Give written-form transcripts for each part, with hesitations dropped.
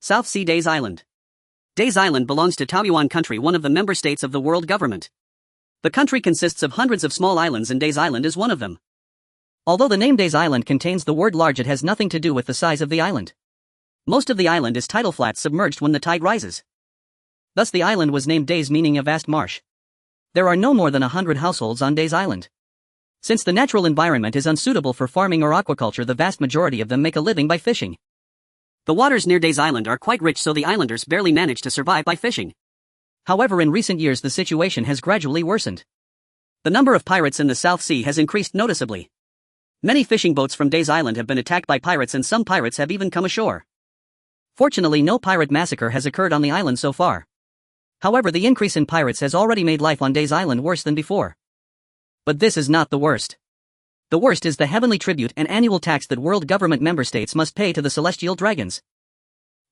South Sea Days Island. Days Island belongs to Taoyuan country, one of the member states of the world government. The country consists of hundreds of small islands and Days Island is one of them. Although the name Days Island contains the word large, it has nothing to do with the size of the island. Most of the island is tidal flats submerged when the tide rises. Thus the island was named Days, meaning a vast marsh. There are no more than 100 households on Days Island. Since the natural environment is unsuitable for farming or aquaculture, the vast majority of them make a living by fishing. The waters near Days Island are quite rich, so the islanders barely manage to survive by fishing. However, in recent years the situation has gradually worsened. The number of pirates in the South Sea has increased noticeably. Many fishing boats from Days Island have been attacked by pirates, and some pirates have even come ashore. Fortunately, no pirate massacre has occurred on the island so far. However, the increase in pirates has already made life on Days Island worse than before. But this is not the worst. The worst is the heavenly tribute, an annual tax that world government member states must pay to the celestial dragons.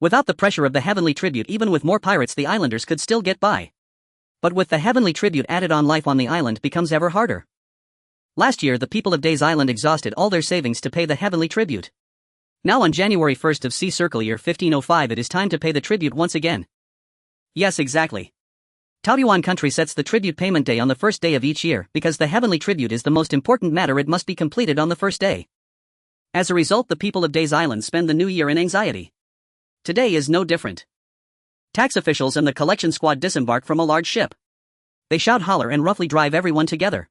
Without the pressure of the heavenly tribute, even with more pirates, the islanders could still get by. But with the heavenly tribute added on, life on the island becomes ever harder. Last year, the people of Days Island exhausted all their savings to pay the heavenly tribute. Now on January 1st of Sea Circle year 1505, it is time to pay the tribute once again. Yes, exactly. Taoyuan country sets the tribute payment day on the first day of each year, because the heavenly tribute is the most important matter. It must be completed on the first day. As a result, the people of Days Island spend the new year in anxiety. Today is no different. Tax officials and the collection squad disembark from a large ship. They shout, holler, and roughly drive everyone together.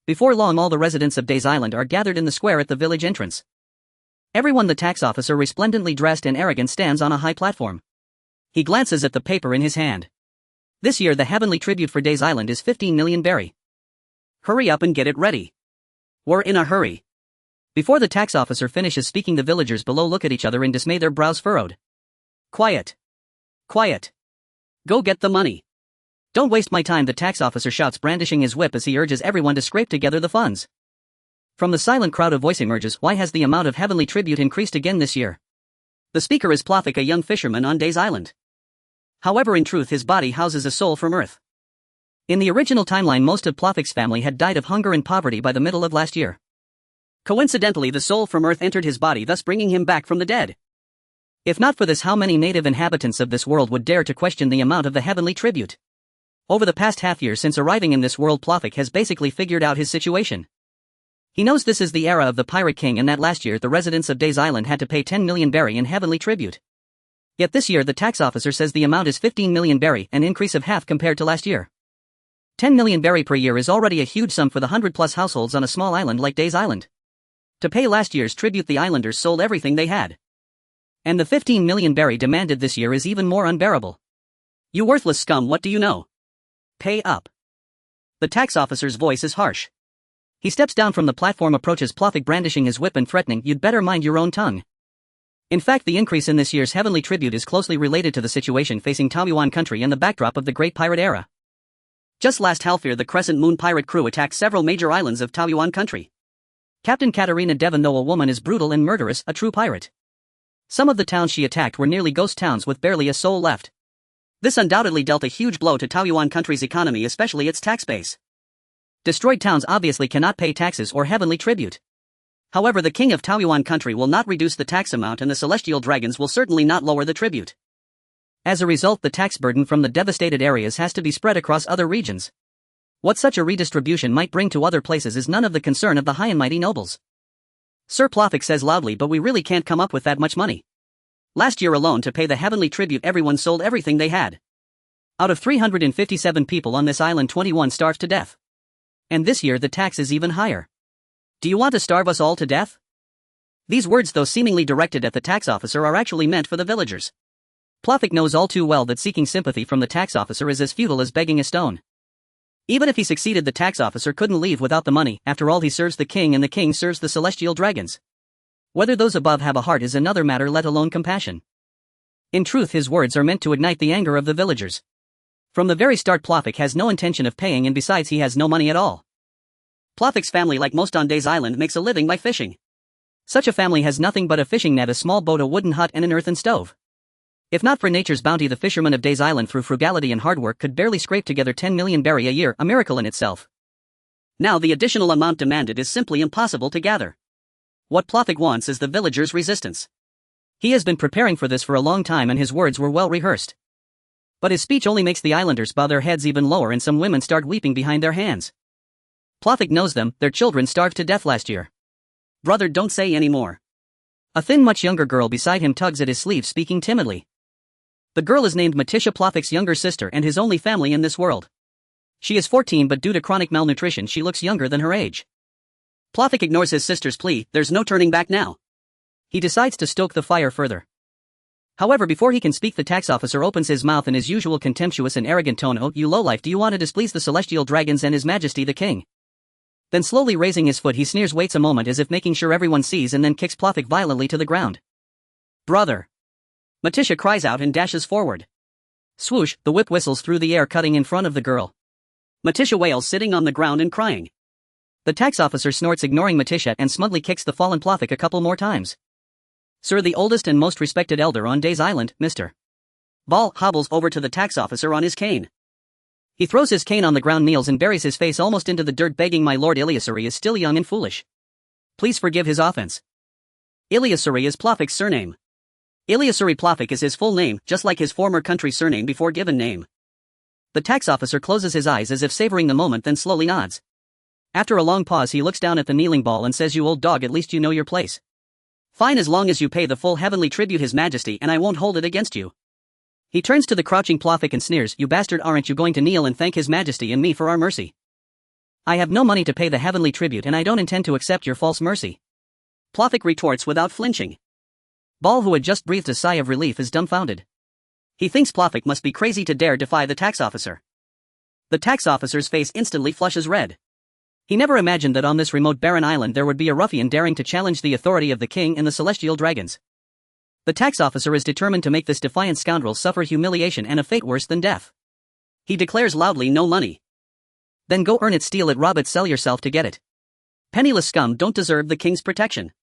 Before long, all the residents of Days Island are gathered in the square at the village entrance. Everyone, the tax officer, resplendently dressed and arrogant, stands on a high platform. He glances at the paper in his hand. This year the heavenly tribute for Days Island is 15 million berry. Hurry up and get it ready. We're in a hurry. Before the tax officer finishes speaking, the villagers below look at each other in dismay, their brows furrowed. Quiet. Quiet. Go get the money. Don't waste my time, the tax officer shouts, brandishing his whip as he urges everyone to scrape together the funds. From the silent crowd a voice emerges. Why has the amount of heavenly tribute increased again this year? The speaker is Plothic, a young fisherman on Days Island. However, in truth, his body houses a soul from Earth. In the original timeline, most of Plothic's family had died of hunger and poverty by the middle of last year. Coincidentally, the soul from Earth entered his body, thus bringing him back from the dead. If not for this, how many native inhabitants of this world would dare to question the amount of the heavenly tribute? Over the past half year since arriving in this world, Plothic has basically figured out his situation. He knows this is the era of the Pirate King, and that last year the residents of Days Island had to pay 10 million berry in heavenly tribute. Yet this year the tax officer says the amount is 15 million berry, an increase of half compared to last year. 10 million berry per year is already a huge sum for the 100+ households on a small island like Days Island. To pay last year's tribute, the islanders sold everything they had. And the 15 million berry demanded this year is even more unbearable. You worthless scum, what do you know? Pay up. The tax officer's voice is harsh. He steps down from the platform, approaches Plothic brandishing his whip and threatening, "You'd better mind your own tongue." In fact, the increase in this year's heavenly tribute is closely related to the situation facing Taoyuan country and the backdrop of the Great Pirate Era. Just last half year, the Crescent Moon pirate crew attacked several major islands of Taoyuan country. Captain Katarina Devon, though a woman, is brutal and murderous, a true pirate. Some of the towns she attacked were nearly ghost towns with barely a soul left. This undoubtedly dealt a huge blow to Taoyuan country's economy, especially its tax base. Destroyed towns obviously cannot pay taxes or heavenly tribute. However, the king of Taoyuan country will not reduce the tax amount, and the celestial dragons will certainly not lower the tribute. As a result, the tax burden from the devastated areas has to be spread across other regions. What such a redistribution might bring to other places is none of the concern of the high and mighty nobles. Sir Plothic says loudly, "But we really can't come up with that much money. Last year alone, to pay the heavenly tribute, everyone sold everything they had. Out of 357 people on this island, 21 starved to death. And this year the tax is even higher. Do you want to starve us all to death?" These words, though seemingly directed at the tax officer, are actually meant for the villagers. Plothic knows all too well that seeking sympathy from the tax officer is as futile as begging a stone. Even if he succeeded, the tax officer couldn't leave without the money. After all, he serves the king and the king serves the celestial dragons. Whether those above have a heart is another matter, let alone compassion. In truth, his words are meant to ignite the anger of the villagers. From the very start, Plothic has no intention of paying, and besides, he has no money at all. Plothic's family, like most on Days Island, makes a living by fishing. Such a family has nothing but a fishing net, a small boat, a wooden hut, and an earthen stove. If not for nature's bounty, the fishermen of Days Island, through frugality and hard work, could barely scrape together 10 million berry a year, a miracle in itself. Now the additional amount demanded is simply impossible to gather. What Plothic wants is the villagers' resistance. He has been preparing for this for a long time and his words were well rehearsed. But his speech only makes the islanders bow their heads even lower and some women start weeping behind their hands. Plothic knows them, their children starved to death last year. Brother, don't say any more. A thin, much younger girl beside him tugs at his sleeve, speaking timidly. The girl is named Matisha, Plothic's younger sister and his only family in this world. She is 14 but due to chronic malnutrition she looks younger than her age. Plothic ignores his sister's plea, there's no turning back now. He decides to stoke the fire further. However, before he can speak, the tax officer opens his mouth in his usual contemptuous and arrogant tone. "Oh, you lowlife, do you want to displease the celestial dragons and his majesty the king?" Then slowly raising his foot he sneers, waits a moment as if making sure everyone sees, and then kicks Plothic violently to the ground. "Brother!" Matisha cries out and dashes forward. Swoosh, the whip whistles through the air, cutting in front of the girl. Matisha wails, sitting on the ground and crying. The tax officer snorts, ignoring Matisha, and smugly kicks the fallen Plothic a couple more times. "Sir, the oldest and most respected elder on Days Island, Mr. Ball, hobbles over to the tax officer on his cane. He throws his cane on the ground, kneels and buries his face almost into the dirt, begging, "My lord, Iliasuri is still young and foolish. Please forgive his offense." Iliasuri is Plothic's surname. Iliasuri Plothic is his full name, just like his former country's surname before given name. The tax officer closes his eyes as if savoring the moment, then slowly nods. After a long pause he looks down at the kneeling Ball and says, "You old dog, at least you know your place. Fine, as long as you pay the full heavenly tribute his majesty, and I won't hold it against you." He turns to the crouching Plothic and sneers, "You bastard, aren't you going to kneel and thank his majesty and me for our mercy?" "I have no money to pay the heavenly tribute and I don't intend to accept your false mercy," Plothic retorts without flinching. Ball, who had just breathed a sigh of relief, is dumbfounded. He thinks Plothic must be crazy to dare defy the tax officer. The tax officer's face instantly flushes red. He never imagined that on this remote barren island there would be a ruffian daring to challenge the authority of the king and the celestial dragons. The tax officer is determined to make this defiant scoundrel suffer humiliation and a fate worse than death. He declares loudly, "No money. Then go earn it, steal it, rob it, sell yourself to get it. Penniless scum don't deserve the king's protection."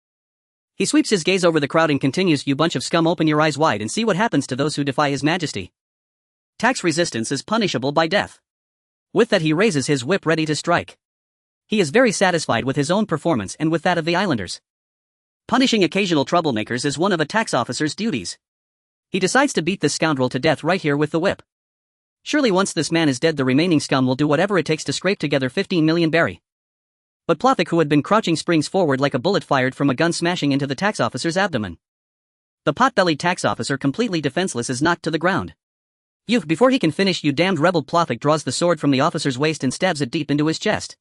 He sweeps his gaze over the crowd and continues, "You bunch of scum, open your eyes wide and see what happens to those who defy his majesty. Tax resistance is punishable by death." With that he raises his whip ready to strike. He is very satisfied with his own performance and with that of the islanders. Punishing occasional troublemakers is one of a tax officer's duties. He decides to beat this scoundrel to death right here with the whip. Surely once this man is dead the remaining scum will do whatever it takes to scrape together 15 million berry. But Plothic, who had been crouching, springs forward like a bullet fired from a gun, smashing into the tax officer's abdomen. The pot-bellied tax officer, completely defenseless, is knocked to the ground. "You, before he can finish, you damned rebel!" Plothic draws the sword from the officer's waist and stabs it deep into his chest.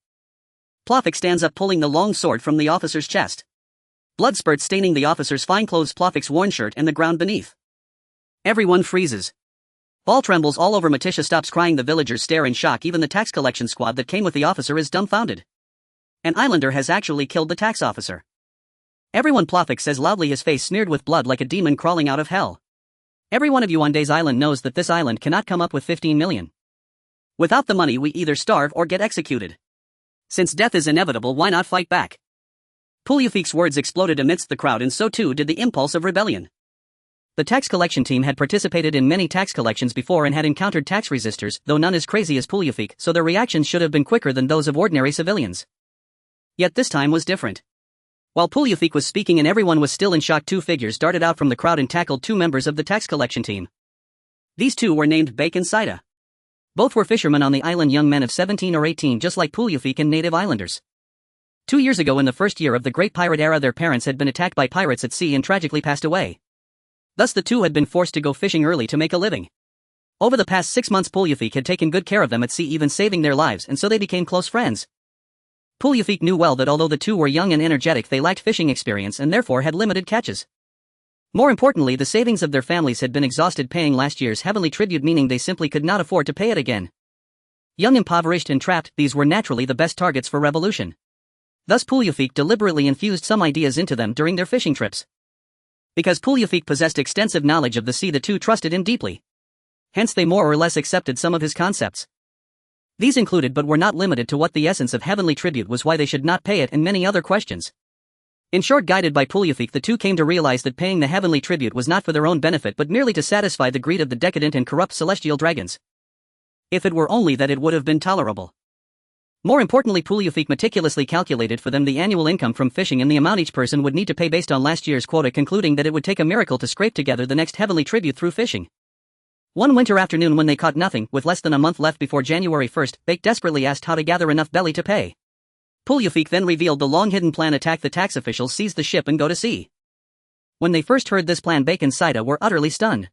Plothic stands up, pulling the long sword from the officer's chest. Blood spurts, staining the officer's fine clothes, Plothic's worn shirt and the ground beneath. Everyone freezes. Ball trembles all over. Matisha stops crying. The villagers stare in shock. Even the tax collection squad that came with the officer is dumbfounded. An islander has actually killed the tax officer. Everyone, Plothic says loudly, his face smeared with blood like a demon crawling out of hell. "Every one of you on Days Island knows that this island cannot come up with 15 million. Without the money we either starve or get executed. Since death is inevitable, why not fight back?" Puliufik's words exploded amidst the crowd, and so too did the impulse of rebellion. The tax collection team had participated in many tax collections before and had encountered tax resistors, though none as crazy as Puliufik, so their reactions should have been quicker than those of ordinary civilians. Yet this time was different. While Puliufik was speaking and everyone was still in shock, two figures darted out from the crowd and tackled two members of the tax collection team. These two were named Bake and Saida. Both were fishermen on the island, young men of 17 or 18, just like Puliufik and native islanders. 2 years ago, in the first year of the Great Pirate Era, their parents had been attacked by pirates at sea and tragically passed away. Thus the two had been forced to go fishing early to make a living. Over the past 6 months Puliufik had taken good care of them at sea, even saving their lives, and so they became close friends. Puliufik knew well that although the two were young and energetic, they lacked fishing experience and therefore had limited catches. More importantly, the savings of their families had been exhausted paying last year's heavenly tribute, meaning they simply could not afford to pay it again. Young, impoverished and trapped, these were naturally the best targets for revolution. Thus Puliufik deliberately infused some ideas into them during their fishing trips. Because Puliufik possessed extensive knowledge of the sea, the two trusted him deeply. Hence they more or less accepted some of his concepts. These included but were not limited to what the essence of heavenly tribute was, why they should not pay it, and many other questions. In short, guided by Puliufik, the two came to realize that paying the heavenly tribute was not for their own benefit but merely to satisfy the greed of the decadent and corrupt celestial dragons. If it were only that, it would have been tolerable. More importantly, Puliafik meticulously calculated for them the annual income from fishing and the amount each person would need to pay based on last year's quota, concluding that it would take a miracle to scrape together the next heavenly tribute through fishing. One winter afternoon when they caught nothing, with less than a month left before January 1st, Bake desperately asked how to gather enough belly to pay. Puliafik then revealed the long-hidden plan: attack the tax officials, seize the ship and go to sea. When they first heard this plan, Bake and Saida were utterly stunned.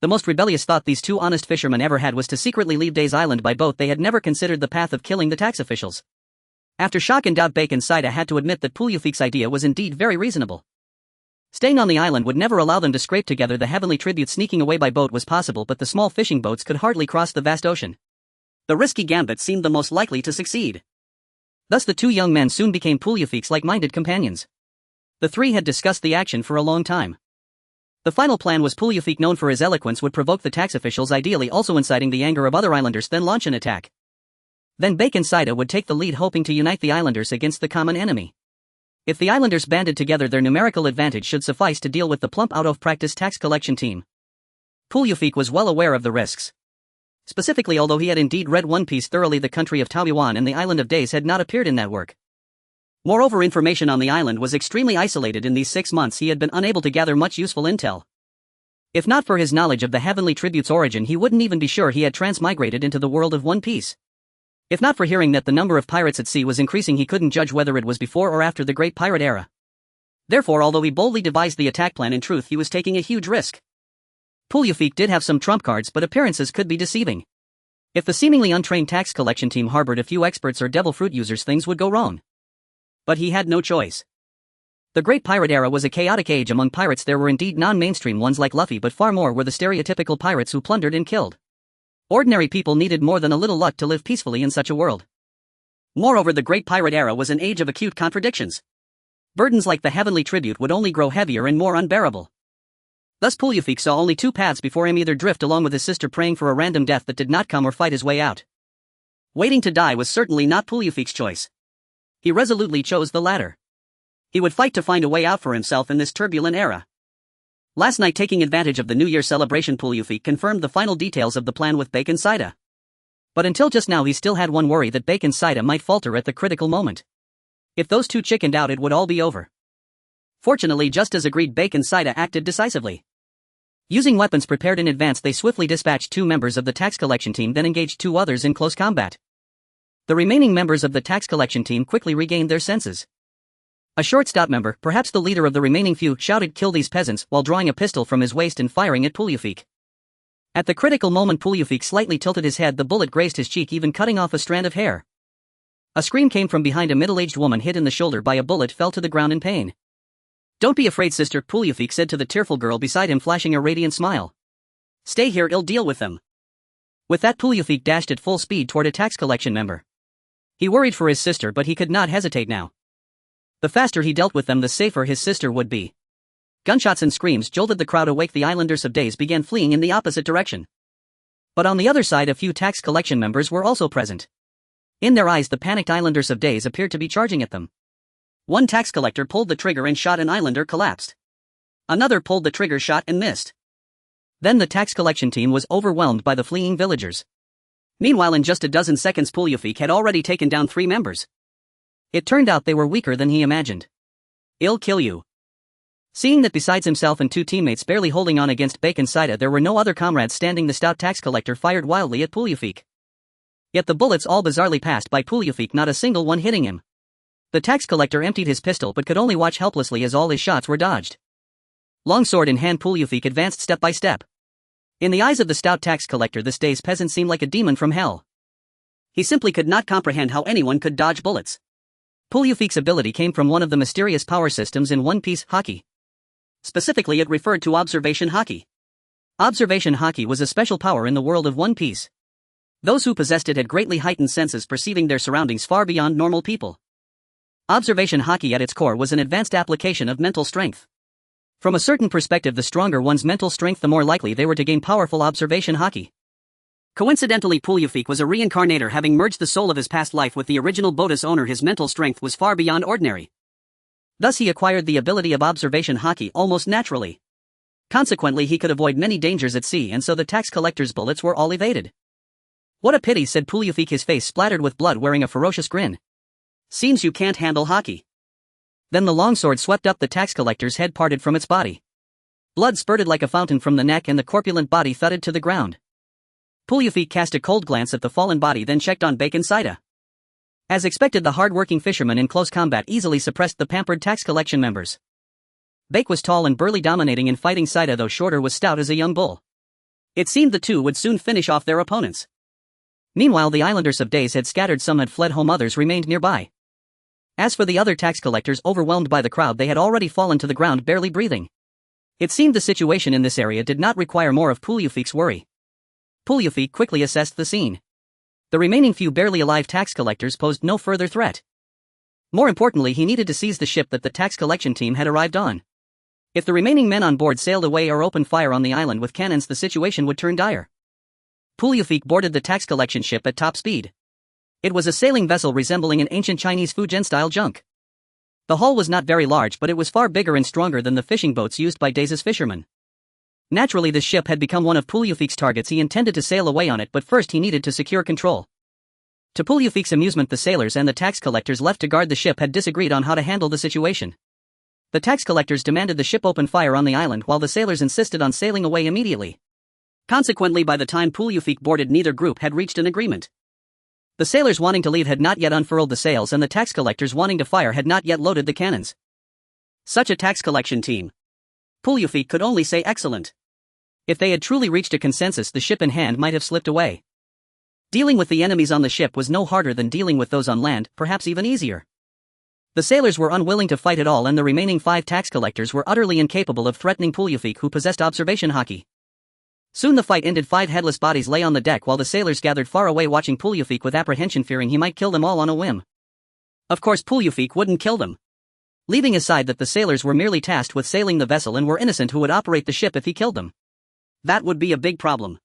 The most rebellious thought these two honest fishermen ever had was to secretly leave Days Island by boat. They had never considered the path of killing the tax officials. After shock and doubt, Bake and Saida had to admit that Puliafik's idea was indeed very reasonable. Staying on the island would never allow them to scrape together the heavenly tribute. Sneaking away by boat was possible, but the small fishing boats could hardly cross the vast ocean. The risky gambit seemed the most likely to succeed. Thus the two young men soon became Puliafik's like-minded companions. The three had discussed the action for a long time. The final plan was Puliafik, known for his eloquence, would provoke the tax officials, ideally also inciting the anger of other islanders, then launch an attack. Then Bake and Saida would take the lead, hoping to unite the islanders against the common enemy. If the islanders banded together, their numerical advantage should suffice to deal with the plump, out-of-practice tax collection team. Puliafik was well aware of the risks. Specifically, although he had indeed read One Piece thoroughly, the country of Taiwan and the island of Days had not appeared in that work. Moreover, information on the island was extremely isolated. In these 6 months he had been unable to gather much useful intel. If not for his knowledge of the heavenly tribute's origin, he wouldn't even be sure he had transmigrated into the world of One Piece. If not for hearing that the number of pirates at sea was increasing, he couldn't judge whether it was before or after the Great Pirate Era. Therefore, although he boldly devised the attack plan, in truth he was taking a huge risk. Puliafik did have some trump cards, but appearances could be deceiving. If the seemingly untrained tax collection team harbored a few experts or devil fruit users, things would go wrong. But he had no choice. The Great Pirate Era was a chaotic age. Among pirates there were indeed non-mainstream ones like Luffy, but far more were the stereotypical pirates who plundered and killed. Ordinary people needed more than a little luck to live peacefully in such a world. Moreover, the Great Pirate Era was an age of acute contradictions. Burdens like the heavenly tribute would only grow heavier and more unbearable. Thus Puliafik saw only two paths before him: either drift along with his sister, praying for a random death that did not come, or fight his way out. Waiting to die was certainly not Puliafik's choice. He resolutely chose the latter. He would fight to find a way out for himself in this turbulent era. Last night, taking advantage of the New Year celebration, Puliafik confirmed the final details of the plan with Bake and Saida. But until just now he still had one worry: that Bake and Saida might falter at the critical moment. If those two chickened out, it would all be over. Fortunately, just as agreed, Bake and Saida acted decisively. Using weapons prepared in advance, they swiftly dispatched 2 members of the tax collection team, then engaged 2 others in close combat. The remaining members of the tax collection team quickly regained their senses. A short-stout member, perhaps the leader of the remaining few, shouted, "Kill these peasants," while drawing a pistol from his waist and firing at Puliafik. At the critical moment, Puliafik slightly tilted his head. The bullet grazed his cheek, even cutting off a strand of hair. A scream came from behind. A middle-aged woman hit in the shoulder by a bullet fell to the ground in pain. "Don't be afraid, sister," Puliafik said to the tearful girl beside him, flashing a radiant smile. "Stay here, I'll deal with them." With that, Puliafik dashed at full speed toward a tax collection member. He worried for his sister, but he could not hesitate now. The faster he dealt with them, the safer his sister would be. Gunshots and screams jolted the crowd awake. The islanders of Days began fleeing in the opposite direction. But on the other side, a few tax collection members were also present. In their eyes, the panicked islanders of Days appeared to be charging at them. One tax collector pulled the trigger and shot. An islander collapsed. Another pulled the trigger, shot, and missed. Then the tax collection team was overwhelmed by the fleeing villagers. Meanwhile, in just a dozen seconds, Puliafik had already taken down 3 members. It turned out they were weaker than he imagined. "I'll kill you." Seeing that besides himself and 2 teammates barely holding on against Bake and Saida, there were no other comrades standing, the stout tax collector fired wildly at Puliafik. Yet the bullets all bizarrely passed by Puliafik, not a single one hitting him. The tax collector emptied his pistol but could only watch helplessly as all his shots were dodged. Long sword in hand, Puliafik advanced step by step. In the eyes of the stout tax collector, this Days peasant seemed like a demon from hell. He simply could not comprehend how anyone could dodge bullets. Puliafik's ability came from one of the mysterious power systems in One Piece, Haki. Specifically, it referred to observation Haki. Observation Haki was a special power in the world of One Piece. Those who possessed it had greatly heightened senses, perceiving their surroundings far beyond normal people. Observation Haki at its core was an advanced application of mental strength. From a certain perspective, the stronger one's mental strength, the more likely they were to gain powerful observation Haki. Coincidentally, Puliafik was a reincarnator, having merged the soul of his past life with the original Botus owner. His mental strength was far beyond ordinary. Thus he acquired the ability of observation Haki almost naturally. Consequently, he could avoid many dangers at sea, and so the tax collector's bullets were all evaded. "What a pity," said Puliufik, his face splattered with blood, wearing a ferocious grin. "Seems you can't handle hockey." Then the longsword swept up the tax collector's head, parted from its body. Blood spurted like a fountain from the neck and the corpulent body thudded to the ground. Puliufik cast a cold glance at the fallen body, then checked on Bake and Saida. As expected, the hard-working fisherman in close combat easily suppressed the pampered tax collection members. Bake was tall and burly, dominating in fighting. Saida, though shorter, was stout as a young bull. It seemed the two would soon finish off their opponents. Meanwhile, the islanders of Days had scattered. Some had fled home, others remained nearby. As for the other tax collectors, overwhelmed by the crowd, they had already fallen to the ground, barely breathing. It seemed the situation in this area did not require more of Puliufik's worry. Puliufik quickly assessed the scene. The remaining few barely alive tax collectors posed no further threat. More importantly, he needed to seize the ship that the tax collection team had arrived on. If the remaining men on board sailed away or opened fire on the island with cannons, the situation would turn dire. Puliufik boarded the tax collection ship at top speed. It was a sailing vessel resembling an ancient Chinese Fujian-style junk. The hull was not very large, but it was far bigger and stronger than the fishing boats used by Days' fishermen. Naturally, this ship had become one of Puliufik's targets. He intended to sail away on it, but first he needed to secure control. To Puliufik's amusement, the sailors and the tax collectors left to guard the ship had disagreed on how to handle the situation. The tax collectors demanded the ship open fire on the island, while the sailors insisted on sailing away immediately. Consequently, by the time Puliufik boarded, neither group had reached an agreement. The sailors wanting to leave had not yet unfurled the sails, and the tax collectors wanting to fire had not yet loaded the cannons. Such a tax collection team. Puliufik could only say excellent. If they had truly reached a consensus, the ship in hand might have slipped away. Dealing with the enemies on the ship was no harder than dealing with those on land, perhaps even easier. The sailors were unwilling to fight at all, and the remaining 5 tax collectors were utterly incapable of threatening Puliufik, who possessed observation hockey. Soon the fight ended. 5 headless bodies lay on the deck, while the sailors gathered far away, watching Puliufik with apprehension, fearing he might kill them all on a whim. Of course, Puliufik wouldn't kill them. Leaving aside that the sailors were merely tasked with sailing the vessel and were innocent who would operate the ship if he killed them. That would be a big problem.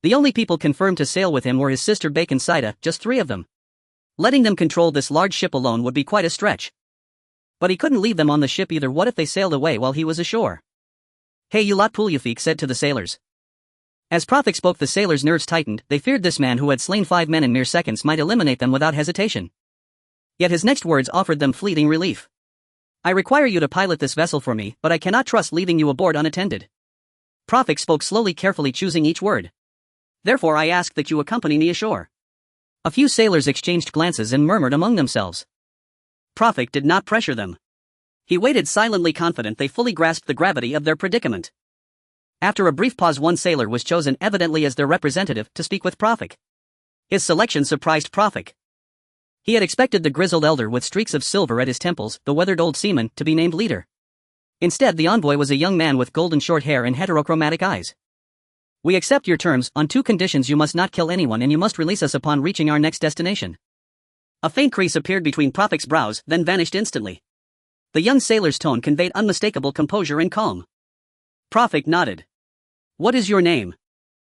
The only people confirmed to sail with him were his sister Bake and Saida, just 3 of them. Letting them control this large ship alone would be quite a stretch. But he couldn't leave them on the ship either. What if they sailed away while he was ashore? "Hey, you lot," Puliufik said to the sailors. As Profik spoke, the sailors' nerves tightened. They feared this man, who had slain 5 men in mere seconds, might eliminate them without hesitation. Yet his next words offered them fleeting relief. "I require you to pilot this vessel for me, but I cannot trust leaving you aboard unattended." Profik spoke slowly, carefully choosing each word. "Therefore I ask that you accompany me ashore." A few sailors exchanged glances and murmured among themselves. Profik did not pressure them. He waited silently, confident they fully grasped the gravity of their predicament. After a brief pause, one sailor was chosen, evidently as their representative, to speak with Profik. His selection surprised Profik. He had expected the grizzled elder with streaks of silver at his temples, the weathered old seaman, to be named leader. Instead, the envoy was a young man with golden short hair and heterochromatic eyes. "We accept your terms, on 2 conditions: you must not kill anyone and you must release us upon reaching our next destination." A faint crease appeared between Profik's brows, then vanished instantly. The young sailor's tone conveyed unmistakable composure and calm. Profik nodded. "What is your name?"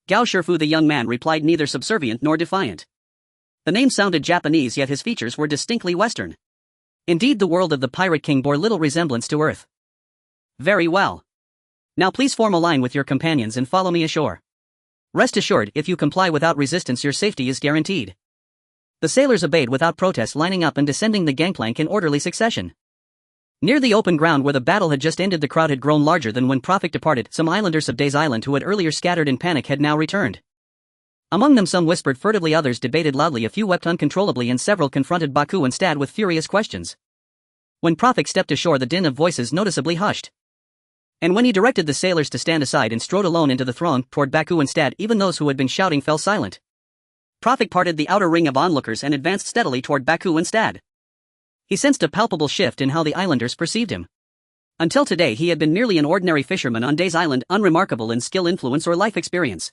"Gao Shifu," the young man replied, neither subservient nor defiant. The name sounded Japanese, yet his features were distinctly Western. Indeed, the world of the Pirate King bore little resemblance to Earth. "Very well. Now please form a line with your companions and follow me ashore. Rest assured, if you comply without resistance, your safety is guaranteed." The sailors obeyed without protest, lining up and descending the gangplank in orderly succession. Near the open ground where the battle had just ended, the crowd had grown larger than when Profik departed. Some islanders of Days Island who had earlier scattered in panic had now returned. Among them, some whispered furtively, others debated loudly, a few wept uncontrollably, and several confronted Baku and Stad with furious questions. When Profik stepped ashore, the din of voices noticeably hushed. And when he directed the sailors to stand aside and strode alone into the throng toward Baku and Stad, even those who had been shouting fell silent. Profik parted the outer ring of onlookers and advanced steadily toward Baku and Stad. He sensed a palpable shift in how the islanders perceived him. Until today, he had been merely an ordinary fisherman on Days Island, unremarkable in skill, influence, or life experience.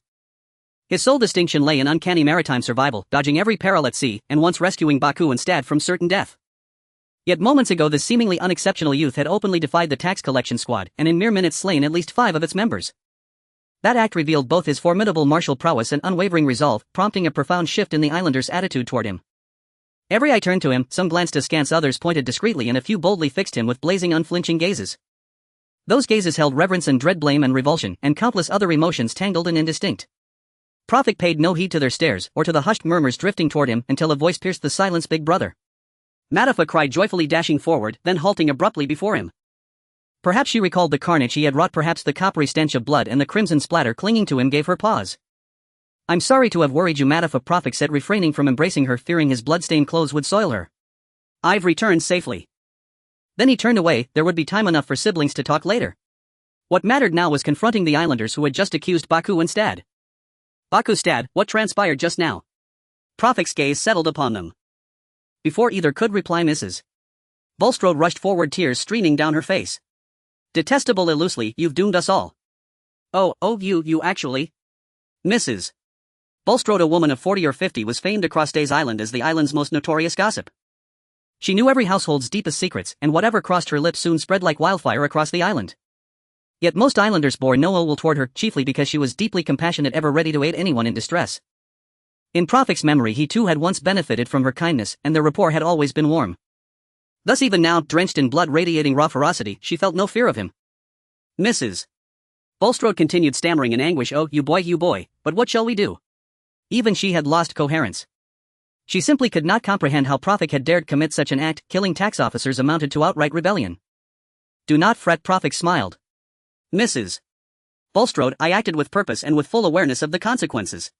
His sole distinction lay in uncanny maritime survival, dodging every peril at sea, and once rescuing Baku and Stad from certain death. Yet moments ago, this seemingly unexceptional youth had openly defied the tax collection squad, and in mere minutes slain at least 5 of its members. That act revealed both his formidable martial prowess and unwavering resolve, prompting a profound shift in the islanders' attitude toward him. Every eye turned to him, some glanced askance, others pointed discreetly, and a few boldly fixed him with blazing, unflinching gazes. Those gazes held reverence and dread, blame and revulsion, and countless other emotions tangled and indistinct. Prophet paid no heed to their stares or to the hushed murmurs drifting toward him until a voice pierced the silence. "Big brother." Matafa cried joyfully, dashing forward, then halting abruptly before him. Perhaps she recalled the carnage he had wrought, perhaps the coppery stench of blood and the crimson splatter clinging to him gave her pause. "I'm sorry to have worried you," Matafa, Prophet said, refraining from embracing her, fearing his blood-stained clothes would soil her. "I've returned safely." Then he turned away. There would be time enough for siblings to talk later. What mattered now was confronting the islanders who had just accused Baku and Stad. "Baku, Stad, what transpired just now?" Prophet's gaze settled upon them. Before either could reply, Mrs. Bulstrode rushed forward, tears streaming down her face. "Detestable Illusely, you've doomed us all." Oh, you actually?" Mrs. Bulstrode, a woman of 40 or 50, was famed across Days Island as the island's most notorious gossip. She knew every household's deepest secrets, and whatever crossed her lips soon spread like wildfire across the island. Yet most islanders bore no ill will toward her, chiefly because she was deeply compassionate, ever ready to aid anyone in distress. In Prophet's memory, he too had once benefited from her kindness, and their rapport had always been warm. Thus even now, drenched in blood radiating raw ferocity, she felt no fear of him. Mrs. Bulstrode continued, stammering in anguish, "Oh, you boy, but what shall we do?" Even she had lost coherence. She simply could not comprehend how Prophet had dared commit such an act. Killing tax officers amounted to outright rebellion. "Do not fret," Prophet smiled. "Mrs. Bulstrode, I acted with purpose and with full awareness of the consequences."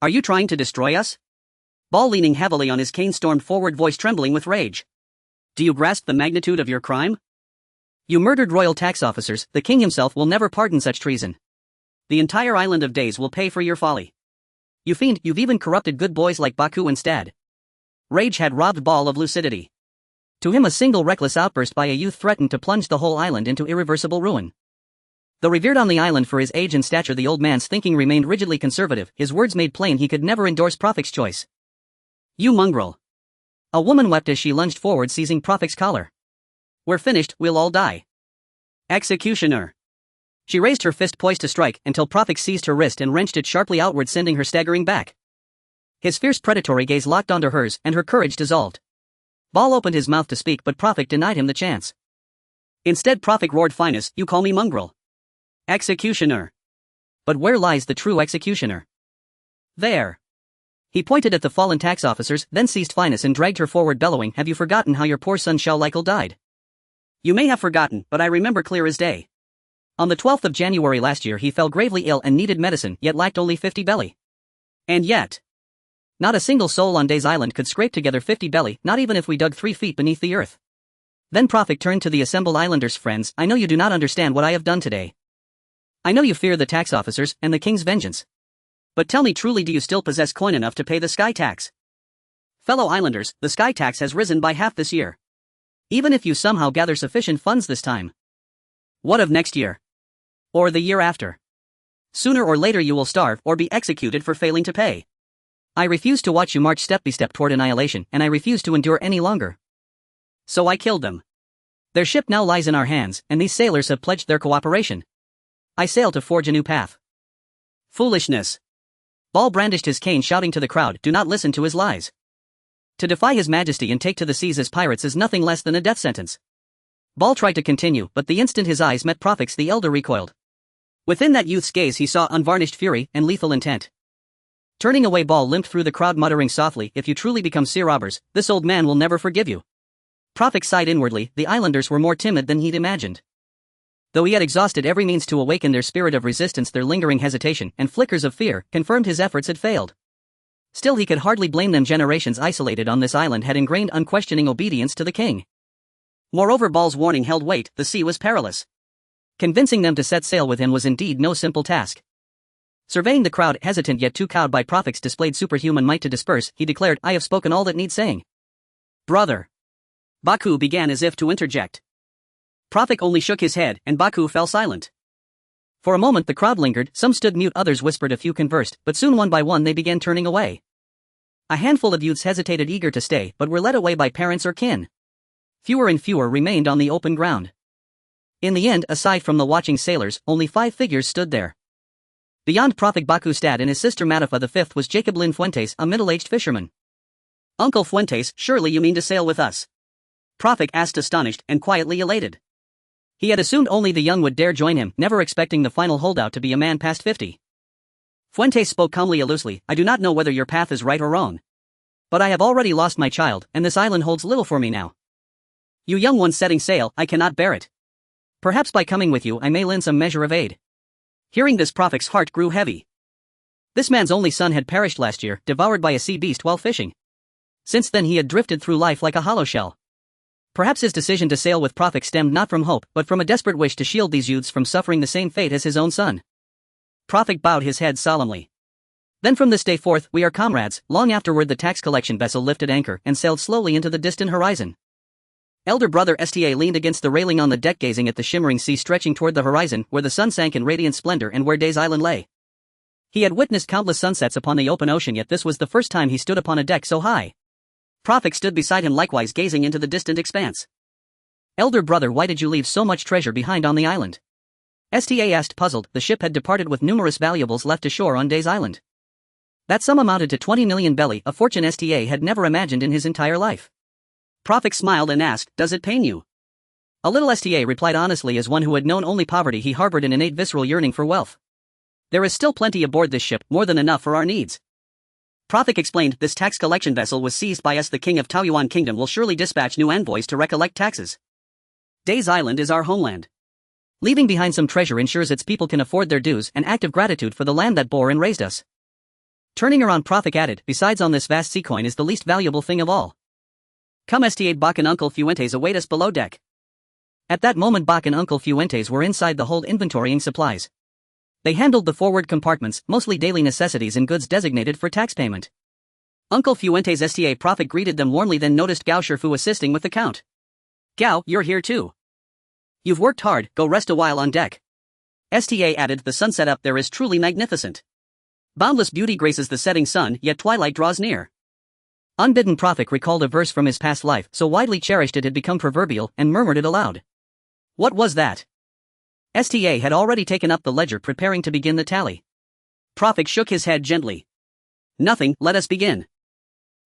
"Are you trying to destroy us?" Ball, leaning heavily on his cane, stormed forward, voice trembling with rage. "Do you grasp the magnitude of your crime? You murdered royal tax officers. The king himself will never pardon such treason. The entire island of Days will pay for your folly. You fiend, you've even corrupted good boys like Baku and Stad." Rage had robbed Ball of lucidity. To him, a single reckless outburst by a youth threatened to plunge the whole island into irreversible ruin. Though revered on the island for his age and stature, the old man's thinking remained rigidly conservative. His words made plain he could never endorse Prophet's choice. "You mongrel." A woman wept as she lunged forward, seizing Prophet's collar. "We're finished, we'll all die." "Executioner." She raised her fist, poised to strike, until Prophet seized her wrist and wrenched it sharply outward, sending her staggering back. His fierce predatory gaze locked onto hers, and her courage dissolved. Ball opened his mouth to speak, but Prophet denied him the chance. Instead, Prophet roared, "Finest, you call me mongrel? Executioner. But where lies the true executioner?" "There." He pointed at the fallen tax officers, then seized Finus and dragged her forward, bellowing, "Have you forgotten how your poor son Shalikel died?" "You may have forgotten, but I remember clear as day. On the 12th of January last year he fell gravely ill and needed medicine, yet lacked only 50 belly. And yet, not a single soul on Days Island could scrape together 50 belly, not even if we dug 3 feet beneath the earth." Then Prophet turned to the assembled islanders. "Friends, I know you do not understand what I have done today. I know you fear the tax officers and the king's vengeance. But tell me truly, do you still possess coin enough to pay the sky tax? Fellow islanders, the sky tax has risen by half this year. Even if you somehow gather sufficient funds this time. What of next year? Or the year after? Sooner or later you will starve or be executed for failing to pay. I refuse to watch you march step by step toward annihilation, and I refuse to endure any longer. So I killed them. Their ship now lies in our hands, and these sailors have pledged their cooperation. I sail to forge a new path." "Foolishness." Ball brandished his cane, shouting to the crowd, "Do not listen to his lies. To defy his majesty and take to the seas as pirates is nothing less than a death sentence." Ball tried to continue, but the instant his eyes met Prophet's, the elder recoiled. Within that youth's gaze he saw unvarnished fury and lethal intent. Turning away, Ball limped through the crowd, muttering softly, "If you truly become sea robbers, this old man will never forgive you." Prophet sighed inwardly. The islanders were more timid than he'd imagined. Though he had exhausted every means to awaken their spirit of resistance, their lingering hesitation and flickers of fear confirmed his efforts had failed. Still, he could hardly blame them. Generations isolated on this island had ingrained unquestioning obedience to the king. Moreover, Ball's warning held weight. The sea was perilous. Convincing them to set sail with him was indeed no simple task. Surveying the crowd, hesitant yet too cowed by Prophet's displayed superhuman might to disperse, he declared, "I have spoken all that needs saying." "Brother." Baku began as if to interject. Prophet only shook his head, and Baku fell silent. For a moment the crowd lingered, some stood mute, others whispered, a few conversed, but soon one by one they began turning away. A handful of youths hesitated, eager to stay, but were led away by parents or kin. Fewer and fewer remained on the open ground. In the end, aside from the watching sailors, only 5 figures stood there. Beyond Prophet, Baku, Stad, and his sister Matafa, the 5th was Jacob Lin Fuentes, a middle-aged fisherman. "Uncle Fuentes, surely you mean to sail with us?" Prophet asked, astonished and quietly elated. He had assumed only the young would dare join him, never expecting the final holdout to be a man past 50. Fuentes spoke calmly and loosely, I do not know whether your path is right or wrong. But I have already lost my child, and this island holds little for me now. You young ones setting sail, I cannot bear it. Perhaps by coming with you I may lend some measure of aid. Hearing this, Prophet's heart grew heavy. This man's only son had perished last year, devoured by a sea beast while fishing. Since then he had drifted through life like a hollow shell. Perhaps his decision to sail with Prophet stemmed not from hope, but from a desperate wish to shield these youths from suffering the same fate as his own son. Prophet bowed his head solemnly. Then from this day forth we are comrades. Long afterward the tax collection vessel lifted anchor and sailed slowly into the distant horizon. Elder brother Sta leaned against the railing on the deck gazing at the shimmering sea stretching toward the horizon where the sun sank in radiant splendor and where Days Island lay. He had witnessed countless sunsets upon the open ocean, yet this was the first time he stood upon a deck so high. Prophet stood beside him likewise gazing into the distant expanse. Elder brother, why did you leave so much treasure behind on the island? Sta asked puzzled. The ship had departed with numerous valuables left ashore on Days Island. That sum amounted to 20 million belly, a fortune Sta had never imagined in his entire life. Prophet smiled and asked, does it pain you? A little. Sta replied honestly. As one who had known only poverty, he harbored an innate visceral yearning for wealth. There is still plenty aboard this ship, more than enough for our needs. Prophet explained, this tax collection vessel was seized by us. The king of Taoyuan Kingdom will surely dispatch new envoys to recollect taxes. Days Island is our homeland. Leaving behind some treasure ensures its people can afford their dues, an act of gratitude for the land that bore and raised us. Turning around, Prophet added, besides, on this vast sea coin is the least valuable thing of all. Come, Sta. Bach and Uncle Fuentes await us below deck. At that moment Bach and Uncle Fuentes were inside the hold inventorying supplies. They handled the forward compartments, mostly daily necessities and goods designated for tax payment. Uncle Fuentes Sta. Prophet greeted them warmly, then noticed Gao Shifu assisting with the count. Gao, you're here too. You've worked hard, go rest a while on deck. Sta added, the sunset up there is truly magnificent. Boundless beauty graces the setting sun, yet twilight draws near. Unbidden Prophet recalled a verse from his past life, so widely cherished it had become proverbial, and murmured it aloud. What was that? Sta had already taken up the ledger, preparing to begin the tally. Prophet shook his head gently. Nothing, let us begin.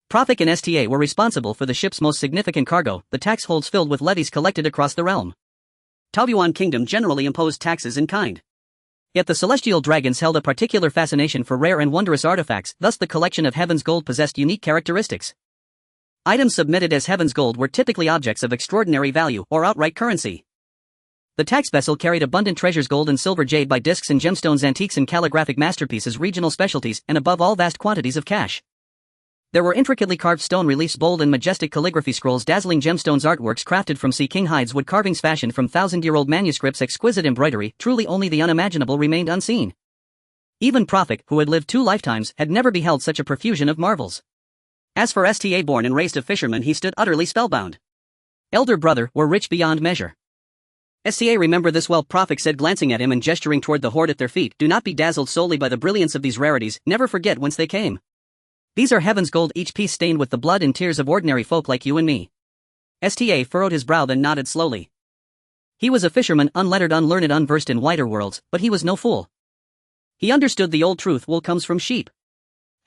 Prophet and Sta were responsible for the ship's most significant cargo, the tax holds filled with levies collected across the realm. Taoyuan Kingdom generally imposed taxes in kind. Yet the celestial dragons held a particular fascination for rare and wondrous artifacts, thus the collection of heaven's gold possessed unique characteristics. Items submitted as heaven's gold were typically objects of extraordinary value or outright currency. The tax vessel carried abundant treasures, gold and silver, jade by discs and gemstones, antiques and calligraphic masterpieces, regional specialties, and above all vast quantities of cash. There were intricately carved stone reliefs, bold and majestic calligraphy scrolls, dazzling gemstones, artworks crafted from sea king hides, wood carvings fashioned from thousand-year-old manuscripts, exquisite embroidery. Truly only the unimaginable remained unseen. Even Prophet, who had lived 2 lifetimes, had never beheld such a profusion of marvels. As for Sta, born and raised a fisherman, he stood utterly spellbound. Elder brother, were rich beyond measure. Sta, remember this well, Prophet said, glancing at him and gesturing toward the hoard at their feet. Do not be dazzled solely by the brilliance of these rarities, never forget whence they came. These are heaven's gold, each piece stained with the blood and tears of ordinary folk like you and me. Sta furrowed his brow, then nodded slowly. He was a fisherman, unlettered, unlearned, unversed in wider worlds, but he was no fool. He understood the old truth, wool comes from sheep.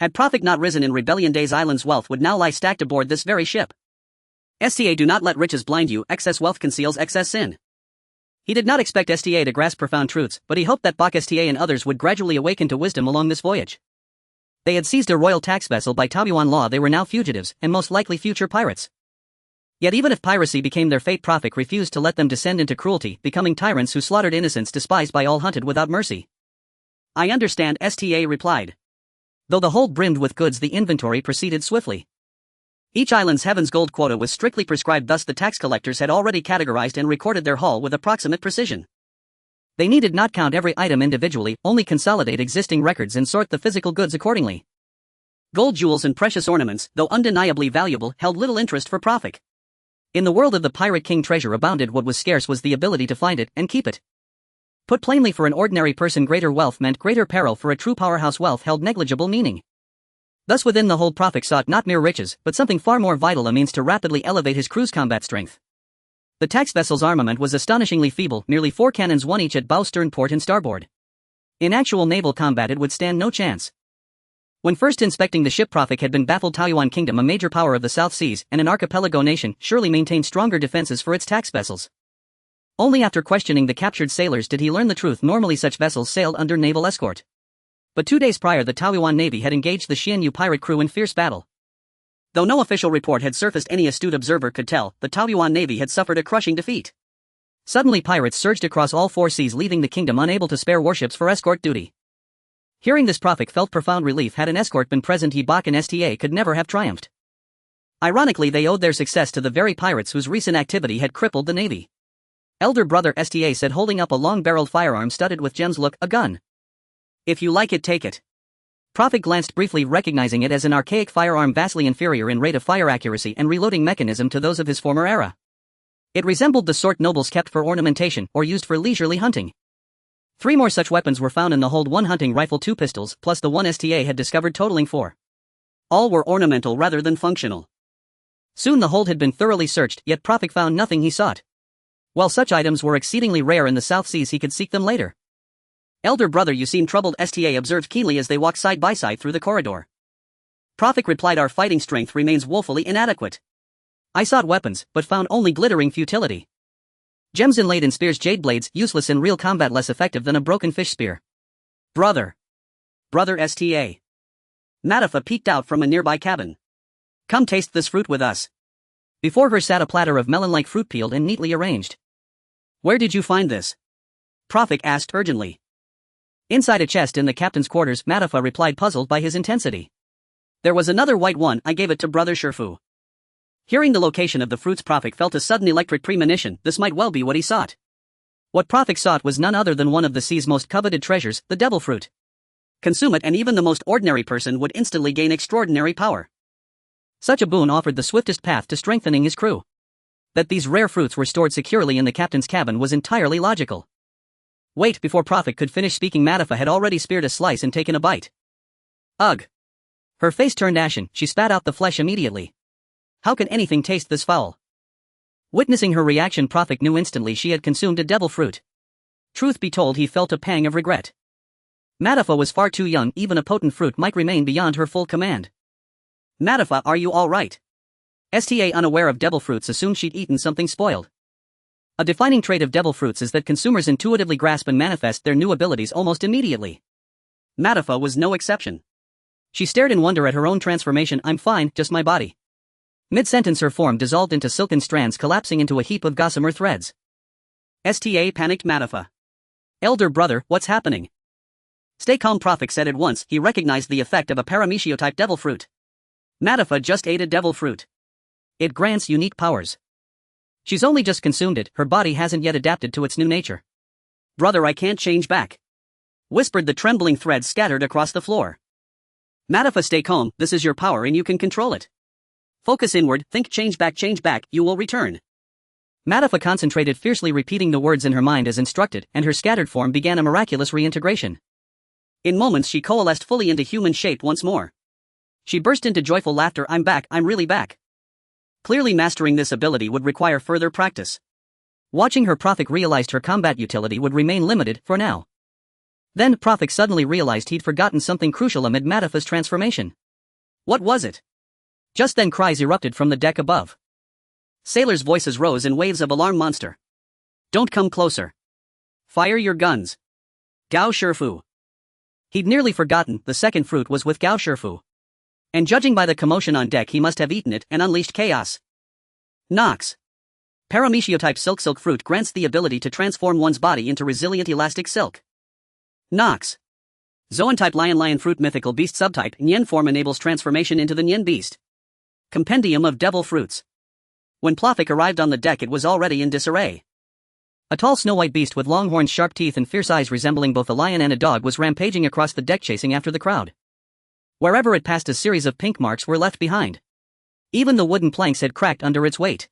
Had Prophet not risen in rebellion, Days Island's wealth would now lie stacked aboard this very ship. Sta, do not let riches blind you, excess wealth conceals excess sin. He did not expect Sta to grasp profound truths, but he hoped that Bach, Sta and others would gradually awaken to wisdom along this voyage. They had seized a royal tax vessel by Taoyuan law. They were now fugitives, and most likely future pirates. Yet even if piracy became their fate, Prophet refused to let them descend into cruelty, becoming tyrants who slaughtered innocents, despised by all, hunted without mercy. I understand, Sta replied. Though the hold brimmed with goods, the inventory proceeded swiftly. Each island's heaven's gold quota was strictly prescribed, thus the tax collectors had already categorized and recorded their haul with approximate precision. They needed not count every item individually, only consolidate existing records and sort the physical goods accordingly. Gold, jewels and precious ornaments, though undeniably valuable, held little interest for Prophet. In the world of the pirate king, treasure abounded. What was scarce was the ability to find it and keep it. Put plainly, for an ordinary person greater wealth meant greater peril. For a true powerhouse, wealth held negligible meaning. Thus within the hold, Prophet sought not mere riches, but something far more vital, a means to rapidly elevate his crew's combat strength. The tax vessel's armament was astonishingly feeble, merely 4 cannons, one each at bow, stern, port and starboard. In actual naval combat it would stand no chance. When first inspecting the ship, Prophet had been baffled. Taoyuan Kingdom, a major power of the South Seas, and an archipelago nation, surely maintained stronger defenses for its tax vessels. Only after questioning the captured sailors did he learn the truth. Normally such vessels sailed under naval escort. But 2 days prior the Taoyuan Navy had engaged the Xianyu pirate crew in fierce battle. Though no official report had surfaced, any astute observer could tell the Taoyuan Navy had suffered a crushing defeat. Suddenly pirates surged across all 4 seas, leaving the kingdom unable to spare warships for escort duty. Hearing this, Prophet felt profound relief. Had an escort been present, he, Bach and Sta could never have triumphed. Ironically, they owed their success to the very pirates whose recent activity had crippled the navy. Elder brother Sta said, holding up a long-barreled firearm studded with gems. Look, a gun. If you like it, take it. Prophet glanced briefly, recognizing it as an archaic firearm vastly inferior in rate of fire accuracy and reloading mechanism to those of his former era. It resembled the sort nobles kept for ornamentation or used for leisurely hunting. 3 more such weapons were found in the hold: 1 hunting rifle, 2 pistols, plus the 1 Sta had discovered, totaling 4. All were ornamental rather than functional. Soon the hold had been thoroughly searched, yet Prophet found nothing he sought. While such items were exceedingly rare in the South Seas, he could seek them later. Elder brother, you seem troubled, Sta observed keenly as they walked side by side through the corridor. Prophet replied, our fighting strength remains woefully inadequate. I sought weapons, but found only glittering futility. Gems inlaid in spears, jade blades, useless in real combat, less effective than a broken fish spear. Brother Sta. Matafa peeked out from a nearby cabin. Come taste this fruit with us. Before her sat a platter of melon-like fruit, peeled and neatly arranged. Where did you find this? Prophet asked urgently. Inside a chest in the captain's quarters, Matafa replied, puzzled by his intensity. There was another white one, I gave it to Brother Shifu. Hearing the location of the fruits, Prophet felt a sudden electric premonition. This might well be what he sought. What Prophet sought was none other than one of the sea's most coveted treasures, the devil fruit. Consume it and even the most ordinary person would instantly gain extraordinary power. Such a boon offered the swiftest path to strengthening his crew. That these rare fruits were stored securely in the captain's cabin was entirely logical. Wait, before Prophet could finish speaking, Matafa had already speared a slice and taken a bite. Ugh! Her face turned ashen, she spat out the flesh immediately. How can anything taste this foul? Witnessing her reaction, Prophet knew instantly she had consumed a devil fruit. Truth be told, he felt a pang of regret. Matafa was far too young, even a potent fruit might remain beyond her full command. Matafa, are you all right? Sta, unaware of devil fruits, assumed she'd eaten something spoiled. A defining trait of devil fruits is that consumers intuitively grasp and manifest their new abilities almost immediately. Matafa was no exception. She stared in wonder at her own transformation. I'm fine, just my body. Mid-sentence her form dissolved into silken strands, collapsing into a heap of gossamer threads. Sta, panicked Matafa. Elder brother, what's happening? Stay calm, Prophet said at once. He recognized the effect of a paramecio-type devil fruit. Matafa just ate a devil fruit. It grants unique powers. She's only just consumed it, her body hasn't yet adapted to its new nature. Brother, I can't change back, whispered the trembling threads scattered across the floor. Matafa, stay calm, this is your power and you can control it. Focus inward, think change back, you will return. Matafa concentrated, fiercely repeating the words in her mind as instructed, and her scattered form began a miraculous reintegration. In moments she coalesced fully into human shape once more. She burst into joyful laughter. I'm back, I'm really back. Clearly mastering this ability would require further practice. Watching her, Prophet realized her combat utility would remain limited for now. Then Prophet suddenly realized he'd forgotten something crucial amid Matafa's transformation. What was it? Just then cries erupted from the deck above. Sailors' voices rose in waves of alarm. Monster! Don't come closer! Fire your guns! Gao Shifu! He'd nearly forgotten the second fruit was with Gao Shifu. And judging by the commotion on deck, he must have eaten it and unleashed chaos. Nox! Paramecio-type silk fruit grants the ability to transform one's body into resilient elastic silk. Nox! Zoan-type lion fruit mythical beast subtype Nyen form enables transformation into the Nyen beast. Compendium of devil fruits. When Plothic arrived on the deck, it was already in disarray. A tall snow-white beast with long horns, sharp teeth and fierce eyes resembling both a lion and a dog was rampaging across the deck, chasing after the crowd. Wherever it passed, a series of pink marks were left behind. Even the wooden planks had cracked under its weight.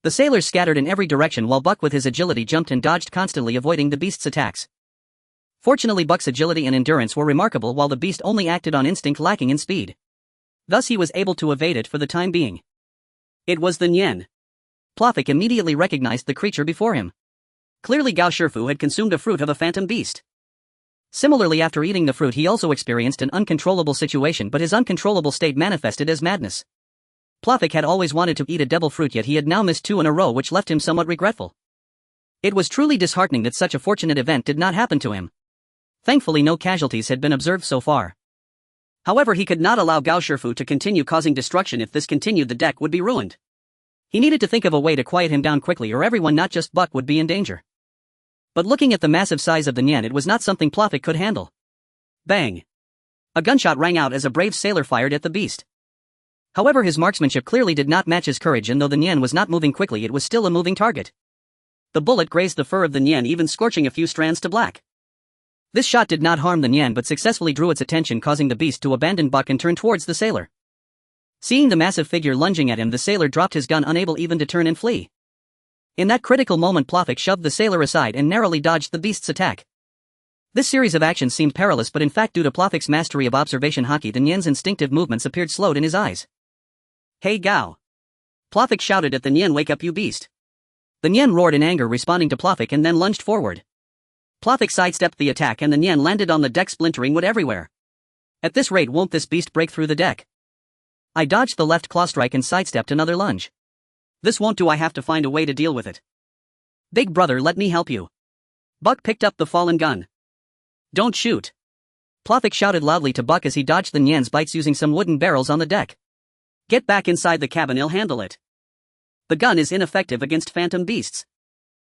The sailors scattered in every direction while Buck with his agility jumped and dodged, constantly avoiding the beast's attacks. Fortunately, Buck's agility and endurance were remarkable, while the beast only acted on instinct, lacking in speed. Thus he was able to evade it for the time being. It was the Nyen. Plothic immediately recognized the creature before him. Clearly Gao Shifu had consumed a fruit of a phantom beast. Similarly, after eating the fruit, he also experienced an uncontrollable situation, but his uncontrollable state manifested as madness. Plothic had always wanted to eat a devil fruit, yet he had now missed 2 in a row, which left him somewhat regretful. It was truly disheartening that such a fortunate event did not happen to him. Thankfully no casualties had been observed so far. However, he could not allow Gao Shifu to continue causing destruction. If this continued, the deck would be ruined. He needed to think of a way to quiet him down quickly, or everyone, not just Buck, would be in danger. But looking at the massive size of the Nian, it was not something Plothic could handle. Bang! A gunshot rang out as a brave sailor fired at the beast. However, his marksmanship clearly did not match his courage, and though the Nian was not moving quickly, it was still a moving target. The bullet grazed the fur of the Nian, even scorching a few strands to black. This shot did not harm the Nian but successfully drew its attention, causing the beast to abandon Buck and turn towards the sailor. Seeing the massive figure lunging at him, the sailor dropped his gun, unable even to turn and flee. In that critical moment, Plothic shoved the sailor aside and narrowly dodged the beast's attack. This series of actions seemed perilous, but in fact, due to Plothic's mastery of observation haki, the Nian's instinctive movements appeared slowed in his eyes. "Hey Gao!" Plothic shouted at the Nian, "Wake up, you beast!" The Nian roared in anger, responding to Plothic, and then lunged forward. Plothic sidestepped the attack and the Nian landed on the deck, splintering wood everywhere. At this rate, won't this beast break through the deck? I dodged the left claw strike and sidestepped another lunge. This won't do, I have to find a way to deal with it. Big brother, let me help you. Buck picked up the fallen gun. Don't shoot. Plothic shouted loudly to Buck as he dodged the Nian's bites using some wooden barrels on the deck. Get back inside the cabin, he'll handle it. The gun is ineffective against phantom beasts.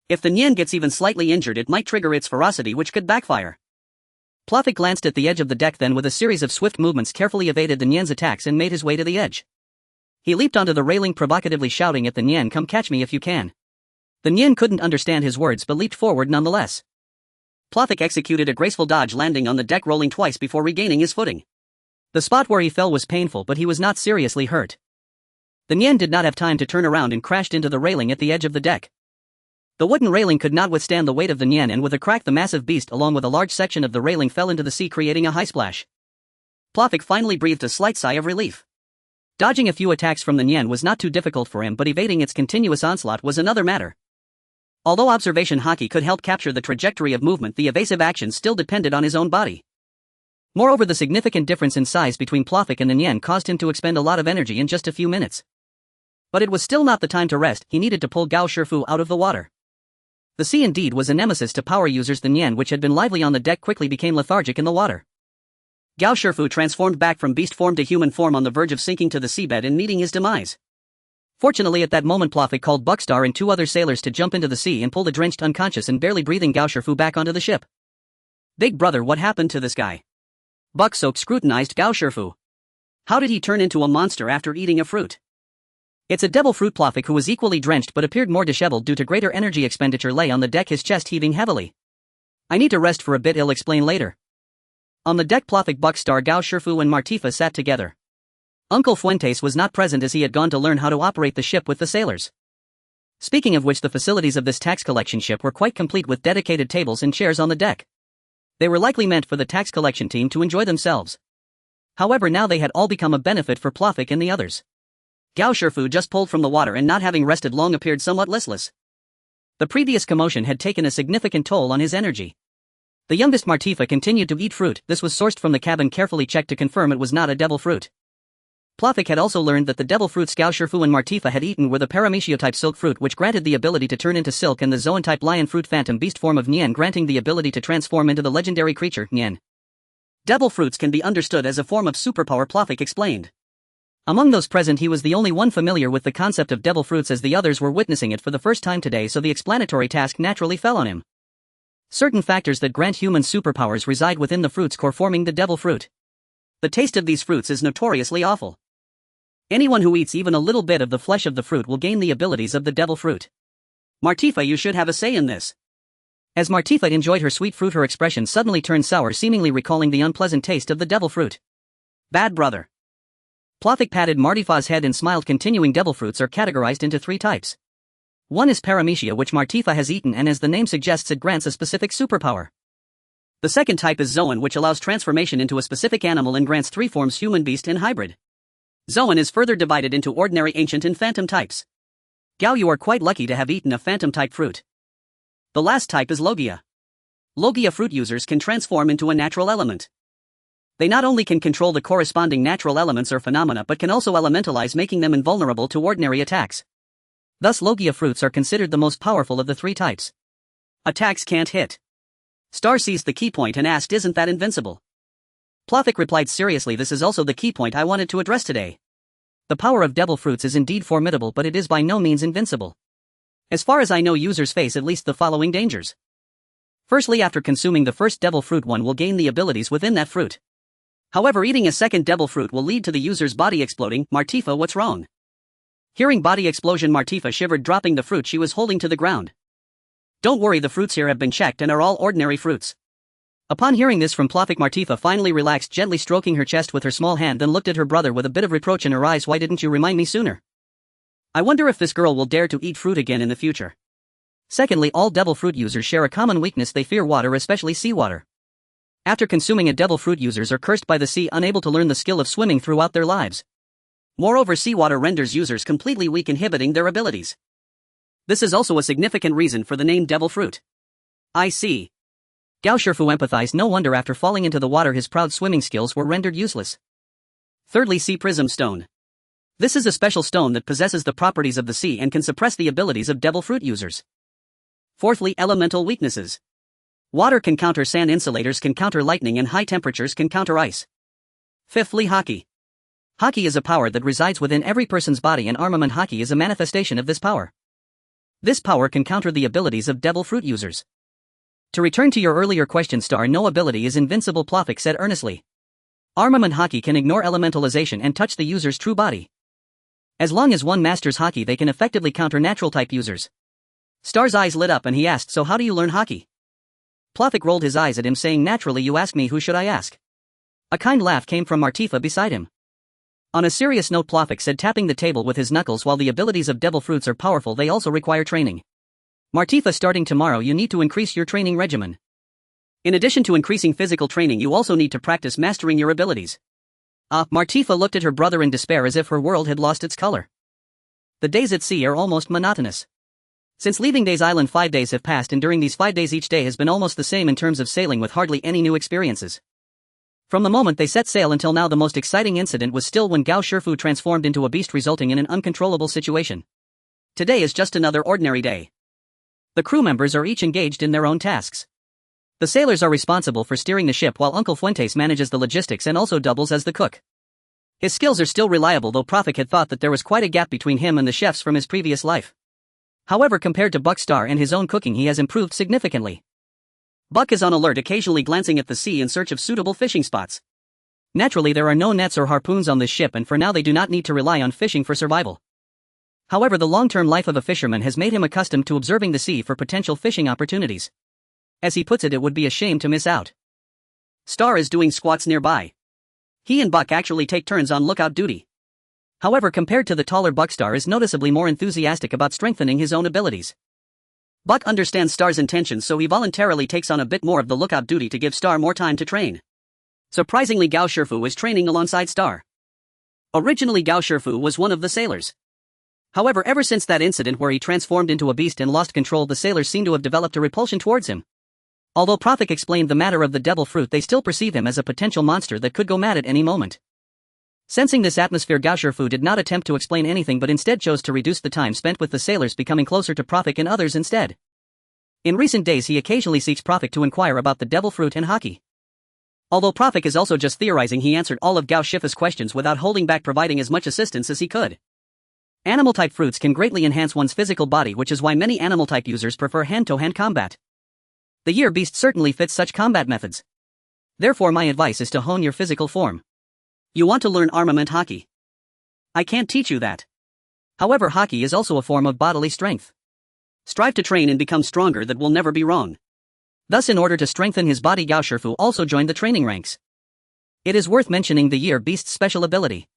If the Nian gets even slightly injured, it might trigger its ferocity, which could backfire. Plothic glanced at the edge of the deck, then with a series of swift movements carefully evaded the Nian's attacks and made his way to the edge. He leaped onto the railing, provocatively shouting at the Nian, "Come catch me if you can." The Nian couldn't understand his words but leaped forward nonetheless. Plothic executed a graceful dodge, landing on the deck, rolling twice before regaining his footing. The spot where he fell was painful, but he was not seriously hurt. The Nian did not have time to turn around and crashed into the railing at the edge of the deck. The wooden railing could not withstand the weight of the Nian, and with a crack, the massive beast along with a large section of the railing fell into the sea, creating a high splash. Plothic finally breathed a slight sigh of relief. Dodging a few attacks from the Nian was not too difficult for him, but evading its continuous onslaught was another matter. Although observation haki could help capture the trajectory of movement, the evasive actions still depended on his own body. Moreover, the significant difference in size between Plothic and the Nian caused him to expend a lot of energy in just a few minutes. But it was still not the time to rest. He needed to pull Gao Shifu out of the water. The sea indeed was a nemesis to power users. The Nian, which had been lively on the deck, quickly became lethargic in the water. Gao Shifu transformed back from beast form to human form, on the verge of sinking to the seabed and meeting his demise. Fortunately, at that moment, Plothic called Buckstar and two other sailors to jump into the sea and pull the drenched, unconscious, and barely breathing Gao Shifu back onto the ship. Big brother, what happened to this guy? Bucksoak scrutinized Gao Shifu. How did he turn into a monster after eating a fruit? It's a devil fruit. Plothic, who was equally drenched but appeared more disheveled due to greater energy expenditure, lay on the deck, his chest heaving heavily. I need to rest for a bit, he'll explain later. On the deck, Plothic, Buckstar, Gao Shifu and Martifa sat together. Uncle Fuentes was not present as he had gone to learn how to operate the ship with the sailors. Speaking of which, the facilities of this tax collection ship were quite complete with dedicated tables and chairs on the deck. They were likely meant for the tax collection team to enjoy themselves. However, now they had all become a benefit for Plothic and the others. Gao Shifu, just pulled from the water and not having rested long, appeared somewhat listless. The previous commotion had taken a significant toll on his energy. The youngest, Martifa, continued to eat fruit. This was sourced from the cabin, carefully checked to confirm it was not a devil fruit. Plothic had also learned that the devil fruits Gao Shifu and Martifa had eaten were the Paramecio-type silk fruit, which granted the ability to turn into silk, and the Zoan-type lion fruit phantom beast form of Nian, granting the ability to transform into the legendary creature, Nian. Devil fruits can be understood as a form of superpower, Plothic explained. Among those present, he was the only one familiar with the concept of devil fruits, as the others were witnessing it for the first time today, so the explanatory task naturally fell on him. Certain factors that grant human superpowers reside within the fruit's core, forming the devil fruit. The taste of these fruits is notoriously awful. Anyone who eats even a little bit of the flesh of the fruit will gain the abilities of the devil fruit. Martifa, you should have a say in this. As Martifa enjoyed her sweet fruit, her expression suddenly turned sour, seemingly recalling the unpleasant taste of the devil fruit. Bad brother. Plothic patted Martifa's head and smiled. Continuing, devil fruits are categorized into three types. One is Paramecia, which Martifa has eaten, and as the name suggests, it grants a specific superpower. The second type is Zoan, which allows transformation into a specific animal and grants three forms: human, beast, and hybrid. Zoan is further divided into ordinary, ancient, and phantom types. Gao, you are quite lucky to have eaten a phantom-type fruit. The last type is Logia. Logia fruit users can transform into a natural element. They not only can control the corresponding natural elements or phenomena, but can also elementalize, making them invulnerable to ordinary attacks. Thus, Logia fruits are considered the most powerful of the three types. Attacks can't hit. Star seized the key point and asked, isn't that invincible? Plothic replied, seriously, this is also the key point I wanted to address today. The power of devil fruits is indeed formidable, but it is by no means invincible. As far as I know, users face at least the following dangers. Firstly, after consuming the first devil fruit, one will gain the abilities within that fruit. However, eating a second devil fruit will lead to the user's body exploding. Martifa, what's wrong? Hearing body explosion, Martifa shivered, dropping the fruit she was holding to the ground. Don't worry, the fruits here have been checked and are all ordinary fruits. Upon hearing this from Plothic, Martifa finally relaxed, gently stroking her chest with her small hand, then looked at her brother with a bit of reproach in her eyes. Why didn't you remind me sooner? I wonder if this girl will dare to eat fruit again in the future. Secondly, all devil fruit users share a common weakness: they fear water, especially seawater. After consuming a devil fruit, users are cursed by the sea, unable to learn the skill of swimming throughout their lives. Moreover, seawater renders users completely weak, inhibiting their abilities. This is also a significant reason for the name devil fruit. I see. Gao Shifu empathized. No wonder after falling into the water his proud swimming skills were rendered useless. Thirdly, sea prism stone. This is a special stone that possesses the properties of the sea and can suppress the abilities of devil fruit users. Fourthly, elemental weaknesses. Water can counter sand, insulators can counter lightning, and high temperatures can counter ice. Fifthly, haki. Haki is a power that resides within every person's body, and armament haki is a manifestation of this power. This power can counter the abilities of devil fruit users. To return to your earlier question, Star, no ability is invincible, Plothic said earnestly. Armament haki can ignore elementalization and touch the user's true body. As long as one masters haki, they can effectively counter natural type users. Star's eyes lit up and he asked, so how do you learn haki? Plothic rolled his eyes at him, saying, naturally, you ask me, who should I ask? A kind laugh came from Martifa beside him. On a serious note, Plothic said, tapping the table with his knuckles, while the abilities of devil fruits are powerful, they also require training. Martifa, starting tomorrow you need to increase your training regimen. In addition to increasing physical training, you also need to practice mastering your abilities. Martifa looked at her brother in despair, as if her world had lost its color. The days at sea are almost monotonous. Since leaving Days Island, 5 days have passed, and during these 5 days each day has been almost the same in terms of sailing, with hardly any new experiences. From the moment they set sail until now, the most exciting incident was still when Gao Shifu transformed into a beast, resulting in an uncontrollable situation. Today is just another ordinary day. The crew members are each engaged in their own tasks. The sailors are responsible for steering the ship, while Uncle Fuentes manages the logistics and also doubles as the cook. His skills are still reliable, though Plothic had thought that there was quite a gap between him and the chefs from his previous life. However, compared to Buck, Star, and his own cooking, he has improved significantly. Buck is on alert, occasionally glancing at the sea in search of suitable fishing spots. Naturally, there are no nets or harpoons on this ship, and for now they do not need to rely on fishing for survival. However, the long-term life of a fisherman has made him accustomed to observing the sea for potential fishing opportunities. As he puts it, it would be a shame to miss out. Star is doing squats nearby. He and Buck actually take turns on lookout duty. However, compared to the taller Buck, Star is noticeably more enthusiastic about strengthening his own abilities. Buck understands Star's intentions, so he voluntarily takes on a bit more of the lookout duty to give Star more time to train. Surprisingly, Gao Shifu is training alongside Star. Originally, Gao Shifu was one of the sailors. However, ever since that incident where he transformed into a beast and lost control, the sailors seem to have developed a repulsion towards him. Although Plothic explained the matter of the devil fruit, they still perceive him as a potential monster that could go mad at any moment. Sensing this atmosphere, Gao Shifu did not attempt to explain anything, but instead chose to reduce the time spent with the sailors, becoming closer to Plothic and others instead. In recent days, he occasionally seeks Plothic to inquire about the devil fruit and haki. Although Plothic is also just theorizing, he answered all of Gao Shifu's questions without holding back, providing as much assistance as he could. Animal-type fruits can greatly enhance one's physical body, which is why many animal-type users prefer hand-to-hand combat. The year beast certainly fits such combat methods. Therefore, my advice is to hone your physical form. You want to learn armament haki? I can't teach you that. However, haki is also a form of bodily strength. Strive to train and become stronger, that will never be wrong. Thus, in order to strengthen his body, Gao Shifu also joined the training ranks. It is worth mentioning the year beast's special ability.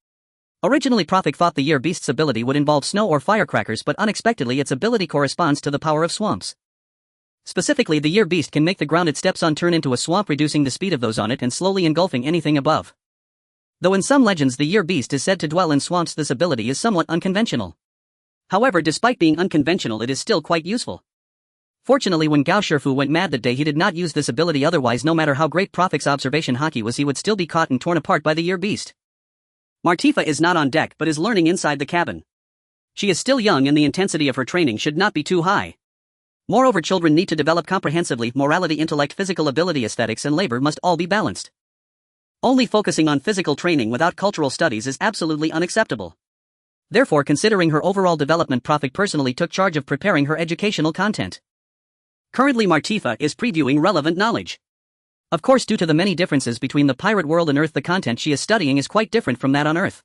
Originally, Plothic thought the year beast's ability would involve snow or firecrackers, but unexpectedly its ability corresponds to the power of swamps. Specifically, the year beast can make the ground it steps on turn into a swamp, reducing the speed of those on it and slowly engulfing anything above. Though in some legends the year beast is said to dwell in swamps, this ability is somewhat unconventional. However, despite being unconventional, it is still quite useful. Fortunately, when Gao Shifu went mad that day, he did not use this ability, otherwise no matter how great Plothic's observation haki was, he would still be caught and torn apart by the year beast. Martifa is not on deck but is learning inside the cabin. She is still young and the intensity of her training should not be too high. Moreover, children need to develop comprehensively. Morality, intellect, physical ability, aesthetics, and labor must all be balanced. Only focusing on physical training without cultural studies is absolutely unacceptable. Therefore, considering her overall development, Profik personally took charge of preparing her educational content. Currently, Martifa is previewing relevant knowledge. Of course, due to the many differences between the pirate world and Earth, the content she is studying is quite different from that on Earth.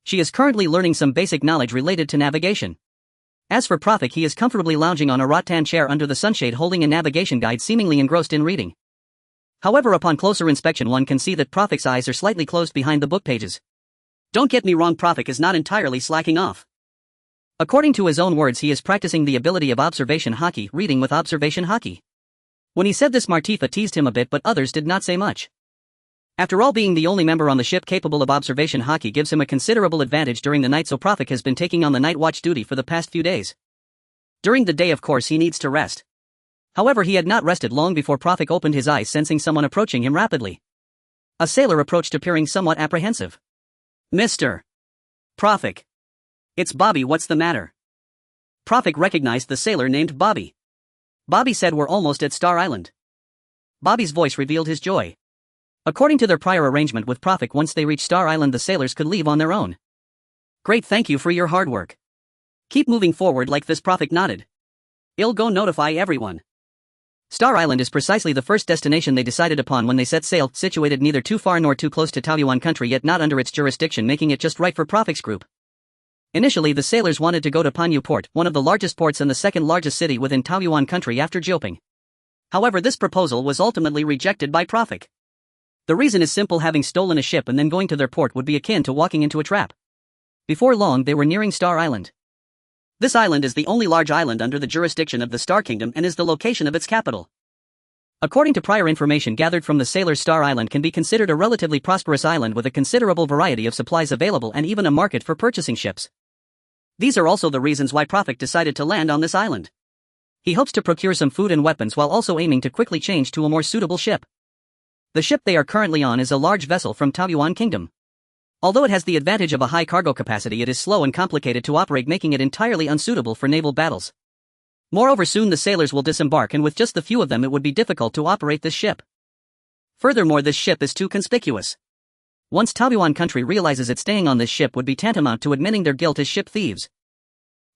She is currently learning some basic knowledge related to navigation. As for Profik, he is comfortably lounging on a rattan chair under the sunshade holding a navigation guide, seemingly engrossed in reading. However, upon closer inspection one can see that Profik's eyes are slightly closed behind the book pages. Don't get me wrong, Profik is not entirely slacking off. According to his own words, he is practicing the ability of observation hockey, reading with observation hockey. When he said this, Martifa teased him a bit, but others did not say much. After all, being the only member on the ship capable of observation hockey gives him a considerable advantage during the night, so Profik has been taking on the night watch duty for the past few days. During the day, of course, he needs to rest. However, he had not rested long before Profik opened his eyes, sensing someone approaching him rapidly. A sailor approached, appearing somewhat apprehensive. Mr. Profik. It's Bobby, what's the matter? Profik recognized the sailor named Bobby. Bobby said, we're almost at Star Island. Bobby's voice revealed his joy. According to their prior arrangement with Profik, once they reach Star Island the sailors could leave on their own. Great, thank you for your hard work. Keep moving forward like this, Profik nodded. I'll go notify everyone. Star Island is precisely the first destination they decided upon when they set sail, situated neither too far nor too close to Taoyuan country, yet not under its jurisdiction, making it just right for Profik's group. Initially, the sailors wanted to go to Panyu Port, one of the largest ports and the second largest city within Taoyuan country after Jioping. However, this proposal was ultimately rejected by Profik. The reason is simple: having stolen a ship and then going to their port would be akin to walking into a trap. Before long, they were nearing Star Island. This island is the only large island under the jurisdiction of the Star Kingdom and is the location of its capital. According to prior information gathered from the sailors, Star Island can be considered a relatively prosperous island with a considerable variety of supplies available and even a market for purchasing ships. These are also the reasons why Profik decided to land on this island. He hopes to procure some food and weapons while also aiming to quickly change to a more suitable ship. The ship they are currently on is a large vessel from Taoyuan Kingdom. Although it has the advantage of a high cargo capacity, it is slow and complicated to operate, making it entirely unsuitable for naval battles. Moreover, soon the sailors will disembark, and with just the few of them it would be difficult to operate this ship. Furthermore, this ship is too conspicuous. Once Taoyuan country realizes it, staying on this ship would be tantamount to admitting their guilt as ship thieves.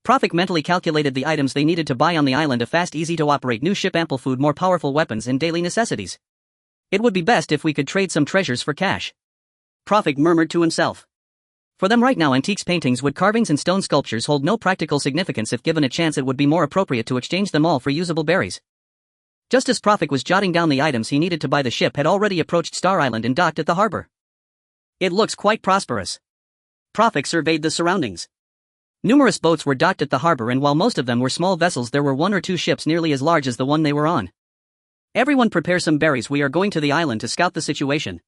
Profik mentally calculated the items they needed to buy on the island: a fast, easy-to-operate new ship, ample food, more powerful weapons, and daily necessities. It would be best if we could trade some treasures for cash. Profik murmured to himself. For them right now, antiques, paintings, wood carvings, and stone sculptures hold no practical significance. If given a chance, it would be more appropriate to exchange them all for usable berries. Just as Profik was jotting down the items he needed to buy, the ship had already approached Star Island and docked at the harbor. It looks quite prosperous. Profik surveyed the surroundings. Numerous boats were docked at the harbor, and while most of them were small vessels, there were one or two ships nearly as large as the one they were on. Everyone prepare some berries, we are going to the island to scout the situation.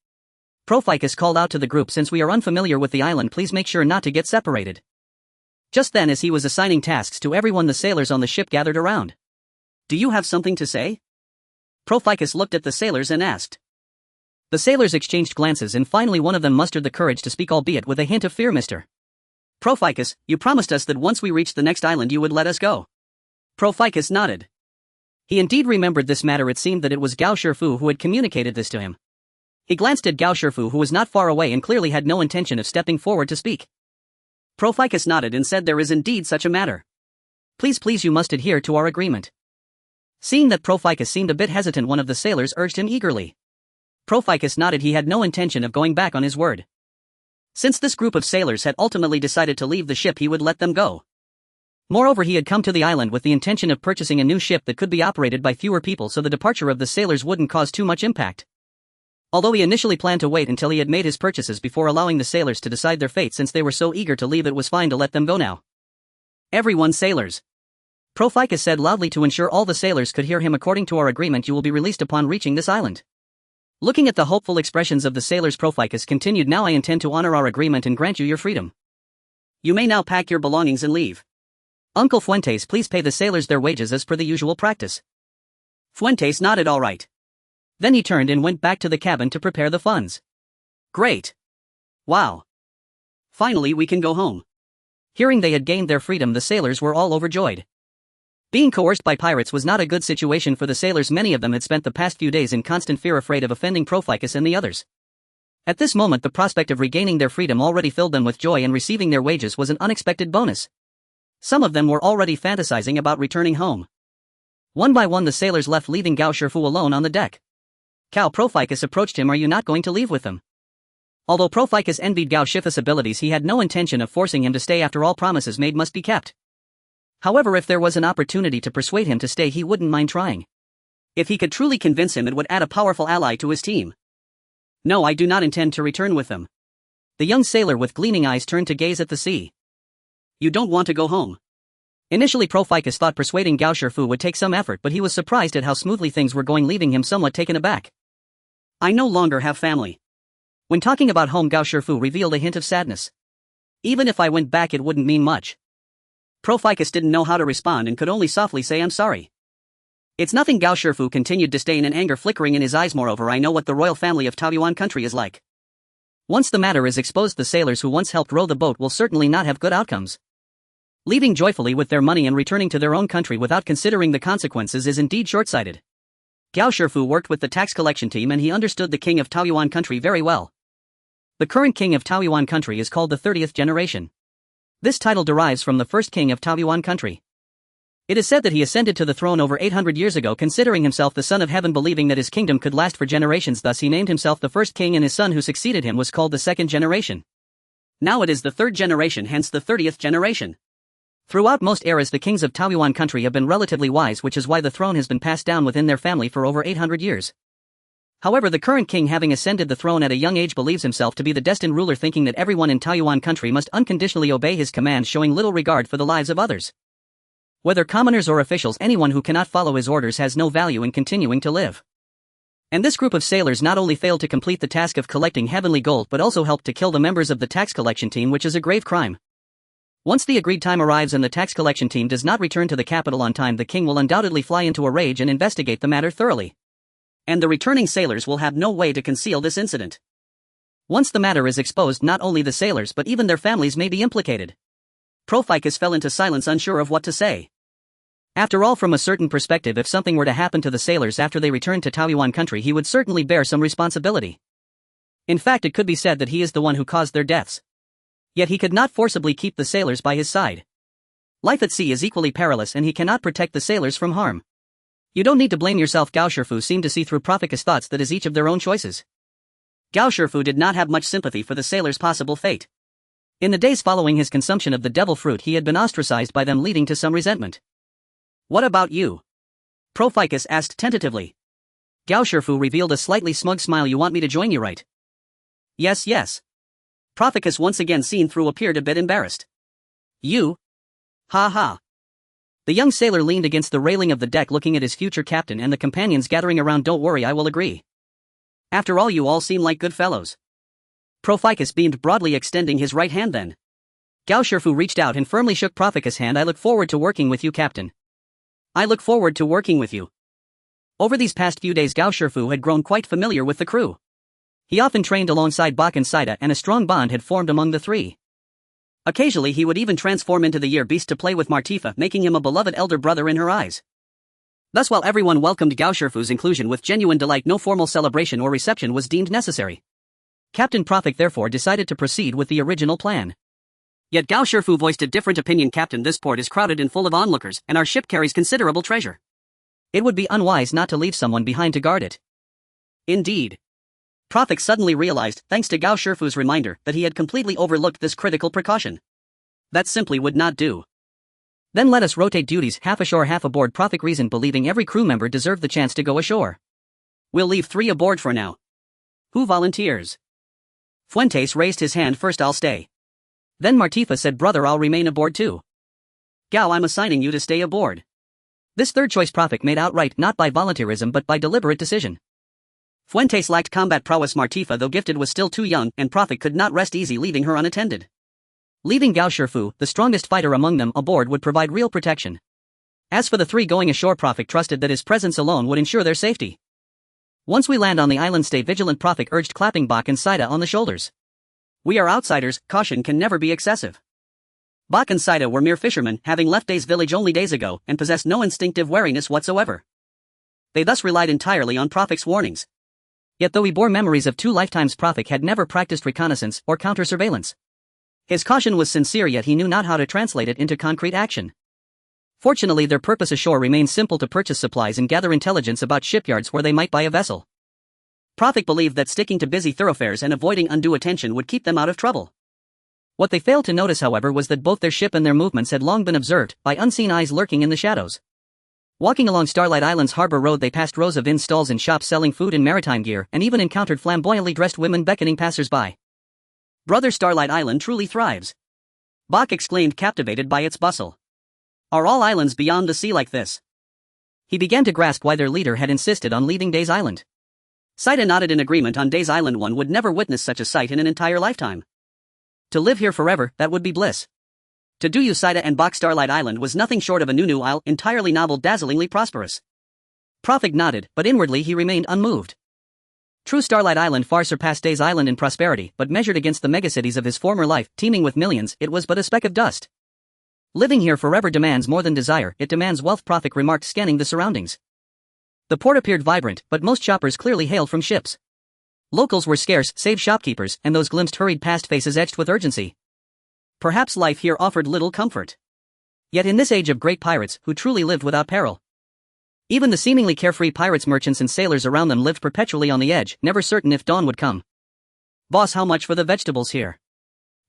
Proficus called out to the group, since we are unfamiliar with the island, please make sure not to get separated. Just then, as he was assigning tasks to everyone, the sailors on the ship gathered around. Do you have something to say? Proficus looked at the sailors and asked. The sailors exchanged glances, and finally one of them mustered the courage to speak, albeit with a hint of fear. Mr. Proficus, you promised us that once we reached the next island you would let us go. Proficus nodded. He indeed remembered this matter. It seemed that it was Gao Shifu who had communicated this to him. He glanced at Gao Shifu, who was not far away and clearly had no intention of stepping forward to speak. Proficus nodded and said, there is indeed such a matter. Please, you must adhere to our agreement. Seeing that Proficus seemed a bit hesitant, one of the sailors urged him eagerly. Proficus nodded. He had no intention of going back on his word. Since this group of sailors had ultimately decided to leave the ship, he would let them go. Moreover, he had come to the island with the intention of purchasing a new ship that could be operated by fewer people, so the departure of the sailors wouldn't cause too much impact. Although he initially planned to wait until he had made his purchases before allowing the sailors to decide their fate, since they were so eager to leave, it was fine to let them go now. Everyone, sailors. Proficus said loudly to ensure all the sailors could hear him. According to our agreement, you will be released upon reaching this island. Looking at the hopeful expressions of the sailors, Proficus continued, now I intend to honor our agreement and grant you your freedom. You may now pack your belongings and leave. Uncle Fuentes, please pay the sailors their wages as per the usual practice. Fuentes nodded all right. Then he turned and went back to the cabin to prepare the funds. Great. Wow. Finally we can go home. Hearing they had gained their freedom, the sailors were all overjoyed. Being coerced by pirates was not a good situation for the sailors. Many of them had spent the past few days in constant fear, afraid of offending Proficus and the others. At this moment the prospect of regaining their freedom already filled them with joy, and receiving their wages was an unexpected bonus. Some of them were already fantasizing about returning home. One by one the sailors left, leaving Gao Shifu alone on the deck. Proficus approached him. Are you not going to leave with them? Although Proficus envied Gao Shifu's abilities, he had no intention of forcing him to stay. After all, promises made must be kept. However, if there was an opportunity to persuade him to stay, he wouldn't mind trying. If he could truly convince him, it would add a powerful ally to his team. No, I do not intend to return with them. The young sailor with gleaming eyes turned to gaze at the sea. You don't want to go home? Initially Proficus thought persuading Gao Shifu would take some effort, but he was surprised at how smoothly things were going, leaving him somewhat taken aback. I no longer have family. When talking about home, Gao Shifu revealed a hint of sadness. Even if I went back, it wouldn't mean much. Proficus didn't know how to respond and could only softly say, I'm sorry. It's nothing. Gao Shifu continued, disdain and anger flickering in his eyes. Moreover, I know what the royal family of Taoyuan country is like. Once the matter is exposed, the sailors who once helped row the boat will certainly not have good outcomes. Leaving joyfully with their money and returning to their own country without considering the consequences is indeed short-sighted. Gao Shifu worked with the tax collection team, and he understood the king of Taoyuan country very well. The current king of Taoyuan country is called the 30th generation. This title derives from the first king of Taoyuan country. It is said that he ascended to the throne over 800 years ago, considering himself the son of heaven, believing that his kingdom could last for generations. Thus he named himself the first king, and his son who succeeded him was called the second generation. Now it is the third generation, hence the 30th generation. Throughout most eras, the kings of Taoyuan country have been relatively wise, which is why the throne has been passed down within their family for over 800 years. However, the current king, having ascended the throne at a young age, believes himself to be the destined ruler, thinking that everyone in Taoyuan country must unconditionally obey his commands, showing little regard for the lives of others. Whether commoners or officials, anyone who cannot follow his orders has no value in continuing to live. And this group of sailors not only failed to complete the task of collecting heavenly gold, but also helped to kill the members of the tax collection team, which is a grave crime. Once the agreed time arrives and the tax collection team does not return to the capital on time, the king will undoubtedly fly into a rage and investigate the matter thoroughly. And the returning sailors will have no way to conceal this incident. Once the matter is exposed, not only the sailors but even their families may be implicated. Proficus fell into silence, unsure of what to say. After all, from a certain perspective, if something were to happen to the sailors after they returned to Taoyuan country, he would certainly bear some responsibility. In fact, it could be said that he is the one who caused their deaths. Yet he could not forcibly keep the sailors by his side. Life at sea is equally perilous, and he cannot protect the sailors from harm. You don't need to blame yourself. Gao Shifu seemed to see through Proficus' thoughts, that is each of their own choices. Gao Shifu did not have much sympathy for the sailors' possible fate. In the days following his consumption of the devil fruit, he had been ostracized by them, leading to some resentment. What about you? Proficus asked tentatively. Gao Shifu revealed a slightly smug smile. You want me to join you, right? Yes. Proficus, once again seen through, appeared a bit embarrassed. You? Ha ha. The young sailor leaned against the railing of the deck, looking at his future captain and the companions gathering around. Don't worry, I will agree. After all, you all seem like good fellows. Proficus beamed broadly, extending his right hand. Then Gao Shifu reached out and firmly shook Proficus' hand. I look forward to working with you, Captain. I look forward to working with you. Over these past few days, Gao Shifu had grown quite familiar with the crew. He often trained alongside Bak and Saida, and a strong bond had formed among the three. Occasionally he would even transform into the year beast to play with Martifa, making him a beloved elder brother in her eyes. Thus, while everyone welcomed Gao Shifu's inclusion with genuine delight, no formal celebration or reception was deemed necessary. Captain Profic therefore decided to proceed with the original plan. Yet Gao Shifu voiced a different opinion. Captain, this port is crowded and full of onlookers, and our ship carries considerable treasure. It would be unwise not to leave someone behind to guard it. Indeed. Profic suddenly realized, thanks to Gao Shifu's reminder, that he had completely overlooked this critical precaution. That simply would not do. Then let us rotate duties, half ashore, half aboard. Profic reasoned, believing every crew member deserved the chance to go ashore. We'll leave 3 aboard for now. Who volunteers? Fuentes raised his hand first. I'll stay. Then Martifa said, brother, I'll remain aboard too. Gao, I'm assigning you to stay aboard. This third choice Profic made outright, not by volunteerism but by deliberate decision. Fuentes lacked combat prowess. Martifa, though gifted, was still too young, and Profic could not rest easy leaving her unattended. Leaving Gao Shifu, the strongest fighter among them, aboard would provide real protection. As for the 3 going ashore, Profic trusted that his presence alone would ensure their safety. Once we land on the island, stay vigilant, Profic urged, clapping Bak and Saida on the shoulders. We are outsiders, caution can never be excessive. Bach and Saida were mere fishermen, having left Day's village only days ago, and possessed no instinctive wariness whatsoever. They thus relied entirely on Prophet's warnings. Yet though he bore memories of 2 lifetimes, Prophet had never practiced reconnaissance or counter-surveillance. His caution was sincere, yet he knew not how to translate it into concrete action. Fortunately, their purpose ashore remained simple: to purchase supplies and gather intelligence about shipyards where they might buy a vessel. Prophet believed that sticking to busy thoroughfares and avoiding undue attention would keep them out of trouble. What they failed to notice, however, was that both their ship and their movements had long been observed by unseen eyes lurking in the shadows. Walking along Starlight Island's harbor road, they passed rows of inn stalls and shops selling food and maritime gear, and even encountered flamboyantly dressed women beckoning passers-by. "Brother, Starlight Island truly thrives," Bach exclaimed, captivated by its bustle. "Are all islands beyond the sea like this?" He began to grasp why their leader had insisted on leaving Days Island. Saida nodded in agreement. On Days Island, one would never witness such a sight in an entire lifetime. To live here forever, that would be bliss. To do you, Saida and Bach, Starlight Island was nothing short of a new isle, entirely novel, dazzlingly prosperous. Prophet nodded, but inwardly he remained unmoved. True, Starlight Island far surpassed Days Island in prosperity, but measured against the megacities of his former life, teeming with millions, it was but a speck of dust. Living here forever demands more than desire, it demands wealth, Prophet remarked, scanning the surroundings. The port appeared vibrant, but most shoppers clearly hailed from ships. Locals were scarce, save shopkeepers, and those glimpsed hurried past faces etched with urgency. Perhaps life here offered little comfort. Yet in this age of great pirates, who truly lived without peril? Even the seemingly carefree pirates, merchants and sailors around them lived perpetually on the edge, never certain if dawn would come. "Boss, how much for the vegetables here?"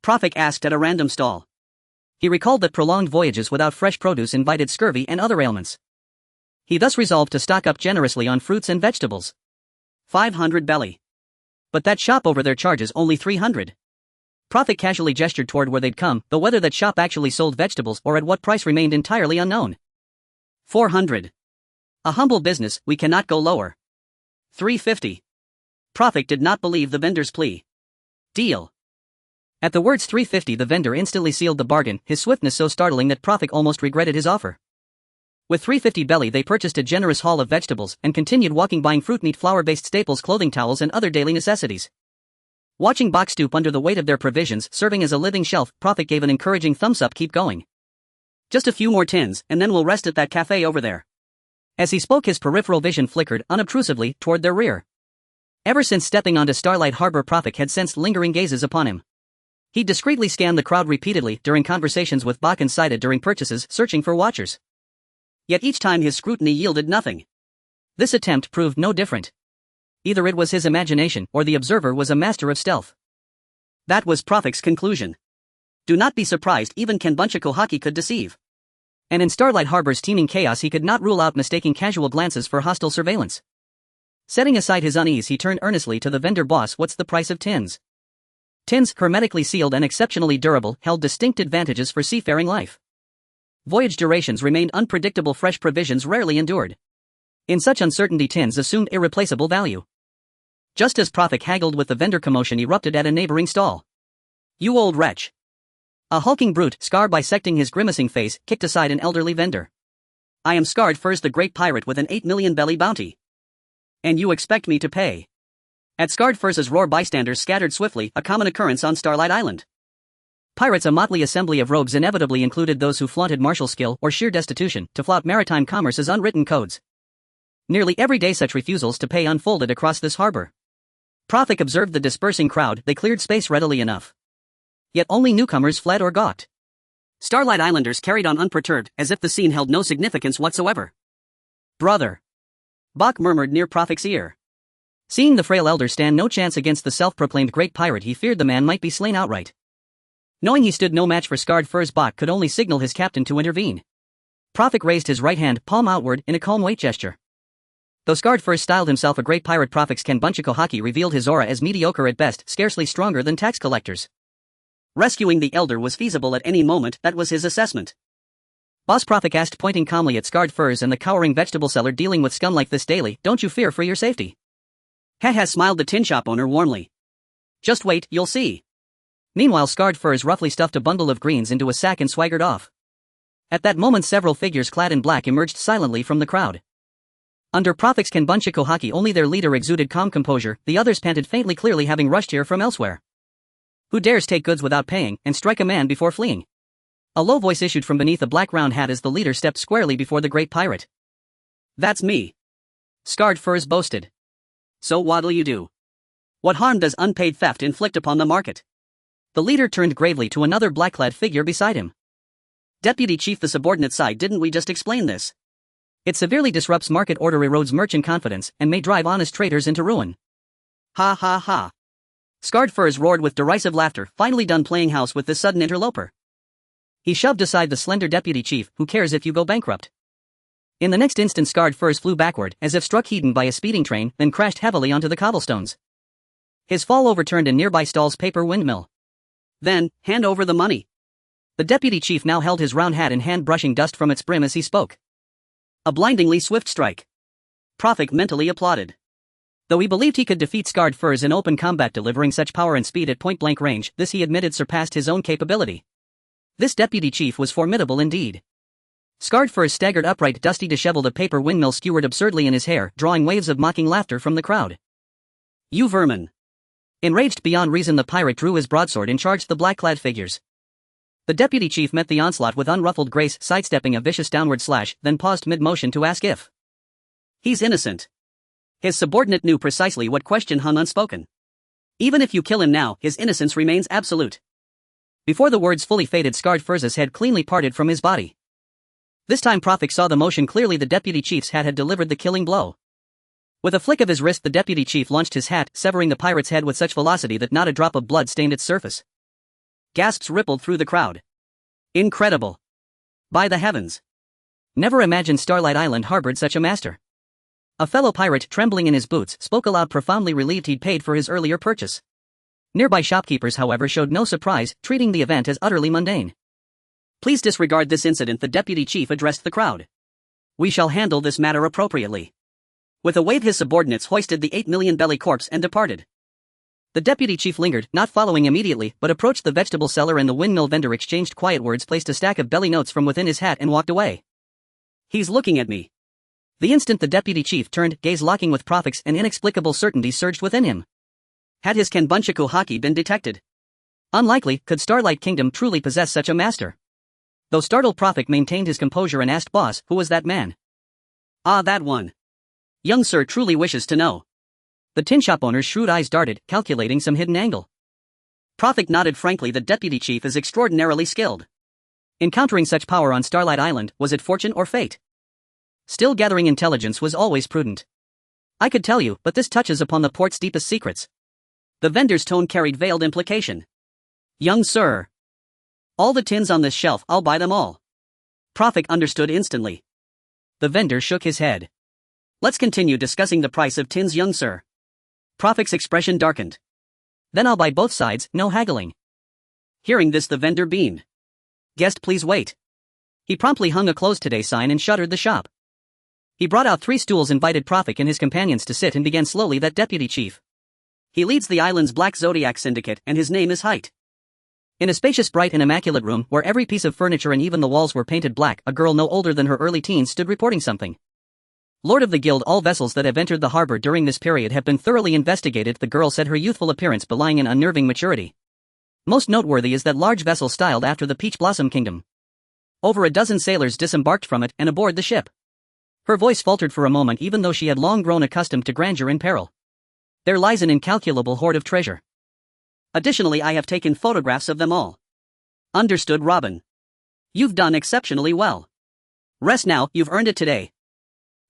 Prophet asked at a random stall. He recalled that prolonged voyages without fresh produce invited scurvy and other ailments. He thus resolved to stock up generously on fruits and vegetables. 500 belly. But that shop over there charges only 300. Prophet casually gestured toward where they'd come, though whether that shop actually sold vegetables or at what price remained entirely unknown. 400. A humble business, we cannot go lower. 350. Prophet did not believe the vendor's plea. Deal. At the words 350, the vendor instantly sealed the bargain, his swiftness so startling that Prophet almost regretted his offer. With 350 belly, they purchased a generous haul of vegetables and continued walking, buying fruit, meat, flour-based staples, clothing, towels, and other daily necessities. Watching Bach stoop under the weight of their provisions, serving as a living shelf, Prophet gave an encouraging thumbs up. "Keep going. Just a few more tins, and then we'll rest at that cafe over there." As he spoke, his peripheral vision flickered unobtrusively toward their rear. Ever since stepping onto Starlight Harbor, Prophet had sensed lingering gazes upon him. He discreetly scanned the crowd repeatedly during conversations with Bach and Saida, during purchases, searching for watchers. Yet each time his scrutiny yielded nothing. This attempt proved no different. Either it was his imagination, or the observer was a master of stealth. That was Prophet's conclusion. Do not be surprised, even Kenbuncha Kohaki could deceive. And in Starlight Harbor's teeming chaos, he could not rule out mistaking casual glances for hostile surveillance. Setting aside his unease, he turned earnestly to the vendor. "Boss, what's the price of tins?" Tins, hermetically sealed and exceptionally durable, held distinct advantages for seafaring life. Voyage durations remained unpredictable, fresh provisions rarely endured. In such uncertainty, tins assumed irreplaceable value. Just as Prophet haggled with the vendor, commotion erupted at a neighboring stall. "You old wretch!" A hulking brute, scar bisecting his grimacing face, kicked aside an elderly vendor. "I am Scarred Furs, the great pirate with an 8 million belly bounty. And you expect me to pay?" At Scarred Furs' roar, bystanders scattered swiftly, a common occurrence on Starlight Island. Pirates, a motley assembly of rogues, inevitably included those who flaunted martial skill or sheer destitution to flout maritime commerce's unwritten codes. Nearly every day such refusals to pay unfolded across this harbor. Prophet observed the dispersing crowd. They cleared space readily enough. Yet only newcomers fled or gawked. Starlight Islanders carried on unperturbed, as if the scene held no significance whatsoever. "Brother," Bach murmured near Prophet's ear. Seeing the frail elder stand no chance against the self-proclaimed great pirate, he feared the man might be slain outright. Knowing he stood no match for Scarred Furs, Bach could only signal his captain to intervene. Prophet raised his right hand, palm outward, in a calm weight gesture. Though Scarred Furs styled himself a great pirate, Prophet's Kenbuncha Kohaki revealed his aura as mediocre at best, scarcely stronger than tax collectors. Rescuing the elder was feasible at any moment, that was his assessment. "Boss," Prophet asked, pointing calmly at Scarred Furs and the cowering vegetable seller, "dealing with scum like this daily, don't you fear for your safety?" "Ha," smiled the tin shop owner warmly. "Just wait, you'll see." Meanwhile, Scarred Furs roughly stuffed a bundle of greens into a sack and swaggered off. At that moment, several figures clad in black emerged silently from the crowd. Under Prophet's Kenbuncha Kohaki, only their leader exuded calm composure, the others panted faintly, clearly having rushed here from elsewhere. "Who dares take goods without paying, and strike a man before fleeing?" A low voice issued from beneath a black round hat as the leader stepped squarely before the great pirate. "That's me," Scarred Furs boasted. "So what'll you do? What harm does unpaid theft inflict upon the market?" The leader turned gravely to another black-clad figure beside him. "Deputy Chief, the subordinate side, didn't we just explain this? It severely disrupts market order, erodes merchant confidence, and may drive honest traders into ruin." "Ha ha ha." Scarred Furs roared with derisive laughter, finally done playing house with this sudden interloper. He shoved aside the slender deputy chief. "Who cares if you go bankrupt?" In the next instant, Scarred Furs flew backward, as if struck heading by a speeding train, then crashed heavily onto the cobblestones. His fall overturned a nearby stall's paper windmill. "Then, hand over the money." The deputy chief now held his round hat in hand, brushing dust from its brim as he spoke. A blindingly swift strike. Prophet mentally applauded. Though he believed he could defeat Scarred Furs in open combat, delivering such power and speed at point-blank range, this he admitted surpassed his own capability. This deputy chief was formidable indeed. Scarred Furs staggered upright, dusty, disheveled, a paper windmill skewered absurdly in his hair, drawing waves of mocking laughter from the crowd. "You vermin!" Enraged beyond reason, the pirate drew his broadsword and charged the black-clad figures. The deputy chief met the onslaught with unruffled grace, sidestepping a vicious downward slash, then paused mid-motion to ask if he's innocent. His subordinate knew precisely what question hung unspoken. Even if you kill him now, his innocence remains absolute. Before the words fully faded, Scarred Furs' head cleanly parted from his body. This time Prophet saw the motion clearly. The deputy chief's hat had delivered the killing blow. With a flick of his wrist, the deputy chief launched his hat, severing the pirate's head with such velocity that not a drop of blood stained its surface. Gasps rippled through the crowd. Incredible. By the heavens. Never imagined Starlight Island harbored such a master. A fellow pirate, trembling in his boots, spoke aloud, profoundly relieved he'd paid for his earlier purchase. Nearby shopkeepers, however, showed no surprise, treating the event as utterly mundane. "Please disregard this incident," the deputy chief addressed the crowd. "We shall handle this matter appropriately." With a wave, his subordinates hoisted the 8 million belly corpse and departed. The deputy chief lingered, not following immediately, but approached the vegetable seller and the windmill vendor, exchanged quiet words, placed a stack of belly notes from within his hat, and walked away. "He's looking at me." The instant the deputy chief turned, gaze locking with Prophet's, an inexplicable certainty surged within him. Had his Kenbunchaku haki been detected? Unlikely. Could Starlight Kingdom truly possess such a master? Though startled, Prophet maintained his composure and asked, "Boss, who was that man?" "Ah, that one. Young sir truly wishes to know." The tin shop owner's shrewd eyes darted, calculating some hidden angle. Prophet nodded frankly. The deputy chief is extraordinarily skilled. Encountering such power on Starlight Island, was it fortune or fate? Still, gathering intelligence was always prudent. "I could tell you, but this touches upon the port's deepest secrets." The vendor's tone carried veiled implication. "Young sir, all the tins on this shelf, I'll buy them all." Prophet understood instantly. The vendor shook his head. "Let's continue discussing the price of tins, young sir." Prophet's expression darkened. "Then I'll buy both sides, no haggling." Hearing this, the vendor beamed. "Guest, please wait." He promptly hung a "closed today" sign and shuttered the shop. He brought out 3 stools, invited Prophet and his companions to sit, and began slowly. "That deputy chief. He leads the island's Black Zodiac Syndicate, and his name is Height." In a spacious, bright, and immaculate room, where every piece of furniture and even the walls were painted black, a girl no older than her early teens stood reporting something. "Lord of the guild, all vessels that have entered the harbor during this period have been thoroughly investigated," the girl said, her youthful appearance belying an unnerving maturity. "Most noteworthy is that large vessel styled after the Peach Blossom Kingdom. Over a dozen sailors disembarked from it and aboard the ship." Her voice faltered for a moment, even though she had long grown accustomed to grandeur in peril. "There lies an incalculable hoard of treasure. Additionally, I have taken photographs of them all." "Understood, Robin. You've done exceptionally well. Rest now, you've earned it today."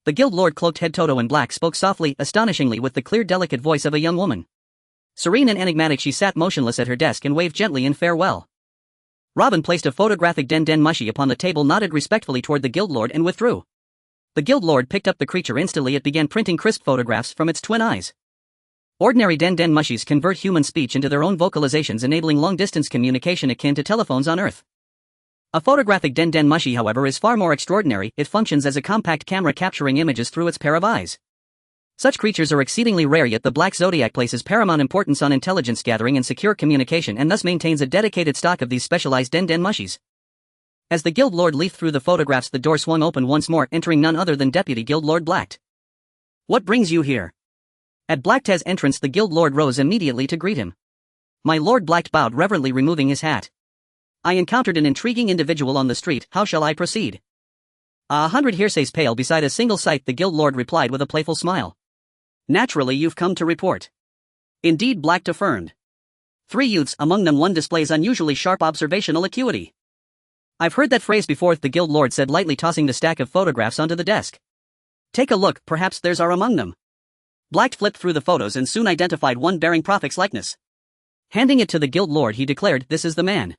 The guild lord, cloaked head Toto in black, spoke softly, astonishingly, with the clear, delicate voice of a young woman. Serene and enigmatic, she sat motionless at her desk and waved gently in farewell. Robin placed a photographic den mushi upon the table, nodded respectfully toward the guild lord, and withdrew. The guild lord picked up the creature. Instantly it began printing crisp photographs from its twin eyes. Ordinary den mushis convert human speech into their own vocalizations, enabling long-distance communication akin to telephones on Earth. A photographic den mushi, however, is far more extraordinary. It functions as a compact camera, capturing images through its pair of eyes. Such creatures are exceedingly rare, yet the Black Zodiac places paramount importance on intelligence gathering and secure communication, and thus maintains a dedicated stock of these specialized den mushis. As the guild lord leafed through the photographs, the door swung open once more, entering none other than Deputy Guild Lord Blacked. "What brings you here?" At Blackt's entrance, the guild lord rose immediately to greet him. "My lord," Blacked bowed, reverently removing his hat. I encountered an intriguing individual on the street, how shall I proceed? 100 hearsays pale beside a single sight, the guild lord replied with a playful smile. Naturally you've come to report. Indeed, Black affirmed. 3 youths, among them one displays unusually sharp observational acuity. I've heard that phrase before, the guild lord said, lightly tossing the stack of photographs onto the desk. Take a look, perhaps there's are among them. Black flipped through the photos and soon identified one bearing Prophet's likeness. Handing it to the guild lord, he declared, this is the man.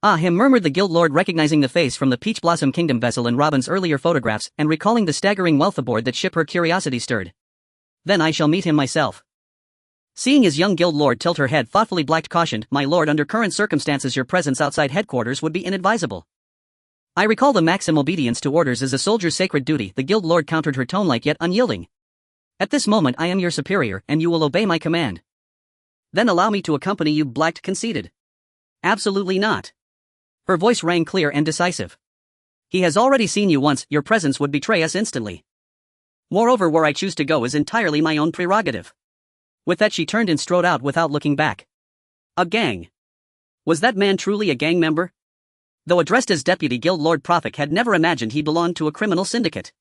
Ah, him, murmured the guild lord, recognizing the face from the Peach Blossom Kingdom vessel in Robin's earlier photographs and recalling the staggering wealth aboard that ship her curiosity stirred. Then I shall meet him myself. Seeing his young guild lord tilt her head thoughtfully, Black cautioned, my lord, under current circumstances your presence outside headquarters would be inadvisable. I recall the maxim obedience to orders is a soldier's sacred duty, the guild lord countered, her tone light yet unyielding. At this moment I am your superior, and you will obey my command. Then allow me to accompany you, Black conceded. Absolutely not. Her voice rang clear and decisive. He has already seen you once, your presence would betray us instantly. Moreover, where I choose to go is entirely my own prerogative. With that she turned and strode out without looking back. A gang. Was that man truly a gang member? Though addressed as Deputy Guild Lord, Prophet had never imagined he belonged to a criminal syndicate.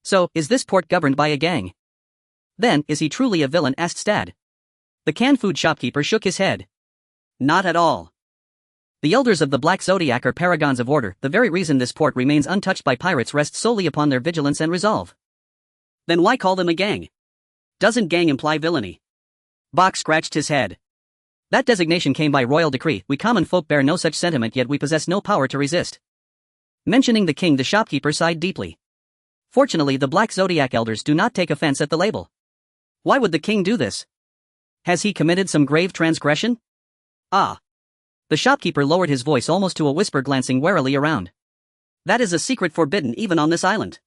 So, is this port governed by a gang? Then, is he truly a villain, asked Stad. The canned food shopkeeper shook his head. Not at all. The elders of the Black Zodiac are paragons of order, the very reason this port remains untouched by pirates rests solely upon their vigilance and resolve. Then why call them a gang? Doesn't gang imply villainy? Bach scratched his head. That designation came by royal decree, we common folk bear no such sentiment, yet we possess no power to resist. Mentioning the king, the shopkeeper sighed deeply. Fortunately, the Black Zodiac elders do not take offense at the label. Why would the king do this? Has he committed some grave transgression? Ah. The shopkeeper lowered his voice almost to a whisper, glancing warily around. That is a secret forbidden even on this island.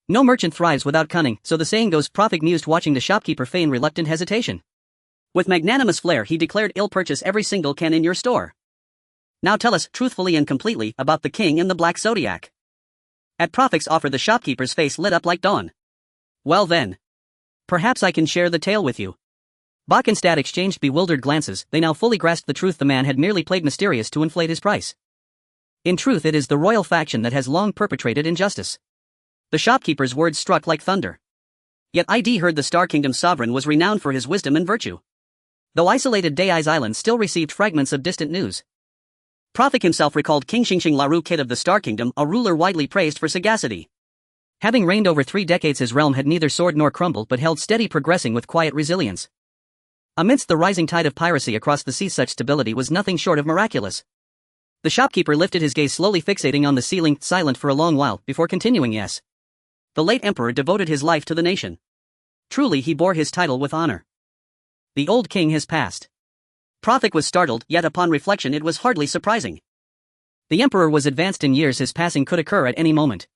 No merchant thrives without cunning, so the saying goes, Prophet mused, watching the shopkeeper feign reluctant hesitation. With magnanimous flair he declared, I'll purchase every single can in your store. Now tell us, truthfully and completely, about the king and the Black Zodiac. At Prophet's offer the shopkeeper's face lit up like dawn. Well then. Perhaps I can share the tale with you. Bach and Stad exchanged bewildered glances, they now fully grasped the truth, the man had merely played mysterious to inflate his price. In truth it is the royal faction that has long perpetrated injustice. The shopkeeper's words struck like thunder. Yet I'd heard the Star Kingdom's sovereign was renowned for his wisdom and virtue. Though isolated, Day's Island still received fragments of distant news. Prophet himself recalled King Xingxing Laru Kid of the Star Kingdom, a ruler widely praised for sagacity. Having reigned over 3 decades, his realm had neither soared nor crumbled but held steady, progressing with quiet resilience. Amidst the rising tide of piracy across the sea, such stability was nothing short of miraculous. The shopkeeper lifted his gaze, slowly fixating on the ceiling, silent for a long while, before continuing, yes. The late emperor devoted his life to the nation. Truly he bore his title with honor. The old king has passed. Prophet was startled, yet upon reflection it was hardly surprising. The emperor was advanced in years, his passing could occur at any moment.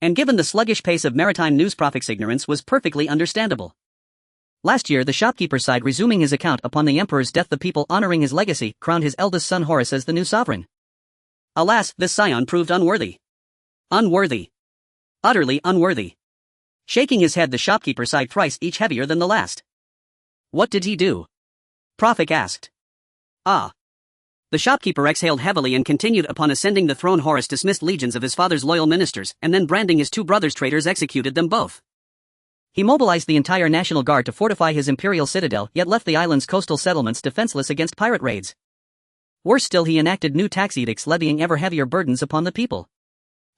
And given the sluggish pace of maritime news, Prophet's ignorance was perfectly understandable. Last year the shopkeeper sighed, resuming his account. Upon the emperor's death the people, honoring his legacy, crowned his eldest son Horus as the new sovereign. Alas, this scion proved unworthy. Unworthy. Utterly unworthy. Shaking his head the shopkeeper sighed thrice, each heavier than the last. What did he do? Prophet asked. Ah. The shopkeeper exhaled heavily and continued, upon ascending the throne Horus dismissed legions of his father's loyal ministers, and then branding his 2 brothers traitors executed them both. He mobilized the entire National Guard to fortify his imperial citadel, yet left the island's coastal settlements defenseless against pirate raids. Worse still, he enacted new tax edicts levying ever heavier burdens upon the people.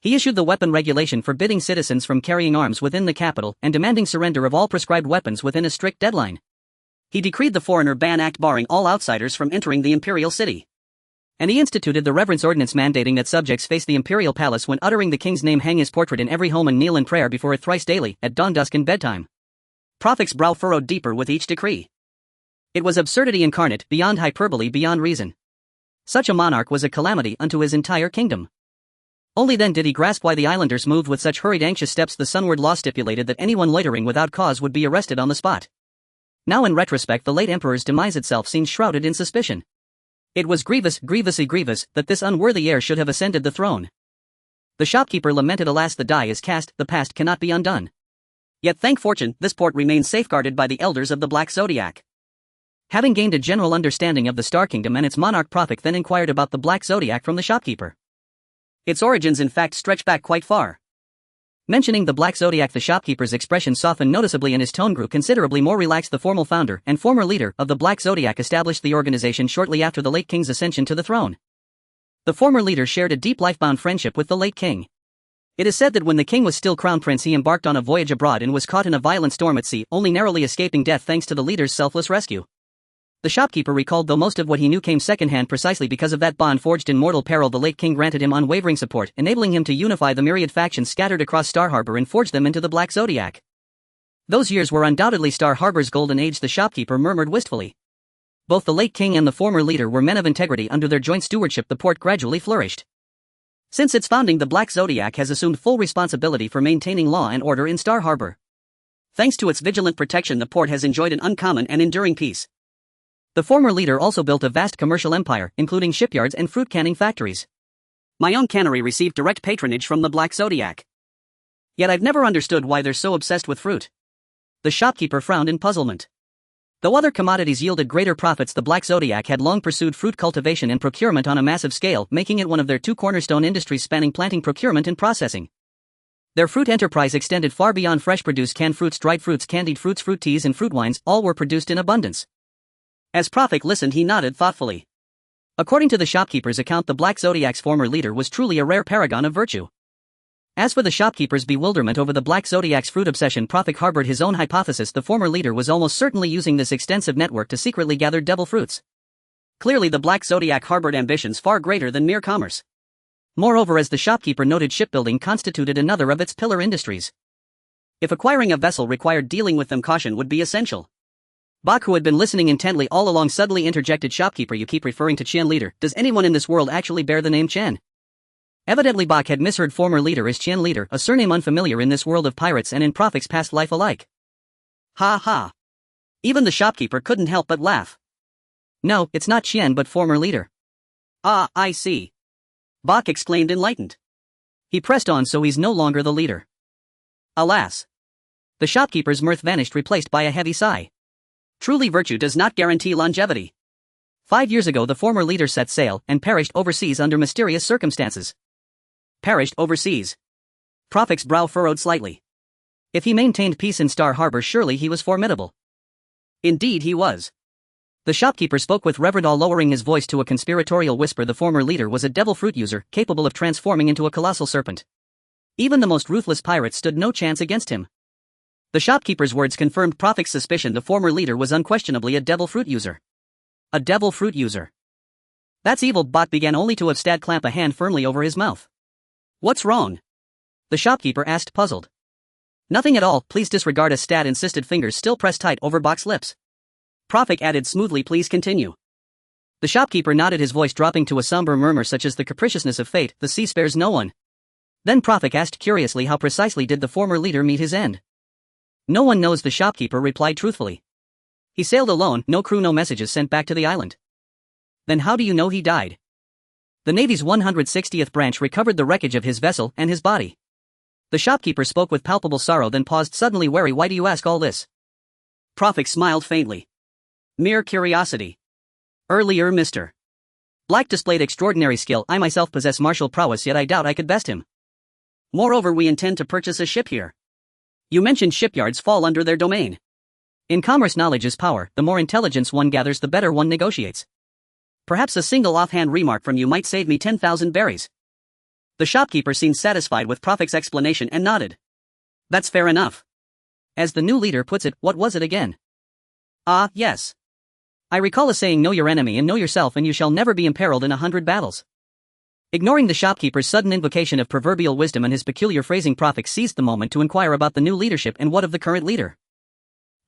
He issued the weapon regulation forbidding citizens from carrying arms within the capital and demanding surrender of all prescribed weapons within a strict deadline. He decreed the Foreigner Ban Act barring all outsiders from entering the imperial city. And he instituted the Reverence Ordinance mandating that subjects face the imperial palace when uttering the king's name, hang his portrait in every home, and kneel in prayer before it thrice daily, at dawn, dusk and bedtime. Prophet's brow furrowed deeper with each decree. It was absurdity incarnate, beyond hyperbole, beyond reason. Such a monarch was a calamity unto his entire kingdom. Only then did he grasp why the islanders moved with such hurried, anxious steps. The Sunward Law stipulated that anyone loitering without cause would be arrested on the spot. Now in retrospect the late emperor's demise itself seemed shrouded in suspicion. It was grievous, grievously grievous, that this unworthy heir should have ascended the throne. The shopkeeper lamented, alas, the die is cast, the past cannot be undone. Yet thank fortune, this port remains safeguarded by the elders of the Black Zodiac. Having gained a general understanding of the Star Kingdom and its monarch, Prophet then inquired about the Black Zodiac from the shopkeeper. Its origins in fact stretch back quite far. Mentioning the Black Zodiac, the shopkeeper's expression softened noticeably and his tone grew considerably more relaxed. The formal founder and former leader of the Black Zodiac established the organization shortly after the late king's ascension to the throne. The former leader shared a deep life-bound friendship with the late king. It is said that when the king was still crown prince, he embarked on a voyage abroad and was caught in a violent storm at sea, only narrowly escaping death thanks to the leader's selfless rescue. The shopkeeper recalled, though most of what he knew came secondhand, precisely because of that bond forged in mortal peril, the late king granted him unwavering support, enabling him to unify the myriad factions scattered across Star Harbor and forge them into the Black Zodiac. Those years were undoubtedly Star Harbor's golden age, the shopkeeper murmured wistfully. Both the late king and the former leader were men of integrity. Under their joint stewardship, the port gradually flourished. Since its founding, the Black Zodiac has assumed full responsibility for maintaining law and order in Star Harbor. Thanks to its vigilant protection, the port has enjoyed an uncommon and enduring peace. The former leader also built a vast commercial empire, including shipyards and fruit canning factories. My own cannery received direct patronage from the Black Zodiac. Yet I've never understood why they're so obsessed with fruit. The shopkeeper frowned in puzzlement. Though other commodities yielded greater profits, the Black Zodiac had long pursued fruit cultivation and procurement on a massive scale, making it one of their two cornerstone industries spanning planting, procurement, and processing. Their fruit enterprise extended far beyond fresh produce. Canned fruits, dried fruits, candied fruits, fruit teas, and fruit wines, all were produced in abundance. As Prophet listened, he nodded thoughtfully. According to the shopkeeper's account, the Black Zodiac's former leader was truly a rare paragon of virtue. As for the shopkeeper's bewilderment over the Black Zodiac's fruit obsession, Prophet harbored his own hypothesis. The former leader was almost certainly using this extensive network to secretly gather devil fruits. Clearly, the Black Zodiac harbored ambitions far greater than mere commerce. Moreover, as the shopkeeper noted, shipbuilding constituted another of its pillar industries. If acquiring a vessel required dealing with them, caution would be essential. Bach, who had been listening intently all along, suddenly interjected, "Shopkeeper, you keep referring to Chen Leader. Does anyone in this world actually bear the name Chen?" Evidently Bach had misheard former leader as Chen Leader, a surname unfamiliar in this world of pirates and in Prophet's past life alike. Ha ha. Even the shopkeeper couldn't help but laugh. No, it's not Chen but former leader. Ah, I see. Bach exclaimed, enlightened. He pressed on, so he's no longer the leader. Alas. The shopkeeper's mirth vanished, replaced by a heavy sigh. Truly, virtue does not guarantee longevity. 5 years ago the former leader set sail and perished overseas under mysterious circumstances. Perished overseas. Prophet's brow furrowed slightly. If he maintained peace in Star Harbor, surely he was formidable. Indeed he was. The shopkeeper spoke with reverent awe, lowering his voice to a conspiratorial whisper. The former leader was a devil fruit user, capable of transforming into a colossal serpent. Even the most ruthless pirates stood no chance against him. The shopkeeper's words confirmed Prophet's suspicion. The former leader was unquestionably a devil fruit user. A devil fruit user. That's evil. Bot began, only to have Stad clamp a hand firmly over his mouth. What's wrong? The shopkeeper asked, puzzled. Nothing at all, please disregard, as Stad insisted, fingers still pressed tight over Bach's lips. Prophet added smoothly, please continue. The shopkeeper nodded, his voice dropping to a somber murmur such as the capriciousness of fate. The sea spares no one. Then Prophet asked curiously, how precisely did the former leader meet his end? No one knows, the shopkeeper replied truthfully. He sailed alone, no crew, no messages sent back to the island. Then how do you know he died? The Navy's 160th branch recovered the wreckage of his vessel and his body. The shopkeeper spoke with palpable sorrow, then paused, suddenly wary. Why do you ask all this? Prophet smiled faintly. Mere curiosity. Earlier Mr. Black displayed extraordinary skill. I myself possess martial prowess, yet I doubt I could best him. Moreover, we intend to purchase a ship here. You mentioned shipyards fall under their domain. In commerce, knowledge is power. The more intelligence one gathers, the better one negotiates. Perhaps a single offhand remark from you might save me 10,000 berries. The shopkeeper seemed satisfied with Prophet's explanation and nodded. That's fair enough. As the new leader puts it, what was it again? Ah, yes. I recall a saying, know your enemy and know yourself and you shall never be imperiled in 100 battles. Ignoring the shopkeeper's sudden invocation of proverbial wisdom and his peculiar phrasing, Prophet seized the moment to inquire about the new leadership and what of the current leader.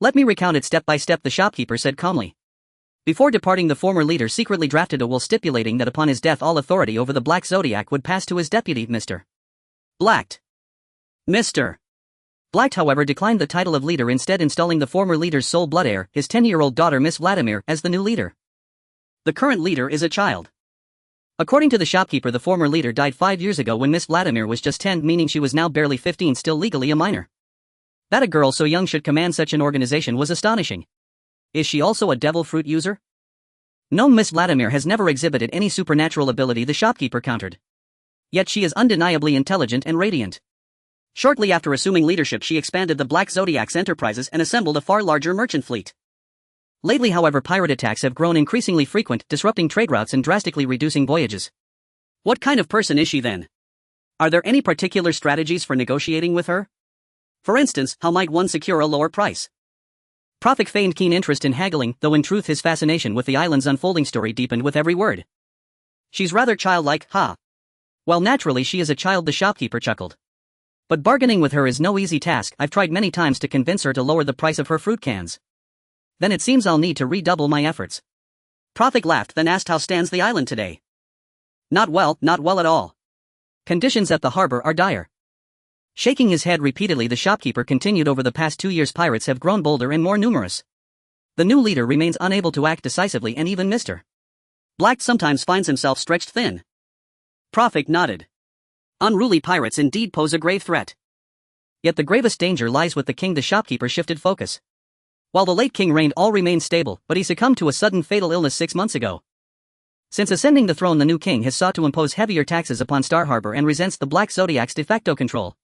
Let me recount it step by step, the shopkeeper said calmly. Before departing, the former leader secretly drafted a will stipulating that upon his death all authority over the Black Zodiac would pass to his deputy, Mr. Blacked. Mr. Blacked, however, declined the title of leader, instead installing the former leader's sole blood heir, his 10-year-old daughter Miss Vladimir, as the new leader. The current leader is a child. According to the shopkeeper, the former leader died 5 years ago when Miss Vladimir was just 10, meaning she was now barely 15, still legally a minor. That a girl so young should command such an organization was astonishing. Is she also a devil fruit user? No, Miss Vladimir has never exhibited any supernatural ability, the shopkeeper countered. Yet she is undeniably intelligent and radiant. Shortly after assuming leadership, she expanded the Black Zodiac's enterprises and assembled a far larger merchant fleet. Lately, however, pirate attacks have grown increasingly frequent, disrupting trade routes and drastically reducing voyages. What kind of person is she then? Are there any particular strategies for negotiating with her? For instance, how might one secure a lower price? Prophet feigned keen interest in haggling, though in truth his fascination with the island's unfolding story deepened with every word. She's rather childlike, ha. Well, naturally she is a child, the shopkeeper chuckled. But bargaining with her is no easy task. I've tried many times to convince her to lower the price of her fruit cans. Then it seems I'll need to redouble my efforts. Prophet laughed, then asked how stands the island today. Not well at all. Conditions at the harbor are dire. Shaking his head repeatedly, the shopkeeper continued, over the past 2 years pirates have grown bolder and more numerous. The new leader remains unable to act decisively, and even Mr. Black sometimes finds himself stretched thin. Prophet nodded. Unruly pirates indeed pose a grave threat. Yet the gravest danger lies with the king. The shopkeeper shifted focus. While the late king reigned, all remained stable, but he succumbed to a sudden fatal illness 6 months ago. Since ascending the throne, the new king has sought to impose heavier taxes upon Star Harbor and resents the Black Zodiac's de facto control.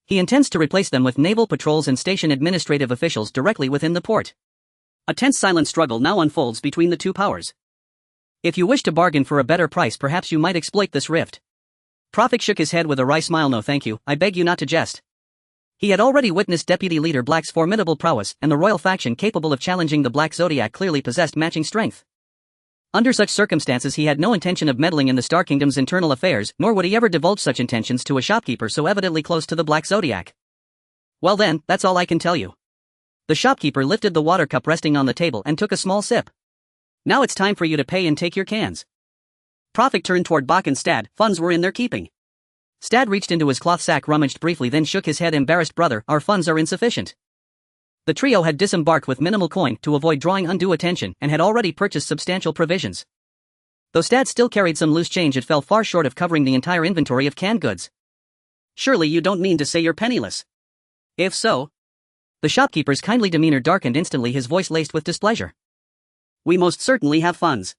He intends to replace them with naval patrols and station administrative officials directly within the port. A tense, silent struggle now unfolds between the two powers. If you wish to bargain for a better price, perhaps you might exploit this rift. Prophet shook his head with a wry smile. No thank you, I beg you not to jest. He had already witnessed Deputy Leader Black's formidable prowess, and the royal faction capable of challenging the Black Zodiac clearly possessed matching strength. Under such circumstances he had no intention of meddling in the Star Kingdom's internal affairs, nor would he ever divulge such intentions to a shopkeeper so evidently close to the Black Zodiac. Well then, that's all I can tell you. The shopkeeper lifted the water cup resting on the table and took a small sip. Now it's time for you to pay and take your cans. Prophet turned toward Bach and Stad. Funds were in their keeping. Stad reached into his cloth sack, rummaged briefly, then shook his head. Embarrassed, brother, our funds are insufficient. The trio had disembarked with minimal coin to avoid drawing undue attention and had already purchased substantial provisions. Though Stad still carried some loose change, it fell far short of covering the entire inventory of canned goods. Surely you don't mean to say you're penniless? If so... The shopkeeper's kindly demeanor darkened instantly, his voice laced with displeasure. We most certainly have funds.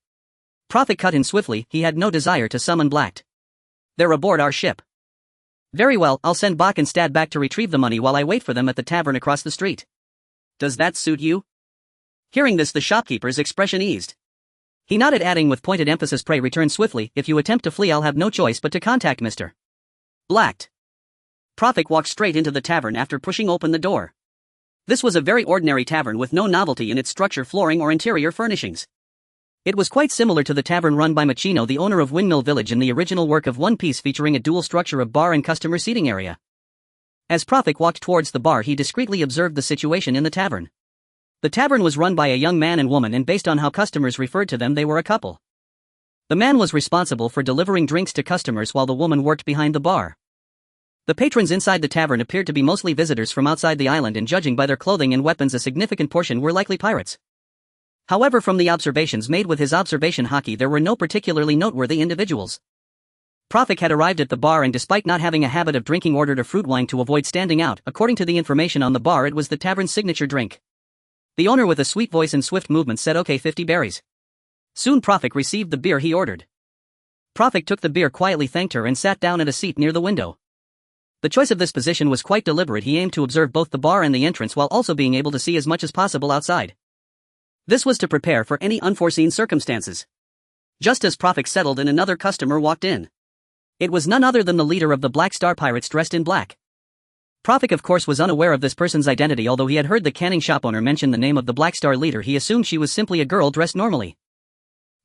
Prophet cut in swiftly, he had no desire to summon Black. They're aboard our ship. Very well, I'll send Bach and Stad back to retrieve the money while I wait for them at the tavern across the street. Does that suit you? Hearing this, the shopkeeper's expression eased. He nodded, adding with pointed emphasis, pray return swiftly. If you attempt to flee, I'll have no choice but to contact Mr. Black. Prophet walked straight into the tavern after pushing open the door. This was a very ordinary tavern with no novelty in its structure, flooring, or interior furnishings. It was quite similar to the tavern run by Machino, the owner of Windmill Village, in the original work of One Piece, featuring a dual structure of bar and customer seating area. As Prophet walked towards the bar, he discreetly observed the situation in the tavern. The tavern was run by a young man and woman, and based on how customers referred to them, they were a couple. The man was responsible for delivering drinks to customers while the woman worked behind the bar. The patrons inside the tavern appeared to be mostly visitors from outside the island, and judging by their clothing and weapons, a significant portion were likely pirates. However, from the observations made with his observation hockey, there were no particularly noteworthy individuals. Prophet had arrived at the bar and, despite not having a habit of drinking, ordered a fruit wine to avoid standing out. According to the information on the bar, it was the tavern's signature drink. The owner, with a sweet voice and swift movement, said, "Okay, 50 berries." Soon Prophet received the beer he ordered. Prophet took the beer, quietly thanked her, and sat down at a seat near the window. The choice of this position was quite deliberate. He aimed to observe both the bar and the entrance while also being able to see as much as possible outside. This was to prepare for any unforeseen circumstances. Just as Prophet settled in, another customer walked in. It was none other than the leader of the Black Star Pirates, dressed in black. Prophet, of course, was unaware of this person's identity. Although he had heard the canning shop owner mention the name of the Black Star leader, he assumed she was simply a girl dressed normally.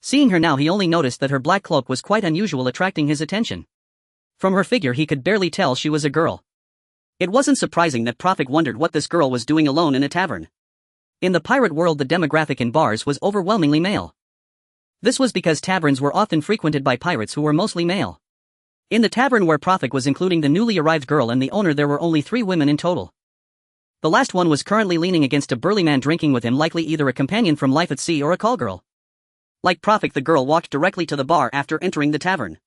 Seeing her now, he only noticed that her black cloak was quite unusual, attracting his attention. From her figure, he could barely tell she was a girl. It wasn't surprising that Prophet wondered what this girl was doing alone in a tavern. In the pirate world, the demographic in bars was overwhelmingly male. This was because taverns were often frequented by pirates who were mostly male. In the tavern where Prophet was, including the newly arrived girl and the owner, there were only 3 women in total. The last one was currently leaning against a burly man drinking with him, likely either a companion from life at sea or a call girl. Like Prophet, the girl walked directly to the bar after entering the tavern.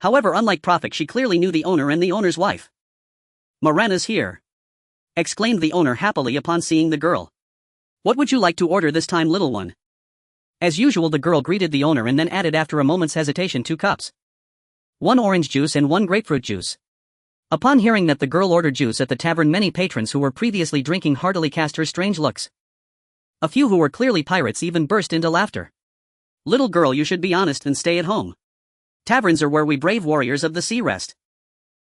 However, unlike Prophet, she clearly knew the owner and the owner's wife. "Morana's here!" exclaimed the owner happily upon seeing the girl. What would you like to order this time, little one? As usual, the girl greeted the owner and then added after a moment's hesitation 2 cups. 1 orange juice and 1 grapefruit juice. Upon hearing that the girl ordered juice at the tavern, many patrons who were previously drinking heartily cast her strange looks. A few who were clearly pirates even burst into laughter. Little girl, you should be honest and stay at home. Taverns are where we brave warriors of the sea rest.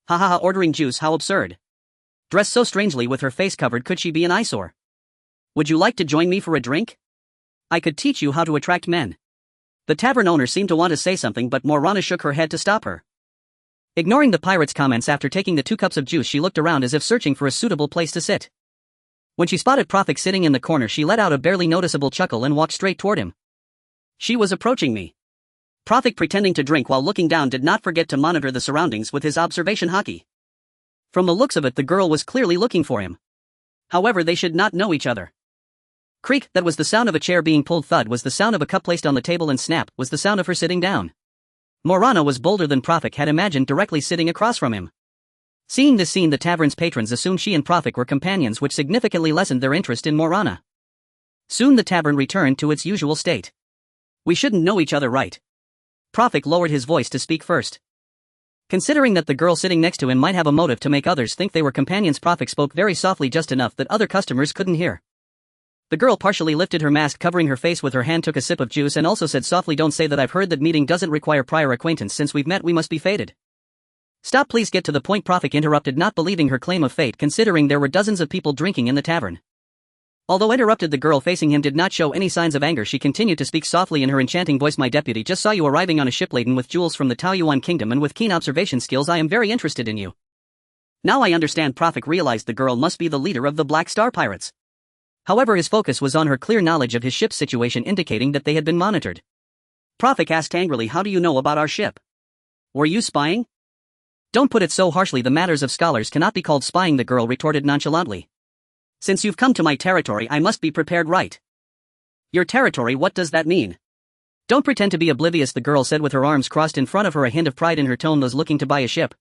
Ha ha ha, ordering juice, how absurd. Dressed so strangely with her face covered, could she be an eyesore? Would you like to join me for a drink? I could teach you how to attract men. The tavern owner seemed to want to say something, but Morana shook her head to stop her. Ignoring the pirate's comments, after taking the 2 cups of juice, she looked around as if searching for a suitable place to sit. When she spotted Prophet sitting in the corner, she let out a barely noticeable chuckle and walked straight toward him. She was approaching me. Prophet, pretending to drink while looking down, did not forget to monitor the surroundings with his observation hockey. From the looks of it, the girl was clearly looking for him. However, they should not know each other. Creak, that was the sound of a chair being pulled. Thud was the sound of a cup placed on the table, and snap was the sound of her sitting down. Morana was bolder than Prophet had imagined, directly sitting across from him. Seeing this scene, the tavern's patrons assumed she and Prophet were companions, which significantly lessened their interest in Morana. Soon the tavern returned to its usual state. We shouldn't know each other, right? Prophet lowered his voice to speak first. Considering that the girl sitting next to him might have a motive to make others think they were companions, Prophet spoke very softly, just enough that other customers couldn't hear. The girl partially lifted her mask, covering her face with her hand, took a sip of juice, and also said softly, "Don't say that. I've heard that meeting doesn't require prior acquaintance. Since we've met, we must be fated." "Stop, please get to the point," Prophet interrupted, not believing her claim of fate, considering there were dozens of people drinking in the tavern. Although interrupted, the girl facing him did not show any signs of anger. She continued to speak softly in her enchanting voice. "My deputy just saw you arriving on a ship laden with jewels from the Taoyuan kingdom, and with keen observation skills I am very interested in you." Now I understand. Prophet realized the girl must be the leader of the Black Star Pirates. However, his focus was on her clear knowledge of his ship's situation, indicating that they had been monitored. Prophet asked angrily, "How do you know about our ship? Were you spying?" "Don't put it so harshly. The matters of scholars cannot be called spying," the girl retorted nonchalantly. "Since you've come to my territory, I must be prepared, right?" "Your territory? What does that mean?" "Don't pretend to be oblivious," the girl said with her arms crossed in front of her, a hint of pride in her tone. "Was looking to buy a ship."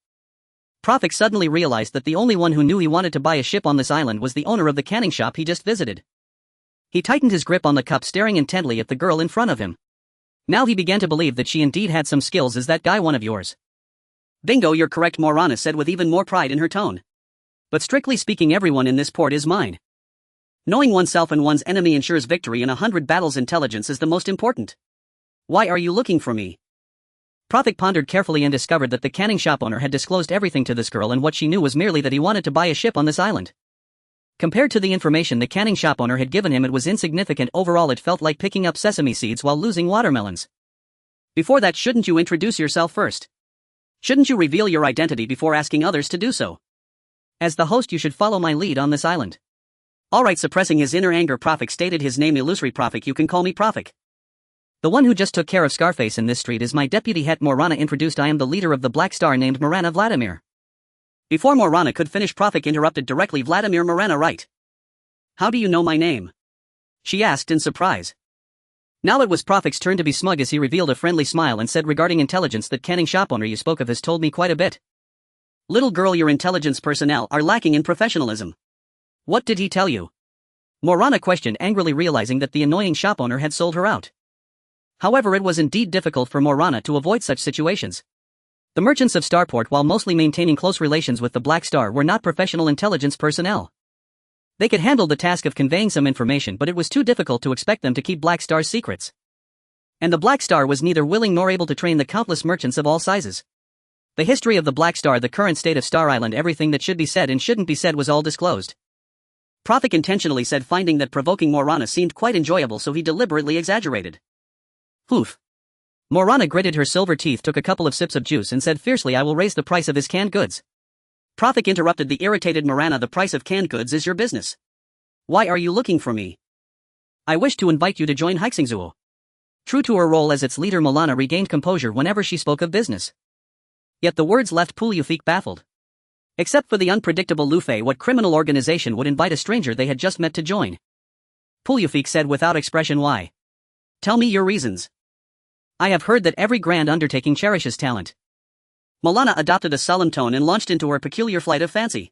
Prophet suddenly realized that the only one who knew he wanted to buy a ship on this island was the owner of the canning shop he just visited. He tightened his grip on the cup, staring intently at the girl in front of him. Now he began to believe that she indeed had some skills. "Is that guy one of yours?" "Bingo, you're correct," Morana said with even more pride in her tone. "But strictly speaking, everyone in this port is mine. Knowing oneself and one's enemy ensures victory in 100 battles. Intelligence is the most important. Why are you looking for me?" Prophet pondered carefully and discovered that the canning shop owner had disclosed everything to this girl, and what she knew was merely that he wanted to buy a ship on this island. Compared to the information the canning shop owner had given him, it was insignificant. Overall, it felt like picking up sesame seeds while losing watermelons. "Before that, shouldn't you introduce yourself first? Shouldn't you reveal your identity before asking others to do so? As the host, you should follow my lead on this island." "Alright," suppressing his inner anger, Prophet stated his name. "Illusory Prophet, you can call me Prophet. The one who just took care of Scarface in this street is my deputy Het." Morana introduced. "I am the leader of the Black Star, named Morana Vladimir." Before Morana could finish, Prophet interrupted directly. "Vladimir Morana, right? How do you know my name?" she asked in surprise. Now it was Prophet's turn to be smug as he revealed a friendly smile and said, "Regarding intelligence, that canning shop owner you spoke of has told me quite a bit. Little girl, your intelligence personnel are lacking in professionalism." "What did he tell you?" Morana questioned, angrily realizing that the annoying shop owner had sold her out. However, it was indeed difficult for Morana to avoid such situations. The merchants of Starport, while mostly maintaining close relations with the Black Star, were not professional intelligence personnel. They could handle the task of conveying some information, but it was too difficult to expect them to keep Black Star's secrets. And the Black Star was neither willing nor able to train the countless merchants of all sizes. The history of the Black Star, the current state of Star Island, everything that should be said and shouldn't be said was all disclosed. Prophet intentionally said, finding that provoking Morana seemed quite enjoyable, so he deliberately exaggerated. "Oof." Morana gritted her silver teeth, took a couple of sips of juice, and said fiercely, "I will raise the price of his canned goods." Prophet interrupted the irritated Morana. "The price of canned goods is your business. Why are you looking for me?" "I wish to invite you to join Hixingzuo." True to her role as its leader, Milana regained composure whenever she spoke of business. Yet the words left Puliufik baffled. Except for the unpredictable Luffy, what criminal organization would invite a stranger they had just met to join? Puliufik said without expression, "Why? Tell me your reasons." "I have heard that every grand undertaking cherishes talent." Milana adopted a solemn tone and launched into her peculiar flight of fancy.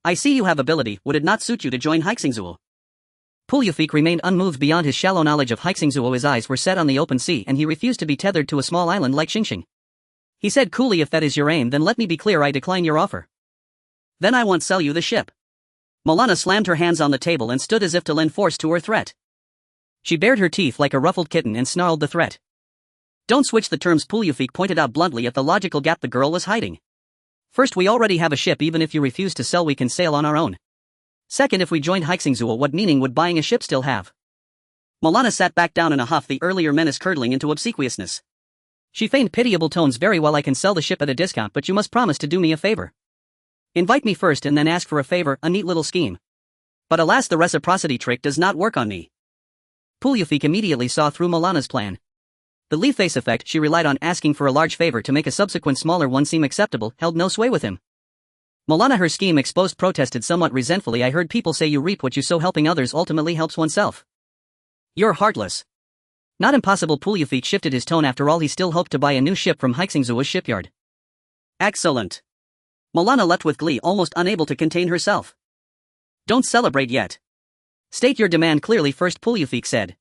"I see you have ability. Would it not suit you to join Hixingzuo?" Pulyufik remained unmoved beyond his shallow knowledge of Haixingzuo. His eyes were set on the open sea and he refused to be tethered to a small island like Xingxing. He said coolly, if that is your aim then let me be clear, I decline your offer. Then I won't sell you the ship. Milana slammed her hands on the table and stood as if to lend force to her threat. She bared her teeth like a ruffled kitten and snarled the threat. Don't switch the terms, Pulyufik pointed out bluntly at the logical gap the girl was hiding. First, we already have a ship. Even if you refuse to sell, we can sail on our own. Second, if we joined Haixingzuo, what meaning would buying a ship still have? Milana sat back down in a huff, the earlier menace curdling into obsequiousness. She feigned pitiable tones. Very well, I can sell the ship at a discount, but you must promise to do me a favor. Invite me first and then ask for a favor, a neat little scheme. But alas, the reciprocity trick does not work on me. Pulyufik immediately saw through Milana's plan. The leaf face effect she relied on, asking for a large favor to make a subsequent smaller one seem acceptable, held no sway with him. Milana, her scheme exposed, protested somewhat resentfully. I heard people say you reap what you sow. Helping others ultimately helps oneself. You're heartless. Not impossible. Pulyufik shifted his tone. After all, he still hoped to buy a new ship from Haixingzuo's shipyard. Excellent. Milana leapt with glee, almost unable to contain herself. Don't celebrate yet. State your demand clearly first, Pulyufik said.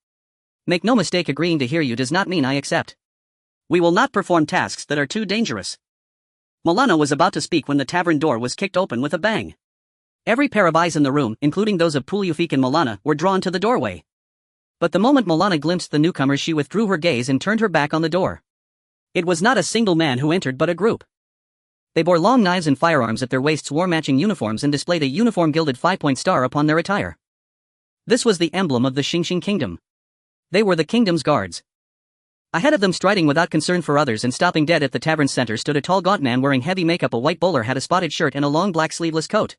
Make no mistake, agreeing to hear you does not mean I accept. We will not perform tasks that are too dangerous. Milana was about to speak when the tavern door was kicked open with a bang. Every pair of eyes in the room, including those of Pulyufik and Milana, were drawn to the doorway. But the moment Milana glimpsed the newcomers, she withdrew her gaze and turned her back on the door. It was not a single man who entered but a group. They bore long knives and firearms at their waists, wore matching uniforms and displayed a uniform gilded 5-point star upon their attire. This was the emblem of the Xingxing kingdom. They were the kingdom's guards. Ahead of them, striding without concern for others and stopping dead at the tavern's center, stood a tall gaunt man wearing heavy makeup. A white bowler hat, a spotted shirt and a long black sleeveless coat.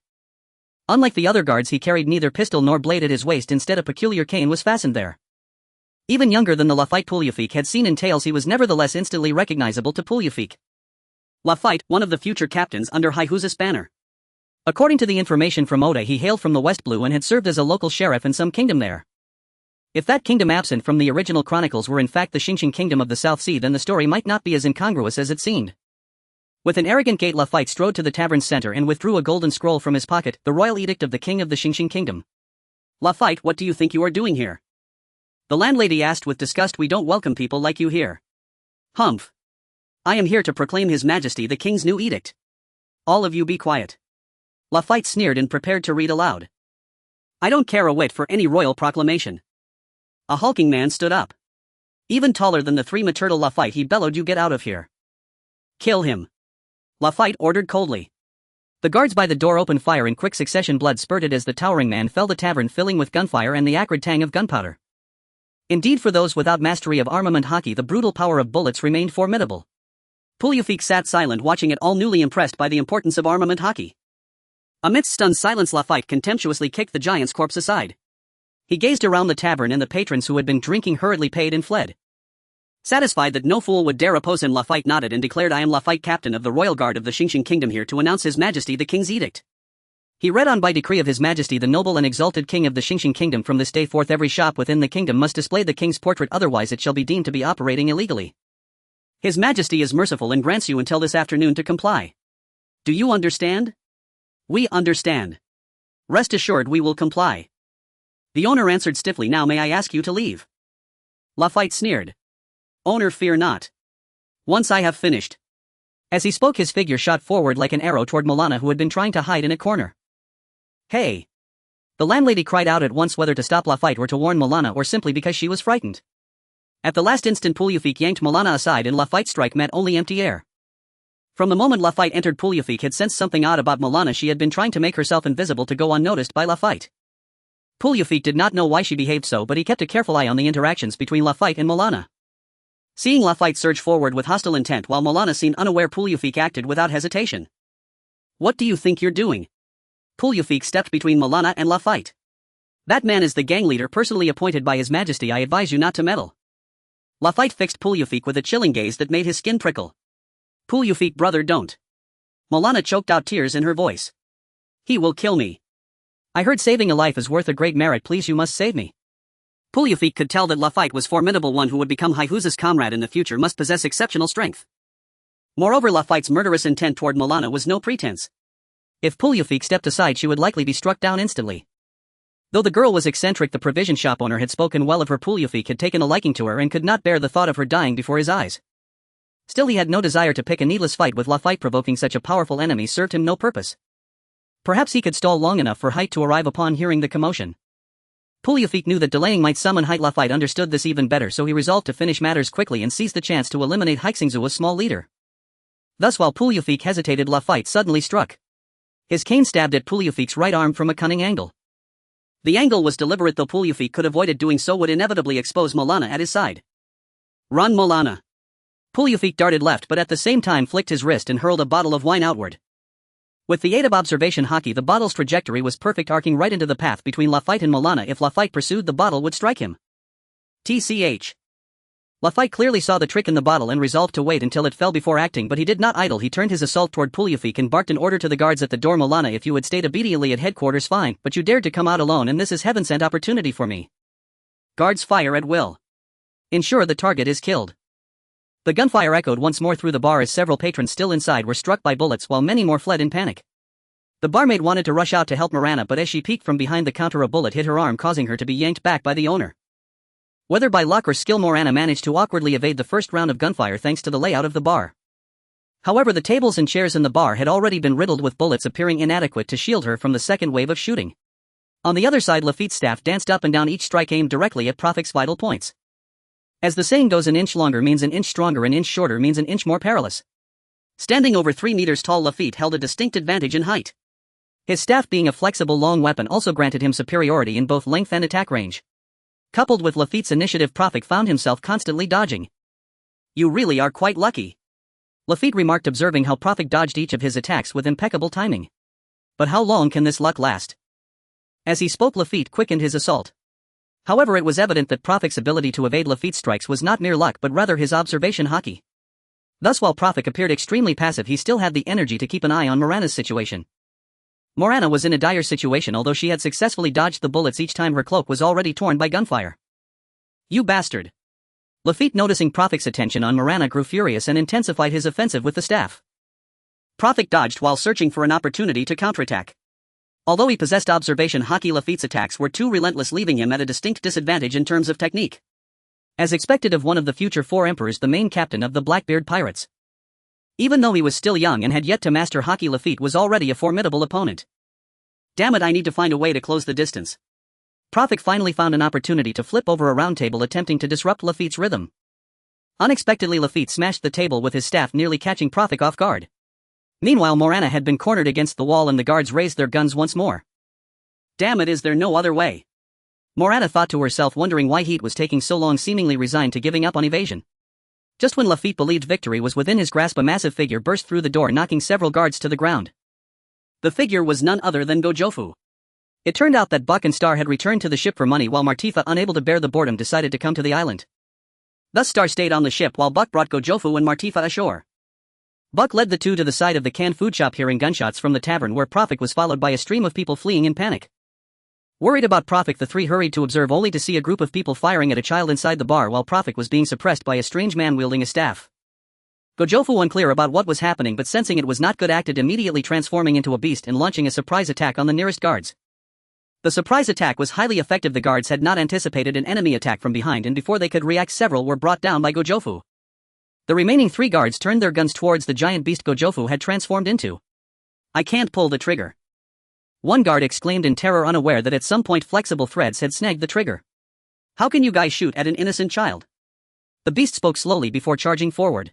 Unlike the other guards, he carried neither pistol nor blade at his waist. Instead, a peculiar cane was fastened there. Even younger than the Lafite Pulyufik had seen in tales, he was nevertheless instantly recognizable to Pulyufik. Lafite, one of the future captains under Haihuza's banner. According to the information from Oda, he hailed from the West Blue and had served as a local sheriff in some kingdom there. If that kingdom absent from the original chronicles were in fact the Xingxing kingdom of the South Sea, then the story might not be as incongruous as it seemed. With an arrogant gait, Lafite strode to the tavern's center and withdrew a golden scroll from his pocket, the royal edict of the king of the Xingxing kingdom. Lafite, what do you think you are doing here? The landlady asked with disgust. We don't welcome people like you here. Humph. I am here to proclaim His Majesty the King's new edict. All of you be quiet. Lafite sneered and prepared to read aloud. I don't care a whit for any royal proclamation. A hulking man stood up. Even taller than the three maternal Lafite, he bellowed, you get out of here. Kill him. Lafite ordered coldly. The guards by the door opened fire in quick succession. Blood spurted as the towering man fell, the tavern filling with gunfire and the acrid tang of gunpowder. Indeed, for those without mastery of armament hockey, the brutal power of bullets remained formidable. Pulyufik sat silent, watching it all, newly impressed by the importance of armament hockey. Amidst stunned silence, Lafite contemptuously kicked the giant's corpse aside. He gazed around the tavern, and the patrons who had been drinking hurriedly paid and fled. Satisfied that no fool would dare oppose him, Lafite nodded and declared, I am Lafite, captain of the royal guard of the Xingxing kingdom, here to announce His Majesty the King's edict. He read on, by decree of His Majesty the noble and exalted King of the Xingxing kingdom, from this day forth every shop within the kingdom must display the King's portrait, otherwise it shall be deemed to be operating illegally. His Majesty is merciful and grants you until this afternoon to comply. Do you understand? We understand. Rest assured we will comply. The owner answered stiffly, now may I ask you to leave? Lafite sneered. Owner, fear not. Once I have finished. As he spoke, his figure shot forward like an arrow toward Milana, who had been trying to hide in a corner. Hey! The landlady cried out at once, whether to stop Lafite or to warn Milana, or simply because she was frightened. At the last instant, Pulyufik yanked Milana aside and Lafite's strike met only empty air. From the moment Lafite entered, Pulyufik had sensed something odd about Milana. She had been trying to make herself invisible to go unnoticed by Lafite. Pulyufik did not know why she behaved so, but he kept a careful eye on the interactions between Lafite and Milana. Seeing Lafite surge forward with hostile intent while Milana seemed unaware, Pulyufik acted without hesitation. What do you think you're doing? Pulyufik stepped between Milana and Lafite. That man is the gang leader personally appointed by His Majesty. I advise you not to meddle. Lafite fixed Pulyufik with a chilling gaze that made his skin prickle. Pulyufik, brother, don't. Milana choked out tears in her voice. He will kill me. I heard saving a life is worth a great merit. Please, you must save me. Pulyufik could tell that Lafite was formidable. One who would become Haihuza's comrade in the future must possess exceptional strength. Moreover, Lafite's murderous intent toward Milana was no pretense. If Pulyufik stepped aside, she would likely be struck down instantly. Though the girl was eccentric, the provision shop owner had spoken well of her. Puliafik had taken a liking to her and could not bear the thought of her dying before his eyes. Still, he had no desire to pick a needless fight with Lafitte. Provoking such a powerful enemy served him no purpose. Perhaps he could stall long enough for Height to arrive upon hearing the commotion. Puliafik knew that delaying might summon Height. Lafitte understood this even better, so he resolved to finish matters quickly and seize the chance to eliminate Heixingzua's small leader. Thus, while Puliafik hesitated, Lafitte suddenly struck. His cane stabbed at Puliafik's right arm from a cunning angle. The angle was deliberate, though Puliafik could avoid doing so would inevitably expose Molana at his side. Run, Molana! Puliafik darted left, but at the same time flicked his wrist and hurled a bottle of wine outward. With the aid of observation hockey, the bottle's trajectory was perfect, arcing right into the path between Lafitte and Molana. If Lafitte pursued, the bottle would strike him. TCH. Lafitte clearly saw the trick in the bottle and resolved to wait until it fell before acting, but he did not idle. He turned his assault toward Puliafik and barked an order to the guards at the door. Molana, if you had stayed obediently at headquarters, fine, but you dared to come out alone, and this is heaven-sent opportunity for me. Guards fire at will. Ensure the target is killed. The gunfire echoed once more through the bar as several patrons still inside were struck by bullets, while many more fled in panic. The barmaid wanted to rush out to help Morana, but as she peeked from behind the counter, a bullet hit her arm, causing her to be yanked back by the owner. Whether by luck or skill, Morana managed to awkwardly evade the first round of gunfire thanks to the layout of the bar. However, the tables and chairs in the bar had already been riddled with bullets, appearing inadequate to shield her from the second wave of shooting. On the other side, Lafitte's staff danced up and down, each strike aimed directly at Profic's vital points. As the saying goes, an inch longer means an inch stronger, an inch shorter means an inch more perilous. Standing over 3 meters tall, Lafitte held a distinct advantage in height. His staff, being a flexible long weapon, also granted him superiority in both length and attack range. Coupled with Lafitte's initiative, Profic found himself constantly dodging. You really are quite lucky, Lafitte remarked, observing how Profic dodged each of his attacks with impeccable timing. But how long can this luck last? As he spoke, Lafitte quickened his assault. However, it was evident that Profic's ability to evade Lafitte's strikes was not mere luck but rather his observation hockey. Thus, while Profic appeared extremely passive, he still had the energy to keep an eye on Morana's situation. Morana was in a dire situation, although she had successfully dodged the bullets each time her cloak was already torn by gunfire. You bastard! Lafitte, noticing Profic's attention on Morana, grew furious and intensified his offensive with the staff. Profic dodged while searching for an opportunity to counterattack. Although he possessed observation hockey, Lafitte's attacks were too relentless, leaving him at a distinct disadvantage in terms of technique. As expected of one of the future 4 emperors, the main captain of the Blackbeard pirates. Even though he was still young and had yet to master hockey, Lafitte was already a formidable opponent. Damn it, I need to find a way to close the distance. Profic finally found an opportunity to flip over a round table, attempting to disrupt Lafitte's rhythm. Unexpectedly, Lafitte smashed the table with his staff, nearly catching Profic off guard. Meanwhile, Morana had been cornered against the wall and the guards raised their guns once more. Damn it, is there no other way? Morana thought to herself, wondering why Heat was taking so long, seemingly resigned to giving up on evasion. Just when Lafitte believed victory was within his grasp, a massive figure burst through the door, knocking several guards to the ground. The figure was none other than Gojofu. It turned out that Buck and Star had returned to the ship for money, while Martifa, unable to bear the boredom, decided to come to the island. Thus Star stayed on the ship while Buck brought Gojofu and Martifa ashore. Buck led the two to the side of the canned food shop, hearing gunshots from the tavern, where Profic was followed by a stream of people fleeing in panic. Worried about Profic, the three hurried to observe, only to see a group of people firing at a child inside the bar while Profic was being suppressed by a strange man wielding a staff. Gojofu, unclear about what was happening but sensing it was not good, acted immediately, transforming into a beast and launching a surprise attack on the nearest guards. The surprise attack was highly effective. The guards had not anticipated an enemy attack from behind, and before they could react, several were brought down by Gojofu. The remaining 3 guards turned their guns towards the giant beast Gojofu had transformed into. I can't pull the trigger. One guard exclaimed in terror, unaware that at some point flexible threads had snagged the trigger. How can you guys shoot at an innocent child? The beast spoke slowly before charging forward.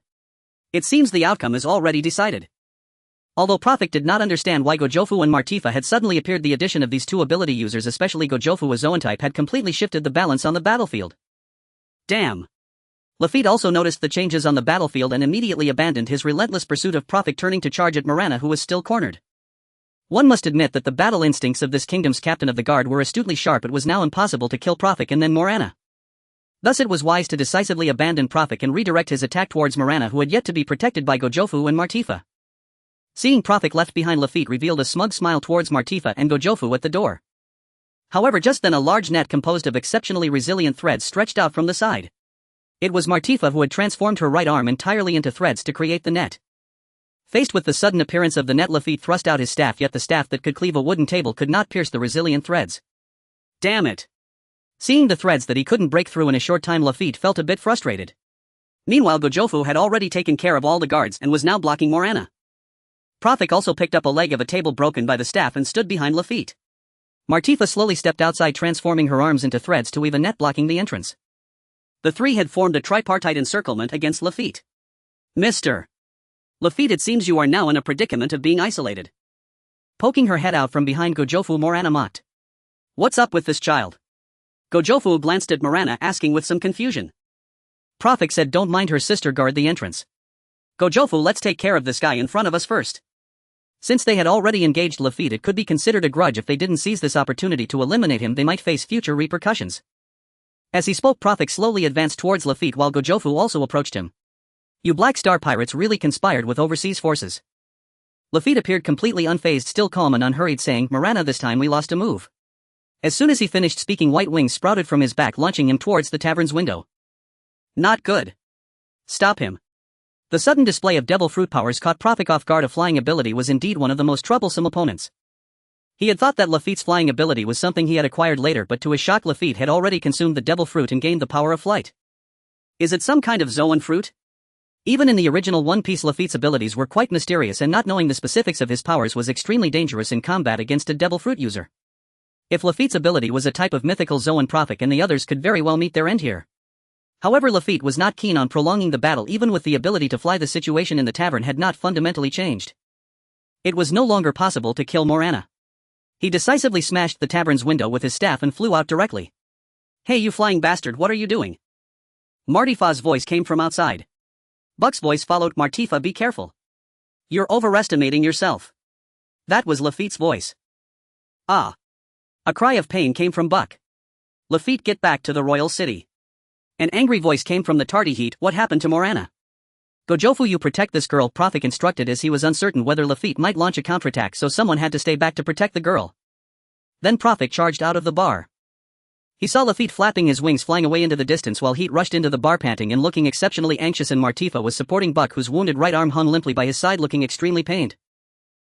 It seems the outcome is already decided. Although Profic did not understand why Gojofu and Martifa had suddenly appeared, the addition of these 2 ability users, especially Gojofu, a Zoan type, had completely shifted the balance on the battlefield. Damn. Lafitte also noticed the changes on the battlefield and immediately abandoned his relentless pursuit of Profic, turning to charge at Morana, who was still cornered. One must admit that the battle instincts of this kingdom's captain of the guard were astutely sharp. It was now impossible to kill Profic and then Morana. Thus it was wise to decisively abandon Profic and redirect his attack towards Morana, who had yet to be protected by Gojofu and Martifa. Seeing Profic left behind, Lafitte revealed a smug smile towards Martifa and Gojofu at the door. However, just then a large net composed of exceptionally resilient threads stretched out from the side. It was Martifa, who had transformed her right arm entirely into threads to create the net. Faced with the sudden appearance of the net, Lafitte thrust out his staff, yet the staff that could cleave a wooden table could not pierce the resilient threads. Damn it. Seeing the threads that he couldn't break through in a short time, Lafitte felt a bit frustrated. Meanwhile, Gojofu had already taken care of all the guards and was now blocking Morana. Prophet also picked up a leg of a table broken by the staff and stood behind Lafitte. Martifa slowly stepped outside, transforming her arms into threads to weave a net blocking the entrance. The three had formed a tripartite encirclement against Lafitte. Mr. Lafitte, it seems you are now in a predicament of being isolated. Poking her head out from behind Gojofu, Morana mocked. What's up with this child? Gojofu glanced at Morana, asking with some confusion. Prophet said don't mind her sister, guard the entrance. Gojofu, let's take care of this guy in front of us first. Since they had already engaged Lafitte, it could be considered a grudge if they didn't seize this opportunity to eliminate him. They might face future repercussions. As he spoke, Prophet slowly advanced towards Lafitte while Gojofu also approached him. You Black Star pirates really conspired with overseas forces. Lafitte appeared completely unfazed, still calm and unhurried, saying, Morana, this time we lost a move. As soon as he finished speaking, white wings sprouted from his back, launching him towards the tavern's window. Not good. Stop him. The sudden display of devil fruit powers caught Prophet off guard. A flying ability was indeed one of the most troublesome opponents. He had thought that Lafitte's flying ability was something he had acquired later, but to his shock, Lafitte had already consumed the devil fruit and gained the power of flight. Is it some kind of Zoan fruit? Even in the original One Piece, Lafitte's abilities were quite mysterious, and not knowing the specifics of his powers was extremely dangerous in combat against a devil fruit user. If Lafitte's ability was a type of mythical Zoan, Prophet and the others could very well meet their end here. However, Lafitte was not keen on prolonging the battle. Even with the ability to fly, the situation in the tavern had not fundamentally changed. It was no longer possible to kill Morana. He decisively smashed the tavern's window with his staff and flew out directly. Hey, you flying bastard, what are you doing? Martifa's voice came from outside. Buck's voice followed. Martifa, be careful. You're overestimating yourself. That was Lafitte's voice. Ah. A cry of pain came from Buck. Lafitte, get back to the royal city. An angry voice came from the tardy heat. What happened to Morana? Gojofu, you protect this girl, Prophet instructed as he was uncertain whether Lafitte might launch a counterattack, so someone had to stay back to protect the girl. Then Prophet charged out of the bar. He saw Lafitte flapping his wings, flying away into the distance, while Heat rushed into the bar panting and looking exceptionally anxious, and Martifa was supporting Buck, whose wounded right arm hung limply by his side, looking extremely pained.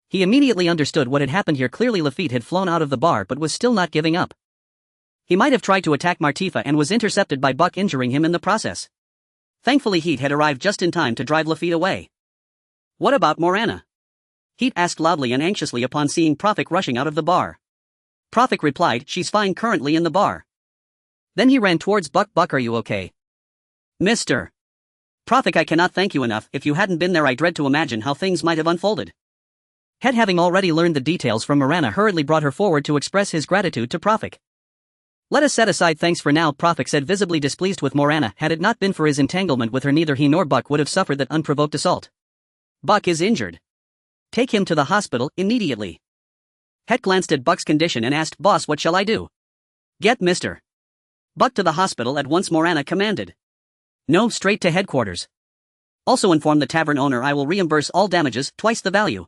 He immediately understood what had happened here. Clearly Lafitte had flown out of the bar but was still not giving up. He might have tried to attack Martifa and was intercepted by Buck, injuring him in the process. Thankfully Heat had arrived just in time to drive Lafitte away. What about Morana? Heat asked loudly and anxiously upon seeing Prophet rushing out of the bar. Prophet replied, she's fine, currently in the bar. Then he ran towards Buck. Buck, are you okay? Mr. Prophet, I cannot thank you enough. If you hadn't been there, I dread to imagine how things might have unfolded. Head, having already learned the details from Morana, hurriedly brought her forward to express his gratitude to Prophet. Let us set aside thanks for now, Prophet said, visibly displeased with Morana. Had it not been for his entanglement with her, neither he nor Buck would have suffered that unprovoked assault. Buck is injured. Take him to the hospital immediately. Het glanced at Buck's condition and asked, Boss, what shall I do? Get Mr. Buck to the hospital at once, Morana commanded. No, straight to headquarters. Also inform the tavern owner I will reimburse all damages, twice the value.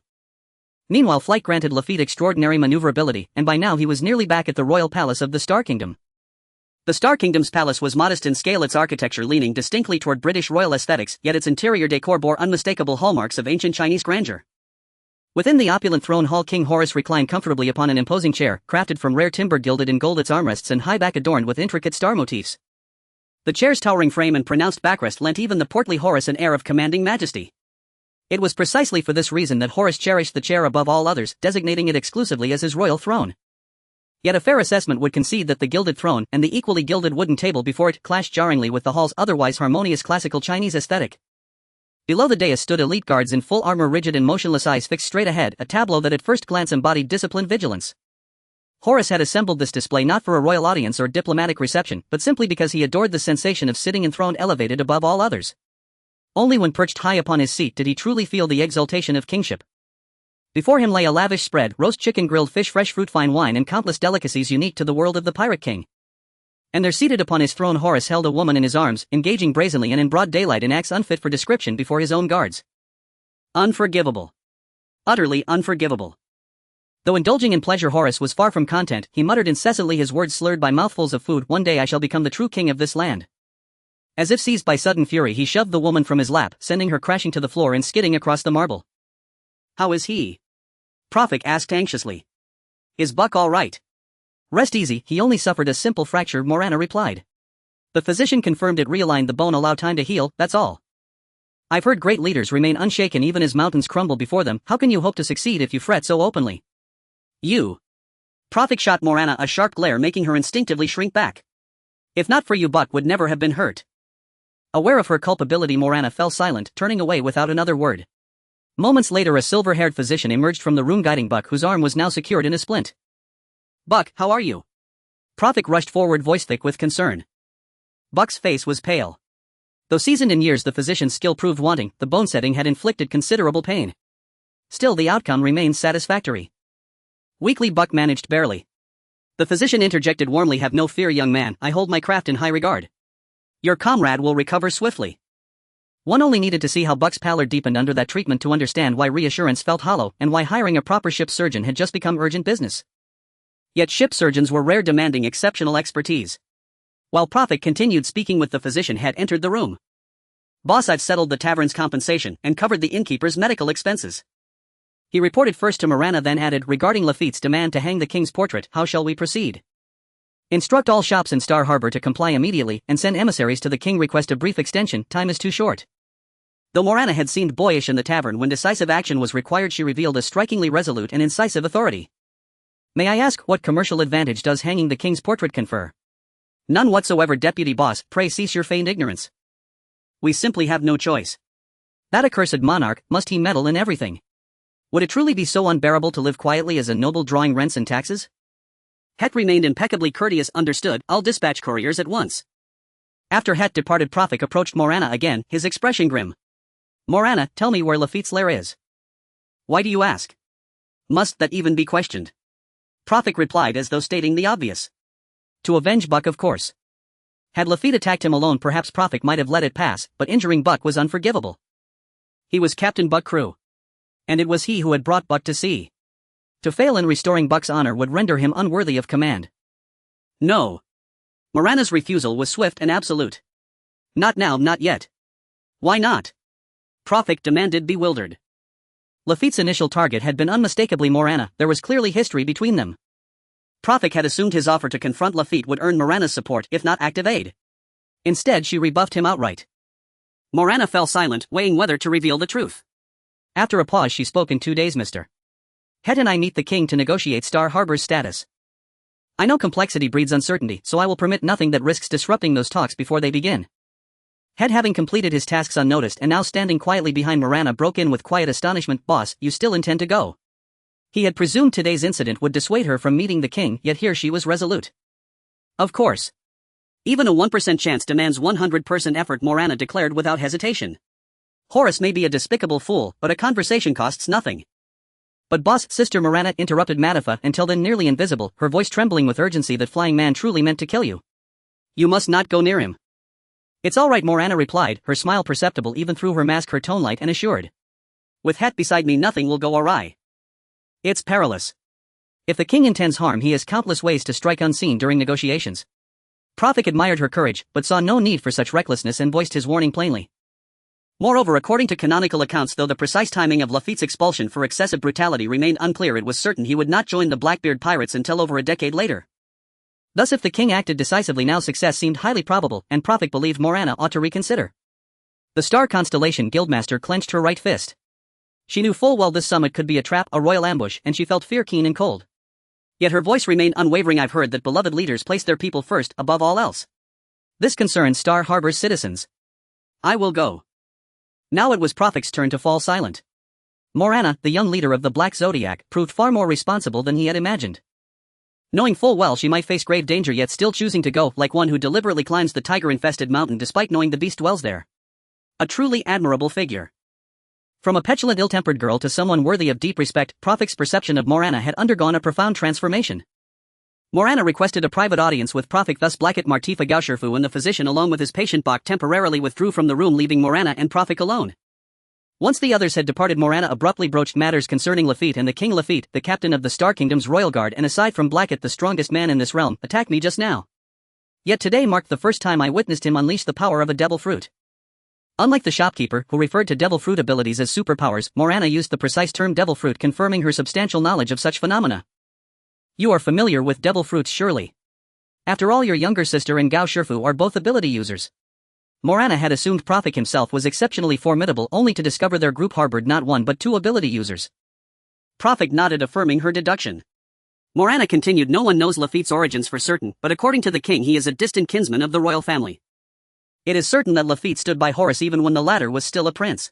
Meanwhile, flight granted Lafitte extraordinary maneuverability, and by now he was nearly back at the royal palace of the Star Kingdom. The Star Kingdom's palace was modest in scale, its architecture leaning distinctly toward British royal aesthetics, yet its interior decor bore unmistakable hallmarks of ancient Chinese grandeur. Within the opulent throne hall, King Horus reclined comfortably upon an imposing chair, crafted from rare timber gilded in gold, its armrests and high back adorned with intricate star motifs. The chair's towering frame and pronounced backrest lent even the portly Horus an air of commanding majesty. It was precisely for this reason that Horus cherished the chair above all others, designating it exclusively as his royal throne. Yet a fair assessment would concede that the gilded throne and the equally gilded wooden table before it clashed jarringly with the hall's otherwise harmonious classical Chinese aesthetic. Below the dais stood elite guards in full armor, rigid and motionless, eyes fixed straight ahead, a tableau that at first glance embodied disciplined vigilance. Horus had assembled this display not for a royal audience or diplomatic reception, but simply because he adored the sensation of sitting enthroned, elevated above all others. Only when perched high upon his seat did he truly feel the exaltation of kingship. Before him lay a lavish spread: roast chicken, grilled fish, fresh fruit, fine wine, and countless delicacies unique to the world of the Pirate King. And there, seated upon his throne, Horus held a woman in his arms, engaging brazenly and in broad daylight in acts unfit for description before his own guards. Unforgivable. Utterly unforgivable. Though indulging in pleasure, Horus was far from content. He muttered incessantly, his words slurred by mouthfuls of food. One day I shall become the true king of this land. As if seized by sudden fury, he shoved the woman from his lap, sending her crashing to the floor and skidding across the marble. How is he? Prophet asked anxiously. Is Buck all right? Rest easy, he only suffered a simple fracture, Morana replied. The physician confirmed it realigned the bone, allow time to heal, that's all. I've heard great leaders remain unshaken even as mountains crumble before them. How can you hope to succeed if you fret so openly? You. Prophet shot Morana a sharp glare, making her instinctively shrink back. If not for you, Buck would never have been hurt. Aware of her culpability, Morana fell silent, turning away without another word. Moments later, a silver-haired physician emerged from the room guiding Buck, whose arm was now secured in a splint. Buck, how are you? Prophet rushed forward, voice thick with concern. Buck's face was pale. Though seasoned in years, the physician's skill proved wanting. The bone setting had inflicted considerable pain. Still, the outcome remained satisfactory. Weakly, Buck managed barely. The physician interjected warmly, have no fear, young man, I hold my craft in high regard. Your comrade will recover swiftly. One only needed to see how Buck's pallor deepened under that treatment to understand why reassurance felt hollow and why hiring a proper ship surgeon had just become urgent business. Yet ship surgeons were rare, demanding exceptional expertise. While Prophet continued speaking with the physician had entered the room. Boss, I've settled the tavern's compensation and covered the innkeeper's medical expenses. He reported first to Morana, then added, regarding Lafitte's demand to hang the king's portrait, how shall we proceed? Instruct all shops in Star Harbor to comply immediately and send emissaries to the king, request a brief extension, time is too short. Though Morana had seemed boyish in the tavern when decisive action was required, she revealed a strikingly resolute and incisive authority. May I ask, what commercial advantage does hanging the king's portrait confer? None whatsoever, deputy boss, pray cease your feigned ignorance. We simply have no choice. That accursed monarch, must he meddle in everything? Would it truly be so unbearable to live quietly as a noble, drawing rents and taxes? Het remained impeccably courteous. Understood, I'll dispatch couriers at once. After Het departed, Prophet approached Morana again, his expression grim. Morana, tell me where Lafitte's lair is. Why do you ask? Must that even be questioned? Prophet replied as though stating the obvious. To avenge Buck, of course. Had Lafitte attacked him alone, perhaps Prophet might have let it pass, but injuring Buck was unforgivable. He was Captain Buck crew. And it was he who had brought Buck to sea. To fail in restoring Buck's honor would render him unworthy of command. No. Morana's refusal was swift and absolute. Not now, not yet. Why not? Prophet demanded, bewildered. Lafitte's initial target had been unmistakably Morana. There was clearly history between them. Prophet had assumed his offer to confront Lafitte would earn Morana's support, if not active aid. Instead, she rebuffed him outright. Morana fell silent, weighing whether to reveal the truth. After a pause, she spoke, in 2 days, Mr. Het and I meet the king to negotiate Star Harbor's status. I know complexity breeds uncertainty, so I will permit nothing that risks disrupting those talks before they begin. Het, having completed his tasks unnoticed and now standing quietly behind Morana, broke in with quiet astonishment. Boss, you still intend to go? He had presumed today's incident would dissuade her from meeting the king, yet here she was resolute. Of course. Even a 1% chance demands 100% effort, Morana declared without hesitation. Horace may be a despicable fool, but a conversation costs nothing. But boss, Sister Morana interrupted Matafa, until then nearly invisible, her voice trembling with urgency. That flying man truly meant to kill you. You must not go near him. It's all right, Morana replied, her smile perceptible even through her mask, her tone light and assured. With Het beside me, nothing will go awry. It's perilous. If the king intends harm, he has countless ways to strike unseen during negotiations. Prophet admired her courage, but saw no need for such recklessness and voiced his warning plainly. Moreover, according to canonical accounts, though the precise timing of Lafitte's expulsion for excessive brutality remained unclear, it was certain he would not join the Blackbeard pirates until over a decade later. Thus, if the king acted decisively now, success seemed highly probable, and Prophet believed Morana ought to reconsider. The star constellation guildmaster clenched her right fist. She knew full well this summit could be a trap, a royal ambush, and she felt fear keen and cold. Yet her voice remained unwavering. I've heard that beloved leaders place their people first, above all else. This concerns Star Harbor's citizens. I will go. Now it was Prophet's turn to fall silent. Morana, the young leader of the Black Zodiac, proved far more responsible than he had imagined. Knowing full well she might face grave danger, yet still choosing to go, like one who deliberately climbs the tiger-infested mountain despite knowing the beast dwells there. A truly admirable figure. From a petulant, ill-tempered girl to someone worthy of deep respect, Prophet's perception of Morana had undergone a profound transformation. Morana requested a private audience with Prophet, thus Blackett Martifa Gausherfu and the physician along with his patient Bach temporarily withdrew from the room, leaving Morana and Prophet alone. Once the others had departed, Morana abruptly broached matters concerning Lafitte and the King. Lafitte, the captain of the Star Kingdom's royal guard and aside from Blackett the strongest man in this realm, attacked me just now. Yet today marked the first time I witnessed him unleash the power of a devil fruit. Unlike the shopkeeper, who referred to devil fruit abilities as superpowers, Morana used the precise term devil fruit, confirming her substantial knowledge of such phenomena. You are familiar with devil fruits surely. After all, your younger sister and Gao Shifu are both ability users. Morana had assumed Prophet himself was exceptionally formidable only to discover their group harbored not one but two ability users. Prophet nodded, affirming her deduction. Morana continued, no one knows Lafitte's origins for certain, but according to the king he is a distant kinsman of the royal family. It is certain that Lafitte stood by Horus even when the latter was still a prince.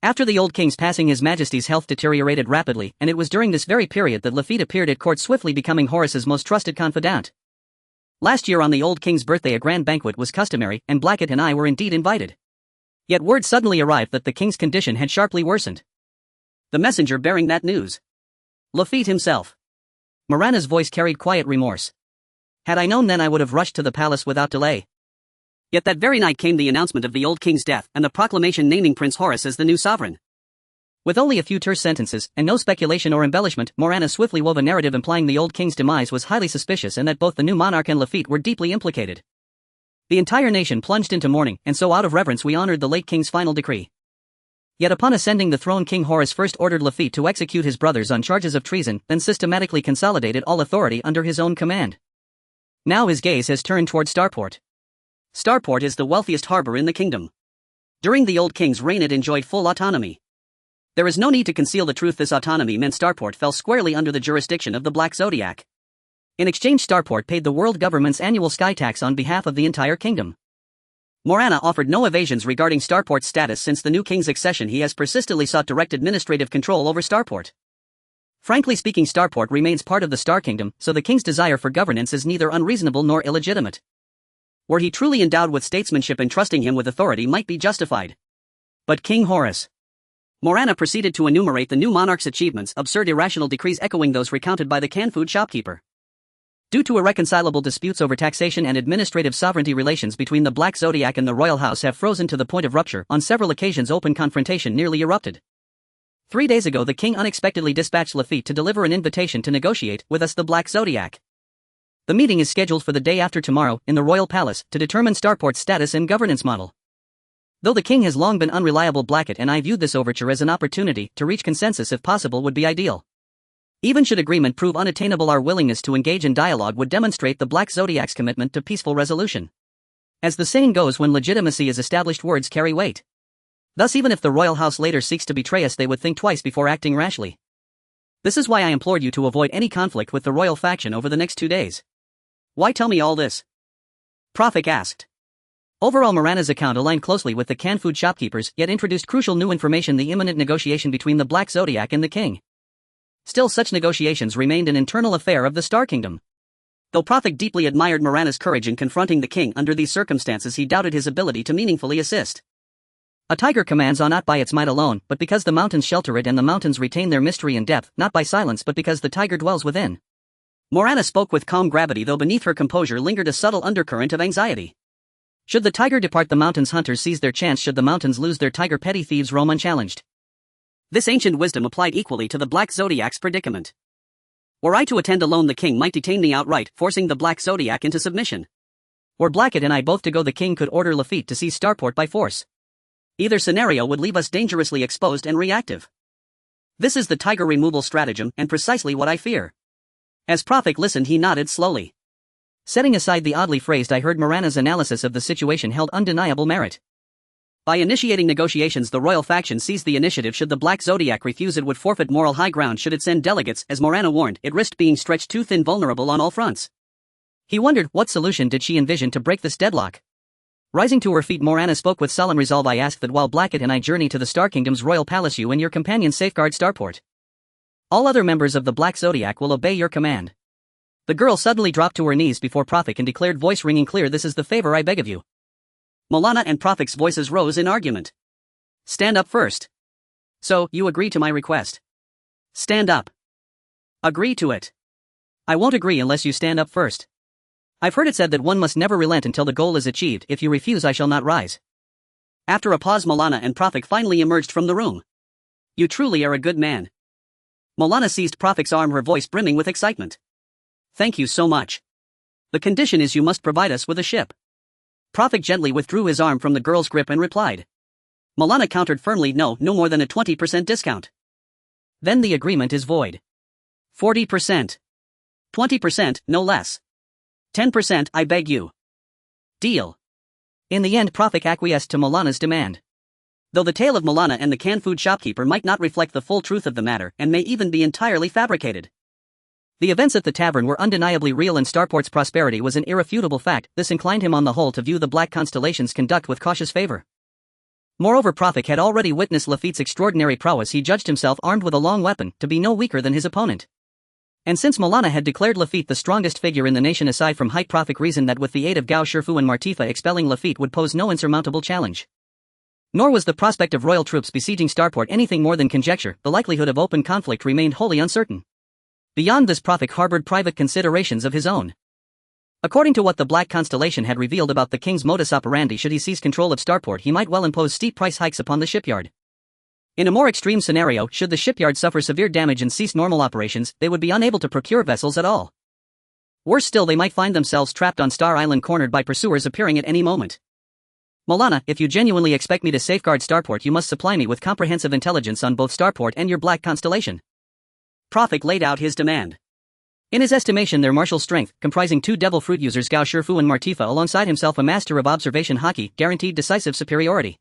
After the old king's passing, His Majesty's health deteriorated rapidly, and it was during this very period that Lafitte appeared at court, swiftly becoming Horus's most trusted confidant. Last year on the old king's birthday a grand banquet was customary, and Blackett and I were indeed invited. Yet word suddenly arrived that the king's condition had sharply worsened. The messenger bearing that news. Lafitte himself. Morana's voice carried quiet remorse. Had I known then I would have rushed to the palace without delay. Yet that very night came the announcement of the old king's death and the proclamation naming Prince Horus as the new sovereign. With only a few terse sentences, and no speculation or embellishment, Morana swiftly wove a narrative implying the old king's demise was highly suspicious and that both the new monarch and Lafitte were deeply implicated. The entire nation plunged into mourning, and so out of reverence we honored the late king's final decree. Yet upon ascending the throne, King Horus first ordered Lafitte to execute his brothers on charges of treason, then systematically consolidated all authority under his own command. Now his gaze has turned toward Starport. Starport is the wealthiest harbor in the kingdom. During the old king's reign it enjoyed full autonomy. There is no need to conceal the truth, this autonomy meant Starport fell squarely under the jurisdiction of the Black Zodiac. In exchange, Starport paid the world government's annual sky tax on behalf of the entire kingdom. Morana offered no evasions regarding Starport's status. Since the new king's accession he has persistently sought direct administrative control over Starport. Frankly speaking, Starport remains part of the Star Kingdom, so the king's desire for governance is neither unreasonable nor illegitimate. Were he truly endowed with statesmanship, entrusting him with authority might be justified. But King Horus. Morana proceeded to enumerate the new monarch's achievements, absurd irrational decrees echoing those recounted by the canned food shopkeeper. Due to irreconcilable disputes over taxation and administrative sovereignty, relations between the Black Zodiac and the royal house have frozen to the point of rupture. On several occasions open confrontation nearly erupted. 3 days ago the king unexpectedly dispatched Lafitte to deliver an invitation to negotiate with us, the Black Zodiac. The meeting is scheduled for the day after tomorrow, in the royal palace, to determine Starport's status and governance model. Though the king has long been unreliable, Blackett and I viewed this overture as an opportunity to reach consensus, if possible would be ideal. Even should agreement prove unattainable, our willingness to engage in dialogue would demonstrate the Black Zodiac's commitment to peaceful resolution. As the saying goes, when legitimacy is established words carry weight. Thus even if the royal house later seeks to betray us they would think twice before acting rashly. This is why I implored you to avoid any conflict with the royal faction over the next 2 days. Why tell me all this? Prophet asked. Overall, Morana's account aligned closely with the canned food shopkeepers, yet introduced crucial new information: the imminent negotiation between the Black Zodiac and the king. Still, such negotiations remained an internal affair of the Star Kingdom. Though Prophet deeply admired Morana's courage in confronting the king under these circumstances, he doubted his ability to meaningfully assist. A tiger commands on not by its might alone, but because the mountains shelter it and the mountains retain their mystery and depth, not by silence but because the tiger dwells within. Morana spoke with calm gravity, though beneath her composure lingered a subtle undercurrent of anxiety. Should the tiger depart, the mountains' hunters seize their chance. Should the mountains lose their tiger, petty thieves roam unchallenged. This ancient wisdom applied equally to the Black Zodiac's predicament. Were I to attend alone, the king might detain me outright, forcing the Black Zodiac into submission. Were Blackett and I both to go, the king could order Lafitte to seize Starport by force. Either scenario would leave us dangerously exposed and reactive. This is the tiger removal stratagem, and precisely what I fear. As Prophet listened, he nodded slowly. Setting aside the oddly phrased, I heard Morana's analysis of the situation held undeniable merit. By initiating negotiations, the royal faction seized the initiative. Should the Black Zodiac refuse, it would forfeit moral high ground. Should it send delegates, as Morana warned, it risked being stretched too thin, vulnerable on all fronts. He wondered, what solution did she envision to break this deadlock? Rising to her feet, Morana spoke with solemn resolve. I ask that while Blackett and I journey to the Star Kingdom's royal palace, you and your companions safeguard Starport. All other members of the Black Zodiac will obey your command. The girl suddenly dropped to her knees before Prophet and declared, voice ringing clear, this is the favor I beg of you. Molana and Prophet's voices rose in argument. Stand up first. So, you agree to my request? Stand up. Agree to it. I won't agree unless you stand up first. I've heard it said that one must never relent until the goal is achieved. If you refuse, I shall not rise. After a pause, Molana and Prophet finally emerged from the room. You truly are a good man. Molana seized Prophet's arm, her voice brimming with excitement. Thank you so much. The condition is you must provide us with a ship. Prophet gently withdrew his arm from the girl's grip and replied. Molana countered firmly, no more than a 20% discount. Then the agreement is void. 40%. 20%, no less. 10%, I beg you. Deal. In the end, Prophet acquiesced to Milana's demand. Though the tale of Milana and the canned food shopkeeper might not reflect the full truth of the matter and may even be entirely fabricated. The events at the tavern were undeniably real and Starport's prosperity was an irrefutable fact. This inclined him on the whole to view the Black Constellation's conduct with cautious favor. Moreover, Prophet had already witnessed Lafitte's extraordinary prowess. He judged himself, armed with a long weapon, to be no weaker than his opponent. And since Milana had declared Lafitte the strongest figure in the nation aside from height, Prophet reasoned that with the aid of Gao Shifu and Martifa, expelling Lafitte would pose no insurmountable challenge. Nor was the prospect of royal troops besieging Starport anything more than conjecture. The likelihood of open conflict remained wholly uncertain. Beyond this, Prophet harbored private considerations of his own. According to what the Black Constellation had revealed about the king's modus operandi, should he seize control of Starport, he might well impose steep price hikes upon the shipyard. In a more extreme scenario, should the shipyard suffer severe damage and cease normal operations, they would be unable to procure vessels at all. Worse still, they might find themselves trapped on Star Island, cornered by pursuers appearing at any moment. Milana, if you genuinely expect me to safeguard Starport, you must supply me with comprehensive intelligence on both Starport and your Black Constellation. Prophet laid out his demand. In his estimation, their martial strength, comprising 2 devil fruit users Gao Shifu and Martifa alongside himself a master of observation haki, guaranteed decisive superiority.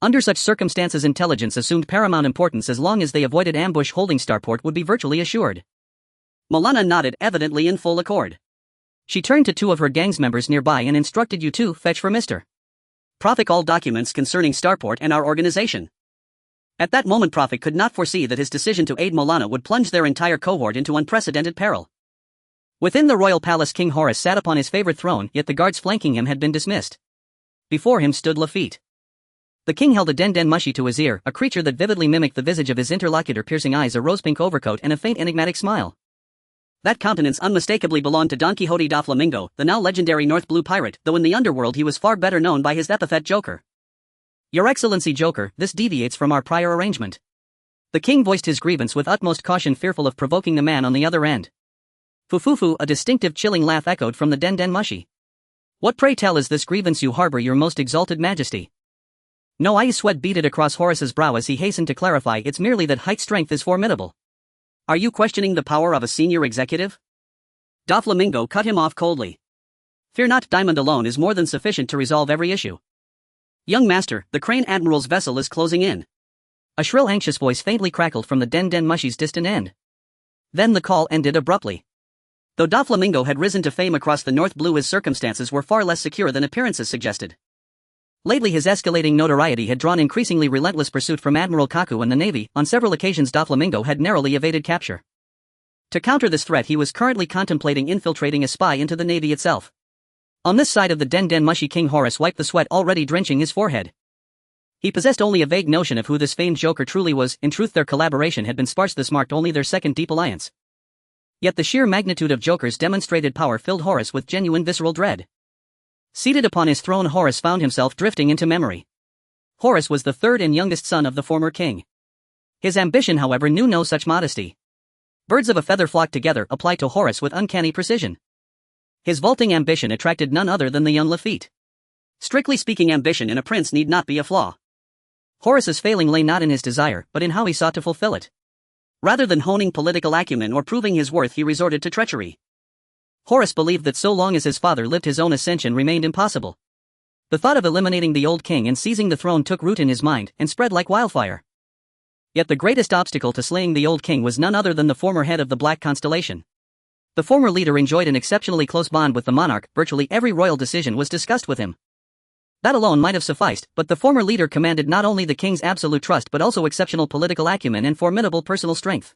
Under such circumstances, intelligence assumed paramount importance. As long as they avoided ambush, holding Starport would be virtually assured. Milana nodded, evidently in full accord. She turned to 2 of her gang's members nearby and instructed, you 2, fetch for Mr. Prophet all documents concerning Starport and our organization. At that moment, Prophet could not foresee that his decision to aid Milana would plunge their entire cohort into unprecedented peril. Within the royal palace, King Horus sat upon his favorite throne, yet the guards flanking him had been dismissed. Before him stood Lafitte. The king held a den mushi to his ear, a creature that vividly mimicked the visage of his interlocutor, piercing eyes, a rose-pink overcoat, and a faint enigmatic smile. That countenance unmistakably belonged to Don Quixote da Flamingo, the now legendary North Blue pirate, though in the underworld he was far better known by his epithet Joker. Your Excellency Joker, this deviates from our prior arrangement. The king voiced his grievance with utmost caution, fearful of provoking the man on the other end. Fufufu, a distinctive chilling laugh echoed from the den mushi. What, pray tell, is this grievance you harbor, your most exalted majesty? No, I sweat beaded across Horus's brow as he hastened to clarify, it's merely that height strength is formidable. Are you questioning the power of a senior executive? Da Flamingo cut him off coldly. Fear not, diamond alone is more than sufficient to resolve every issue. Young master, the Crane Admiral's vessel is closing in. A shrill, anxious voice faintly crackled from the den mushi's distant end. Then the call ended abruptly. Though Da Flamingo had risen to fame across the North Blue, his circumstances were far less secure than appearances suggested. Lately, his escalating notoriety had drawn increasingly relentless pursuit from Admiral Kaku and the Navy. On several occasions, Da Flamingo had narrowly evaded capture. To counter this threat, he was currently contemplating infiltrating a spy into the Navy itself. On this side of the den mushi, King Horus wiped the sweat already drenching his forehead. He possessed only a vague notion of who this famed Joker truly was. In truth, their collaboration had been sparse. This marked only their second deep alliance. Yet the sheer magnitude of Joker's demonstrated power filled Horus with genuine visceral dread. Seated upon his throne, Horus found himself drifting into memory. Horus was the third and youngest son of the former king. His ambition, however, knew no such modesty. Birds of a feather flocked together applied to Horus with uncanny precision. His vaulting ambition attracted none other than the young Lafitte. Strictly speaking, ambition in a prince need not be a flaw. Horus's failing lay not in his desire, but in how he sought to fulfill it. Rather than honing political acumen or proving his worth, he resorted to treachery. Horus believed that so long as his father lived, his own ascension remained impossible. The thought of eliminating the old king and seizing the throne took root in his mind and spread like wildfire. Yet the greatest obstacle to slaying the old king was none other than the former head of the Black Constellation. The former leader enjoyed an exceptionally close bond with the monarch. Virtually every royal decision was discussed with him. That alone might have sufficed, but the former leader commanded not only the king's absolute trust but also exceptional political acumen and formidable personal strength.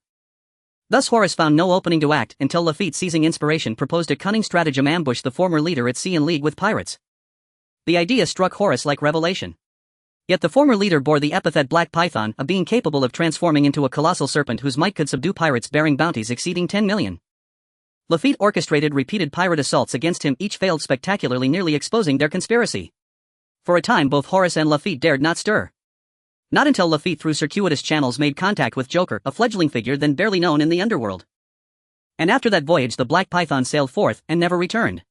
Thus Horus found no opening to act until Lafitte, seizing inspiration, proposed a cunning stratagem: ambush the former leader at sea in league with pirates. The idea struck Horus like revelation. Yet the former leader bore the epithet Black Python, a being capable of transforming into a colossal serpent whose might could subdue pirates bearing bounties exceeding 10 million. Lafitte orchestrated repeated pirate assaults against him, each failed spectacularly, nearly exposing their conspiracy. For a time both Horus and Lafitte dared not stir. Not until Lafitte through circuitous channels made contact with Joker, a fledgling figure then barely known in the underworld. And after that voyage the Black Python sailed forth and never returned.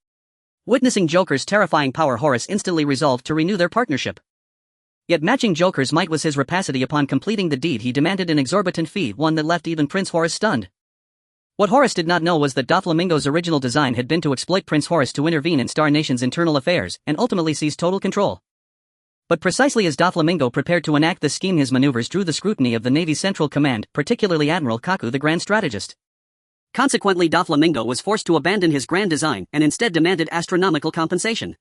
Witnessing Joker's terrifying power, Horus instantly resolved to renew their partnership. Yet matching Joker's might was his rapacity. Upon completing the deed he demanded an exorbitant fee, one that left even Prince Horus stunned. What Horace did not know was that Doflamingo's original design had been to exploit Prince Horace to intervene in Star Nation's internal affairs and ultimately seize total control. But precisely as Doflamingo prepared to enact this scheme, his maneuvers drew the scrutiny of the Navy's Central Command, particularly Admiral Kaku, the Grand Strategist. Consequently, Doflamingo was forced to abandon his grand design and instead demanded astronomical compensation.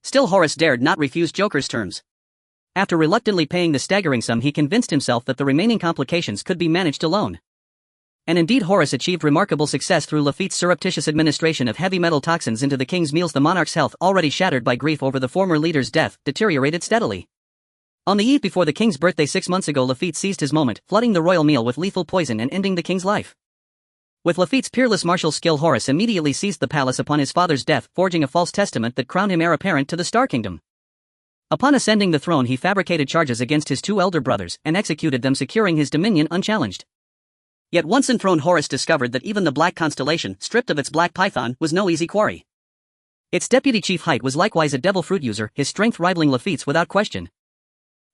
Still, Horace dared not refuse Joker's terms. After reluctantly paying the staggering sum, he convinced himself that the remaining complications could be managed alone. And indeed, Horace achieved remarkable success through Lafitte's surreptitious administration of heavy metal toxins into the king's meals. The monarch's health, already shattered by grief over the former leader's death, deteriorated steadily. On the eve before the king's birthday 6 months ago, Lafitte seized his moment, flooding the royal meal with lethal poison and ending the king's life. With Lafitte's peerless martial skill, Horace immediately seized the palace upon his father's death, forging a false testament that crowned him heir apparent to the Star Kingdom. Upon ascending the throne, he fabricated charges against his 2 elder brothers and executed them, securing his dominion unchallenged. Yet once enthroned, Horace discovered that even the Black Constellation, stripped of its black python, was no easy quarry. Its deputy chief Height was likewise a devil fruit user, his strength rivaling Lafitte's without question.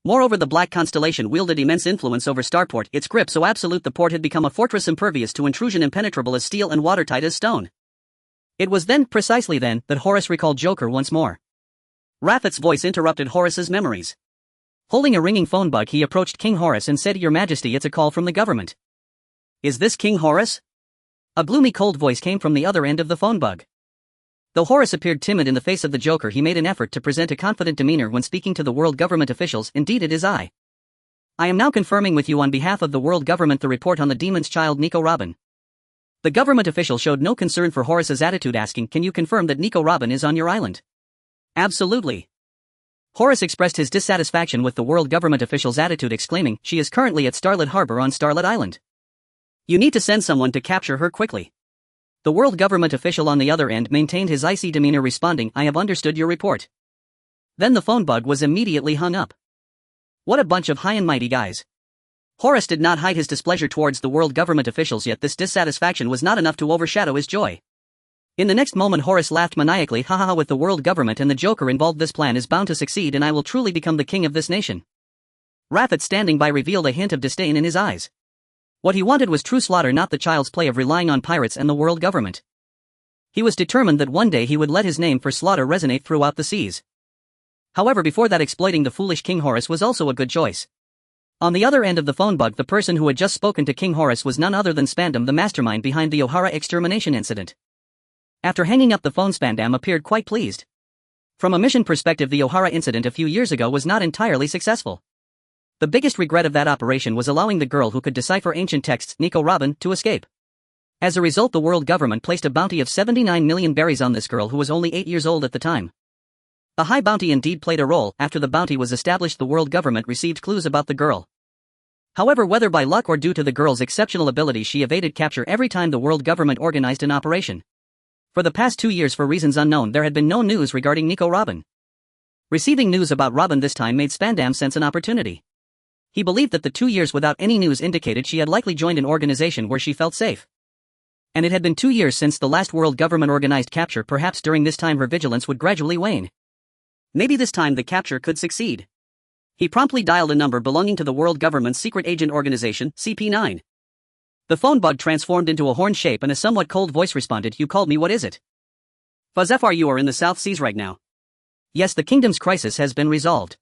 Moreover, the Black Constellation wielded immense influence over Starport, its grip so absolute the port had become a fortress impervious to intrusion, impenetrable as steel and watertight as stone. It was then, precisely then, that Horace recalled Joker once more. Raffat's voice interrupted Horace's memories. Holding a ringing phone bug, he approached King Horace and said, "Your Majesty, it's a call from the government." "Is this King Horace?" A gloomy, cold voice came from the other end of the phone bug. Though Horace appeared timid in the face of the Joker, he made an effort to present a confident demeanor when speaking to the world government officials. "Indeed, it is I. I am now confirming with you on behalf of the world government the report on the demon's child Nico Robin." The government official showed no concern for Horace's attitude, asking, "Can you confirm that Nico Robin is on your island?" "Absolutely." Horace expressed his dissatisfaction with the world government official's attitude, exclaiming, "She is currently at Starlit Harbor on Starlit Island. You need to send someone to capture her quickly." The world government official on the other end maintained his icy demeanor, responding, "I have understood your report." Then the phone bug was immediately hung up. What a bunch of high and mighty guys. Horace did not hide his displeasure towards the world government officials, yet this dissatisfaction was not enough to overshadow his joy. In the next moment, Horace laughed maniacally, "Ha ha ha, with the world government and the Joker involved, this plan is bound to succeed and I will truly become the king of this nation." Raffat, standing by, revealed a hint of disdain in his eyes. What he wanted was true slaughter, not the child's play of relying on pirates and the world government. He was determined that one day he would let his name for slaughter resonate throughout the seas. However, before that, exploiting the foolish King Horace was also a good choice. On the other end of the phone bug, the person who had just spoken to King Horace was none other than Spandam, the mastermind behind the O'Hara extermination incident. After hanging up the phone, Spandam appeared quite pleased. From a mission perspective, the O'Hara incident a few years ago was not entirely successful. The biggest regret of that operation was allowing the girl who could decipher ancient texts, Nico Robin, to escape. As a result, the world government placed a bounty of 79 million berries on this girl, who was only 8 years old at the time. A high bounty indeed played a role. After the bounty was established, the world government received clues about the girl. However, whether by luck or due to the girl's exceptional ability, she evaded capture every time the world government organized an operation. For the past 2 years, for reasons unknown, there had been no news regarding Nico Robin. Receiving news about Robin this time made Spandam sense an opportunity. He believed that the 2 years without any news indicated she had likely joined an organization where she felt safe. And it had been 2 years since the last world government organized capture. Perhaps during this time her vigilance would gradually wane. Maybe this time the capture could succeed. He promptly dialed a number belonging to the world government's secret agent organization, CP9. The phone bug transformed into a horn shape and a somewhat cold voice responded, "You called me, what is it?" "Fuzz FR, you are in the South Seas right now." "Yes, the kingdom's crisis has been resolved."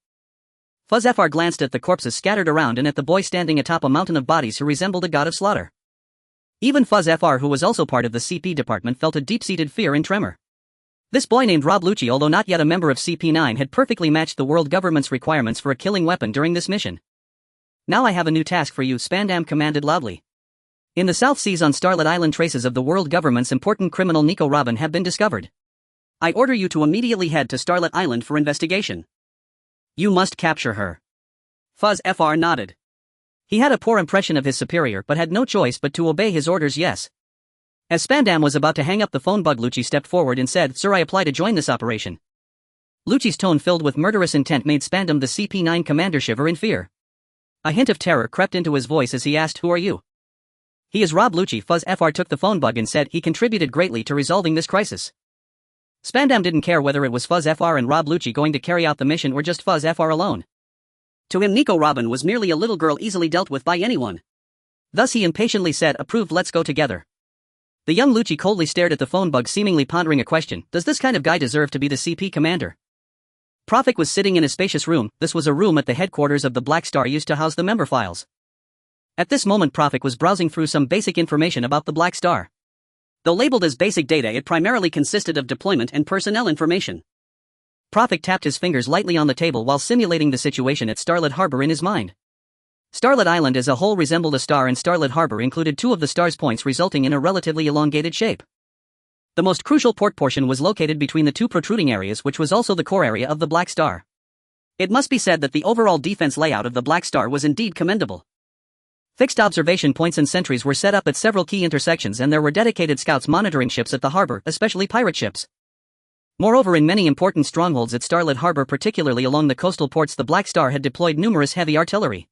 Fuzz FR glanced at the corpses scattered around and at the boy standing atop a mountain of bodies who resembled a god of slaughter. Even Fuzz FR, who was also part of the CP department, felt a deep-seated fear and tremor. This boy named Rob Lucci, although not yet a member of CP9, had perfectly matched the world government's requirements for a killing weapon during this mission. "Now I have a new task for you," Spandam commanded loudly. In the South Seas on Starlit Island, traces of the world government's important criminal Nico Robin have been discovered. I order you to immediately head to Starlit Island for investigation. You must capture her. Fuzz FR nodded. He had a poor impression of his superior but had no choice but to obey his orders. "Yes." As Spandam was about to hang up the phone bug, Lucci stepped forward and said, "Sir, I apply to join this operation." Lucci's tone, filled with murderous intent, made Spandam, the CP9 commander, shiver in fear. A hint of terror crept into his voice as he asked, "Who are you?" "He is Rob Lucci." Fuzz FR took the phone bug and said, "He contributed greatly to resolving this crisis." Spandam didn't care whether it was Fuzz FR and Rob Lucci going to carry out the mission or just Fuzz FR alone. To him, Nico Robin was merely a little girl easily dealt with by anyone. Thus he impatiently said, "Approved, let's go together." The young Lucci coldly stared at the phone bug, seemingly pondering a question. Does this kind of guy deserve to be the CP commander? Profik was sitting in a spacious room. This was a room at the headquarters of the Black Star used to house the member files. At this moment Profik was browsing through some basic information about the Black Star. Though labeled as basic data, it primarily consisted of deployment and personnel information. Profik tapped his fingers lightly on the table while simulating the situation at Starlit Harbor in his mind. Starlit Island as a whole resembled a star, and Starlit Harbor included two of the star's points, resulting in a relatively elongated shape. The most crucial port portion was located between the two protruding areas, which was also the core area of the Black Star. It must be said that the overall defense layout of the Black Star was indeed commendable. Fixed observation points and sentries were set up at several key intersections, and there were dedicated scouts monitoring ships at the harbor, especially pirate ships. Moreover, in many important strongholds at Starlit Harbor, particularly along the coastal ports, the Black Star had deployed numerous heavy artillery.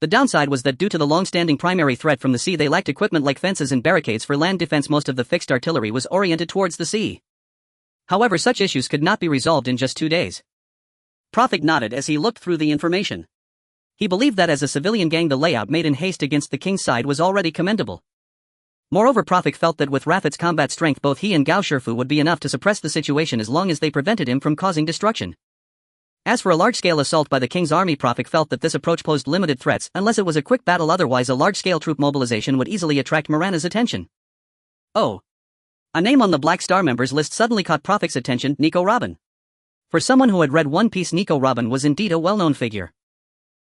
The downside was that due to the long-standing primary threat from the sea, they lacked equipment like fences and barricades for land defense. Most of the fixed artillery was oriented towards the sea. However, such issues could not be resolved in just 2 days. Profik nodded as he looked through the information. He believed that as a civilian gang, the layout made in haste against the king's side was already commendable. Moreover, Profik felt that with Rafit's combat strength, both he and Gao Shifu would be enough to suppress the situation as long as they prevented him from causing destruction. As for a large-scale assault by the king's army, Profik felt that this approach posed limited threats unless it was a quick battle. Otherwise, a large-scale troop mobilization would easily attract Morana's attention. Oh. A name on the Black Star members list suddenly caught Profik's attention: Nico Robin. For someone who had read One Piece, Nico Robin was indeed a well-known figure.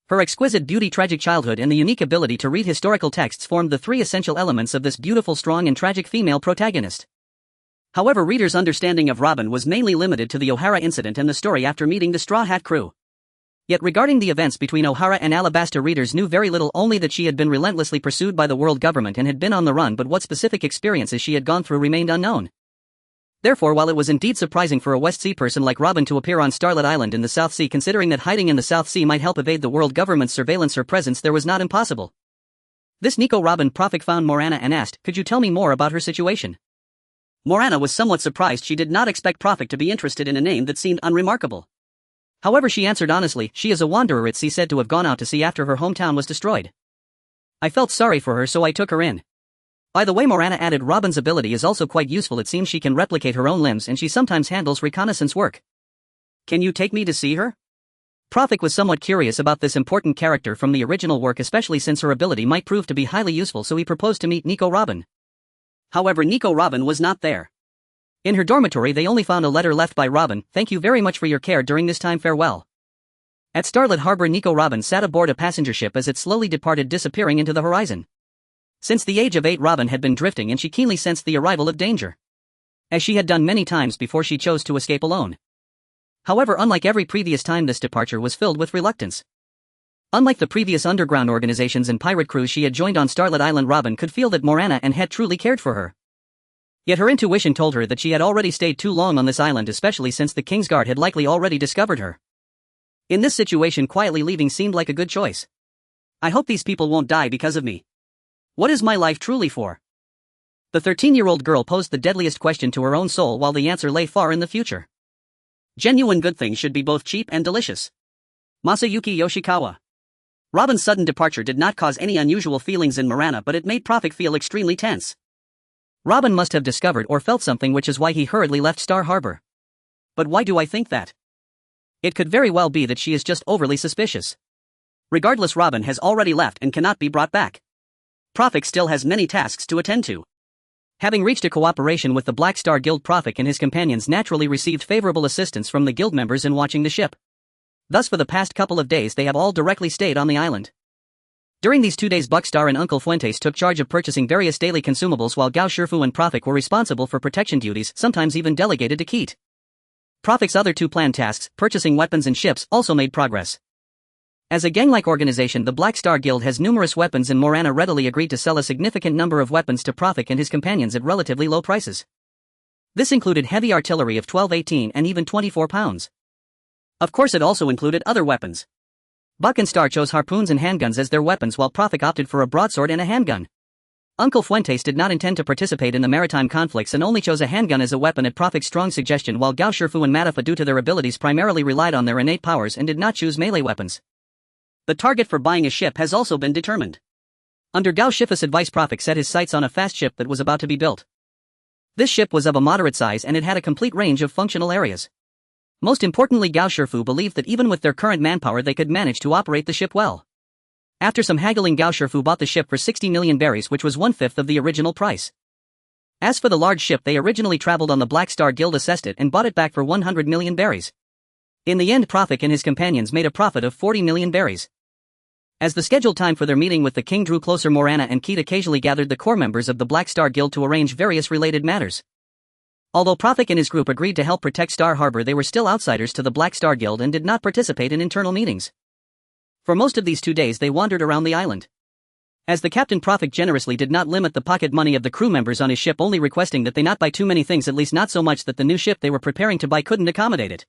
Her exquisite beauty, tragic childhood, and the unique ability to read historical texts formed the three essential elements of this beautiful, strong, and tragic female protagonist. However, readers' understanding of Robin was mainly limited to the O'Hara incident and the story after meeting the Straw Hat crew. Yet regarding the events between O'Hara and Alabasta, readers knew very little, only that she had been relentlessly pursued by the world government and had been on the run, but what specific experiences she had gone through remained unknown. Therefore, while it was indeed surprising for a West Sea person like Robin to appear on Starlit Island in the South Sea, considering that hiding in the South Sea might help evade the world government's surveillance, her presence there was not impossible. This Nico Robin, Profik found Morana and asked, "Could you tell me more about her situation?" Morana was somewhat surprised. She did not expect Profik to be interested in a name that seemed unremarkable. However, she answered honestly, "She is a wanderer at sea, said to have gone out to sea after her hometown was destroyed. I felt sorry for her, so I took her in." By the way, Morana added, "Robin's ability is also quite useful. It seems she can replicate her own limbs, and she sometimes handles reconnaissance work. Can you take me to see her?" Profik was somewhat curious about this important character from the original work, especially since her ability might prove to be highly useful, so he proposed to meet Nico Robin. However, Nico Robin was not there. In her dormitory, they only found a letter left by Robin: "Thank you very much for your care during this time, farewell." At Starlit Harbor, Nico Robin sat aboard a passenger ship as it slowly departed, disappearing into the horizon. Since the age of 8, Robin had been drifting, and she keenly sensed the arrival of danger. As she had done many times before, she chose to escape alone. However, unlike every previous time, this departure was filled with reluctance. Unlike the previous underground organizations and pirate crews she had joined on Starlit Island, Robin could feel that Morana and had truly cared for her. Yet her intuition told her that she had already stayed too long on this island, especially since the King's Guard had likely already discovered her. In this situation, quietly leaving seemed like a good choice. "I hope these people won't die because of me. What is my life truly for?" The 13-year-old girl posed the deadliest question to her own soul, while the answer lay far in the future. Genuine good things should be both cheap and delicious. Masayuki Yoshikawa. Robin's sudden departure did not cause any unusual feelings in Morana, but it made Profik feel extremely tense. Robin must have discovered or felt something, which is why he hurriedly left Star Harbor. But why do I think that? It could very well be that she is just overly suspicious. Regardless, Robin has already left and cannot be brought back. Profik still has many tasks to attend to. Having reached a cooperation with the Black Star Guild, Profik and his companions naturally received favorable assistance from the guild members in watching the ship. Thus, for the past couple of days, they have all directly stayed on the island. During these 2 days, Buckstar and Uncle Fuentes took charge of purchasing various daily consumables, while Gao Shifu and Profik were responsible for protection duties, sometimes even delegated to Keat. Profik's other 2 planned tasks, purchasing weapons and ships, also made progress. As a gang-like organization, the Black Star Guild has numerous weapons, and Morana readily agreed to sell a significant number of weapons to Profik and his companions at relatively low prices. This included heavy artillery of 12, 18, and even 24 pounds. Of course, it also included other weapons. Buck and Star chose harpoons and handguns as their weapons, while Profik opted for a broadsword and a handgun. Uncle Fuentes did not intend to participate in the maritime conflicts and only chose a handgun as a weapon at Profik's strong suggestion, while Gao Shifu and Matafa, due to their abilities, primarily relied on their innate powers and did not choose melee weapons. The target for buying a ship has also been determined. Under Gao Shifa's advice, Prophet set his sights on a fast ship that was about to be built. This ship was of a moderate size and it had a complete range of functional areas. Most importantly, Gao Shifu believed that even with their current manpower they could manage to operate the ship well. After some haggling, Gao Shifu bought the ship for 60 million berries, which was 1/5 of the original price. As for the large ship they originally traveled on, the Black Star Guild assessed it and bought it back for 100 million berries. In the end, Prophet and his companions made a profit of 40 million berries. As the scheduled time for their meeting with the king drew closer, Morana and Keat occasionally gathered the core members of the Black Star Guild to arrange various related matters. Although Prophet and his group agreed to help protect Star Harbor, they were still outsiders to the Black Star Guild and did not participate in internal meetings. For most of these 2 days they wandered around the island. As the captain, Prophet generously did not limit the pocket money of the crew members on his ship, only requesting that they not buy too many things, at least not so much that the new ship they were preparing to buy couldn't accommodate it.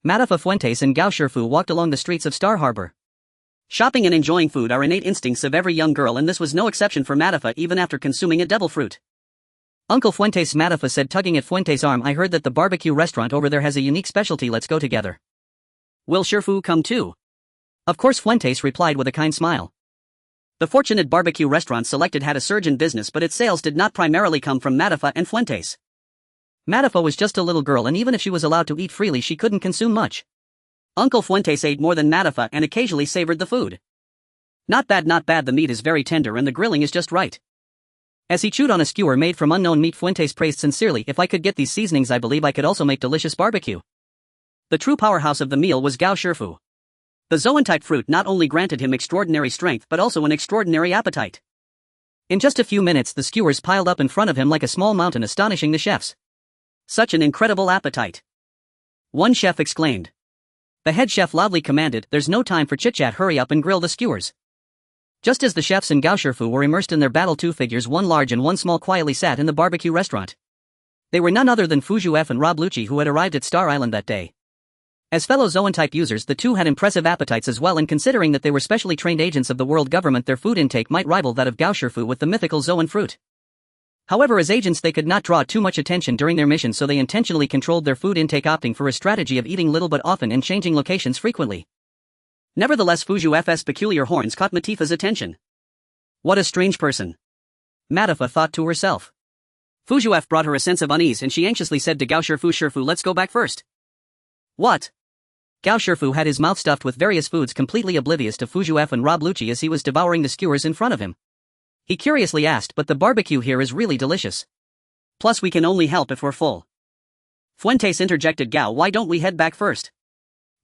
Matafa Fuentes and Gao Shifu walked along the streets of Star Harbor. Shopping and enjoying food are innate instincts of every young girl, and this was no exception for Matafa even after consuming a devil fruit. Uncle Fuentes, Matafa said, tugging at Fuentes' arm, I heard that the barbecue restaurant over there has a unique specialty, let's go together. Will Shifu come too? Of course, Fuentes replied with a kind smile. The fortunate barbecue restaurant selected had a surge in business, but its sales did not primarily come from Matafa and Fuentes. Matafa was just a little girl, and even if she was allowed to eat freely she couldn't consume much. Uncle Fuentes ate more than Matafa and occasionally savored the food. Not bad, not bad, the meat is very tender and the grilling is just right. As he chewed on a skewer made from unknown meat, Fuentes praised sincerely, if I could get these seasonings I believe I could also make delicious barbecue. The true powerhouse of the meal was Gao Shifu. The zoan-type fruit not only granted him extraordinary strength but also an extraordinary appetite. In just a few minutes the skewers piled up in front of him like a small mountain, astonishing the chefs. Such an incredible appetite! One chef exclaimed. The head chef loudly commanded, there's no time for chit-chat, hurry up and grill the skewers. Just as the chefs and Gao Shifu were immersed in their battle, 2 figures, one large and one small, quietly sat in the barbecue restaurant. They were none other than Fuju F and Rob Lucci, who had arrived at Star Island that day. As fellow Zoan-type users, the two had impressive appetites as well, and considering that they were specially trained agents of the world government, their food intake might rival that of Gao Shifu with the mythical Zoan fruit. However, as agents they could not draw too much attention during their mission, so they intentionally controlled their food intake, opting for a strategy of eating little but often and changing locations frequently. Nevertheless, Fuju F's peculiar horns caught Matifa's attention. What a strange person, Matifa thought to herself. Fuju F brought her a sense of unease, and she anxiously said to Gao Shifu, let's go back first. What? Gao Shifu had his mouth stuffed with various foods, completely oblivious to Fuju F and Rob Lucci as he was devouring the skewers in front of him. He curiously asked, but the barbecue here is really delicious. Plus we can only help if we're full. Fuentes interjected, Gao, why don't we head back first?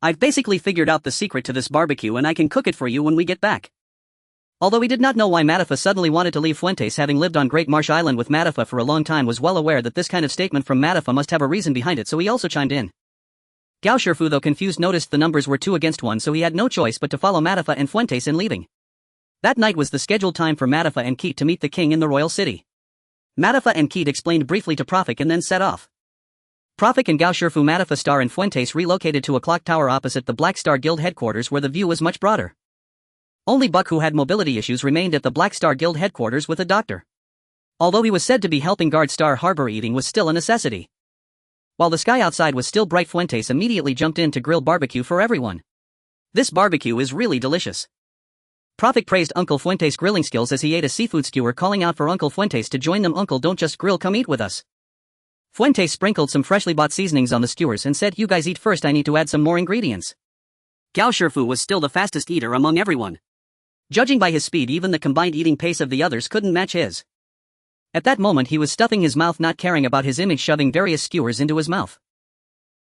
I've basically figured out the secret to this barbecue and I can cook it for you when we get back. Although he did not know why Matifa suddenly wanted to leave, Fuentes, having lived on Great Marsh Island with Matifa for a long time, was well aware that this kind of statement from Matifa must have a reason behind it, so he also chimed in. Gao Shifu, though confused, noticed the numbers were 2 against 1, so he had no choice but to follow Matifa and Fuentes in leaving. That night was the scheduled time for Matifa and Keat to meet the king in the royal city. Matifa and Keat explained briefly to Prophet and then set off. Prophet and Gao Shifu, Matifa, Star and Fuentes relocated to a clock tower opposite the Black Star Guild headquarters, where the view was much broader. Only Buck, who had mobility issues, remained at the Black Star Guild headquarters with a doctor. Although he was said to be helping guard Star Harbor, eating was still a necessity. While the sky outside was still bright, Fuentes immediately jumped in to grill barbecue for everyone. This barbecue is really delicious. Prophet praised Uncle Fuentes' grilling skills as he ate a seafood skewer, calling out for Uncle Fuentes to join them. Uncle, don't just grill, come eat with us. Fuentes sprinkled some freshly bought seasonings on the skewers and said, you guys eat first, I need to add some more ingredients. Gao Shifu was still the fastest eater among everyone. Judging by his speed, even the combined eating pace of the others couldn't match his. At that moment he was stuffing his mouth, not caring about his image, shoving various skewers into his mouth.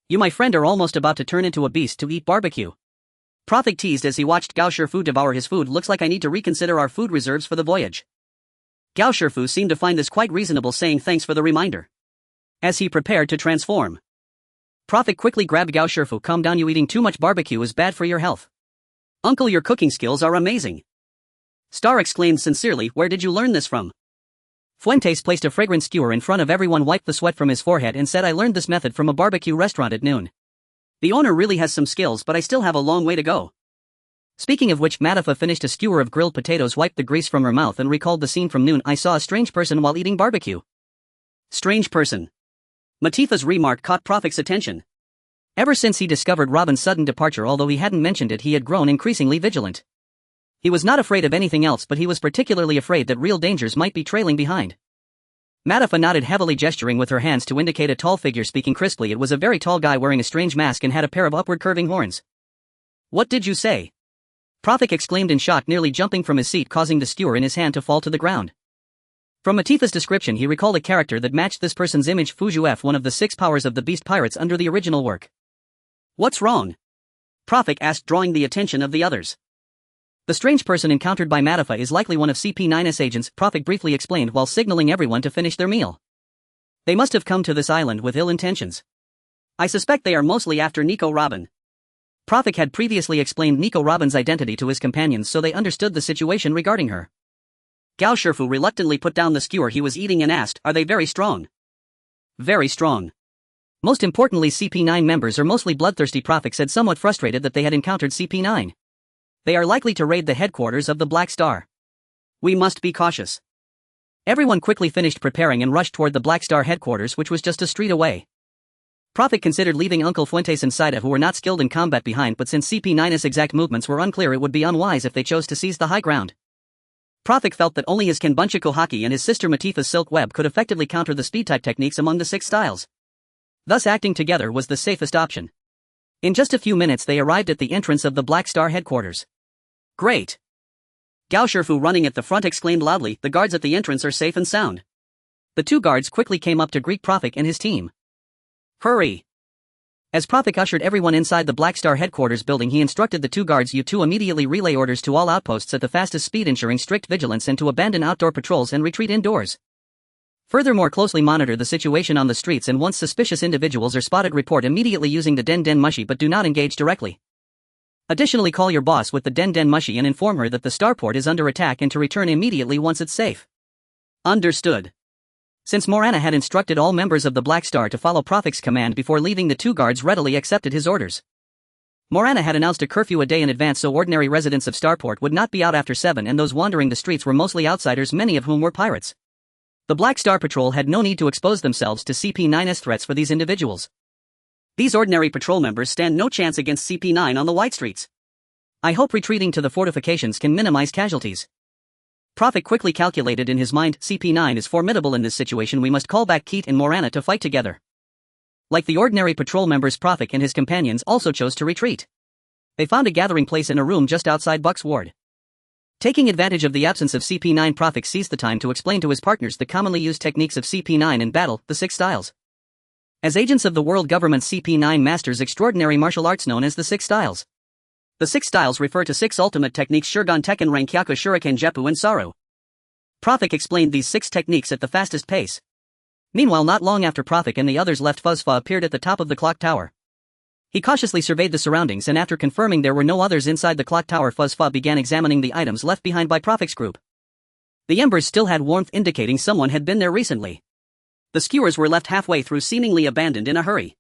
You, my friend, are almost about to turn into a beast to eat barbecue. Prophet teased as he watched Gao Shifu devour his food. Looks like I need to reconsider our food reserves for the voyage. Gao Shifu seemed to find this quite reasonable, saying thanks for the reminder. As he prepared to transform, Prophet quickly grabbed Gao Shifu. Calm down, you eating too much barbecue is bad for your health. Uncle, your cooking skills are amazing. Star exclaimed sincerely, where did you learn this from? Fuentes placed a fragrant skewer in front of everyone, wiped the sweat from his forehead and said, I learned this method from a barbecue restaurant at noon. The owner really has some skills, but I still have a long way to go. Speaking of which, Matifa finished a skewer of grilled potatoes, wiped the grease from her mouth and recalled the scene from noon. I saw a strange person while eating barbecue. Strange person. Matifa's remark caught Prophet's attention. Ever since he discovered Robin's sudden departure, although he hadn't mentioned it, he had grown increasingly vigilant. He was not afraid of anything else, but he was particularly afraid that real dangers might be trailing behind. Matafa nodded heavily, gesturing with her hands to indicate a tall figure speaking crisply. It was a very tall guy wearing a strange mask and had a pair of upward curving horns. "What did you say?" Prophet exclaimed in shock, nearly jumping from his seat, causing the skewer in his hand to fall to the ground. From Matifa's description, he recalled a character that matched this person's image, Fuju F, one of the 6 powers of the Beast Pirates under the original work. "What's wrong?" Prophet asked, drawing the attention of the others. "The strange person encountered by Matafa is likely one of CP9's agents," Prophet briefly explained while signaling everyone to finish their meal. "They must have come to this island with ill intentions. I suspect they are mostly after Nico Robin." Prophet had previously explained Nico Robin's identity to his companions, so they understood the situation regarding her. Gao Shifu reluctantly put down the skewer he was eating and asked, "Are they very strong?" "Very strong. Most importantly, CP9 members are mostly bloodthirsty." Prophet said, somewhat frustrated that they had encountered CP9. "They are likely to raid the headquarters of the Black Star. We must be cautious." Everyone quickly finished preparing and rushed toward the Black Star headquarters, which was just a street away. Prophet considered leaving Uncle Fuentes and Saida, who were not skilled in combat, behind, but since CP9's exact movements were unclear, it would be unwise if they chose to seize the high ground. Prophet felt that only his Kenbunchaku Haki and his sister Matifa's Silk Web could effectively counter the speed-type techniques among the 6 styles. Thus acting together was the safest option. In just a few minutes they arrived at the entrance of the Black Star headquarters. "Great!" Gao Shifu, running at the front, exclaimed loudly, "The guards at the entrance are safe and sound." The 2 guards quickly came up to greet Prophet and his team. "Hurry!" As Prophet ushered everyone inside the Black Star headquarters building, he instructed the 2 guards to immediately relay orders to all outposts at the fastest speed, ensuring strict vigilance, and to abandon outdoor patrols and retreat indoors. Furthermore, closely monitor the situation on the streets, and once suspicious individuals are spotted, report immediately using the Den Den Mushi, but do not engage directly. Additionally, call your boss with the Den Den Mushi and inform her that the starport is under attack and to return immediately once it's safe. Understood. Since Morana had instructed all members of the Black Star to follow Prophet's command before leaving, the 2 guards readily accepted his orders. Morana had announced a curfew a day in advance, so ordinary residents of Starport would not be out after 7, and those wandering the streets were mostly outsiders, many of whom were pirates. The Black Star Patrol had no need to expose themselves to CP9's threats for these individuals. These ordinary patrol members stand no chance against CP9 on the wide streets. I hope retreating to the fortifications can minimize casualties. Prophet quickly calculated in his mind, CP9 is formidable in this situation, we must call back Keat and Morana to fight together. Like the ordinary patrol members, Prophet and his companions also chose to retreat. They found a gathering place in a room just outside Buck's ward. Taking advantage of the absence of CP9, Prophet seized the time to explain to his partners the commonly used techniques of CP9 in battle, the 6 styles. As agents of the world government, CP9 masters extraordinary martial arts known as the 6 styles. The 6 styles refer to 6 ultimate techniques: Shurgan, Tekken, Rankyaku, Shuriken, Jeppu, and Saru. Prophet explained these 6 techniques at the fastest pace. Meanwhile, not long after Prophet and the others left, Fuzzfa appeared at the top of the clock tower. He cautiously surveyed the surroundings, and after confirming there were no others inside the clock tower, Fuzzfa began examining the items left behind by Prophet's group. The embers still had warmth, indicating someone had been there recently. The skewers were left halfway through, seemingly abandoned in a hurry.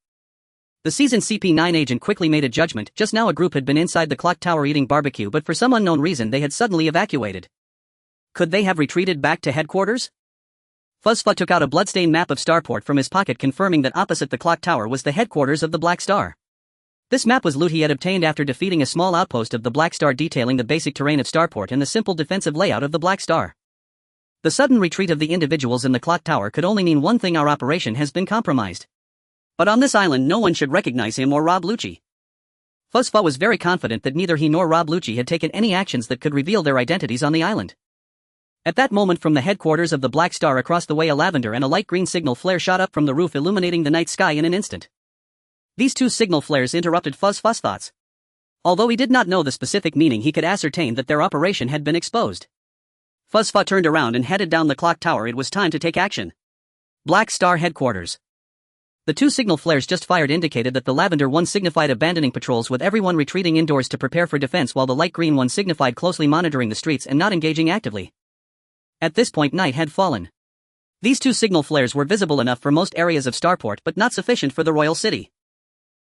The seasoned CP9 agent quickly made a judgment. Just now a group had been inside the clock tower eating barbecue, but for some unknown reason they had suddenly evacuated. Could they have retreated back to headquarters? Fuzzfa took out a bloodstained map of Starport from his pocket, confirming that opposite the clock tower was the headquarters of the Black Star. This map was loot he had obtained after defeating a small outpost of the Black Star, detailing the basic terrain of Starport and the simple defensive layout of the Black Star. The sudden retreat of the individuals in the clock tower could only mean one thing: our operation has been compromised. But on this island no one should recognize him or Rob Lucci. Fuzzfa was very confident that neither he nor Rob Lucci had taken any actions that could reveal their identities on the island. At that moment, from the headquarters of the Black Star across the way, a lavender and a light green signal flare shot up from the roof, illuminating the night sky in an instant. These 2 signal flares interrupted Fuzzfa's thoughts. Although he did not know the specific meaning, he could ascertain that their operation had been exposed. Fuzzfa turned around and headed down the clock tower. It was time to take action. Black Star headquarters. The 2 signal flares just fired indicated that the lavender one signified abandoning patrols, with everyone retreating indoors to prepare for defense, while the light green one signified closely monitoring the streets and not engaging actively. At this point, night had fallen. These 2 signal flares were visible enough for most areas of Starport, but not sufficient for the royal city.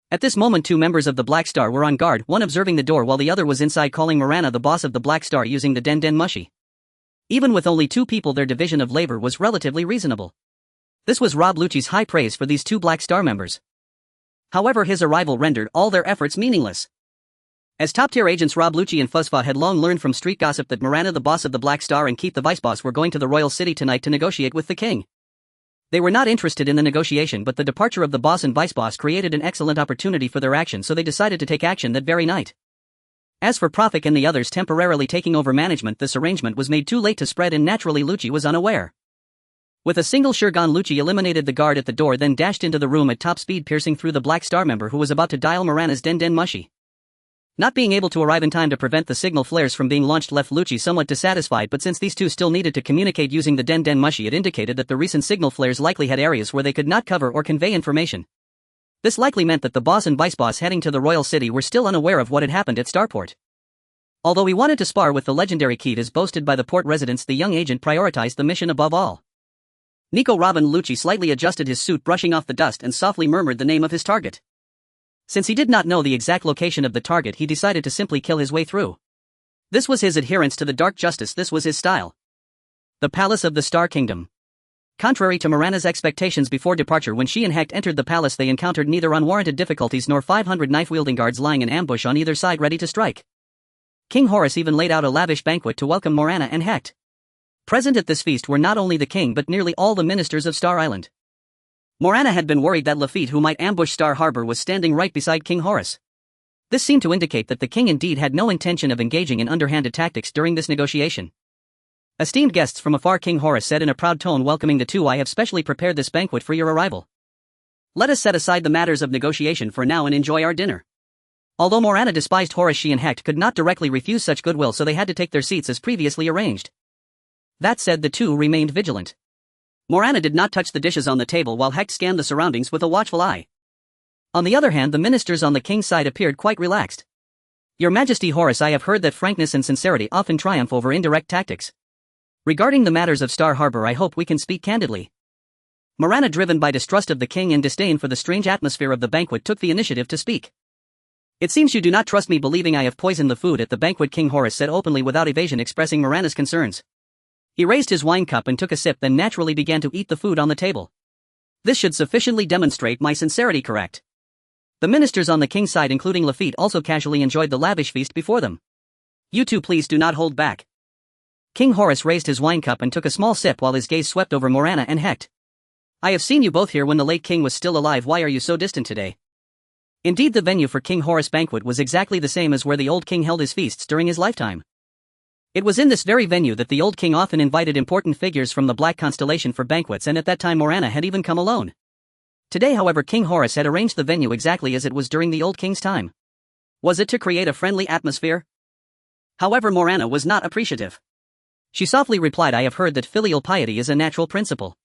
At this moment, 2 members of the Black Star were on guard, one observing the door while the other was inside calling Morana, the boss of the Black Star, using the Den Den Mushi. Even with only 2 people, their division of labor was relatively reasonable. This was Rob Lucci's high praise for these 2 Black Star members. However, his arrival rendered all their efforts meaningless. As top-tier agents Rob Lucci and Fuzfa had long learned from street gossip that Morana, the boss of the Black Star, and Keith, the vice boss, were going to the royal city tonight to negotiate with the king. They were not interested in the negotiation, but the departure of the boss and vice boss created an excellent opportunity for their action, so they decided to take action that very night. As for Profik and the others temporarily taking over management, this arrangement was made too late to spread, and naturally Lucci was unaware. With a single shurgan, Lucci eliminated the guard at the door, then dashed into the room at top speed, piercing through the Black Star member who was about to dial Morana's den mushy. Not being able to arrive in time to prevent the signal flares from being launched left Lucci somewhat dissatisfied, but since these two still needed to communicate using the den mushy, it indicated that the recent signal flares likely had areas where they could not cover or convey information. This likely meant that the boss and vice boss heading to the royal city were still unaware of what had happened at Starport. Although he wanted to spar with the legendary Keith as boasted by the port residents, the young agent prioritized the mission above all. Nico Robin Lucci slightly adjusted his suit, brushing off the dust, and softly murmured the name of his target. Since he did not know the exact location of the target, he decided to simply kill his way through. This was his adherence to the Dark Justice, this was his style. The Palace of the Star Kingdom. Contrary to Morana's expectations before departure, when she and Hecht entered the palace, they encountered neither unwarranted difficulties nor 500 knife-wielding guards lying in ambush on either side ready to strike. King Horus even laid out a lavish banquet to welcome Morana and Hecht. Present at this feast were not only the king but nearly all the ministers of Star Island. Morana had been worried that Lafitte, who might ambush Star Harbor, was standing right beside King Horus. This seemed to indicate that the king indeed had no intention of engaging in underhanded tactics during this negotiation. Esteemed guests from afar, King Horus said in a proud tone welcoming the two, I have specially prepared this banquet for your arrival. Let us set aside the matters of negotiation for now and enjoy our dinner. Although Morana despised Horus, she and Hecht could not directly refuse such goodwill, so they had to take their seats as previously arranged. That said, the two remained vigilant. Morana did not touch the dishes on the table while Hecht scanned the surroundings with a watchful eye. On the other hand, the ministers on the king's side appeared quite relaxed. Your Majesty Horus, I have heard that frankness and sincerity often triumph over indirect tactics. Regarding the matters of Star Harbor, I hope we can speak candidly. Morana, driven by distrust of the king and disdain for the strange atmosphere of the banquet, took the initiative to speak. It seems you do not trust me, believing I have poisoned the food at the banquet, King Horus said openly without evasion, expressing Morana's concerns. He raised his wine cup and took a sip, then naturally began to eat the food on the table. This should sufficiently demonstrate my sincerity, correct? The ministers on the king's side, including Lafitte, also casually enjoyed the lavish feast before them. You two please do not hold back. King Horus raised his wine cup and took a small sip while his gaze swept over Morana and Hecht. I have seen you both here when the late king was still alive. Why are you so distant today? Indeed, the venue for King Horus' banquet was exactly the same as where the old king held his feasts during his lifetime. It was in this very venue that the old king often invited important figures from the Black Constellation for banquets, and at that time Morana had even come alone. Today, however, King Horus had arranged the venue exactly as it was during the old king's time. Was it to create a friendly atmosphere? However, Morana was not appreciative. She softly replied, I have heard that filial piety is a natural principle.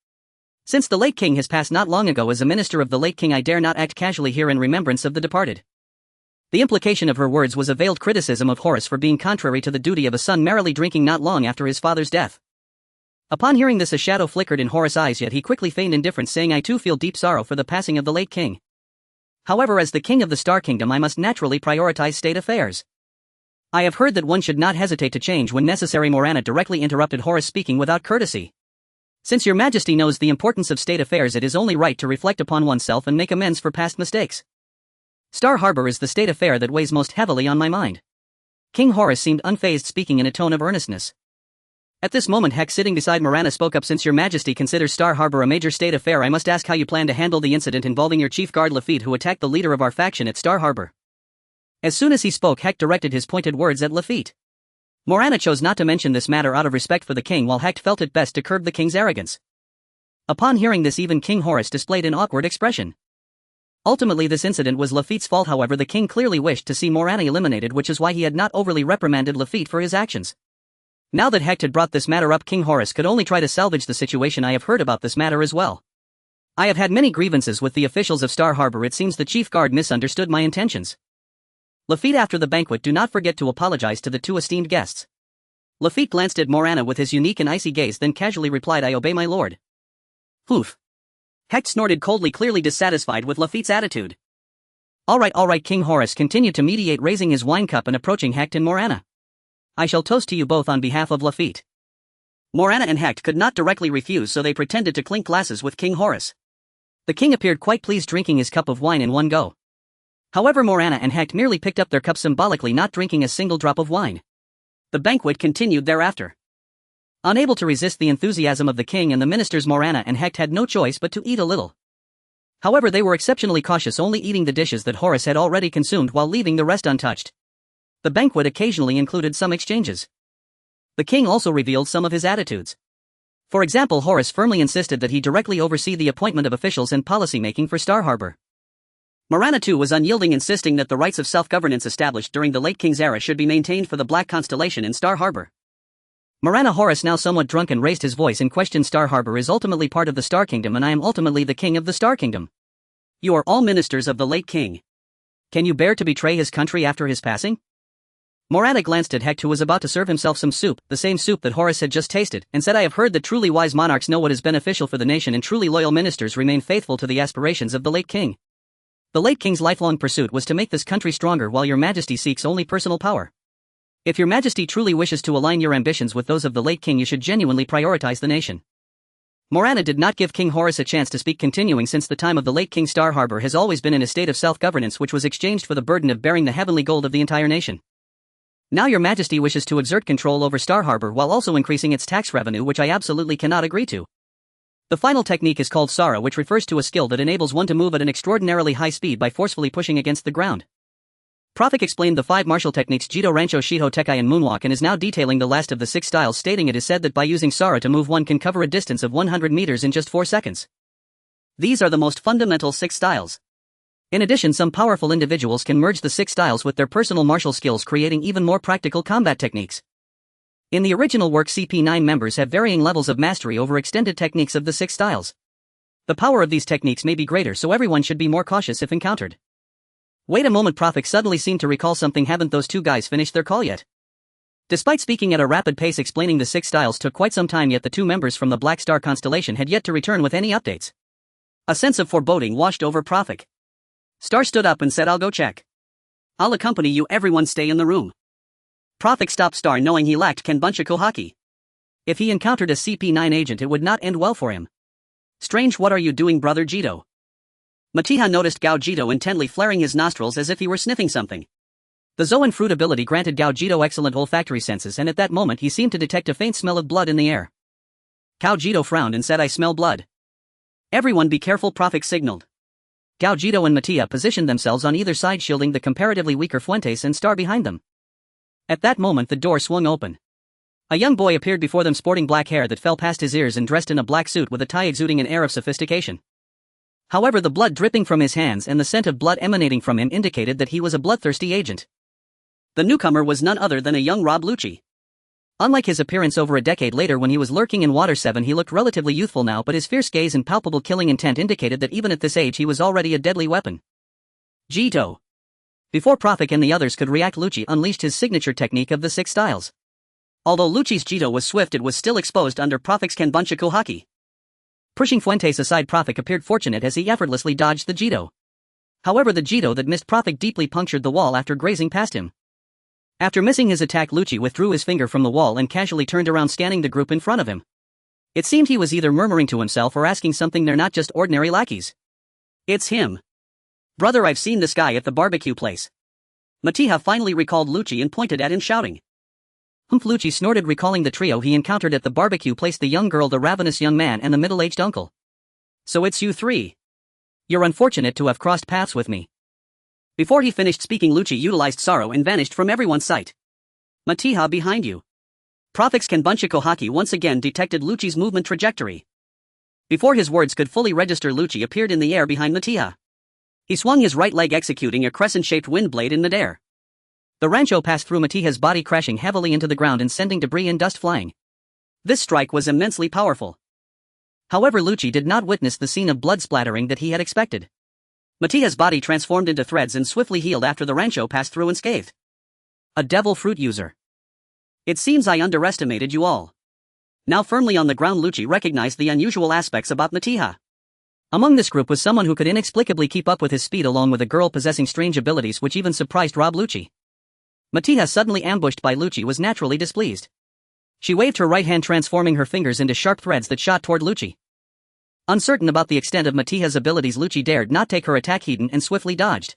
Since the late king has passed not long ago, as a minister of the late king, I dare not act casually here in remembrance of the departed. The implication of her words was a veiled criticism of Horus for being contrary to the duty of a son merrily drinking not long after his father's death. Upon hearing this, a shadow flickered in Horus' eyes, yet he quickly feigned indifference, saying, I too feel deep sorrow for the passing of the late king. However, as the king of the Star Kingdom, I must naturally prioritize state affairs. I have heard that one should not hesitate to change when necessary. Morana directly interrupted Horus, speaking without courtesy. Since your Majesty knows the importance of state affairs, it is only right to reflect upon oneself and make amends for past mistakes. Star Harbor is the state affair that weighs most heavily on my mind. King Horus seemed unfazed, speaking in a tone of earnestness. At this moment, Hecht, sitting beside Morana, spoke up. Since your Majesty considers Star Harbor a major state affair, I must ask how you plan to handle the incident involving your chief guard Lafitte, who attacked the leader of our faction at Star Harbor. As soon as he spoke, Hecht directed his pointed words at Lafitte. Morana chose not to mention this matter out of respect for the king, while Hecht felt it best to curb the king's arrogance. Upon hearing this, even King Horus displayed an awkward expression. Ultimately, this incident was Lafitte's fault. However, the king clearly wished to see Morana eliminated, which is why he had not overly reprimanded Lafitte for his actions. Now that Hecht had brought this matter up, King Horus could only try to salvage the situation. I have heard about this matter as well. I have had many grievances with the officials of Star Harbor. It seems the chief guard misunderstood my intentions. Lafitte, after the banquet, do not forget to apologize to the two esteemed guests. Lafitte glanced at Morana with his unique and icy gaze, then casually replied, I obey, my lord. Oof. Hecht snorted coldly, clearly dissatisfied with Lafitte's attitude. All right, King Horus continued to mediate, raising his wine cup and approaching Hecht and Morana. I shall toast to you both on behalf of Lafitte. Morana and Hecht could not directly refuse, so they pretended to clink glasses with King Horus. The king appeared quite pleased, drinking his cup of wine in one go. However, Morana and Hecht merely picked up their cups symbolically, not drinking a single drop of wine. The banquet continued thereafter. Unable to resist the enthusiasm of the king and the ministers, Morana and Hecht had no choice but to eat a little. However, they were exceptionally cautious, only eating the dishes that Horus had already consumed while leaving the rest untouched. The banquet occasionally included some exchanges. The king also revealed some of his attitudes. For example, Horus firmly insisted that he directly oversee the appointment of officials and policymaking for Star Harbor. Morana too was unyielding, insisting that the rights of self-governance established during the late king's era should be maintained for the Black Constellation in Star Harbor. Morana Horus, now somewhat drunken, raised his voice and questioned. Star Harbor is ultimately part of the Star Kingdom, and I am ultimately the king of the Star Kingdom. You are all ministers of the late king. Can you bear to betray his country after his passing? Morana glanced at Hecht, who was about to serve himself some soup, the same soup that Horus had just tasted, and said, I have heard that truly wise monarchs know what is beneficial for the nation, and truly loyal ministers remain faithful to the aspirations of the late king. The late king's lifelong pursuit was to make this country stronger, while your majesty seeks only personal power. If your majesty truly wishes to align your ambitions with those of the late king, you should genuinely prioritize the nation. Morana did not give King Horus a chance to speak, continuing, since the time of the late king, Star Harbor has always been in a state of self-governance, which was exchanged for the burden of bearing the heavenly gold of the entire nation. Now your majesty wishes to exert control over Star Harbor while also increasing its tax revenue, which I absolutely cannot agree to. The final technique is called Sara, which refers to a skill that enables one to move at an extraordinarily high speed by forcefully pushing against the ground. Prophet explained the 5 martial techniques Jito, Rancho, Shito, Tekai and Moonwalk, and is now detailing the last of the 6 styles, stating it is said that by using Sara to move, one can cover a distance of 100 meters in just 4 seconds. These are the most fundamental 6 styles. In addition, some powerful individuals can merge the 6 styles with their personal martial skills, creating even more practical combat techniques. In the original work, CP9 members have varying levels of mastery over extended techniques of the 6 styles. The power of these techniques may be greater, so everyone should be more cautious if encountered. Wait a moment, Prophet suddenly seemed to recall something. Haven't those 2 guys finished their call yet? Despite speaking at a rapid pace, explaining the 6 styles took quite some time, yet the 2 members from the Black Star constellation had yet to return with any updates. A sense of foreboding washed over Prophet. Star stood up and said, I'll go check. I'll accompany you, everyone stay in the room. Prophet stopped Star, knowing he lacked Kenbuncha Kohaki. If he encountered a CP9 agent, it would not end well for him. Strange, what are you doing, brother Jito? Matiha noticed Gao Jito intently, flaring his nostrils as if he were sniffing something. The Zoan fruit ability granted Gao Jito excellent olfactory senses, and at that moment he seemed to detect a faint smell of blood in the air. Gao Jito frowned and said, I smell blood. Everyone be careful, Prophet signaled. Gao Jito and Matiha positioned themselves on either side, shielding the comparatively weaker Fuentes and Star behind them. At that moment the door swung open. A young boy appeared before them, sporting black hair that fell past his ears and dressed in a black suit with a tie exuding an air of sophistication. However, the blood dripping from his hands and the scent of blood emanating from him indicated that he was a bloodthirsty agent. The newcomer was none other than a young Rob Lucci. Unlike his appearance over a decade later when he was lurking in Water 7, he looked relatively youthful now, but his fierce gaze and palpable killing intent indicated that even at this age he was already a deadly weapon. Jito. Before Prophet and the others could react, Lucci unleashed his signature technique of the 6 styles. Although Lucci's Jito was swift, it was still exposed under Prophet's Kenbuncha Kohaki. Pushing Fuentes aside, Prophet appeared fortunate as he effortlessly dodged the Jito. However, the Jito that missed Prophet deeply punctured the wall after grazing past him. After missing his attack, Lucci withdrew his finger from the wall and casually turned around, scanning the group in front of him. It seemed he was either murmuring to himself or asking something. They're not just ordinary lackeys. It's him. Brother, I've seen this guy at the barbecue place. Matiha finally recalled Lucci and pointed at him, shouting. Humph, Lucci snorted, recalling the trio he encountered at the barbecue place: the young girl, the ravenous young man, and the middle-aged uncle. So it's you 3. You're unfortunate to have crossed paths with me. Before he finished speaking, Lucci utilized sorrow and vanished from everyone's sight. Matiha, behind you. Prophet's Kenbuncha Kohaki once again detected Lucci's movement trajectory. Before his words could fully register, Lucci appeared in the air behind Matiha. He swung his right leg, executing a crescent-shaped wind blade in midair. The rancho passed through Matiha's body, crashing heavily into the ground and sending debris and dust flying. This strike was immensely powerful. However, Lucci did not witness the scene of blood splattering that he had expected. Matiha's body transformed into threads and swiftly healed after the rancho passed through unscathed. A devil fruit user. It seems I underestimated you all. Now firmly on the ground, Lucci recognized the unusual aspects about Matiha. Among this group was someone who could inexplicably keep up with his speed, along with a girl possessing strange abilities which even surprised Rob Lucci. Matiha, suddenly ambushed by Lucci, was naturally displeased. She waved her right hand, transforming her fingers into sharp threads that shot toward Lucci. Uncertain about the extent of Matiha's abilities, Lucci dared not take her attack hidden and swiftly dodged.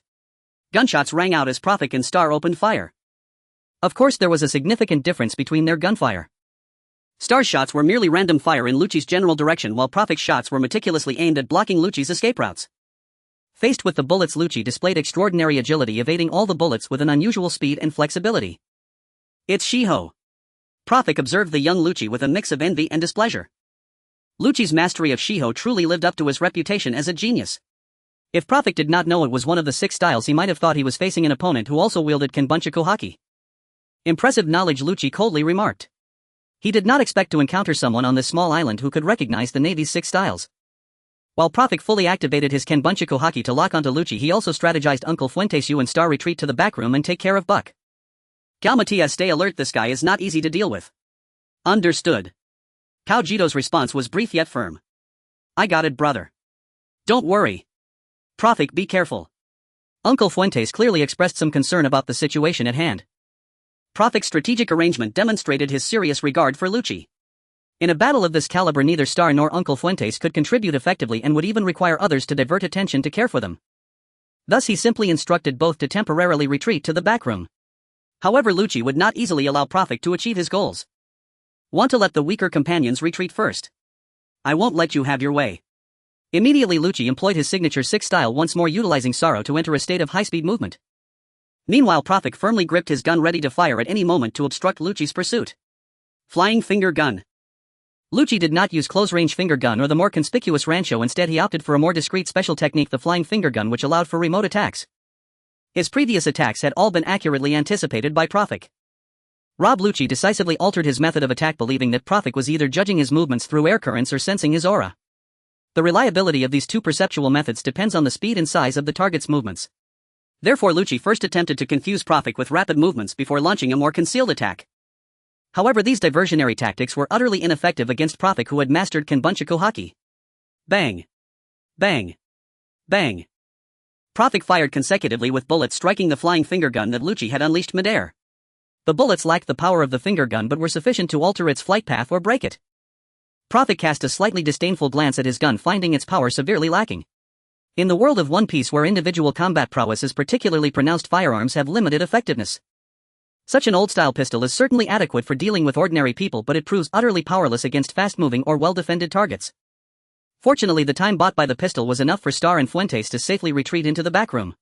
Gunshots rang out as Prophet and Star opened fire. Of course there was a significant difference between their gunfire. Star's shots were merely random fire in Lucci's general direction while Prophet's shots were meticulously aimed at blocking Lucci's escape routes. Faced with the bullets, Lucci displayed extraordinary agility, evading all the bullets with an unusual speed and flexibility. It's Shiho. Prophet observed the young Lucci with a mix of envy and displeasure. Lucci's mastery of Shiho truly lived up to his reputation as a genius. If Prophet did not know it was one of the 6 styles, he might have thought he was facing an opponent who also wielded Kenbunchaku haki. Impressive knowledge, Lucci coldly remarked. He did not expect to encounter someone on this small island who could recognize the Navy's 6 styles. While Prophet fully activated his Kenbunchaku haki to lock onto Lucci, he also strategized Uncle Fuentes and Star retreat to the back room and take care of Buck. Galmatia, stay alert, this guy is not easy to deal with. Understood. Kaujito's response was brief yet firm. I got it, brother. Don't worry. Prophet, be careful. Uncle Fuentes clearly expressed some concern about the situation at hand. Prophet's strategic arrangement demonstrated his serious regard for Lucci. In a battle of this caliber, neither Star nor Uncle Fuentes could contribute effectively and would even require others to divert attention to care for them. Thus he simply instructed both to temporarily retreat to the back room. However, Lucci would not easily allow Prophet to achieve his goals. Want to let the weaker companions retreat first? I won't let you have your way. Immediately Lucci employed his signature 6 style, once more utilizing sorrow to enter a state of high-speed movement. Meanwhile, Prophet firmly gripped his gun, ready to fire at any moment to obstruct Lucci's pursuit. Flying finger gun. Lucci did not use close-range finger gun or the more conspicuous rancho. Instead, he opted for a more discreet special technique, the flying finger gun, which allowed for remote attacks. His previous attacks had all been accurately anticipated by Prophet. Rob Lucci decisively altered his method of attack, believing that Prophet was either judging his movements through air currents or sensing his aura. The reliability of these 2 perceptual methods depends on the speed and size of the target's movements. Therefore, Lucci first attempted to confuse Prophet with rapid movements before launching a more concealed attack. However, these diversionary tactics were utterly ineffective against Prophet, who had mastered Kenbunchaku haki. Bang! Bang! Bang! Prophet fired consecutively with bullets striking the flying finger gun that Lucci had unleashed midair. The bullets lacked the power of the finger gun but were sufficient to alter its flight path or break it. Prophet cast a slightly disdainful glance at his gun, finding its power severely lacking. In the world of One Piece, where individual combat prowess is particularly pronounced, firearms have limited effectiveness. Such an old-style pistol is certainly adequate for dealing with ordinary people, but it proves utterly powerless against fast-moving or well-defended targets. Fortunately, the time bought by the pistol was enough for Star and Fuentes to safely retreat into the back room.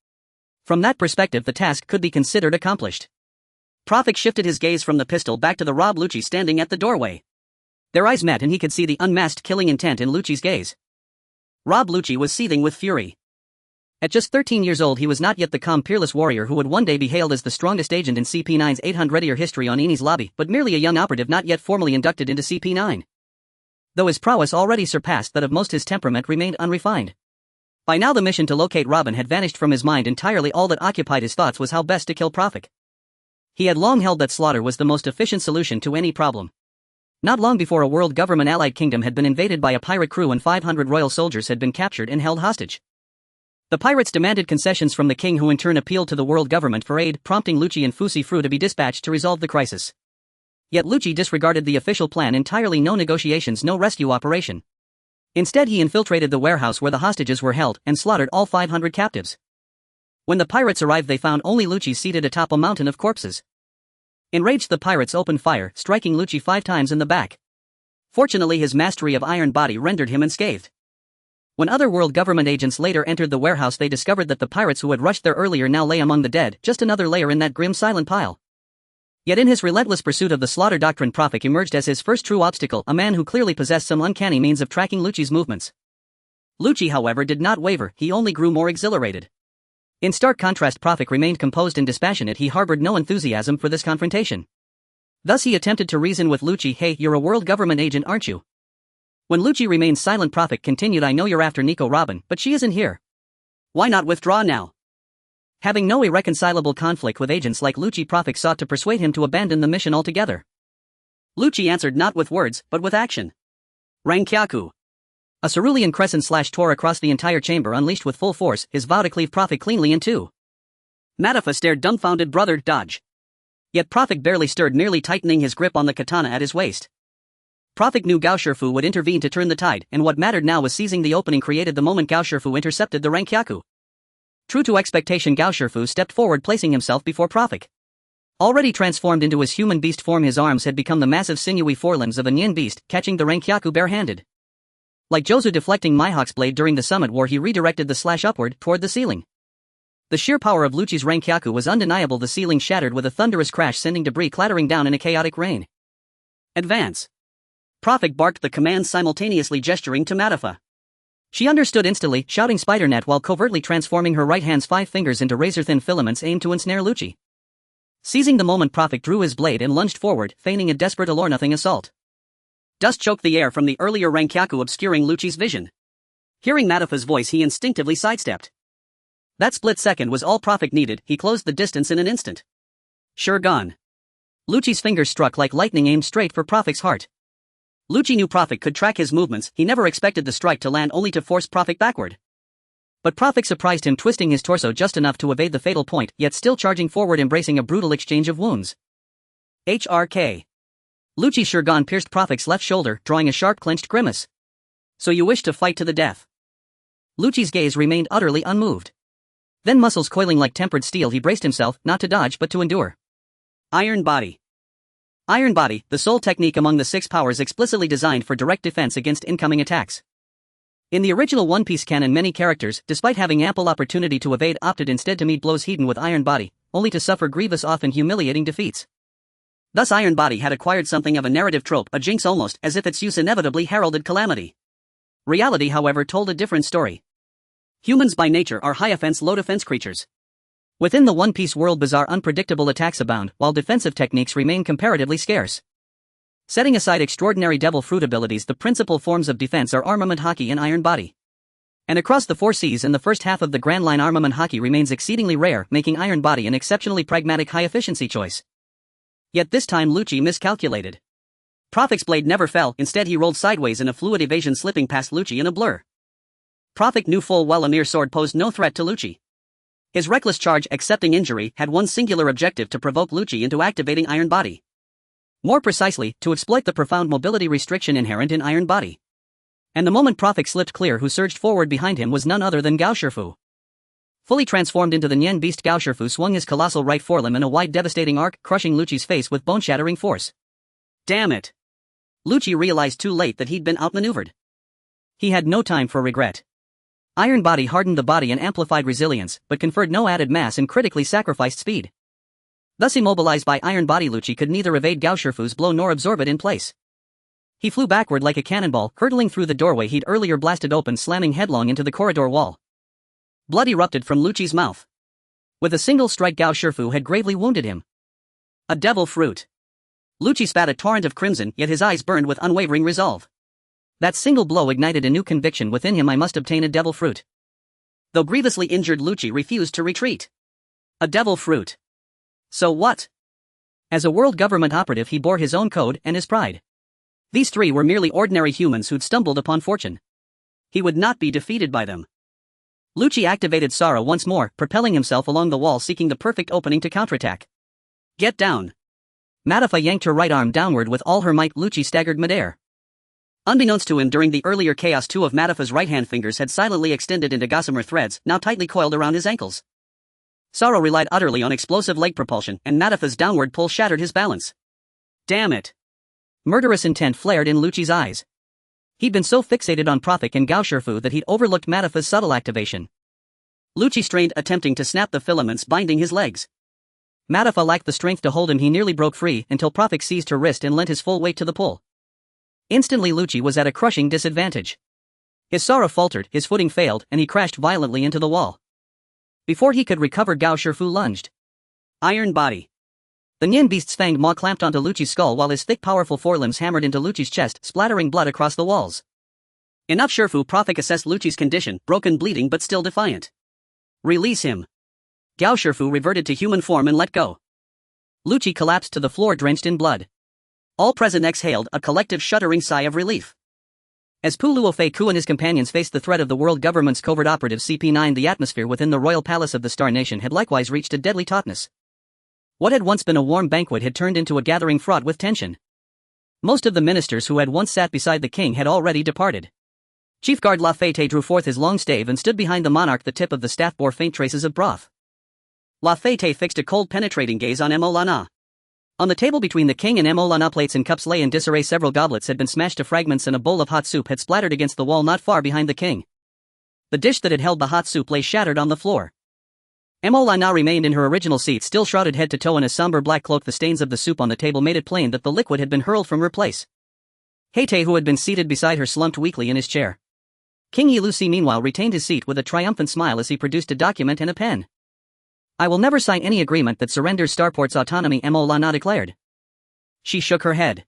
From that perspective, the task could be considered accomplished. Prophet shifted his gaze from the pistol back to the Rob Lucci standing at the doorway. Their eyes met and he could see the unmasked killing intent in Lucci's gaze. Rob Lucci was seething with fury. At just 13 years old, he was not yet the calm, peerless warrior who would one day be hailed as the strongest agent in CP9's 800-year history on Enies Lobby, but merely a young operative not yet formally inducted into CP9. Though his prowess already surpassed that of most, his temperament remained unrefined. By now the mission to locate Robin had vanished from his mind entirely. All that occupied his thoughts was how best to kill Prophet. He had long held that slaughter was the most efficient solution to any problem. Not long before, a world government allied kingdom had been invaded by a pirate crew and 500 royal soldiers had been captured and held hostage. The pirates demanded concessions from the king, who in turn appealed to the world government for aid, prompting Lucci and Fusi Fru to be dispatched to resolve the crisis. Yet Lucci disregarded the official plan entirely. No negotiations, no rescue operation. Instead, he infiltrated the warehouse where the hostages were held and slaughtered all 500 captives. When the pirates arrived, they found only Lucci seated atop a mountain of corpses. Enraged, the pirates opened fire, striking Lucci 5 times in the back. Fortunately, his mastery of iron body rendered him unscathed. When other world government agents later entered the warehouse, they discovered that the pirates who had rushed there earlier now lay among the dead, just another layer in that grim silent pile. Yet in his relentless pursuit of the slaughter doctrine, Prophet emerged as his first true obstacle, a man who clearly possessed some uncanny means of tracking Lucci's movements. Lucci, however, did not waver, he only grew more exhilarated. In stark contrast, Prophet remained composed and dispassionate. He harbored no enthusiasm for this confrontation. Thus he attempted to reason with Lucci. Hey, you're a world government agent, aren't you? When Lucci remained silent, Prophet continued, I know you're after Nico Robin, but she isn't here. Why not withdraw now? Having no irreconcilable conflict with agents like Lucci, Prophet sought to persuade him to abandon the mission altogether. Lucci answered not with words, but with action. Rankyaku. A cerulean crescent tore across the entire chamber, unleashed with full force, his vow to cleave Prophet cleanly in two. Matafa stared dumbfounded. Brother, dodge. Yet Prophet barely stirred, merely tightening his grip on the katana at his waist. Prophet knew Gao Shifu would intervene to turn the tide, and what mattered now was seizing the opening created the moment Gao Shifu intercepted the Rankyaku. True to expectation, Gao Shifu stepped forward, placing himself before Prophet. Already transformed into his human beast form, his arms had become the massive sinewy forelimbs of a Nyan beast, catching the Rankyaku barehanded. Like Jozu deflecting Mihawk's blade during the summit war, he redirected the slash upward, toward the ceiling. The sheer power of Lucci's Rankyaku was undeniable. The ceiling shattered with a thunderous crash, sending debris clattering down in a chaotic rain. Advance! Prophet barked the command, simultaneously gesturing to Matafa. She understood instantly, shouting spider net while covertly transforming her right hand's 5 fingers into razor-thin filaments aimed to ensnare Lucci. Seizing the moment, Prophet drew his blade and lunged forward, feigning a desperate allure-nothing assault. Dust choked the air from the earlier Rankyaku, obscuring Lucci's vision. Hearing Matafa's voice, he instinctively sidestepped. That split second was all Prophet needed. He closed the distance in an instant. Sure gone. Lucci's fingers struck like lightning, aimed straight for Prophet's heart. Lucci knew Prophet could track his movements. He never expected the strike to land, only to force Prophet backward. But Prophet surprised him, twisting his torso just enough to evade the fatal point, yet still charging forward, embracing a brutal exchange of wounds. HRK. Lucci's Shurgan pierced Prophet's left shoulder, drawing a sharp clenched grimace. So you wish to fight to the death? Lucci's gaze remained utterly unmoved. Then, muscles coiling like tempered steel, he braced himself, not to dodge but to endure. Iron Body. Iron Body, the sole technique among the 6 powers explicitly designed for direct defense against incoming attacks. In the original One Piece canon, many characters, despite having ample opportunity to evade, opted instead to meet blows heaped with Iron Body, only to suffer grievous, often humiliating defeats. Thus Iron Body had acquired something of a narrative trope, a jinx almost, as if its use inevitably heralded calamity. Reality, however, told a different story. Humans by nature are high offense, low defense creatures. Within the One Piece world, bizarre, unpredictable attacks abound, while defensive techniques remain comparatively scarce. Setting aside extraordinary devil fruit abilities, the principal forms of defense are armament haki and Iron Body. And across the 4 seas and the first half of the Grand Line, armament haki remains exceedingly rare, making Iron Body an exceptionally pragmatic, high-efficiency choice. Yet this time Lucci miscalculated. Prophet's blade never fell, instead he rolled sideways in a fluid evasion, slipping past Lucci in a blur. Prophet knew full well a mere sword posed no threat to Lucci. His reckless charge, accepting injury, had one singular objective: to provoke Lucci into activating Iron Body. More precisely, to exploit the profound mobility restriction inherent in Iron Body. And the moment Prophet slipped clear, who surged forward behind him was none other than Gao Shifu. Fully transformed into the Nyan beast, Gao Shifu swung his colossal right forelimb in a wide, devastating arc, crushing Lucci's face with bone-shattering force. Damn it! Lucci realized too late that he'd been outmaneuvered. He had no time for regret. Iron Body hardened the body and amplified resilience, but conferred no added mass and critically sacrificed speed. Thus immobilized by Iron Body, Lucci could neither evade Gao Shifu's blow nor absorb it in place. He flew backward like a cannonball, hurtling through the doorway he'd earlier blasted open, slamming headlong into the corridor wall. Blood erupted from Lucci's mouth. With a single strike, Gao Shifu had gravely wounded him. A devil fruit. Lucci spat a torrent of crimson, yet his eyes burned with unwavering resolve. That single blow ignited a new conviction within him: I must obtain a devil fruit. Though grievously injured, Lucci refused to retreat. A devil fruit. So what? As a world government operative, he bore his own code and his pride. These 3 were merely ordinary humans who'd stumbled upon fortune. He would not be defeated by them. Lucci activated Sara once more, propelling himself along the wall, seeking the perfect opening to counterattack. Get down! Matafa yanked her right arm downward with all her might. Lucci staggered midair. Unbeknownst to him, during the earlier chaos, 2 of Matafa's right-hand fingers had silently extended into gossamer threads, now tightly coiled around his ankles. Sara relied utterly on explosive leg propulsion, and Matafa's downward pull shattered his balance. Damn it! Murderous intent flared in Lucci's eyes. He'd been so fixated on Prophet and Gao Shifu that he'd overlooked Matafa's subtle activation. Lucci strained, attempting to snap the filaments binding his legs. Matafa lacked the strength to hold him. He nearly broke free until Prophet seized her wrist and lent his full weight to the pull. Instantly, Lucci was at a crushing disadvantage. His Sara faltered, his footing failed, and he crashed violently into the wall. Before he could recover, Gao Shifu lunged. Iron Body. The Nyan beast's fanged maw clamped onto Lucci's skull while his thick, powerful forelimbs hammered into Lucci's chest, splattering blood across the walls. Enough. Shifu. Prophet assessed Lucci's condition, broken, bleeding, but still defiant. Release him. Gao Shifu reverted to human form and let go. Lucci collapsed to the floor, drenched in blood. All present exhaled a collective shuddering sigh of relief. As Pu Luofei Ku and his companions faced the threat of the world government's covert operative CP9, the atmosphere within the royal palace of the Star Nation had likewise reached a deadly tautness. What had once been a warm banquet had turned into a gathering fraught with tension. Most of the ministers who had once sat beside the king had already departed. Chief Guard Lafayette drew forth his long stave and stood behind the monarch. The tip of the staff bore faint traces of broth. Lafayette fixed a cold penetrating gaze on Molana. On the table between the king and Molana, plates and cups lay in disarray. Several goblets had been smashed to fragments and a bowl of hot soup had splattered against the wall not far behind the king. The dish that had held the hot soup lay shattered on the floor. Molana remained in her original seat, still shrouded head to toe in a somber black cloak. The stains of the soup on the table made it plain that the liquid had been hurled from her place. Haite, who had been seated beside her, slumped weakly in his chair. King Yelusi meanwhile retained his seat with a triumphant smile as he produced a document and a pen. "I will never sign any agreement that surrenders Starport's autonomy," Molana declared. She shook her head.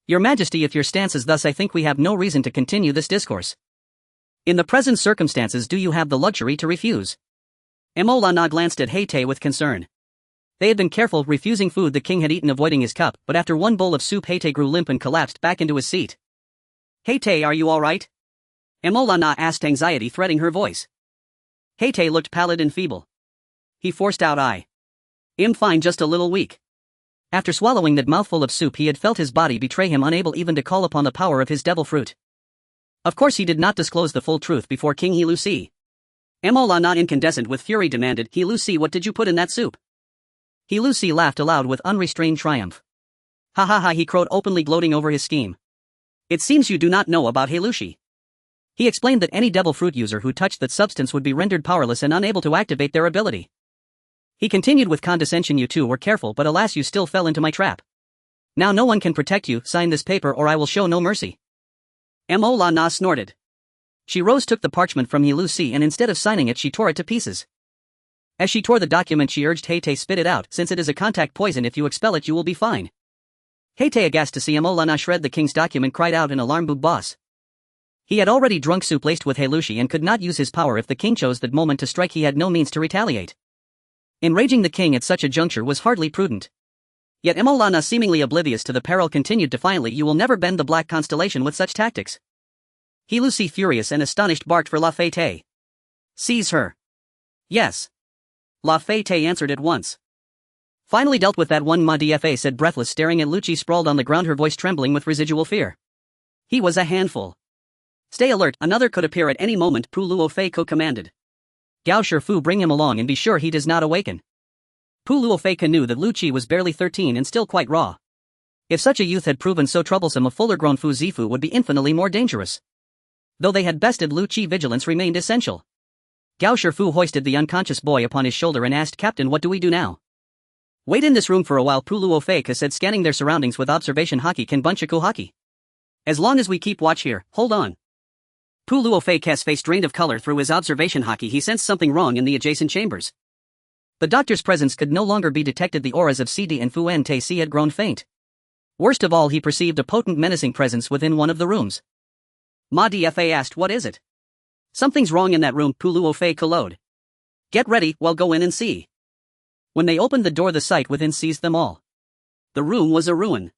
"Your Majesty, if your stance is thus, I think we have no reason to continue this discourse. In the present circumstances, do you have the luxury to refuse?" Molana glanced at Haite with concern. They had been careful, refusing food the king had eaten, avoiding his cup, but after one bowl of soup Haite grew limp and collapsed back into his seat. "Haite, are you all right?" Molana asked, anxiety threading her voice. Haite looked pallid and feeble. He forced out, "I'm fine, just a little weak." After swallowing that mouthful of soup he had felt his body betray him, unable even to call upon the power of his devil fruit. Of course he did not disclose the full truth before King Yelusi. Molana, incandescent with fury, demanded, "Yelusi, what did you put in that soup?" Yelusi laughed aloud with unrestrained triumph. "Ha ha ha," he crowed, openly gloating over his scheme. "It seems you do not know about Yelusi." He explained that any devil fruit user who touched that substance would be rendered powerless and unable to activate their ability. He continued with condescension, "You two were careful, but alas, you still fell into my trap. Now no one can protect you. Sign this paper or I will show no mercy." Molana snorted. She rose, took the parchment from Yelusi, and instead of signing it she tore it to pieces. As she tore the document she urged Haite, "Spit it out, since it is a contact poison. If you expel it you will be fine." Haite, aghast to see Molana shred the king's document, cried out in alarm, "Boo boss." He had already drunk soup laced with Yelusi and could not use his power. If the king chose that moment to strike he had no means to retaliate. Enraging the king at such a juncture was hardly prudent. Yet Molana, seemingly oblivious to the peril, continued defiantly, "You will never bend the black constellation with such tactics." Yelusi, furious and astonished, barked for Lafayette. "Seize her." "Yes." Lafayette answered at once. "Finally dealt with that one, ma DFA," said breathless, staring at Lucci sprawled on the ground, her voice trembling with residual fear. He was a handful. "Stay alert, another could appear at any moment," Pu Luofei commanded. "Gao Shifu, bring him along and be sure he does not awaken." Pu Luofei knew that Lucci was barely 13 and still quite raw. If such a youth had proven so troublesome, a fuller-grown Fu Zifu would be infinitely more dangerous. Though they had bested Lucci, vigilance remained essential. Gao Shifu hoisted the unconscious boy upon his shoulder and asked, "Captain, what do we do now?" "Wait in this room for a while," Pu Luofei said, scanning their surroundings with observation. "Haki can bunchaku haki. As long as we keep watch here, hold on." Pu Luofei's face drained of color. Through his observation haki he sensed something wrong in the adjacent chambers. The doctor's presence could no longer be detected. The auras of CD and Fu Ntc had grown faint. Worst of all, he perceived a potent, menacing presence within one of the rooms. Ma DFA asked, "What is it?" "Something's wrong in that room," Pu Luofei collowed. "Get ready, we'll go in and see." When they opened the door the sight within seized them all. The room was a ruin.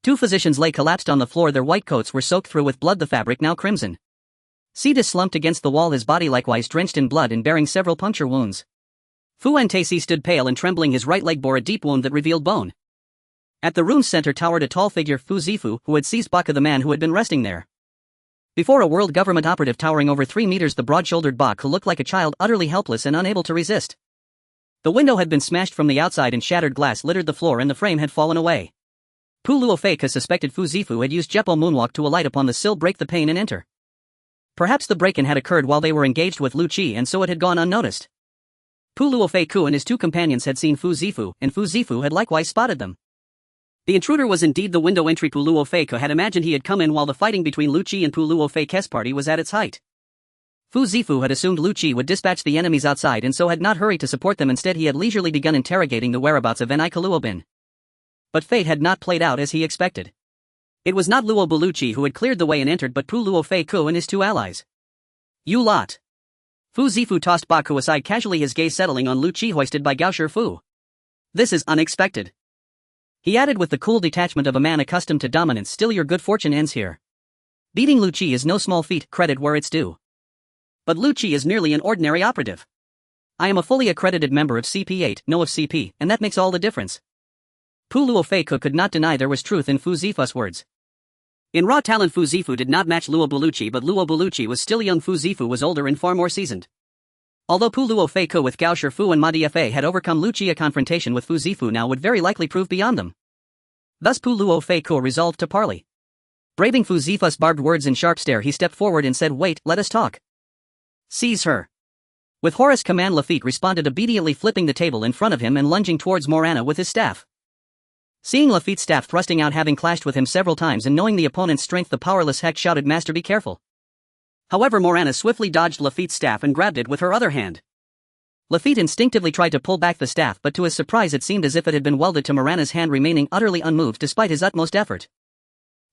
Two physicians lay collapsed on the floor, their white coats were soaked through with blood, the fabric now crimson. Cetus slumped against the wall, his body likewise drenched in blood and bearing several puncture wounds. Fu Ntc stood pale and trembling, his right leg bore a deep wound that revealed bone. At the room's center towered a tall figure, Fu Zifu, who had seized Baka, the man who had been resting there. Before a world government operative towering over 3 meters, the broad-shouldered Baka looked like a child, utterly helpless and unable to resist. The window had been smashed from the outside and shattered glass littered the floor and the frame had fallen away. Pu Luofei suspected Fu Zifu had used Jeppo moonwalk to alight upon the sill, break the pane and enter. Perhaps the break-in had occurred while they were engaged with Lu Qi and so it had gone unnoticed. Pu Luofei and his two companions had seen Fu Zifu, and Fu Zifu had likewise spotted them. The intruder was indeed the window entry. Pu Luofei had imagined he had come in while the fighting between Lu Qi and Pu Luofei's party was at its height. Fu Zifu had assumed Lu Qi would dispatch the enemies outside and so had not hurried to support them. Instead he had leisurely begun interrogating the whereabouts of Enai Kaluobin. But fate had not played out as he expected. It was not Luo Buluchi who had cleared the way and entered, but Pu Luofei and his two allies. "You lot." Fu Zifu tossed Baku aside casually, his gaze settling on Lu Qi hoisted by Gao Shifu. "This is unexpected." He added with the cool detachment of a man accustomed to dominance, "Still, your good fortune ends here. Beating Lu Qi is no small feat, credit where it's due. But Lu Qi is merely an ordinary operative. I am a fully accredited member of CP8, no of CP, and that makes all the difference." Pu Luofei could not deny there was truth in Fu Zifu's words. In raw talent Fu Zifu did not match Luo Buluchi, but Luo Buluchi was still young. Fu Zifu was older and far more seasoned. Although Pu Luo Fei Ke with Gao Shifu and Ma Diafei had overcome Luchi, a confrontation with Fu Zifu now would very likely prove beyond them. Thus Pu Luo Fei Ke resolved to parley. Braving Fu Zifu's barbed words and sharp stare, he stepped forward and said, "Wait, let us talk." "Seize her." With Horace' command, Lafitte responded, obediently flipping the table in front of him and lunging towards Morana with his staff. Seeing Lafitte's staff thrusting out, having clashed with him several times and knowing the opponent's strength, the powerless Heck shouted, "Master, be careful." However, Morana swiftly dodged Lafitte's staff and grabbed it with her other hand. Lafitte instinctively tried to pull back the staff, but to his surprise it seemed as if it had been welded to Morana's hand, remaining utterly unmoved despite his utmost effort.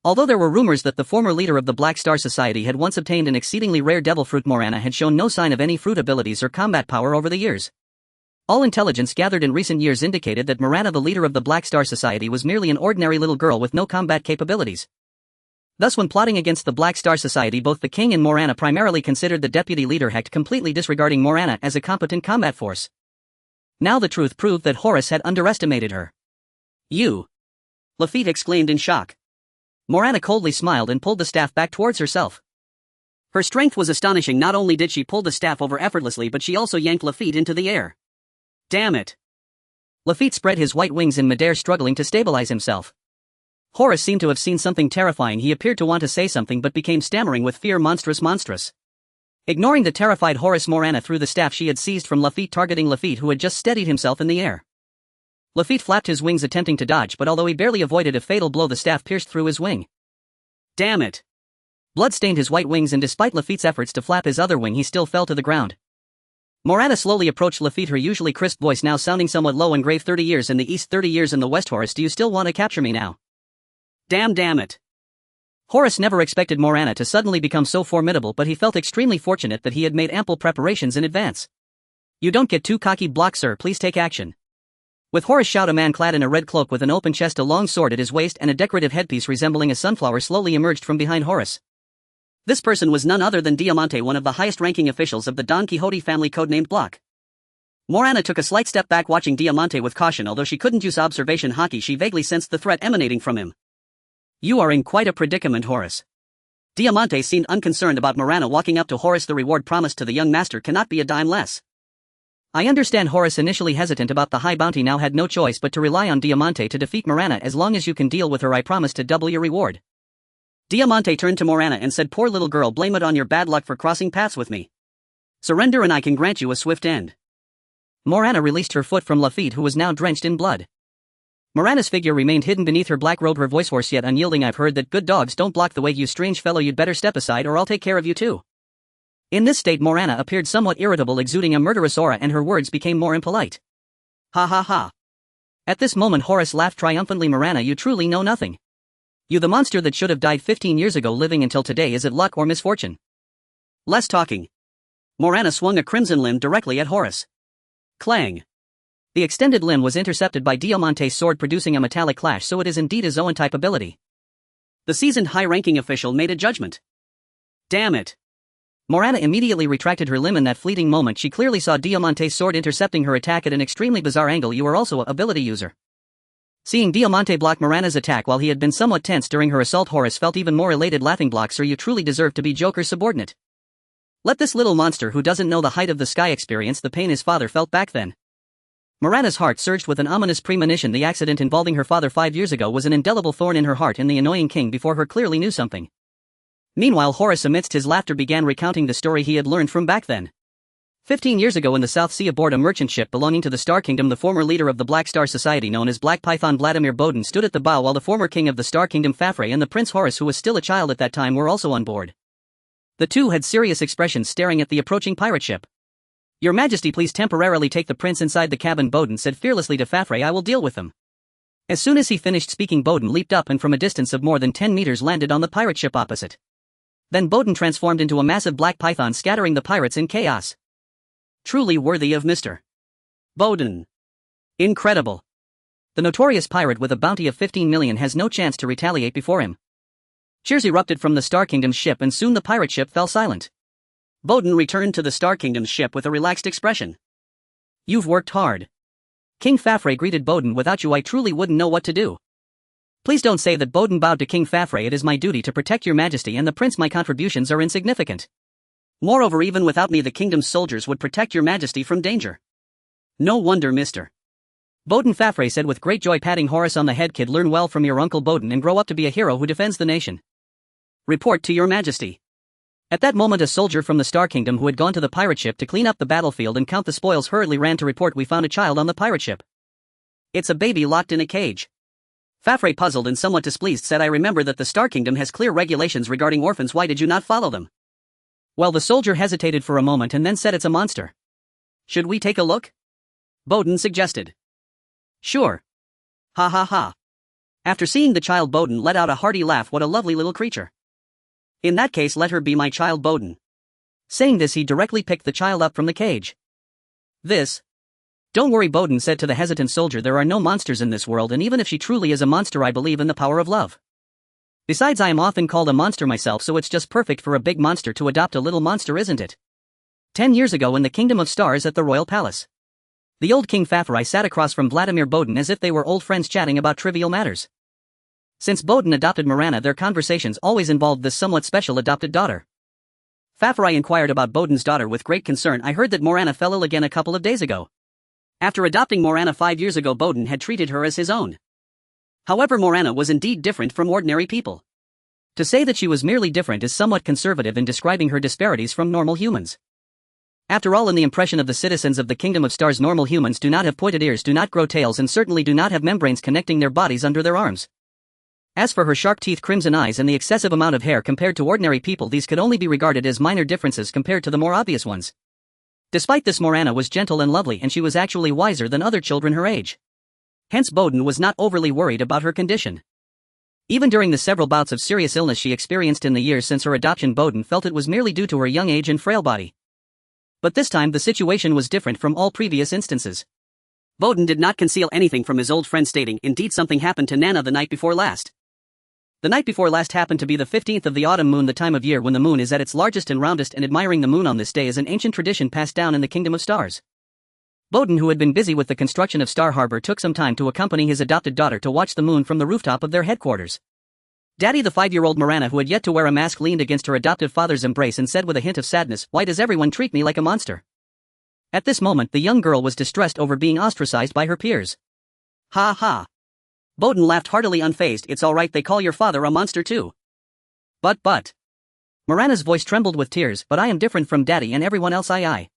Although there were rumors that the former leader of the Black Star Society had once obtained an exceedingly rare devil fruit, Morana had shown no sign of any fruit abilities or combat power over the years. All intelligence gathered in recent years indicated that Morana, the leader of the Black Star Society, was merely an ordinary little girl with no combat capabilities. Thus, when plotting against the Black Star Society, both the king and Morana primarily considered the deputy leader Hecht, completely disregarding Morana as a competent combat force. Now the truth proved that Horace had underestimated her. "You!" Lafitte exclaimed in shock. Morana coldly smiled and pulled the staff back towards herself. Her strength was astonishing. Not only did she pull the staff over effortlessly, but she also yanked Lafitte into the air. "Damn it!" Lafitte spread his white wings in midair, struggling to stabilize himself. Horace seemed to have seen something terrifying. He appeared to want to say something but became stammering with fear. Monstrous. Ignoring the terrified Horace, Morana threw the staff she had seized from Lafitte, targeting Lafitte, who had just steadied himself in the air. Lafitte flapped his wings attempting to dodge, but although he barely avoided a fatal blow, the staff pierced through his wing. "Damn it!" Blood stained his white wings, and despite Lafitte's efforts to flap his other wing, he still fell to the ground. Morana slowly approached Lafitte, her usually crisp voice now sounding somewhat low and grave. 30 years in the east, 30 years in the west. Horace, do you still want to capture me now?" Damn it. Horace never expected Morana to suddenly become so formidable, but he felt extremely fortunate that he had made ample preparations in advance. "You don't get too cocky, block, sir. Please take action." With Horace' shout, a man clad in a red cloak with an open chest, a long sword at his waist, and a decorative headpiece resembling a sunflower slowly emerged from behind Horace. This person was none other than Diamante, one of the highest-ranking officials of the Don Quixote family, codenamed Block. Morana took a slight step back, watching Diamante with caution. Although she couldn't use observation haki, she vaguely sensed the threat emanating from him. "You are in quite a predicament, Horace." Diamante seemed unconcerned about Morana walking up to Horace. "The reward promised to the young master cannot be a dime less." "I understand." Horace, initially hesitant about the high bounty, now had no choice but to rely on Diamante to defeat Morana. "As long as you can deal with her, I promise to double your reward." Diamante turned to Morana and said, "Poor little girl, blame it on your bad luck for crossing paths with me. Surrender and I can grant you a swift end." Morana released her foot from Lafitte, who was now drenched in blood. Morana's figure remained hidden beneath her black robe, her voice hoarse yet unyielding. "I've heard that good dogs don't block the way. You strange fellow, you'd better step aside or I'll take care of you too." In this state, Morana appeared somewhat irritable, exuding a murderous aura, and her words became more impolite. "Ha ha ha." At this moment Horace laughed triumphantly. "Morana, you truly know nothing. You, the monster that should have died 15 years ago, living until today. Is it luck or misfortune?" "Less talking." Morana swung a crimson limb directly at Horace. Clang. The extended limb was intercepted by Diamante's sword, producing a metallic clash. So it is indeed a Zoan type ability. The seasoned high-ranking official made a judgment. "Damn it." Morana immediately retracted her limb. In that fleeting moment she clearly saw Diamante's sword intercepting her attack at an extremely bizarre angle. "You are also an ability user." Seeing Diamante block Morana's attack while he had been somewhat tense during her assault, Horace felt even more elated, laughing. "Block, sir, you truly deserve to be Joker's subordinate. Let this little monster who doesn't know the height of the sky experience the pain his father felt back then." Morana's heart surged with an ominous premonition. The accident involving her father 5 years ago was an indelible thorn in her heart, and the annoying king before her clearly knew something. Meanwhile, Horace, amidst his laughter, began recounting the story he had learned from back then. 15 years ago in the South Sea, aboard a merchant ship belonging to the Star Kingdom, the former leader of the Black Star Society, known as Black Python Vladimir Bodin, stood at the bow, while the former king of the Star Kingdom, Fafre, and the Prince Horace, who was still a child at that time, were also on board. The two had serious expressions, staring at the approaching pirate ship. "Your Majesty, please temporarily take the prince inside the cabin," Bodin said fearlessly to Fafre. "I will deal with them." As soon as he finished speaking, Bodin leaped up and from a distance of more than 10 meters landed on the pirate ship opposite. Then Bodin transformed into a massive black python, scattering the pirates in chaos. Truly worthy of Mr. Bodin. Incredible. The notorious pirate with a bounty of 15 million has no chance to retaliate before him. Cheers erupted from the Star Kingdom's ship, and soon the pirate ship fell silent. Bodin returned to the Star Kingdom's ship with a relaxed expression. "You've worked hard." King Fafre greeted Bodin. "Without you I truly wouldn't know what to do." Please don't say that. Bowden bowed to King Fafhrey. It is my duty to protect your majesty and the prince. My contributions are insignificant. Moreover, even without me the kingdom's soldiers would protect your majesty from danger. No wonder Mr. Bowden, Fafhrey said with great joy, patting Horace on the head. Kid, learn well from your uncle Bowden and grow up to be a hero who defends the nation. Report to your majesty. At that moment a soldier from the Star Kingdom who had gone to the pirate ship to clean up the battlefield and count the spoils hurriedly ran to report, we found a child on the pirate ship. It's a baby locked in a cage. Fafhrey, puzzled and somewhat displeased, said, I remember that the Star Kingdom has clear regulations regarding orphans. Why did you not follow them? Well, the soldier hesitated for a moment and then said, it's a monster. Should we take a look? Bowden suggested. Sure. Ha ha ha. After seeing the child, Bowden let out a hearty laugh. What a lovely little creature. In that case, let her be my child, Bowden. Saying this, he directly picked the child up from the cage. This. Don't worry, Bowden said to the hesitant soldier, there are no monsters in this world, and even if she truly is a monster, I believe in the power of love. Besides, I am often called a monster myself, so it's just perfect for a big monster to adopt a little monster, isn't it? 10 years ago in the Kingdom of Stars at the Royal Palace. The old King Fafhrey sat across from Vladimir Bowden as if they were old friends chatting about trivial matters. Since Bowden adopted Morana, their conversations always involved this somewhat special adopted daughter. Fafhrey inquired about Bowden's daughter with great concern. I heard that Morana fell ill again a couple of days ago. After adopting Morana 5 years ago, Bowden had treated her as his own. However, Morana was indeed different from ordinary people. To say that she was merely different is somewhat conservative in describing her disparities from normal humans. After all, in the impression of the citizens of the Kingdom of Stars, normal humans do not have pointed ears, do not grow tails, and certainly do not have membranes connecting their bodies under their arms. As for her sharp teeth, crimson eyes, and the excessive amount of hair compared to ordinary people, these could only be regarded as minor differences compared to the more obvious ones. Despite this, Morana was gentle and lovely, and she was actually wiser than other children her age. Hence, Bowden was not overly worried about her condition. Even during the several bouts of serious illness she experienced in the years since her adoption, Bowden felt it was merely due to her young age and frail body. But this time the situation was different from all previous instances. Bowden did not conceal anything from his old friend, stating, indeed, something happened to Nana the night before last. The night before last happened to be the 15th of the autumn moon, the time of year when the moon is at its largest and roundest, and admiring the moon on this day is an ancient tradition passed down in the Kingdom of Stars. Bowden, who had been busy with the construction of Star Harbor, took some time to accompany his adopted daughter to watch the moon from the rooftop of their headquarters. Daddy, the 5-year-old Morana, who had yet to wear a mask, leaned against her adoptive father's embrace and said with a hint of sadness, why does everyone treat me like a monster? At this moment the young girl was distressed over being ostracized by her peers. Ha ha. Bowden laughed heartily, unfazed. It's all right, they call your father a monster too. But. Morana's voice trembled with tears, but I am different from Daddy and everyone else. I.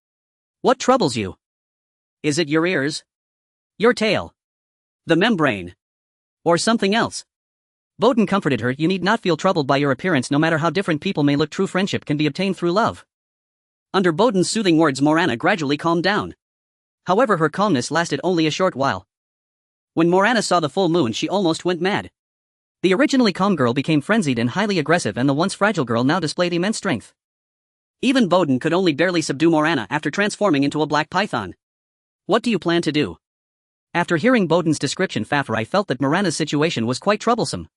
What troubles you? Is it your ears? Your tail? The membrane? Or something else? Bowden comforted her. You need not feel troubled by your appearance, no matter how different people may look. True friendship can be obtained through love. Under Bowden's soothing words, Morana gradually calmed down. However, her calmness lasted only a short while. When Morana saw the full moon, she almost went mad. The originally calm girl became frenzied and highly aggressive, and the once fragile girl now displayed immense strength. Even Bowden could only barely subdue Morana after transforming into a black python. What do you plan to do? After hearing Bowden's description, Fafhrey felt that Morana's situation was quite troublesome.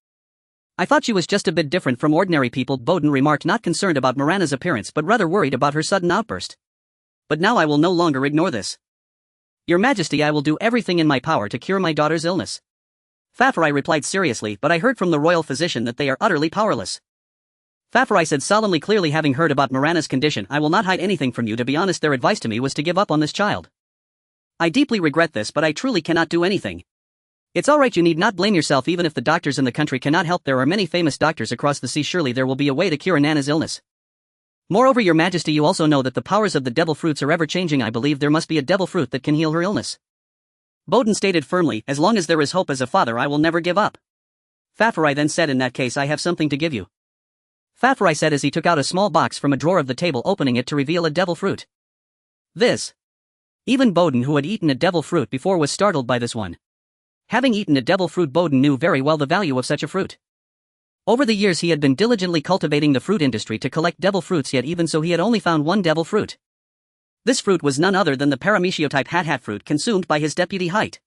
I thought she was just a bit different from ordinary people, Bowden remarked, not concerned about Morana's appearance but rather worried about her sudden outburst. But now I will no longer ignore this. Your Majesty, I will do everything in my power to cure my daughter's illness. Fafhrey replied seriously, but I heard from the royal physician that they are utterly powerless. Fafhrey said solemnly, clearly having heard about Morana's condition, I will not hide anything from you. To be honest, their advice to me was to give up on this child. I deeply regret this, but I truly cannot do anything. It's alright, you need not blame yourself. Even if the doctors in the country cannot help, there are many famous doctors across the sea. Surely there will be a way to cure Nana's illness. Moreover, Your Majesty, you also know that the powers of the devil fruits are ever changing. I believe there must be a devil fruit that can heal her illness. Bowden stated firmly, as long as there is hope, as a father I will never give up. Fafhrey then said, in that case I have something to give you. Fafhrey said as he took out a small box from a drawer of the table, opening it to reveal a devil fruit. This. Even Bowden, who had eaten a devil fruit before, was startled by this one. Having eaten a devil fruit, Bowden knew very well the value of such a fruit. Over the years he had been diligently cultivating the fruit industry to collect devil fruits, yet even so he had only found one devil fruit. This fruit was none other than the paramecio-type hat fruit consumed by his deputy Height.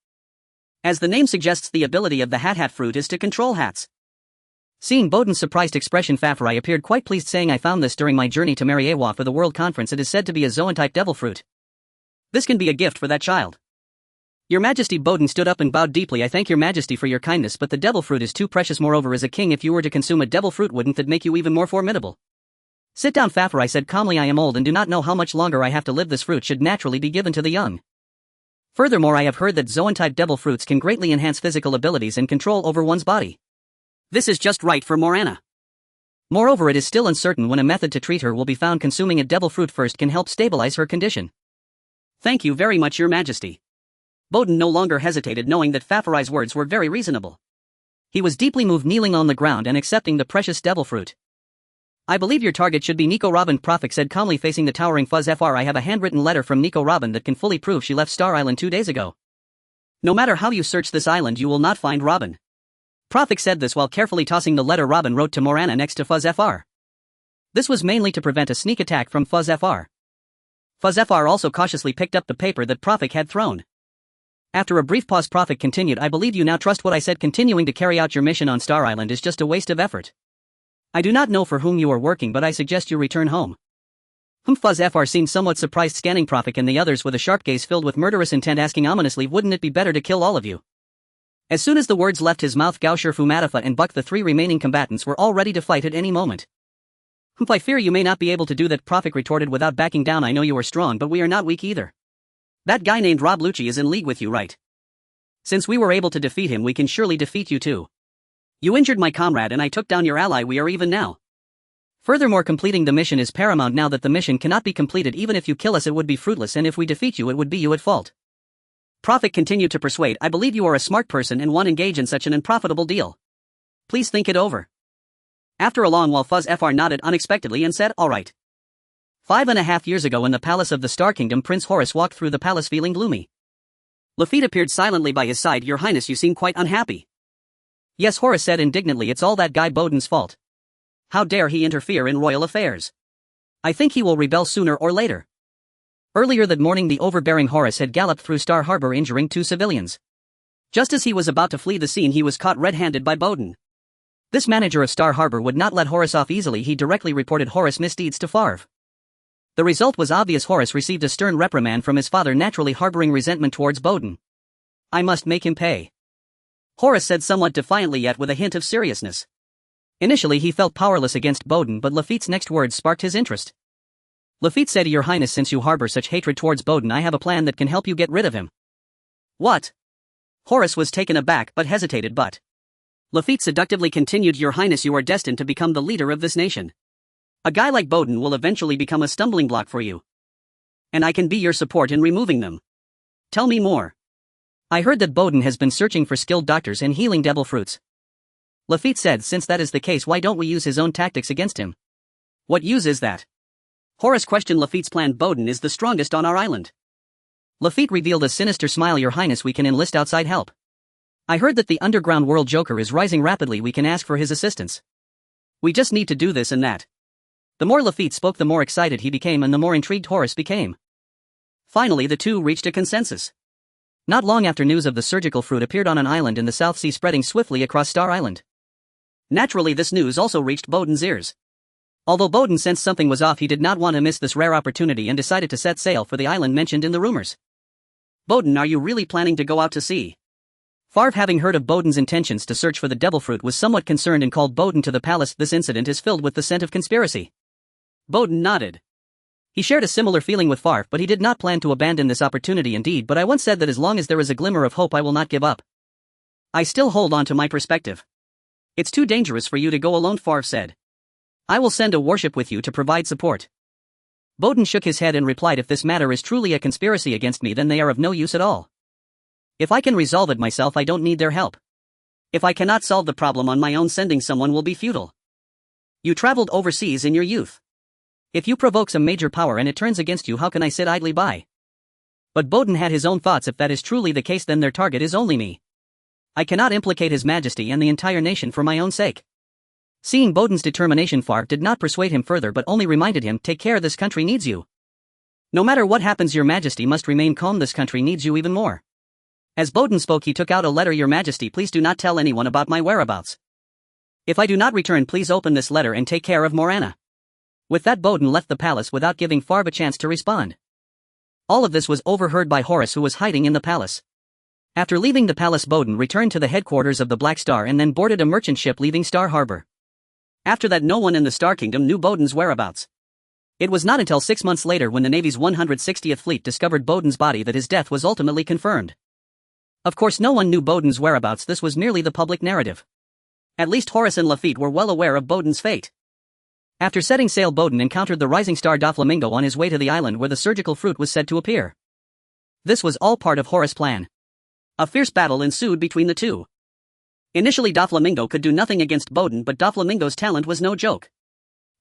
As the name suggests, the ability of the hat fruit is to control hats. Seeing Bowden's surprised expression, Fafhrey appeared quite pleased, saying, I found this during my journey to Mariewa for the World Conference. It is said to be a zoan-type devil fruit. This can be a gift for that child. Your Majesty. Bodin stood up and bowed deeply. I thank your Majesty for your kindness, but the devil fruit is too precious. Moreover, as a king, if you were to consume a devil fruit, wouldn't that make you even more formidable? Sit down, Fafr, I said calmly. I am old and do not know how much longer I have to live. This fruit should naturally be given to the young. Furthermore, I have heard that zoan-type devil fruits can greatly enhance physical abilities and control over one's body. This is just right for Morana. Moreover, it is still uncertain when a method to treat her will be found. Consuming a devil fruit first can help stabilize her condition. Thank you very much, your Majesty. Bodin no longer hesitated, knowing that Fafrai's words were very reasonable. He was deeply moved, kneeling on the ground and accepting the precious devil fruit. I believe your target should be Nico Robin, Prophet said calmly, facing the towering Fuzz Fr. I have a handwritten letter from Nico Robin that can fully prove she left Star Island 2 days ago. No matter how you search this island, you will not find Robin. Prophet said this while carefully tossing the letter Robin wrote to Morana next to Fuzz Fr. This was mainly to prevent a sneak attack from Fuzz Fr. Fuzz Fr also cautiously picked up the paper that Prophet had thrown. After a brief pause, Prophet continued, I believe you now trust what I said. Continuing to carry out your mission on Star Island is just a waste of effort. I do not know for whom you are working, but I suggest you return home. Fuzz Fr seemed somewhat surprised, scanning Prophet and the others with a sharp gaze filled with murderous intent, asking ominously, wouldn't it be better to kill all of you? As soon as the words left his mouth, Gaucher, Fumatafa and Buck, the 3 remaining combatants, were all ready to fight at any moment. I fear you may not be able to do that, Prophet retorted without backing down. I know you are strong, but we are not weak either. That guy named Rob Lucci is in league with you, right? Since we were able to defeat him, we can surely defeat you too. You injured my comrade and I took down your ally. We are even now. Furthermore, completing the mission is paramount. Now that the mission cannot be completed, even if you kill us it would be fruitless, and if we defeat you it would be you at fault. Prophet continued to persuade, I believe you are a smart person and want to engage in such an unprofitable deal. Please think it over. After a long while, Fuzz Fr nodded unexpectedly and said, all right. 5.5 years ago in the palace of the Star Kingdom, Prince Horus walked through the palace feeling gloomy. Lafitte appeared silently by his side. Your Highness, you seem quite unhappy. Yes, Horus said indignantly, it's all that guy Bodin's fault. How dare he interfere in royal affairs? I think he will rebel sooner or later. Earlier that morning, the overbearing Horus had galloped through Star Harbor, injuring 2 civilians. Just as he was about to flee the scene, he was caught red-handed by Bodin. This manager of Star Harbor would not let Horus off easily. He directly reported Horus' misdeeds to Favre. The result was obvious. Horus received a stern reprimand from his father, naturally harboring resentment towards Bodin. I must make him pay. Horus said somewhat defiantly, yet with a hint of seriousness. Initially he felt powerless against Bodin, but Lafitte's next words sparked his interest. Lafitte said, Your Highness, since you harbor such hatred towards Bodin, I have a plan that can help you get rid of him. What? Horus was taken aback but hesitated, but Lafitte seductively continued, Your Highness, you are destined to become the leader of this nation. A guy like Bodin will eventually become a stumbling block for you. And I can be your support in removing them. Tell me more. I heard that Bodin has been searching for skilled doctors and healing devil fruits. Lafitte said, since that is the case, why don't we use his own tactics against him? What use is that? Horus questioned Lafitte's plan. Bodin is the strongest on our island. Lafitte revealed a sinister smile. Your Highness, we can enlist outside help. I heard that the underground world Joker is rising rapidly. We can ask for his assistance. We just need to do this and that. The more Lafitte spoke, the more excited he became and the more intrigued Horus became. Finally, the two reached a consensus. Not long after, news of the surgical fruit appeared on an island in the South Sea, spreading swiftly across Star Island. Naturally, this news also reached Bodin's ears. Although Bodin sensed something was off, he did not want to miss this rare opportunity and decided to set sail for the island mentioned in the rumors. Bodin, are you really planning to go out to sea? Favre, having heard of Bodin's intentions to search for the devil fruit, was somewhat concerned and called Bodin to the palace. This incident is filled with the scent of conspiracy. Bodin nodded. He shared a similar feeling with Favre, but he did not plan to abandon this opportunity. Indeed, but I once said that as long as there is a glimmer of hope, I will not give up. I still hold on to my perspective. It's too dangerous for you to go alone, Favre said. I will send a warship with you to provide support. Bodin shook his head and replied, if this matter is truly a conspiracy against me, then they are of no use at all. If I can resolve it myself, I don't need their help. If I cannot solve the problem on my own, sending someone will be futile. You traveled overseas in your youth. If you provoke some major power and it turns against you, how can I sit idly by? But Bodin had his own thoughts. If that is truly the case, then their target is only me. I cannot implicate His Majesty and the entire nation for my own sake. Seeing Bodin's determination, Favre did not persuade him further but only reminded him, take care, this country needs you. No matter what happens, Your Majesty must remain calm, this country needs you even more. As Bodin spoke, he took out a letter. Your Majesty, please do not tell anyone about my whereabouts. If I do not return, please open this letter and take care of Morana. With that, Bodin left the palace without giving Favre a chance to respond. All of this was overheard by Horus, who was hiding in the palace. After leaving the palace, Bowden returned to the headquarters of the Black Star and then boarded a merchant ship leaving Star Harbor. After that, no one in the Star Kingdom knew Bowden's whereabouts. It was not until 6 months later, when the Navy's 160th Fleet discovered Bowden's body, that his death was ultimately confirmed. Of course, no one knew Bowden's whereabouts. This was merely the public narrative. At least Horace and Lafitte were well aware of Bowden's fate. After setting sail, Bowden encountered the rising star Doflamingo on his way to the island where the surgical fruit was said to appear. This was all part of Horace's plan. A fierce battle ensued between the two. Initially, Doflamingo could do nothing against Bowden, but Doflamingo's talent was no joke.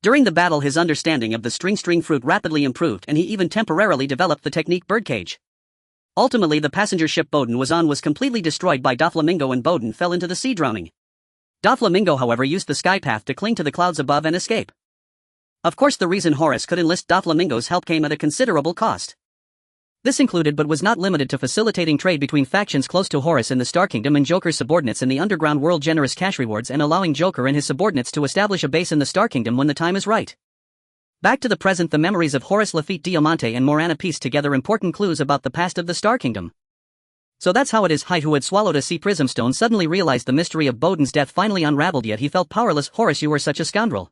During the battle, his understanding of the string fruit rapidly improved, and he even temporarily developed the technique birdcage. Ultimately, the passenger ship Bowden was on was completely destroyed by Doflamingo, and Bowden fell into the sea, drowning. Doflamingo, however, used the sky path to cling to the clouds above and escape. Of course, the reason Horace could enlist Doflamingo's help came at a considerable cost. This included but was not limited to facilitating trade between factions close to Horace in the Star Kingdom and Joker's subordinates in the underground world, generous cash rewards, and allowing Joker and his subordinates to establish a base in the Star Kingdom when the time is right. Back to the present, the memories of Horace, Lafitte, Diamante, and Morana pieced together important clues about the past of the Star Kingdom. So that's how it is. Hyde, who had swallowed a sea prism stone, suddenly realized the mystery of Bowden's death finally unraveled, yet he felt powerless. Horace, you were such a scoundrel.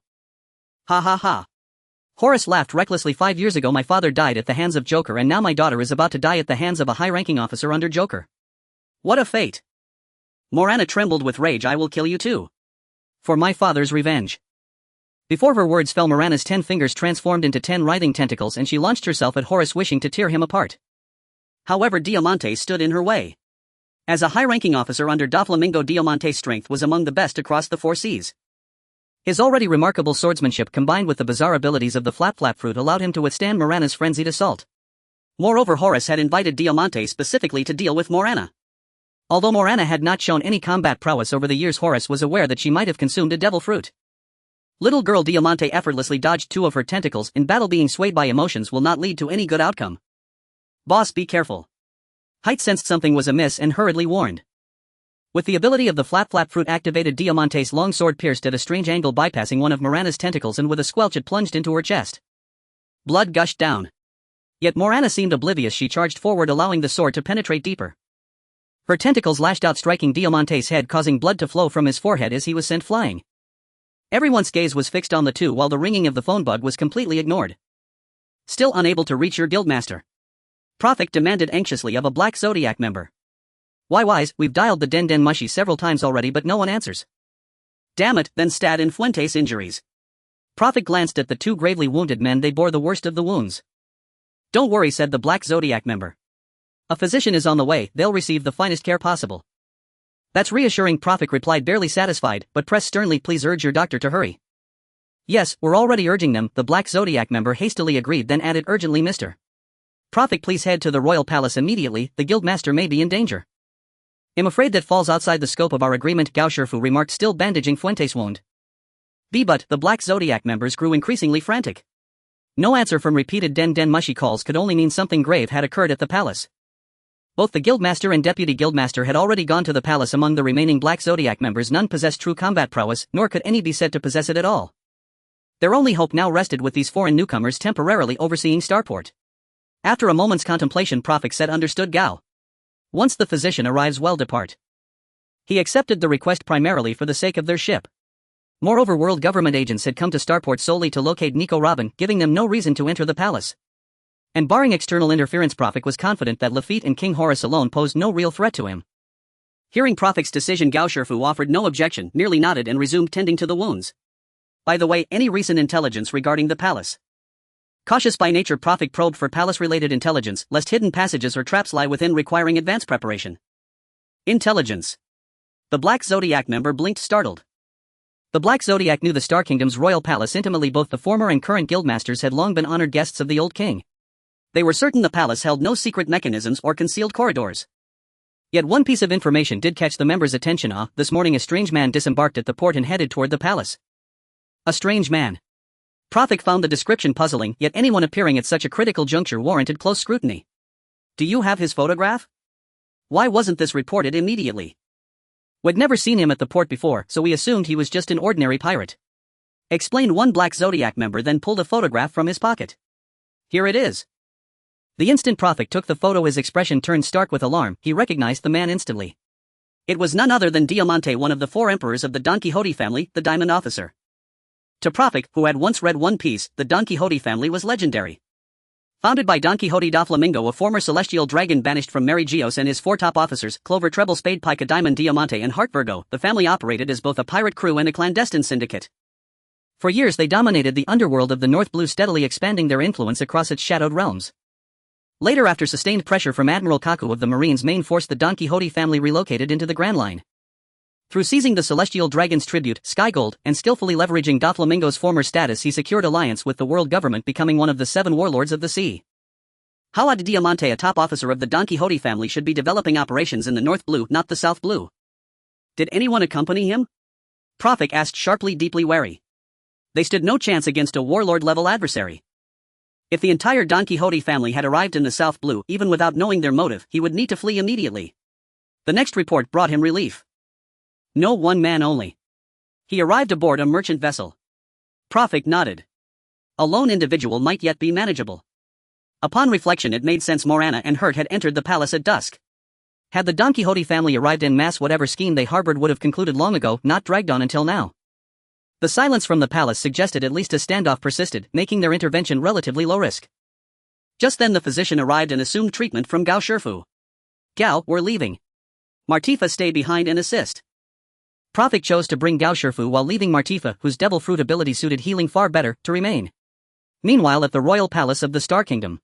Ha ha ha. Horace laughed recklessly. 5 years ago my father died at the hands of Joker, and now my daughter is about to die at the hands of a high-ranking officer under Joker. What a fate. Morana trembled with rage. I will kill you too. For my father's revenge. Before her words fell, Morana's 10 fingers transformed into 10 writhing tentacles, and she launched herself at Horace, wishing to tear him apart. However, Diamante stood in her way. As a high-ranking officer under Doflamingo, Diamante's strength was among the best across the 4 seas. His already remarkable swordsmanship combined with the bizarre abilities of the flap fruit allowed him to withstand Morana's frenzied assault. Moreover, Horace had invited Diamante specifically to deal with Morana. Although Morana had not shown any combat prowess over the years, Horace was aware that she might have consumed a devil fruit. Little girl Diamante effortlessly dodged 2 of her tentacles. In battle, being swayed by emotions will not lead to any good outcome. Boss, be careful. Hyde sensed something was amiss and hurriedly warned. With the ability of the flap fruit activated, Diamante's long sword pierced at a strange angle, bypassing one of Morana's tentacles, and with a squelch it plunged into her chest. Blood gushed down. Yet Morana seemed oblivious. She charged forward, allowing the sword to penetrate deeper. Her tentacles lashed out, striking Diamante's head, causing blood to flow from his forehead as he was sent flying. Everyone's gaze was fixed on the two, while the ringing of the phone bug was completely ignored. Still unable to reach your guildmaster? Prophet demanded anxiously of a Black Zodiac member. Why, Wise, we've dialed the Den Mushy several times already, but no one answers. Damn it, then stat in Fuentes' injuries. Prophet glanced at the 2 gravely wounded men. They bore the worst of the wounds. Don't worry, said the Black Zodiac member. A physician is on the way. They'll receive the finest care possible. That's reassuring, Prophet replied, barely satisfied, but pressed sternly, please urge your doctor to hurry. Yes, we're already urging them, the Black Zodiac member hastily agreed, then added urgently, Mr. Prophet, please head to the Royal Palace immediately. The Guildmaster may be in danger. I'm afraid that falls outside the scope of our agreement, Gao Shifu remarked, still bandaging Fuentes' wound. But the Black Zodiac members grew increasingly frantic. No answer from repeated Den Mushy calls could only mean something grave had occurred at the palace. Both the Guildmaster and Deputy Guildmaster had already gone to the palace. Among the remaining Black Zodiac members, none possessed true combat prowess, nor could any be said to possess it at all. Their only hope now rested with these foreign newcomers temporarily overseeing Starport. After a moment's contemplation, Prophet said, understood, Gao. Once the physician arrives, well, depart. He accepted the request primarily for the sake of their ship. Moreover, world government agents had come to Starport solely to locate Nico Robin, giving them no reason to enter the palace. And barring external interference, Prophet was confident that Lafitte and King Horace alone posed no real threat to him. Hearing Prophet's decision, Gao Shifu offered no objection, merely nodded and resumed tending to the wounds. By the way, any recent intelligence regarding the palace? Cautious by nature, Prophet probed for palace-related intelligence, lest hidden passages or traps lie within requiring advanced preparation. Intelligence. The Black Zodiac member blinked, startled. The Black Zodiac knew the Star Kingdom's royal palace intimately. Both the former and current guildmasters had long been honored guests of the old king. They were certain the palace held no secret mechanisms or concealed corridors. Yet one piece of information did catch the members' attention. This morning a strange man disembarked at the port and headed toward the palace. A strange man. Prophet found the description puzzling, yet anyone appearing at such a critical juncture warranted close scrutiny. Do you have his photograph? Why wasn't this reported immediately? We'd never seen him at the port before, so we assumed he was just an ordinary pirate. Explained one Black Zodiac member, then pulled a photograph from his pocket. Here it is. The instant Prophet took the photo, his expression turned stark with alarm. He recognized the man instantly. It was none other than Diamante, one of the 4 emperors of the Don Quixote family, the Diamond Officer. To Prophet, who had once read One Piece, the Don Quixote family was legendary. Founded by Don Quixote da Flamingo, a former celestial dragon banished from Mary Geos, and his 4 top officers, Clover, Treble, Spade, Pica, Diamond, Diamante, and Heart Virgo, the family operated as both a pirate crew and a clandestine syndicate. For years they dominated the underworld of the North Blue, steadily expanding their influence across its shadowed realms. Later, after sustained pressure from Admiral Kaku of the Marines' main force, the Don Quixote family relocated into the Grand Line. Through seizing the Celestial Dragon's tribute, Sky Gold, and skillfully leveraging Doflamingo's former status, he secured alliance with the world government, becoming one of the 7 warlords of the sea. How odd Diamante, a top officer of the Don Quixote family, should be developing operations in the North Blue, not the South Blue. Did anyone accompany him? Prophet asked sharply, deeply wary. They stood no chance against a warlord-level adversary. If the entire Don Quixote family had arrived in the South Blue, even without knowing their motive, he would need to flee immediately. The next report brought him relief. No, 1 man only. He arrived aboard a merchant vessel. Prophet nodded. A lone individual might yet be manageable. Upon reflection, it made sense. Morana and Hurt had entered the palace at dusk. Had the Don Quixote family arrived en masse, whatever scheme they harbored would have concluded long ago, not dragged on until now. The silence from the palace suggested at least a standoff persisted, making their intervention relatively low risk. Just then the physician arrived and assumed treatment from Gao Shifu. Gao, we're leaving. Martifa, stay behind and assist. Prophet chose to bring Gao Shifu while leaving Martifa, whose devil fruit ability suited healing far better, to remain. Meanwhile, at the royal palace of the Star Kingdom,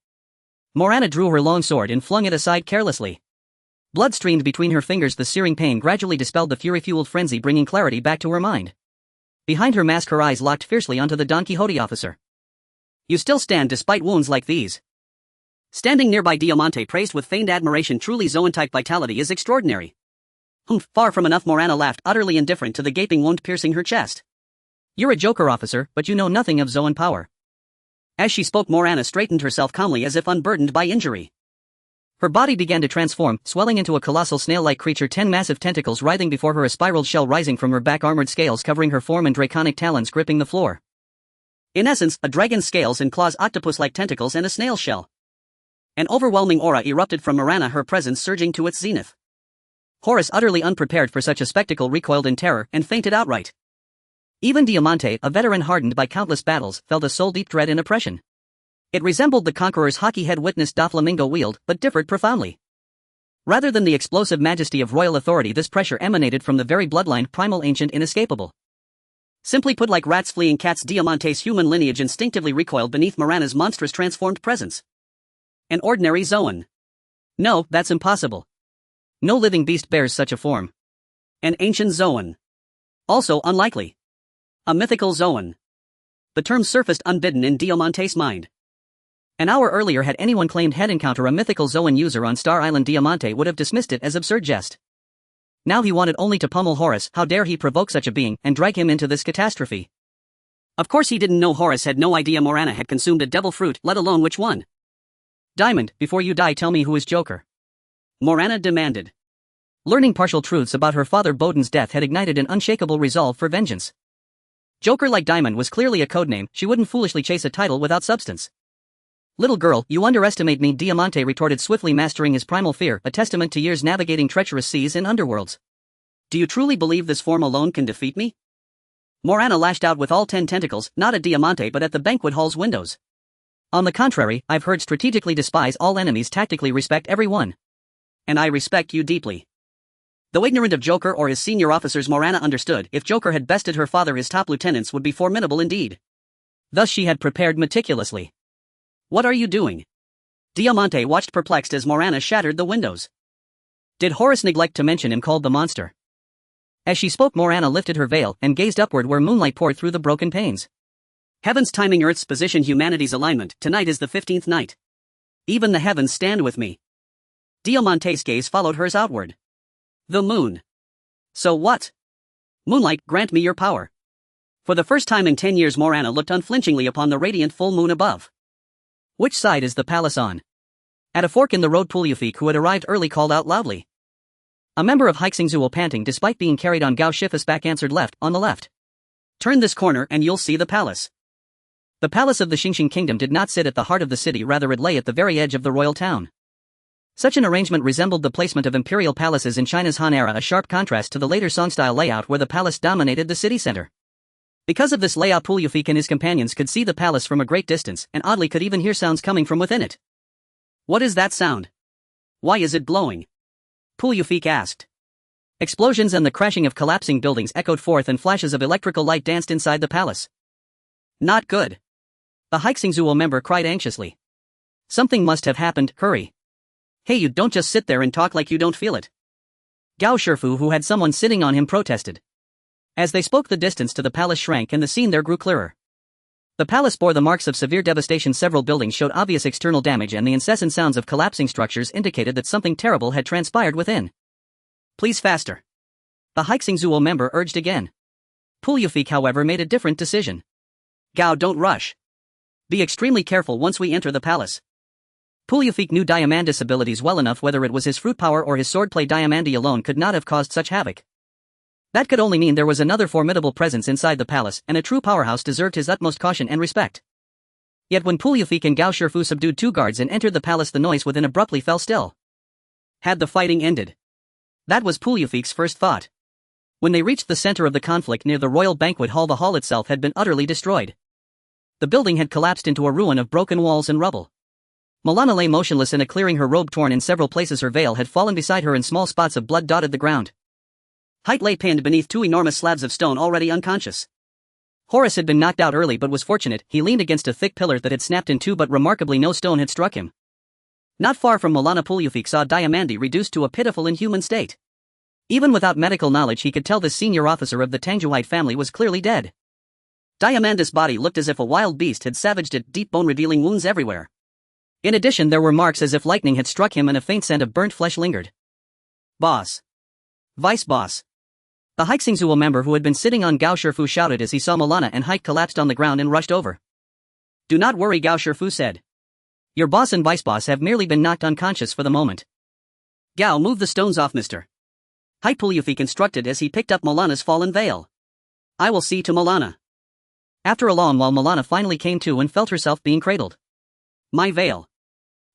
Morana drew her long sword and flung it aside carelessly. Blood streamed between her fingers. The searing pain gradually dispelled the fury-fueled frenzy, bringing clarity back to her mind. Behind her mask, her eyes locked fiercely onto the Don Quixote officer. You still stand despite wounds like these? Standing nearby, Diamante praised with feigned admiration. Truly Zoan-type vitality is extraordinary. Far from enough, Morana laughed, utterly indifferent to the gaping wound piercing her chest. You're a joker, officer, but you know nothing of Zoan power. As she spoke, Morana straightened herself calmly, as if unburdened by injury. Her body began to transform, swelling into a colossal snail-like creature, 10 massive tentacles writhing before her, a spiraled shell rising from her back, armored scales covering her form and draconic talons gripping the floor. In essence, a dragon's scales and claws, octopus-like tentacles, and a snail shell. An overwhelming aura erupted from Morana, her presence surging to its zenith. Horus, utterly unprepared for such a spectacle, recoiled in terror and fainted outright. Even Diamante, a veteran hardened by countless battles, felt a soul-deep dread and oppression. It resembled the conqueror's hockey head witnessed Doflamingo wield, but differed profoundly. Rather than the explosive majesty of royal authority, this pressure emanated from the very bloodline, primal, ancient, inescapable. Simply put, like rats fleeing cats, Diamante's human lineage instinctively recoiled beneath Morana's monstrous transformed presence. An ordinary Zoan. No, that's impossible. No living beast bears such a form. An ancient Zoan. Also unlikely. A mythical Zoan. The term surfaced unbidden in Diamante's mind. An hour earlier, had anyone claimed head encounter a mythical Zoan user on Star Island, Diamante would have dismissed it as absurd jest. Now he wanted only to pummel Horus. How dare he provoke such a being and drag him into this catastrophe? Of course he didn't know. Horus had no idea Morana had consumed a devil fruit, let alone which one. Diamond, before you die, tell me who is Joker. Morana demanded. Learning partial truths about her father Bodin's death had ignited an unshakable resolve for vengeance. Joker, like Diamond, was clearly a codename. She wouldn't foolishly chase a title without substance. Little girl, you underestimate me, Diamante retorted, swiftly mastering his primal fear, a testament to years navigating treacherous seas and underworlds. Do you truly believe this form alone can defeat me? Morana lashed out with all 10 tentacles, not at Diamante but at the banquet hall's windows. On the contrary, I've heard strategically despise all enemies, tactically respect every one. And I respect you deeply. Though ignorant of Joker or his senior officers, Morana understood if Joker had bested her father, his top lieutenants would be formidable indeed. Thus she had prepared meticulously. What are you doing? Diamante watched perplexed as Morana shattered the windows. Did Horus neglect to mention him called the monster? As she spoke, Morana lifted her veil and gazed upward where moonlight poured through the broken panes. Heaven's timing, Earth's position, humanity's alignment. Tonight is the 15th night. Even the heavens stand with me. Diamante's gaze followed hers outward. The moon. So what? Moonlight, grant me your power. For the first time in 10 years, Morana looked unflinchingly upon the radiant full moon above. Which side is the palace on? At a fork in the road, Puliufik, who had arrived early, called out loudly. A member of Hixingzuel, panting despite being carried on Gao Shifu's back, answered, left, on the left. Turn this corner and you'll see the palace. The palace of the Xingxing kingdom did not sit at the heart of the city, rather it lay at the very edge of the royal town. Such an arrangement resembled the placement of imperial palaces in China's Han era, a sharp contrast to the later Song-style layout where the palace dominated the city center. Because of this layout, Pu Yufik and his companions could see the palace from a great distance, and oddly could even hear sounds coming from within it. What is that sound? Why is it blowing? Pu Yufik asked. Explosions and the crashing of collapsing buildings echoed forth, and flashes of electrical light danced inside the palace. Not good. The Haixingzuo member cried anxiously. Something must have happened, hurry. Hey, you don't just sit there and talk like you don't feel it. Gao Shifu, who had someone sitting on him, protested. As they spoke, the distance to the palace shrank and the scene there grew clearer. The palace bore the marks of severe devastation. Several buildings showed obvious external damage, and the incessant sounds of collapsing structures indicated that something terrible had transpired within. Please faster. The Haixingzuo member urged again. Pu Yufik, however, made a different decision. Gao, don't rush. Be extremely careful once we enter the palace. Pu Yufik knew Diamandis' abilities well enough. Whether it was his fruit power or his swordplay, Diamandi alone could not have caused such havoc. That could only mean there was another formidable presence inside the palace, and a true powerhouse deserved his utmost caution and respect. Yet when Pu Yufik and Gao Shifu subdued two guards and entered the palace, the noise within abruptly fell still. Had the fighting ended? That was Pu Yufik's first thought. When they reached the center of the conflict near the royal banquet hall, the hall itself had been utterly destroyed. The building had collapsed into a ruin of broken walls and rubble. Milana lay motionless in a clearing, her robe torn in several places. Her veil had fallen beside her, and small spots of blood dotted the ground. Height lay pinned beneath two enormous slabs of stone, already unconscious. Horus had been knocked out early but was fortunate. He leaned against a thick pillar that had snapped in two, but remarkably no stone had struck him. Not far from Milana, Pu Yufik saw Diamandi reduced to a pitiful, inhuman state. Even without medical knowledge, he could tell this senior officer of the Tangjuite family was clearly dead. Diamandis' body looked as if a wild beast had savaged it, deep bone revealing wounds everywhere. In addition, there were marks as if lightning had struck him, and a faint scent of burnt flesh lingered. Boss. Vice boss. The Haixingzuo member who had been sitting on Gao Shifu shouted as he saw Milana and Height collapsed on the ground and rushed over. Do not worry, Gao Shifu said. Your boss and vice boss have merely been knocked unconscious for the moment. Gao, move the stones off, mister. Height, Pu Yufik instructed as he picked up Milana's fallen veil. I will see to Milana. After a long while, Milana finally came to and felt herself being cradled. My veil.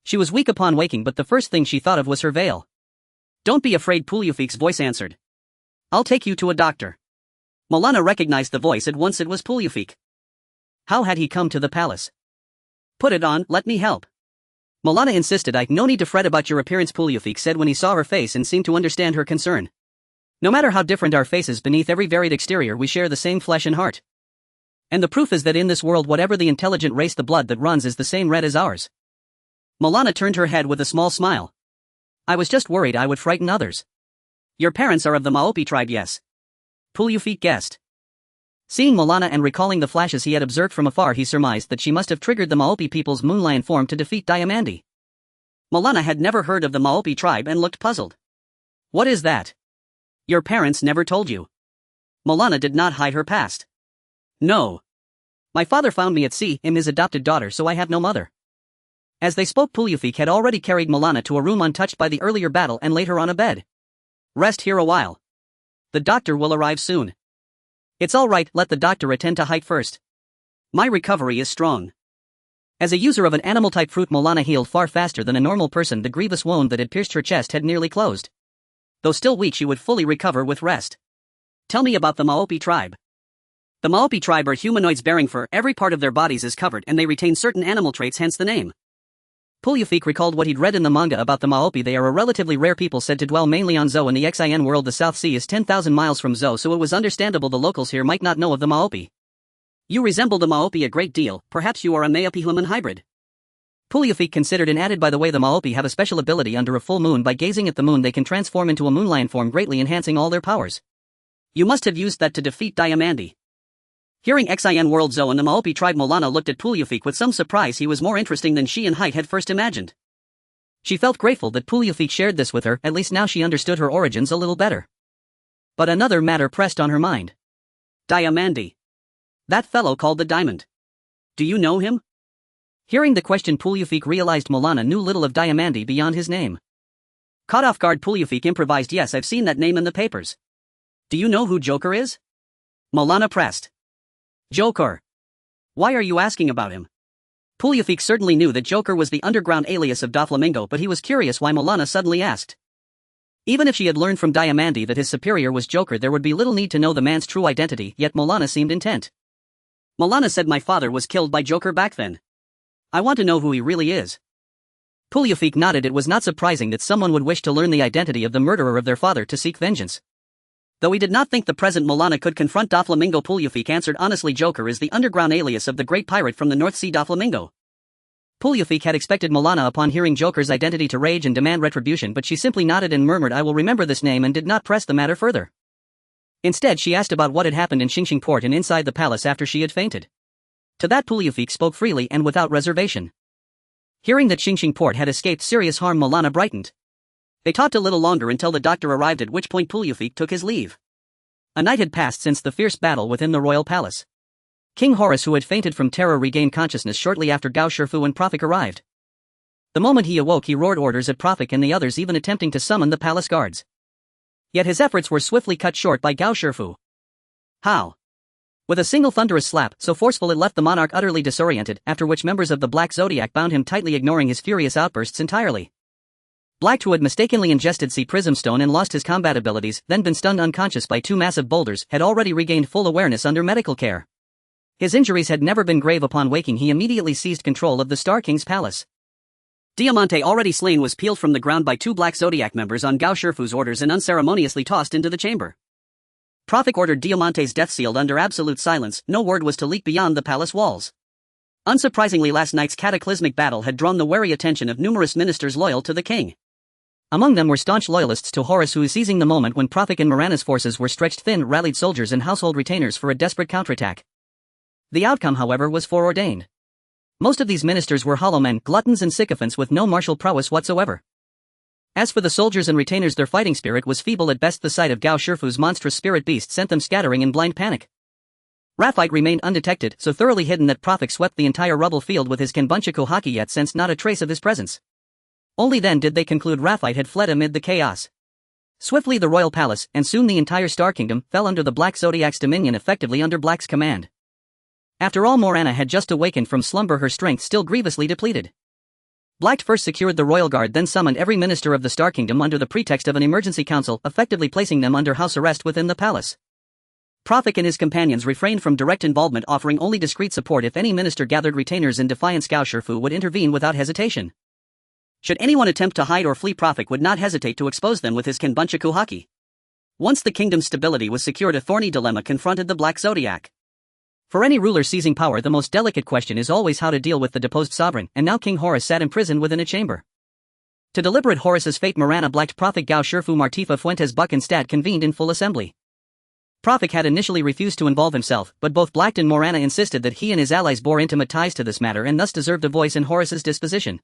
She was weak upon waking, but the first thing she thought of was her veil. Don't be afraid, Pu Yufik's voice answered. I'll take you to a doctor. Milana recognized the voice at once. It was Pu Yufik. How had he come to the palace? Put it on, let me help. Milana insisted. No need to fret about your appearance, Pu Yufik said when he saw her face and seemed to understand her concern. No matter how different our faces, beneath every varied exterior we share the same flesh and heart. And the proof is that in this world, whatever the intelligent race, the blood that runs is the same red as ours. Milana turned her head with a small smile. I was just worried I would frighten others. Your parents are of the Maopi tribe, yes? Pu Yufik guessed. Seeing Milana and recalling the flashes he had observed from afar, he surmised that she must have triggered the Maopi people's moonlion form to defeat Diamandi. Milana had never heard of the Maopi tribe and looked puzzled. What is that? Your parents never told you. Milana did not hide her past. No. My father found me at sea, am his adopted daughter, so I have no mother. As they spoke, Pu Yufik had already carried Milana to a room untouched by the earlier battle and laid her on a bed. Rest here a while. The doctor will arrive soon. It's all right, let the doctor attend to Height first. My recovery is strong. As a user of an animal-type fruit, Milana healed far faster than a normal person. The grievous wound that had pierced her chest had nearly closed. Though still weak, she would fully recover with rest. Tell me about the Maopi tribe. The Maopi tribe are humanoids bearing fur. Every part of their bodies is covered and they retain certain animal traits, hence the name. Pu Yufik recalled what he'd read in the manga about the Maopi. They are a relatively rare people said to dwell mainly on Zou in the Xin world. The South Sea is 10,000 miles from Zou, so it was understandable the locals here might not know of the Maopi. You resemble the Maopi a great deal, perhaps you are a Maopi-human hybrid. Pu Yufik considered and added, by the way, the Maopi have a special ability under a full moon. By gazing at the moon they can transform into a moonlion form, greatly enhancing all their powers. You must have used that to defeat Diamandi. Hearing Xin world Zou and the Maopi tribe, Milana looked at Pu Yufik with some surprise. He was more interesting than she and Height had first imagined. She felt grateful that Pu Yufik shared this with her, at least now she understood her origins a little better. But another matter pressed on her mind. Diamandi. That fellow called the Diamond. Do you know him? Hearing the question, Pu Yufik realized Milana knew little of Diamandi beyond his name. Caught off guard, Pu Yufik improvised, yes, I've seen that name in the papers. Do you know who Joker is? Milana pressed. Joker. Why are you asking about him? Pulyafik certainly knew that Joker was the underground alias of Doflamingo, but he was curious why Milana suddenly asked. Even if she had learned from Diamandi that his superior was Joker, there would be little need to know the man's true identity, yet Milana seemed intent. Milana said my father was killed by Joker back then. I want to know who he really is. Pulyafik nodded. It was not surprising that someone would wish to learn the identity of the murderer of their father to seek vengeance. Though he did not think the present Milana could confront Doflamingo, Pulyafik answered honestly, Joker is the underground alias of the great pirate from the North Sea, Doflamingo. Pulyafik had expected Milana upon hearing Joker's identity to rage and demand retribution, but she simply nodded and murmured, I will remember this name, and did not press the matter further. Instead, she asked about what had happened in Xingxing port and inside the palace after she had fainted. To that Pulyafik spoke freely and without reservation. Hearing that Xingxing port had escaped serious harm, Milana brightened. They talked a little longer until the doctor arrived, at which point Pulyafik took his leave. A night had passed since the fierce battle within the royal palace. King Horus, who had fainted from terror, regained consciousness shortly after Gao Shifu and Profik arrived. The moment he awoke, he roared orders at Profik and the others, even attempting to summon the palace guards. Yet his efforts were swiftly cut short by Gao Shifu. How? With a single thunderous slap, so forceful it left the monarch utterly disoriented, after which members of the Black Zodiac bound him tightly, ignoring his furious outbursts entirely. Black, who had mistakenly ingested sea prism stone and lost his combat abilities, then been stunned unconscious by two massive boulders, had already regained full awareness under medical care. His injuries had never been grave. Upon waking, he immediately seized control of the Star King's palace. Diamante, already slain, was peeled from the ground by two Black Zodiac members on Gao Shifu's orders and unceremoniously tossed into the chamber. Profik ordered Diamante's death sealed under absolute silence. No word was to leak beyond the palace walls. Unsurprisingly, last night's cataclysmic battle had drawn the wary attention of numerous ministers loyal to the king. Among them were staunch loyalists to Horus, who, seizing the moment when Profik and Mirana's forces were stretched thin, rallied soldiers and household retainers for a desperate counterattack. The outcome, however, was foreordained. Most of these ministers were hollow men, gluttons and sycophants with no martial prowess whatsoever. As for the soldiers and retainers, their fighting spirit was feeble at best. The sight of Gao Shifu's monstrous spirit beast sent them scattering in blind panic. Raphite remained undetected, so thoroughly hidden that Profik swept the entire rubble field with his Kenbunchaku haki, yet sensed not a trace of his presence. Only then did they conclude Raphite had fled amid the chaos. Swiftly the royal palace, and soon the entire Star Kingdom, fell under the Black Zodiac's dominion, effectively under Black's command. After all, Morana had just awakened from slumber, her strength still grievously depleted. Black first secured the royal guard, then summoned every minister of the Star Kingdom under the pretext of an emergency council, effectively placing them under house arrest within the palace. Profik and his companions refrained from direct involvement, offering only discreet support if any minister gathered retainers in defiance. Gao Shifu would intervene without hesitation. Should anyone attempt to hide or flee, Profik would not hesitate to expose them with his Kenbunchaku haki. Once the kingdom's stability was secured, a thorny dilemma confronted the Black Zodiac. For any ruler seizing power, the most delicate question is always how to deal with the deposed sovereign, and now King Horus sat imprisoned within a chamber. To deliberate Horus's fate, Mirana, Black, Profik, Gao Shifu, Martifa, Fuentes, Buck and Stad convened in full assembly. Profik had initially refused to involve himself, but both Black and Morana insisted that he and his allies bore intimate ties to this matter and thus deserved a voice in Horus's disposition.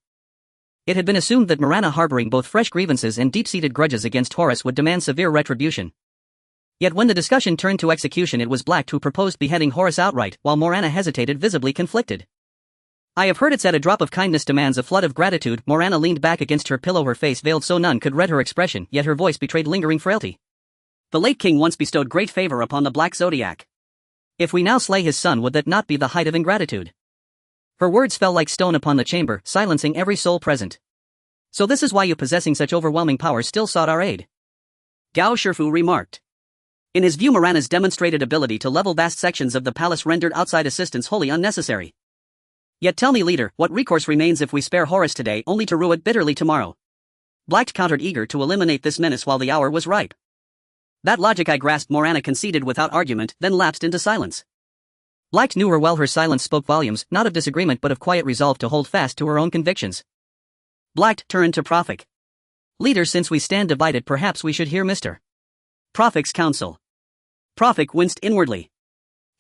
It had been assumed that Mirana, harboring both fresh grievances and deep-seated grudges against Horus, would demand severe retribution. Yet when the discussion turned to execution, it was Black who proposed beheading Horus outright, while Morana hesitated, visibly conflicted. I have heard it's at a drop of kindness demands a flood of gratitude. Morana leaned back against her pillow, her face veiled so none could read her expression, yet her voice betrayed lingering frailty. The late king once bestowed great favor upon the Black Zodiac. If we now slay his son, would that not be the height of ingratitude? Her words fell like stone upon the chamber, silencing every soul present. So this is why you, possessing such overwhelming power, still sought our aid? Gao Shifu remarked. In his view, Morana's demonstrated ability to level vast sections of the palace rendered outside assistance wholly unnecessary. Yet tell me, leader, what recourse remains if we spare Horus today only to rue it bitterly tomorrow? Black countered, eager to eliminate this menace while the hour was ripe. That logic I grasped, Morana conceded without argument, then lapsed into silence. Black knew her well. Her silence spoke volumes, not of disagreement but of quiet resolve to hold fast to her own convictions. Black turned to Profik. Leader, since we stand divided, perhaps we should hear Mr. Profik's counsel. Profik winced inwardly.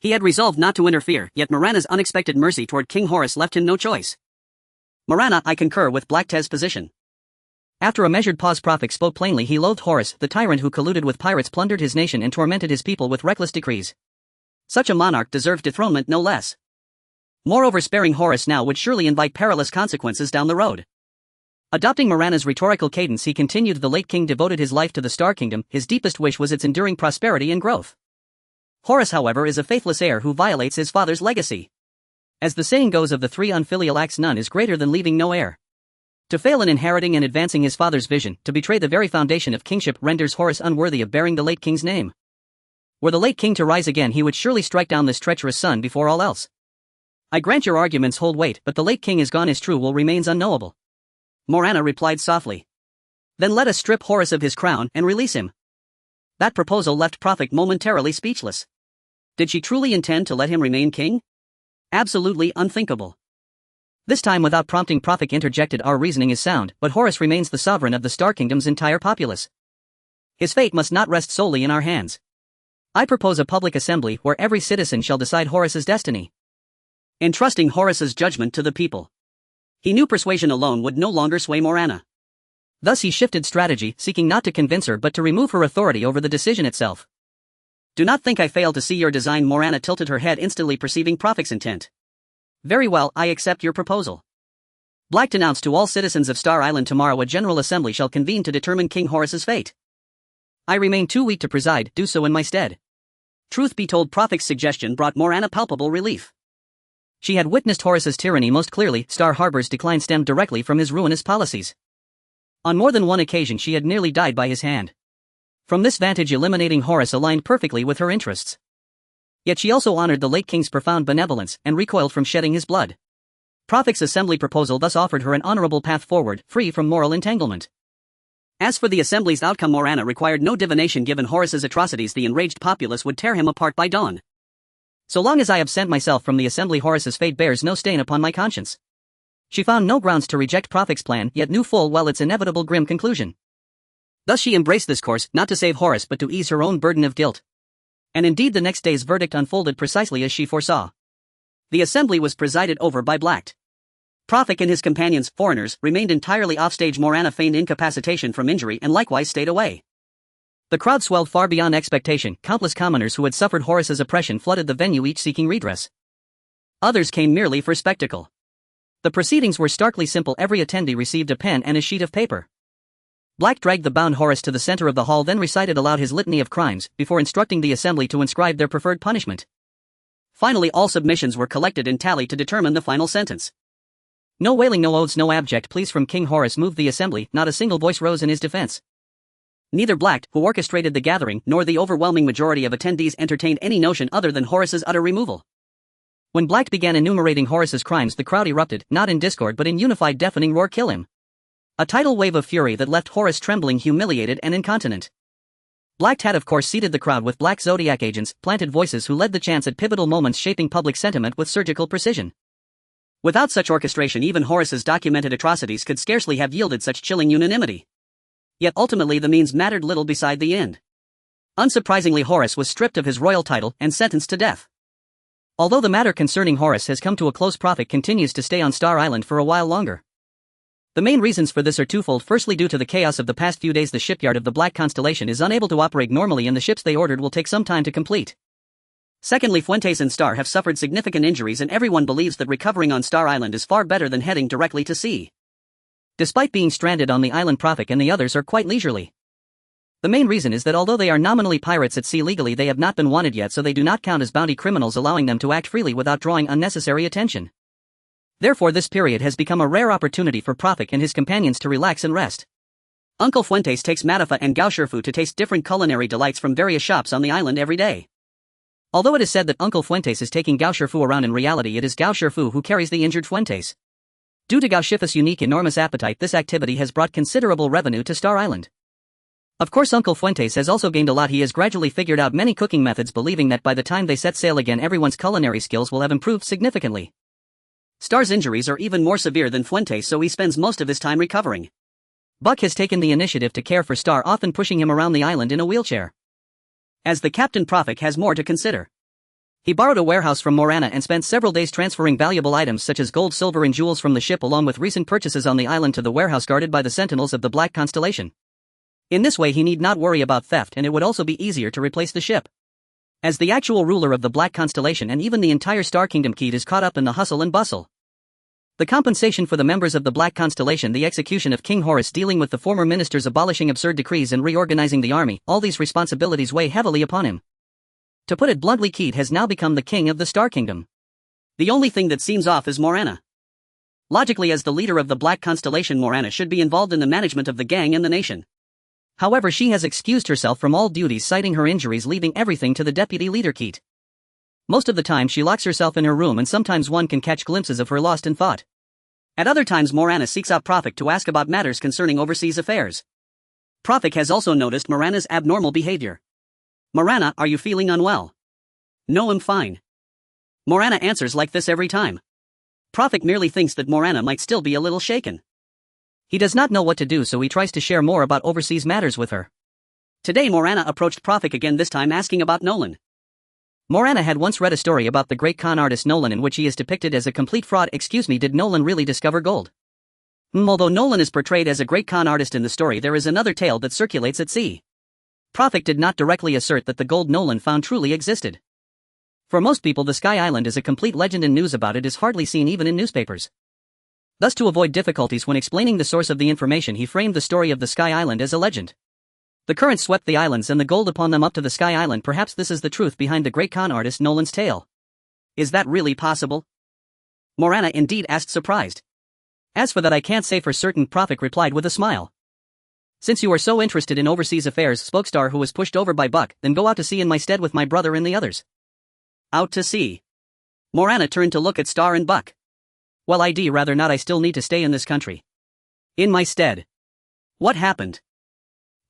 He had resolved not to interfere, yet Morana's unexpected mercy toward King Horus left him no choice. Morana, I concur with Black Tez's position. After a measured pause, Profik spoke plainly. He loathed Horus, the tyrant who colluded with pirates, plundered his nation and tormented his people with reckless decrees. Such a monarch deserved dethronement no less. Moreover, sparing Horus now would surely invite perilous consequences down the road. Adopting Morana's rhetorical cadence, he continued, the late king devoted his life to the Star Kingdom. His deepest wish was its enduring prosperity and growth. Horus, however, is a faithless heir who violates his father's legacy. As the saying goes, of the three unfilial acts none is greater than leaving no heir. To fail in inheriting and advancing his father's vision, to betray the very foundation of kingship, renders Horus unworthy of bearing the late king's name. Were the late king to rise again, he would surely strike down this treacherous son before all else. I grant your arguments hold weight, but the late king is gone, his true will remains unknowable. Morana replied softly. Then let us strip Horus of his crown and release him. That proposal left Prophet momentarily speechless. Did she truly intend to let him remain king? Absolutely unthinkable. This time without prompting, Prophet interjected, our reasoning is sound, but Horus remains the sovereign of the Star Kingdom's entire populace. His fate must not rest solely in our hands. I propose a public assembly where every citizen shall decide Horus's destiny, entrusting Horus's judgment to the people. He knew persuasion alone would no longer sway Morana. Thus he shifted strategy, seeking not to convince her but to remove her authority over the decision itself. Do not think I fail to see your design. Morana tilted her head, instantly perceiving Prophet's intent. Very well, I accept your proposal. Black announced to all citizens of Star Island, tomorrow a general assembly shall convene to determine King Horus's fate. I remain too weak to preside, do so in my stead. Truth be told, Prophet's suggestion brought Morana palpable relief. She had witnessed Horus's tyranny most clearly. Star Harbor's decline stemmed directly from his ruinous policies. On more than one occasion she had nearly died by his hand. From this vantage, eliminating Horus aligned perfectly with her interests. Yet she also honored the late king's profound benevolence and recoiled from shedding his blood. Prophet's assembly proposal thus offered her an honorable path forward, free from moral entanglement. As for the assembly's outcome, Morana required no divination. Given Horus's atrocities, the enraged populace would tear him apart by dawn. So long as I absent myself from the assembly, Horus's fate bears no stain upon my conscience. She found no grounds to reject Prophet's plan, yet knew full well its inevitable grim conclusion. Thus she embraced this course, not to save Horus but to ease her own burden of guilt. And indeed the next day's verdict unfolded precisely as she foresaw. The assembly was presided over by Black. Prophet and his companions, foreigners, remained entirely offstage. Morana feigned incapacitation from injury and likewise stayed away. The crowd swelled far beyond expectation. Countless commoners who had suffered Horus's oppression flooded the venue, each seeking redress. Others came merely for spectacle. The proceedings were starkly simple. Every attendee received a pen and a sheet of paper. Black dragged the bound Horus to the center of the hall, then recited aloud his litany of crimes, before instructing the assembly to inscribe their preferred punishment. Finally all submissions were collected and tallied to determine the final sentence. No wailing, no oaths, no abject pleas from King Horus moved the assembly. Not a single voice rose in his defense. Neither Black, who orchestrated the gathering, nor the overwhelming majority of attendees entertained any notion other than Horus's utter removal. When Black began enumerating Horus's crimes, the crowd erupted, not in discord but in unified deafening roar. Kill him. A tidal wave of fury that left Horus trembling, humiliated and incontinent. Black had of course seated the crowd with Black Zodiac agents, planted voices who led the chants at pivotal moments, shaping public sentiment with surgical precision. Without such orchestration, even Horus's documented atrocities could scarcely have yielded such chilling unanimity. Yet ultimately the means mattered little beside the end. Unsurprisingly, Horus was stripped of his royal title and sentenced to death. Although the matter concerning Horus has come to a close, Prophet continues to stay on Star Island for a while longer. The main reasons for this are twofold. Firstly, due to the chaos of the past few days, the shipyard of the Black Constellation is unable to operate normally and the ships they ordered will take some time to complete. Secondly, Fuentes and Star have suffered significant injuries and everyone believes that recovering on Star Island is far better than heading directly to sea. Despite being stranded on the island, Prophet and the others are quite leisurely. The main reason is that although they are nominally pirates at sea, legally they have not been wanted yet, so they do not count as bounty criminals, allowing them to act freely without drawing unnecessary attention. Therefore this period has become a rare opportunity for Prophet and his companions to relax and rest. Uncle Fuentes takes Matafa and Gaoshirfu to taste different culinary delights from various shops on the island every day. Although it is said that Uncle Fuentes is taking Gaoshirfu around, in reality it is Gaoshirfu who carries the injured Fuentes. Due to Gaoshifu's unique enormous appetite, this activity has brought considerable revenue to Star Island. Of course Uncle Fuentes has also gained a lot. He has gradually figured out many cooking methods, believing that by the time they set sail again everyone's culinary skills will have improved significantly. Star's injuries are even more severe than Fuentes, so he spends most of his time recovering. Buck has taken the initiative to care for Star, often pushing him around the island in a wheelchair. As the captain, Prophet has more to consider. He borrowed a warehouse from Morana and spent several days transferring valuable items such as gold, silver and jewels from the ship along with recent purchases on the island to the warehouse guarded by the sentinels of the Black Constellation. In this way he need not worry about theft, and it would also be easier to replace the ship. As the actual ruler of the Black Constellation and even the entire Star Kingdom, Keith is caught up in the hustle and bustle. The compensation for the members of the Black Constellation, the execution of King Horus, dealing with the former ministers, abolishing absurd decrees and reorganizing the army, all these responsibilities weigh heavily upon him. To put it bluntly, Keith has now become the king of the Star Kingdom. The only thing that seems off is Morana. Logically, as the leader of the Black Constellation, Morana should be involved in the management of the gang and the nation. However, she has excused herself from all duties, citing her injuries, leaving everything to the deputy leader Keat. Most of the time she locks herself in her room, and sometimes one can catch glimpses of her lost in thought. At other times Morana seeks out Profik to ask about matters concerning overseas affairs. Profik has also noticed Morana's abnormal behavior. "Morana, are you feeling unwell?" "No, I'm fine." Morana answers like this every time. Profik merely thinks that Morana might still be a little shaken. He does not know what to do, so he tries to share more about overseas matters with her. Today Morana approached Profik again, this time asking about Nolan. Morana had once read a story about the great con artist Nolan in which he is depicted as a complete fraud. Excuse me, did Nolan really discover gold? Although Nolan is portrayed as a great con artist in the story, there is another tale that circulates at sea. Profik did not directly assert that the gold Nolan found truly existed. For most people, the Sky Island is a complete legend, and news about it is hardly seen even in newspapers. Thus, to avoid difficulties when explaining the source of the information, he framed the story of the Sky Island as a legend. The current swept the islands and the gold upon them up to the Sky Island. Perhaps this is the truth behind the great con artist Nolan's tale. Is that really possible? Morana indeed asked, surprised. As for that, I can't say for certain, Profik replied with a smile. Since you are so interested in overseas affairs, spoke Star, who was pushed over by Buck, then go out to sea in my stead with my brother and the others. Out to sea? Morana turned to look at Star and Buck. Well, I'd rather not. I still need to stay in this country. In my stead. What happened?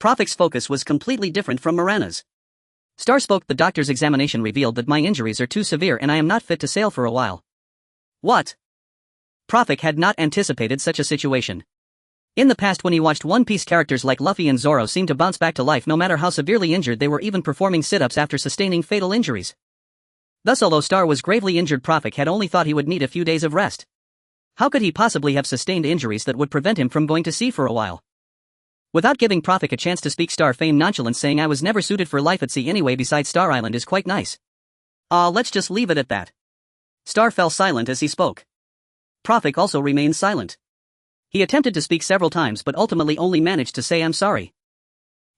Profik's focus was completely different from Morana's. Star spoke. The doctor's examination revealed that my injuries are too severe and I am not fit to sail for a while. What? Profik had not anticipated such a situation. In the past, when he watched One Piece characters like Luffy and Zoro seem to bounce back to life no matter how severely injured they were, even performing sit-ups after sustaining fatal injuries. Thus, although Star was gravely injured, Profik had only thought he would need a few days of rest. How could he possibly have sustained injuries that would prevent him from going to sea for a while? Without giving Profik a chance to speak, Star feigned nonchalance, saying, I was never suited for life at sea anyway. Besides, Star Island is quite nice. Let's just leave it at that. Star fell silent as he spoke. Profik also remained silent. He attempted to speak several times but ultimately only managed to say, I'm sorry.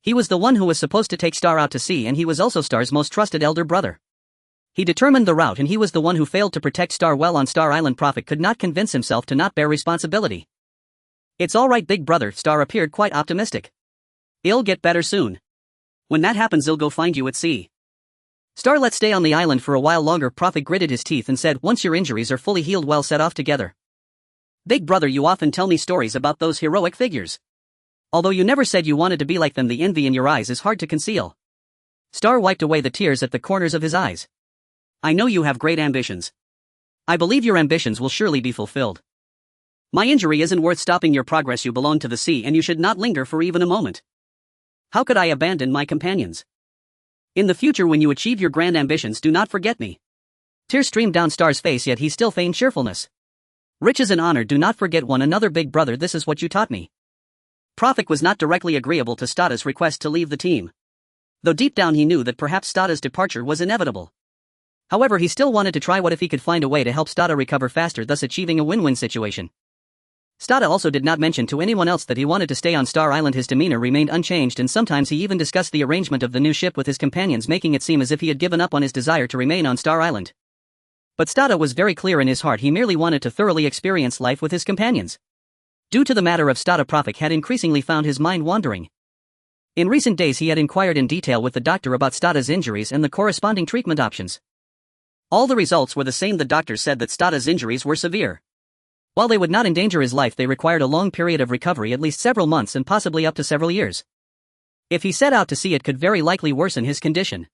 He was the one who was supposed to take Star out to sea, and he was also Star's most trusted elder brother. He determined the route, and he was the one who failed to protect Star well on Star Island. Profik could not convince himself to not bear responsibility. It's all right, big brother. Star appeared quite optimistic. It'll get better soon. When that happens, I'll go find you at sea. Star, let's stay on the island for a while longer. Profik gritted his teeth and said, once your injuries are fully healed, we'll set off together. Big brother, you often tell me stories about those heroic figures. Although you never said you wanted to be like them, the envy in your eyes is hard to conceal. Star wiped away the tears at the corners of his eyes. I know you have great ambitions. I believe your ambitions will surely be fulfilled. My injury isn't worth stopping your progress. You belong to the sea, and you should not linger for even a moment. How could I abandon my companions? In the future, when you achieve your grand ambitions, do not forget me. Tears streamed down Star's face, yet he still feigned cheerfulness. Riches and honor do not forget one another, big brother. This is what you taught me. Profik was not directly agreeable to Stada's request to leave the team. Though deep down he knew that perhaps Stada's departure was inevitable. However, he still wanted to try. What if he could find a way to help Stada recover faster, thus achieving a win-win situation? Stada also did not mention to anyone else that he wanted to stay on Star Island. His demeanor remained unchanged, and sometimes he even discussed the arrangement of the new ship with his companions, making it seem as if he had given up on his desire to remain on Star Island. But Stada was very clear in his heart. He merely wanted to thoroughly experience life with his companions. Due to the matter of Stada, Profik had increasingly found his mind wandering. In recent days he had inquired in detail with the doctor about Stada's injuries and the corresponding treatment options. All the results were the same. The doctor said that Stada's injuries were severe. While they would not endanger his life, they required a long period of recovery, at least several months and possibly up to several years. If he set out to sea, it could very likely worsen his condition.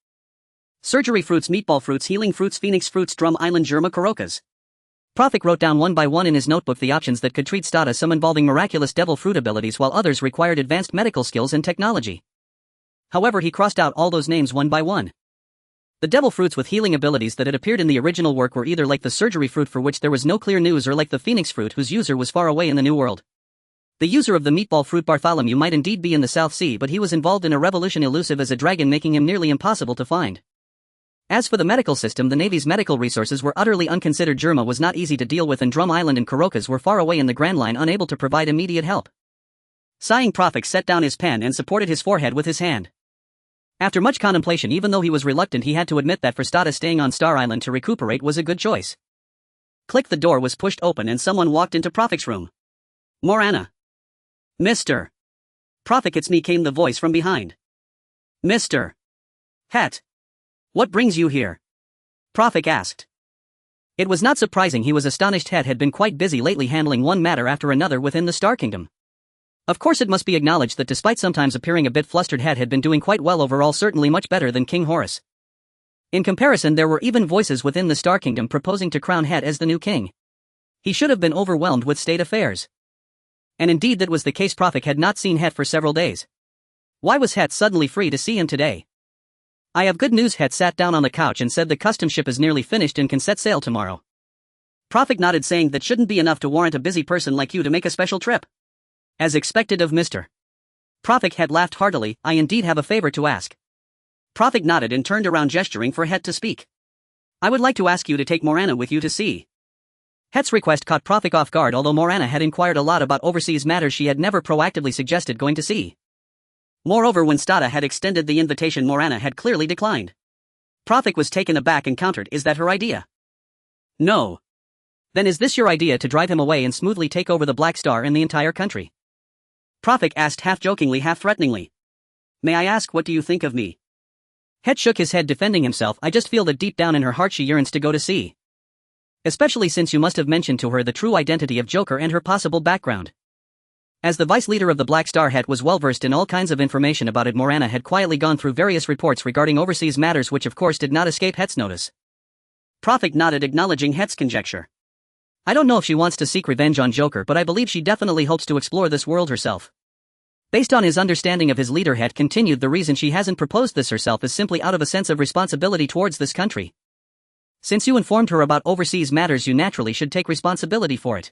Surgery fruits, meatball fruits, healing fruits, phoenix fruits, drum island, germa carocas. Profik wrote down one by one in his notebook the options that could treat Stada, some involving miraculous devil fruit abilities while others required advanced medical skills and technology. However, he crossed out all those names one by one. The devil fruits with healing abilities that had appeared in the original work were either like the surgery fruit, for which there was no clear news, or like the phoenix fruit, whose user was far away in the New World. The user of the meatball fruit, Bartholomew, might indeed be in the South Sea, but he was involved in a revolution, elusive as a dragon, making him nearly impossible to find. As for the medical system, the Navy's medical resources were utterly unconsidered. Germa was not easy to deal with, and Drum Island and Carocas were far away in the Grand Line, unable to provide immediate help. Sighing, Profik set down his pen and supported his forehead with his hand. After much contemplation, even though he was reluctant, he had to admit that for Stada, staying on Star Island to recuperate was a good choice. Click, the door was pushed open and someone walked into Prophet's room. Morana. Mr. Prophet, it's me, came the voice from behind. Mr. Het. What brings you here? Prophet asked. It was not surprising, he was astonished. Het had been quite busy lately handling one matter after another within the Star Kingdom. Of course, it must be acknowledged that despite sometimes appearing a bit flustered, Het had been doing quite well overall, certainly much better than King Horus. In comparison, there were even voices within the Star Kingdom proposing to crown Het as the new king. He should have been overwhelmed with state affairs. And indeed that was the case. Prophet had not seen Het for several days. Why was Het suddenly free to see him today? I have good news. Het sat down on the couch and said the custom ship is nearly finished and can set sail tomorrow. Prophet nodded, saying that shouldn't be enough to warrant a busy person like you to make a special trip. As expected of Mr. Prophet had laughed heartily. I indeed have a favor to ask. Prophet nodded and turned around, gesturing for Het to speak. I would like to ask you to take Morana with you to sea. Het's request caught Prophet off guard. Although Morana had inquired a lot about overseas matters, she had never proactively suggested going to sea. Moreover, when Stada had extended the invitation, Morana had clearly declined. Prophet was taken aback and countered, is that her idea? No. Then is this your idea, to drive him away and smoothly take over the Black Star and the entire country? Prophet asked, half jokingly, half threateningly. May I ask, what do you think of me? Het shook his head, defending himself. I just feel that deep down in her heart she yearns to go to sea. Especially since you must have mentioned to her the true identity of Joker and her possible background. As the vice leader of the Black Star, Het was well versed in all kinds of information about it. Morana had quietly gone through various reports regarding overseas matters, which of course did not escape Het's notice. Prophet nodded, acknowledging Het's conjecture. I don't know if she wants to seek revenge on Joker, but I believe she definitely hopes to explore this world herself. Based on his understanding of his leader, Het continued, the reason she hasn't proposed this herself is simply out of a sense of responsibility towards this country. Since you informed her about overseas matters, you naturally should take responsibility for it.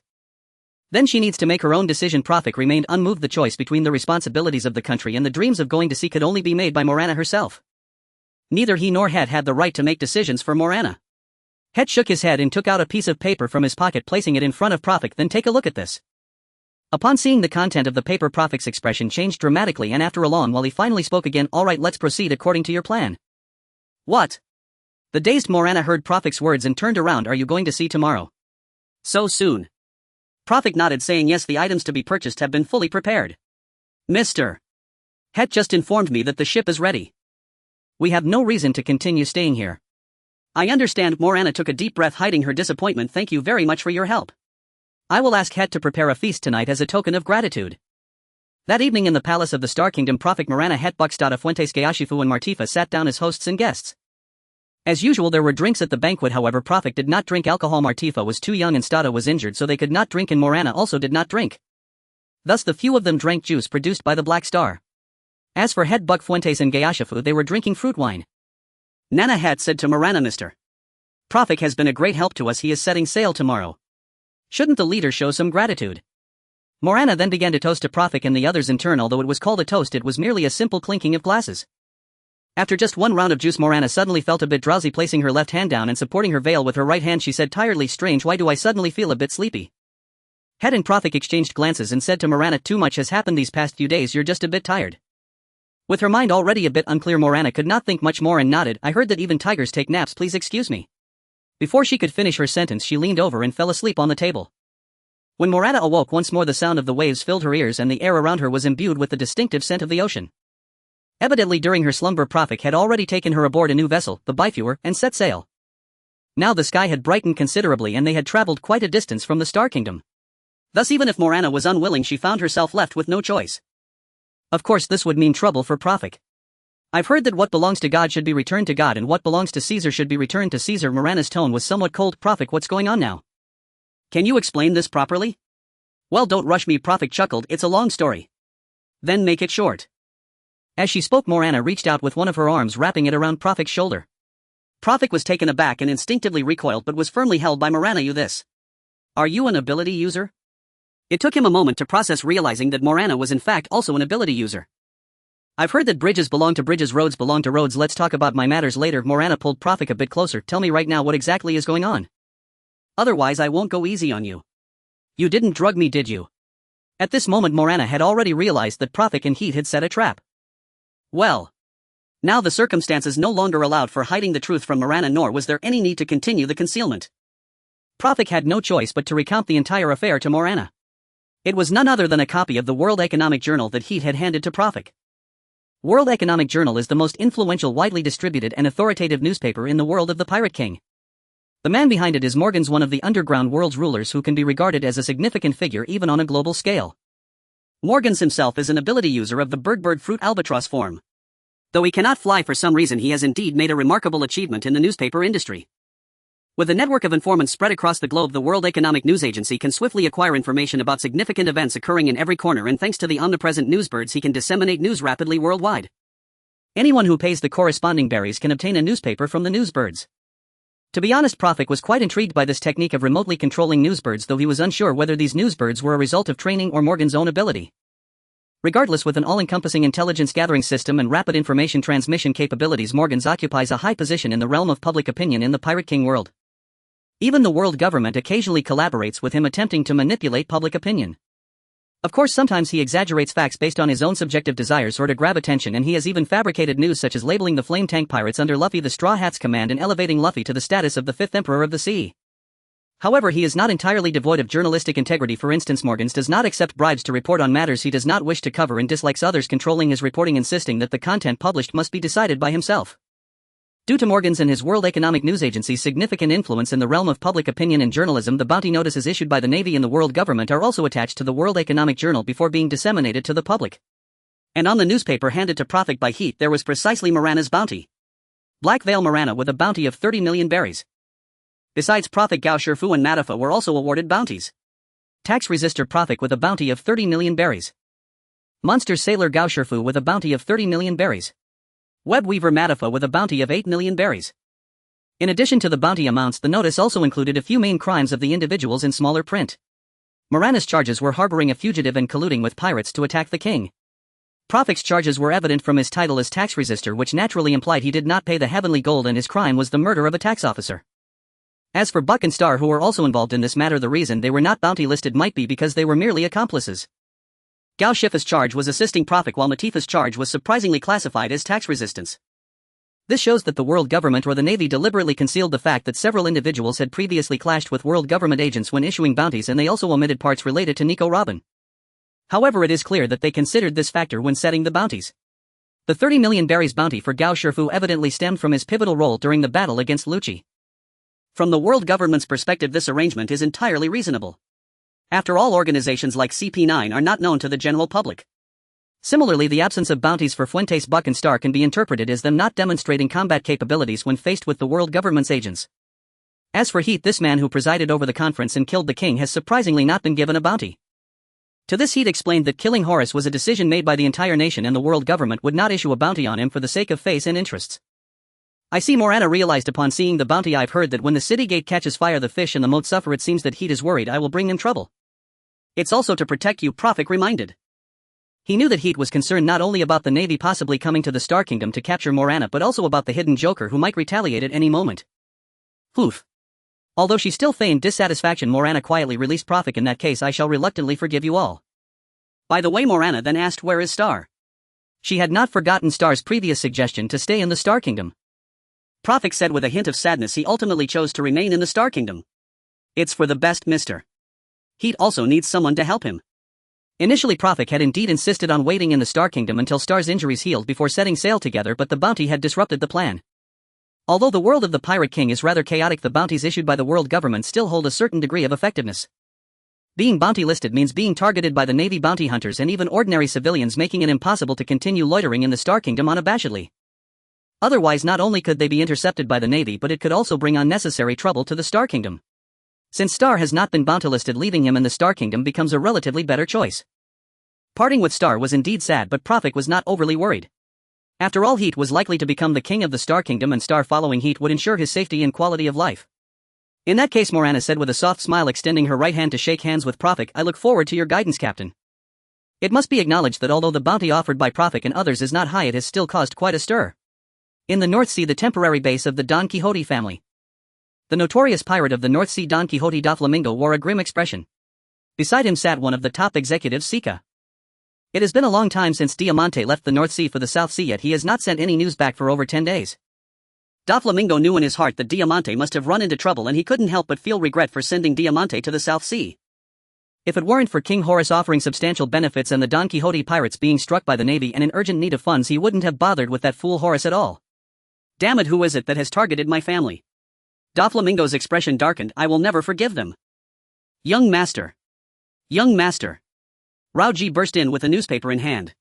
Then she needs to make her own decision. Prophet remained unmoved. The choice between the responsibilities of the country and the dreams of going to sea could only be made by Morana herself. Neither he nor Het had the right to make decisions for Morana. Het shook his head and took out a piece of paper from his pocket, placing it in front of Prophet. Then take a look at this. Upon seeing the content of the paper, Prophet's expression changed dramatically, and after a long while he finally spoke again. All right, let's proceed according to your plan. What? The dazed Morana heard Prophet's words and turned around. Are you going to sea tomorrow? So soon? Prophet nodded, saying yes, the items to be purchased have been fully prepared. Mr. Het just informed me that the ship is ready. We have no reason to continue staying here. I understand. Morana took a deep breath, hiding her disappointment. Thank you very much for your help. I will ask Het to prepare a feast tonight as a token of gratitude. That evening in the palace of the Star Kingdom, Prophet, Morana, Het, Buxtada, Fuentes, Gayashifu and Martifa sat down as hosts and guests. As usual, there were drinks at the banquet. However, Prophet did not drink alcohol. Martifa was too young and Stada was injured, so they could not drink, and Morana also did not drink. Thus the few of them drank juice produced by the Black Star. As for Het, Buck, Fuentes and Gayashifu, they were drinking fruit wine. Nana Het said to Morana, Mr. Prophet has been a great help to us. He is setting sail tomorrow. Shouldn't the leader show some gratitude? Morana then began to toast to Prophet and the others in turn. Although it was called a toast, it was merely a simple clinking of glasses. After just one round of juice, Morana suddenly felt a bit drowsy. Placing her left hand down and supporting her veil with her right hand, she said tiredly, strange, why do I suddenly feel a bit sleepy? Het and Prophet exchanged glances and said to Morana, too much has happened these past few days, you're just a bit tired. With her mind already a bit unclear, Morana could not think much more and nodded. I heard that even tigers take naps, please excuse me. Before she could finish her sentence, she leaned over and fell asleep on the table. When Morana awoke once more, the sound of the waves filled her ears and the air around her was imbued with the distinctive scent of the ocean. Evidently during her slumber, Prophet had already taken her aboard a new vessel, the Bifewer, and set sail. Now the sky had brightened considerably and they had traveled quite a distance from the Star Kingdom. Thus even if Morana was unwilling, she found herself left with no choice. Of course this would mean trouble for Prophet. I've heard that what belongs to God should be returned to God and what belongs to Caesar should be returned to Caesar. Morana's tone was somewhat cold. Prophet, what's going on now? Can you explain this properly? Well, don't rush me, Prophet chuckled, it's a long story. Then make it short. As she spoke, Morana reached out with one of her arms, wrapping it around Prophet's shoulder. Prophet was taken aback and instinctively recoiled, but was firmly held by Morana. You this? Are you an ability user? It took him a moment to process, realizing that Morana was in fact also an ability user. I've heard that bridges belong to bridges, roads belong to roads. Let's talk about my matters later. Morana pulled Prophet a bit closer. Tell me right now what exactly is going on. Otherwise I won't go easy on you. You didn't drug me, did you? At this moment Morana had already realized that Prophet and Heat had set a trap. Well. Now the circumstances no longer allowed for hiding the truth from Morana, nor was there any need to continue the concealment. Profik had no choice but to recount the entire affair to Morana. It was none other than a copy of the World Economic Journal that Heat had handed to Profik. World Economic Journal is the most influential, widely distributed and authoritative newspaper in the world of the Pirate King. The man behind it is Morgans, one of the underground world's rulers who can be regarded as a significant figure even on a global scale. Morgans himself is an ability user of the bird fruit albatross form. Though he cannot fly for some reason, he has indeed made a remarkable achievement in the newspaper industry. With a network of informants spread across the globe, the World Economic News Agency can swiftly acquire information about significant events occurring in every corner, and thanks to the omnipresent newsbirds, he can disseminate news rapidly worldwide. Anyone who pays the corresponding berries can obtain a newspaper from the newsbirds. To be honest, Profik was quite intrigued by this technique of remotely controlling newsbirds, though he was unsure whether these newsbirds were a result of training or Morgan's own ability. Regardless, with an all-encompassing intelligence gathering system and rapid information transmission capabilities, Morgans occupies a high position in the realm of public opinion in the Pirate King world. Even the world government occasionally collaborates with him, attempting to manipulate public opinion. Of course, sometimes he exaggerates facts based on his own subjective desires or to grab attention, and he has even fabricated news such as labeling the Flame Tank Pirates under Luffy the Straw Hat's command and elevating Luffy to the status of the 5th Emperor of the Sea. However, he is not entirely devoid of journalistic integrity. For instance, Morgans does not accept bribes to report on matters he does not wish to cover and dislikes others controlling his reporting, insisting that the content published must be decided by himself. Due to Morgans and his World Economic News Agency's significant influence in the realm of public opinion and journalism, the bounty notices issued by the Navy and the world government are also attached to the World Economic Journal before being disseminated to the public. And on the newspaper handed to Profik by Heat, there was precisely Morana's bounty. Black Veil Morana with a bounty of 30 million berries. Besides Profik, Gao Shifu and Matafa were also awarded bounties. Tax Resistor Profik with a bounty of 30 million berries. Monster Sailor Gao Shifu with a bounty of 30 million berries. Web Weaver Matafa with a bounty of 8 million berries. In addition to the bounty amounts, the notice also included a few main crimes of the individuals in smaller print. Morana's charges were harboring a fugitive and colluding with pirates to attack the king. Profik's charges were evident from his title as Tax Resistor, which naturally implied he did not pay the heavenly gold, and his crime was the murder of a tax officer. As for Buck and Star, who were also involved in this matter, the reason they were not bounty listed might be because they were merely accomplices. Gao Shifu's charge was assisting Profik, while Matifa's charge was surprisingly classified as tax resistance. This shows that the world government or the Navy deliberately concealed the fact that several individuals had previously clashed with world government agents when issuing bounties, and they also omitted parts related to Nico Robin. However, it is clear that they considered this factor when setting the bounties. The 30 million berries bounty for Gao Shifu evidently stemmed from his pivotal role during the battle against Lucci. From the world government's perspective, this arrangement is entirely reasonable. After all, organizations like CP9 are not known to the general public. Similarly, the absence of bounties for Fuentes, Buck and Star can be interpreted as them not demonstrating combat capabilities when faced with the world government's agents. As for Heat, this man who presided over the conference and killed the king has surprisingly not been given a bounty. To this, Heat explained that killing Horus was a decision made by the entire nation and the world government would not issue a bounty on him for the sake of face and interests. I see, Morana realized upon seeing the bounty. I've heard that when the city gate catches fire, the fish and the moat suffer. It seems that Heat is worried I will bring him trouble. It's also to protect you, Profik reminded. He knew that Heat was concerned not only about the Navy possibly coming to the Star Kingdom to capture Morana, but also about the hidden Joker who might retaliate at any moment. Oof. Although she still feigned dissatisfaction, Morana quietly released Profik. In that case, I shall reluctantly forgive you all. By the way, Morana then asked, where is Star? She had not forgotten Star's previous suggestion to stay in the Star Kingdom. Profik said with a hint of sadness he ultimately chose to remain in the Star Kingdom. It's for the best, mister. Heat also needs someone to help him. Initially, Profik had indeed insisted on waiting in the Star Kingdom until Star's injuries healed before setting sail together, but the bounty had disrupted the plan. Although the world of the Pirate King is rather chaotic, the bounties issued by the world government still hold a certain degree of effectiveness. Being bounty listed means being targeted by the Navy bounty hunters and even ordinary civilians, making it impossible to continue loitering in the Star Kingdom unabashedly. Otherwise, not only could they be intercepted by the Navy, but it could also bring unnecessary trouble to the Star Kingdom. Since Star has not been bounty listed, leaving him in the Star Kingdom becomes a relatively better choice. Parting with Star was indeed sad, but Profik was not overly worried. After all, Heat was likely to become the king of the Star Kingdom, and Star following Heat would ensure his safety and quality of life. In that case, Morana said with a soft smile, extending her right hand to shake hands with Profik, I look forward to your guidance, Captain. It must be acknowledged that although the bounty offered by Profik and others is not high, it has still caused quite a stir. In the North Sea, the temporary base of the Don Quixote family. The notorious pirate of the North Sea, Don Quixote da Flamingo, wore a grim expression. Beside him sat one of the top executives, Sika. It has been a long time since Diamante left the North Sea for the South Sea, yet he has not sent any news back for over 10 days. Doflamingo knew in his heart that Diamante must have run into trouble, and he couldn't help but feel regret for sending Diamante to the South Sea. If it weren't for King Horus offering substantial benefits and the Don Quixote pirates being struck by the Navy and in urgent need of funds, he wouldn't have bothered with that fool Horus at all. Damn it, who is it that has targeted my family? Doflamingo's expression darkened. I will never forgive them. Young master. Young master. Rauji burst in with a newspaper in hand.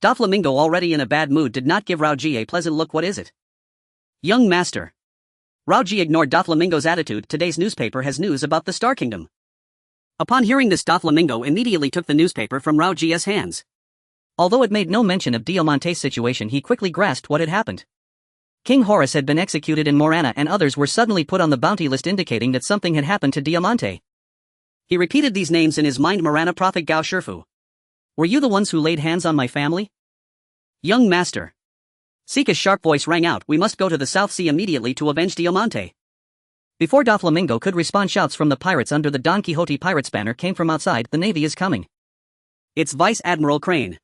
Doflamingo, already in a bad mood, did not give Rauji a pleasant look. What is it? Young master. Rauji ignored Doflamingo's attitude. Today's newspaper has news about the Star Kingdom. Upon hearing this, Doflamingo immediately took the newspaper from Rauji's hands. Although it made no mention of Diamante's situation, he quickly grasped what had happened. King Horus had been executed and Morana and others were suddenly put on the bounty list, indicating that something had happened to Diamante. He repeated these names in his mind. Morana, Prophet Gao Shifu. Were you the ones who laid hands on my family? Young master. Sika's sharp voice rang out. We must go to the South Sea immediately to avenge Diamante. Before Doflamingo could respond, shouts from the pirates under the Don Quixote pirates banner came from outside. The Navy is coming. It's Vice Admiral Crane.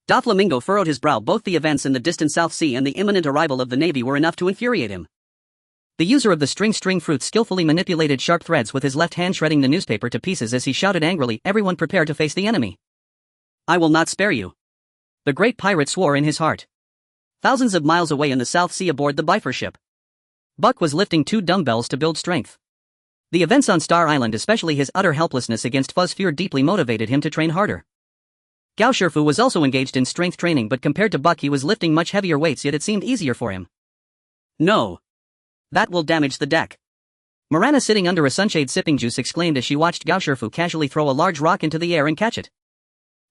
Doflamingo furrowed his brow. Both the events in the distant South Sea and the imminent arrival of the Navy were enough to infuriate him. The user of the string fruit skillfully manipulated sharp threads with his left hand, shredding the newspaper to pieces as he shouted angrily, everyone prepare to face the enemy. I will not spare you. The great pirate swore in his heart. Thousands of miles away in the South Sea aboard the Bifur ship, Buck was lifting 2 dumbbells to build strength. The events on Star Island, especially his utter helplessness against Fuzz Fear, deeply motivated him to train harder. Gao Shifu was also engaged in strength training, but compared to Buck he was lifting much heavier weights, yet it seemed easier for him. No. That will damage the deck. Morana, sitting under a sunshade sipping juice, exclaimed as she watched Gao Shifu casually throw a large rock into the air and catch it.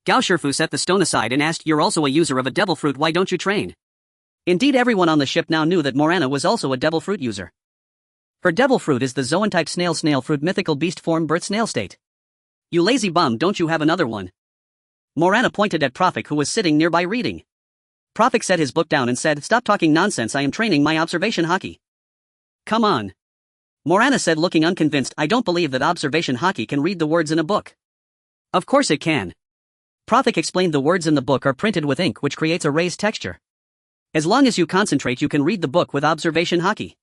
Gao Shifu set the stone aside and asked, you're also a user of a devil fruit, why don't you train? Indeed, everyone on the ship now knew that Morana was also a devil fruit user. Her devil fruit is the zoan-type snail fruit, mythical beast form, birth snail state. You lazy bum, don't you have another one? Morana pointed at Prophet, who was sitting nearby reading. Prophet set his book down and said, stop talking nonsense, I am training my observation hockey. Come on. Morana said, looking unconvinced, I don't believe that observation hockey can read the words in a book. Of course it can. Prophet explained, the words in the book are printed with ink, which creates a raised texture. As long as you concentrate, you can read the book with observation hockey.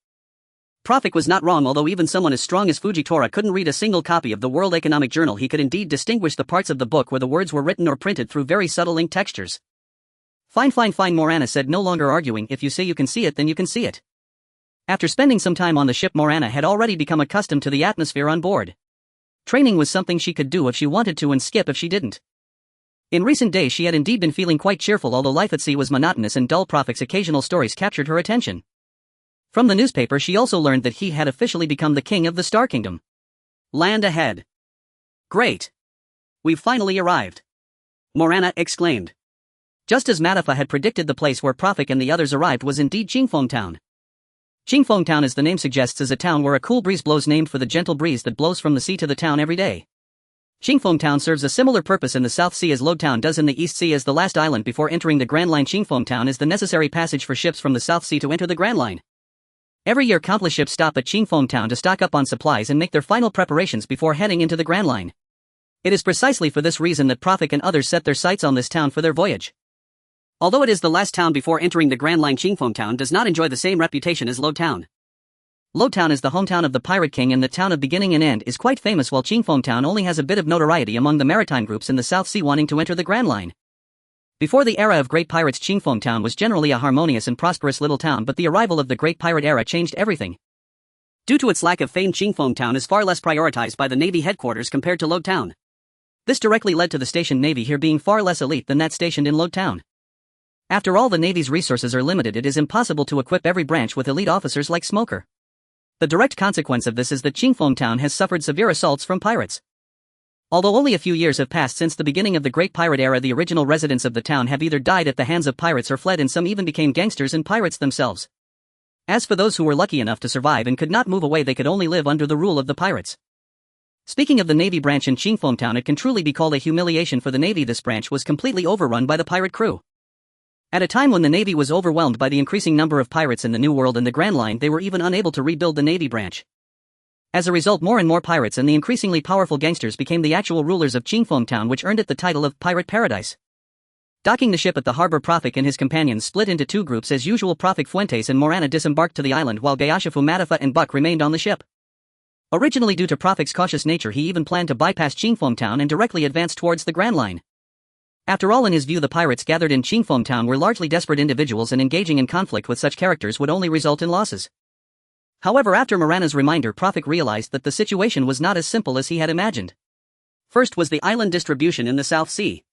Prophet was not wrong. Although even someone as strong as Fujitora couldn't read a single copy of the World Economic Journal, he could indeed distinguish the parts of the book where the words were written or printed through very subtle ink textures. Fine, Morana said, no longer arguing. If you say you can see it, then you can see it. After spending some time on the ship, Morana had already become accustomed to the atmosphere on board. Training was something she could do if she wanted to and skip if she didn't. In recent days she had indeed been feeling quite cheerful, although life at sea was monotonous and dull. Prophet's occasional stories captured her attention. From the newspaper she also learned that he had officially become the king of the Star Kingdom. Land ahead. Great. We've finally arrived. Morana exclaimed. Just as Matafa had predicted, the place where Prophet and the others arrived was indeed Qingfeng Town. Qingfeng Town, as the name suggests, is a town where a cool breeze blows, named for the gentle breeze that blows from the sea to the town every day. Qingfeng Town serves a similar purpose in the South Sea as Lode Town does in the East Sea. As the last island before entering the Grand Line, Qingfeng Town is the necessary passage for ships from the South Sea to enter the Grand Line. Every year countless ships stop at Qingfeng Town to stock up on supplies and make their final preparations before heading into the Grand Line. It is precisely for this reason that Prophet and others set their sights on this town for their voyage. Although it is the last town before entering the Grand Line, Qingfeng Town does not enjoy the same reputation as Lode Town. Lode Town is the hometown of the Pirate King and the town of beginning and end is quite famous, while Qingfeng Town only has a bit of notoriety among the maritime groups in the South Sea wanting to enter the Grand Line. Before the era of great pirates, Qingfeng Town was generally a harmonious and prosperous little town, but the arrival of the great pirate era changed everything. Due to its lack of fame, Qingfeng Town is far less prioritized by the Navy headquarters compared to Lode Town. This directly led to the stationed Navy here being far less elite than that stationed in Lode Town. After all, the Navy's resources are limited. It is impossible to equip every branch with elite officers like Smoker. The direct consequence of this is that Qingfeng Town has suffered severe assaults from pirates. Although only a few years have passed since the beginning of the Great Pirate Era, the original residents of the town have either died at the hands of pirates or fled, and some even became gangsters and pirates themselves. As for those who were lucky enough to survive and could not move away, they could only live under the rule of the pirates. Speaking of the Navy branch in Qingfeng Town, it can truly be called a humiliation for the Navy. This branch was completely overrun by the pirate crew. At a time when the Navy was overwhelmed by the increasing number of pirates in the New World and the Grand Line, they were even unable to rebuild the Navy branch. As a result, more and more pirates and the increasingly powerful gangsters became the actual rulers of Qingfeng Town, which earned it the title of Pirate Paradise. Docking the ship at the harbor, Profik and his companions split into two groups as usual. Profik, Fuentes and Morana disembarked to the island while Gayashafu, Matafa and Buck remained on the ship. Originally, due to Profik's cautious nature, he even planned to bypass Qingfeng Town and directly advance towards the Grand Line. After all, in his view, the pirates gathered in Qingfeng Town were largely desperate individuals, and engaging in conflict with such characters would only result in losses. However, after Morana's reminder, Profik realized that the situation was not as simple as he had imagined. First was the island distribution in the South Sea.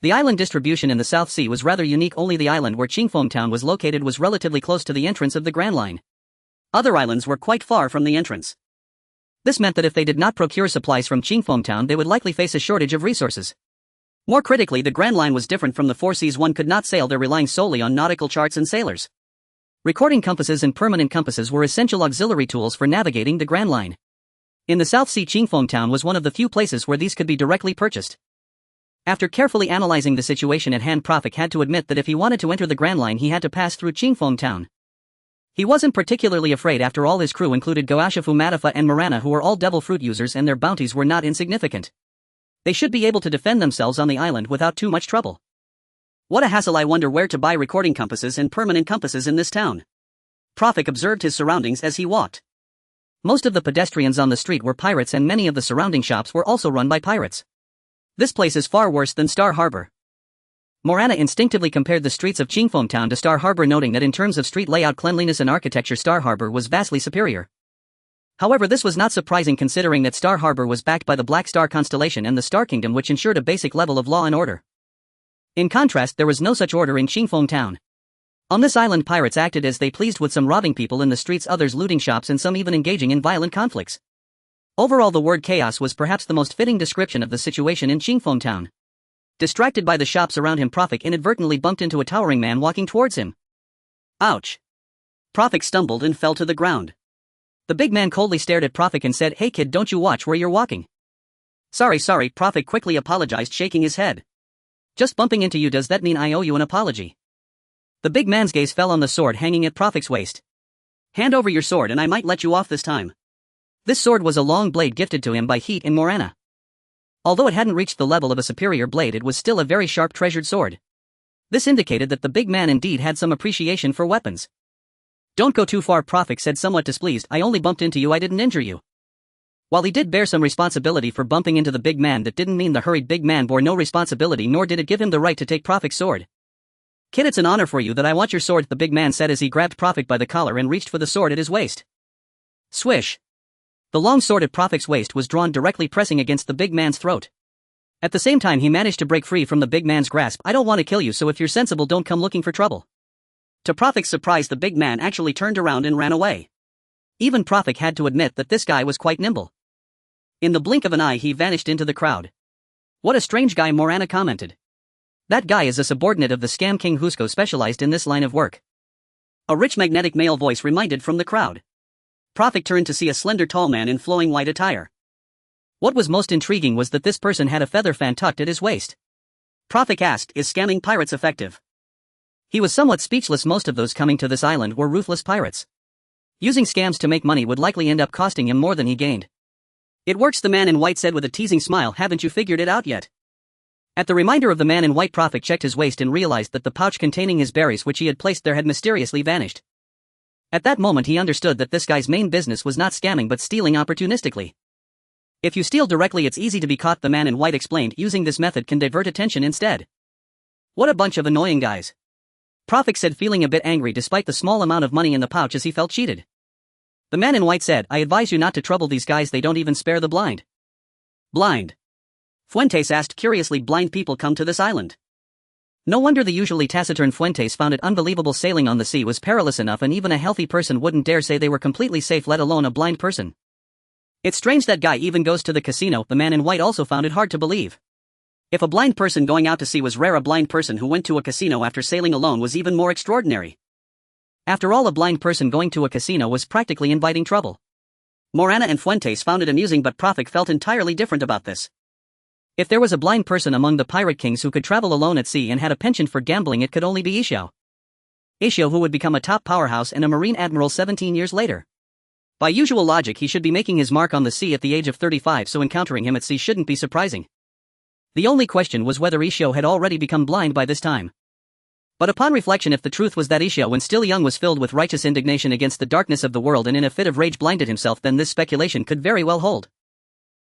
The island distribution in the South Sea was rather unique. Only the island where Qingfeng Town was located was relatively close to the entrance of the Grand Line. Other islands were quite far from the entrance. This meant that if they did not procure supplies from Qingfeng Town, they would likely face a shortage of resources. More critically, the Grand Line was different from the four seas. One could not sail there relying solely on nautical charts and sailors. Recording compasses and permanent compasses were essential auxiliary tools for navigating the Grand Line. In the South Sea, Qingfeng Town was one of the few places where these could be directly purchased. After carefully analyzing the situation at hand, Profik had to admit that if he wanted to enter the Grand Line, he had to pass through Qingfeng Town. He wasn't particularly afraid. After all, his crew included Goashafu, Matafa and Morana, who were all devil fruit users, and their bounties were not insignificant. They should be able to defend themselves on the island without too much trouble. What a hassle! I wonder where to buy recording compasses and permanent compasses in this town. Profik observed his surroundings as he walked. Most of the pedestrians on the street were pirates, and many of the surrounding shops were also run by pirates. This place is far worse than Star Harbor. Morana instinctively compared the streets of Qingfeng Town to Star Harbor, noting that in terms of street layout, cleanliness and architecture, Star Harbor was vastly superior. However, this was not surprising considering that Star Harbor was backed by the Black Star constellation and the Star Kingdom, which ensured a basic level of law and order. In contrast, there was no such order in Qingfeng Town. On this island, pirates acted as they pleased, with some robbing people in the streets, others looting shops, and some even engaging in violent conflicts. Overall, the word chaos was perhaps the most fitting description of the situation in Qingfeng Town. Distracted by the shops around him, Profik inadvertently bumped into a towering man walking towards him. Ouch! Profik stumbled and fell to the ground. The big man coldly stared at Profik and said, "Hey kid, don't you watch where you're walking?" Sorry, Profik quickly apologized, shaking his head. "Just bumping into you, does that mean I owe you an apology?" The big man's gaze fell on the sword hanging at Profik's waist. "Hand over your sword and I might let you off this time." This sword was a long blade gifted to him by Heat and Morana. Although it hadn't reached the level of a superior blade, it was still a very sharp, treasured sword. This indicated that the big man indeed had some appreciation for weapons. "Don't go too far," Profik said, somewhat displeased. "I only bumped into you, I didn't injure you." While he did bear some responsibility for bumping into the big man, that didn't mean the hurried big man bore no responsibility, nor did it give him the right to take Profik's sword. "Kid, it's an honor for you that I want your sword," the big man said as he grabbed Profik by the collar and reached for the sword at his waist. Swish! The long sword at Profik's waist was drawn, directly pressing against the big man's throat. At the same time, he managed to break free from the big man's grasp. "I don't want to kill you, so if you're sensible, don't come looking for trouble." To Profik's surprise, the big man actually turned around and ran away. Even Profik had to admit that this guy was quite nimble. In the blink of an eye, he vanished into the crowd. "What a strange guy," Morana commented. "That guy is a subordinate of the scam king Husko, specialized in this line of work." A rich magnetic male voice reminded from the crowd. Profik turned to see a slender tall man in flowing white attire. What was most intriguing was that this person had a feather fan tucked at his waist. Profik asked, "Is scamming pirates effective?" He was somewhat speechless. Most of those coming to this island were ruthless pirates. Using scams to make money would likely end up costing him more than he gained. "It works," the man in white said with a teasing smile. "Haven't you figured it out yet?" At the reminder of the man in white, Profik checked his waist and realized that the pouch containing his berries, which he had placed there, had mysteriously vanished. At that moment, he understood that this guy's main business was not scamming but stealing opportunistically. "If you steal directly, it's easy to be caught," the man in white explained. "Using this method can divert attention instead." "What a bunch of annoying guys," Profik said, feeling a bit angry despite the small amount of money in the pouch, as he felt cheated. The man in white said, "I advise you not to trouble these guys, they don't even spare the blind." "Blind?" Fuentes asked curiously. "Blind people come to this island?" No wonder the usually taciturn Fuentes found it unbelievable. Sailing on the sea was perilous enough, and even a healthy person wouldn't dare say they were completely safe, let alone a blind person. "It's strange that guy even goes to the casino," the man in white also found it hard to believe. If a blind person going out to sea was rare, a blind person who went to a casino after sailing alone was even more extraordinary. After all, a blind person going to a casino was practically inviting trouble. Morana and Fuentes found it amusing, but Profik felt entirely different about this. If there was a blind person among the pirate kings who could travel alone at sea and had a penchant for gambling, it could only be Xiao. Xiao, who would become a top powerhouse and a marine admiral 17 years later. By usual logic, he should be making his mark on the sea at the age of 35, so encountering him at sea shouldn't be surprising. The only question was whether Ixio had already become blind by this time. But upon reflection, if the truth was that Ixio when still young was filled with righteous indignation against the darkness of the world and in a fit of rage blinded himself, then this speculation could very well hold.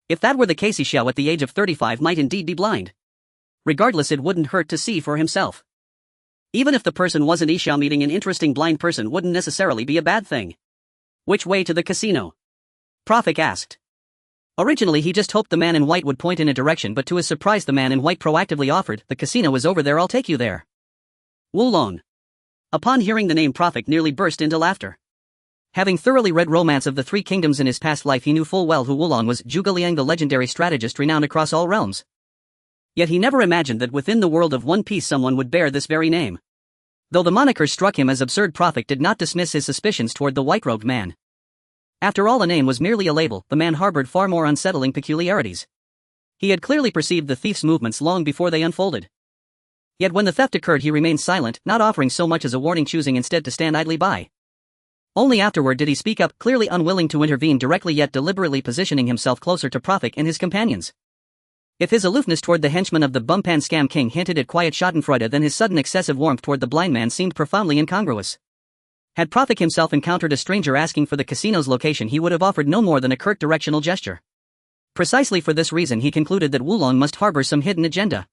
If that were the case, Ixio at the age of 35 might indeed be blind. Regardless, it wouldn't hurt to see for himself. Even if the person wasn't Ixio, meeting an interesting blind person wouldn't necessarily be a bad thing. Which way to the casino? Prophet asked. Originally he just hoped the man in white would point in a direction, but to his surprise the man in white proactively offered, "The casino is over there, I'll take you there." Wulong. Upon hearing the name, Prophet nearly burst into laughter. Having thoroughly read Romance of the Three Kingdoms in his past life, he knew full well who Wulong was, Zhuge Liang, the legendary strategist renowned across all realms. Yet he never imagined that within the world of One Piece someone would bear this very name. Though the moniker struck him as absurd, Prophet did not dismiss his suspicions toward the white-robed man. After all, a name was merely a label, the man harbored far more unsettling peculiarities. He had clearly perceived the thief's movements long before they unfolded. Yet when the theft occurred he remained silent, not offering so much as a warning, choosing instead to stand idly by. Only afterward did he speak up, clearly unwilling to intervene directly, yet deliberately positioning himself closer to Prophet and his companions. If his aloofness toward the henchman of the Bumpan Scam King hinted at quiet schadenfreude, then his sudden excessive warmth toward the blind man seemed profoundly incongruous. Had Prophet himself encountered a stranger asking for the casino's location, he would have offered no more than a curt directional gesture. Precisely for this reason he concluded that Wulong must harbor some hidden agenda.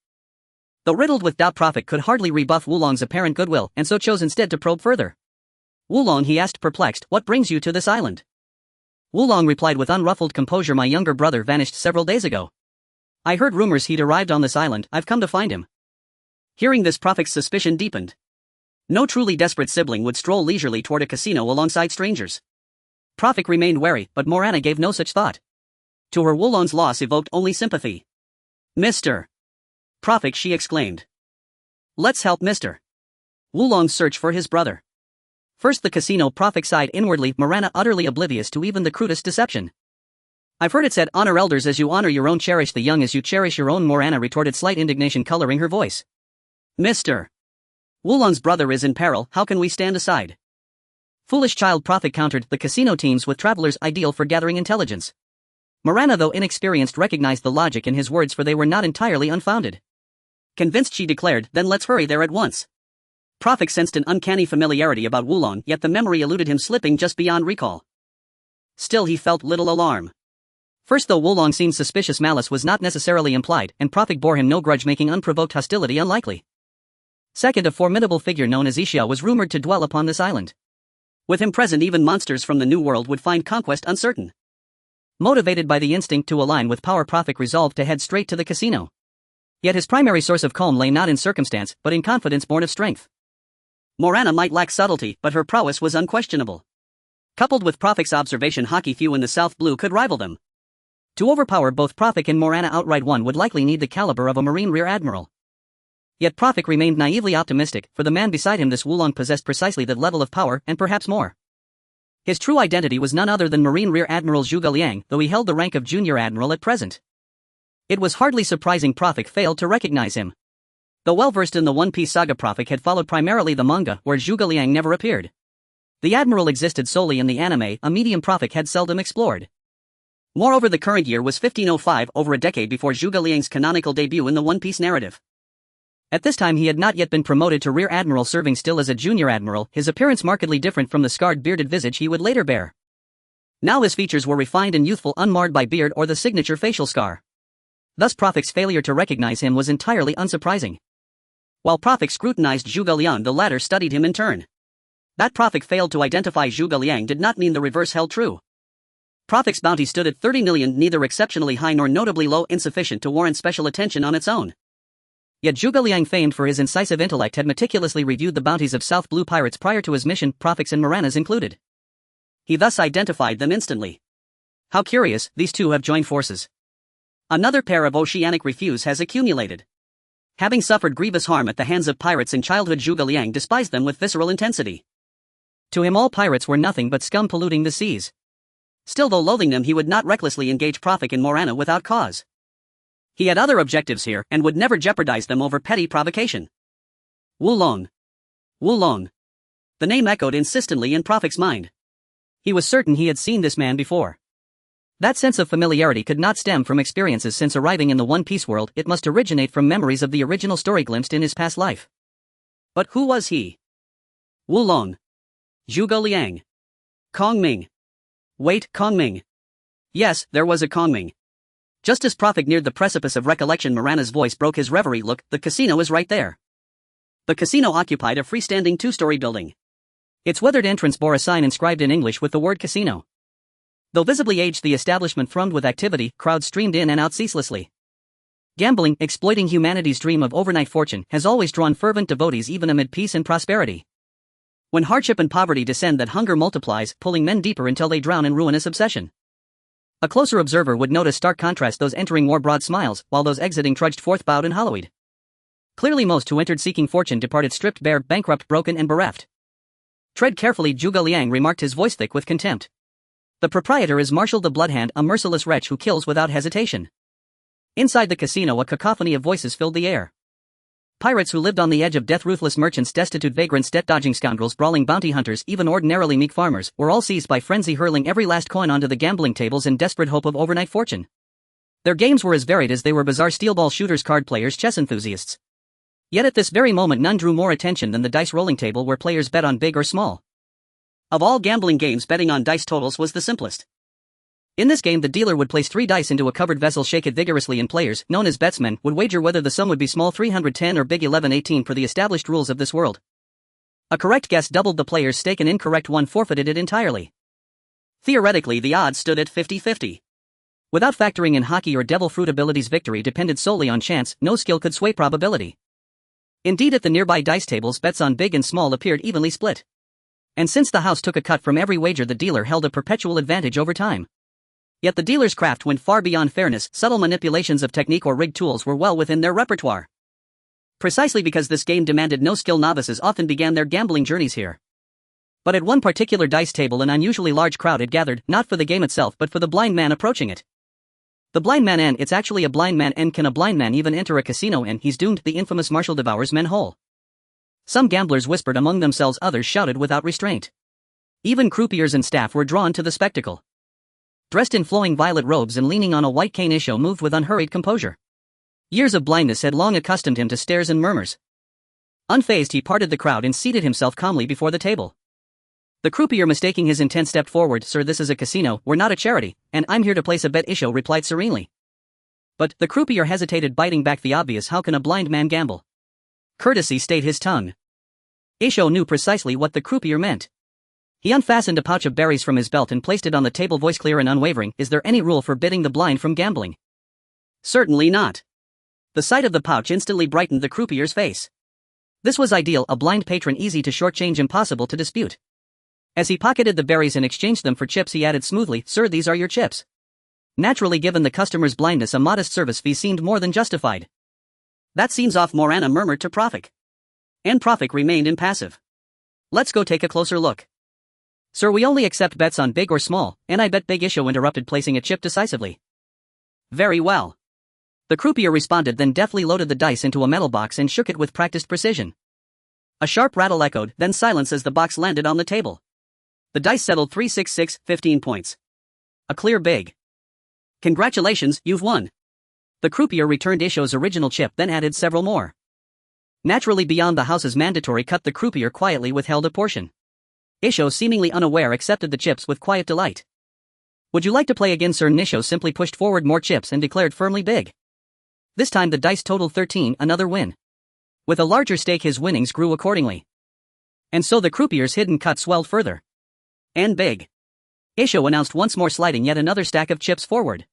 Though riddled with doubt, Prophet could hardly rebuff Wulong's apparent goodwill, and so chose instead to probe further. "Wulong," he asked, perplexed, "what brings you to this island?" Wulong replied with unruffled composure, "My younger brother vanished several days ago. I heard rumors he'd arrived on this island, I've come to find him." Hearing this, Prophet's suspicion deepened. No truly desperate sibling would stroll leisurely toward a casino alongside strangers. Prophet remained wary, but Morana gave no such thought. To her, Wulong's loss evoked only sympathy. "Mr. Prophet," she exclaimed. "Let's help Mr. Wulong search for his brother." First the casino. Prophet sighed inwardly, Morana utterly oblivious to even the crudest deception. "I've heard it said, honor elders as you honor your own, cherish the young as you cherish your own," Morana retorted, slight indignation coloring her voice. "Mr. Wulong's brother is in peril, how can we stand aside?" "Foolish child," Prophet countered, "the casino teams with travelers, ideal for gathering intelligence." Morana, though inexperienced, recognized the logic in his words, for they were not entirely unfounded. Convinced, she declared, "Then let's hurry there at once." Prophet sensed an uncanny familiarity about Wulong, yet the memory eluded him, slipping just beyond recall. Still he felt little alarm. First, though Wulong seemed suspicious, malice was not necessarily implied, and Prophet bore him no grudge, making unprovoked hostility unlikely. Second, a formidable figure known as Ixio was rumored to dwell upon this island. With him present, even monsters from the New World would find conquest uncertain. Motivated by the instinct to align with power, Prophet resolved to head straight to the casino. Yet his primary source of calm lay not in circumstance, but in confidence born of strength. Morana might lack subtlety, but her prowess was unquestionable. Coupled with Prophet's observation, hockey few in the South Blue could rival them. To overpower both Prophet and Morana outright, one would likely need the caliber of a Marine Rear Admiral. Yet Prophet remained naively optimistic, for the man beside him, this Wulong, possessed precisely that level of power, and perhaps more. His true identity was none other than Marine Rear Admiral Zhuge Liang, though he held the rank of Junior Admiral at present. It was hardly surprising Prophet failed to recognize him. Though well-versed in the One Piece saga, Prophet had followed primarily the manga, where Zhuge Liang never appeared. The Admiral existed solely in the anime, a medium Prophet had seldom explored. Moreover, the current year was 1505, over a decade before Zhuge Liang's canonical debut in the One Piece narrative. At this time he had not yet been promoted to Rear Admiral, serving still as a Junior Admiral, his appearance markedly different from the scarred bearded visage he would later bear. Now his features were refined and youthful, unmarred by beard or the signature facial scar. Thus Prophet's failure to recognize him was entirely unsurprising. While Prophet scrutinized Zhuge Liang, the latter studied him in turn. That Prophet failed to identify Zhuge Liang did not mean the reverse held true. Prophet's bounty stood at 30 million, neither exceptionally high nor notably low, insufficient to warrant special attention on its own. Yet Zhuge Liang, famed for his incisive intellect, had meticulously reviewed the bounties of South Blue pirates prior to his mission, Prophet's and Morana's included. He thus identified them instantly. How curious, these two have joined forces. Another pair of oceanic refuse has accumulated. Having suffered grievous harm at the hands of pirates in childhood, Zhuge Liang despised them with visceral intensity. To him all pirates were nothing but scum polluting the seas. Still, though loathing them, he would not recklessly engage Prophet and Morana without cause. He had other objectives here, and would never jeopardize them over petty provocation. Wulong. Wulong. The name echoed insistently in Prophet's mind. He was certain he had seen this man before. That sense of familiarity could not stem from experiences since arriving in the One Piece world, it must originate from memories of the original story glimpsed in his past life. But who was he? Wu Long. Zhuge Liang. Kong Ming. Wait, Kong Ming. Yes, there was a Kong Ming. Just as Prophet neared the precipice of recollection, Morana's voice broke his reverie. Look, the casino is right there. The casino occupied a freestanding two-story building. Its weathered entrance bore a sign inscribed in English with the word casino. Though visibly aged, the establishment thrummed with activity, crowds streamed in and out ceaselessly. Gambling, exploiting humanity's dream of overnight fortune, has always drawn fervent devotees even amid peace and prosperity. When hardship and poverty descend, that hunger multiplies, pulling men deeper until they drown in ruinous obsession. A closer observer would notice stark contrast: those entering wore broad smiles, while those exiting trudged forth bowed and hollowed. Clearly most who entered seeking fortune departed stripped bare, bankrupt, broken and bereft. Tread carefully, Zhuge Liang remarked, his voice thick with contempt. The proprietor is Marshal the Bloodhand, a merciless wretch who kills without hesitation. Inside the casino, a cacophony of voices filled the air. Pirates who lived on the edge of death, ruthless merchants, destitute vagrants, debt-dodging scoundrels, brawling bounty hunters, even ordinarily meek farmers, were all seized by frenzy, hurling every last coin onto the gambling tables in desperate hope of overnight fortune. Their games were as varied as they were bizarre: steelball shooters, card players, chess enthusiasts. Yet at this very moment none drew more attention than the dice rolling table, where players bet on big or small. Of all gambling games, betting on dice totals was the simplest. In this game, the dealer would place 3 dice into a covered vessel, shake it vigorously, and players, known as betsmen, would wager whether the sum would be small 310 or big 1118 per the established rules of this world. A correct guess doubled the player's stake, an incorrect one forfeited it entirely. Theoretically, the odds stood at 50-50. Without factoring in hockey or devil fruit abilities, victory depended solely on chance, no skill could sway probability. Indeed, at the nearby dice tables, bets on big and small appeared evenly split. And since the house took a cut from every wager, the dealer held a perpetual advantage over time. Yet the dealer's craft went far beyond fairness. Subtle manipulations of technique or rigged tools were well within their repertoire. Precisely because this game demanded no skill, novices often began their gambling journeys here. But at one particular dice table, an unusually large crowd had gathered, not for the game itself but for the blind man approaching it. The blind man, and it's actually a blind man, and can a blind man even enter a casino? And he's doomed. The infamous Marshal devours men whole. Some gamblers whispered among themselves, others shouted without restraint. Even croupiers and staff were drawn to the spectacle. Dressed in flowing violet robes and leaning on a white cane, Isho moved with unhurried composure. Years of blindness had long accustomed him to stares and murmurs. Unfazed, he parted the crowd and seated himself calmly before the table. The croupier, mistaking his intent, stepped forward. Sir, this is a casino, we're not a charity, and I'm here to place a bet, Isho replied serenely. But the croupier hesitated, biting back the obvious. How can a blind man gamble? Courtesy stayed his tongue. Isho knew precisely what the croupier meant. He unfastened a pouch of berries from his belt and placed it on the table, voice clear and unwavering. Is there any rule forbidding the blind from gambling? Certainly not. The sight of the pouch instantly brightened the croupier's face. This was ideal, a blind patron easy to shortchange, impossible to dispute. As he pocketed the berries and exchanged them for chips, he added smoothly, Sir, these are your chips. Naturally, given the customer's blindness, a modest service fee seemed more than justified. That seems off, Morana murmured to Prophet. And Prophet remained impassive. Let's go take a closer look. Sir, we only accept bets on big or small, and I bet big, Isho interrupted, placing a chip decisively. Very well. The croupier responded, then deftly loaded the dice into a metal box and shook it with practiced precision. A sharp rattle echoed, then silence as the box landed on the table. The dice settled 366, 15 points. A clear big. Congratulations, you've won. The croupier returned Isho's original chip, then added several more. Naturally, beyond the house's mandatory cut, the croupier quietly withheld a portion. Isho, seemingly unaware, accepted the chips with quiet delight. Would you like to play again, Sir? Isho simply pushed forward more chips and declared firmly, big. This time the dice totaled 13, another win. With a larger stake, his winnings grew accordingly. And so the croupier's hidden cut swelled further. And big. Isho announced once more, sliding yet another stack of chips forward.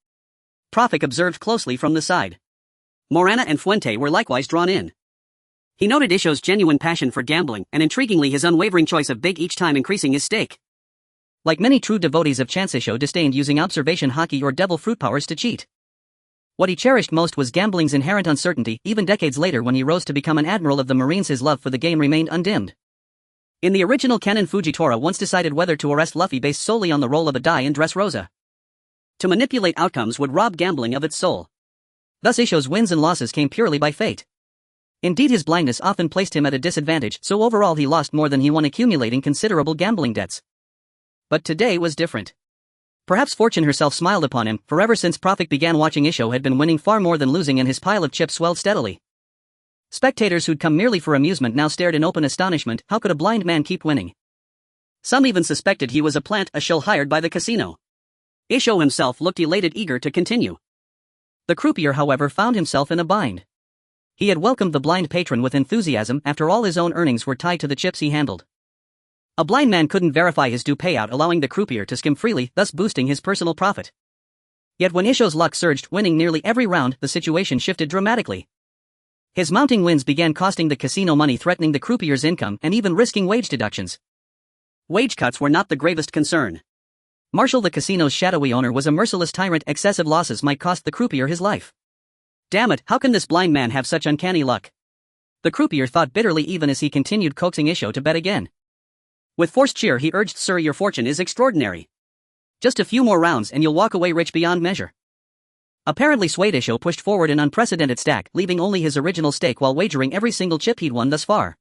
Prophet observed closely from the side. Morana and Fuente were likewise drawn in. He noted Isho's genuine passion for gambling, and intriguingly his unwavering choice of big each time, increasing his stake. Like many true devotees of chance, Isho disdained using observation, hockey, or devil fruit powers to cheat. What he cherished most was gambling's inherent uncertainty. Even decades later, when he rose to become an admiral of the Marines, his love for the game remained undimmed. In the original canon, Fujitora once decided whether to arrest Luffy based solely on the roll of a die in Dressrosa. To manipulate outcomes would rob gambling of its soul. Thus Isho's wins and losses came purely by fate. Indeed, his blindness often placed him at a disadvantage, so overall he lost more than he won, accumulating considerable gambling debts. But today was different. Perhaps fortune herself smiled upon him, for ever since Profik began watching Isho had been winning far more than losing and his pile of chips swelled steadily. Spectators who'd come merely for amusement now stared in open astonishment. How could a blind man keep winning? Some even suspected he was a shill hired by the casino. Isho himself looked elated, eager to continue. The croupier, however, found himself in a bind. He had welcomed the blind patron with enthusiasm. After all, his own earnings were tied to the chips he handled. A blind man couldn't verify his due payout, allowing the croupier to skim freely, thus boosting his personal profit. Yet when Isho's luck surged, winning nearly every round, the situation shifted dramatically. His mounting wins began costing the casino money, threatening the croupier's income, and even risking wage deductions. Wage cuts were not the gravest concern. Marshall, the casino's shadowy owner, was a merciless tyrant. Excessive losses might cost the croupier his life. Damn it, how can this blind man have such uncanny luck? The croupier thought bitterly even as he continued coaxing Isho to bet again. With forced cheer he urged, "Sir, your fortune is extraordinary. Just a few more rounds and you'll walk away rich beyond measure." Apparently swayed, Isho pushed forward an unprecedented stack, leaving only his original stake while wagering every single chip he'd won thus far.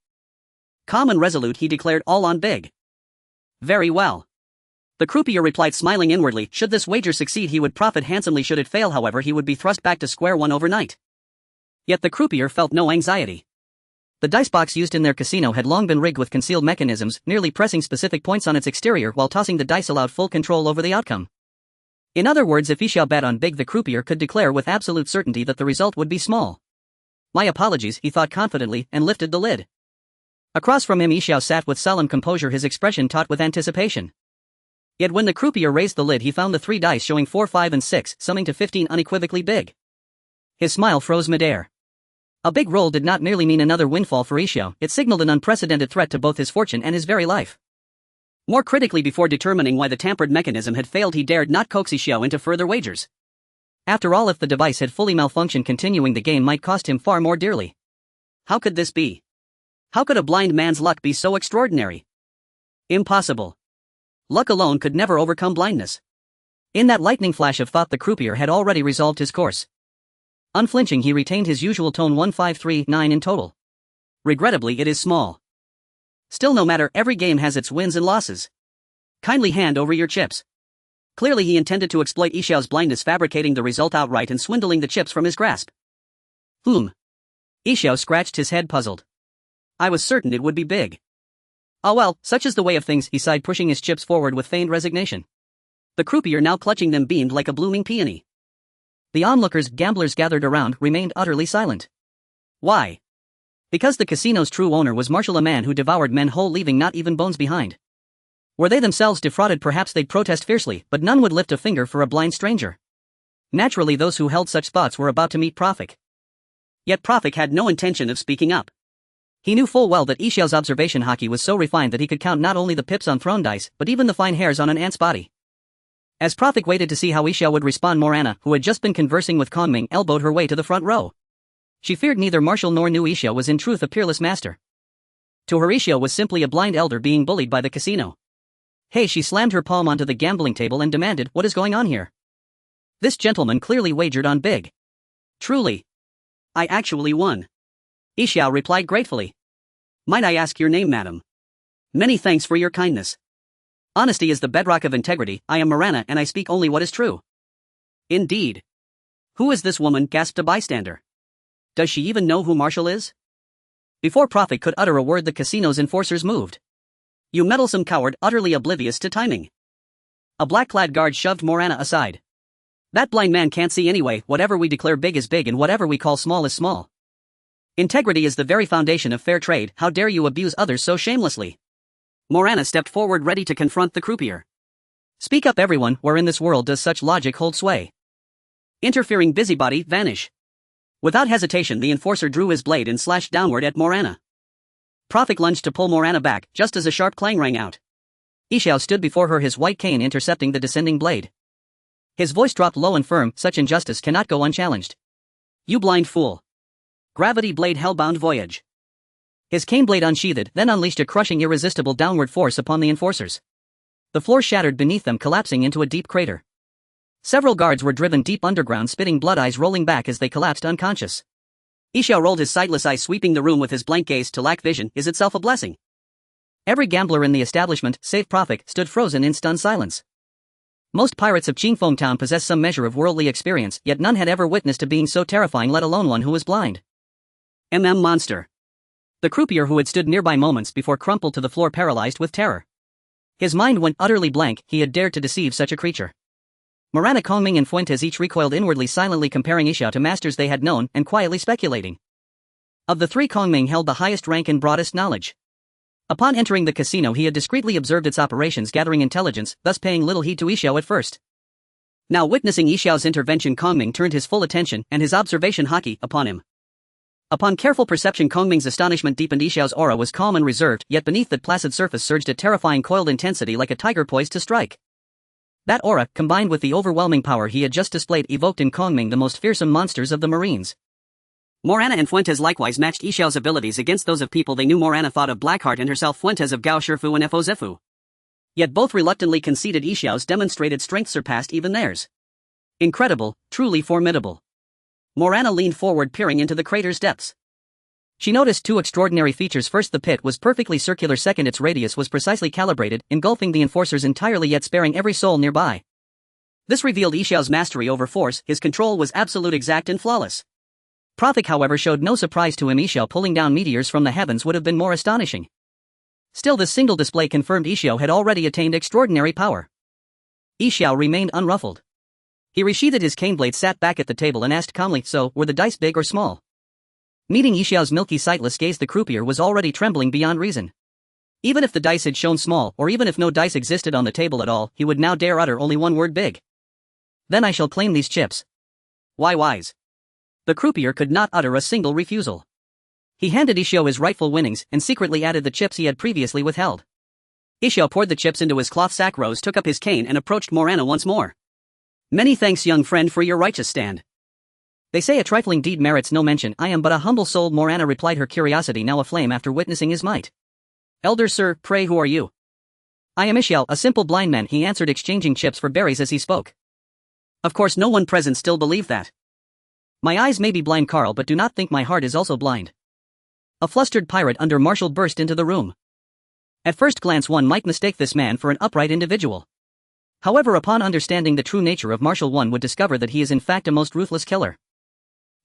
Calm and resolute, he declared, "All on big." "Very well." The croupier replied, smiling inwardly. Should this wager succeed, he would profit handsomely. Should it fail, however, he would be thrust back to square one overnight. Yet the croupier felt no anxiety. The dice box used in their casino had long been rigged with concealed mechanisms, merely pressing specific points on its exterior while tossing the dice allowed full control over the outcome. In other words, if Isho bet on big, the croupier could declare with absolute certainty that the result would be small. "My apologies," he thought confidently, and lifted the lid. Across from him Isho sat with solemn composure, his expression taut with anticipation. Yet when the croupier raised the lid, he found the 3 dice showing 4, 5 and 6, summing to 15, unequivocally big. His smile froze midair. A big roll did not merely mean another windfall for Isho, it signaled an unprecedented threat to both his fortune and his very life. More critically, before determining why the tampered mechanism had failed, he dared not coax Isho into further wagers. After all, if the device had fully malfunctioned, continuing the game might cost him far more dearly. How could this be? How could a blind man's luck be so extraordinary? Impossible. Luck alone could never overcome blindness. In that lightning flash of thought, the croupier had already resolved his course. Unflinching, he retained his usual tone. 1-5-3-9 in total. Regrettably, it is small. Still, no matter, every game has its wins and losses. Kindly hand over your chips. Clearly he intended to exploit Isho's blindness, fabricating the result outright and swindling the chips from his grasp. Isho scratched his head, puzzled. "I was certain it would be big." "Oh well, such is the way of things," he sighed, pushing his chips forward with feigned resignation. The croupier, now clutching them, beamed like a blooming peony. The onlookers, gamblers gathered around, remained utterly silent. Why? Because the casino's true owner was Marshall, a man who devoured men whole, leaving not even bones behind. Were they themselves defrauded, perhaps they'd protest fiercely, but none would lift a finger for a blind stranger. Naturally, those who held such thoughts were about to meet Profik. Yet Profik had no intention of speaking up. He knew full well that Isho's observation hockey was so refined that he could count not only the pips on thrown dice, but even the fine hairs on an ant's body. As Profik waited to see how Isho would respond, Morana, who had just been conversing with Kongming, elbowed her way to the front row. She feared neither Marshall nor knew Isho was in truth a peerless master. To her, Isho was simply a blind elder being bullied by the casino. "Hey," she slammed her palm onto the gambling table and demanded, "What is going on here? This gentleman clearly wagered on big." "Truly. I actually won." Isho replied gratefully. "Might I ask your name, madam?" "Many thanks for your kindness. Honesty is the bedrock of integrity. I am Morana and I speak only what is true." "Indeed. Who is this woman?" gasped a bystander. "Does she even know who Marshall is?" Before Profik could utter a word, the casino's enforcers moved. "You meddlesome coward," utterly oblivious to timing. A black-clad guard shoved Morana aside. "That blind man can't see anyway. Whatever we declare big is big and whatever we call small is small. Integrity is the very foundation of fair trade. How dare you abuse others so shamelessly?" Morana stepped forward, ready to confront the croupier. "Speak up, everyone. Where in this world does such logic hold sway? Interfering busybody, vanish." Without hesitation, the enforcer drew his blade and slashed downward at Morana. Profik lunged to pull Morana back, just as a sharp clang rang out. Isho stood before her, his white cane intercepting the descending blade. His voice dropped low and firm. "Such injustice cannot go unchallenged. You blind fool. Gravity blade, hellbound Voyage." His cane blade unsheathed, then unleashed a crushing, irresistible downward force upon the enforcers. The floor shattered beneath them, collapsing into a deep crater. Several guards were driven deep underground, spitting blood, eyes rolling back as they collapsed unconscious. Isho rolled his sightless eyes, sweeping the room with his blank gaze. To lack vision is itself a blessing. Every gambler in the establishment, save Profik, stood frozen in stunned silence. Most pirates of Qingfeng Town possess some measure of worldly experience, yet none had ever witnessed a being so terrifying, let alone one who was blind. Monster. The croupier who had stood nearby moments before crumpled to the floor paralyzed with terror. His mind went utterly blank. He had dared to deceive such a creature. Morana, Kongming and Fuentes each recoiled inwardly, silently comparing Xiao to masters they had known, and quietly speculating. Of the three, Kongming held the highest rank and broadest knowledge. Upon entering the casino he had discreetly observed its operations, gathering intelligence, thus paying little heed to Xiao at first. Now witnessing Xiao's intervention, Kongming turned his full attention and his observation haki upon him. Upon careful perception, Kongming's astonishment deepened. Xiao's aura was calm and reserved, yet beneath that placid surface surged a terrifying coiled intensity like a tiger poised to strike. That aura, combined with the overwhelming power he had just displayed, evoked in Kongming the most fearsome monsters of the Marines. Morana and Fuentes likewise matched Xiao's abilities against those of people they knew. Morana thought of Blackheart and herself, Fuentes of Gao Shifu and Fo Zifu. Yet both reluctantly conceded Xiao's demonstrated strength surpassed even theirs. Incredible, truly formidable. Morana leaned forward, peering into the crater's depths. She noticed two extraordinary features. First, the pit was perfectly circular. Second, its radius was precisely calibrated, engulfing the enforcers entirely yet sparing every soul nearby. This revealed Xiao's mastery over force. His control was absolute, exact and flawless. Prophet, however, showed no surprise to him. Xiao pulling down meteors from the heavens would have been more astonishing. Still, this single display confirmed Xiao had already attained extraordinary power. Xiao remained unruffled. He resheathed his cane blade, sat back at the table and asked calmly, "So, were the dice big or small?" Meeting Xiao's milky sightless gaze, the croupier was already trembling beyond reason. Even if the dice had shown small, or even if no dice existed on the table at all, he would now dare utter only one word: big. "Then I shall claim these chips." "Why wise?" The croupier could not utter a single refusal. He handed Xiao his rightful winnings, and secretly added the chips he had previously withheld. Xiao poured the chips into his cloth sack, rose, took up his cane and approached Morana once more. "Many thanks, young friend, for your righteous stand. They say a trifling deed merits no mention. I am but a humble soul," Morana replied, her curiosity now aflame after witnessing his might. "Elder sir, pray who are you?" "I am Xiao, a simple blind man," he answered, exchanging chips for berries as he spoke. Of course no one present still believed that. "My eyes may be blind, Carl, but do not think my heart is also blind." A flustered pirate under Marshall burst into the room. At first glance one might mistake this man for an upright individual. However, upon understanding the true nature of Marshall, one would discover that he is in fact a most ruthless killer.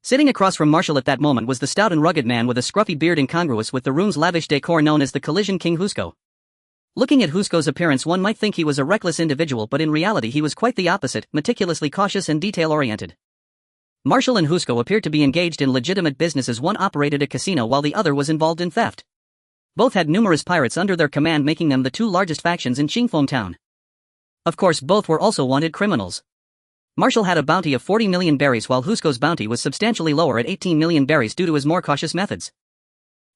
Sitting across from Marshall at that moment was the stout and rugged man with a scruffy beard incongruous with the room's lavish decor, known as the Collision King Husko. Looking at Husko's appearance one might think he was a reckless individual, but in reality he was quite the opposite, meticulously cautious and detail-oriented. Marshall and Husko appeared to be engaged in legitimate business, as one operated a casino while the other was involved in theft. Both had numerous pirates under their command, making them the two largest factions in Qingfeng Town. Of course, both were also wanted criminals. Marshall had a bounty of 40 million berries, while Husko's bounty was substantially lower at 18 million berries due to his more cautious methods.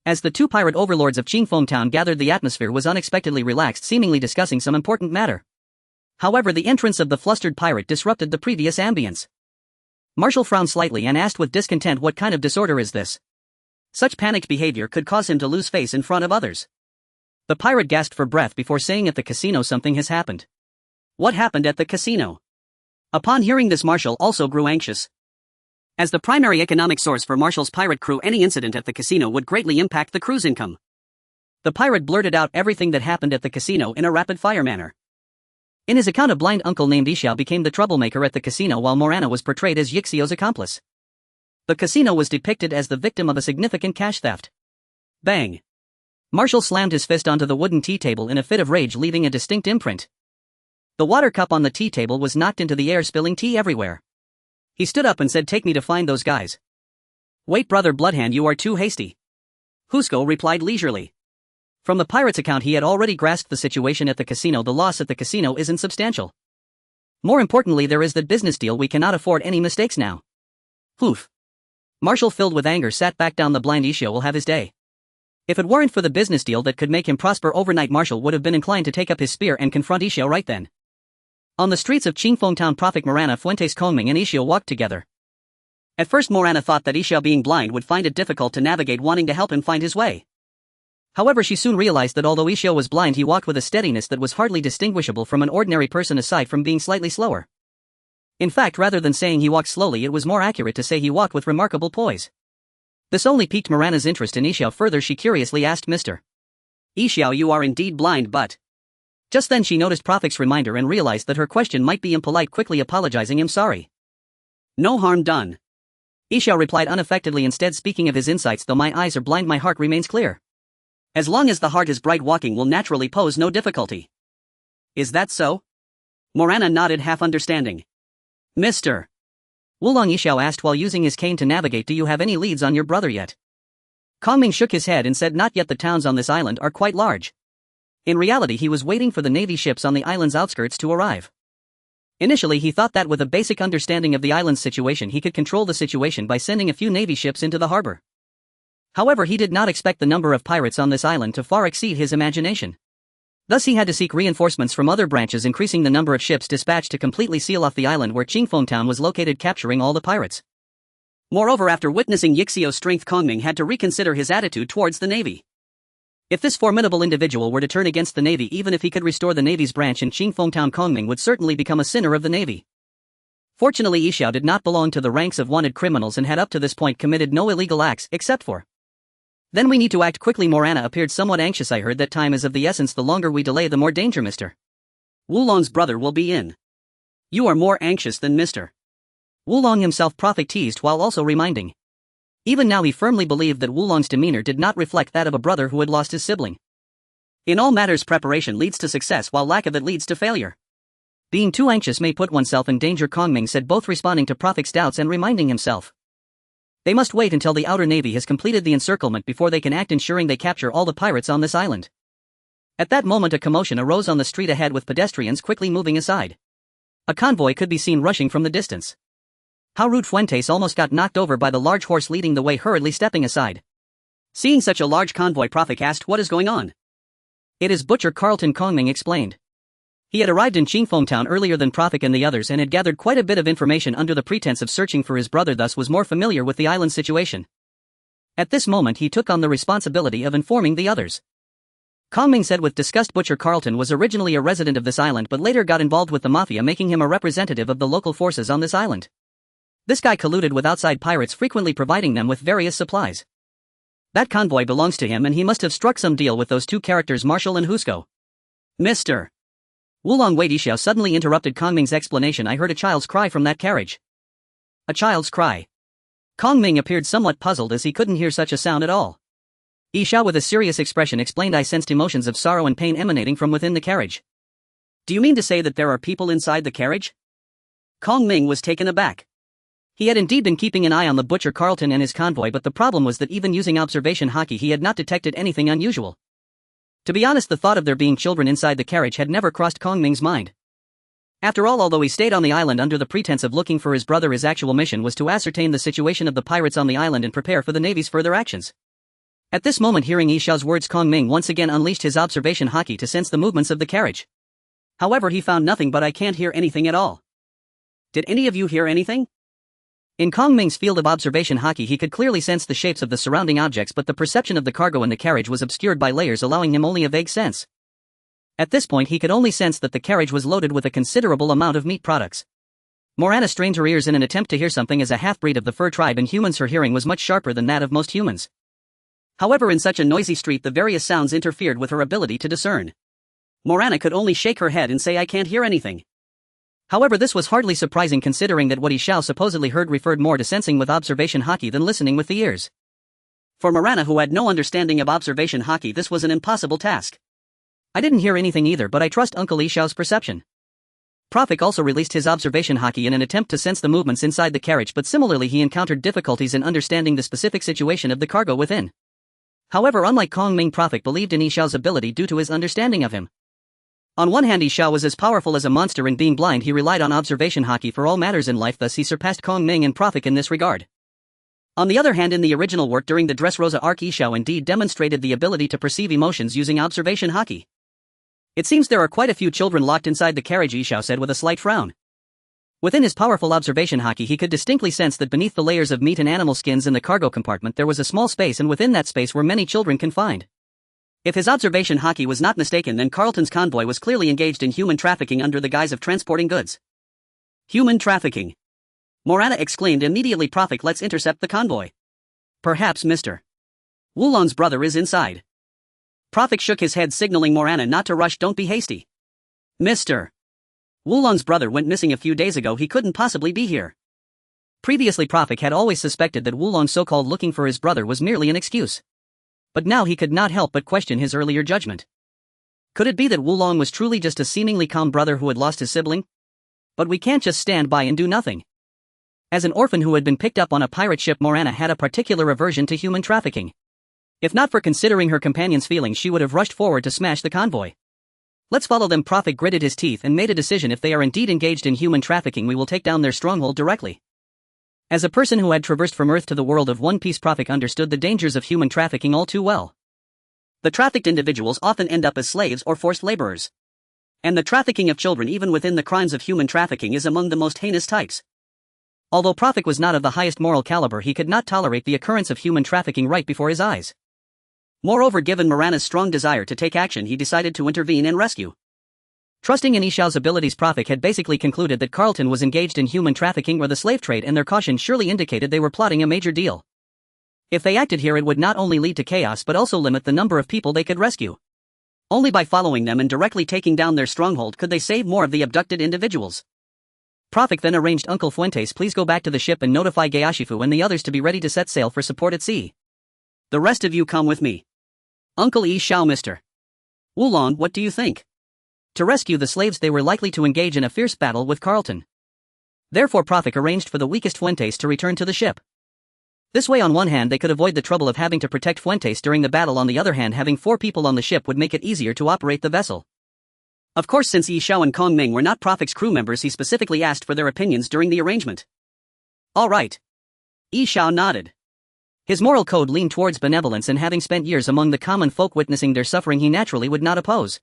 As the two pirate overlords of Qingfeng Town gathered, the atmosphere was unexpectedly relaxed, seemingly discussing some important matter. However, the entrance of the flustered pirate disrupted the previous ambience. Marshall frowned slightly and asked with discontent, "What kind of disorder is this?" Such panicked behavior could cause him to lose face in front of others. The pirate gasped for breath before saying, "At the casino something has happened." "What happened at the casino?" Upon hearing this, Marshall also grew anxious. As the primary economic source for Marshall's pirate crew, any incident at the casino would greatly impact the crew's income. The pirate blurted out everything that happened at the casino in a rapid-fire manner. In his account, a blind uncle named Xiao became the troublemaker at the casino, while Morana was portrayed as Yixio's accomplice. The casino was depicted as the victim of a significant cash theft. Bang! Marshall slammed his fist onto the wooden tea table in a fit of rage, leaving a distinct imprint. The water cup on the tea table was knocked into the air, spilling tea everywhere. He stood up and said, "Take me to find those guys." "Wait, brother Bloodhand, you are too hasty." Husko replied leisurely. From the pirate's account, he had already grasped the situation at the casino. The loss at the casino isn't substantial. More importantly, there is that business deal. We cannot afford any mistakes now. Hoof. Marshall, filled with anger, sat back down. The blind Xiao will have his day. If it weren't for the business deal that could make him prosper overnight, Marshall would have been inclined to take up his spear and confront Xiao right then. On the streets of Qingfeng Town, Prophet Morana, Fuentes, Kongming and Xiao walked together. At first Morana thought that Xiao, being blind, would find it difficult to navigate, wanting to help him find his way. However, she soon realized that although Xiao was blind, he walked with a steadiness that was hardly distinguishable from an ordinary person, aside from being slightly slower. In fact, rather than saying he walked slowly, it was more accurate to say he walked with remarkable poise. This only piqued Morana's interest in Xiao further. She curiously asked, "Mr. Xiao, you are indeed blind, but Just then she noticed Prophet's reminder and realized that her question might be impolite, quickly apologizing. "I'm sorry. No harm done." Xiao replied unaffectedly, instead speaking of his insights. "Though my eyes are blind, my heart remains clear. As long as the heart is bright, walking will naturally pose no difficulty." "Is that so?" Morana nodded, half understanding. "Mr. Wulong," Xiao asked while using his cane to navigate, "do you have any leads on your brother yet?" Kongming shook his head and said, "Not yet. The towns on this island are quite large." In reality, he was waiting for the navy ships on the island's outskirts to arrive. Initially, he thought that with a basic understanding of the island's situation, he could control the situation by sending a few navy ships into the harbor. However, he did not expect the number of pirates on this island to far exceed his imagination. Thus he had to seek reinforcements from other branches, increasing the number of ships dispatched to completely seal off the island where Qingfeng Town was located, capturing all the pirates. Moreover, after witnessing Yixio's strength, Kongming had to reconsider his attitude towards the navy. If this formidable individual were to turn against the navy, even if he could restore the navy's branch in Qingfeng Town, Kongming would certainly become a sinner of the navy. Fortunately, Yixiao did not belong to the ranks of wanted criminals and had up to this point committed no illegal acts, except for. "Then we need to act quickly." Morana appeared somewhat anxious. "I heard that time is of the essence. The longer we delay, the more danger Mr. Wulong's brother will be in." "You are more anxious than Mr. Wulong himself," Prophet teased while also reminding. Even now he firmly believed that Wulong's demeanor did not reflect that of a brother who had lost his sibling. In all matters, preparation leads to success while lack of it leads to failure. Being too anxious may put oneself in danger, Kongming said, both responding to Prophet's doubts and reminding himself. They must wait until the outer navy has completed the encirclement before they can act, ensuring they capture all the pirates on this island. At that moment a commotion arose on the street ahead, with pedestrians quickly moving aside. A convoy could be seen rushing from the distance. How rude! Fuentes almost got knocked over by the large horse leading the way, hurriedly stepping aside. Seeing such a large convoy, Prophet asked, "What is going on?" "It is Butcher Carlton," Kongming explained. He had arrived in Qingfeng Town earlier than Prophet and the others and had gathered quite a bit of information under the pretense of searching for his brother, thus was more familiar with the island's situation. At this moment he took on the responsibility of informing the others. Kongming said with disgust, "Butcher Carlton was originally a resident of this island but later got involved with the mafia, making him a representative of the local forces on this island. This guy colluded with outside pirates, frequently providing them with various supplies. That convoy belongs to him and he must have struck some deal with those two characters, Marshall and Husko." "Mr. Wulong, wait!" Yixiao suddenly interrupted Kongming's explanation. "I heard a child's cry from that carriage." "A child's cry?" Kongming appeared somewhat puzzled as he couldn't hear such a sound at all. Yixiao with a serious expression explained, "I sensed emotions of sorrow and pain emanating from within the carriage." "Do you mean to say that there are people inside the carriage?" Kongming was taken aback. He had indeed been keeping an eye on the Butcher Carlton and his convoy, but the problem was that even using observation haki he had not detected anything unusual. To be honest, the thought of there being children inside the carriage had never crossed Kongming's mind. After all, although he stayed on the island under the pretense of looking for his brother, his actual mission was to ascertain the situation of the pirates on the island and prepare for the navy's further actions. At this moment, hearing Yixiao's words, Kongming once again unleashed his observation haki to sense the movements of the carriage. However, he found nothing but "I can't hear anything at all." "Did any of you hear anything?" In Kongming's field of observation haki he could clearly sense the shapes of the surrounding objects, but the perception of the cargo in the carriage was obscured by layers, allowing him only a vague sense. At this point he could only sense that the carriage was loaded with a considerable amount of meat products. Morana strained her ears in an attempt to hear something. As a half-breed of the fur tribe and humans, her hearing was much sharper than that of most humans. However, in such a noisy street the various sounds interfered with her ability to discern. Morana could only shake her head and say, "I can't hear anything." However, this was hardly surprising considering that what Yixiao supposedly heard referred more to sensing with observation haki than listening with the ears. For Morana, who had no understanding of observation haki, this was an impossible task. "I didn't hear anything either, but I trust Uncle Yixiao's perception." Prophet also released his observation haki in an attempt to sense the movements inside the carriage, but similarly he encountered difficulties in understanding the specific situation of the cargo within. However, unlike Kongming, Prophet believed in Yixiao's ability due to his understanding of him. On one hand, Yixiao was as powerful as a monster, and being blind he relied on observation haki for all matters in life, thus he surpassed Kongming and Prophet in this regard. On the other hand, in the original work during the Dressrosa arc, Yixiao indeed demonstrated the ability to perceive emotions using observation haki. "It seems there are quite a few children locked inside the carriage," Yixiao said with a slight frown. Within his powerful observation haki he could distinctly sense that beneath the layers of meat and animal skins in the cargo compartment there was a small space, and within that space were many children confined. If his observation haki was not mistaken, then Carlton's convoy was clearly engaged in human trafficking under the guise of transporting goods. "Human trafficking!" Morana exclaimed immediately. "Prophet, let's intercept the convoy." "Perhaps Mr. Wulong's brother is inside." Prophet shook his head, signaling Morana not to rush. "Don't be hasty. Mr. Wulong's brother went missing a few days ago. He couldn't possibly be here. Previously Profik had always suspected that Wulong's so-called looking for his brother was merely an excuse. But now he could not help but question his earlier judgment. Could it be that Wulong was truly just a seemingly calm brother who had lost his sibling? But we can't just stand by and do nothing. As an orphan who had been picked up on a pirate ship, Morana had a particular aversion to human trafficking. If not for considering her companion's feelings, she would have rushed forward to smash the convoy. Let's follow them. Profik gritted his teeth and made a decision. If they are indeed engaged in human trafficking, we will take down their stronghold directly. As a person who had traversed from Earth to the world of One Piece, Profik understood the dangers of human trafficking all too well. The trafficked individuals often end up as slaves or forced laborers. And the trafficking of children, even within the crimes of human trafficking, is among the most heinous types. Although Profik was not of the highest moral caliber, he could not tolerate the occurrence of human trafficking right before his eyes. Moreover, given Morana's strong desire to take action, he decided to intervene and rescue. Trusting in Ishao's abilities, Profik had basically concluded that Carlton was engaged in human trafficking or the slave trade, and their caution surely indicated they were plotting a major deal. If they acted here, it would not only lead to chaos but also limit the number of people they could rescue. Only by following them and directly taking down their stronghold could they save more of the abducted individuals. Profik then arranged, Uncle Fuentes, please go back to the ship and notify Gayashifu and the others to be ready to set sail for support at sea. The rest of you come with me. Uncle Ishao, Mr. Wulong, what do you think? To rescue the slaves, they were likely to engage in a fierce battle with Carlton. Therefore Profik arranged for the weakest Fuentes to return to the ship. This way, on one hand, they could avoid the trouble of having to protect Fuentes during the battle. On the other hand, having 4 people on the ship would make it easier to operate the vessel. Of course, since Ishao and Kong Ming were not Profik's crew members, he specifically asked for their opinions during the arrangement. All right. Ishao nodded. His moral code leaned towards benevolence, and having spent years among the common folk witnessing their suffering, he naturally would not oppose.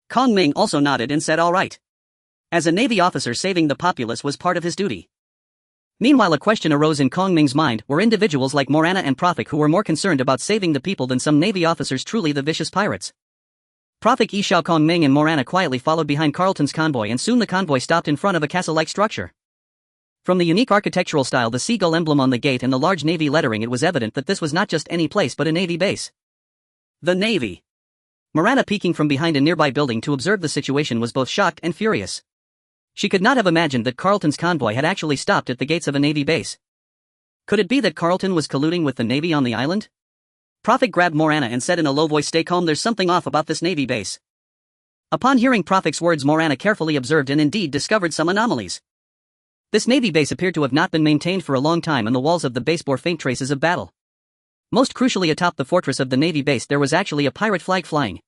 Kong Ming also nodded and said all right. As a Navy officer, saving the populace was part of his duty. Meanwhile, a question arose in Kong Ming's mind: were individuals like Morana and Profik who were more concerned about saving the people than some Navy officers truly the vicious pirates? Profik, Ishao, Kong Ming and Morana quietly followed behind Carlton's convoy, and soon the convoy stopped in front of a castle-like structure. From the unique architectural style, the seagull emblem on the gate and the large Navy lettering, it was evident that this was not just any place but a Navy base. The Navy. Morana, peeking from behind a nearby building to observe the situation, was both shocked and furious. She could not have imagined that Carlton's convoy had actually stopped at the gates of a Navy base. Could it be that Carlton was colluding with the Navy on the island? Profik grabbed Morana and said in a low voice, "Stay calm, there's something off about this Navy base." Upon hearing Profik's words, Morana carefully observed and indeed discovered some anomalies. This Navy base appeared to have not been maintained for a long time, and the walls of the base bore faint traces of battle. Most crucially, atop the fortress of the Navy base there was actually a pirate flag flying.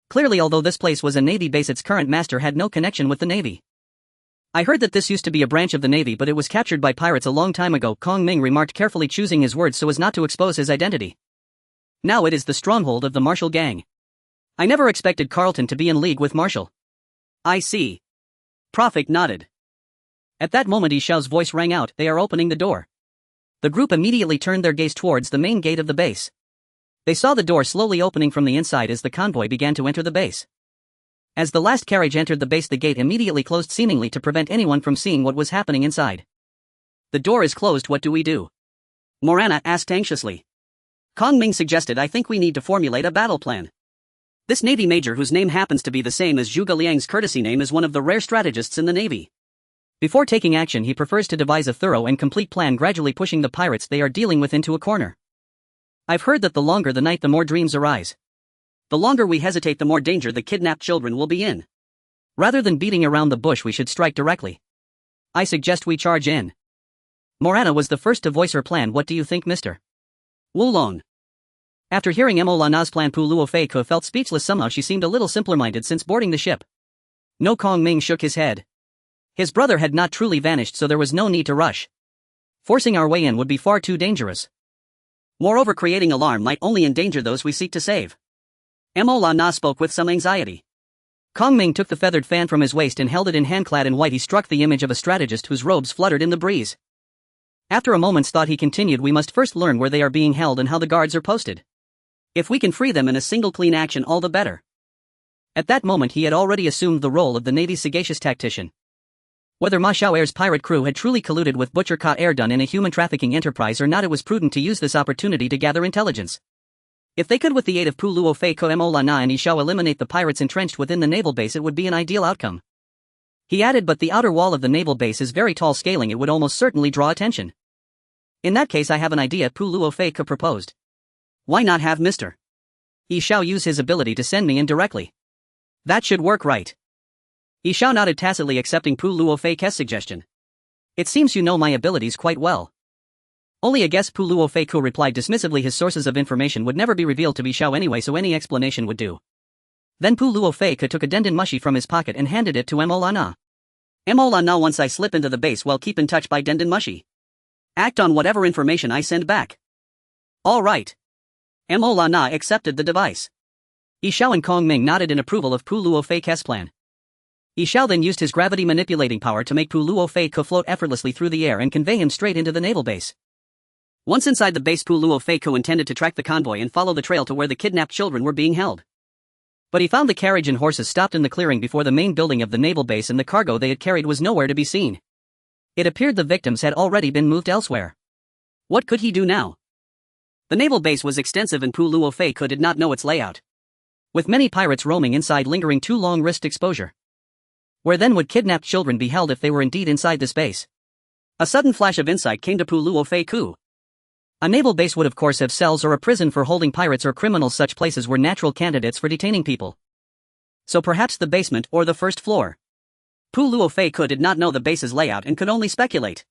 Clearly, although this place was a Navy base, its current master had no connection with the Navy. "I heard that this used to be a branch of the Navy, but it was captured by pirates a long time ago," Kong Ming remarked, carefully choosing his words so as not to expose his identity. "Now it is the stronghold of the Marshall gang. I never expected Carlton to be in league with Marshall." "I see." Profik nodded. At that moment Ishao's voice rang out, "They are opening the door." The group immediately turned their gaze towards the main gate of the base. They saw the door slowly opening from the inside as the convoy began to enter the base. As the last carriage entered the base, the gate immediately closed, seemingly to prevent anyone from seeing what was happening inside. "The door is closed, what do we do?" Morana asked anxiously. Kong Ming suggested, "I think we need to formulate a battle plan. This Navy major, whose name happens to be the same as Zhuge Liang's courtesy name, is one of the rare strategists in the Navy. Before taking action, he prefers to devise a thorough and complete plan, gradually pushing the pirates they are dealing with into a corner. I've heard that the longer the night, the more dreams arise. The longer we hesitate, the more danger the kidnapped children will be in. Rather than beating around the bush, we should strike directly. I suggest we charge in." Morana was the first to voice her plan. "What do you think, Mr. Wulong?" After hearing Mo Lana's plan, Pu Luofei felt speechless. Somehow she seemed a little simpler-minded since boarding the ship. No, Kong Ming shook his head. His brother had not truly vanished, so there was no need to rush. Forcing our way in would be far too dangerous. Moreover, creating alarm might only endanger those we seek to save. Mo Lana spoke with some anxiety. Kong Ming took the feathered fan from his waist and held it in hand. Clad in white, he struck the image of a strategist whose robes fluttered in the breeze. After a moment's thought, he continued, "We must first learn where they are being held and how the guards are posted. If we can free them in a single clean action, all the better." At that moment he had already assumed the role of the Navy's sagacious tactician. Whether Ma Xiao'er's pirate crew had truly colluded with Butcher Ka Er done in a human trafficking enterprise or not, it was prudent to use this opportunity to gather intelligence. If they could with the aid of Pu Luo Fei Ko Mo La Na and Yi Xiao eliminate the pirates entrenched within the naval base, it would be an ideal outcome. He added, but the outer wall of the naval base is very tall, scaling it would almost certainly draw attention. In that case, I have an idea, Pu Luo Fei Ko proposed. Why not have Mr. Yi Xiao use his ability to send me in directly? That should work, right? Yi Xiao nodded, tacitly accepting Pu Luo Fei Ko's suggestion. It seems you know my abilities quite well. Only a guess, Pu Luo Fei Ko replied dismissively. His sources of information would never be revealed to Yi Xiao anyway, so any explanation would do. Then Pu Luo Fei Ko took a dendon mushi from his pocket and handed it to Mo La Na. Mo La Na, once I slip into the base, well, keep in touch by dendon mushi. Act on whatever information I send back. All right. Mo La Na accepted the device. Yi Xiao and Kong Ming nodded in approval of Pu Luo Fei Ko's plan. Yi Xiao then used his gravity manipulating power to make Pu Luo Fei Ko float effortlessly through the air and convey him straight into the naval base. Once inside the base, Pu Luo Fei Ko intended to track the convoy and follow the trail to where the kidnapped children were being held. But he found the carriage and horses stopped in the clearing before the main building of the naval base, and the cargo they had carried was nowhere to be seen. It appeared the victims had already been moved elsewhere. What could he do now? The naval base was extensive and Pu Luo Fei Ko did not know its layout. With many pirates roaming inside, lingering too long risked exposure. Where then would kidnapped children be held if they were indeed inside this base? A sudden flash of insight came to Pu Luo Fei Ko. A naval base would of course have cells or a prison for holding pirates or criminals. Such places were natural candidates for detaining people. So perhaps the basement or the first floor. Pu Luo Fei Ko did not know the base's layout and could only speculate.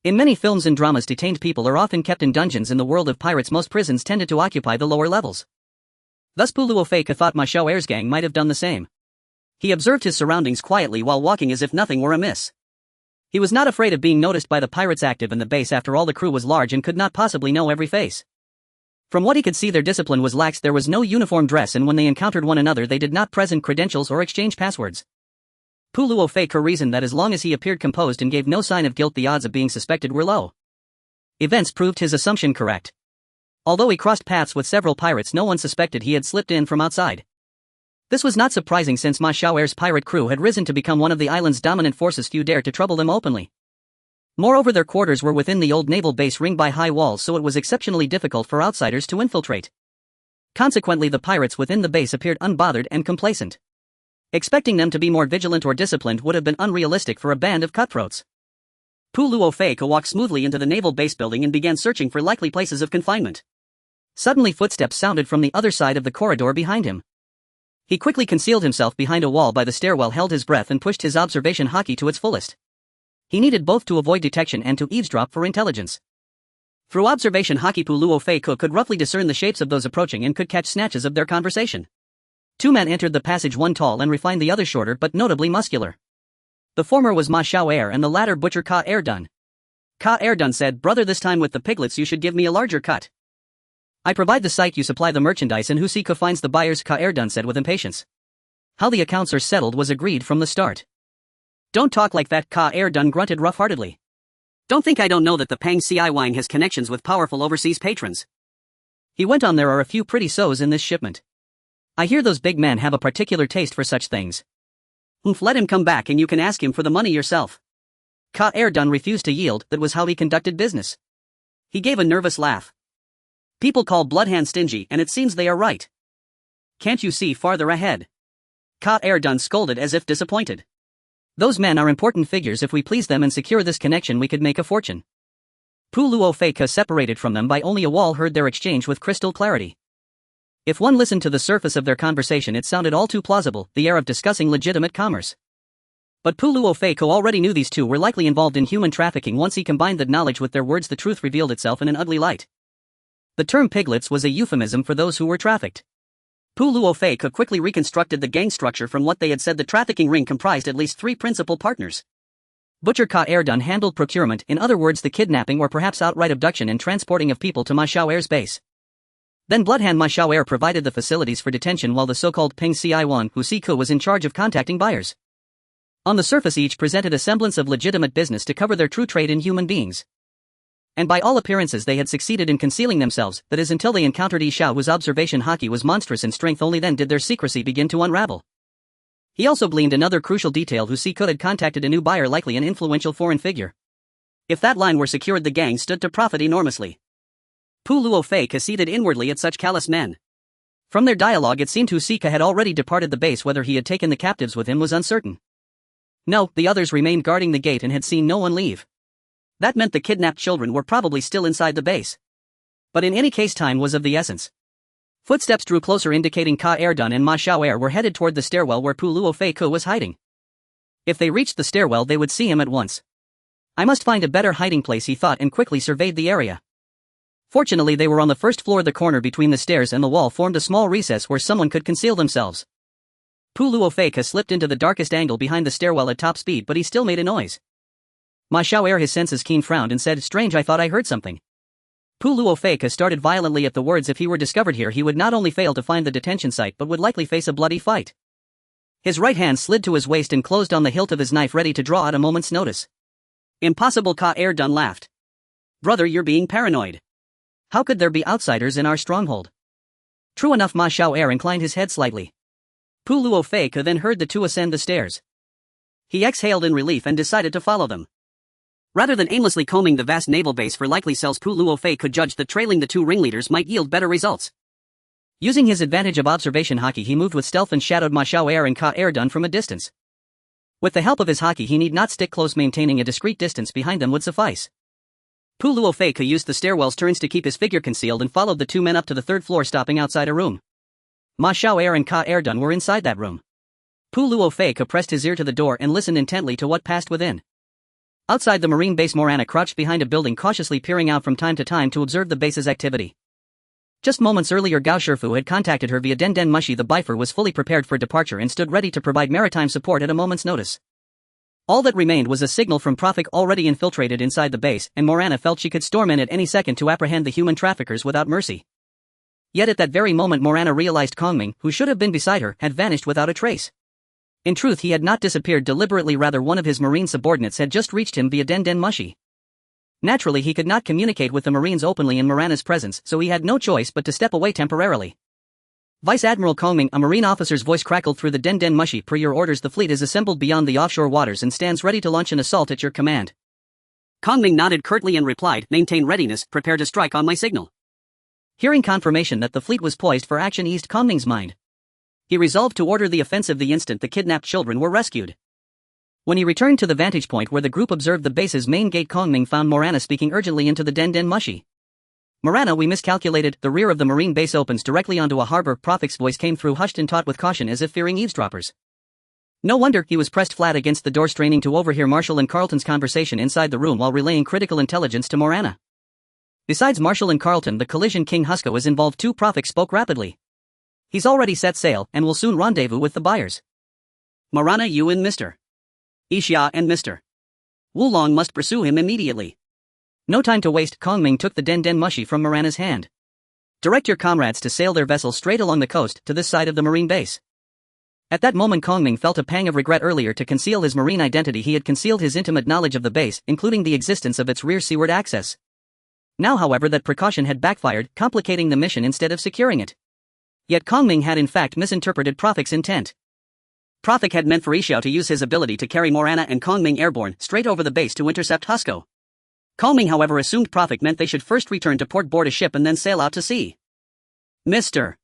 In many films and dramas, detained people are often kept in dungeons. In the world of pirates, most prisons tended to occupy the lower levels. Thus Pu Luo Fei Ko thought Ma Xiao'er's gang might have done the same. He observed his surroundings quietly while walking as if nothing were amiss. He was not afraid of being noticed by the pirates active in the base. After all, the crew was large and could not possibly know every face. From what he could see, their discipline was lax. There was no uniform dress, and when they encountered one another they did not present credentials or exchange passwords. Pu Luo Fei Ko reasoned that as long as he appeared composed and gave no sign of guilt, the odds of being suspected were low. Events proved his assumption correct. Although he crossed paths with several pirates, no one suspected he had slipped in from outside. This was not surprising, since Ma Xiao'er's pirate crew had risen to become one of the island's dominant forces. Few dared to trouble them openly. Moreover, their quarters were within the old naval base, ringed by high walls, so it was exceptionally difficult for outsiders to infiltrate. Consequently, the pirates within the base appeared unbothered and complacent. Expecting them to be more vigilant or disciplined would have been unrealistic for a band of cutthroats. Pu Luo Fei Ko walked smoothly into the naval base building and began searching for likely places of confinement. Suddenly footsteps sounded from the other side of the corridor behind him. He quickly concealed himself behind a wall by the stairwell, held his breath, and pushed his observation hockey to its fullest. He needed both to avoid detection and to eavesdrop for intelligence. Through observation hockey, Pu Luo Fei Ko could roughly discern the shapes of those approaching and could catch snatches of their conversation. Two men entered the passage, one tall and refined, the other shorter but notably muscular. The former was Ma Xiao'er and the latter butcher Ka Erdun. Ka Erdun said, "Brother, this time with the piglets you should give me a larger cut. I provide the site, you supply the merchandise, and who see finds the buyers," Ka Erdun said with impatience. How the accounts are settled was agreed from the start. "Don't talk like that," Ka Erdun grunted rough-heartedly. "Don't think I don't know that the Pang Ci wine has connections with powerful overseas patrons." He went on, "There are a few pretty souls in this shipment. I hear those big men have a particular taste for such things. Let him come back and you can ask him for the money yourself." Ka Erdun refused to yield. That was how he conducted business. He gave a nervous laugh. "People call Bloodhand stingy, and it seems they are right. Can't you see farther ahead?" Ka Erdun scolded as if disappointed. "Those men are important figures. If we please them and secure this connection, we could make a fortune." Pu Luo Fei Ko, separated from them by only a wall, heard their exchange with crystal clarity. If one listened to the surface of their conversation, it sounded all too plausible, the air of discussing legitimate commerce. But Pu Luo Fei Ko already knew these two were likely involved in human trafficking. Once he combined that knowledge with their words, the truth revealed itself in an ugly light. The term piglets was a euphemism for those who were trafficked. Pu Luo Fei Ko quickly reconstructed the gang structure from what they had said. The trafficking ring comprised at least 3 principal partners. Butcher Ka Erdun handled procurement, in other words the kidnapping or perhaps outright abduction and transporting of people to Ma Xiao'er's base. Then Bloodhand Ma Xiao'er provided the facilities for detention, while the so-called Peng Ci Hu Si Ku was in charge of contacting buyers. On the surface each presented a semblance of legitimate business to cover their true trade in human beings. And by all appearances they had succeeded in concealing themselves, that is until they encountered Yi Xiao, whose observation hockey was monstrous in strength. Only then did their secrecy begin to unravel. He also gleaned another crucial detail. Hu Si Ku had contacted a new buyer, likely an influential foreign figure. If that line were secured, the gang stood to profit enormously. Pu Luo Fei conceded inwardly at such callous men. From their dialogue it seemed Hu Sika had already departed the base. Whether he had taken the captives with him was uncertain. No, the others remained guarding the gate and had seen no one leave. That meant the kidnapped children were probably still inside the base. But in any case, time was of the essence. Footsteps drew closer, indicating Ka Erdun and Ma Xiao'er were headed toward the stairwell where Pu Luo Fei was hiding. If they reached the stairwell they would see him at once. I must find a better hiding place, he thought, and quickly surveyed the area. Fortunately they were on the first floor. The corner between the stairs and the wall formed a small recess where someone could conceal themselves. Pu Luo Fei slipped into the darkest angle behind the stairwell at top speed, but he still made a noise. Ma Xiao'er, his senses keen, frowned and said, "Strange, I thought I heard something." Pu Luo Fei started violently at the words. If he were discovered here he would not only fail to find the detention site but would likely face a bloody fight. His right hand slid to his waist and closed on the hilt of his knife, ready to draw at a moment's notice. "Impossible," Ka Erdun laughed. "Brother, you're being paranoid. How could there be outsiders in our stronghold?" "True enough." Ma Xiao'er inclined his head slightly. Pu Luo Fei then heard the two ascend the stairs. He exhaled in relief and decided to follow them. Rather than aimlessly combing the vast naval base for likely cells, Pu Luo Fei could judge that trailing the two ringleaders might yield better results. Using his advantage of observation haki, he moved with stealth and shadowed Ma Xiao'er and Ka Erdun from a distance. With the help of his haki he need not stick close, maintaining a discreet distance behind them would suffice. Pu Luo Fei used the stairwell's turns to keep his figure concealed and followed the two men up to the third floor, stopping outside a room. Ma Xiao'er and Ka Erdun were inside that room. Pu Luo Fei pressed his ear to the door and listened intently to what passed within. Outside the marine base, Morana crouched behind a building, cautiously peering out from time to time to observe the base's activity. Just moments earlier Gao Shifu had contacted her via Den Den Mushi. The Bifer was fully prepared for departure and stood ready to provide maritime support at a moment's notice. All that remained was a signal from Profik, already infiltrated inside the base, and Morana felt she could storm in at any second to apprehend the human traffickers without mercy. Yet at that very moment Morana realized Kongming, who should have been beside her, had vanished without a trace. In truth, he had not disappeared deliberately, rather one of his marine subordinates had just reached him via Den Den Mushi. Naturally he could not communicate with the Marines openly in Morana's presence, so he had no choice but to step away temporarily. "Vice Admiral Kongming," a marine officer's voice crackled through the Den Den Mushi. "Per your orders, the fleet is assembled beyond the offshore waters and stands ready to launch an assault at your command." Kongming nodded curtly and replied, "Maintain readiness, prepare to strike on my signal." Hearing confirmation that the fleet was poised for action eased Kongming's mind. He resolved to order the offensive the instant the kidnapped children were rescued. When he returned to the vantage point where the group observed the base's main gate, Kongming found Morana speaking urgently into the Den Den Mushi. "Morana, we miscalculated. The rear of the marine base opens directly onto a harbor." Profik's voice came through, hushed and taut with caution, as if fearing eavesdroppers. No wonder. He was pressed flat against the door, straining to overhear Marshall and Carlton's conversation inside the room while relaying critical intelligence to Morana. Besides Marshall and Carlton, the collision King Husko is involved too. Profik spoke rapidly. "He's already set sail and will soon rendezvous with the buyers. Morana, you and Mr. Ixia and Mr. Wulong must pursue him immediately." No time to waste. Kongming took the Den Den Mushi from Morana's hand. "Direct your comrades to sail their vessel straight along the coast to this side of the marine base." At that moment Kongming felt a pang of regret. Earlier, to conceal his marine identity, he had concealed his intimate knowledge of the base, including the existence of its rear seaward access. Now, however, that precaution had backfired, complicating the mission instead of securing it. Yet Kongming had in fact misinterpreted Profik's intent. Profik had meant for Xiao to use his ability to carry Morana and Kongming airborne straight over the base to intercept Husko. Kongming, however, assumed Profik meant they should first return to port, board a ship, and then sail out to sea. "Mr.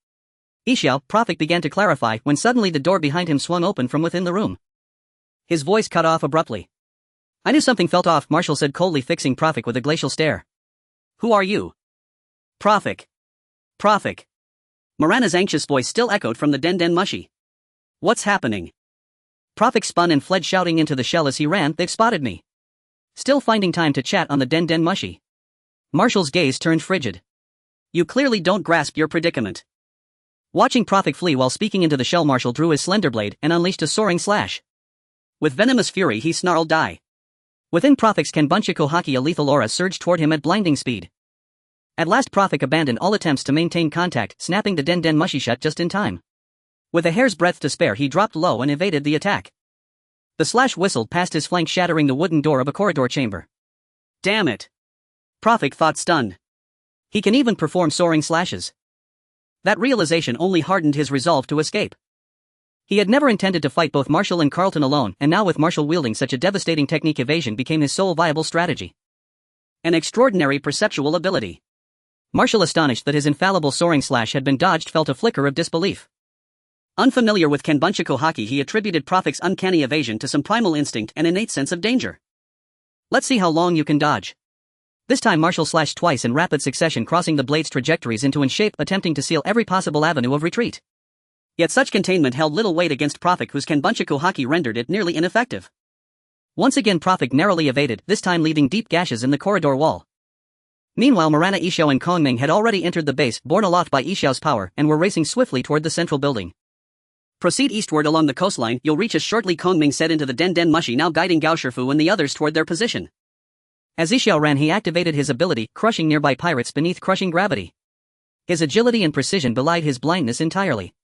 Xiao," Profik began to clarify when suddenly the door behind him swung open from within the room. His voice cut off abruptly. "I knew something felt off," Marshall said coldly, fixing Profik with a glacial stare. "Who are you?" "Profik. Profik." Morana's anxious voice still echoed from the Den Den Mushi. "What's happening?" Profik spun and fled, shouting into the shell as he ran, "They've spotted me." Still finding time to chat on the Den Den Mushi. Marshall's gaze turned frigid. "You clearly don't grasp your predicament." Watching Profik flee while speaking into the shell, Marshall drew his slender blade and unleashed a soaring slash. With venomous fury he snarled, "Die." Within Profik's Kenbunchiku Haki, a lethal aura surged toward him at blinding speed. At last Profik abandoned all attempts to maintain contact, snapping the Den Den Mushi shut just in time. With a hair's breadth to spare, he dropped low and evaded the attack. The slash whistled past his flank, shattering the wooden door of a corridor chamber. "Damn it!" Profik thought, stunned. He can even perform soaring slashes. That realization only hardened his resolve to escape. He had never intended to fight both Marshall and Carlton alone, and now with Marshall wielding such a devastating technique, evasion became his sole viable strategy. An extraordinary perceptual ability. Marshall, astonished that his infallible soaring slash had been dodged, felt a flicker of disbelief. Unfamiliar with Kenbunchaku hockey, he attributed Profic's uncanny evasion to some primal instinct and innate sense of danger. Let's see how long you can dodge. This time Marshall slashed twice in rapid succession, crossing the blade's trajectories into an shape, attempting to seal every possible avenue of retreat. Yet such containment held little weight against Profic, whose Kenbunchaku hockey rendered it nearly ineffective. Once again Profic narrowly evaded, this time leaving deep gashes in the corridor wall. Meanwhile Marana, Yixiao and Kongming had already entered the base, borne aloft by Yixiao's power, and were racing swiftly toward the central building. Proceed eastward along the coastline, you'll reach us shortly, Kongming said into the Den Mushi, now guiding Gao Shifu and the others toward their position. As Yixiao ran, he activated his ability, crushing nearby pirates beneath crushing gravity. His agility and precision belied his blindness entirely.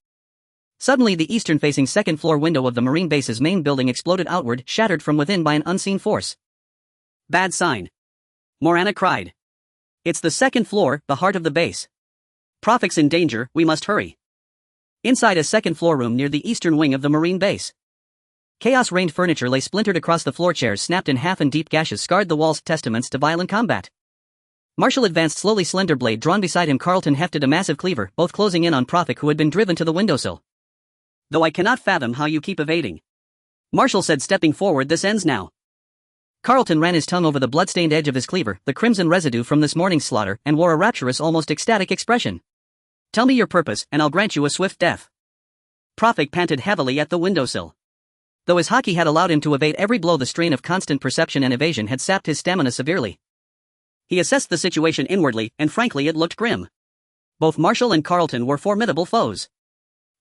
Suddenly the eastern-facing second-floor window of the marine base's main building exploded outward, shattered from within by an unseen force. Bad sign. Morana cried. It's the second floor, the heart of the base. Profic's in danger, we must hurry. Inside a second-floor room near the eastern wing of the marine base. Chaos-rained furniture lay splintered across the floor, chairs snapped in half and deep gashes scarred the walls, testaments to violent combat. Marshall advanced slowly, slender blade drawn beside him. Carlton hefted a massive cleaver, both closing in on Profic, who had been driven to the windowsill. Though I cannot fathom how you keep evading, Marshall said, stepping forward, this ends now. Carlton ran his tongue over the blood-stained edge of his cleaver, the crimson residue from this morning's slaughter, and wore a rapturous, almost ecstatic expression. Tell me your purpose, and I'll grant you a swift death. Profic panted heavily at the windowsill. Though his hockey had allowed him to evade every blow, the strain of constant perception and evasion had sapped his stamina severely. He assessed the situation inwardly, and frankly it looked grim. Both Marshall and Carlton were formidable foes.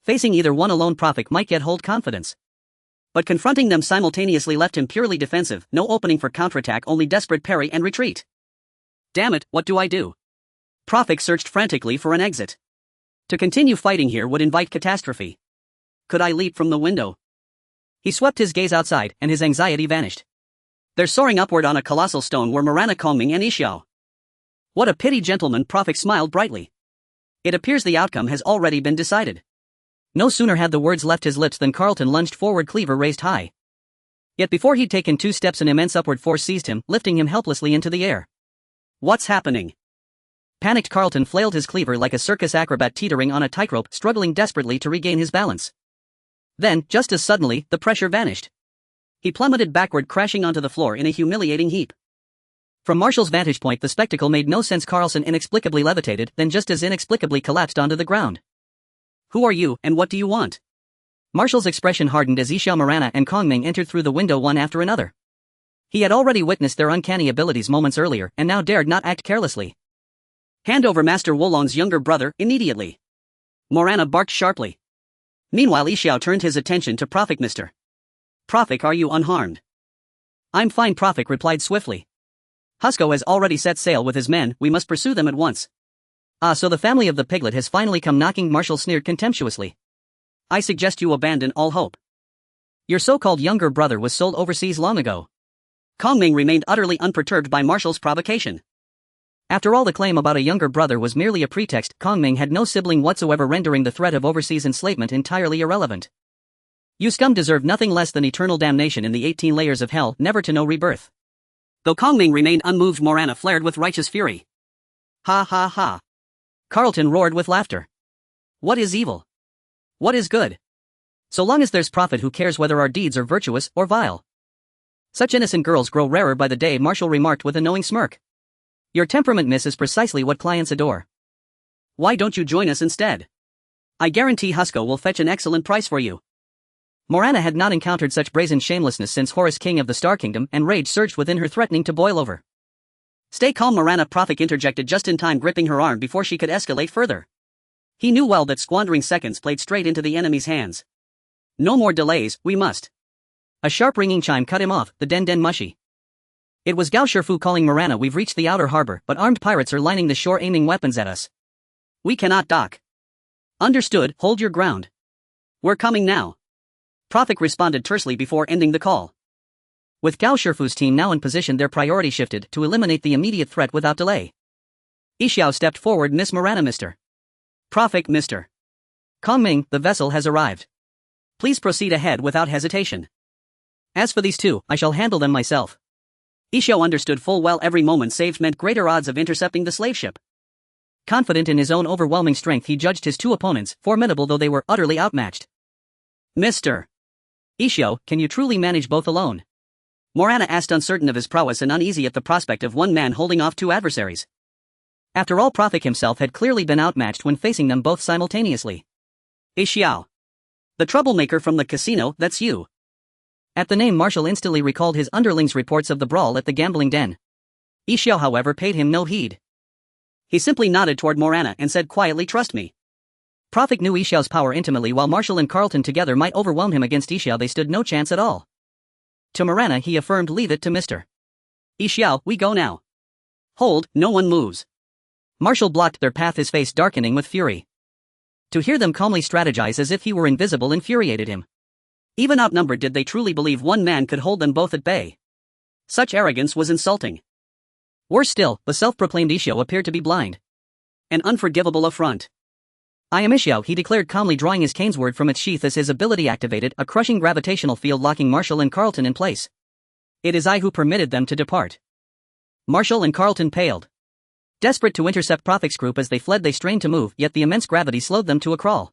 Facing either one alone, Profic might yet hold confidence. But confronting them simultaneously left him purely defensive, no opening for counterattack, only desperate parry and retreat. Damn it, what do I do? Profic searched frantically for an exit. To continue fighting here would invite catastrophe. Could I leap from the window? He swept his gaze outside, and his anxiety vanished. There, soaring upward on a colossal stone, were Marana, Kongming and Yixiao. What a pity, gentlemen, Profic smiled brightly. It appears the outcome has already been decided. No sooner had the words left his lips than Carlton lunged forward, cleaver raised high. Yet before he'd taken 2 steps, an immense upward force seized him, lifting him helplessly into the air. What's happening? Panicked Carlton flailed his cleaver like a circus acrobat teetering on a tightrope, struggling desperately to regain his balance. Then, just as suddenly, the pressure vanished. He plummeted backward, crashing onto the floor in a humiliating heap. From Marshall's vantage point, the spectacle made no sense. Carlson inexplicably levitated, then just as inexplicably collapsed onto the ground. Who are you, and what do you want? Marshall's expression hardened as Yixiao, Marana and Kongming entered through the window one after another. He had already witnessed their uncanny abilities moments earlier, and now dared not act carelessly. Hand over Master Wolong's younger brother, immediately. Marana barked sharply. Meanwhile Yixiao turned his attention to Profic. Mr. Profic, are you unharmed? I'm fine, Profic replied swiftly. Husko has already set sail with his men, we must pursue them at once. Ah, so the family of the piglet has finally come knocking, Marshall sneered contemptuously. I suggest you abandon all hope. Your so-called younger brother was sold overseas long ago. Kongming remained utterly unperturbed by Marshall's provocation. After all, the claim about a younger brother was merely a pretext. Kongming had no sibling whatsoever, rendering the threat of overseas enslavement entirely irrelevant. You scum deserve nothing less than eternal damnation in the 18 layers of hell, never to know rebirth. Though Kongming remained unmoved, Morana flared with righteous fury. Ha ha ha. Carlton roared with laughter. What is evil? What is good? So long as there's profit, who cares whether our deeds are virtuous or vile? Such innocent girls grow rarer by the day, Marshall remarked with a knowing smirk. Your temperament, miss, is precisely what clients adore. Why don't you join us instead? I guarantee Husko will fetch an excellent price for you. Morana had not encountered such brazen shamelessness since Horus, king of the Star Kingdom, and rage surged within her, threatening to boil over. Stay calm, Morana, Profic interjected just in time, gripping her arm before she could escalate further. He knew well that squandering seconds played straight into the enemy's hands. No more delays, we must. A sharp ringing chime cut him off, the Den Mushi. It was Gao Shifu calling Morana. We've reached the outer harbor, but armed pirates are lining the shore, aiming weapons at us. We cannot dock. Understood, hold your ground. We're coming now. Profic responded tersely before ending the call. With Gao Shifu's team now in position, their priority shifted to eliminate the immediate threat without delay. Yixiao stepped forward. Miss Morana, Mr. Profic, Mr. Kongming, the vessel has arrived. Please proceed ahead without hesitation. As for these two, I shall handle them myself. Yixiao understood full well every moment saved meant greater odds of intercepting the slave ship. Confident in his own overwhelming strength, he judged his two opponents, formidable though they were, utterly outmatched. Mr. Ishio, can you truly manage both alone? Morana asked, uncertain of his prowess and uneasy at the prospect of one man holding off two adversaries. After all, Prophet himself had clearly been outmatched when facing them both simultaneously. Ishio. The troublemaker from the casino, that's you. At the name, Marshall instantly recalled his underlings' reports of the brawl at the gambling den. Ishio, however, paid him no heed. He simply nodded toward Morana and said quietly, "Trust me." Prophet knew Ishio's power intimately. While Marshall and Carlton together might overwhelm him, against Ishio they stood no chance at all. To Morana he affirmed, "Leave it to Mr. Ishio, we go now." "Hold, no one moves." Marshall blocked their path, his face darkening with fury. To hear them calmly strategize as if he were invisible infuriated him. Even outnumbered, did they truly believe one man could hold them both at bay? Such arrogance was insulting. Worse still, the self-proclaimed Ishio appeared to be blind. An unforgivable affront. "I am Ishio," he declared calmly, drawing his cane sword from its sheath as his ability activated, a crushing gravitational field locking Marshall and Carlton in place. "It is I who permitted them to depart." Marshall and Carlton paled. Desperate to intercept Prophet's group as they fled, they strained to move, yet the immense gravity slowed them to a crawl.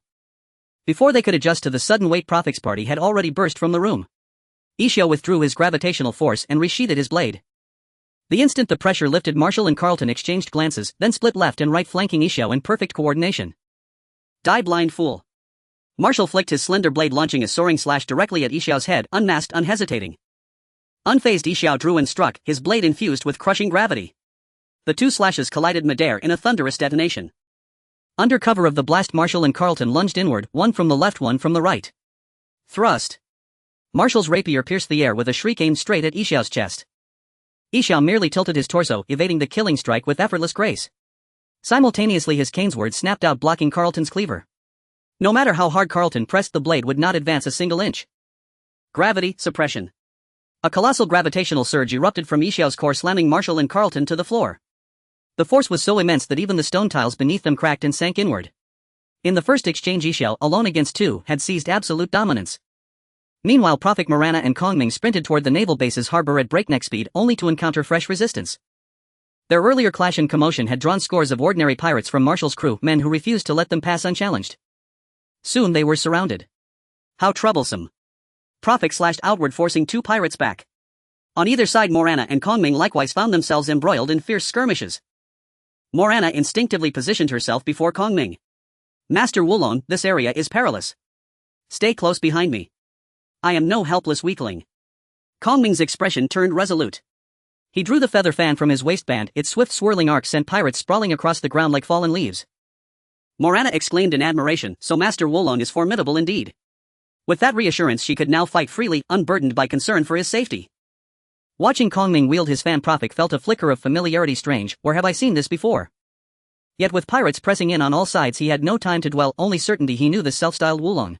Before they could adjust to the sudden weight, Prophet's party had already burst from the room. Ishio withdrew his gravitational force and resheathed his blade. The instant the pressure lifted, Marshall and Carlton exchanged glances, then split left and right, flanking Ishio in perfect coordination. "Die, blind fool." Marshall flicked his slender blade, launching a soaring slash directly at Ishio's head, unmasked, unhesitating. Unfazed, Ishio drew and struck, his blade infused with crushing gravity. The two slashes collided midair in a thunderous detonation. Under cover of the blast, Marshall and Carlton lunged inward, one from the left, one from the right. Thrust. Marshall's rapier pierced the air with a shriek aimed straight at Ishio's chest. Ishio merely tilted his torso, evading the killing strike with effortless grace. Simultaneously his cane sword snapped out, blocking Carlton's cleaver. No matter how hard Carlton pressed, the blade would not advance a single inch. Gravity suppression. A colossal gravitational surge erupted from Ishio's core, slamming Marshall and Carlton to the floor. The force was so immense that even the stone tiles beneath them cracked and sank inward. In the first exchange, Ishio, alone against two, had seized absolute dominance. Meanwhile, Prophet, Morana and Kongming sprinted toward the naval base's harbor at breakneck speed, only to encounter fresh resistance. Their earlier clash and commotion had drawn scores of ordinary pirates from Marshall's crew, men who refused to let them pass unchallenged. Soon they were surrounded. How troublesome. Prophet slashed outward, forcing two pirates back. On either side, Morana and Kongming likewise found themselves embroiled in fierce skirmishes. Morana instinctively positioned herself before Kongming. "Master Wulong, this area is perilous. Stay close behind me. I am no helpless weakling." Kongming's expression turned resolute. He drew the feather fan from his waistband, its swift swirling arc sent pirates sprawling across the ground like fallen leaves. Morana exclaimed in admiration, "So Master Wulong is formidable indeed." With that reassurance, she could now fight freely, unburdened by concern for his safety. Watching Kongming wield his fan, Prophet felt a flicker of familiarity. Strange, where have I seen this before? Yet with pirates pressing in on all sides, he had no time to dwell, only certainty he knew the self-styled Wulong.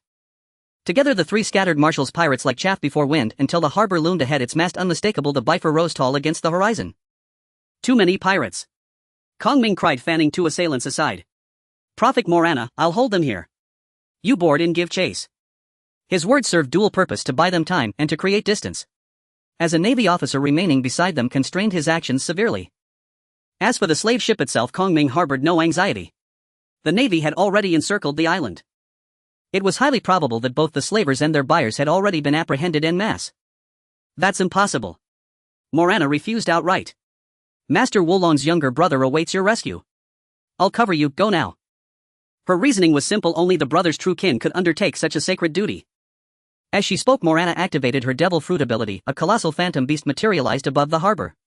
Together the three scattered Marshall's pirates like chaff before wind, until the harbor loomed ahead, its mast unmistakable. The Bifer rose tall against the horizon. "Too many pirates," Kongming cried, fanning two assailants aside. "Prophet, Morana, I'll hold them here. You board in, give chase." His words served dual purpose, to buy them time and to create distance. As a Navy officer, remaining beside them constrained his actions severely. As for the slave ship itself, Kongming harbored no anxiety. The Navy had already encircled the island. It was highly probable that both the slavers and their buyers had already been apprehended en masse. "That's impossible." Morana refused outright. "Master Wulong's younger brother awaits your rescue. I'll cover you, go now." Her reasoning was simple, only the brother's true kin could undertake such a sacred duty. As she spoke, Morana activated her devil fruit ability, a colossal phantom beast materialized above the harbor.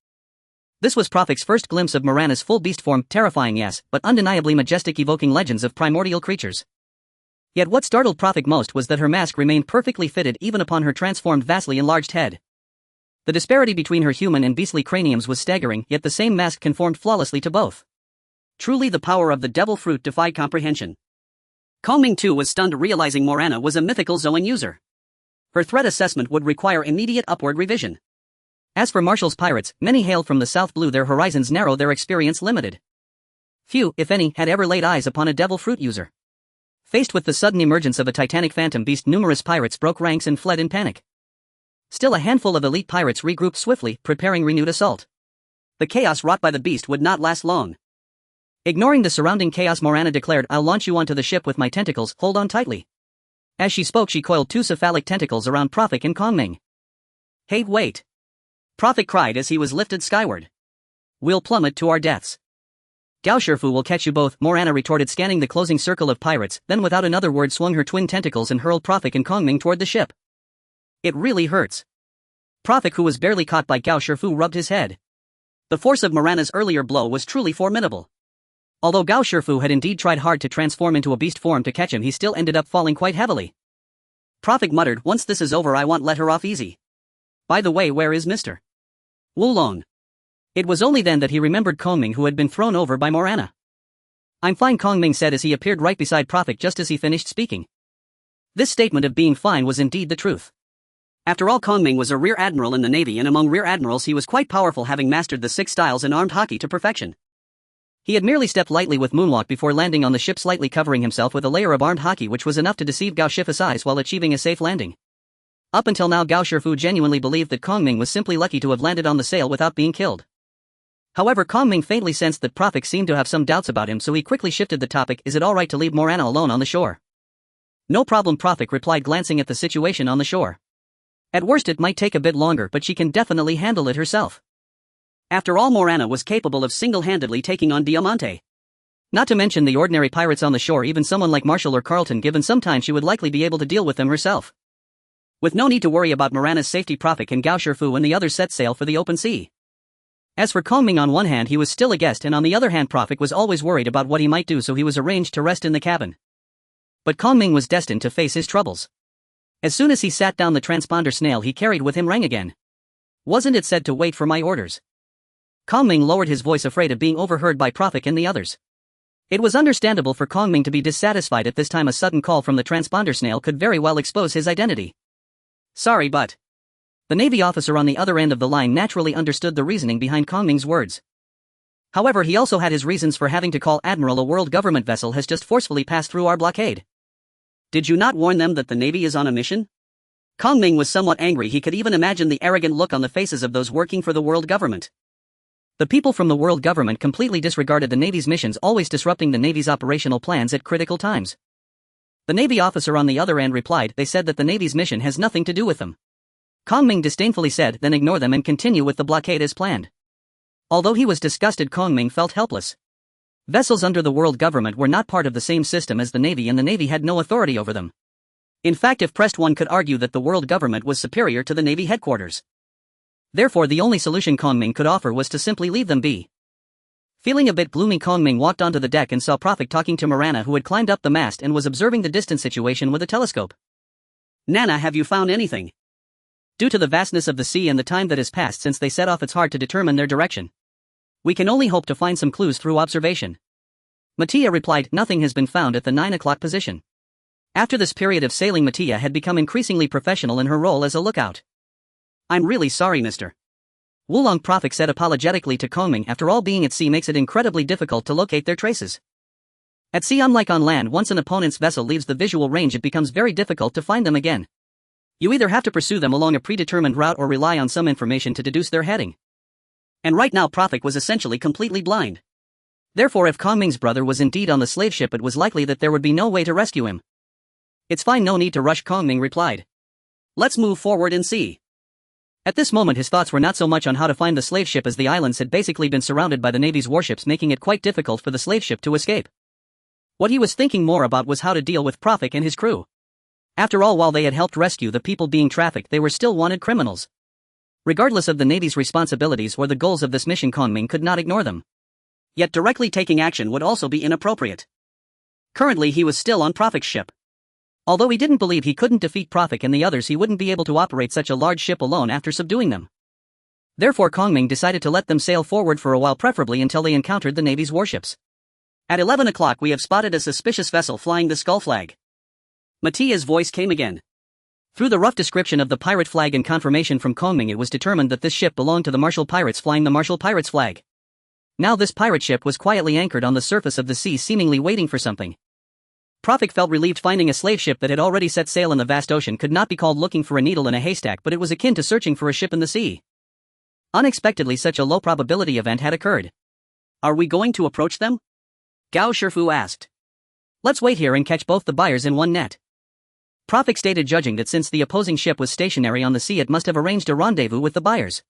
This was Prophet's first glimpse of Morana's full beast form, terrifying yes, but undeniably majestic, evoking legends of primordial creatures. Yet what startled Prophet most was that her mask remained perfectly fitted even upon her transformed, vastly enlarged head. The disparity between her human and beastly craniums was staggering, yet the same mask conformed flawlessly to both. Truly the power of the devil fruit defied comprehension. Kongming too was stunned, realizing Morana was a mythical Zoan user. Her threat assessment would require immediate upward revision. As for Marshall's pirates, many hailed from the South Blue, their horizons narrow, their experience limited. Few, if any, had ever laid eyes upon a devil fruit user. Faced with the sudden emergence of a titanic phantom beast, numerous pirates broke ranks and fled in panic. Still, a handful of elite pirates regrouped swiftly, preparing renewed assault. The chaos wrought by the beast would not last long. Ignoring the surrounding chaos, Morana declared, "I'll launch you onto the ship with my tentacles, hold on tightly." As she spoke, she coiled two cephalic tentacles around Prophet and Kongming. "Hey, wait!" Prophet cried as he was lifted skyward. "We'll plummet to our deaths." "Gao Shifu will catch you both," Morana retorted, scanning the closing circle of pirates, then without another word swung her twin tentacles and hurled Prophet and Kongming toward the ship. "It really hurts." Prophet, who was barely caught by Gao Shifu, rubbed his head. The force of Morana's earlier blow was truly formidable. Although Gao Shifu had indeed tried hard to transform into a beast form to catch him, he still ended up falling quite heavily. Prophet muttered, "Once this is over I won't let her off easy. By the way, where is Mr. Wulong?" It was only then that he remembered Kongming, who had been thrown over by Morana. "I'm fine," Kongming said as he appeared right beside Prophet just as he finished speaking. This statement of being fine was indeed the truth. After all, Kongming was a rear admiral in the Navy, and among rear admirals he was quite powerful, having mastered the 6 styles in armed hockey to perfection. He had merely stepped lightly with moonwalk before landing on the ship, slightly covering himself with a layer of armed hockey, which was enough to deceive Gao Shifu's eyes while achieving a safe landing. Up until now, Gao Shifu genuinely believed that Kongming was simply lucky to have landed on the sail without being killed. However, Kongming faintly sensed that Prophet seemed to have some doubts about him, so he quickly shifted the topic. "Is it alright to leave Morana alone on the shore?" "No problem," Prophet replied, glancing at the situation on the shore. "At worst it might take a bit longer, but she can definitely handle it herself." After all, Morana was capable of single-handedly taking on Diamante. Not to mention the ordinary pirates on the shore, even someone like Marshall or Carlton, given some time she would likely be able to deal with them herself. With no need to worry about Morana's safety, Prophet and Gao Shifu and the others set sail for the open sea. As for Kongming, on one hand he was still a guest, and on the other hand Prophet was always worried about what he might do, so he was arranged to rest in the cabin. But Kongming was destined to face his troubles. As soon as he sat down, the transponder snail he carried with him rang again. "Wasn't it said to wait for my orders?" Kongming lowered his voice, afraid of being overheard by Prophet and the others. It was understandable for Kongming to be dissatisfied at this time. A sudden call from the transponder snail could very well expose his identity. "Sorry, but..." The Navy officer on the other end of the line naturally understood the reasoning behind Kongming's words. However, he also had his reasons for having to call Admiral. "A world government vessel has just forcefully passed through our blockade. Did you not warn them that the Navy is on a mission?" Kongming was somewhat angry. He could even imagine the arrogant look on the faces of those working for the world government. The people from the world government completely disregarded the Navy's missions, always disrupting the Navy's operational plans at critical times. The Navy officer on the other end replied, "They said that the Navy's mission has nothing to do with them." Kongming disdainfully said, "Then ignore them and continue with the blockade as planned." Although he was disgusted, Kongming felt helpless. Vessels under the world government were not part of the same system as the Navy, and the Navy had no authority over them. In fact, if pressed, one could argue that the world government was superior to the Navy headquarters. Therefore, the only solution Kongming could offer was to simply leave them be. Feeling a bit gloomy, Kongming walked onto the deck and saw Prophet talking to Morana, who had climbed up the mast and was observing the distant situation with a telescope. "Nana, have you found anything?" Due to the vastness of the sea and the time that has passed since they set off, it's hard to determine their direction. "We can only hope to find some clues through observation." Mattia replied, "Nothing has been found at the 9 o'clock position." After this period of sailing, Mattia had become increasingly professional in her role as a lookout. "I'm really sorry, Mr. Wulong," Prophet said apologetically to Kongming. "After all, being at sea makes it incredibly difficult to locate their traces. At sea, unlike on land, once an opponent's vessel leaves the visual range, it becomes very difficult to find them again. You either have to pursue them along a predetermined route or rely on some information to deduce their heading." And right now Prophet was essentially completely blind. Therefore, if Kongming's brother was indeed on the slave ship, it was likely that there would be no way to rescue him. "It's fine, no need to rush," Kongming replied. "Let's move forward and see." At this moment his thoughts were not so much on how to find the slave ship, as the islands had basically been surrounded by the Navy's warships, making it quite difficult for the slave ship to escape. What he was thinking more about was how to deal with Prophet and his crew. After all, while they had helped rescue the people being trafficked, they were still wanted criminals. Regardless of the Navy's responsibilities or the goals of this mission, Kongming could not ignore them. Yet directly taking action would also be inappropriate. Currently he was still on Prophet's ship. Although he didn't believe he couldn't defeat Prophet and the others, he wouldn't be able to operate such a large ship alone after subduing them. Therefore Kongming decided to let them sail forward for a while, preferably until they encountered the Navy's warships. "At 11 o'clock we have spotted a suspicious vessel flying the skull flag." Mattia's voice came again. Through the rough description of the pirate flag and confirmation from Kongming, it was determined that this ship belonged to the Marshall Pirates, flying the Marshall Pirates flag. Now this pirate ship was quietly anchored on the surface of the sea, seemingly waiting for something. Prophet felt relieved. Finding a slave ship that had already set sail in the vast ocean could not be called looking for a needle in a haystack, but it was akin to searching for a ship in the sea. Unexpectedly, such a low probability event had occurred. "Are we going to approach them?" Gao Shifu asked. Let's wait here and catch both the buyers in one net. Prophet stated, judging that since the opposing ship was stationary on the sea, it must have arranged a rendezvous with the buyers.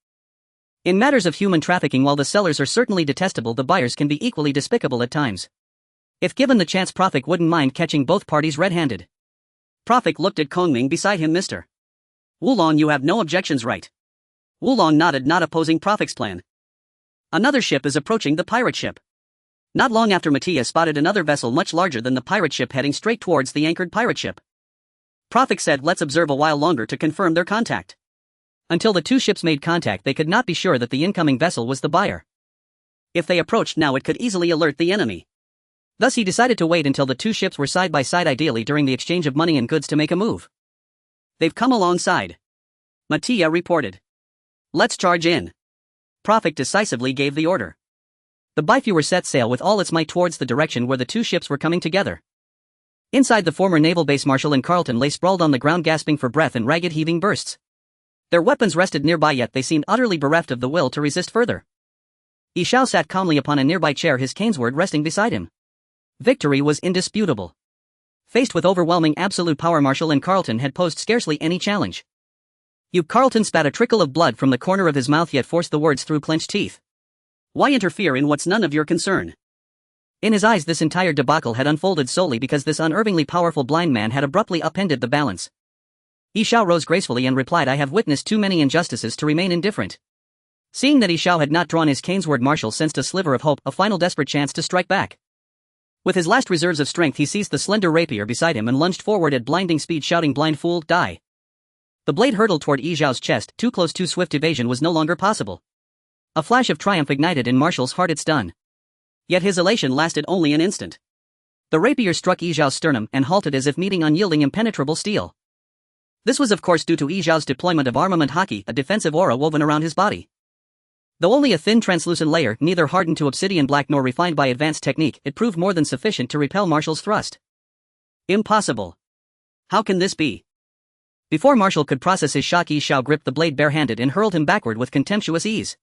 In matters of human trafficking, while the sellers are certainly detestable, the buyers can be equally despicable at times. If given the chance, Prophet wouldn't mind catching both parties red-handed. Prophet looked at Kongming beside him. Mr. Wulong, you have no objections, right? Wulong nodded, not opposing Prophet's plan. Another ship is approaching the pirate ship. Not long after, Mattia spotted another vessel much larger than the pirate ship heading straight towards the anchored pirate ship. Prophet said, let's observe a while longer to confirm their contact. Until the two ships made contact, they could not be sure that the incoming vessel was the buyer. If they approached now, it could easily alert the enemy. Thus he decided to wait until the two ships were side by side, ideally during the exchange of money and goods, to make a move. They've come alongside, Mattia reported. Let's charge in. Prophet decisively gave the order. The Bifewer set sail with all its might towards the direction where the two ships were coming together. Inside the former naval base, Marshall and Carlton lay sprawled on the ground, gasping for breath in ragged heaving bursts. Their weapons rested nearby, yet they seemed utterly bereft of the will to resist further. Yishao sat calmly upon a nearby chair, his cane sword resting beside him. Victory was indisputable. Faced with overwhelming absolute power, Marshall and Carlton had posed scarcely any challenge. You, Carlton spat a trickle of blood from the corner of his mouth, yet forced the words through clenched teeth. Why interfere in what's none of your concern? In his eyes, this entire debacle had unfolded solely because this unervingly powerful blind man had abruptly upended the balance. Yishao rose gracefully and replied, I have witnessed too many injustices to remain indifferent. Seeing that Yishao had not drawn his cane sword, Marshall sensed a sliver of hope, a final desperate chance to strike back. With his last reserves of strength, he seized the slender rapier beside him and lunged forward at blinding speed, shouting, blind fool, die. The blade hurtled toward Yixiao's chest, too close, too swift. Evasion was no longer possible. A flash of triumph ignited in Marshall's heart, it stunned. Yet his elation lasted only an instant. The rapier struck Yixiao's sternum and halted as if meeting unyielding, impenetrable steel. This was of course due to Yixiao's deployment of armament haki, a defensive aura woven around his body. Though only a thin translucent layer, neither hardened to obsidian black nor refined by advanced technique, it proved more than sufficient to repel Marshall's thrust. Impossible. How can this be? Before Marshall could process his shock, Yishao gripped the blade barehanded and hurled him backward with contemptuous ease.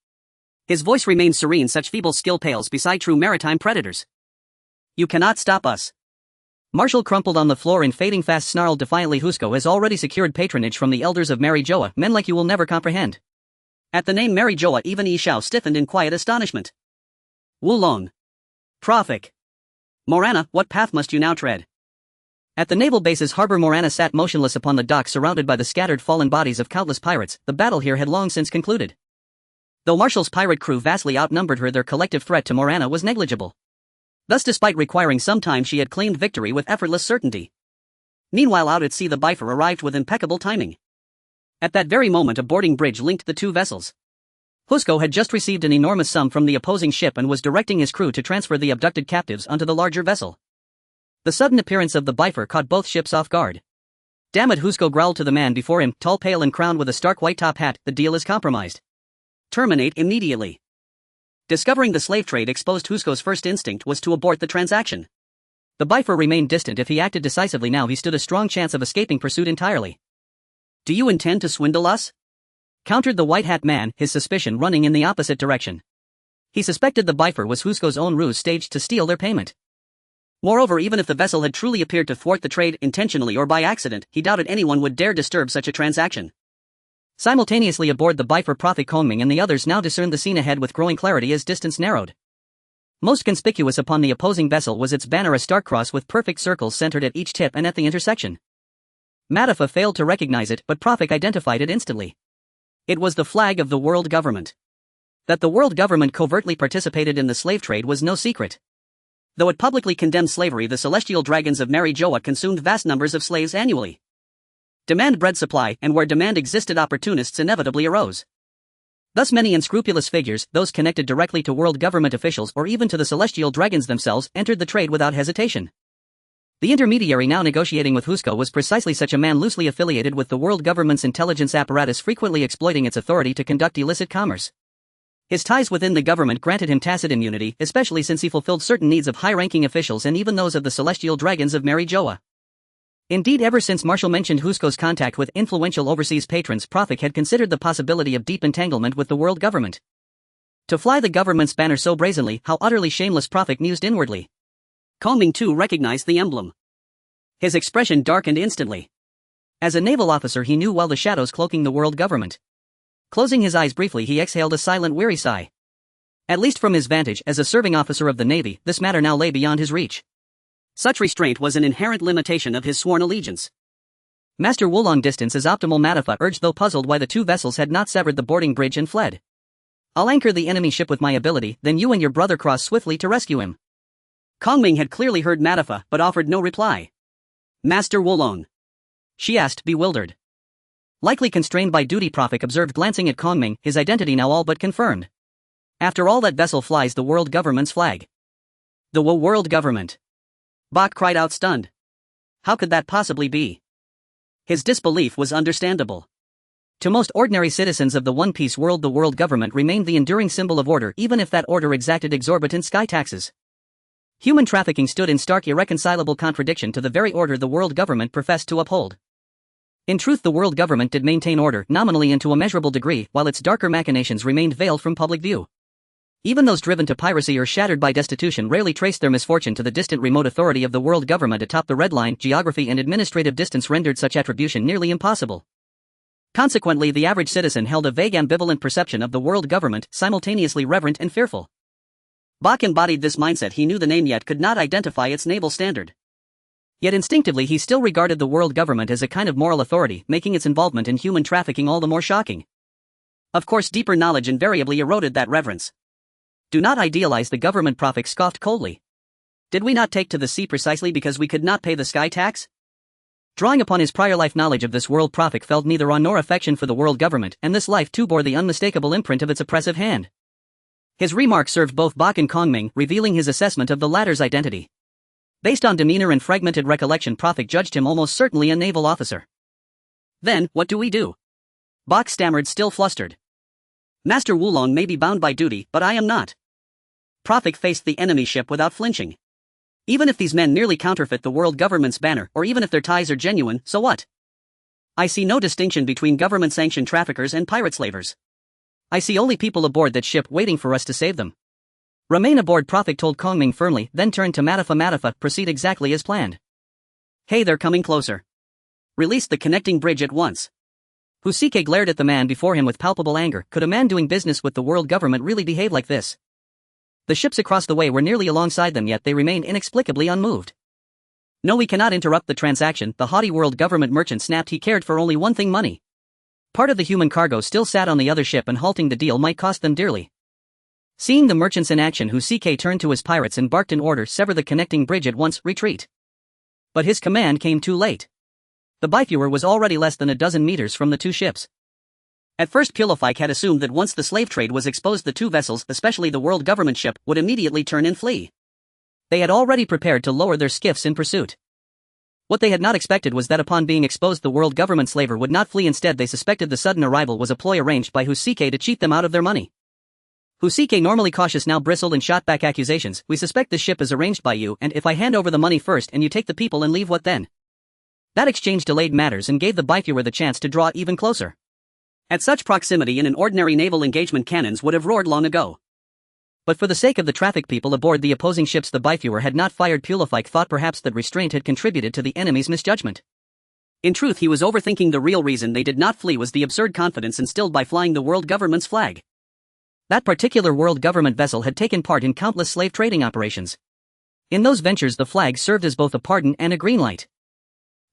His voice remained serene, such feeble skill pales beside true maritime predators. You cannot stop us. Marshall crumpled on the floor and fading fast snarled defiantly, Husco has already secured patronage from the elders of Mary Joa, men like you will never comprehend. At the name Mary Joa, even Yishao stiffened in quiet astonishment. Wulong. Prophet. Morana, what path must you now tread? At the naval base's harbor, Morana sat motionless upon the dock, surrounded by the scattered fallen bodies of countless pirates. The battle here had long since concluded. Though Marshall's pirate crew vastly outnumbered her, their collective threat to Morana was negligible. Thus, despite requiring some time, she had claimed victory with effortless certainty. Meanwhile, out at sea, the Bifer arrived with impeccable timing. At that very moment, a boarding bridge linked the two vessels. Husco had just received an enormous sum from the opposing ship and was directing his crew to transfer the abducted captives onto the larger vessel. The sudden appearance of the Bifer caught both ships off guard. Damn it, Husco growled to the man before him, tall, pale and crowned with a stark white top hat, the deal is compromised. Terminate immediately. Discovering the slave trade exposed, Husco's first instinct was to abort the transaction. The Bifer remained distant. If he acted decisively now, he stood a strong chance of escaping pursuit entirely. Do you intend to swindle us? Countered the white hat man, his suspicion running in the opposite direction. He suspected the Bifer was Husco's own ruse staged to steal their payment. Moreover, even if the vessel had truly appeared to thwart the trade intentionally or by accident, he doubted anyone would dare disturb such a transaction. Simultaneously aboard the Bifer, Prophet Kongming and the others now discerned the scene ahead with growing clarity as distance narrowed. Most conspicuous upon the opposing vessel was its banner, a stark cross with perfect circles centered at each tip and at the intersection. Matafa failed to recognize it, but Prophet identified it instantly. It was the flag of the world government. That the world government covertly participated in the slave trade was no secret. Though it publicly condemned slavery, the celestial dragons of Mary Joa consumed vast numbers of slaves annually. Demand bred supply, and where demand existed, opportunists inevitably arose. Thus many unscrupulous figures, those connected directly to world government officials or even to the celestial dragons themselves, entered the trade without hesitation. The intermediary now negotiating with Husco was precisely such a man, loosely affiliated with the world government's intelligence apparatus, frequently exploiting its authority to conduct illicit commerce. His ties within the government granted him tacit immunity, especially since he fulfilled certain needs of high-ranking officials and even those of the celestial dragons of Mary Joa. Indeed, ever since Marshall mentioned Husco's contact with influential overseas patrons, Prophet had considered the possibility of deep entanglement with the world government. To fly the government's banner so brazenly, how utterly shameless, Prophet mused inwardly. Kongming too recognized the emblem. His expression darkened instantly. As a naval officer he knew well the shadows cloaking the world government. Closing his eyes briefly he exhaled a silent weary sigh. At least from his vantage as a serving officer of the Navy, this matter now lay beyond his reach. Such restraint was an inherent limitation of his sworn allegiance. Master Wulong distance is optimal, Matafa urged, though puzzled why the two vessels had not severed the boarding bridge and fled. I'll anchor the enemy ship with my ability, then you and your brother cross swiftly to rescue him. Kongming had clearly heard Matafa but offered no reply. Master Wulong? She asked, bewildered. Likely constrained by duty, Prophet observed, glancing at Kongming, his identity now all but confirmed. After all, that vessel flies the world government's flag. The world government? Bok cried out, stunned. How could that possibly be? His disbelief was understandable. To most ordinary citizens of the one-piece world, the world government remained the enduring symbol of order, even if that order exacted exorbitant sky taxes. Human trafficking stood in stark, irreconcilable contradiction to the very order the world government professed to uphold. In truth, the world government did maintain order, nominally and to a measurable degree, while its darker machinations remained veiled from public view. Even those driven to piracy or shattered by destitution rarely traced their misfortune to the distant remote authority of the world government atop the red line. Geography and administrative distance rendered such attribution nearly impossible. Consequently, the average citizen held a vague, ambivalent perception of the world government, simultaneously reverent and fearful. Bok embodied this mindset. He knew the name yet could not identify its naval standard. Yet instinctively he still regarded the world government as a kind of moral authority, making its involvement in human trafficking all the more shocking. Of course, deeper knowledge invariably eroded that reverence. Do not idealize the government, Prophet scoffed coldly. Did we not take to the sea precisely because we could not pay the sky tax? Drawing upon his prior life knowledge of this world, Prophet felt neither awe nor affection for the world government, and this life too bore the unmistakable imprint of its oppressive hand. His remark served both Bok and Kongming, revealing his assessment of the latter's identity. Based on demeanor and fragmented recollection, Prophet judged him almost certainly a naval officer. Then, what do we do? Bok stammered, still flustered. Master Wulong may be bound by duty, but I am not. Prophet faced the enemy ship without flinching. Even if these men merely counterfeit the world government's banner, or even if their ties are genuine, so what? I see no distinction between government-sanctioned traffickers and pirate slavers. I see only people aboard that ship waiting for us to save them. Remain aboard, Prophet told Kongming firmly, then turned to Matafa. Matafa, proceed exactly as planned. Hey, they're coming closer. Release the connecting bridge at once. Husike glared at the man before him with palpable anger. Could a man doing business with the world government really behave like this? The ships across the way were nearly alongside them, yet they remained inexplicably unmoved. No, we cannot interrupt the transaction, the haughty world government merchant snapped. He cared for only one thing: money. Part of the human cargo still sat on the other ship, and halting the deal might cost them dearly. Seeing the merchants in action, Husike turned to his pirates and barked an order: sever the connecting bridge at once, retreat. But his command came too late. The bifewer was already less than a dozen meters from the two ships. At first, Pulafike had assumed that once the slave trade was exposed, the two vessels, especially the world government ship, would immediately turn and flee. They had already prepared to lower their skiffs in pursuit. What they had not expected was that upon being exposed, the world government slaver would not flee. Instead, they suspected the sudden arrival was a ploy arranged by Husike to cheat them out of their money. Husike, normally cautious, now bristled and shot back accusations. We suspect this ship is arranged by you, and if I hand over the money first and you take the people and leave, what then? That exchange delayed matters and gave the bifewer the chance to draw even closer. At such proximity, in an ordinary naval engagement, cannons would have roared long ago. But for the sake of the traffic people aboard the opposing ships, the bifewer had not fired. Pulafike thought perhaps that restraint had contributed to the enemy's misjudgment. In truth, he was overthinking. The real reason they did not flee was the absurd confidence instilled by flying the world government's flag. That particular world government vessel had taken part in countless slave trading operations. In those ventures, the flag served as both a pardon and a green light.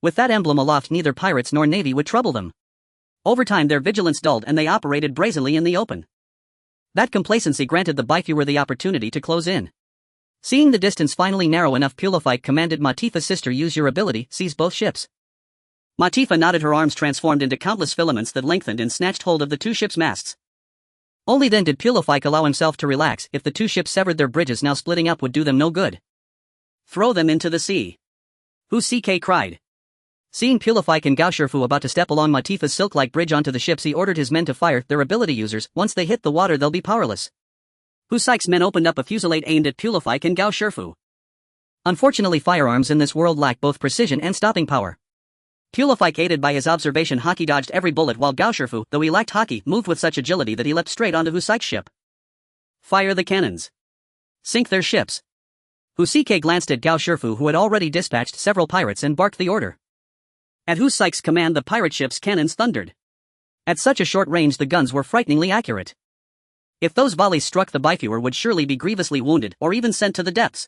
With that emblem aloft, neither pirates nor navy would trouble them. Over time, their vigilance dulled and they operated brazenly in the open. That complacency granted the bifewer the opportunity to close in. Seeing the distance finally narrow enough, Pulafike commanded Matifa's sister, use your ability, seize both ships. Matifa nodded, her arms transformed into countless filaments that lengthened and snatched hold of the two ships' masts. Only then did Pulafike allow himself to relax. If the two ships severed, their bridges now splitting up would do them no good. Throw them into the sea. Husike cried. Seeing Pulafike and Gao Shifu about to step along Matifa's silk-like bridge onto the ships, he ordered his men to fire. Their ability users, once they hit the water they'll be powerless. Husike's men opened up a fusillade aimed at Pulafike and Gao Shifu. Unfortunately, firearms in this world lack both precision and stopping power. Pulafike, aided by his observation haki, dodged every bullet, while Gao Shifu, though he lacked haki, moved with such agility that he leapt straight onto Husike's ship. Fire the cannons. Sink their ships. Husike glanced at Gao Shifu, who had already dispatched several pirates, and barked the order. At Husike's command, the pirate ship's cannons thundered. At such a short range, the guns were frighteningly accurate. If those volleys struck, the Bifewer would surely be grievously wounded or even sent to the depths.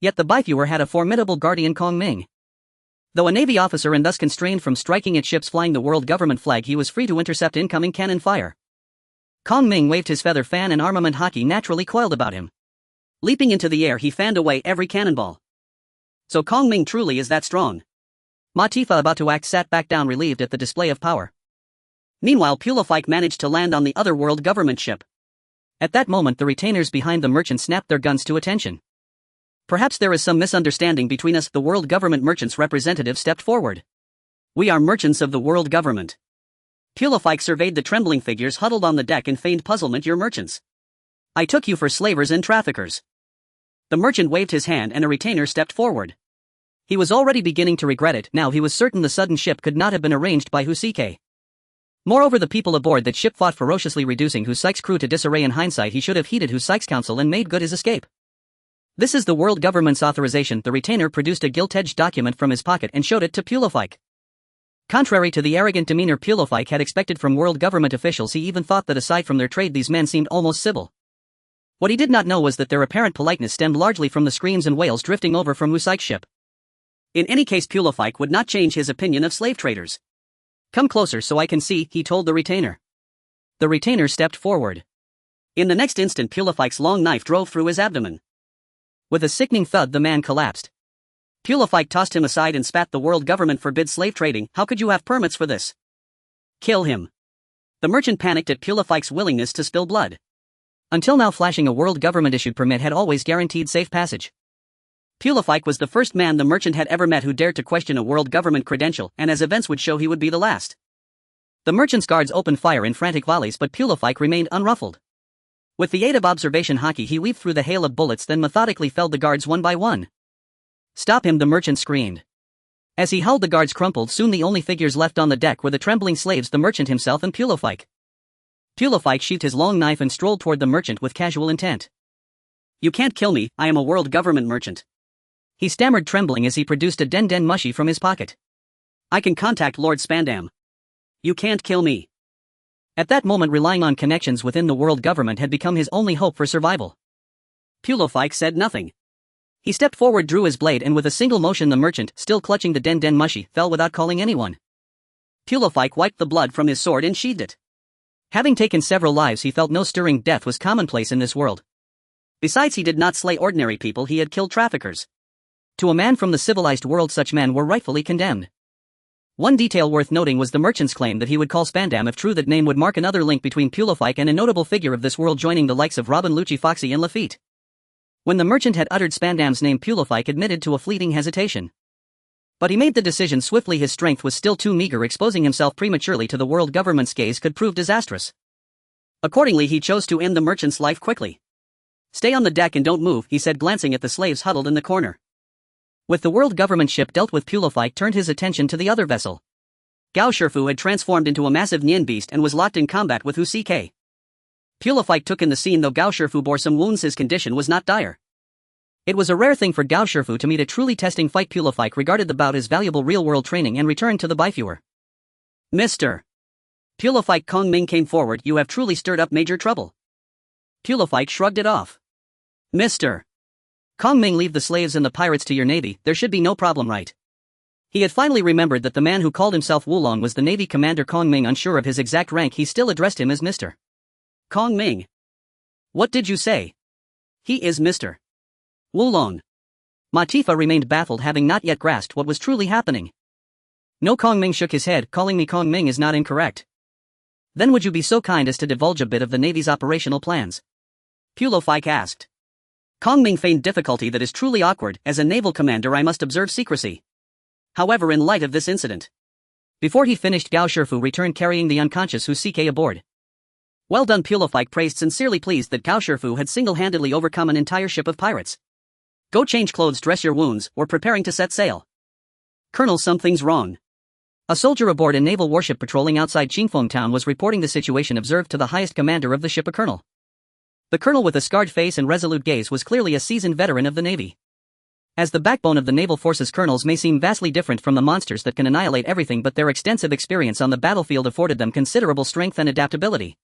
Yet the Bifewer had a formidable guardian, Kong Ming. Though a Navy officer and thus constrained from striking at ships flying the world government flag, he was free to intercept incoming cannon fire. Kong Ming waved his feather fan, and armament hockey naturally coiled about him. Leaping into the air, he fanned away every cannonball. So Kong Ming truly is that strong. Ma Tifa, about to act, sat back down, relieved at the display of power. Meanwhile, Pulafike managed to land on the other world government ship. At that moment, the retainers behind the merchant snapped their guns to attention. Perhaps there is some misunderstanding between us. The world government merchant's representative stepped forward. We are merchants of the world government. Pulafike surveyed the trembling figures huddled on the deck and feigned puzzlement. Your merchants. I took you for slavers and traffickers. The merchant waved his hand, and a retainer stepped forward. He was already beginning to regret it. Now he was certain the sudden ship could not have been arranged by Husike. Moreover, the people aboard that ship fought ferociously, reducing Husike's crew to disarray. In hindsight, he should have heeded Husike's counsel and made good his escape. This is the world government's authorization. The retainer produced a gilt-edged document from his pocket and showed it to Pulafike. Contrary to the arrogant demeanor Pulafike had expected from world government officials, he even thought that aside from their trade, these men seemed almost civil. What he did not know was that their apparent politeness stemmed largely from the screams and wails drifting over from Husike's ship. In any case, Pulafike would not change his opinion of slave traders. Come closer so I can see, he told the retainer. The retainer stepped forward. In the next instant, Pulafike's long knife drove through his abdomen. With a sickening thud, the man collapsed. Pulafike tossed him aside and spat. The world government forbids slave trading. How could you have permits for this? Kill him. The merchant panicked at Pulafike's willingness to spill blood. Until now, flashing a world government-issued permit had always guaranteed safe passage. Pulafike was the first man the merchant had ever met who dared to question a world government credential, and as events would show, he would be the last. The merchant's guards opened fire in frantic volleys, but Pulafike remained unruffled. With the aid of observation hockey, he weaved through the hail of bullets, then methodically felled the guards one by one. Stop him, the merchant screamed. As he howled, the guards crumpled. Soon the only figures left on the deck were the trembling slaves, the merchant himself and Pulafike. Pulafike sheathed his long knife and strolled toward the merchant with casual intent. You can't kill me, I am a world government merchant. He stammered, trembling as he produced a den mushi from his pocket. I can contact Lord Spandam. You can't kill me. At that moment, relying on connections within the world government had become his only hope for survival. Pulafike said nothing. He stepped forward, drew his blade, and with a single motion the merchant, still clutching the den mushi, fell without calling anyone. Pulafike wiped the blood from his sword and sheathed it. Having taken several lives, he felt no stirring. Death was commonplace in this world. Besides, he did not slay ordinary people, he had killed traffickers. To a man from the civilized world, such men were rightfully condemned. One detail worth noting was the merchant's claim that he would call Spandam. If true, that name would mark another link between Pulafike and a notable figure of this world, joining the likes of Robin, Lucci, Foxy, and Lafitte. When the merchant had uttered Spandam's name, Pulafike admitted to a fleeting hesitation. But he made the decision swiftly. His strength was still too meager. Exposing himself prematurely to the world government's gaze could prove disastrous. Accordingly, he chose to end the merchant's life quickly. Stay on the deck and don't move, he said, glancing at the slaves huddled in the corner. With the world government ship dealt with, Pulafike turned his attention to the other vessel. Gao Shifu had transformed into a massive Nian beast and was locked in combat with Husike. Pulafike took in the scene. Though Gao Shifu bore some wounds, his condition was not dire. It was a rare thing for Gao Shifu to meet a truly testing fight. Pulafike regarded the bout as valuable real-world training and returned to the Bifewer. Mr. Pulafike, Kong Ming came forward. You have truly stirred up major trouble. Pulafike shrugged it off. Mr. Kong Ming, leave the slaves and the pirates to your navy, there should be no problem, right? He had finally remembered that the man who called himself Wulong was the Navy commander Kong Ming. Unsure of his exact rank, he still addressed him as Mr. Kong Ming. What did you say? He is Mr. Wulong. Ma Tifa remained baffled, having not yet grasped what was truly happening. No, Kong Ming shook his head. Calling me Kong Ming is not incorrect. Then would you be so kind as to divulge a bit of the Navy's operational plans? Pulafike asked. Kong Ming feigned difficulty. That is truly awkward. As a naval commander, I must observe secrecy. However, in light of this incident. Before he finished, Gao Shifu returned carrying the unconscious Husike aboard. Well done, Pulafike praised, sincerely pleased that Gao Shifu had single-handedly overcome an entire ship of pirates. Go change clothes, dress your wounds, we're preparing to set sail. Colonel, something's wrong. A soldier aboard a naval warship patrolling outside Qingfeng town was reporting the situation. Observed to the highest commander of the ship, a colonel. The colonel, with a scarred face and resolute gaze, was clearly a seasoned veteran of the Navy. As the backbone of the naval forces, colonels may seem vastly different from the monsters that can annihilate everything, but their extensive experience on the battlefield afforded them considerable strength and adaptability.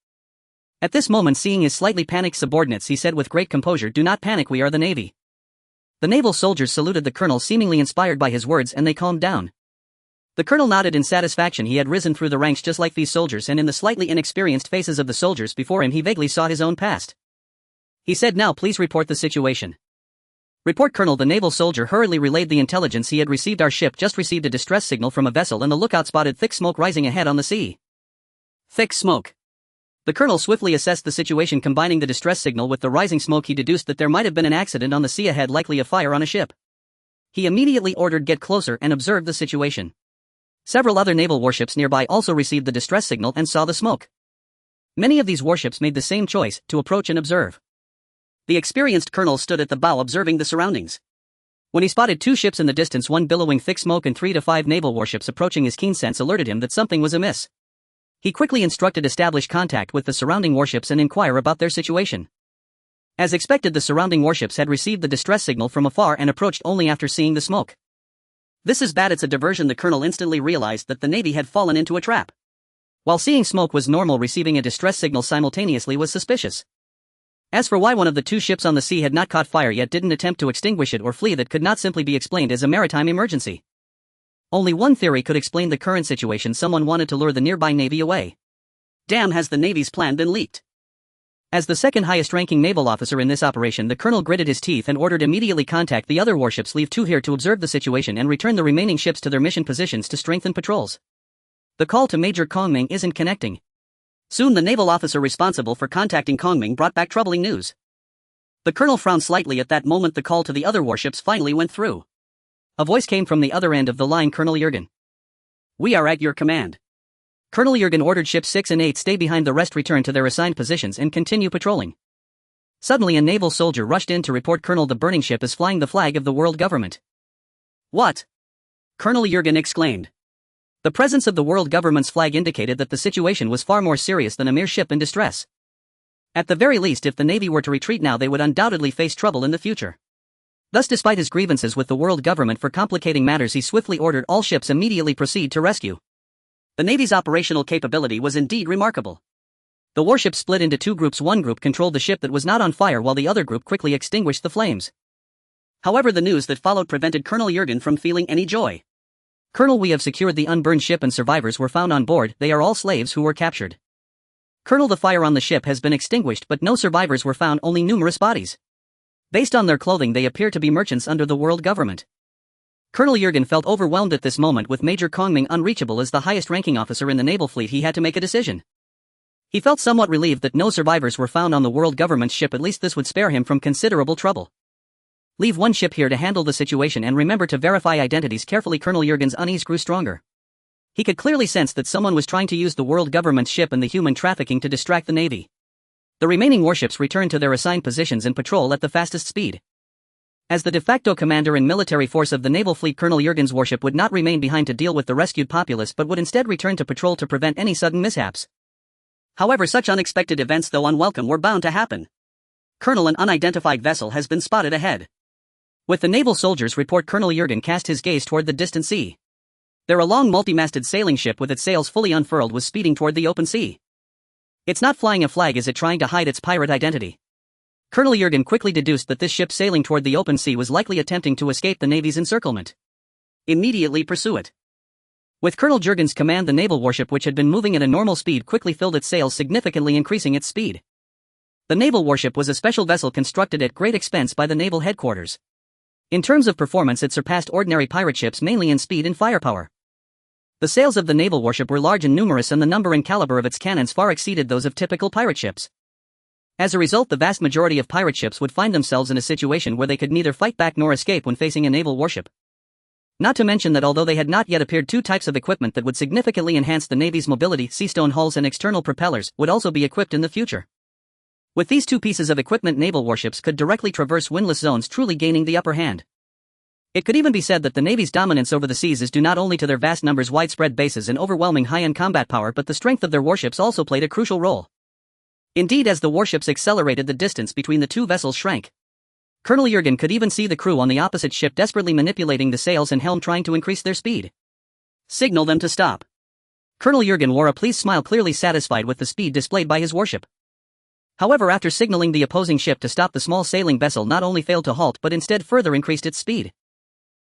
At this moment, seeing his slightly panicked subordinates, he said with great composure, "Do not panic, we are the Navy." The naval soldiers saluted the colonel, seemingly inspired by his words, and they calmed down. The colonel nodded in satisfaction. He had risen through the ranks just like these soldiers, and in the slightly inexperienced faces of the soldiers before him he vaguely saw his own past. He said, "Now please report the situation." "Report, Colonel." The naval soldier hurriedly relayed the intelligence he had received. "Our ship just received a distress signal from a vessel, and the lookout spotted thick smoke rising ahead on the sea." Thick smoke. The colonel swiftly assessed the situation. Combining the distress signal with the rising smoke, he deduced that there might have been an accident on the sea ahead, likely a fire on a ship. He immediately ordered, "Get closer," and observed the situation. Several other naval warships nearby also received the distress signal and saw the smoke. Many of these warships made the same choice, to approach and observe. The experienced colonel stood at the bow observing the surroundings. When he spotted two ships in the distance, one billowing thick smoke and 3 to 5 naval warships approaching, his keen sense alerted him that something was amiss. He quickly instructed establish contact with the surrounding warships and inquire about their situation. As expected, the surrounding warships had received the distress signal from afar and approached only after seeing the smoke. "This is bad, it's a diversion." The colonel instantly realized that the Navy had fallen into a trap. While seeing smoke was normal, receiving a distress signal simultaneously was suspicious. As for why one of the two ships on the sea had not caught fire yet, didn't attempt to extinguish it or flee, that could not simply be explained as a maritime emergency. Only one theory could explain the current situation: someone wanted to lure the nearby Navy away. Damn, has the Navy's plan been leaked? As the second highest ranking naval officer in this operation, the colonel gritted his teeth and ordered immediately contact the other warships. "Leave 2 here to observe the situation and return the remaining ships to their mission positions to strengthen patrols." The call to Major Kongming isn't connecting. Soon the naval officer responsible for contacting Kongming brought back troubling news. The colonel frowned slightly. At that moment, the call to the other warships finally went through. A voice came from the other end of the line. "Colonel Jurgen. We are at your command." Colonel Jurgen ordered ships 6 and 8 stay behind, the rest return to their assigned positions and continue patrolling. Suddenly a naval soldier rushed in to report, "Colonel, the burning ship is flying the flag of the world government." "What?" Colonel Jurgen exclaimed. The presence of the world government's flag indicated that the situation was far more serious than a mere ship in distress. At the very least, if the Navy were to retreat now, they would undoubtedly face trouble in the future. Thus, despite his grievances with the world government for complicating matters, he swiftly ordered all ships immediately proceed to rescue. The Navy's operational capability was indeed remarkable. The warships split into 2 groups. One group controlled the ship that was not on fire, while the other group quickly extinguished the flames. However, the news that followed prevented Colonel Jurgen from feeling any joy. "Colonel, we have secured the unburned ship and survivors were found on board. They are all slaves who were captured." "Colonel, the fire on the ship has been extinguished, but no survivors were found, only numerous bodies. Based on their clothing, they appear to be merchants under the world government." Colonel Jurgen felt overwhelmed at this moment. With Major Kongming unreachable as the highest ranking officer in the naval fleet, he had to make a decision. He felt somewhat relieved that no survivors were found on the world government's ship. At least this would spare him from considerable trouble. "Leave 1 ship here to handle the situation and remember to verify identities carefully." Colonel Jurgen's unease grew stronger. He could clearly sense that someone was trying to use the world government's ship and the human trafficking to distract the Navy. The remaining warships returned to their assigned positions and patrol at the fastest speed. As the de facto commander and military force of the naval fleet, Colonel Jurgen's warship would not remain behind to deal with the rescued populace, but would instead return to patrol to prevent any sudden mishaps. However, such unexpected events, though unwelcome, were bound to happen. "Colonel, an unidentified vessel has been spotted ahead." With the naval soldiers' report, Colonel Jurgen cast his gaze toward the distant sea. There, a long multi-masted sailing ship with its sails fully unfurled was speeding toward the open sea. "It's not flying a flag. Is it trying to hide its pirate identity?" Colonel Jurgen quickly deduced that this ship sailing toward the open sea was likely attempting to escape the Navy's encirclement. "Immediately pursue it." With Colonel Jurgen's command, the naval warship, which had been moving at a normal speed, quickly filled its sails, significantly increasing its speed. The naval warship was a special vessel constructed at great expense by the naval headquarters. In terms of performance, it surpassed ordinary pirate ships mainly in speed and firepower. The sails of the naval warship were large and numerous, and the number and caliber of its cannons far exceeded those of typical pirate ships. As a result, the vast majority of pirate ships would find themselves in a situation where they could neither fight back nor escape when facing a naval warship. Not to mention that although they had not yet appeared, 2 types of equipment that would significantly enhance the Navy's mobility, seastone hulls and external propellers, would also be equipped in the future. With these 2 pieces of equipment, naval warships could directly traverse windless zones, truly gaining the upper hand. It could even be said that the Navy's dominance over the seas is due not only to their vast numbers, widespread bases, and overwhelming high-end combat power, but the strength of their warships also played a crucial role. Indeed, as the warships accelerated, the distance between the 2 vessels shrank. Colonel Jurgen could even see the crew on the opposite ship desperately manipulating the sails and helm trying to increase their speed. Signal them to stop. Colonel Jurgen wore a pleased smile, clearly satisfied with the speed displayed by his warship. However, after signaling the opposing ship to stop, the small sailing vessel not only failed to halt but instead further increased its speed.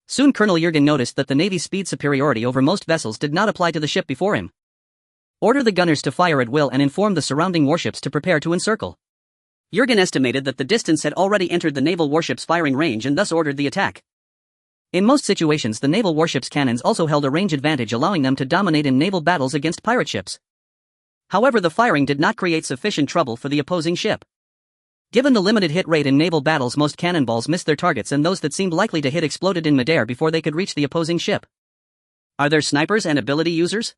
Soon Colonel Jurgen noticed that the Navy's speed superiority over most vessels did not apply to the ship before him. Order the gunners to fire at will and inform the surrounding warships to prepare to encircle. Jurgen estimated that the distance had already entered the naval warship's firing range and thus ordered the attack. In most situations, the naval warship's cannons also held a range advantage, allowing them to dominate in naval battles against pirate ships. However, the firing did not create sufficient trouble for the opposing ship. Given the limited hit rate in naval battles, most cannonballs missed their targets and those that seemed likely to hit exploded in midair before they could reach the opposing ship. Are there snipers and ability users?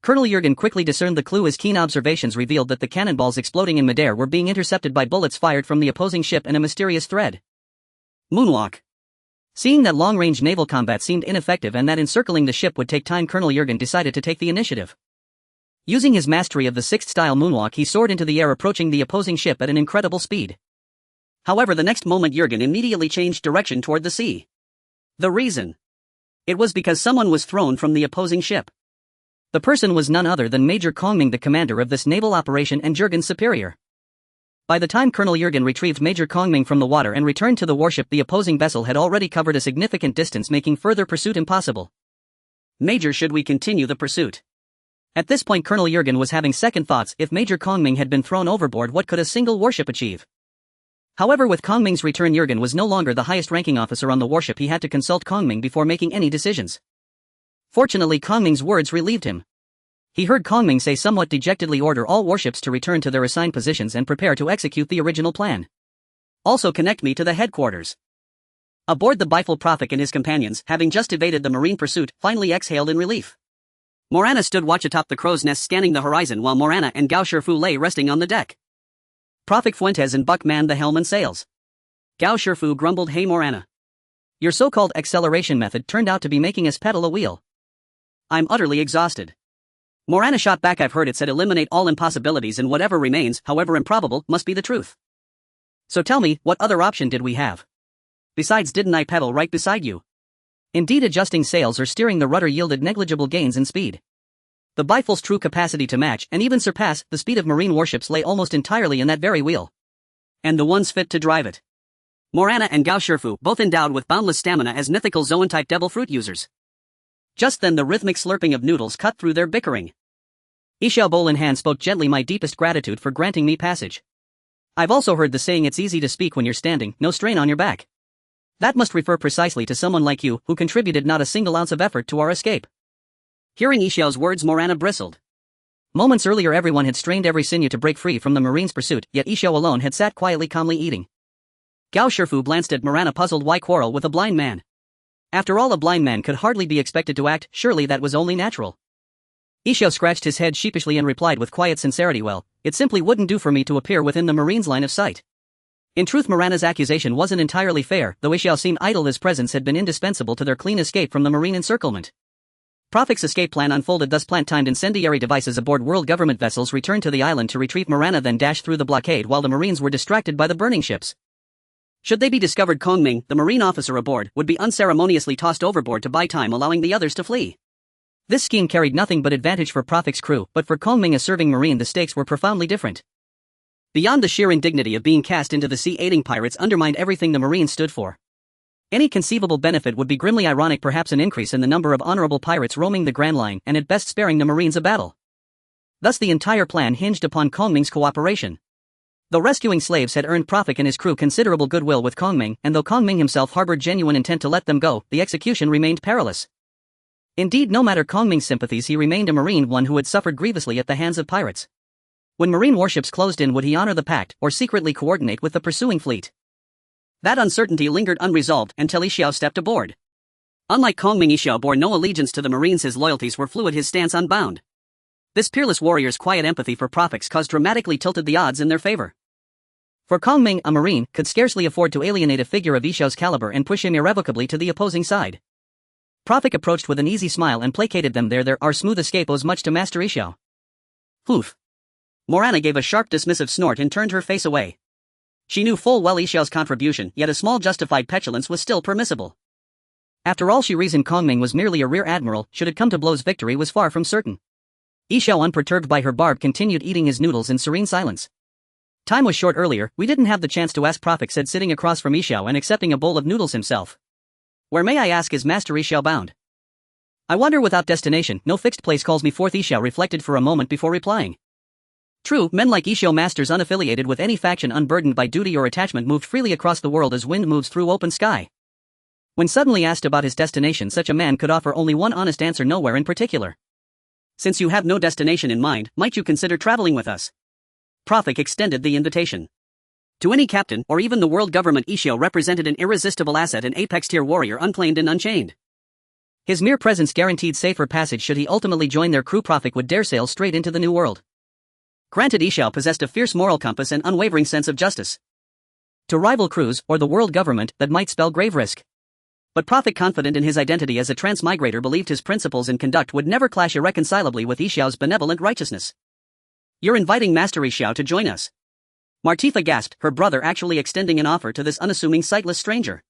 Colonel Jurgen quickly discerned the clue. His keen observations revealed that the cannonballs exploding in midair were being intercepted by bullets fired from the opposing ship in a mysterious thread. Moonwalk. Seeing that long-range naval combat seemed ineffective and that encircling the ship would take time, Colonel Jurgen decided to take the initiative. Using his mastery of the sixth-style moonwalk, he soared into the air, approaching the opposing ship at an incredible speed. However, the next moment Jurgen immediately changed direction toward the sea. The reason? It was because someone was thrown from the opposing ship. The person was none other than Major Kongming, the commander of this naval operation and Jurgen's superior. By the time Colonel Jurgen retrieved Major Kongming from the water and returned to the warship, the opposing vessel had already covered a significant distance, making further pursuit impossible. Major, should we continue the pursuit? At this point, Colonel Jurgen was having second thoughts. If Major Kongming had been thrown overboard, what could a single warship achieve? However, with Kongming's return, Jurgen was no longer the highest-ranking officer on the warship. He had to consult Kongming before making any decisions. Fortunately, Kongming's words relieved him. He heard Kongming say somewhat dejectedly, order all warships to return to their assigned positions and prepare to execute the original plan. Also connect me to the headquarters. Aboard the Bifle, Prophet and his companions, having just evaded the marine pursuit, finally exhaled in relief. Morana stood watch atop the crow's nest, scanning the horizon, while Morana and Gao Shifu lay resting on the deck. Prophet, Fuentes and Buck manned the helm and sails. Gao Shifu grumbled, "Hey Morana. Your so-called acceleration method turned out to be making us pedal a wheel. I'm utterly exhausted." Morana shot back, "I've heard it said eliminate all impossibilities and whatever remains, however improbable, must be the truth. So tell me, what other option did we have? Besides, didn't I pedal right beside you?" Indeed, adjusting sails or steering the rudder yielded negligible gains in speed. The Bifle's true capacity to match, and even surpass, the speed of marine warships lay almost entirely in that very wheel. And the ones fit to drive it. Morana and Gao Shifu, both endowed with boundless stamina as mythical Zoan-type devil fruit users. Just then the rhythmic slurping of noodles cut through their bickering. Xiao, bowl in hand, spoke gently, "My deepest gratitude for granting me passage. I've also heard the saying, it's easy to speak when you're standing, no strain on your back. That must refer precisely to someone like you, who contributed not a single ounce of effort to our escape." Hearing Xiao's words, Morana bristled. Moments earlier everyone had strained every sinew to break free from the marine's pursuit, yet Xiao alone had sat quietly, calmly eating. Gao Shifu glanced at Morana, puzzled. Why quarrel with a blind man? After all, a blind man could hardly be expected to act, surely that was only natural. Xiao scratched his head sheepishly and replied with quiet sincerity, "Well, it simply wouldn't do for me to appear within the marine's line of sight." In truth, Morana's accusation wasn't entirely fair, though Xiao seemed idle. His presence had been indispensable to their clean escape from the marine encirclement. Prophet's escape plan unfolded thus: plant-timed incendiary devices aboard world government vessels returned to the island to retrieve Morana, then dashed through the blockade while the marines were distracted by the burning ships. Should they be discovered, Kongming, the marine officer aboard, would be unceremoniously tossed overboard to buy time, allowing the others to flee. This scheme carried nothing but advantage for Prophet's crew, but for Kongming, a serving marine, the stakes were profoundly different. Beyond the sheer indignity of being cast into the sea, aiding pirates undermined everything the marines stood for. Any conceivable benefit would be grimly ironic, perhaps an increase in the number of honorable pirates roaming the Grand Line, and at best sparing the marines a battle. Thus the entire plan hinged upon Kongming's cooperation. Though rescuing slaves had earned Prophet and his crew considerable goodwill with Kongming, and though Kongming himself harbored genuine intent to let them go, the execution remained perilous. Indeed, no matter Kongming's sympathies, he remained a marine, one who had suffered grievously at the hands of pirates. When marine warships closed in, would he honor the pact, or secretly coordinate with the pursuing fleet? That uncertainty lingered unresolved until Xiao stepped aboard. Unlike Kongming, Xiao bore no allegiance to the marines. His loyalties were fluid, his stance unbound. This peerless warrior's quiet empathy for Prophet's cause dramatically tilted the odds in their favor. For Kongming, a marine could scarcely afford to alienate a figure of Xiao's caliber and push him irrevocably to the opposing side. Prophet approached with an easy smile and placated them. There our smooth escape owes much to Master Xiao. Poof. Morana gave a sharp dismissive snort and turned her face away. She knew full well Yixiao's contribution, yet a small justified petulance was still permissible. After all, she reasoned Kongming was merely a rear admiral. Should it come to blows, victory was far from certain. Yixiao, unperturbed by her barb, continued eating his noodles in serene silence. Time was short earlier, we didn't have the chance to ask, Prophet said, sitting across from Yixiao and accepting a bowl of noodles himself. Where, may I ask, is Master Yixiao bound? I wander without destination, no fixed place calls me forth. Yixiao reflected for a moment before replying. True, men like Yixiao, masters unaffiliated with any faction, unburdened by duty or attachment, moved freely across the world as wind moves through open sky. When suddenly asked about his destination, such a man could offer only one honest answer: nowhere in particular. Since you have no destination in mind, might you consider traveling with us? Prophet extended the invitation. To any captain, or even the world government, Yixiao represented an irresistible asset, an apex-tier warrior, unclaimed and unchained. His mere presence guaranteed safer passage should he ultimately join their crew. Prophet would dare sail straight into the new world. Granted, Yixiao possessed a fierce moral compass and unwavering sense of justice. To rival crews, or the world government, that might spell grave risk. But Prophet, confident in his identity as a transmigrator, believed his principles and conduct would never clash irreconcilably with Yixiao's benevolent righteousness. You're inviting Master Yixiao to join us? Martifa gasped, her brother actually extending an offer to this unassuming, sightless stranger.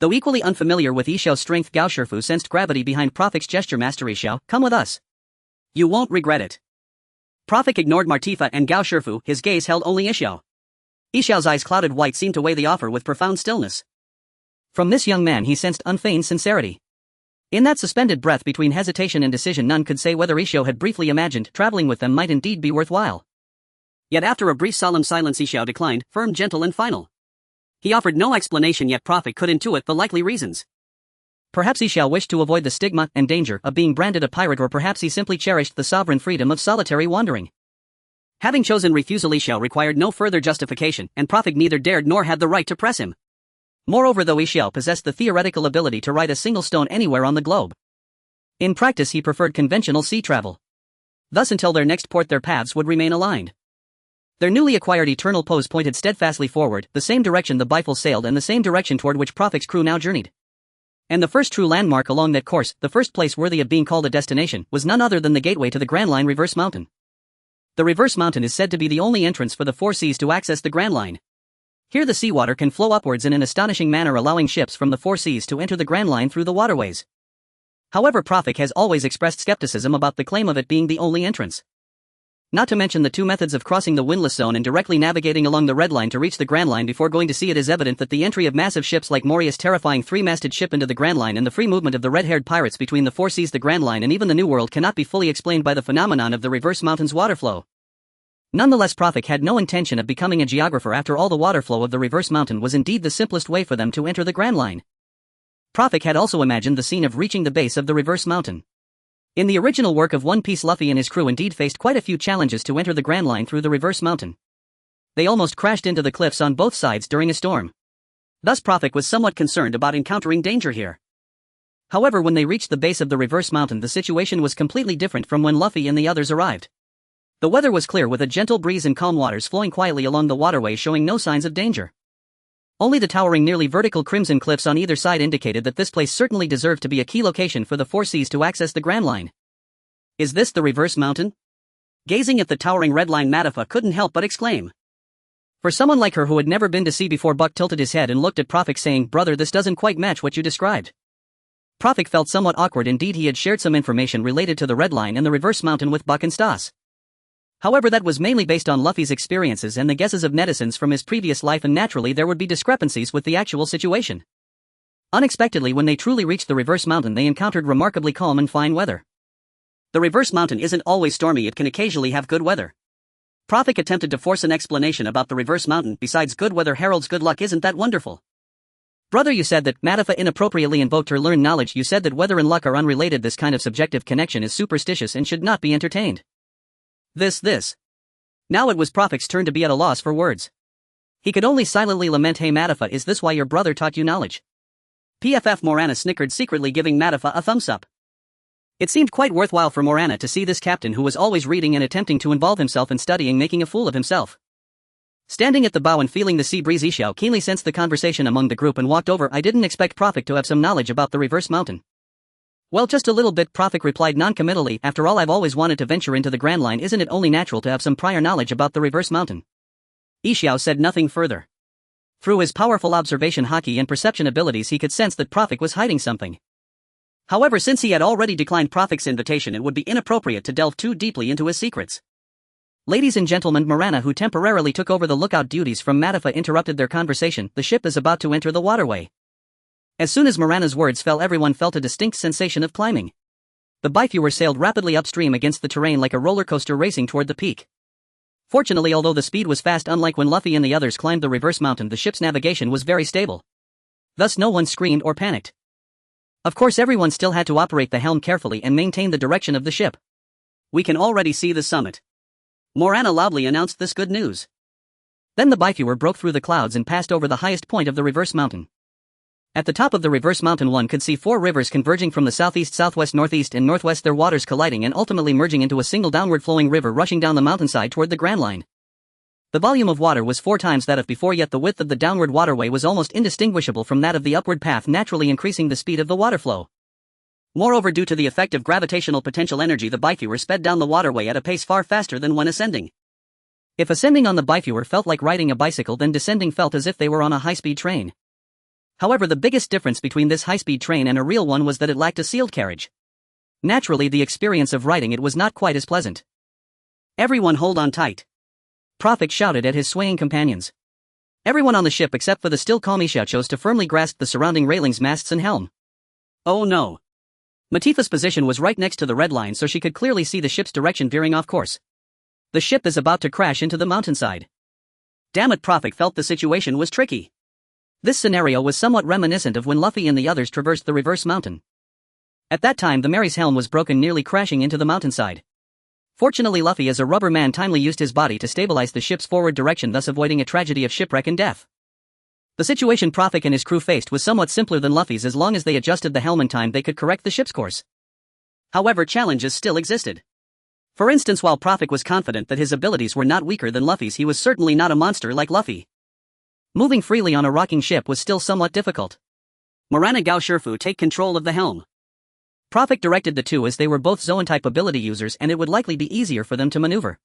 Though equally unfamiliar with Yixiao's strength, Gao Shifu sensed gravity behind Prophet's gesture. Master Yixiao, come with us. You won't regret it. Prophet ignored Martifa and Gao Shifu, his gaze held only Yixiao. Yixiao's eyes, clouded white, seemed to weigh the offer with profound stillness. From this young man he sensed unfeigned sincerity. In that suspended breath between hesitation and decision, none could say whether Yixiao had briefly imagined traveling with them might indeed be worthwhile. Yet after a brief solemn silence, Yixiao declined, firm, gentle and final. He offered no explanation, yet Prophet could intuit the likely reasons. Perhaps Yixiao wished to avoid the stigma and danger of being branded a pirate, or perhaps he simply cherished the sovereign freedom of solitary wandering. Having chosen refusal, Yixiao required no further justification, and Prophet neither dared nor had the right to press him. Moreover, though Yixiao possessed the theoretical ability to write a single stone anywhere on the globe, in practice he preferred conventional sea travel. Thus, until their next port, their paths would remain aligned. Their newly acquired eternal pose pointed steadfastly forward, the same direction the Bifle sailed and the same direction toward which Prophet's crew now journeyed. And the first true landmark along that course, the first place worthy of being called a destination, was none other than the gateway to the Grand Line Reverse Mountain. The Reverse Mountain is said to be the only entrance for the Four Seas to access the Grand Line. Here the seawater can flow upwards in an astonishing manner, allowing ships from the Four Seas to enter the Grand Line through the waterways. However, Prophet has always expressed skepticism about the claim of it being the only entrance. Not to mention the two methods of crossing the windless zone and directly navigating along the Red Line to reach the Grand Line before going to sea. It is evident that the entry of massive ships like Moria's terrifying three-masted ship into the Grand Line and the free movement of the red-haired pirates between the Four Seas, the Grand Line and even the New World cannot be fully explained by the phenomenon of the Reverse Mountain's water flow. Nonetheless, Prophet had no intention of becoming a geographer. After all, the water flow of the Reverse Mountain was indeed the simplest way for them to enter the Grand Line. Prophet had also imagined the scene of reaching the base of the Reverse Mountain. In the original work of One Piece, Luffy and his crew indeed faced quite a few challenges to enter the Grand Line through the Reverse Mountain. They almost crashed into the cliffs on both sides during a storm. Thus Prophet was somewhat concerned about encountering danger here. However, when they reached the base of the Reverse Mountain, the situation was completely different from when Luffy and the others arrived. The weather was clear, with a gentle breeze and calm waters flowing quietly along the waterway, showing no signs of danger. Only the towering, nearly vertical crimson cliffs on either side indicated that this place certainly deserved to be a key location for the Four Seas to access the Grand Line. Is this the Reverse Mountain? Gazing at the towering red line, Martifa couldn't help but exclaim. For someone like her who had never been to sea before, Buck tilted his head and looked at Prophet, saying, "Brother, this doesn't quite match what you described." Prophet felt somewhat awkward. Indeed, he had shared some information related to the Red Line and the Reverse Mountain with Buck and Stas. However, that was mainly based on Luffy's experiences and the guesses of netizens from his previous life, and naturally there would be discrepancies with the actual situation. Unexpectedly, when they truly reached the Reverse Mountain, they encountered remarkably calm and fine weather. The Reverse Mountain isn't always stormy, it can occasionally have good weather. Prophet attempted to force an explanation about the Reverse Mountain. Besides good weather heralds good luck, isn't that wonderful? Brother, you said that. Martifa inappropriately invoked her learned knowledge. You said that weather and luck are unrelated. This kind of subjective connection is superstitious and should not be entertained. This. Now it was Prophet's turn to be at a loss for words. He could only silently lament. Hey Martifa, is this why your brother taught you knowledge? PFF Morana snickered, secretly giving Martifa a thumbs up. It seemed quite worthwhile for Morana to see this captain who was always reading and attempting to involve himself in studying making a fool of himself. Standing at the bow and feeling the sea breeze, Yixiao keenly sensed the conversation among the group and walked over. I didn't expect Prophet to have some knowledge about the Reverse Mountain. Well, just a little bit, Prophet replied noncommittally. After all, I've always wanted to venture into the Grand Line. Isn't it only natural to have some prior knowledge about the Reverse Mountain? Yixiao said nothing further. Through his powerful observation hockey and perception abilities he could sense that Profik was hiding something. However, since he had already declined Profik's invitation, it would be inappropriate to delve too deeply into his secrets. Ladies and gentlemen, Morana, who temporarily took over the lookout duties from Matifa, interrupted their conversation. The ship is about to enter the waterway. As soon as Morana's words fell, everyone felt a distinct sensation of climbing. The bifewer sailed rapidly upstream against the terrain like a roller coaster racing toward the peak. Fortunately, although the speed was fast, unlike when Luffy and the others climbed the reverse mountain, the ship's navigation was very stable. Thus no one screamed or panicked. Of course, everyone still had to operate the helm carefully and maintain the direction of the ship. "We can already see the summit." Morana loudly announced this good news. Then the bifewer broke through the clouds and passed over the highest point of the reverse mountain. At the top of the reverse mountain one could see 4 rivers converging from the southeast, southwest, northeast, and northwest, their waters colliding and ultimately merging into a single downward-flowing river rushing down the mountainside toward the Grand Line. The volume of water was 4 times that of before, yet the width of the downward waterway was almost indistinguishable from that of the upward path, naturally increasing the speed of the water flow. Moreover, due to the effect of gravitational potential energy, the bifewer sped down the waterway at a pace far faster than when ascending. If ascending on the bifewer felt like riding a bicycle, then descending felt as if they were on a high-speed train. However, the biggest difference between this high-speed train and a real one was that it lacked a sealed carriage. Naturally, the experience of riding it was not quite as pleasant. "Everyone hold on tight," Profik shouted at his swaying companions. Everyone on the ship except for the still calm Isha chose to firmly grasp the surrounding railings, masts and helm. Oh no. Matifa's position was right next to the red line, so she could clearly see the ship's direction veering off course. The ship is about to crash into the mountainside. Damn it, Profik felt the situation was tricky. This scenario was somewhat reminiscent of when Luffy and the others traversed the reverse mountain. At that time, the Mary's helm was broken, nearly crashing into the mountainside. Fortunately, Luffy, as a rubber man, timely used his body to stabilize the ship's forward direction, thus avoiding a tragedy of shipwreck and death. The situation Profik and his crew faced was somewhat simpler than Luffy's. As long as they adjusted the helm in time, they could correct the ship's course. However, challenges still existed. For instance, while Profik was confident that his abilities were not weaker than Luffy's, he was certainly not a monster like Luffy. Moving freely on a rocking ship was still somewhat difficult. Morana, Gao Shifu, take control of the helm. Profik directed the two as they were both Zoan-type ability users and it would likely be easier for them to maneuver.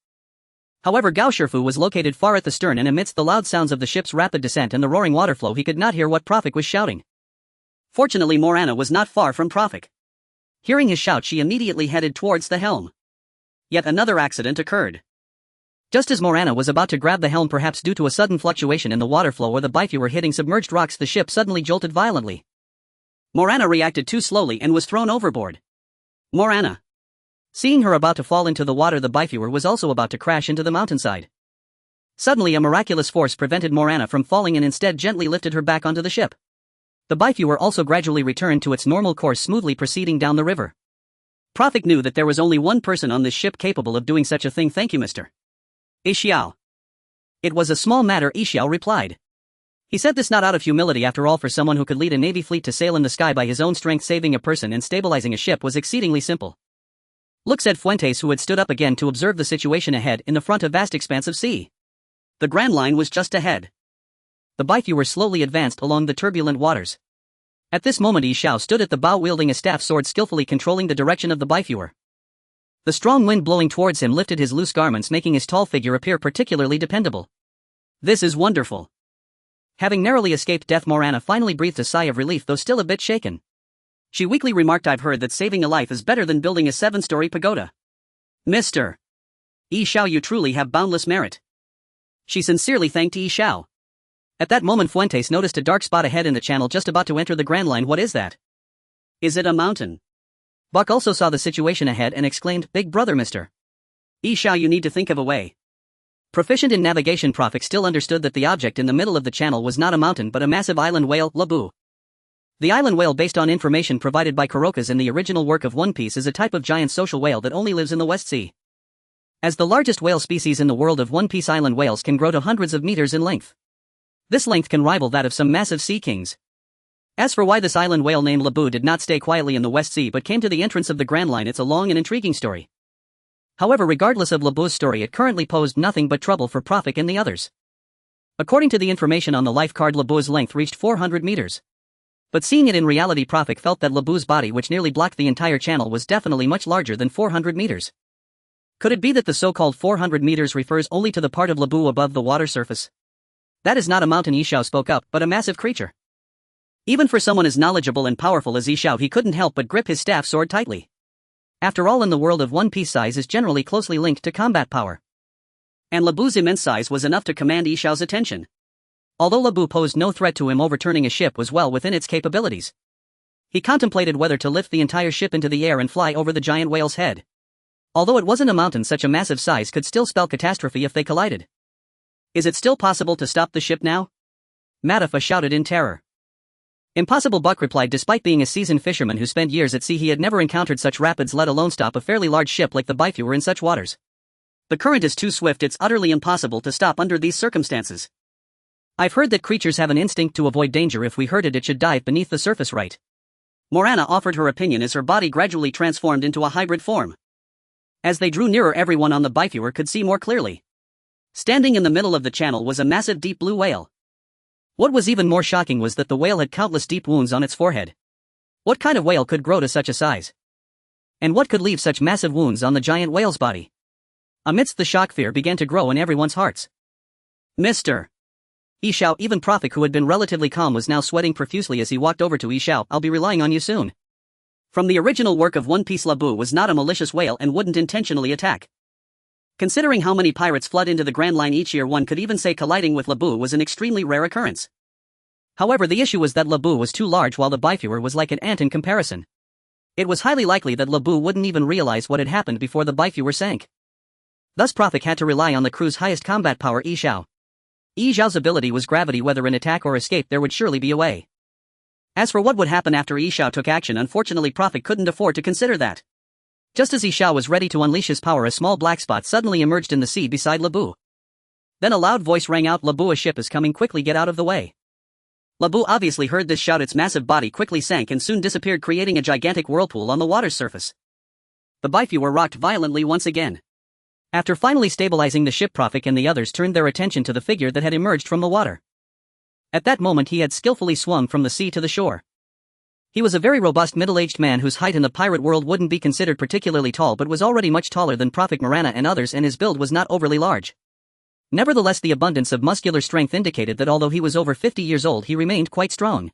However, Gao Shifu was located far at the stern, and amidst the loud sounds of the ship's rapid descent and the roaring water flow, he could not hear what Profik was shouting. Fortunately, Morana was not far from Profik. Hearing his shout, she immediately headed towards the helm. Yet another accident occurred. Just as Morana was about to grab the helm, perhaps due to a sudden fluctuation in the water flow or the bifewer hitting submerged rocks, the ship suddenly jolted violently. Morana reacted too slowly and was thrown overboard. Morana. Seeing her about to fall into the water, the bifewer was also about to crash into the mountainside. Suddenly, a miraculous force prevented Morana from falling and instead gently lifted her back onto the ship. The bifewer also gradually returned to its normal course, smoothly proceeding down the river. Profik knew that there was only one person on this ship capable of doing such a thing. "Thank you, Mr. Ishiao." "It was a small matter," Ishiao replied. He said this not out of humility. After all, for someone who could lead a navy fleet to sail in the sky by his own strength, saving a person and stabilizing a ship was exceedingly simple. "Look," said Fuentes, who had stood up again to observe the situation ahead. In the front, a vast expanse of sea. The Grand Line was just ahead. The bifewer slowly advanced along the turbulent waters. At this moment, Ishiao stood at the bow wielding a staff sword, skillfully controlling the direction of the bifewer. The strong wind blowing towards him lifted his loose garments, making his tall figure appear particularly dependable. "This is wonderful." Having narrowly escaped death, Morana finally breathed a sigh of relief, though still a bit shaken. She weakly remarked, "I've heard that saving a life is better than building a 7-story pagoda." "Mr. Ishiao, you truly have boundless merit." She sincerely thanked Ishiao. At that moment, Fuentes noticed a dark spot ahead in the channel, just about to enter the Grand Line. "What is that? Is it a mountain?" Buck also saw the situation ahead and exclaimed, "Big brother, Mr. Ishiao, you need to think of a way." Proficient in navigation, Profik still understood that the object in the middle of the channel was not a mountain but a massive island whale, Labu. The island whale, based on information provided by Kurokas in the original work of One Piece, is a type of giant social whale that only lives in the West Sea. As the largest whale species in the world of One Piece, island whales can grow to hundreds of meters in length. This length can rival that of some massive sea kings. As for why this island whale named Labu did not stay quietly in the West Sea but came to the entrance of the Grand Line, it's a long and intriguing story. However, regardless of Labu's story, it currently posed nothing but trouble for Profik and the others. According to the information on the life card, Labu's length reached 400 meters. But seeing it in reality, Profik felt that Labu's body, which nearly blocked the entire channel, was definitely much larger than 400 meters. Could it be that the so-called 400 meters refers only to the part of Labu above the water surface? That is not a mountain, Yishao spoke up, but a massive creature. Even for someone as knowledgeable and powerful as Yishao, he couldn't help but grip his staff sword tightly. After all, in the world of One Piece, size is generally closely linked to combat power. And Labu's immense size was enough to command Yishao's attention. Although Labu posed no threat to him, overturning a ship was well within its capabilities. He contemplated whether to lift the entire ship into the air and fly over the giant whale's head. Although it wasn't a mountain, such a massive size could still spell catastrophe if they collided. Is it still possible to stop the ship now? Matafa shouted in terror. Impossible, Buck replied. Despite being a seasoned fisherman who spent years at sea, he had never encountered such rapids, let alone stop a fairly large ship like the Bifewer in such waters. The current is too swift, it's utterly impossible to stop under these circumstances. I've heard that creatures have an instinct to avoid danger. If we hurt it, it should dive beneath the surface, right? Morana offered her opinion as her body gradually transformed into a hybrid form. As they drew nearer, everyone on the Bifewer could see more clearly. Standing in the middle of the channel was a massive deep blue whale. What was even more shocking was that the whale had countless deep wounds on its forehead. What kind of whale could grow to such a size? And what could leave such massive wounds on the giant whale's body? Amidst the shock, fear began to grow in everyone's hearts. Mr. Yishao, even Prophet, who had been relatively calm, was now sweating profusely as he walked over to Yishao. I'll be relying on you soon. From the original work of One Piece, Labu was not a malicious whale and wouldn't intentionally attack. Considering how many pirates flood into the Grand Line each year, one could even say colliding with Labu was an extremely rare occurrence. However, the issue was that Labu was too large while the Bifewer was like an ant in comparison. It was highly likely that Labu wouldn't even realize what had happened before the Bifewer sank. Thus Prophet had to rely on the crew's highest combat power, Yishao. Yishao's ability was gravity. Whether in attack or escape, there would surely be a way. As for what would happen after Yishao took action, unfortunately Prophet couldn't afford to consider that. Just as Yishao was ready to unleash his power, a small black spot suddenly emerged in the sea beside Labu. Then a loud voice rang out, Labu, a ship is coming, quickly get out of the way. Labu obviously heard this shout. Its massive body quickly sank and soon disappeared, creating a gigantic whirlpool on the water's surface. The Bifewer rocked violently once again. After finally stabilizing the ship, Prophet and the others turned their attention to the figure that had emerged from the water. At that moment he had skillfully swum from the sea to the shore. He was a very robust middle-aged man whose height in the pirate world wouldn't be considered particularly tall, but was already much taller than Prophet, Morana and others, and his build was not overly large. Nevertheless, the abundance of muscular strength indicated that although he was over 50 years old, he remained quite strong.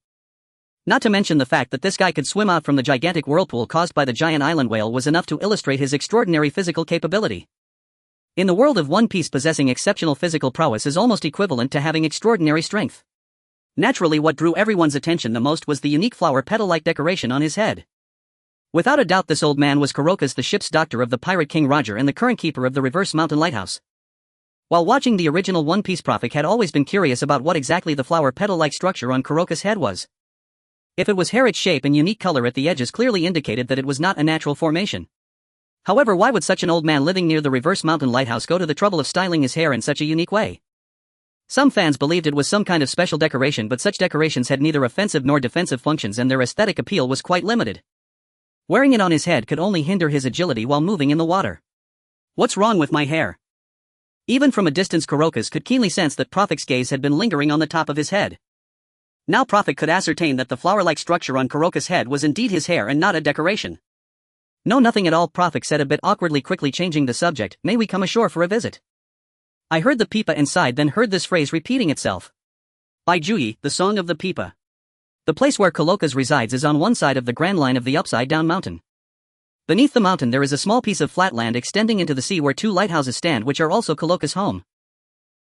Not to mention the fact that this guy could swim out from the gigantic whirlpool caused by the giant island whale was enough to illustrate his extraordinary physical capability. In the world of One Piece, possessing exceptional physical prowess is almost equivalent to having extraordinary strength. Naturally, what drew everyone's attention the most was the unique flower petal-like decoration on his head. Without a doubt, this old man was Kurokas, the ship's doctor of the Pirate King Roger and the current keeper of the Reverse Mountain Lighthouse. While watching the original One Piece, Prophet had always been curious about what exactly the flower petal-like structure on Kurokas' head was. If it was hair, its shape and unique color at the edges clearly indicated that it was not a natural formation. However, why would such an old man living near the Reverse Mountain Lighthouse go to the trouble of styling his hair in such a unique way? Some fans believed it was some kind of special decoration, but such decorations had neither offensive nor defensive functions and their aesthetic appeal was quite limited. Wearing it on his head could only hinder his agility while moving in the water. What's wrong with my hair? Even from a distance, Kurokas could keenly sense that Prophet's gaze had been lingering on the top of his head. Now Prophet could ascertain that the flower-like structure on Kurokas' head was indeed his hair and not a decoration. No, nothing at all, Prophet said a bit awkwardly, quickly changing the subject. May we come ashore for a visit? I heard the pipa inside, then heard this phrase repeating itself. By Juyi, the Song of the Pipa. The place where Kurokas resides is on one side of the Grand Line of the Upside Down Mountain. Beneath the mountain there is a small piece of flat land extending into the sea where two lighthouses stand, which are also Kurokas' home.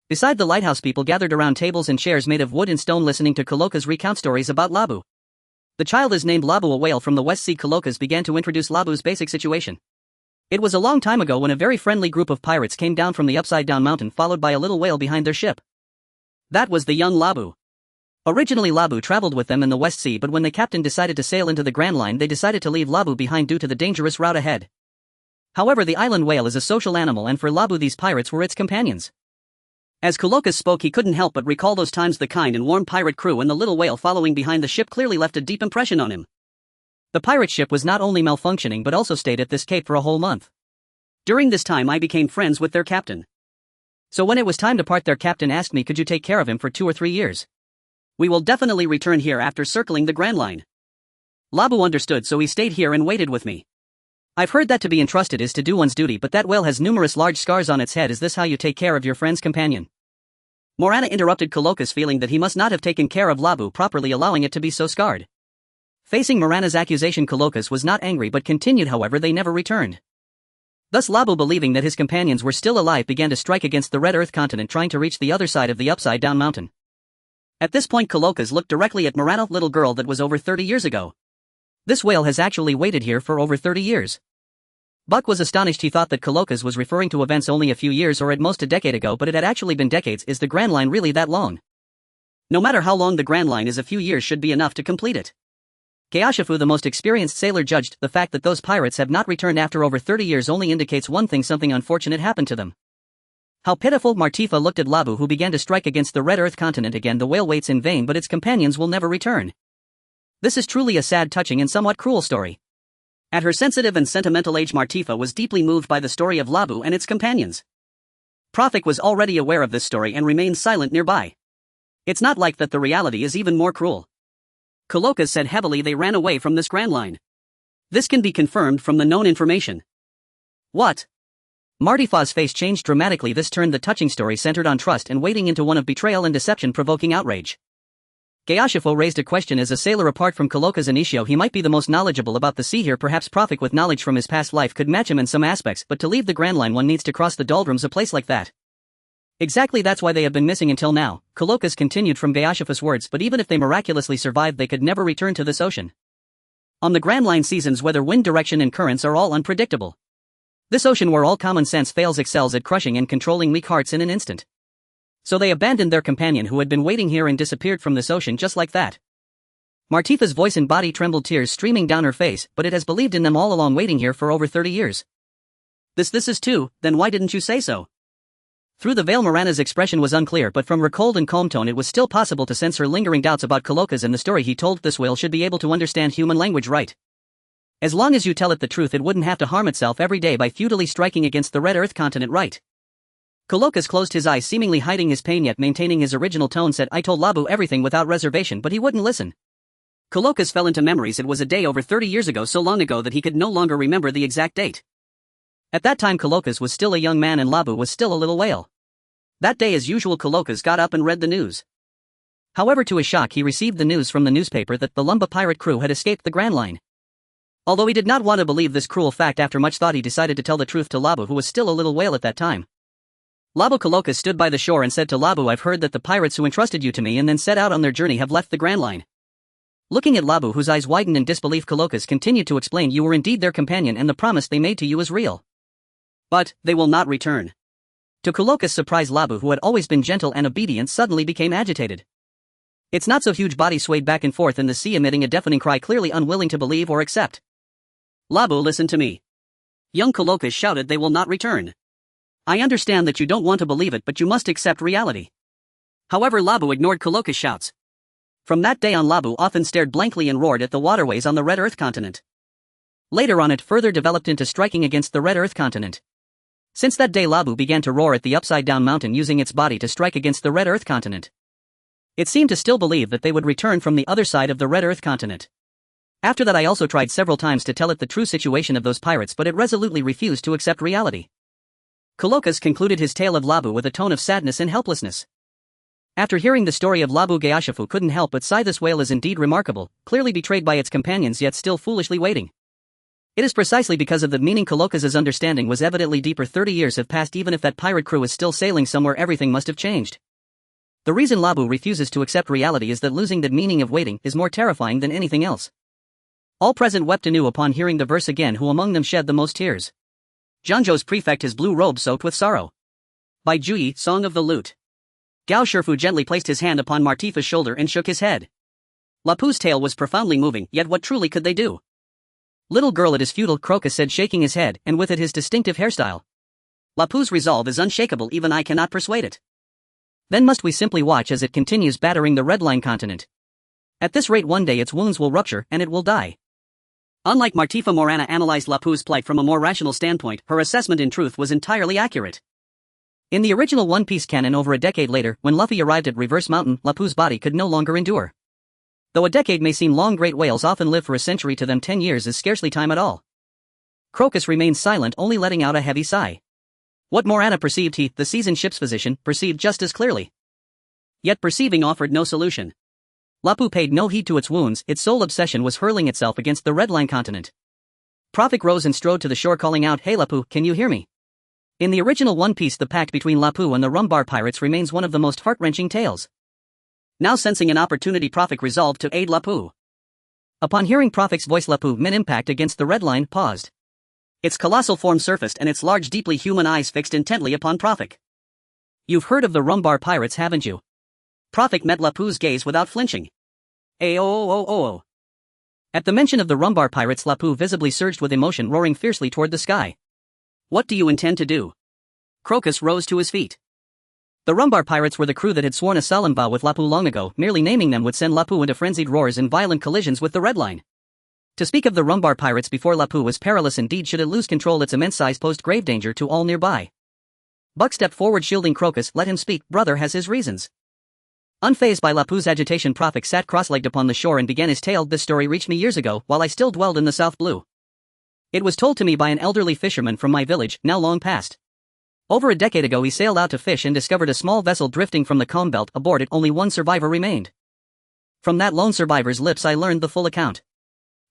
Beside the lighthouse, people gathered around tables and chairs made of wood and stone listening to Kurokas recount stories about Labu. The child is named Labu, a whale from the West Sea. Kurokas began to introduce Labu's basic situation. It was a long time ago when a very friendly group of pirates came down from the Upside Down Mountain, followed by a little whale behind their ship. That was the young Labu. Originally Labu traveled with them in the West Sea, but when the captain decided to sail into the Grand Line, they decided to leave Labu behind due to the dangerous route ahead. However, the island whale is a social animal, and for Labu these pirates were its companions. As Kurokas spoke, he couldn't help but recall those times the kind and warm pirate crew and the little whale following behind the ship clearly left a deep impression on him. The pirate ship was not only malfunctioning but also stayed at this cape for a whole month. During this time I became friends with their captain. So when it was time to part, their captain asked me, could you take care of him for 2 or 3 years? We will definitely return here after circling the Grand Line. Labu understood, so he stayed here and waited with me. I've heard that to be entrusted is to do one's duty, but that whale has numerous large scars on its head. Is this how you take care of your friend's companion? Morana interrupted Coloca's feeling that he must not have taken care of Labu properly, allowing it to be so scarred. Facing Morana's accusation, Colocas was not angry but continued. However, they never returned. Thus Labu, believing that his companions were still alive, began to strike against the Red Earth continent, trying to reach the other side of the upside-down mountain. At this point Colocas looked directly at Morana. Little girl, that was over 30 years ago. This whale has actually waited here for over 30 years. Buck was astonished. He thought that Colocas was referring to events only a few years or at most a decade ago, but it had actually been decades. Is the Grand Line really that long? No matter how long the Grand Line is, a few years should be enough to complete it. Geashifu, the most experienced sailor, judged. The fact that those pirates have not returned after over 30 years only indicates one thing: something unfortunate happened to them. How pitiful! Martifa looked at Labu, who began to strike against the Red Earth continent again. The whale waits in vain, but its companions will never return. This is truly a sad, touching, and somewhat cruel story. At her sensitive and sentimental age, Martifa was deeply moved by the story of Labu and its companions. Profik was already aware of this story and remained silent nearby. It's not like that, the reality is even more cruel. Colocas said heavily. They ran away from this Grand Line. This can be confirmed from the known information. What? Martifa's face changed dramatically. This turned the touching story centered on trust and waiting into one of betrayal and deception, provoking outrage. Geashifu raised a question. As a sailor apart from Colocas and Ishio, he might be the most knowledgeable about the sea here. Perhaps Profik, with knowledge from his past life, could match him in some aspects, but to leave the Grand Line one needs to cross the doldrums. A place like that. Exactly, that's why they have been missing until now, Colocas continued from Geashifu's words. But even if they miraculously survived, they could never return to this ocean. On the Grand Line, seasons, weather, wind direction and currents are all unpredictable. This ocean, where all common sense fails, excels at crushing and controlling weak hearts in an instant. So they abandoned their companion who had been waiting here and disappeared from this ocean just like that. Martifa's voice and body trembled, tears streaming down her face. But it has believed in them all along, waiting here for over 30 years. This is too, then why didn't you say so? Through the veil, Morana's expression was unclear, but from her cold and calm tone it was still possible to sense her lingering doubts about Colocas and the story he told. This whale should be able to understand human language, right? As long as you tell it the truth, it wouldn't have to harm itself every day by futilely striking against the Red Earth continent, right? Colocas closed his eyes, seemingly hiding his pain yet maintaining his original tone, said, I told Labu everything without reservation, but he wouldn't listen. Colocas fell into memories. It was a day over 30 years ago, so long ago that he could no longer remember the exact date. At that time Colocas was still a young man and Labu was still a little whale. That day, as usual, Colocas got up and read the news. However, to his shock, he received the news from the newspaper that the Lumba pirate crew had escaped the Grand Line. Although he did not want to believe this cruel fact, after much thought he decided to tell the truth to Labu, who was still a little whale at that time. Labu, Colocas stood by the shore and said to Labu, I've heard that the pirates who entrusted you to me and then set out on their journey have left the Grand Line. Looking at Labu, whose eyes widened in disbelief, Colocas continued to explain, you were indeed their companion and the promise they made to you is real. But they will not return. To Colocas' surprise, Labu, who had always been gentle and obedient, suddenly became agitated. Its not so huge body swayed back and forth in the sea, emitting a deafening cry, clearly unwilling to believe or accept. Labu, listen to me. Young Colocas shouted, they will not return. I understand that you don't want to believe it, but you must accept reality. However, Labu ignored Colocas' shouts. From that day on, Labu often stared blankly and roared at the waterways on the Red Earth continent. Later on, it further developed into striking against the Red Earth continent. Since that day, Labu began to roar at the upside-down mountain, using its body to strike against the Red Earth continent. It seemed to still believe that they would return from the other side of the Red Earth continent. After that, I also tried several times to tell it the true situation of those pirates, but it resolutely refused to accept reality. Colocas concluded his tale of Labu with a tone of sadness and helplessness. After hearing the story of Labu, Geashifu couldn't help but sigh. This whale is indeed remarkable, clearly betrayed by its companions yet still foolishly waiting. It is precisely because of the meaning Colocas' understanding was evidently deeper. 30 years have passed. Even if that pirate crew is still sailing somewhere, everything must have changed. The reason Labu refuses to accept reality is that losing the meaning of waiting is more terrifying than anything else. All present wept anew upon hearing the verse again. Who among them shed the most tears? Zhangzhou's prefect, his blue robe soaked with sorrow. By Juyi, Song of the Lute. Gao Shifu gently placed his hand upon Martifa's shoulder and shook his head. Lapu's tale was profoundly moving, yet what truly could they do? Little girl, it is futile, Crocus said, shaking his head, and with it his distinctive hairstyle. Lapu's resolve is unshakable, even I cannot persuade it. Then must we simply watch as it continues battering the Red Line continent. At this rate, one day its wounds will rupture and it will die. Unlike Martifa, Morana analyzed Lapu's plight from a more rational standpoint. Her assessment in truth was entirely accurate. In the original One Piece canon, over a decade later, when Luffy arrived at Reverse Mountain, Lapu's body could no longer endure. Though a decade may seem long, great whales often live for a century. To them 10 years is scarcely time at all. Crocus remained silent, only letting out a heavy sigh. What Morana perceived, he, the seasoned ship's physician, perceived just as clearly. Yet perceiving offered no solution. Lapu paid no heed to its wounds, its sole obsession was hurling itself against the Red Line continent. Prophet rose and strode to the shore calling out, "Hey Lapu, can you hear me?" In the original One Piece, the pact between Lapu and the Rumbar pirates remains one of the most heart-wrenching tales. Now sensing an opportunity, Prophet resolved to aid Lapu. Upon hearing Prophet's voice, Lapu, mid-impact against the Red Line, paused. Its colossal form surfaced and its large, deeply human eyes fixed intently upon Prophet. "You've heard of the Rumbar pirates, haven't you?" Prophet met Lapu's gaze without flinching. "Oh. At the mention of the Rumbar pirates, Lapu visibly surged with emotion, roaring fiercely toward the sky. "What do you intend to do?" Crocus rose to his feet. The Rumbar pirates were the crew that had sworn a solemn vow with Lapu long ago. Merely naming them would send Lapu into frenzied roars and violent collisions with the Red Line. To speak of the Rumbar pirates before Lapu was perilous indeed should it lose control. Its immense size posed grave danger to all nearby. Buck stepped forward shielding Crocus. "Let him speak, brother has his reasons." Unfazed by Lapu's agitation, Prophet sat cross-legged upon the shore and began his tale. "This story reached me years ago, while I still dwelled in the South Blue. It was told to me by an elderly fisherman from my village, now long past. Over a decade ago he sailed out to fish and discovered a small vessel drifting from the calm belt. Aboard it only one survivor remained. From that lone survivor's lips I learned the full account.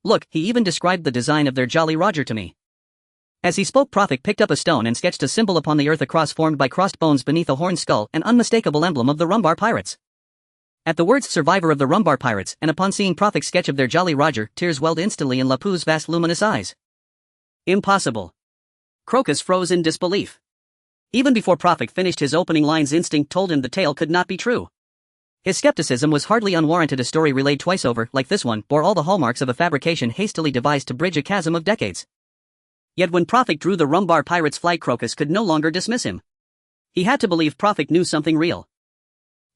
Look, he even described the design of their Jolly Roger to me." As he spoke, Prophet picked up a stone and sketched a symbol upon the earth, a cross formed by crossed bones beneath a horned skull, an unmistakable emblem of the Rumbar pirates. At the words "survivor of the Rumbar pirates," and upon seeing Prophet's sketch of their Jolly Roger, tears welled instantly in Lapu's vast luminous eyes. "Impossible." Crocus froze in disbelief. Even before Prophet finished his opening lines, instinct told him the tale could not be true. His skepticism was hardly unwarranted. A story relayed twice over, like this one, bore all the hallmarks of a fabrication hastily devised to bridge a chasm of decades. Yet when Prophet drew the Rumbar pirates' flag, Crocus could no longer dismiss him. He had to believe Prophet knew something real.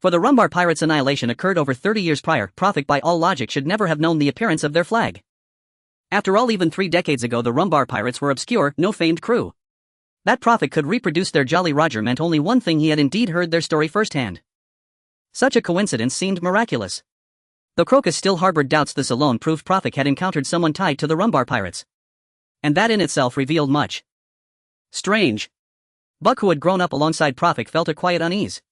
For the Rumbar pirates' annihilation occurred over 30 years prior. Prophet by all logic should never have known the appearance of their flag. After all, even 3 decades ago the Rumbar pirates were obscure, no famed crew. That Prophet could reproduce their Jolly Roger meant only one thing: he had indeed heard their story firsthand. Such a coincidence seemed miraculous. Though Crocus still harbored doubts, this alone proved Prophet had encountered someone tied to the Rumbar pirates. And that in itself revealed much. Strange. Buck, who had grown up alongside Prophet, felt a quiet unease.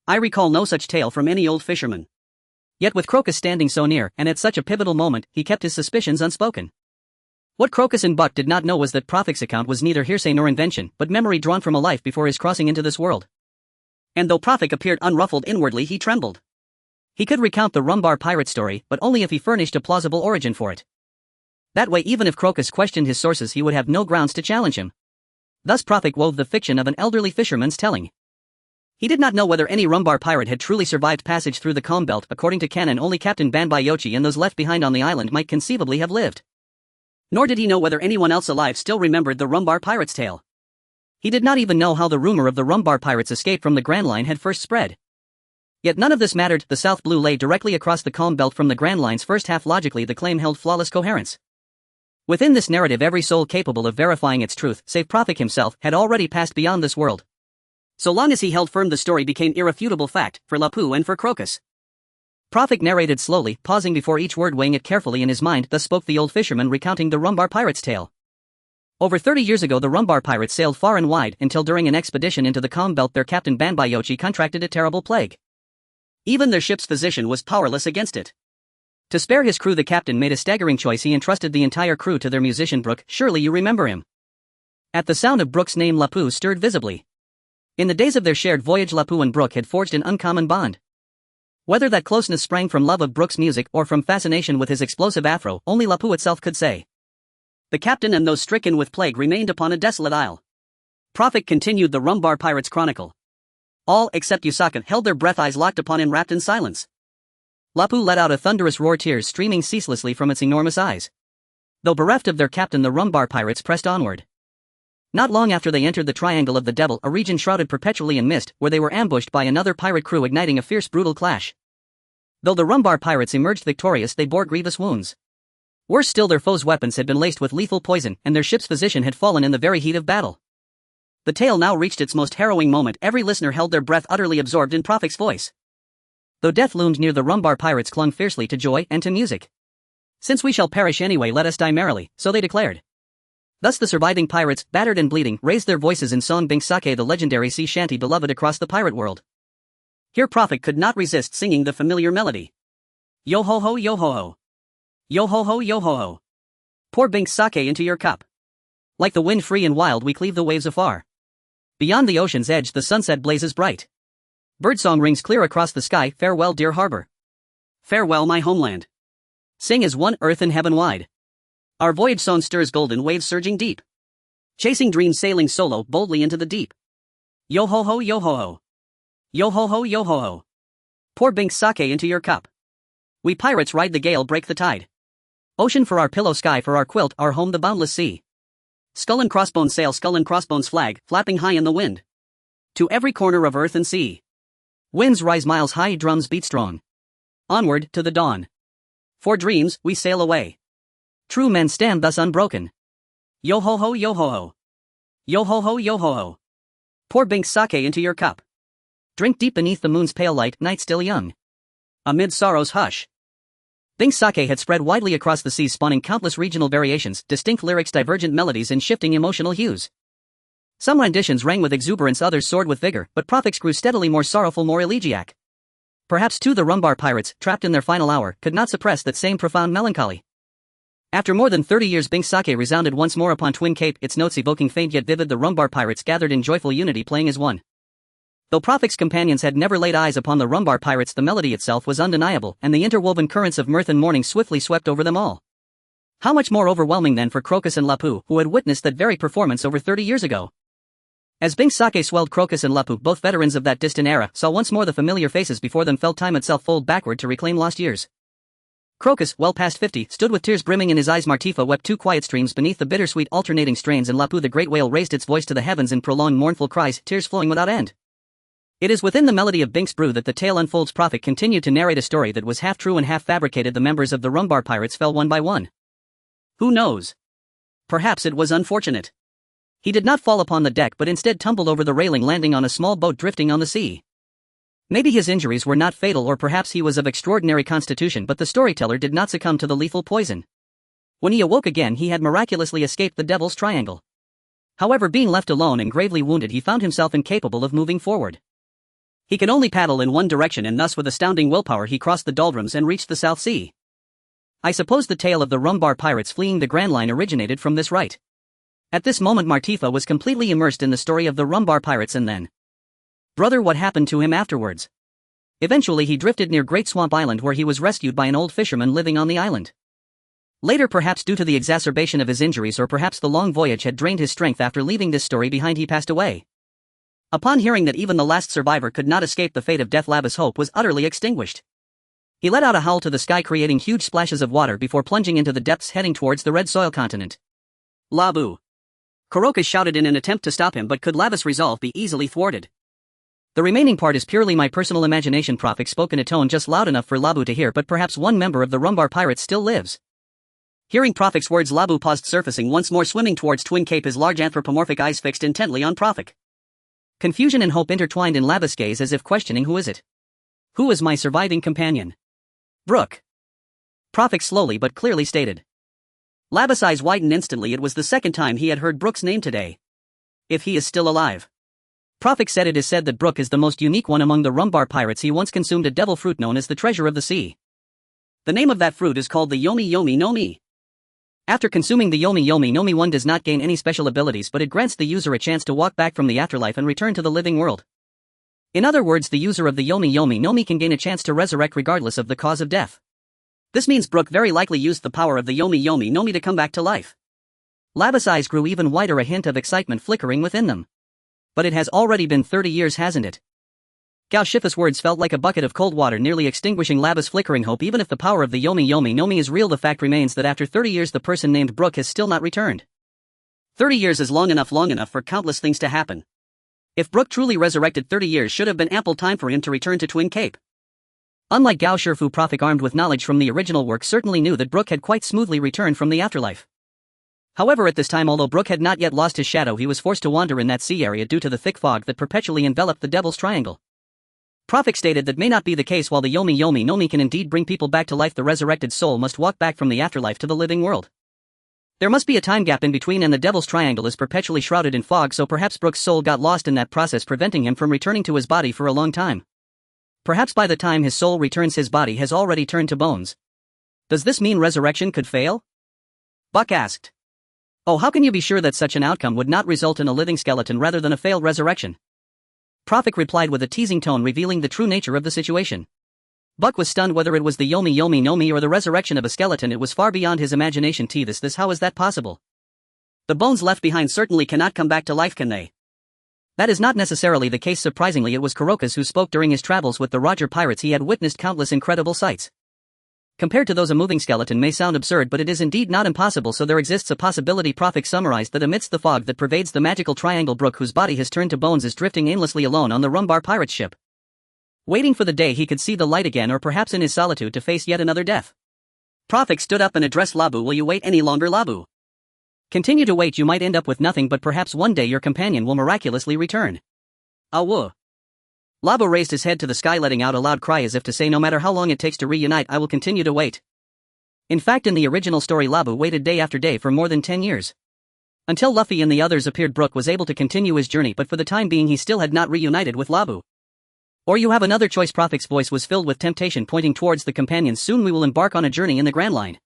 "I recall no such tale from any old fisherman." Yet with Crocus standing so near, and at such a pivotal moment, he kept his suspicions unspoken. What Crocus and Buck did not know was that Prophet's account was neither hearsay nor invention, but memory drawn from a life before his crossing into this world. And though Prophet appeared unruffled inwardly, he trembled. He could recount the Rumbar pirate story, but only if he furnished a plausible origin for it. That way, even if Crocus questioned his sources, he would have no grounds to challenge him. Thus Prophet wove the fiction of an elderly fisherman's telling. He did not know whether any Rumbar pirate had truly survived passage through the calm belt. According to canon, only Captain Banbayoshi and those left behind on the island might conceivably have lived. Nor did he know whether anyone else alive still remembered the Rumbar pirates' tale. He did not even know how the rumor of the Rumbar pirates' escape from the Grand Line had first spread. Yet none of this mattered. The South Blue lay directly across the calm belt from the Grand Line's first half. Logically, the claim held flawless coherence. Within this narrative, every soul capable of verifying its truth, save Prophet himself, had already passed beyond this world. So long as he held firm, the story became irrefutable fact, for Lapu and for Crocus. Prophet narrated slowly, pausing before each word, weighing it carefully in his mind. Thus spoke the old fisherman, recounting the Rumbar pirates' tale. Over 30 years ago the Rumbar pirates sailed far and wide, until during an expedition into the calm belt their captain Banbayoshi contracted a terrible plague. Even their ship's physician was powerless against it. To spare his crew, the captain made a staggering choice. He entrusted the entire crew to their musician Brook. Surely you remember him. At the sound of Brook's name, Lapu stirred visibly. In the days of their shared voyage, Lapu and Brook had forged an uncommon bond. Whether that closeness sprang from love of Brook's music or from fascination with his explosive afro, only Lapu itself could say. The captain and those stricken with plague remained upon a desolate isle. Prophet continued the Rumbar pirates' chronicle. All, except Yusaka, held their breath, eyes locked upon him, wrapped in silence. Lapu let out a thunderous roar, tears streaming ceaselessly from its enormous eyes. Though bereft of their captain, the Rumbar pirates pressed onward. Not long after they entered the Triangle of the Devil, a region shrouded perpetually in mist, where they were ambushed by another pirate crew, igniting a fierce, brutal clash. Though the Rumbar pirates emerged victorious, they bore grievous wounds. Worse still, their foes' weapons had been laced with lethal poison, and their ship's physician had fallen in the very heat of battle. The tale now reached its most harrowing moment. Every listener held their breath, utterly absorbed in Prophet's voice. Though death loomed near, the Rumbar pirates clung fiercely to joy and to music. "Since we shall perish anyway, let us die merrily," so they declared. Thus the surviving pirates, battered and bleeding, raised their voices in song, Binksake, the legendary sea shanty beloved across the pirate world. Here Prophet could not resist singing the familiar melody. Yo ho ho yo ho ho. Yo ho ho yo ho ho. Pour Binks sake into your cup. Like the wind free and wild we cleave the waves afar. Beyond the ocean's edge the sunset blazes bright. Birdsong rings clear across the sky, farewell dear harbor. Farewell my homeland. Sing as one, earth and heaven wide. Our voyage song stirs golden waves surging deep. Chasing dreams sailing solo boldly into the deep. Yo ho ho yo ho ho. Yo ho ho yo ho ho. Pour Binks sake into your cup. We pirates ride the gale, break the tide. Ocean for our pillow, sky for our quilt, our home the boundless sea. Skull and crossbones sail, skull and crossbones flag, flapping high in the wind. To every corner of earth and sea. Winds rise miles high, drums beat strong. Onward to the dawn. For dreams, we sail away. True men stand thus unbroken. Yo ho ho yo ho ho. Yo ho ho yo ho ho. Pour Binks sake into your cup. Drink deep beneath the moon's pale light, night still young. Amid sorrow's hush. Binks sake had spread widely across the seas, spawning countless regional variations, distinct lyrics, divergent melodies and shifting emotional hues. Some renditions rang with exuberance, others soared with vigor, but Prophet's grew steadily more sorrowful, more elegiac. Perhaps too the Rumbar pirates, trapped in their final hour, could not suppress that same profound melancholy. After more than 30 years Binks sake resounded once more upon Twin Cape, its notes evoking faint yet vivid. The Rumbar pirates gathered in joyful unity, playing as one. Though Prophet's companions had never laid eyes upon the Rumbar pirates, the melody itself was undeniable, and the interwoven currents of mirth and mourning swiftly swept over them all. How much more overwhelming then for Crocus and Lapu, who had witnessed that very performance over 30 years ago. As Binks sake swelled, Crocus and Lapu, both veterans of that distant era, saw once more the familiar faces before them, felt time itself fold backward to reclaim lost years. Crocus, well past 50, stood with tears brimming in his eyes. Martifa wept two quiet streams beneath the bittersweet alternating strains, and Lapu the great whale raised its voice to the heavens in prolonged mournful cries, tears flowing without end. It is within the melody of Binks' brew that the tale unfolds. Prophet continued to narrate a story that was half true and half fabricated. The members of the Rumbar pirates fell one by one. Who knows? Perhaps it was unfortunate. He did not fall upon the deck but instead tumbled over the railing, landing on a small boat drifting on the sea. Maybe his injuries were not fatal, or perhaps he was of extraordinary constitution, but the storyteller did not succumb to the lethal poison. When he awoke again he had miraculously escaped the Devil's Triangle. However, being left alone and gravely wounded, he found himself incapable of moving forward. He could only paddle in one direction, and thus with astounding willpower he crossed the doldrums and reached the South Sea. I suppose the tale of the Rumbar pirates fleeing the Grand Line originated from this rite. At this moment Martifa was completely immersed in the story of the Rumbar pirates. And then, brother, what happened to him afterwards? Eventually he drifted near Great Swamp Island, where he was rescued by an old fisherman living on the island. Later, perhaps due to the exacerbation of his injuries, or perhaps the long voyage had drained his strength, after leaving this story behind he passed away. Upon hearing that even the last survivor could not escape the fate of death, Labus' hope was utterly extinguished. He let out a howl to the sky, creating huge splashes of water before plunging into the depths, heading towards the red soil continent. Labu! Crocus shouted in an attempt to stop him, but could Labus' resolve be easily thwarted? The remaining part is purely my personal imagination. Prophet spoke in a tone just loud enough for Labu to hear, but perhaps one member of the Rumbar pirates still lives. Hearing Prophet's words, Labu paused, surfacing once more, swimming towards Twin Cape, his large anthropomorphic eyes fixed intently on Prophet. Confusion and hope intertwined in Labus' gaze, as if questioning, who is it? Who is my surviving companion? Brooke. Prophet slowly but clearly stated. Labus' eyes widened instantly. It was the second time he had heard Brooke's name today. If he is still alive. Prophet said, it is said that Brooke is the most unique one among the Rumbar pirates. He once consumed a devil fruit known as the treasure of the sea. The name of that fruit is called the Yomi Yomi no Mi. After consuming the Yomi Yomi no Mi, one does not gain any special abilities, but it grants the user a chance to walk back from the afterlife and return to the living world. In other words, the user of the Yomi Yomi no Mi can gain a chance to resurrect regardless of the cause of death. This means Brooke very likely used the power of the Yomi Yomi no Mi to come back to life. Labus' eyes grew even wider, a hint of excitement flickering within them. But it has already been 30 years, hasn't it? Gao Shifa's words felt like a bucket of cold water, nearly extinguishing Labus' flickering hope. Even if the power of the Yomi Yomi no Mi is real, the fact remains that after 30 years the person named Brooke has still not returned. 30 years is long enough for countless things to happen. If Brooke truly resurrected, 30 years should have been ample time for him to return to Twin Cape. Unlike Gao Shifu, Prophet, armed with knowledge from the original work, certainly knew that Brooke had quite smoothly returned from the afterlife. However, at this time, although Brooke had not yet lost his shadow, he was forced to wander in that sea area due to the thick fog that perpetually enveloped the Devil's Triangle. Prophet stated that may not be the case. While the Yomi Yomi no Mi can indeed bring people back to life, the resurrected soul must walk back from the afterlife to the living world. There must be a time gap in between, and the Devil's Triangle is perpetually shrouded in fog, so perhaps Brooke's soul got lost in that process, preventing him from returning to his body for a long time. Perhaps by the time his soul returns his body has already turned to bones. Does this mean resurrection could fail? Buck asked. Oh, how can you be sure that such an outcome would not result in a living skeleton rather than a failed resurrection? Prophet replied with a teasing tone revealing the true nature of the situation. Buck was stunned whether it was the yomi yomi no mi or the resurrection of a skeleton. It was far beyond his imagination. This how is that possible? The bones left behind certainly cannot come back to life, can they? That is not necessarily the case. Surprisingly, it was Kurokas who spoke during his travels with the Roger pirates. He had witnessed countless incredible sights. Compared to those, a moving skeleton may sound absurd, but it is indeed not impossible, so there exists a possibility. Prophet summarized that amidst the fog that pervades the magical triangle, Brook, whose body has turned to bones, is drifting aimlessly alone on the Rumbar pirate ship, waiting for the day he could see the light again, or perhaps in his solitude to face yet another death. Prophet stood up and addressed Labu. Will you wait any longer, Labu? Continue to wait. You might end up with nothing, but perhaps one day your companion will miraculously return. Awu. Labu raised his head to the sky, letting out a loud cry as if to say, no matter how long it takes to reunite, I will continue to wait. In fact, in the original story, Labu waited day after day for more than 10 years. Until Luffy and the others appeared, Brook was able to continue his journey, but for the time being he still had not reunited with Labu. Or you have another choice. Prophet's voice was filled with temptation, pointing towards the companions. Soon we will embark on a journey in the Grand Line.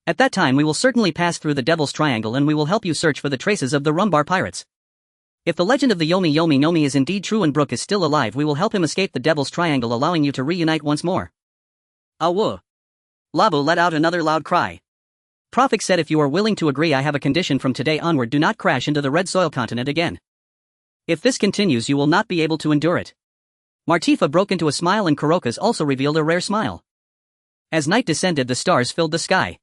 At that time we will certainly pass through the Devil's Triangle, and we will help you search for the traces of the Rumbar pirates. If the legend of the Yomi Yomi no Mi is indeed true and Brook is still alive, we will help him escape the Devil's Triangle, allowing you to reunite once more. Awu. Labu let out another loud cry. Prophet said, if you are willing to agree, I have a condition. From today onward, do not crash into the Red Soil continent again. If this continues, you will not be able to endure it. Martifa broke into a smile, and Kurokas also revealed a rare smile. As night descended, the stars filled the sky.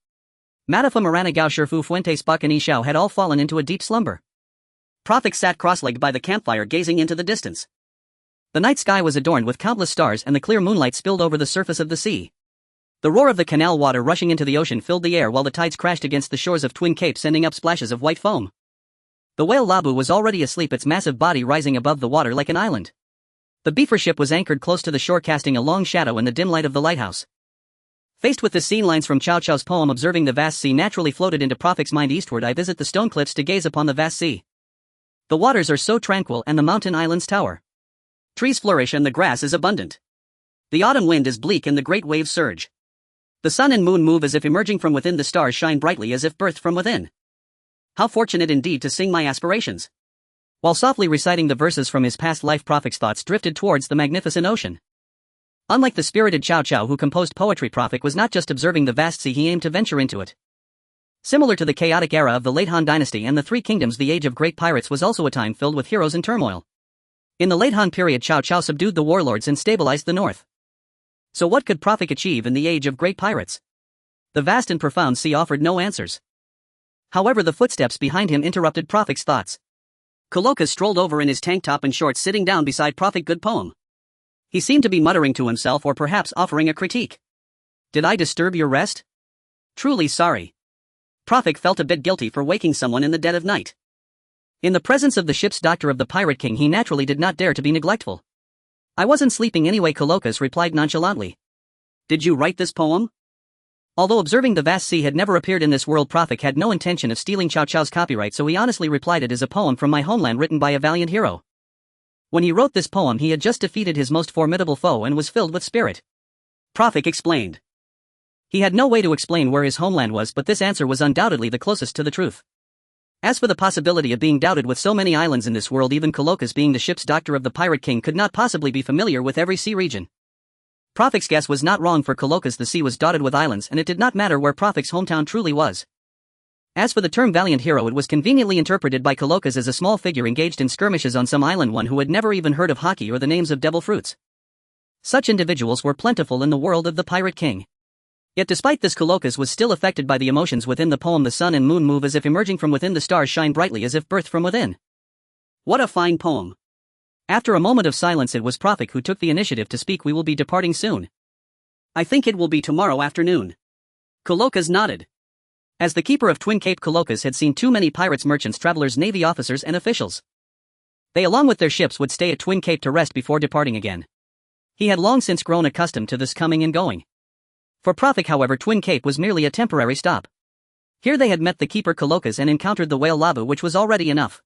Matafa, Maranagao, Sherfu, Fuentes, Buck, and Ishao had all fallen into a deep slumber. Prophet sat cross-legged by the campfire, gazing into the distance. The night sky was adorned with countless stars, and the clear moonlight spilled over the surface of the sea. The roar of the canal water rushing into the ocean filled the air, while the tides crashed against the shores of Twin Cape, sending up splashes of white foam. The whale Labu was already asleep, its massive body rising above the water like an island. The beaver ship was anchored close to the shore, casting a long shadow in the dim light of the lighthouse. Faced with the scene, lines from Chow Chow's poem observing the vast sea naturally floated into Prophet's mind. Eastward I visit the stone cliffs to gaze upon the vast sea. The waters are so tranquil, and the mountain islands tower. Trees flourish and the grass is abundant. The autumn wind is bleak and the great waves surge. The sun and moon move as if emerging from within, the stars shine brightly as if birthed from within. How fortunate indeed to sing my aspirations. While softly reciting the verses from his past life, Prophet's thoughts drifted towards the magnificent ocean. Unlike the spirited Chow Chow who composed poetry, Prophet was not just observing the vast sea, he aimed to venture into it. Similar to the chaotic era of the late Han Dynasty and the Three Kingdoms, the age of great pirates was also a time filled with heroes and turmoil. In the late Han period, Chow Chow subdued the warlords and stabilized the north. So what could Prophet achieve in the age of great pirates? The vast and profound sea offered no answers. However, the footsteps behind him interrupted Prophet's thoughts. Kurokas strolled over in his tank top and shorts, sitting down beside Prophet. Good poem. He seemed to be muttering to himself, or perhaps offering a critique. Did I disturb your rest? Truly sorry. Prophet felt a bit guilty for waking someone in the dead of night. In the presence of the ship's doctor of the Pirate King, he naturally did not dare to be neglectful. I wasn't sleeping anyway, Kurokas replied nonchalantly. Did you write this poem? Although observing the vast sea had never appeared in this world, Prophet had no intention of stealing Chow Chow's copyright, so he honestly replied, it is a poem from my homeland written by a valiant hero. When he wrote this poem, he had just defeated his most formidable foe and was filled with spirit. Prophet explained. He had no way to explain where his homeland was, but this answer was undoubtedly the closest to the truth. As for the possibility of being doubted, with so many islands in this world, even Kurokas, being the ship's doctor of the Pirate King, could not possibly be familiar with every sea region. Prophet's guess was not wrong. For Kurokas, the sea was dotted with islands, and it did not matter where Prophet's hometown truly was. As for the term valiant hero, it was conveniently interpreted by Kurokas as a small figure engaged in skirmishes on some island, one who had never even heard of hockey or the names of devil fruits. Such individuals were plentiful in the world of the Pirate King. Yet despite this, Kurokas was still affected by the emotions within the poem. The sun and moon move as if emerging from within, the stars shine brightly as if birthed from within. What a fine poem. After a moment of silence, it was Prophet who took the initiative to speak. We will be departing soon. I think it will be tomorrow afternoon. Kurokas nodded. As the keeper of Twin Cape, Kurokas had seen too many pirates, merchants, travelers, navy officers, and officials. They, along with their ships, would stay at Twin Cape to rest before departing again. He had long since grown accustomed to this coming and going. For Prophet, however, Twin Cape was merely a temporary stop. Here they had met the keeper Kurokas and encountered the whale Labu, which was already enough.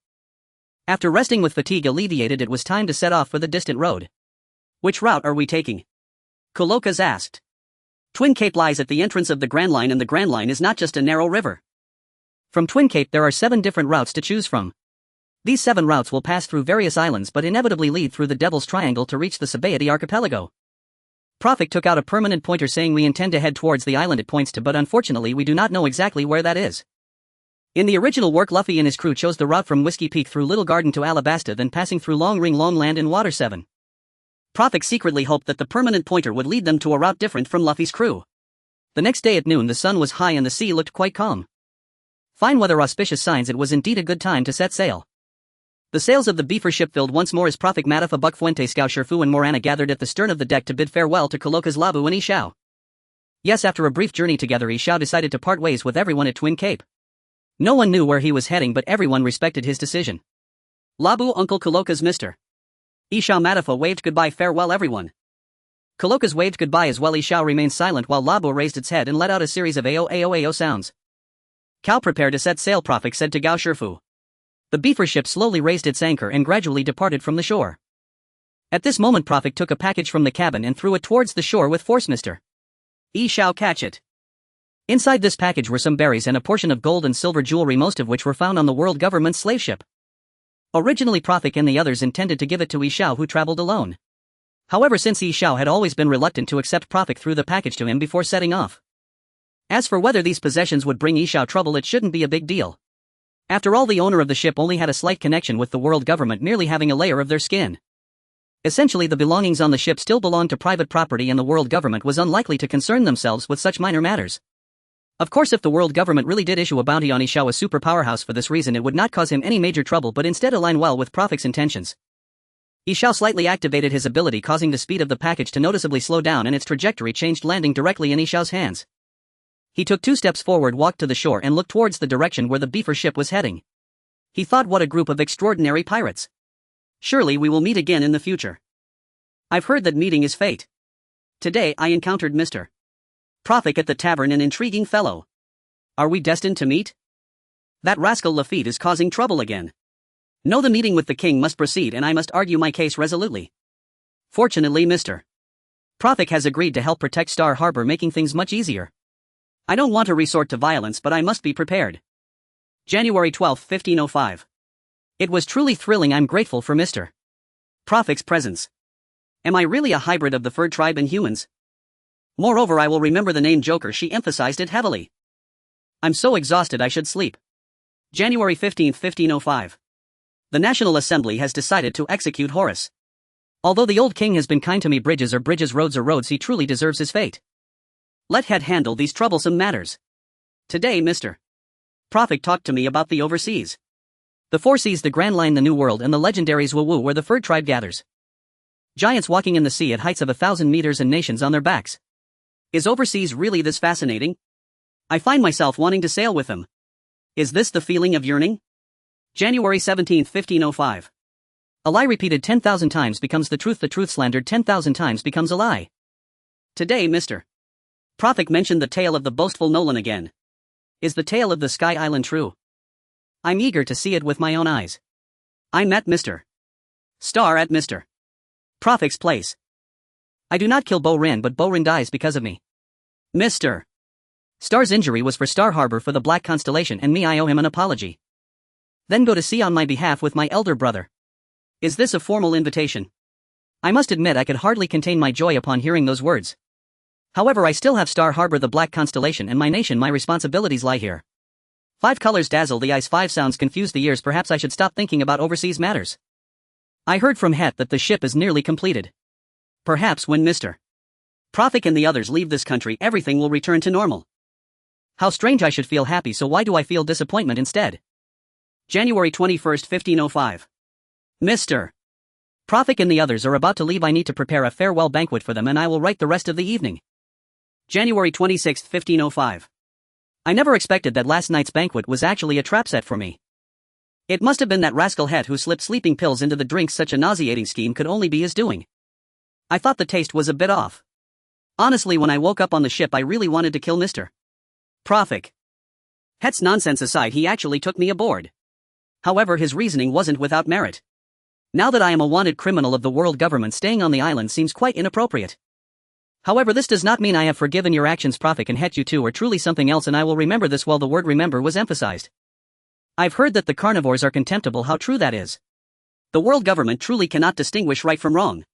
After resting with fatigue alleviated, it was time to set off for the distant road. Which route are we taking? Kolokas asked. Twin Cape lies at the entrance of the Grand Line, and the Grand Line is not just a narrow river. From Twin Cape there are 7 different routes to choose from. These 7 routes will pass through various islands but inevitably lead through the Devil's Triangle to reach the Sabaody archipelago. Profik took out a permanent pointer saying we intend to head towards the island it points to, but unfortunately we do not know exactly where that is. In the original work, Luffy and his crew chose the route from Whiskey Peak through Little Garden to Alabasta, then passing through Long Ring Long Land in Water 7. Profik secretly hoped that the permanent pointer would lead them to a route different from Luffy's crew. The next day at noon the sun was high and the sea looked quite calm. Fine weather, auspicious signs, it was indeed a good time to set sail. The sails of the beaver ship filled once more as Profik, Matafa, Buckfuente, Scousherfu and Morana gathered at the stern of the deck to bid farewell to Kolokas, Labu and Ishao. Yes, after a brief journey together, Ishao decided to part ways with everyone at Twin Cape. No one knew where he was heading, but everyone respected his decision. Labu, Uncle Kolokas, Mr. Ishao, Matafa waved goodbye. Farewell everyone. Kolokas waved goodbye as well. Ishao remained silent while Labu raised its head and let out a series of AO sounds. Cal, prepare to set sail, Profik said to Gao Shifu. The beaver ship slowly raised its anchor and gradually departed from the shore. At this moment Profik took a package from the cabin and threw it towards the shore with force. Mr. Ishao, catch it. Inside this package were some berries and a portion of gold and silver jewelry, most of which were found on the world government's slave ship. Originally Profik and the others intended to give it to Ishao, who traveled alone. However, since Ishao had always been reluctant to accept, Profik threw the package to him before setting off. As for whether these possessions would bring Ishao trouble, it shouldn't be a big deal. After all, the owner of the ship only had a slight connection with the world government, merely having a layer of their skin. Essentially, the belongings on the ship still belonged to private property, and the world government was unlikely to concern themselves with such minor matters. Of course, if the world government really did issue a bounty on Ishao, a super powerhouse, for this reason, it would not cause him any major trouble but instead align well with Profik's intentions. Ishao slightly activated his ability, causing the speed of the package to noticeably slow down, and its trajectory changed, landing directly in Ishao's hands. He took 2 steps forward, walked to the shore and looked towards the direction where the beaver ship was heading. He thought, what a group of extraordinary pirates. Surely we will meet again in the future. I've heard that meeting is fate. Today I encountered Mr. Profik at the tavern, an intriguing fellow. Are we destined to meet? That rascal Lafitte is causing trouble again. No, the meeting with the king must proceed and I must argue my case resolutely. Fortunately Mr. Profik has agreed to help protect Star Harbor, making things much easier. I don't want to resort to violence, but I must be prepared. January 12, 1505. It was truly thrilling. I'm grateful for Mr. Profik's presence. Am I really a hybrid of the fur tribe and humans? Moreover, I will remember the name Joker. She emphasized it heavily. I'm so exhausted I should sleep. January 15, 1505. The National Assembly has decided to execute Horus. Although the old king has been kind to me, bridges are bridges, roads are roads, he truly deserves his fate. Let Head handle these troublesome matters. Today Mr. Profik talked to me about the overseas. The 4 seas, the Grand Line, the New World and the legendaries Wu, where the fur tribe gathers. Giants walking in the sea at heights of 1,000 meters and nations on their backs. Is overseas really this fascinating? I find myself wanting to sail with them. Is this the feeling of yearning? January 17, 1505. A lie repeated 10,000 times becomes the truth slandered 10,000 times becomes a lie. Today Mr. Profik mentioned the tale of the boastful Nolan again. Is the tale of the Sky Island true? I'm eager to see it with my own eyes. I'm at Mr. Star at Mr. Profik's place. I do not kill Bo Rin, but Bo Rin dies because of me. Mr. Star's injury was for Star Harbor, for the Black Constellation, and me, I owe him an apology. Then go to sea on my behalf with my elder brother. Is this a formal invitation? I must admit I could hardly contain my joy upon hearing those words. However, I still have Star Harbor, the Black Constellation, and my nation. My responsibilities lie here. 5 colors dazzle the eyes, 5 sounds confuse the ears. Perhaps I should stop thinking about overseas matters. I heard from Het that the ship is nearly completed. Perhaps when Mr. Profik and the others leave this country, everything will return to normal. How strange, I should feel happy, so why do I feel disappointment instead? January 21, 1505. Mr. Profik and the others are about to leave. I need to prepare a farewell banquet for them, and I will write the rest of the evening. January 26, 1505. I never expected that last night's banquet was actually a trap set for me. It must have been that rascal Het who slipped sleeping pills into the drinks. Such a nauseating scheme could only be his doing. I thought the taste was a bit off. Honestly, when I woke up on the ship, I really wanted to kill Mr. Profik. Het's nonsense aside, he actually took me aboard. However, his reasoning wasn't without merit. Now that I am a wanted criminal of the world government, staying on the island seems quite inappropriate. However, this does not mean I have forgiven your actions. Prophet can hate you too, or truly something else, and I will remember this. While the word remember was emphasized. I've heard that the carnivores are contemptible. How true that is. The world government truly cannot distinguish right from wrong.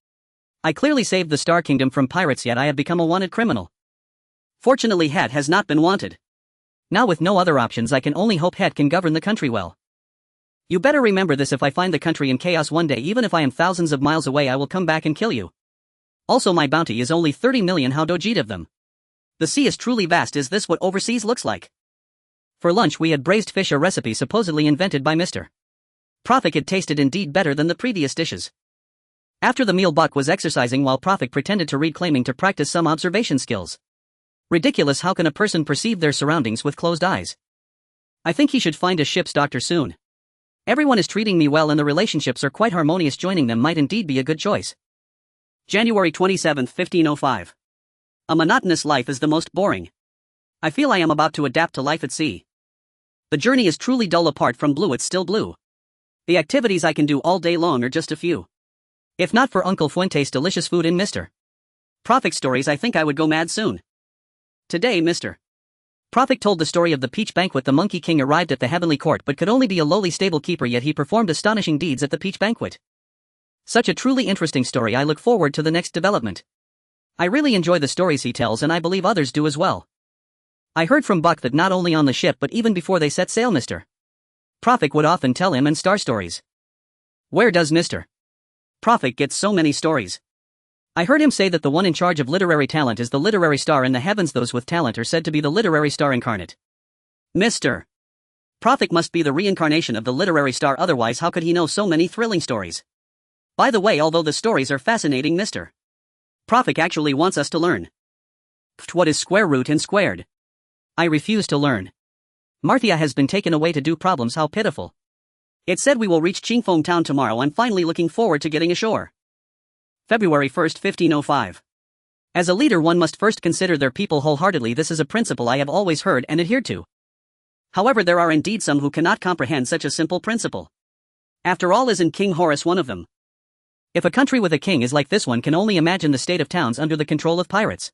I clearly saved the Star Kingdom from pirates, yet I have become a wanted criminal. Fortunately, Het has not been wanted. Now with no other options, I can only hope Het can govern the country well. You better remember this. If I find the country in chaos one day, even if I am thousands of miles away, I will come back and kill you. Also, my bounty is only 30 million. How dojit of them. The sea is truly vast. Is this what overseas looks like? For lunch we had braised fish, a recipe supposedly invented by Mr. Prophet. It tasted indeed better than the previous dishes. After the meal, Buck was exercising while Prophet pretended to read, claiming to practice some observation skills. Ridiculous. How can a person perceive their surroundings with closed eyes? I think he should find a ship's doctor soon. Everyone is treating me well and the relationships are quite harmonious. Joining them might indeed be a good choice. January 27, 1505. A monotonous life is the most boring. I feel I am about to adapt to life at sea. The journey is truly dull. Apart from blue, it's still blue. The activities I can do all day long are just a few. If not for Uncle Fuente's delicious food in Mr. Prophet's stories, I think I would go mad soon. Today, Mr. Prophet told the story of the Peach Banquet. The Monkey King arrived at the heavenly court but could only be a lowly stable keeper, yet he performed astonishing deeds at the Peach Banquet. Such a truly interesting story. I look forward to the next development. I really enjoy the stories he tells, and I believe others do as well. I heard from Buck that not only on the ship but even before they set sail, Mr. Prophet would often tell him and Star stories. Where does Mr. Prophet get so many stories? I heard him say that the one in charge of literary talent is the literary star in the heavens. Those with talent are said to be the literary star incarnate. Mr. Prophet must be the reincarnation of the literary star, otherwise how could he know so many thrilling stories? By the way, although the stories are fascinating, Mr. Prophet actually wants us to learn. What is square root and squared? I refuse to learn. Marthia has been taken away to do problems. How pitiful. It said we will reach Qingfeng town tomorrow. I'm finally looking forward to getting ashore. February 1, 1505. As a leader, one must first consider their people wholeheartedly. This is a principle I have always heard and adhered to. However, there are indeed some who cannot comprehend such a simple principle. After all, isn't King Horus one of them? If a country with a king is like this, one can only imagine the state of towns under the control of pirates.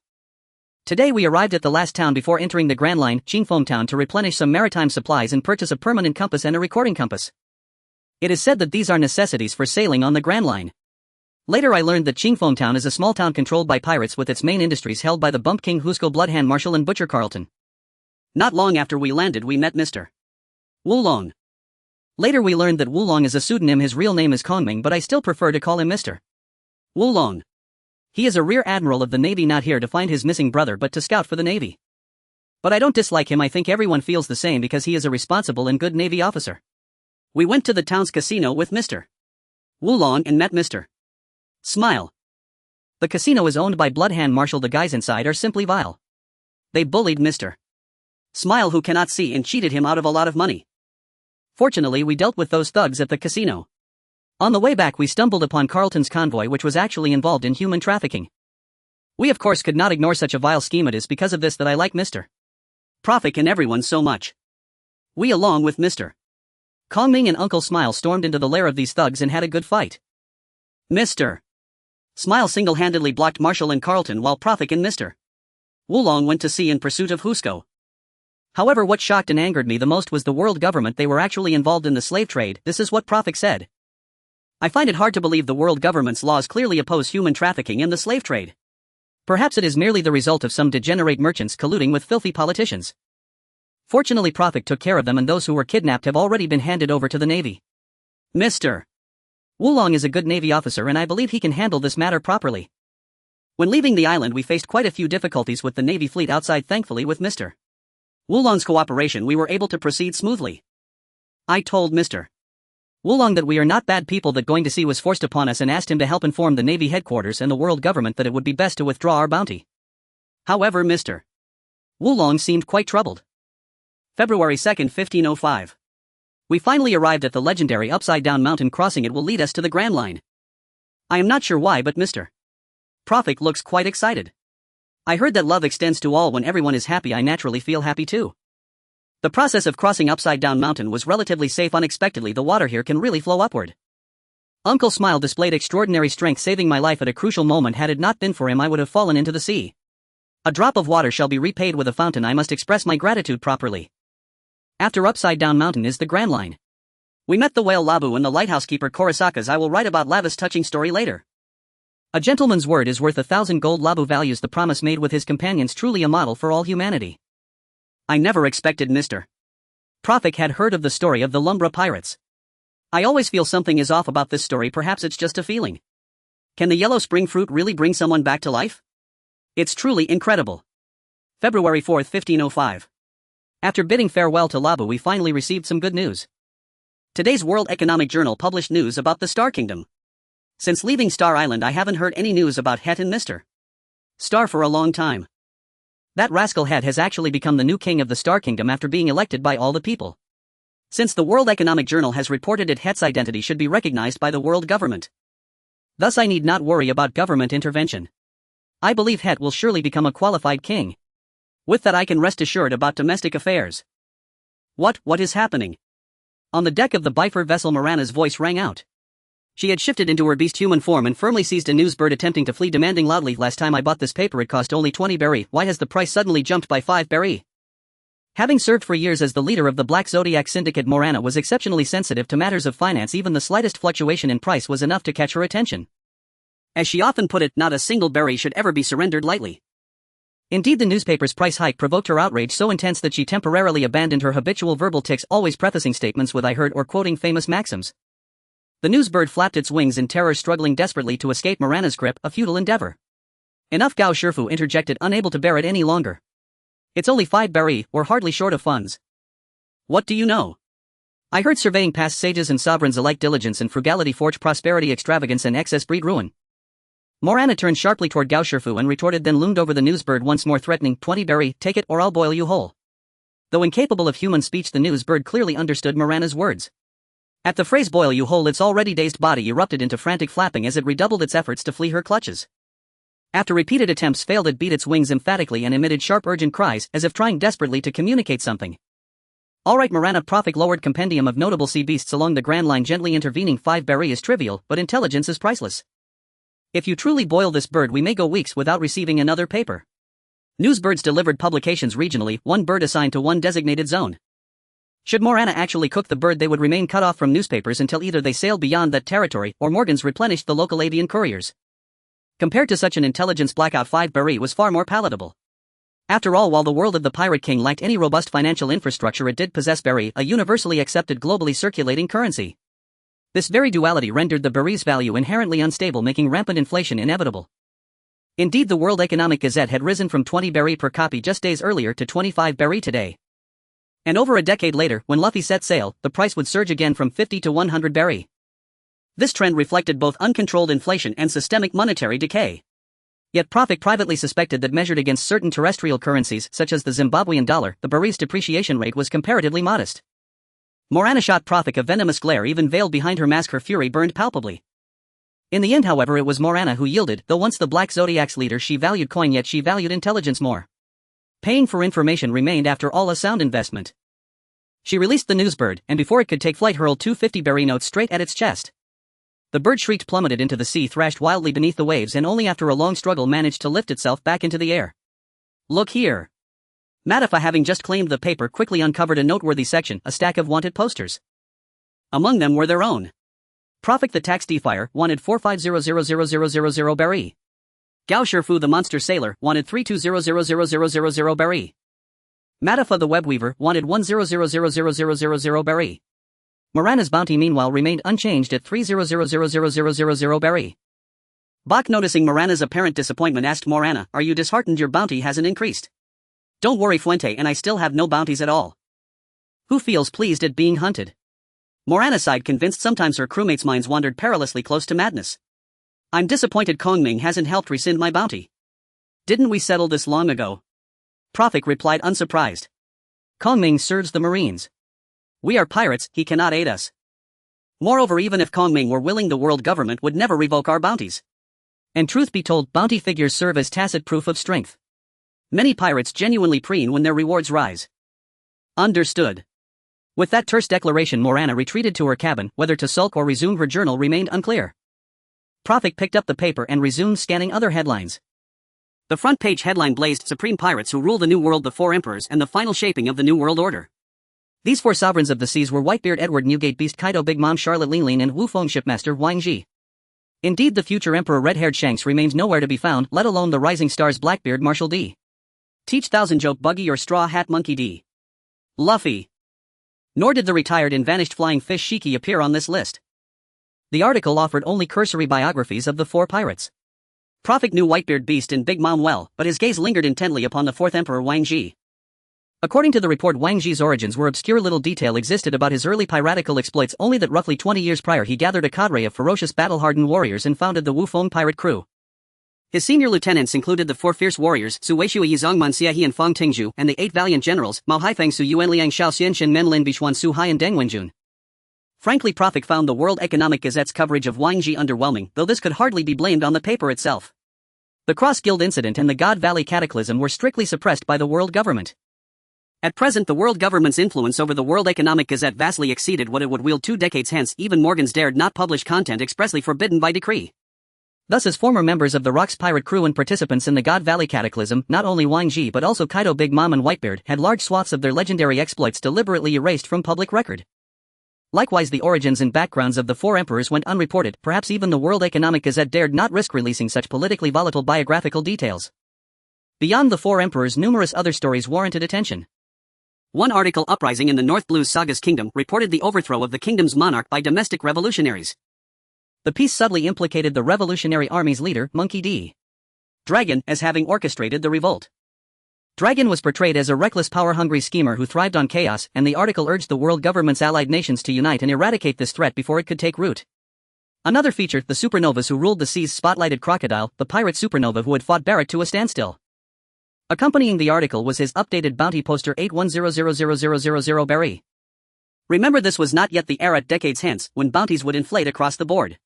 Today we arrived at the last town before entering the Grand Line, Qingfeng town, to replenish some maritime supplies and purchase a permanent compass and a recording compass. It is said that these are necessities for sailing on the Grand Line. Later I learned that Qingfeng town is a small town controlled by pirates, with its main industries held by the Bump King Husko, Bloodhand Marshal, and Butcher Carlton. Not long after we landed we met Mr. Wulong. Later we learned that Wulong is a pseudonym. His real name is Kongming, but I still prefer to call him Mr. Wulong. He is a rear admiral of the Navy, not here to find his missing brother but to scout for the Navy. But I don't dislike him. I think everyone feels the same because he is a responsible and good Navy officer. We went to the town's casino with Mr. Wulong and met Mr. Smile. The casino is owned by Bloodhand Marshal. The guys inside are simply vile. They bullied Mr. Smile, who cannot see, and cheated him out of a lot of money. Fortunately, we dealt with those thugs at the casino. On the way back we stumbled upon Carlton's convoy, which was actually involved in human trafficking. We of course could not ignore such a vile scheme. It is because of this that I like Mr. Prophet and everyone so much. We, along with Mr. Kongming and Uncle Smile, stormed into the lair of these thugs and had a good fight. Mr. Smile single-handedly blocked Marshall and Carlton, while Prophet and Mr. Wulong went to sea in pursuit of Husko. However, what shocked and angered me the most was the world government. They were actually involved in the slave trade. This is what Prophet said. I find it hard to believe the world government's laws clearly oppose human trafficking and the slave trade. Perhaps it is merely the result of some degenerate merchants colluding with filthy politicians. Fortunately, Prophet took care of them, and those who were kidnapped have already been handed over to the Navy. Mr. Wulong is a good Navy officer, and I believe he can handle this matter properly. When leaving the island we faced quite a few difficulties with the Navy fleet outside. Thankfully, with Mr. Wulong's cooperation we were able to proceed smoothly. I told Mr. Wulong that we are not bad people, that going to sea was forced upon us, and asked him to help inform the Navy headquarters and the world government that it would be best to withdraw our bounty. However, Mr. Wulong seemed quite troubled. February 2, 1505. We finally arrived at the legendary upside-down mountain. Crossing it will lead us to the Grand Line. I am not sure why, but Mr. Prophet looks quite excited. I heard that love extends to all. When everyone is happy, I naturally feel happy too. The process of crossing upside-down mountain was relatively safe. Unexpectedly, the water here can really flow upward. Uncle Smile displayed extraordinary strength, saving my life at a crucial moment. Had it not been for him, I would have fallen into the sea. A drop of water shall be repaid with a fountain. I must express my gratitude properly. After Upside Down Mountain is the Grand Line. We met the whale Labu and the lighthouse keeper Korisaka's. I will write about Lavis' touching story later. A gentleman's word is worth 1,000 gold. Labu values the promise made with his companions, truly a model for all humanity. I never expected Mr. Prophet had heard of the story of the Lumbra pirates. I always feel something is off about this story. Perhaps it's just a feeling. Can the yellow spring fruit really bring someone back to life? It's truly incredible. February 4, 1505. After bidding farewell to Labu, we finally received some good news. Today's World Economic Journal published news about the Star Kingdom. Since leaving Star Island, I haven't heard any news about Het and Mr. Star for a long time. That rascal Het has actually become the new king of the Star Kingdom after being elected by all the people. Since the World Economic Journal has reported it, Het's identity should be recognized by the world government. Thus I need not worry about government intervention. I believe Het will surely become a qualified king. With that I can rest assured about domestic affairs. What is happening? On the deck of the Bifer vessel, Morana's voice rang out. She had shifted into her beast human form and firmly seized a news bird, attempting to flee, demanding loudly, "Last time I bought this paper it cost only 20 berry, why has the price suddenly jumped by 5 berry?" Having served for years as the leader of the Black Zodiac Syndicate, Morana was exceptionally sensitive to matters of finance. Even the slightest fluctuation in price was enough to catch her attention. As she often put it, not a single berry should ever be surrendered lightly. Indeed, the newspaper's price hike provoked her outrage so intense that she temporarily abandoned her habitual verbal tics, always prefacing statements with "I heard" or quoting famous maxims. The newsbird flapped its wings in terror, struggling desperately to escape Morana's grip, a futile endeavor. "Enough," Gao Shifu interjected, unable to bear it any longer. "It's only 5 berry, we're hardly short of funds." "What do you know? I heard surveying past sages and sovereigns alike, diligence and frugality forge prosperity, extravagance and excess breed ruin." Morana turned sharply toward Gao Shifu and retorted, then loomed over the newsbird once more, threatening, "20 berry, take it or I'll boil you whole." Though incapable of human speech, the newsbird clearly understood Morana's words. At the phrase "boil you whole," its already dazed body erupted into frantic flapping as it redoubled its efforts to flee her clutches. After repeated attempts failed, it beat its wings emphatically and emitted sharp urgent cries, as if trying desperately to communicate something. "All right, Morana." Prophet lowered compendium of notable sea beasts along the Grand Line, gently intervening. 5 berry is trivial, but intelligence is priceless. If you truly boil this bird, we may go weeks without receiving another paper. Newsbirds delivered publications regionally, one bird assigned to one designated zone. Should Morana actually cook the bird, they would remain cut off from newspapers until either they sailed beyond that territory or Morgans replenished the local avian couriers. Compared to such an intelligence blackout, 5 berry was far more palatable. After all, while the world of the Pirate King lacked any robust financial infrastructure, it did possess berry, a universally accepted, globally circulating currency. This very duality rendered the berry's value inherently unstable, making rampant inflation inevitable. Indeed, the World Economic Gazette had risen from 20 berry per copy just days earlier to 25 berry today. And over a decade later, when Luffy set sail, the price would surge again from 50 to 100 berry. This trend reflected both uncontrolled inflation and systemic monetary decay. Yet Prophet privately suspected that, measured against certain terrestrial currencies such as the Zimbabwean dollar, the berry's depreciation rate was comparatively modest. Morana shot Prophet a venomous glare. Even veiled behind her mask, her fury burned palpably. In the end, however, it was Morana who yielded. Though once the Black Zodiac's leader, she valued coin, yet she valued intelligence more. Paying for information remained, after all, a sound investment. She released the newsbird, and before it could take flight, hurled 2 50 berry notes straight at its chest. The bird shrieked, plummeted into the sea, thrashed wildly beneath the waves, and only after a long struggle managed to lift itself back into the air. "Look here." Matafa, having just claimed the paper, quickly uncovered a noteworthy section, a stack of wanted posters. Among them were their own. Prophet the tax defier wanted 450,000,000 berry. Gao Shifu the monster sailor wanted 320,000,000 berry. Matafa the webweaver wanted 100,000,000 berry. Morana's bounty meanwhile remained unchanged at 300,000,000 berry. Bach, noticing Morana's apparent disappointment, asked Morana, "Are you disheartened your bounty hasn't increased?" "Don't worry, Fuente, and I still have no bounties at all." Who feels pleased at being hunted? Morana sighed, convinced sometimes her crewmates' minds wandered perilously close to madness. "I'm disappointed Kongming hasn't helped rescind my bounty." "Didn't we settle this long ago?" Prophet replied, unsurprised. "Kongming serves the Marines. We are pirates, he cannot aid us. Moreover, even if Kongming were willing, the world government would never revoke our bounties. And truth be told, bounty figures serve as tacit proof of strength. Many pirates genuinely preen when their rewards rise." "Understood." With that terse declaration, Morana retreated to her cabin. Whether to sulk or resume her journal remained unclear. Prophet picked up the paper and resumed scanning other headlines. The front page headline blazed Supreme Pirates Who Rule the New World, the Four Emperors, and the Final Shaping of the New World Order. These four sovereigns of the seas were Whitebeard Edward Newgate Beast Kaido Big Mom Charlotte Lin and Wufeng Shipmaster Wang Ji. Indeed, the future Emperor Red-Haired Shanks remained nowhere to be found, let alone the rising stars Blackbeard Marshall D. Teach Thousand Joke Buggy or Straw Hat Monkey D. Luffy. Nor did the retired and vanished Flying Fish Shiki appear on this list. The article offered only cursory biographies of the four pirates. Prophet knew Whitebeard Beast and Big Mom well, but his gaze lingered intently upon the fourth emperor Wang Ji. According to the report, Wang Ji's origins were obscure. Little detail existed about his early piratical exploits, only that roughly 20 years prior he gathered a cadre of ferocious battle-hardened warriors and founded the Wufeng pirate crew. His senior lieutenants included the four fierce warriors Su Weishui Yizong Man Xiahe and Fang Tingzhu, and the 8 valiant generals Mao Haifeng Su Yuan Liang Xiao Xianshen Men Lin Bishuan Su Hai and Deng Wenjun. Frankly, Prophet found the World Economic Gazette's coverage of Wang Ji underwhelming, though this could hardly be blamed on the paper itself. The Cross Guild incident and the God Valley Cataclysm were strictly suppressed by the world government. At present, the world government's influence over the World Economic Gazette vastly exceeded what it would wield 2 decades hence. Even Morgans dared not publish content expressly forbidden by decree. Thus, as former members of the Rock's pirate crew and participants in the God Valley Cataclysm, not only Wang Ji but also Kaido Big Mom and Whitebeard had large swaths of their legendary exploits deliberately erased from public record. Likewise, the origins and backgrounds of the four emperors went unreported. Perhaps even the World Economic Gazette dared not risk releasing such politically volatile biographical details. Beyond the four emperors, numerous other stories warranted attention. One article, Uprising in the North Blues Saga's Kingdom, reported the overthrow of the kingdom's monarch by domestic revolutionaries. The piece subtly implicated the Revolutionary Army's leader, Monkey D. Dragon, as having orchestrated the revolt. Dragon was portrayed as a reckless, power-hungry schemer who thrived on chaos, and the article urged the world government's allied nations to unite and eradicate this threat before it could take root. Another featured the supernovas who ruled the seas, spotlighted Crocodile, the pirate supernova who had fought Barrett to a standstill. Accompanying the article was his updated bounty poster 81000000 Barry. Remember, this was not yet the era decades hence when bounties would inflate across the board.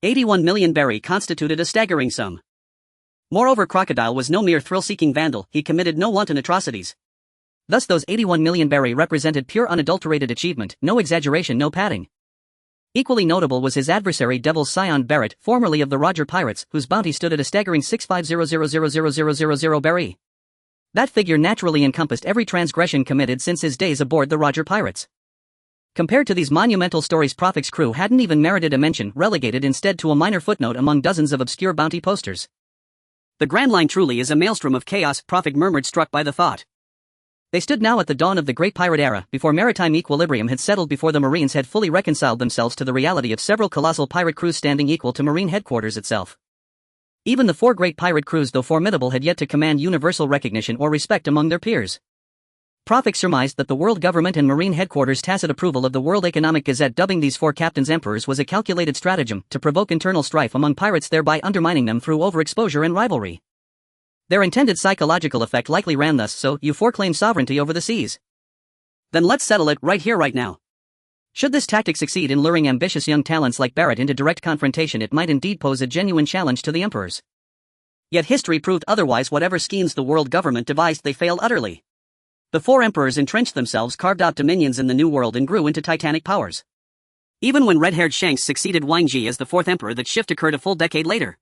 81 million Barry constituted a staggering sum. Moreover, Crocodile was no mere thrill-seeking vandal, he committed no wanton atrocities. Thus those 81 million Barry represented pure unadulterated achievement, no exaggeration, no padding. Equally notable was his adversary Devil's Scion Barrett, formerly of the Roger Pirates, whose bounty stood at a staggering 650000000 Barry. That figure naturally encompassed every transgression committed since his days aboard the Roger Pirates. Compared to these monumental stories, Prophet's crew hadn't even merited a mention, relegated instead to a minor footnote among dozens of obscure bounty posters. The Grand Line truly is a maelstrom of chaos, Prophet murmured, struck by the thought. They stood now at the dawn of the Great Pirate Era, before maritime equilibrium had settled, before the Marines had fully reconciled themselves to the reality of several colossal pirate crews standing equal to Marine headquarters itself. Even the 4 great pirate crews, though formidable, had yet to command universal recognition or respect among their peers. Prophet surmised that the world government and Marine headquarters' tacit approval of the World Economic Gazette dubbing these 4 captains emperors was a calculated stratagem to provoke internal strife among pirates, thereby undermining them through overexposure and rivalry. Their intended psychological effect likely ran thus: so, you 4 claim sovereignty over the seas. Then let's settle it right here, right now. Should this tactic succeed in luring ambitious young talents like Barrett into direct confrontation, it might indeed pose a genuine challenge to the emperors. Yet history proved otherwise. Whatever schemes the world government devised, they failed utterly. The 4 emperors entrenched themselves, carved out dominions in the New World, and grew into titanic powers. Even when red-haired Shanks succeeded Wang Ji as the 4th emperor, that shift occurred a full decade later.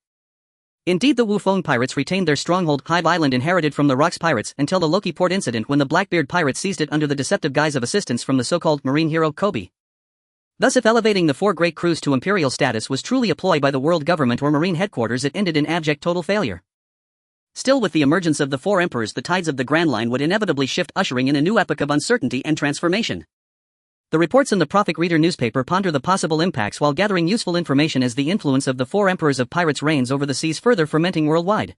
Indeed, the Wufeng pirates retained their stronghold, Hive Island, inherited from the Rocks pirates, until the Loki Port incident, when the Blackbeard pirates seized it under the deceptive guise of assistance from the so-called marine hero Kobe. Thus, if elevating the 4 great crews to imperial status was truly a ploy by the world government or Marine headquarters, it ended in abject total failure. Still, with the emergence of the 4 emperors, the tides of the Grand Line would inevitably shift, ushering in a new epoch of uncertainty and transformation. The reports in the Prophet Reader newspaper ponder the possible impacts while gathering useful information as the influence of the 4 emperors of pirates reigns over the seas, further fermenting worldwide.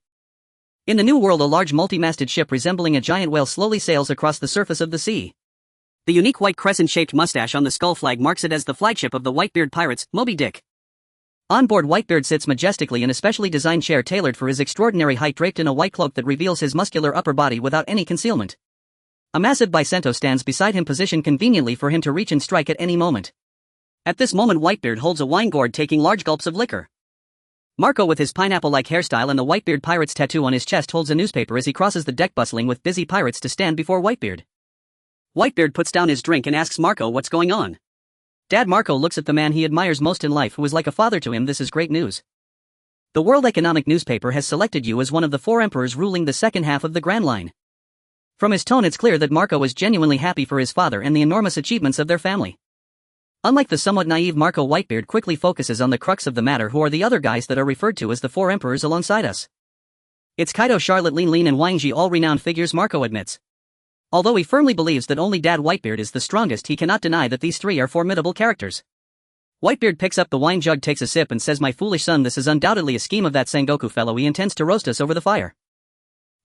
In the New World, a large multi-masted ship resembling a giant whale slowly sails across the surface of the sea. The unique white crescent-shaped mustache on the skull flag marks it as the flagship of the Whitebeard pirates, Moby Dick. On board, Whitebeard sits majestically in a specially designed chair tailored for his extraordinary height, draped in a white cloak that reveals his muscular upper body without any concealment. A massive bicento stands beside him, positioned conveniently for him to reach and strike at any moment. At this moment, Whitebeard holds a wine gourd, taking large gulps of liquor. Marco, with his pineapple-like hairstyle and the Whitebeard pirate's tattoo on his chest, holds a newspaper as he crosses the deck, bustling with busy pirates to stand before Whitebeard. Whitebeard puts down his drink and asks Marco what's going on. Dad Marco looks at the man he admires most in life, who is like a father to him. This is great news. The World Economic Newspaper has selected you as one of the 4 emperors ruling the second half of the Grand Line. From his tone it's clear that Marco is genuinely happy for his father and the enormous achievements of their family. Unlike the somewhat naive Marco, Whitebeard quickly focuses on the crux of the matter. Who are the other guys that are referred to as the 4 emperors alongside us? It's Kaido, Charlotte, Lin and Wangji, all renowned figures, Marco admits. Although he firmly believes that only Dad Whitebeard is the strongest, he cannot deny that these 3 are formidable characters. Whitebeard picks up the wine jug, takes a sip and says, "My foolish son, this is undoubtedly a scheme of that Sengoku fellow. He intends to roast us over the fire."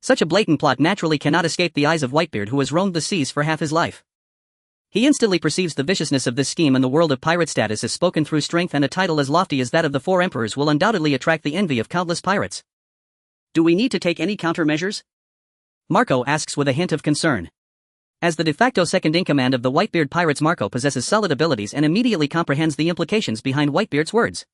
Such a blatant plot naturally cannot escape the eyes of Whitebeard, who has roamed the seas for half his life. He instantly perceives the viciousness of this scheme, and the world of pirate status is spoken through strength, and a title as lofty as that of the 4 emperors will undoubtedly attract the envy of countless pirates. Do we need to take any countermeasures? Marco asks with a hint of concern. As the de facto second-in-command of the Whitebeard pirates, Marco possesses solid abilities and immediately comprehends the implications behind Whitebeard's words.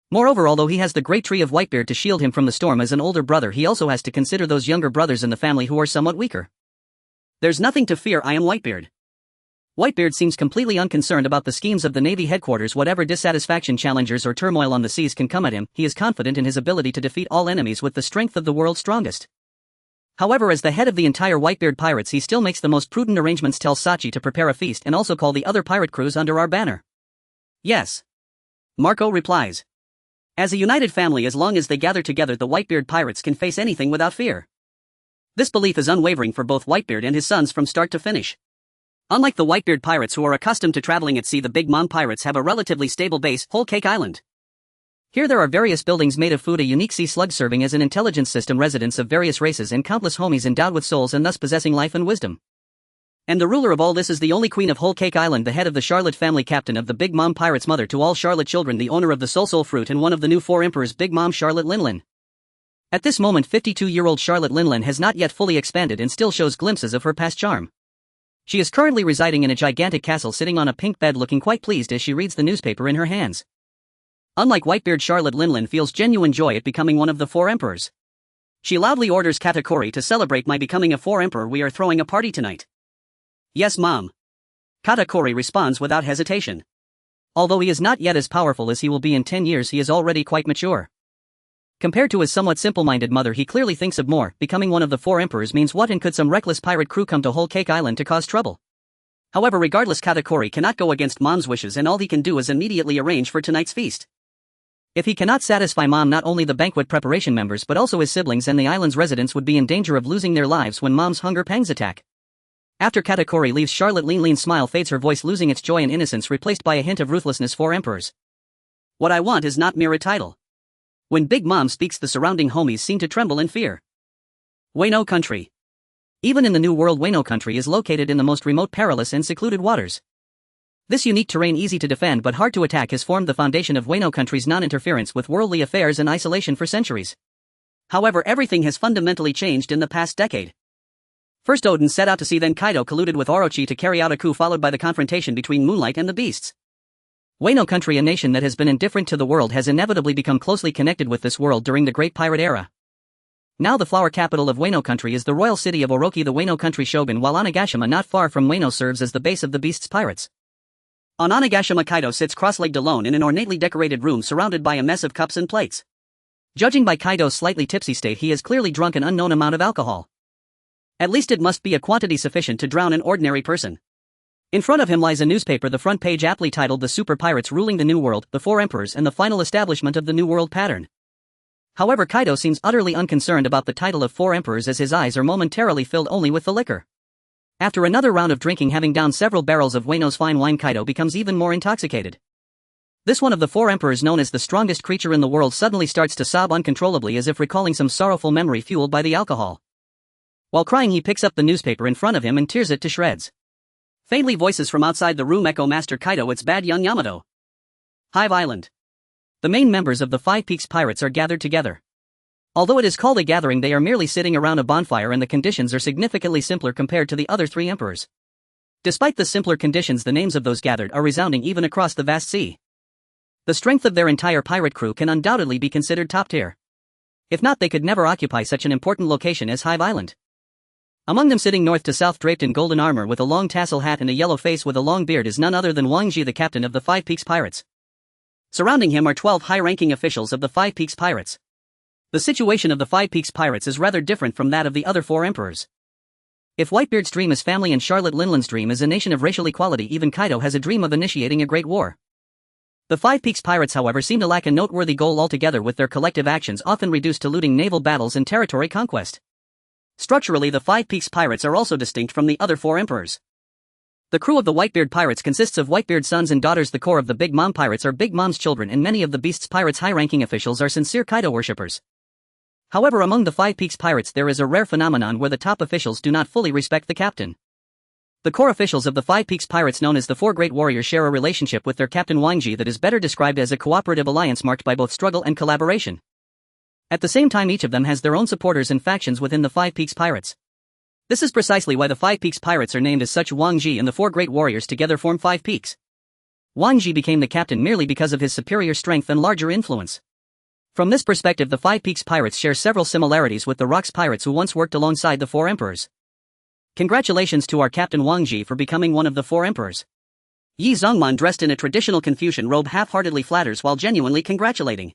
Moreover, although he has the great tree of Whitebeard to shield him from the storm as an older brother, he also has to consider those younger brothers in the family who are somewhat weaker. There's nothing to fear, I am Whitebeard. Whitebeard seems completely unconcerned about the schemes of the Navy headquarters. Whatever dissatisfaction, challenges or turmoil on the seas can come at him, he is confident in his ability to defeat all enemies with the strength of the world's strongest. However, as the head of the entire Whitebeard pirates, he still makes the most prudent arrangements. Tells Sachi to prepare a feast and also call the other pirate crews under our banner. Yes. Marco replies. As a united family, as long as they gather together, the Whitebeard pirates can face anything without fear. This belief is unwavering for both Whitebeard and his sons from start to finish. Unlike the Whitebeard pirates, who are accustomed to traveling at sea, the Big Mom pirates have a relatively stable base, Whole Cake Island. Here there are various buildings made of food, a unique sea slug serving as an intelligence system, residents of various races, and countless homies endowed with souls and thus possessing life and wisdom. And the ruler of all this is the only queen of Whole Cake Island, the head of the Charlotte family, captain of the Big Mom pirates, mother to all Charlotte children, the owner of the Soul fruit, and one of the new 4 emperors, Big Mom Charlotte Linlin. At this moment, 52-year-old Charlotte Linlin has not yet fully expanded and still shows glimpses of her past charm. She is currently residing in a gigantic castle, sitting on a pink bed, looking quite pleased as she reads the newspaper in her hands. Unlike Whitebeard, Charlotte Linlin feels genuine joy at becoming one of the 4 emperors. She loudly orders Katakuri to celebrate my becoming a 4 emperor. We are throwing a party tonight. Yes, Mom. Katakuri responds without hesitation. Although he is not yet as powerful as he will be in 10 years, he is already quite mature. Compared to his somewhat simple-minded mother, he clearly thinks of more. Becoming one of the 4 emperors means what, and could some reckless pirate crew come to Whole Cake Island to cause trouble? However, regardless, Katakuri cannot go against Mom's wishes, and all he can do is immediately arrange for tonight's feast. If he cannot satisfy Mom, not only the banquet preparation members but also his siblings and the island's residents would be in danger of losing their lives when Mom's hunger pangs attack. After Katakuri leaves, Charlotte Linlin's smile fades, her voice losing its joy and innocence, replaced by a hint of ruthlessness. 4 emperors. What I want is not mere a title. When Big Mom speaks, the surrounding homies seem to tremble in fear. Wano country. Even in the New World, Wano country is located in the most remote, perilous and secluded waters. This unique terrain, easy to defend but hard to attack, has formed the foundation of Wano country's non-interference with worldly affairs and isolation for centuries. However, everything has fundamentally changed in the past decade. First Odin set out to sea, then Kaido colluded with Orochi to carry out a coup, followed by the confrontation between Moonlight and the beasts. Wano country, a nation that has been indifferent to the world, has inevitably become closely connected with this world during the Great Pirate Era. Now the flower capital of Wano country is the royal city of Orochi, the Wano country shogun, while Onigashima, not far from Wano, serves as the base of the beasts' pirates. On Onigashima, Kaido sits cross-legged alone in an ornately decorated room surrounded by a mess of cups and plates. Judging by Kaido's slightly tipsy state, he has clearly drunk an unknown amount of alcohol. At least it must be a quantity sufficient to drown an ordinary person. In front of him lies a newspaper, the front page aptly titled "The Super Pirates Ruling the New World, the 4 Emperors and the Final Establishment of the New World Pattern." However, Kaido seems utterly unconcerned about the title of 4 Emperors, as his eyes are momentarily filled only with the liquor. After another round of drinking, having downed several barrels of Wano's fine wine, Kaido becomes even more intoxicated. This one of the 4 emperors, known as the strongest creature in the world, suddenly starts to sob uncontrollably, as if recalling some sorrowful memory fueled by the alcohol. While crying, he picks up the newspaper in front of him and tears it to shreds. Faintly, voices from outside the room echo, "Master Kaido, it's bad, young Yamato." Hive Island. The main members of the 5 Peaks Pirates are gathered together. Although it is called a gathering, they are merely sitting around a bonfire, and the conditions are significantly simpler compared to the other 3 emperors. Despite the simpler conditions, the names of those gathered are resounding even across the vast sea. The strength of their entire pirate crew can undoubtedly be considered top tier. If not, they could never occupy such an important location as Hive Island. Among them, sitting north to south draped in golden armor with a long tassel hat and a yellow face with a long beard, is none other than Wang Ji, the captain of the Five Peaks Pirates. Surrounding him are 12 high-ranking officials of the Five Peaks Pirates. The situation of the Five Peaks Pirates is rather different from that of the other four emperors. If Whitebeard's dream is family and Charlotte Linland's dream is a nation of racial equality, even Kaido has a dream of initiating a great war. The Five Peaks Pirates, however, seem to lack a noteworthy goal altogether, with their collective actions often reduced to looting, naval battles and territory conquest. Structurally, the Five Peaks Pirates are also distinct from the other four emperors. The crew of the Whitebeard Pirates consists of Whitebeard's sons and daughters. The core of the Big Mom Pirates are Big Mom's children, and many of the Beast's Pirates' high-ranking officials are sincere Kaido worshippers. However, among the Five Peaks Pirates there is a rare phenomenon where the top officials do not fully respect the captain. The core officials of the Five Peaks Pirates, known as the Four Great Warriors, share a relationship with their captain Wang Ji that is better described as a cooperative alliance marked by both struggle and collaboration. At the same time, each of them has their own supporters and factions within the Five Peaks Pirates. This is precisely why the Five Peaks Pirates are named as such. Wang Ji and the Four Great Warriors together form Five Peaks. Wang Ji became the captain merely because of his superior strength and larger influence. From this perspective, the Five Peaks Pirates share several similarities with the Rocks Pirates, who once worked alongside the four emperors. Congratulations to our captain Wang Ji for becoming one of the four emperors. Yi Zongman, dressed in a traditional Confucian robe, half-heartedly flatters while genuinely congratulating.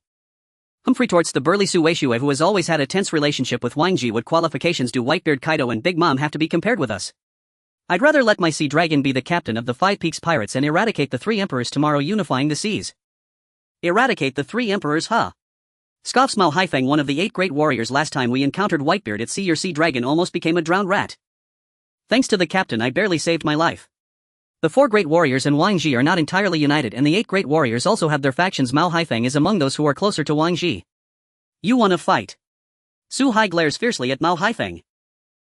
Humphrey retorts, the burly Su Weishue, who has always had a tense relationship with Wang Ji. What qualifications do Whitebeard, Kaido and Big Mom have to be compared with us? I'd rather let my sea dragon be the captain of the Five Peaks Pirates and eradicate the three emperors tomorrow, unifying the seas. Eradicate the three emperors, huh? Scoffs Mao Haifeng, one of the 8 great warriors. Last time we encountered Whitebeard at sea, your sea dragon almost became a drowned rat. Thanks to the captain, I barely saved my life. The Four Great Warriors and Wang Ji are not entirely united, and the 8 Great Warriors also have their factions. Mao Haifeng is among those who are closer to Wang Ji. You wanna fight? Su Hai glares fiercely at Mao Haifeng.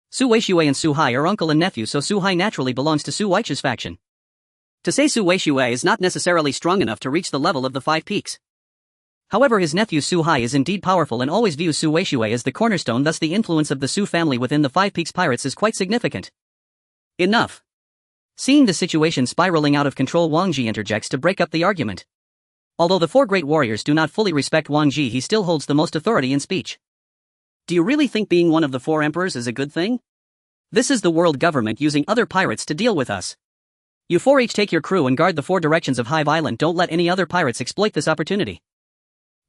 Su Weishue and Su Hai are uncle and nephew, so Su Hai naturally belongs to Su Weiche's faction. To say Su Weishue is not necessarily strong enough to reach the level of the Five Peaks. However, his nephew Su Hai is indeed powerful and always views Su Weishue as the cornerstone, thus the influence of the Su family within the Five Peaks Pirates is quite significant. Enough. Seeing the situation spiraling out of control, Wang Ji interjects to break up the argument. Although the Four Great Warriors do not fully respect Wang Ji, he still holds the most authority in speech. Do you really think being one of the four emperors is a good thing? This is the world government using other pirates to deal with us. You four each take your crew and guard the 4 directions of Hive Island. Don't let any other pirates exploit this opportunity.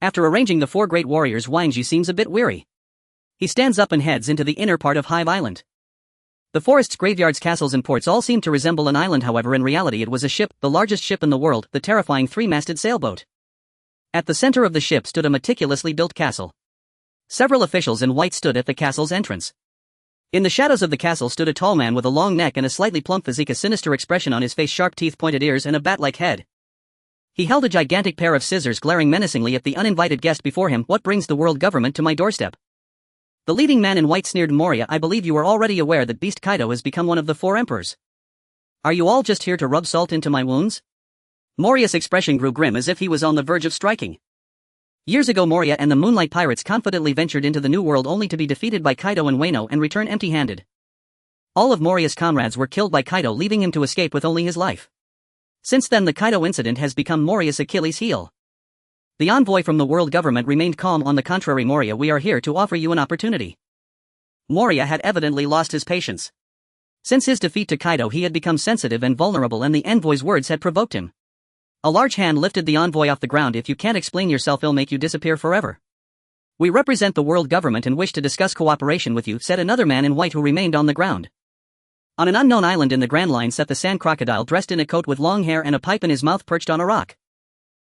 After arranging the 4 Great Warriors, Wang Ji seems a bit weary. He stands up and heads into the inner part of Hive Island. The forests, graveyards, castles and ports all seem to resemble an island. However, in reality it was a ship, the largest ship in the world, the terrifying 3-masted sailboat. At the center of the ship stood a meticulously built castle. Several officials in white stood at the castle's entrance. In the shadows of the castle stood a tall man with a long neck and a slightly plump physique, a sinister expression on his face, sharp teeth, pointed ears and a bat-like head. He held a gigantic pair of scissors, glaring menacingly at the uninvited guest before him. What brings the world government to my doorstep? The leading man in white sneered. Moria, I believe you are already aware that Beast Kaido has become one of the 4 emperors. Are you all just here to rub salt into my wounds? Moria's expression grew grim, as if he was on the verge of striking. Years ago, Moria and the Moonlight Pirates confidently ventured into the New World only to be defeated by Kaido and Wano and return empty-handed. All of Moria's comrades were killed by Kaido, leaving him to escape with only his life. Since then, the Kaido incident has become Moria's Achilles heel. The envoy from the world government remained calm. On the contrary, Moria, we are here to offer you an opportunity. Moria had evidently lost his patience. Since his defeat to Kaido, he had become sensitive and vulnerable, and the envoy's words had provoked him. A large hand lifted the envoy off the ground. If you can't explain yourself, I'll make you disappear forever. We represent the world government and wish to discuss cooperation with you, said another man in white who remained on the ground. On an unknown island in the Grand Line sat the sand crocodile, dressed in a coat with long hair and a pipe in his mouth, perched on a rock.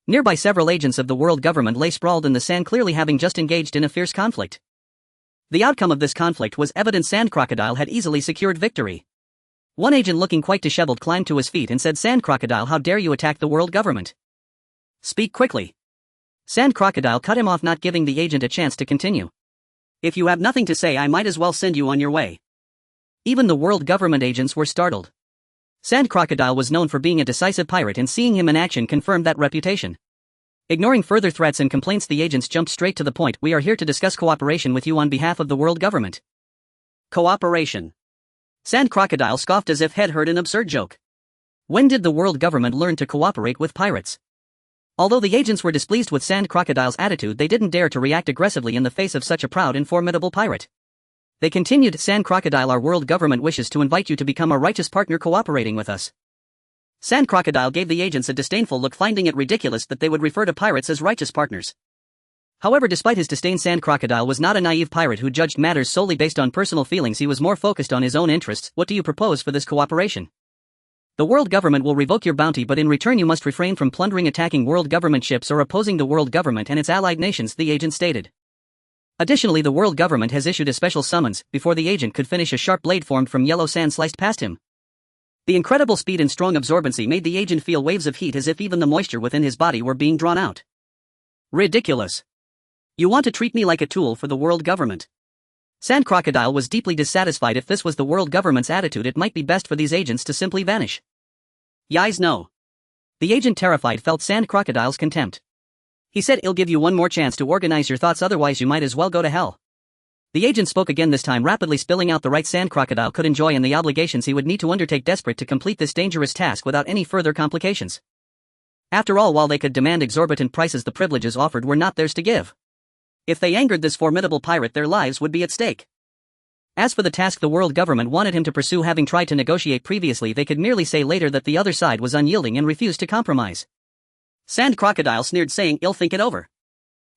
Nearby, several agents of the world government lay sprawled in the sand, clearly having just engaged in a fierce conflict. The outcome of this conflict was evident. Sand Crocodile had easily secured victory. One agent, looking quite disheveled, climbed to his feet and said, Sand Crocodile, how dare you attack the world government? Speak quickly. Sand Crocodile cut him off, not giving the agent a chance to continue. If you have nothing to say, I might as well send you on your way. Even the world government agents were startled. Sand Crocodile was known for being a decisive pirate, and seeing him in action confirmed that reputation. Ignoring further threats and complaints, the agents jumped straight to the point. We are here to discuss cooperation with you on behalf of the world government. Cooperation. Sand Crocodile scoffed as if he'd heard an absurd joke. When did the world government learn to cooperate with pirates? Although the agents were displeased with Sand Crocodile's attitude, they didn't dare to react aggressively in the face of such a proud and formidable pirate. They continued, Sand Crocodile, our world government wishes to invite you to become a righteous partner cooperating with us. Sand Crocodile gave the agents a disdainful look, finding it ridiculous that they would refer to pirates as righteous partners. However, despite his disdain, Sand Crocodile was not a naive pirate who judged matters solely based on personal feelings. He was more focused on his own interests. What do you propose for this cooperation? The world government will revoke your bounty, but in return you must refrain from plundering, attacking world government ships, or opposing the world government and its allied nations, the agent stated. Additionally, the world government has issued a special summons. Before the agent could finish, a sharp blade formed from yellow sand sliced past him. The incredible speed and strong absorbency made the agent feel waves of heat, as if even the moisture within his body were being drawn out. Ridiculous. You want to treat me like a tool for the world government? Sand Crocodile was deeply dissatisfied. If this was the world government's attitude, it might be best for these agents to simply vanish. Yais, no. The agent, terrified, felt Sand Crocodile's contempt. He said, I'll give you one more chance to organize your thoughts, otherwise you might as well go to hell. The agent spoke again, this time rapidly spilling out the rights Sand Crocodile could enjoy and the obligations he would need to undertake, desperate to complete this dangerous task without any further complications. After all, while they could demand exorbitant prices, the privileges offered were not theirs to give. If they angered this formidable pirate, their lives would be at stake. As for the task the world government wanted him to pursue, having tried to negotiate previously, they could merely say later that the other side was unyielding and refused to compromise. Sand Crocodile sneered, saying, I'll think it over.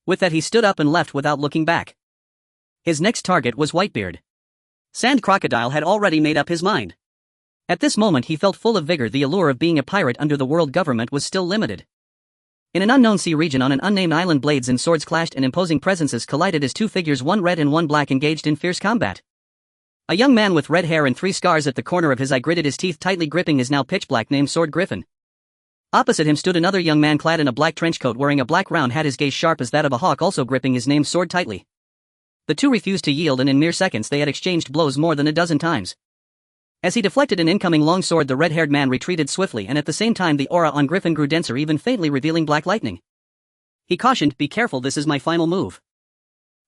With that, he stood up and left without looking back. His next target was Whitebeard. Sand Crocodile had already made up his mind. At this moment he felt full of vigor. The allure of being a pirate under the world government was still limited. In an unknown sea region on an unnamed island, blades and swords clashed and imposing presences collided as two figures, one red and one black, engaged in fierce combat. A young man with red hair and 3 scars at the corner of his eye gritted his teeth, tightly gripping his now pitch-black named sword Griffin. Opposite him stood another young man clad in a black trench coat, wearing a black round hat, his gaze sharp as that of a hawk, also gripping his named sword tightly. The two refused to yield, and in mere seconds they had exchanged blows more than a dozen times. As he deflected an incoming long sword, the red-haired man retreated swiftly, and at the same time the aura on Griffin grew denser, even faintly revealing black lightning. He cautioned, Be careful, this is my final move.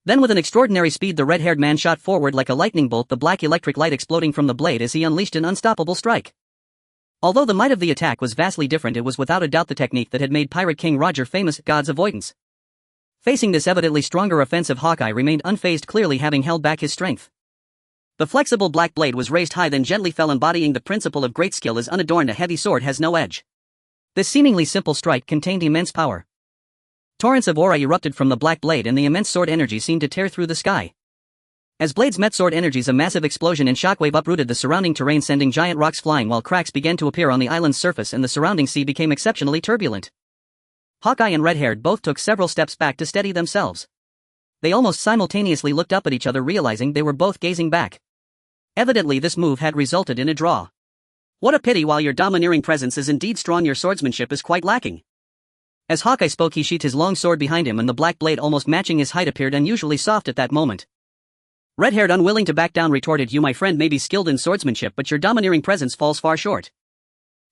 Then with an extraordinary speed the red-haired man shot forward like a lightning bolt, the black electric light exploding from the blade as he unleashed an unstoppable strike. Although the might of the attack was vastly different, it was without a doubt the technique that had made Pirate King Roger famous, God's avoidance. Facing this evidently stronger offensive, Hawkeye remained unfazed, clearly having held back his strength. The flexible black blade was raised high, then gently fell, embodying the principle of great skill as unadorned a heavy sword has no edge. This seemingly simple strike contained immense power. Torrents of aura erupted from the black blade, and the immense sword energy seemed to tear through the sky. As blades met sword energies, a massive explosion and shockwave uprooted the surrounding terrain, sending giant rocks flying, while cracks began to appear on the island's surface and the surrounding sea became exceptionally turbulent. Hawkeye and Red-Haired both took several steps back to steady themselves. They almost simultaneously looked up at each other, realizing they were both gazing back. Evidently this move had resulted in a draw. What a pity, while your domineering presence is indeed strong, your swordsmanship is quite lacking. As Hawkeye spoke, he sheathed his long sword behind him, and the black blade, almost matching his height, appeared unusually soft at that moment. Red-Haired, unwilling to back down, retorted, You, my friend, may be skilled in swordsmanship, but your domineering presence falls far short.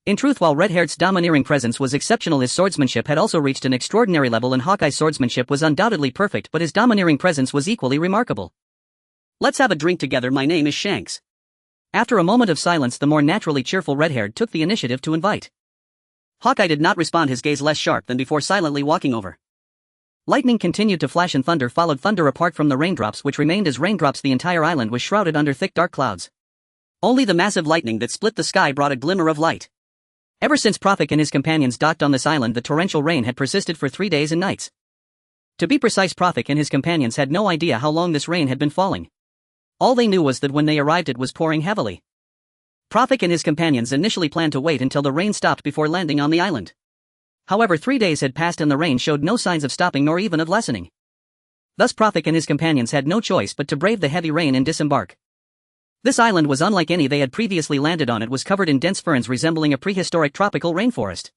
In truth, while Red-Haired's domineering presence was exceptional, his swordsmanship had also reached an extraordinary level, and Hawkeye's swordsmanship was undoubtedly perfect, but his domineering presence was equally remarkable. Let's have a drink together, my name is Shanks. After a moment of silence, the more naturally cheerful Red-Haired took the initiative to invite. Hawkeye did not respond, his gaze less sharp than before, silently walking over. Lightning continued to flash and thunder followed thunder. Apart from the raindrops, which remained as raindrops, the entire island was shrouded under thick dark clouds. Only the massive lightning that split the sky brought a glimmer of light. Ever since Prophet and his companions docked on this island, the torrential rain had persisted for 3 days and nights. To be precise, Prophet and his companions had no idea how long this rain had been falling. All they knew was that when they arrived it was pouring heavily. Prophet and his companions initially planned to wait until the rain stopped before landing on the island. However, 3 days had passed and the rain showed no signs of stopping nor even of lessening. Thus Prophet and his companions had no choice but to brave the heavy rain and disembark. This island was unlike any they had previously landed on. It was covered in dense ferns resembling a prehistoric tropical rainforest.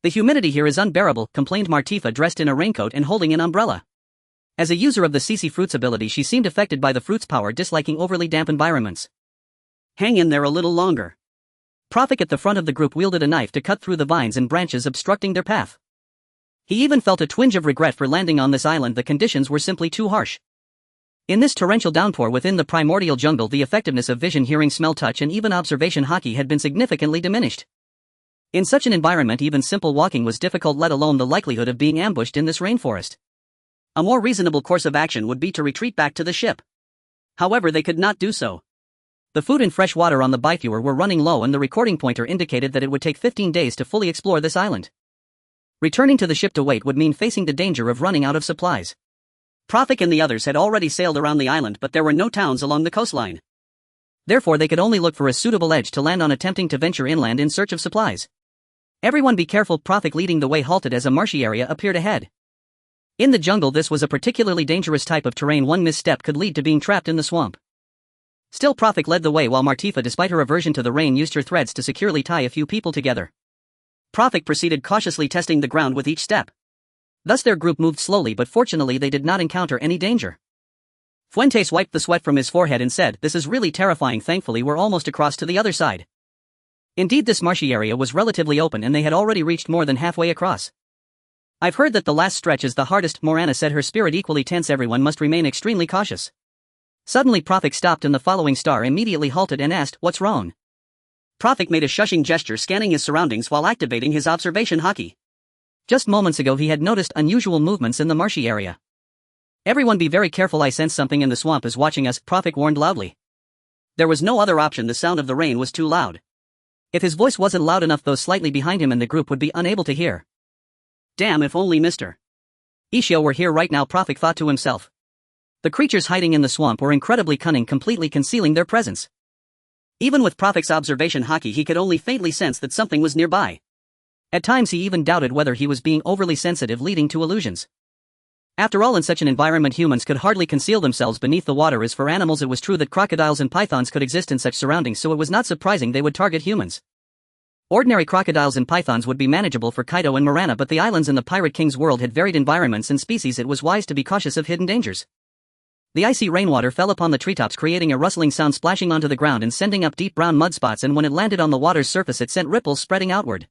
The humidity here is unbearable, complained Martifa, dressed in a raincoat and holding an umbrella. As a user of the CC Fruits ability, she seemed affected by the fruit's power, disliking overly damp environments. Hang in there a little longer. Prophet at the front of the group wielded a knife to cut through the vines and branches obstructing their path. He even felt a twinge of regret for landing on this island. The conditions were simply too harsh. In this torrential downpour within the primordial jungle, the effectiveness of vision, hearing, smell, touch, and even observation hockey had been significantly diminished. In such an environment, even simple walking was difficult, let alone the likelihood of being ambushed in this rainforest. A more reasonable course of action would be to retreat back to the ship. However, they could not do so. The food and fresh water on the bifewer were running low, and the recording pointer indicated that it would take 15 days to fully explore this island. Returning to the ship to wait would mean facing the danger of running out of supplies. Prophet and the others had already sailed around the island, but there were no towns along the coastline. Therefore, they could only look for a suitable edge to land on, attempting to venture inland in search of supplies. Everyone be careful. Prophet leading the way halted as a marshy area appeared ahead. In the jungle, this was a particularly dangerous type of terrain. One misstep could lead to being trapped in the swamp. Still, Prophet led the way while Martifa, despite her aversion to the rain, used her threads to securely tie a few people together. Prophet proceeded cautiously, testing the ground with each step. Thus their group moved slowly, but fortunately they did not encounter any danger. Fuentes wiped the sweat from his forehead and said, "This is really terrifying. Thankfully we're almost across to the other side." Indeed, this marshy area was relatively open and they had already reached more than halfway across. "I've heard that the last stretch is the hardest," Morana said, her spirit equally tense. "Everyone must remain extremely cautious." Suddenly Prophet stopped and the following star immediately halted and asked, "What's wrong?" Prophet made a shushing gesture, scanning his surroundings while activating his observation hockey. Just moments ago he had noticed unusual movements in the marshy area. "Everyone be very careful. I sense something in the swamp is watching us," Prophet warned loudly. There was no other option. The sound of the rain was too loud. If his voice wasn't loud enough, those slightly behind him in the group would be unable to hear. "Damn, if only Mr. Ishio were here right now," Prophet thought to himself. The creatures hiding in the swamp were incredibly cunning, completely concealing their presence. Even with Prophet's observation hockey, he could only faintly sense that something was nearby. At times he even doubted whether he was being overly sensitive, leading to illusions. After all, in such an environment humans could hardly conceal themselves beneath the water. As for animals, it was true that crocodiles and pythons could exist in such surroundings, so it was not surprising they would target humans. Ordinary crocodiles and pythons would be manageable for Kaido and Morana, but the islands in the Pirate King's world had varied environments and species. It was wise to be cautious of hidden dangers. The icy rainwater fell upon the treetops, creating a rustling sound, splashing onto the ground and sending up deep brown mud spots, and when it landed on the water's surface it sent ripples spreading outward.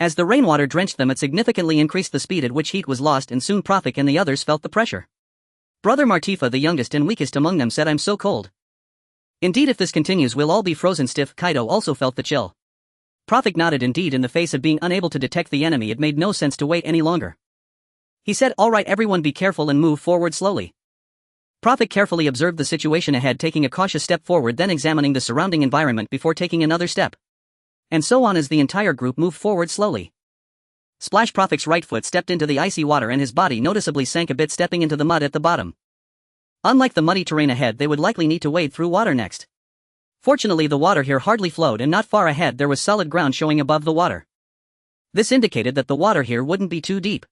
As the rainwater drenched them, it significantly increased the speed at which heat was lost, and soon Prophet and the others felt the pressure. Brother Martifa, the youngest and weakest among them, said, "I'm so cold. Indeed, if this continues we'll all be frozen stiff." Kaido also felt the chill. Prophet nodded. Indeed, in the face of being unable to detect the enemy, it made no sense to wait any longer. He said, "All right, everyone be careful and move forward slowly." Prophet carefully observed the situation ahead, taking a cautious step forward, then examining the surrounding environment before taking another step. And so on as the entire group moved forward slowly. Splash! Prophet's right foot stepped into the icy water and his body noticeably sank a bit, stepping into the mud at the bottom. Unlike the muddy terrain ahead, they would likely need to wade through water next. Fortunately, the water here hardly flowed, and not far ahead there was solid ground showing above the water. This indicated that the water here wouldn't be too deep.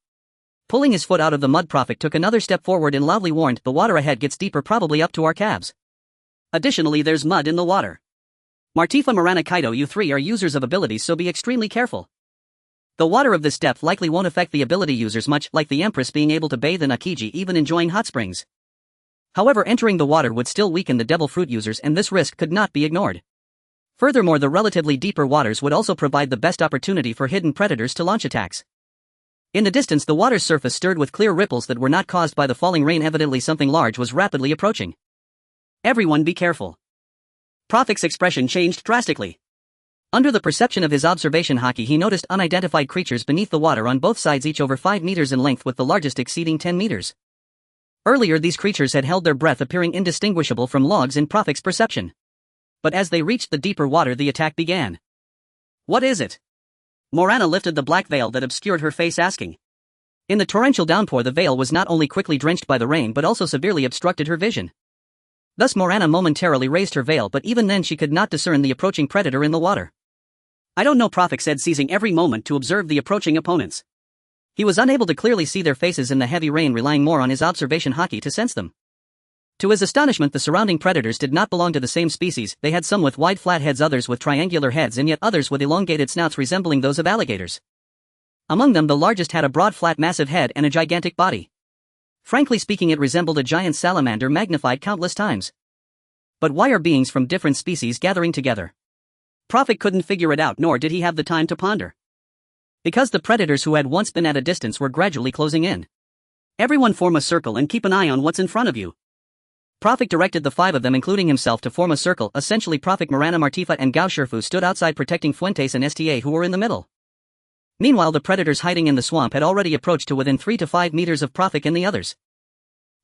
Pulling his foot out of the mud, Prophet took another step forward and loudly warned, "The water ahead gets deeper, probably up to our calves. Additionally, there's mud in the water. Martifa, Morana, Kaido, you three are users of abilities, so be extremely careful. The water of this depth likely won't affect the ability users much, like the Empress being able to bathe in Akiji, even enjoying hot springs. However, entering the water would still weaken the devil fruit users, and this risk could not be ignored. Furthermore, the relatively deeper waters would also provide the best opportunity for hidden predators to launch attacks." In the distance, the water's surface stirred with clear ripples that were not caused by the falling rain. Evidently something large was rapidly approaching. "Everyone be careful." Prophet's expression changed drastically. Under the perception of his observation hockey, he noticed unidentified creatures beneath the water on both sides, each over 5 meters in length, with the largest exceeding 10 meters. Earlier, these creatures had held their breath, appearing indistinguishable from logs in Prophet's perception. But as they reached the deeper water, the attack began. "What is it?" Morana lifted the black veil that obscured her face, asking. In the torrential downpour, the veil was not only quickly drenched by the rain but also severely obstructed her vision. Thus Morana momentarily raised her veil, but even then she could not discern the approaching predator in the water. "I don't know," Prophet said, seizing every moment to observe the approaching opponents. He was unable to clearly see their faces in the heavy rain, relying more on his observation hockey to sense them. To his astonishment, the surrounding predators did not belong to the same species. They had some with wide flat heads, others with triangular heads, and yet others with elongated snouts resembling those of alligators. Among them, the largest had a broad, flat, massive head and a gigantic body. Frankly speaking, it resembled a giant salamander magnified countless times. But why are beings from different species gathering together? Prophet couldn't figure it out, nor did he have the time to ponder. Because the predators who had once been at a distance were gradually closing in. "Everyone form a circle and keep an eye on what's in front of you." Prophet directed the 5 of them, including himself, to form a circle. Essentially, Prophet, Morana, Martifa, and Gao Shifu stood outside, protecting Fuentes and Sta, who were in the middle. Meanwhile, the predators hiding in the swamp had already approached to within 3 to 5 meters of Prophet and the others.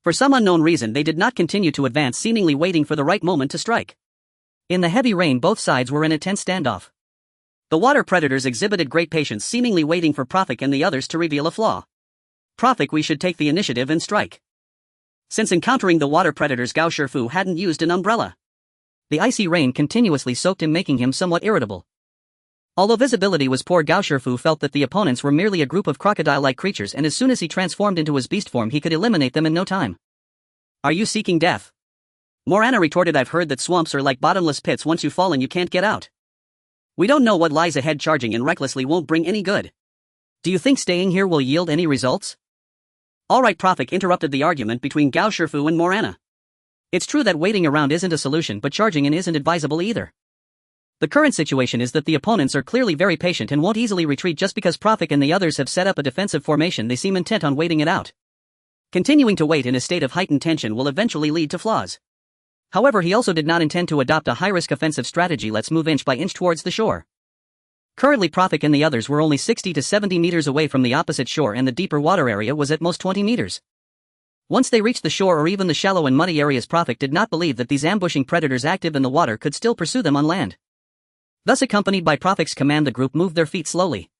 For some unknown reason they did not continue to advance, seemingly waiting for the right moment to strike. In the heavy rain both sides were in a tense standoff. The water predators exhibited great patience, seemingly waiting for Profik and the others to reveal a flaw. Profik, we should take the initiative and strike. Since encountering the water predators, Gao Shifu hadn't used an umbrella. The icy rain continuously soaked him, making him somewhat irritable. Although visibility was poor, Gao Shifu felt that the opponents were merely a group of crocodile-like creatures, and as soon as he transformed into his beast form he could eliminate them in no time. Are you seeking death? Morana retorted, I've heard that swamps are like bottomless pits, once you fall in you can't get out. We don't know what lies ahead, charging in recklessly won't bring any good. Do you think staying here will yield any results? Alright, Profik interrupted the argument between Gao Shifu and Morana. It's true that waiting around isn't a solution, but charging in isn't advisable either. The current situation is that the opponents are clearly very patient and won't easily retreat. Just because Profik and the others have set up a defensive formation, they seem intent on waiting it out. Continuing to wait in a state of heightened tension will eventually lead to flaws. However, he also did not intend to adopt a high-risk offensive strategy. Let's move inch by inch towards the shore. Currently Profik and the others were only 60 to 70 meters away from the opposite shore, and the deeper water area was at most 20 meters. Once they reached the shore or even the shallow and muddy areas, Profik did not believe that these ambushing predators active in the water could still pursue them on land. Thus, accompanied by Profik's command, the group moved their feet slowly.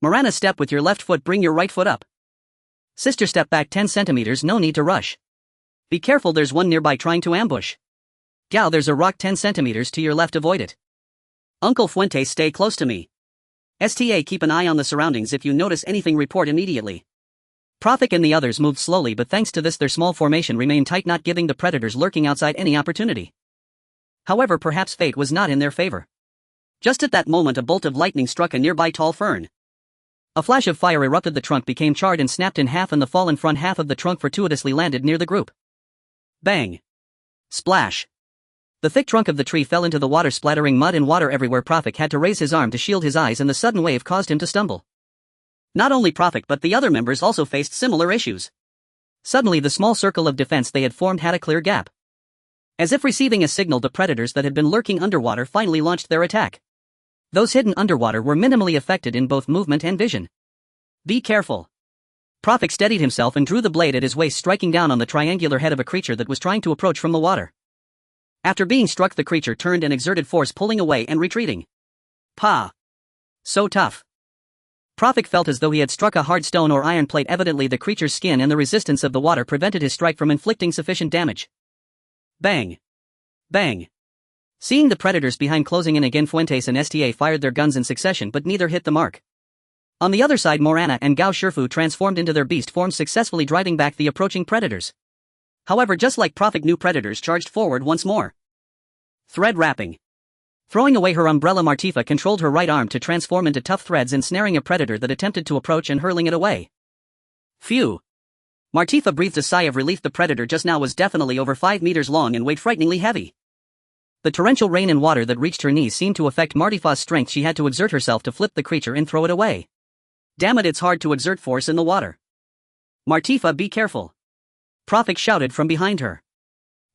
Morana, step with your left foot, bring your right foot up. Sister, step back 10 centimeters, no need to rush. Be careful, there's one nearby trying to ambush. Gao, there's a rock 10 centimeters to your left, avoid it. Uncle Fuentes, stay close to me. STA, keep an eye on the surroundings, if you notice anything report immediately. Profik and the others moved slowly, but thanks to this their small formation remained tight, not giving the predators lurking outside any opportunity. However, perhaps fate was not in their favor. Just at that moment a bolt of lightning struck a nearby tall fern. A flash of fire erupted, the trunk became charred and snapped in half, and the fallen front half of the trunk fortuitously landed near the group. Bang! Splash! The thick trunk of the tree fell into the water, splattering mud and water everywhere. Profik had to raise his arm to shield his eyes, and the sudden wave caused him to stumble. Not only Profik but the other members also faced similar issues. Suddenly the small circle of defense they had formed had a clear gap. As if receiving a signal, the predators that had been lurking underwater finally launched their attack. Those hidden underwater were minimally affected in both movement and vision. Be careful. Profik steadied himself and drew the blade at his waist, striking down on the triangular head of a creature that was trying to approach from the water. After being struck, the creature turned and exerted force, pulling away and retreating. Pa! So tough. Profik felt as though he had struck a hard stone or iron plate. Evidently the creature's skin and the resistance of the water prevented his strike from inflicting sufficient damage. Bang! Bang! Seeing the predators behind closing in again, Fuentes and STA fired their guns in succession, but neither hit the mark. On the other side, Morana and Gao Shifu transformed into their beast forms, successfully driving back the approaching predators. However, just like Profik, new predators charged forward once more. Thread wrapping. Throwing away her umbrella, Martifa controlled her right arm to transform into tough threads, ensnaring a predator that attempted to approach and hurling it away. Phew! Martifa breathed a sigh of relief. The predator just now was definitely over 5 meters long and weighed frighteningly heavy. The torrential rain and water that reached her knees seemed to affect Martifa's strength. She had to exert herself to flip the creature and throw it away. Damn it, it's hard to exert force in the water. Martifa, be careful. Profik shouted from behind her.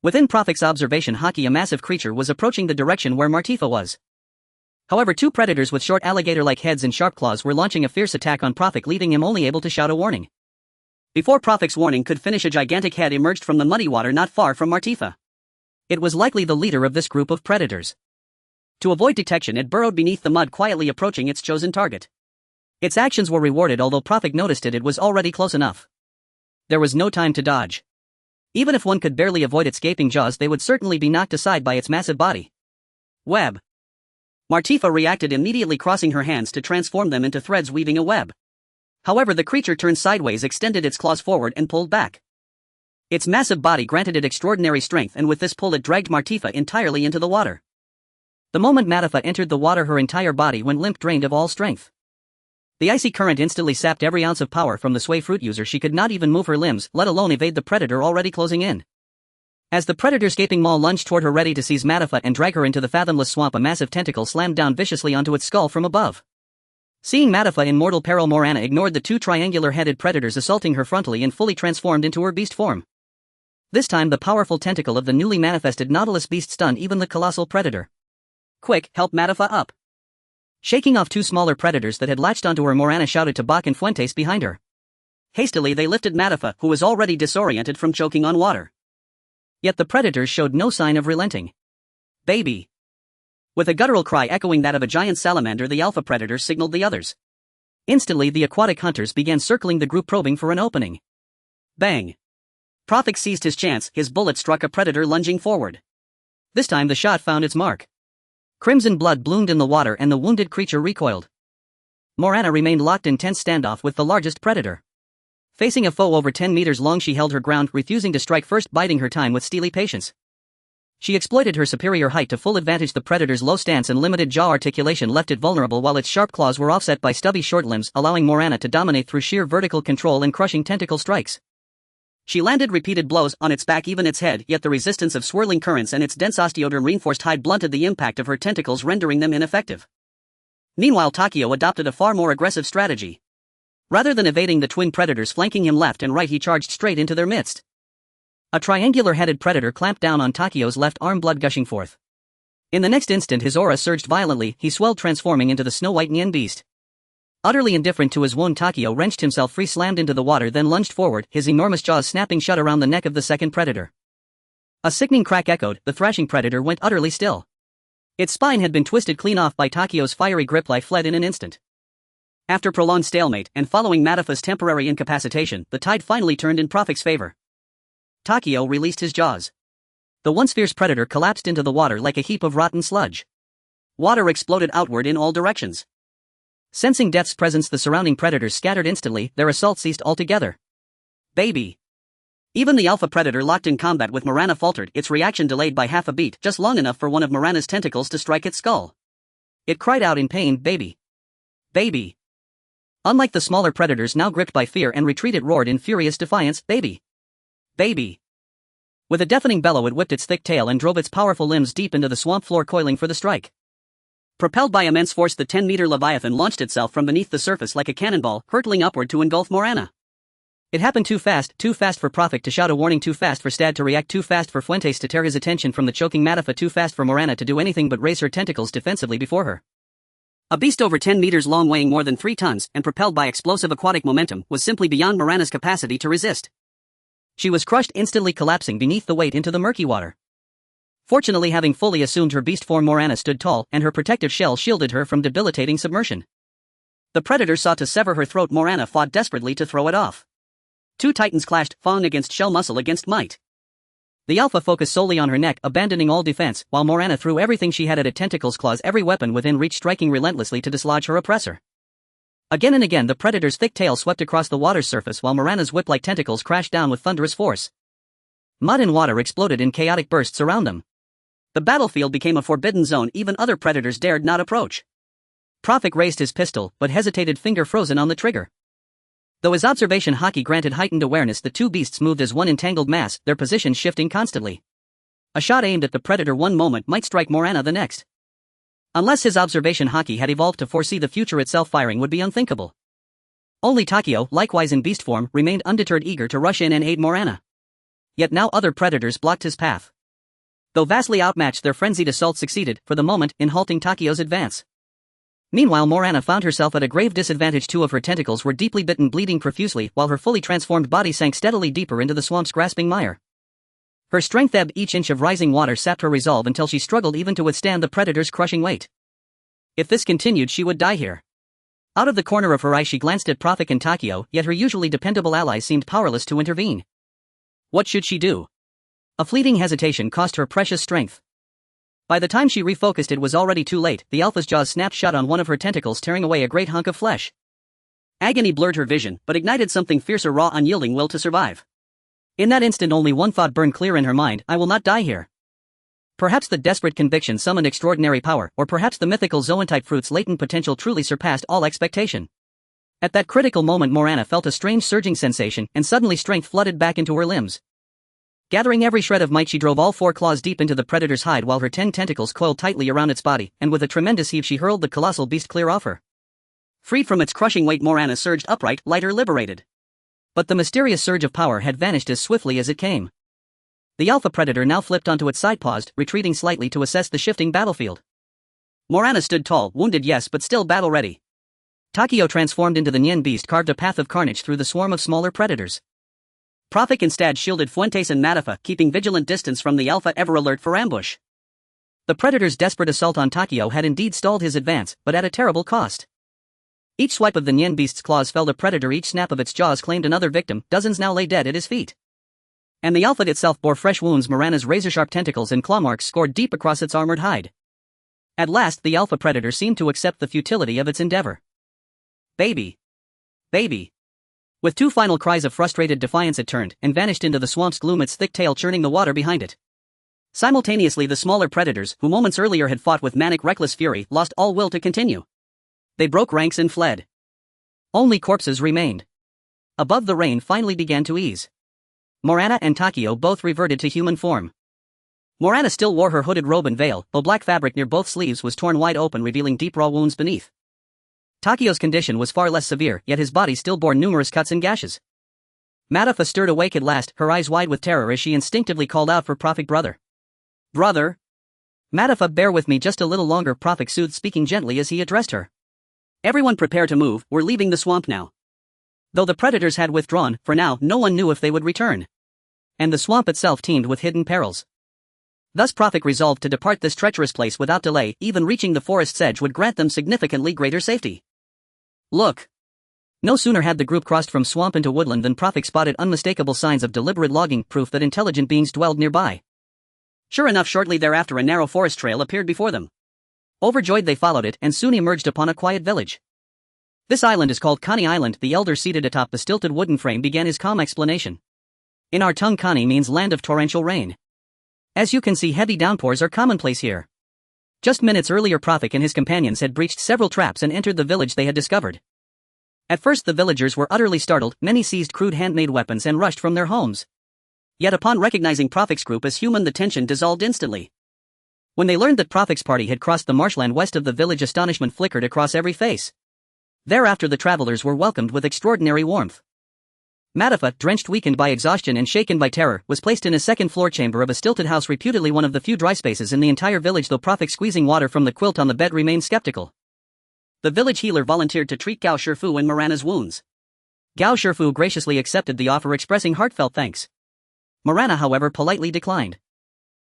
Within Profik's observation, Haki, a massive creature, was approaching the direction where Martifa was. However, two predators with short alligator-like heads and sharp claws were launching a fierce attack on Profik, leaving him only able to shout a warning. Before Profik's warning could finish, a gigantic head emerged from the muddy water not far from Martifa. It was likely the leader of this group of predators. To avoid detection, it burrowed beneath the mud, quietly approaching its chosen target. Its actions were rewarded, although Profik noticed it was already close enough. There was no time to dodge. Even if one could barely avoid its gaping jaws, they would certainly be knocked aside by its massive body. Web. Martifa reacted immediately, crossing her hands to transform them into threads, weaving a web. However, the creature turned sideways, extended its claws forward and pulled back. Its massive body granted it extraordinary strength, and with this pull it dragged Martifa entirely into the water. The moment Martifa entered the water, her entire body went limp, drained of all strength. The icy current instantly sapped every ounce of power from the sway fruit user. She could not even move her limbs, let alone evade the predator already closing in. As the predator's gaping maw lunged toward her, ready to seize Martifa and drag her into the fathomless swamp, a massive tentacle slammed down viciously onto its skull from above. Seeing Martifa in mortal peril, Morana ignored the two triangular-headed predators assaulting her frontally and fully transformed into her beast form. This time the powerful tentacle of the newly manifested Nautilus beast stunned even the colossal predator. Quick, help Martifa up. Shaking off two smaller predators that had latched onto her, Morana shouted to Bach and Fuentes behind her. Hastily they lifted Matafa, who was already disoriented from choking on water. Yet the predators showed no sign of relenting. Baby! With a guttural cry echoing that of a giant salamander, the alpha predator signaled the others. Instantly the aquatic hunters began circling the group, probing for an opening. Bang! Prophet seized his chance, his bullet struck a predator lunging forward. This time the shot found its mark. Crimson blood bloomed in the water and the wounded creature recoiled. Morana remained locked in tense standoff with the largest predator. Facing a foe over 10 meters long, she held her ground, refusing to strike first, biding her time with steely patience. She exploited her superior height to full advantage. The predator's low stance and limited jaw articulation left it vulnerable, while its sharp claws were offset by stubby short limbs, allowing Morana to dominate through sheer vertical control and crushing tentacle strikes. She landed repeated blows on its back, even its head, yet the resistance of swirling currents and its dense osteoderm-reinforced hide blunted the impact of her tentacles, rendering them ineffective. Meanwhile, Takeo adopted a far more aggressive strategy. Rather than evading the twin predators flanking him left and right, he charged straight into their midst. A triangular-headed predator clamped down on Takeo's left arm, blood gushing forth. In the next instant his aura surged violently, he swelled, transforming into the snow-white Nien beast. Utterly indifferent to his wound, Takeo wrenched himself free, slammed into the water, then lunged forward, his enormous jaws snapping shut around the neck of the second predator. A sickening crack echoed, the thrashing predator went utterly still. Its spine had been twisted clean off by Takeo's fiery grip. Life fled in an instant. After prolonged stalemate, and following Matafa's temporary incapacitation, the tide finally turned in Prophet's favor. Takeo released his jaws. The once fierce predator collapsed into the water like a heap of rotten sludge. Water exploded outward in all directions. Sensing death's presence, the surrounding predators scattered instantly, their assault ceased altogether. Baby! Even the alpha predator locked in combat with Morana faltered, its reaction delayed by half a beat, just long enough for one of Morana's tentacles to strike its skull. It cried out in pain, "Baby! Baby!" Unlike the smaller predators now gripped by fear and retreat, it roared in furious defiance, "Baby! Baby!" With a deafening bellow it whipped its thick tail and drove its powerful limbs deep into the swamp floor, coiling for the strike. Propelled by immense force, the 10-meter leviathan launched itself from beneath the surface like a cannonball, hurtling upward to engulf Morana. It happened too fast for Prophet to shout a warning, too fast for Stad to react, too fast for Fuentes to tear his attention from the choking Matafa, too fast for Morana to do anything but raise her tentacles defensively before her. A beast over 10 meters long, weighing more than 3 tons, and propelled by explosive aquatic momentum, was simply beyond Morana's capacity to resist. She was crushed, instantly collapsing beneath the weight into the murky water. Fortunately, having fully assumed her beast form, Morana stood tall, and her protective shell shielded her from debilitating submersion. The predator sought to sever her throat. Morana fought desperately to throw it off. Two titans clashed, fang against shell, muscle against might. The alpha focused solely on her neck, abandoning all defense, while Morana threw everything she had at it: tentacles, claws, every weapon within reach, striking relentlessly to dislodge her oppressor. Again and again the predator's thick tail swept across the water's surface, while Morana's whip-like tentacles crashed down with thunderous force. Mud and water exploded in chaotic bursts around them. The battlefield became a forbidden zone. Even other predators dared not approach. Prophet raised his pistol, but hesitated, finger frozen on the trigger. Though his observation haki granted heightened awareness, the two beasts moved as one entangled mass, their positions shifting constantly. A shot aimed at the predator one moment might strike Morana the next. Unless his observation haki had evolved to foresee the future itself, firing would be unthinkable. Only Takeo, likewise in beast form, remained undeterred, eager to rush in and aid Morana. Yet now other predators blocked his path. Though vastly outmatched, their frenzied assault succeeded, for the moment, in halting Takeo's advance. Meanwhile, Morana found herself at a grave disadvantage. Two of her tentacles were deeply bitten, bleeding profusely, while her fully transformed body sank steadily deeper into the swamp's grasping mire. Her strength ebbed, each inch of rising water sapped her resolve until she struggled even to withstand the predator's crushing weight. If this continued, she would die here. Out of the corner of her eye she glanced at Prophet and Takeo, yet her usually dependable allies seemed powerless to intervene. What should she do? A fleeting hesitation cost her precious strength. By the time she refocused, it was already too late. The alpha's jaws snapped shut on one of her tentacles, tearing away a great hunk of flesh. Agony blurred her vision, but ignited something fiercer: raw, unyielding will to survive. In that instant only one thought burned clear in her mind: I will not die here. Perhaps the desperate conviction summoned extraordinary power, or perhaps the mythical zoan-type fruit's latent potential truly surpassed all expectation. At that critical moment Morana felt a strange surging sensation, and suddenly strength flooded back into her limbs. Gathering every shred of might, she drove all 4 claws deep into the predator's hide while her 10 tentacles coiled tightly around its body, and with a tremendous heave she hurled the colossal beast clear off her. Freed from its crushing weight, Morana surged upright, lighter, liberated. But the mysterious surge of power had vanished as swiftly as it came. The alpha predator now flipped onto its side, paused, retreating slightly to assess the shifting battlefield. Morana stood tall, wounded yes, but still battle-ready. Takio, transformed into the Nien beast, carved a path of carnage through the swarm of smaller predators. Prophet instead shielded Fuentes and Matafa, keeping vigilant distance from the Alpha, ever alert for ambush. The predator's desperate assault on Takio had indeed stalled his advance, but at a terrible cost. Each swipe of the Nien beast's claws felled a predator, each snap of its jaws claimed another victim, dozens now lay dead at his feet. And the Alpha itself bore fresh wounds. Morana's razor-sharp tentacles and claw marks scored deep across its armored hide. At last the Alpha predator seemed to accept the futility of its endeavor. Baby! Baby! With two final cries of frustrated defiance, it turned and vanished into the swamp's gloom, its thick tail churning the water behind it. Simultaneously, the smaller predators, who moments earlier had fought with manic, reckless fury, lost all will to continue. They broke ranks and fled. Only corpses remained. Above, the rain finally began to ease. Morana and Takio both reverted to human form. Morana still wore her hooded robe and veil, though black fabric near both sleeves was torn wide open, revealing deep raw wounds beneath. Takio's condition was far less severe, yet his body still bore numerous cuts and gashes. Matafa stirred awake at last, her eyes wide with terror as she instinctively called out for Prophet. Brother! Brother! Matafa, bear with me just a little longer, Prophet soothed, speaking gently as he addressed her. Everyone prepare to move, we're leaving the swamp now. Though the predators had withdrawn, for now no one knew if they would return. And the swamp itself teemed with hidden perils. Thus Prophet resolved to depart this treacherous place without delay. Even reaching the forest's edge would grant them significantly greater safety. Look! No sooner had the group crossed from swamp into woodland than Prophet spotted unmistakable signs of deliberate logging, proof that intelligent beings dwelled nearby. Sure enough, shortly thereafter a narrow forest trail appeared before them. Overjoyed, they followed it and soon emerged upon a quiet village. This island is called Kani Island. The elder seated atop the stilted wooden frame began his calm explanation. In our tongue, Kani means land of torrential rain. As you can see, heavy downpours are commonplace here. Just minutes earlier, Prophet and his companions had breached several traps and entered the village they had discovered. At first the villagers were utterly startled, many seized crude handmade weapons and rushed from their homes. Yet upon recognizing Prophet's group as human, the tension dissolved instantly. When they learned that Prophet's party had crossed the marshland west of the village, astonishment flickered across every face. Thereafter the travelers were welcomed with extraordinary warmth. Matafa, drenched, weakened by exhaustion and shaken by terror, was placed in a second-floor chamber of a stilted house, reputedly one of the few dry spaces in the entire village, though Prophet, squeezing water from the quilt on the bed, remained skeptical. The village healer volunteered to treat Gao Shifu and Morana's wounds. Gao Shifu graciously accepted the offer, expressing heartfelt thanks. Morana, however, politely declined.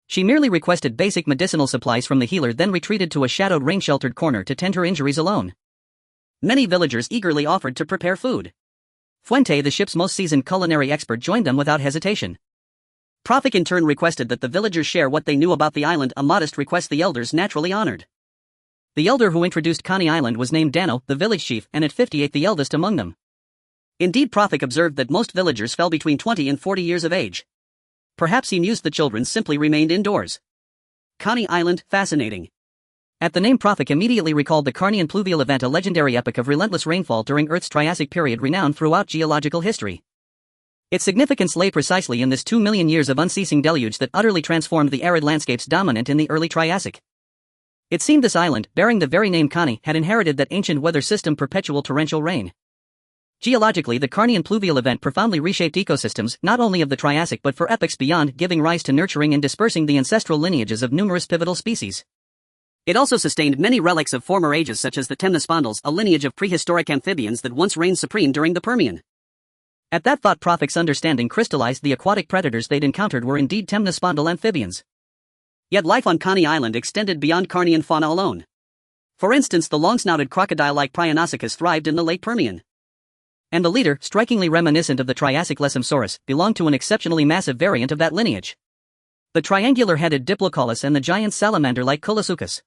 She merely requested basic medicinal supplies from the healer, then retreated to a shadowed, rain-sheltered corner to tend her injuries alone. Many villagers eagerly offered to prepare food. Fuente, the ship's most seasoned culinary expert, joined them without hesitation. Prophet in turn requested that the villagers share what they knew about the island, a modest request the elders naturally honored. The elder who introduced Kani Island was named Dano, the village chief, and at 58 the eldest among them. Indeed, Prophet observed that most villagers fell between 20 and 40 years of age. Perhaps he mused the children simply remained indoors. Kani Island, fascinating. At the name, Prophet immediately recalled the Carnian pluvial event, a legendary epic of relentless rainfall during Earth's Triassic period, renowned throughout geological history. Its significance lay precisely in this 2 million years of unceasing deluge that utterly transformed the arid landscapes dominant in the early Triassic. It seemed this island, bearing the very name Kani, had inherited that ancient weather system, perpetual torrential rain. Geologically, the Carnian pluvial event profoundly reshaped ecosystems, not only of the Triassic but for epochs beyond, giving rise to nurturing and dispersing the ancestral lineages of numerous pivotal species. It also sustained many relics of former ages, such as the temnospondyls, a lineage of prehistoric amphibians that once reigned supreme during the Permian. At that thought, Prophet's understanding crystallized. The aquatic predators they'd encountered were indeed temnospondyle amphibians. Yet life on Kani Island extended beyond Carnian fauna alone. For instance, the long-snouted crocodile-like Prionosuchus thrived in the late Permian. And the leader, strikingly reminiscent of the Triassic Lesomsaurus, belonged to an exceptionally massive variant of that lineage. The triangular-headed Diplocaulus and the giant salamander-like Colosuchus.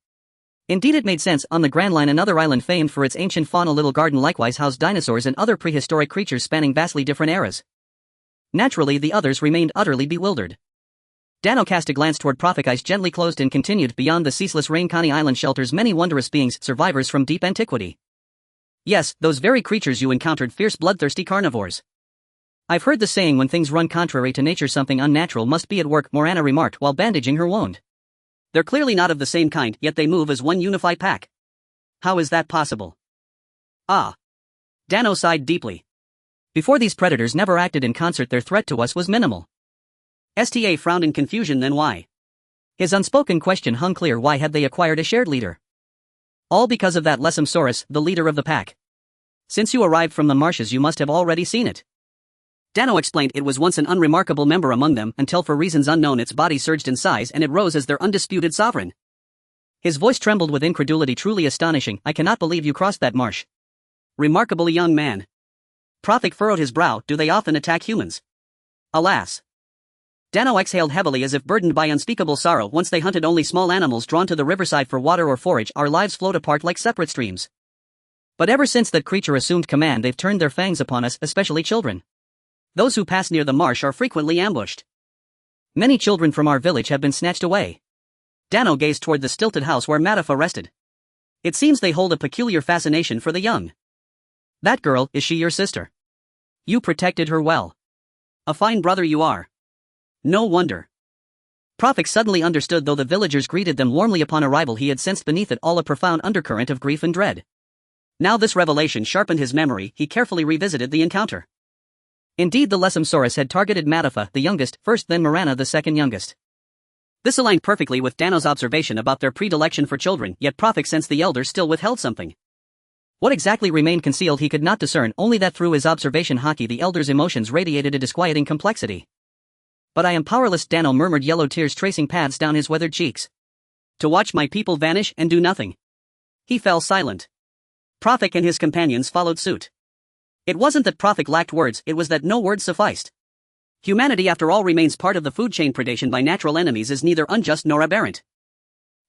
Indeed, it made sense. On the Grand Line, another island famed for its ancient fauna, Little Garden likewise housed dinosaurs and other prehistoric creatures spanning vastly different eras. Naturally, the others remained utterly bewildered. Dano cast a glance toward Prophet, eyes gently closed, and continued, beyond the ceaseless rain, Kani Island shelters many wondrous beings, survivors from deep antiquity. Yes, those very creatures you encountered, fierce bloodthirsty carnivores. I've heard the saying, when things run contrary to nature something unnatural must be at work, Morana remarked while bandaging her wound. They're clearly not of the same kind, yet they move as one unified pack. How is that possible? Ah. Dano sighed deeply. Before, these predators never acted in concert, their threat to us was minimal. STA frowned in confusion, then why? His unspoken question hung clear. Why had they acquired a shared leader? All because of that Lesomsaurus, the leader of the pack. Since you arrived from the marshes you must have already seen it. Dano explained it was once an unremarkable member among them until for reasons unknown its body surged in size and it rose as their undisputed sovereign. His voice trembled with incredulity. Truly astonishing, I cannot believe you crossed that marsh. Remarkable young man. Prophet furrowed his brow. Do they often attack humans? Alas. Dano exhaled heavily as if burdened by unspeakable sorrow. Once they hunted only small animals drawn to the riverside for water or forage. Our lives flowed apart like separate streams. But ever since that creature assumed command they've turned their fangs upon us, especially children. Those who pass near the marsh are frequently ambushed. Many children from our village have been snatched away. Dano gazed toward the stilted house where Matafa rested. It seems they hold a peculiar fascination for the young. That girl, is she your sister? You protected her well. A fine brother you are. No wonder. Prophet suddenly understood. Though the villagers greeted them warmly upon arrival, he had sensed beneath it all a profound undercurrent of grief and dread. Now this revelation sharpened his memory. He carefully revisited the encounter. Indeed, the Lesomsaurus had targeted Matafa, the youngest, first, then Morana, the second youngest. This aligned perfectly with Dano's observation about their predilection for children, yet Prophet sensed the elders still withheld something. What exactly remained concealed he could not discern, only that through his observation Haki the elders' emotions radiated a disquieting complexity. But I am powerless, Dano murmured, yellow tears tracing paths down his weathered cheeks. To watch my people vanish and do nothing. He fell silent. Prophet and his companions followed suit. It wasn't that Prophet lacked words, it was that no words sufficed. Humanity after all remains part of the food chain. Predation by natural enemies is neither unjust nor aberrant.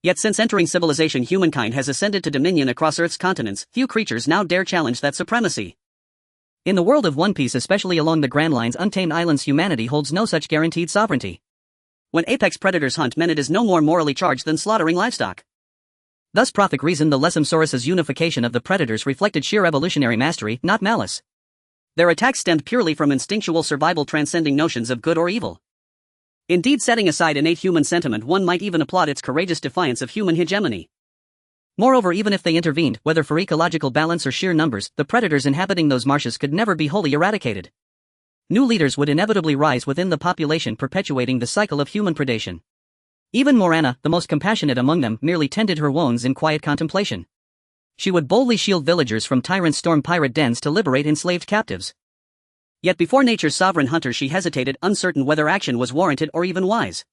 Yet since entering civilization humankind has ascended to dominion across Earth's continents, few creatures now dare challenge that supremacy. In the world of One Piece, especially along the Grand Line's untamed islands, humanity holds no such guaranteed sovereignty. When apex predators hunt men, it is no more morally charged than slaughtering livestock. Thus Prophet reasoned the Lesomsaurus's unification of the predators reflected sheer evolutionary mastery, not malice. Their attacks stemmed purely from instinctual survival, transcending notions of good or evil. Indeed, setting aside innate human sentiment, one might even applaud its courageous defiance of human hegemony. Moreover, even if they intervened, whether for ecological balance or sheer numbers, the predators inhabiting those marshes could never be wholly eradicated. New leaders would inevitably rise within the population, perpetuating the cycle of human predation. Even Morana, the most compassionate among them, merely tended her wounds in quiet contemplation. She would boldly shield villagers from tyrant storm pirate dens to liberate enslaved captives. Yet before nature's sovereign hunter she hesitated, uncertain whether action was warranted or even wise.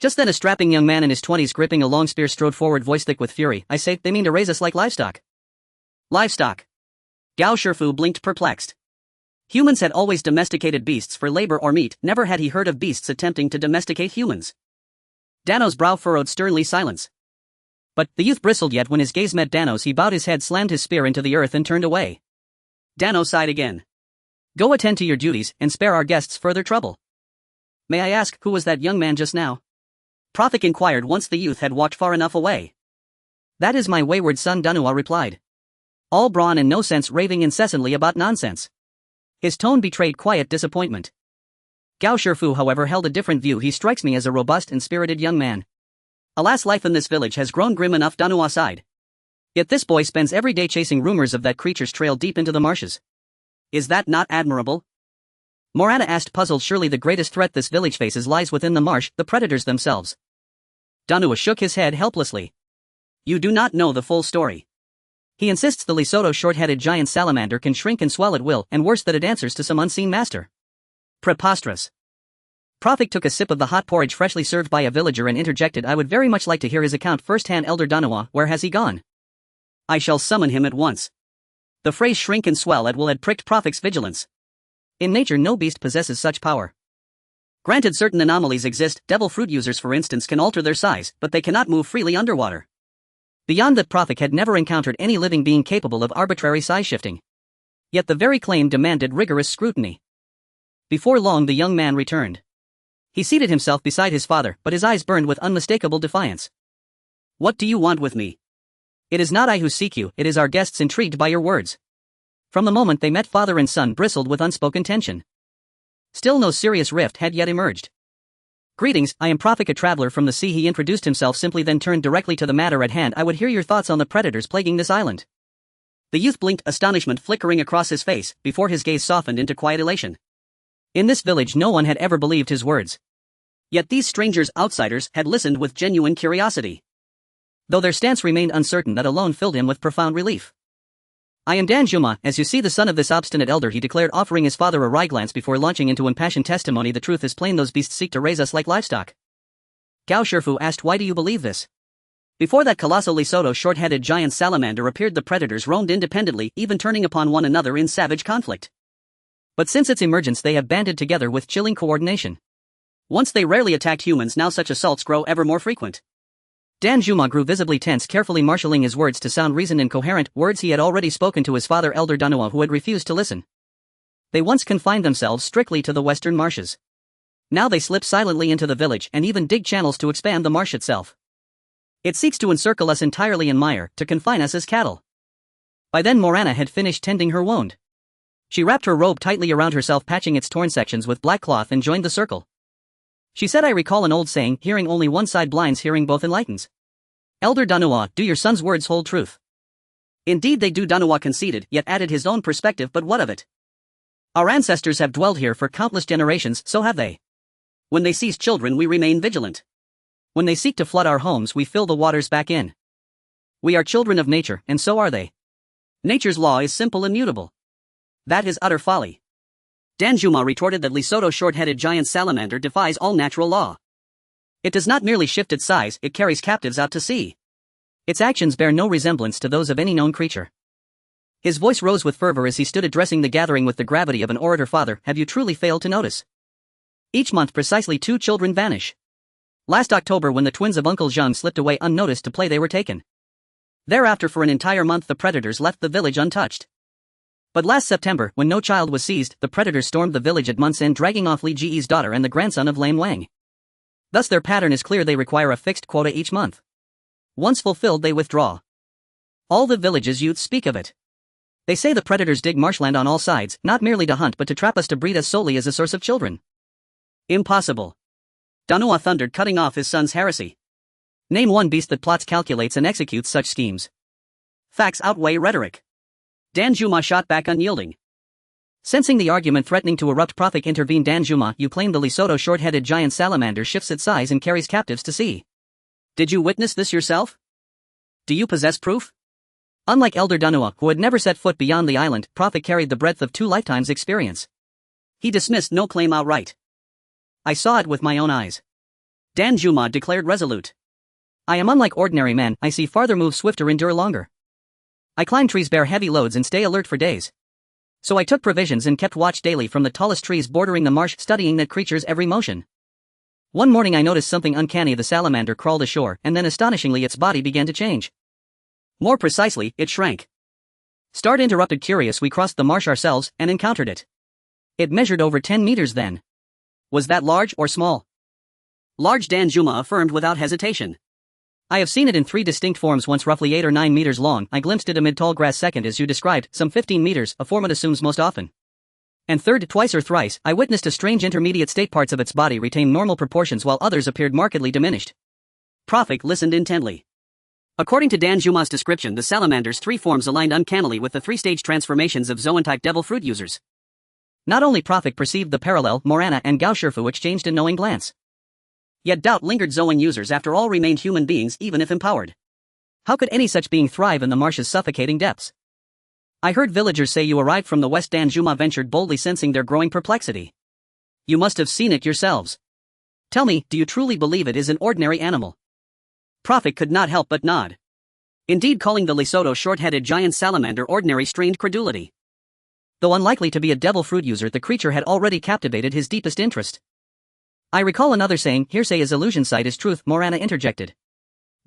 Just then a strapping young man in his 20s gripping a long spear strode forward, voice thick with fury. I say, they mean to raise us like livestock. Livestock. Gao Shifu blinked perplexed. Humans had always domesticated beasts for labor or meat, never had he heard of beasts attempting to domesticate humans. Dano's brow furrowed sternly silence. But the youth bristled, yet when his gaze met Dano's he bowed his head, slammed his spear into the earth and turned away. Dano sighed again. Go attend to your duties, and spare our guests further trouble. May I ask, who was that young man just now? Prophet inquired once the youth had walked far enough away. That is my wayward son, Danua replied. All brawn and no sense, raving incessantly about nonsense. His tone betrayed quiet disappointment. Gao Shifu, however, held a different view. He strikes me as a robust and spirited young man. Alas, life in this village has grown grim enough, Danua sighed. Yet this boy spends every day chasing rumors of that creature's trail deep into the marshes. Is that not admirable? Morana asked, puzzled. Surely the greatest threat this village faces lies within the marsh, the predators themselves. Danua shook his head helplessly. You do not know the full story. He insists the Lesotho short-headed giant salamander can shrink and swell at will, and worse, that it answers to some unseen master. Preposterous. Prophet took a sip of the hot porridge freshly served by a villager and interjected, I would very much like to hear his account firsthand. Elder Danua, where has he gone? I shall summon him at once. The phrase shrink and swell at will had pricked Prophet's vigilance. In nature no beast possesses such power. Granted, certain anomalies exist, devil fruit users for instance can alter their size, but they cannot move freely underwater. Beyond that, Prophet had never encountered any living being capable of arbitrary size shifting. Yet the very claim demanded rigorous scrutiny. Before long the young man returned. He seated himself beside his father, but his eyes burned with unmistakable defiance. What do you want with me? It is not I who seek you, it is our guests intrigued by your words. From the moment they met, father and son bristled with unspoken tension. Still no serious rift had yet emerged. Greetings, I am Prophet, a traveler from the sea. He introduced himself simply, then turned directly to the matter at hand. I would hear your thoughts on the predators plaguing this island. The youth blinked, astonishment flickering across his face, before his gaze softened into quiet elation. In this village no one had ever believed his words. Yet these strangers, outsiders, had listened with genuine curiosity. Though their stance remained uncertain, that alone filled him with profound relief. I am Danjuma, as you see the son of this obstinate elder, he declared, offering his father a wry glance before launching into impassioned testimony. The truth is plain, those beasts seek to raise us like livestock. Gao Shifu asked, why do you believe this? Before that colossal Lesotho short-headed giant salamander appeared, the predators roamed independently, even turning upon one another in savage conflict. But since its emergence they have banded together with chilling coordination. Once they rarely attacked humans, now such assaults grow ever more frequent. Danjuma grew visibly tense, carefully marshalling his words to sound reasoned and coherent, words he had already spoken to his father Elder Danua, who had refused to listen. They once confined themselves strictly to the western marshes. Now they slip silently into the village and even dig channels to expand the marsh itself. It seeks to encircle us entirely in mire, to confine us as cattle. By then Morana had finished tending her wound. She wrapped her robe tightly around herself, patching its torn sections with black cloth, and joined the circle. She said, I recall an old saying, hearing only one side blinds, hearing both enlightens. Elder Danua, do your son's words hold truth? Indeed they do, Danua conceded, yet added his own perspective, but what of it? Our ancestors have dwelled here for countless generations, so have they. When they seize children we remain vigilant. When they seek to flood our homes we fill the waters back in. We are children of nature, and so are they. Nature's law is simple and mutable. That is utter folly. Danjuma retorted that Lesotho short-headed giant salamander defies all natural law. It does not merely shift its size, it carries captives out to sea. Its actions bear no resemblance to those of any known creature. His voice rose with fervor as he stood addressing the gathering with the gravity of an orator. Father, have you truly failed to notice? Each month precisely 2 children vanish. Last October, when the twins of Uncle Zhang slipped away unnoticed to play, they were taken. Thereafter for an entire month the predators left the village untouched. But last September, when no child was seized, the predators stormed the village at month's end, dragging off Li Ji's daughter and the grandson of Lame Wang. Thus their pattern is clear, they require a fixed quota each month. Once fulfilled they withdraw. All the village's youth speak of it. They say the predators dig marshland on all sides, not merely to hunt but to trap us, to breed us solely as a source of children. Impossible. Danua thundered, cutting off his son's heresy. Name one beast that plots, calculates and executes such schemes. Facts outweigh rhetoric. Danjuma shot back unyielding. Sensing the argument threatening to erupt, Prophet intervened. Danjuma, you claim the Lesotho short-headed giant salamander shifts its size and carries captives to sea. Did you witness this yourself? Do you possess proof? Unlike Elder Danua, who had never set foot beyond the island, Prophet carried the breadth of 2 lifetimes' experience. He dismissed no claim outright. I saw it with my own eyes. Danjuma declared resolute. I am unlike ordinary men, I see farther, move swifter, endure longer. I climb trees, bear heavy loads and stay alert for days. So I took provisions and kept watch daily from the tallest trees bordering the marsh, studying that creature's every motion. One morning I noticed something uncanny. The salamander crawled ashore, and then astonishingly its body began to change. More precisely, it shrank. Start interrupted, curious. We crossed the marsh ourselves and encountered it. It measured over 10 meters then. Was that large or small? Large, Danjuma affirmed without hesitation. I have seen it in 3 distinct forms, once roughly 8 or 9 meters long, I glimpsed it amid tall grass, second as you described, some 15 meters, a form it assumes most often. And third, twice or thrice, I witnessed a strange intermediate state, parts of its body retained normal proportions while others appeared markedly diminished. Prophet listened intently. According to Danjuma's description, the salamander's 3 forms aligned uncannily with the 3-stage transformations of Zoan-type devil fruit users. Not only Prophet perceived the parallel, Morana and Gao Shifu exchanged a knowing glance. Yet doubt lingered. Zoan users after all remained human beings, even if empowered. How could any such being thrive in the marsh's suffocating depths? I heard villagers say you arrived from the west, Danjuma ventured boldly, sensing their growing perplexity. You must have seen it yourselves. Tell me, do you truly believe it is an ordinary animal? Prophet could not help but nod. Indeed, calling the Lesotho short-headed giant salamander ordinary strained credulity. Though unlikely to be a devil fruit user, the creature had already captivated his deepest interest. I recall another saying, hearsay is illusion, sight is truth, Morana interjected.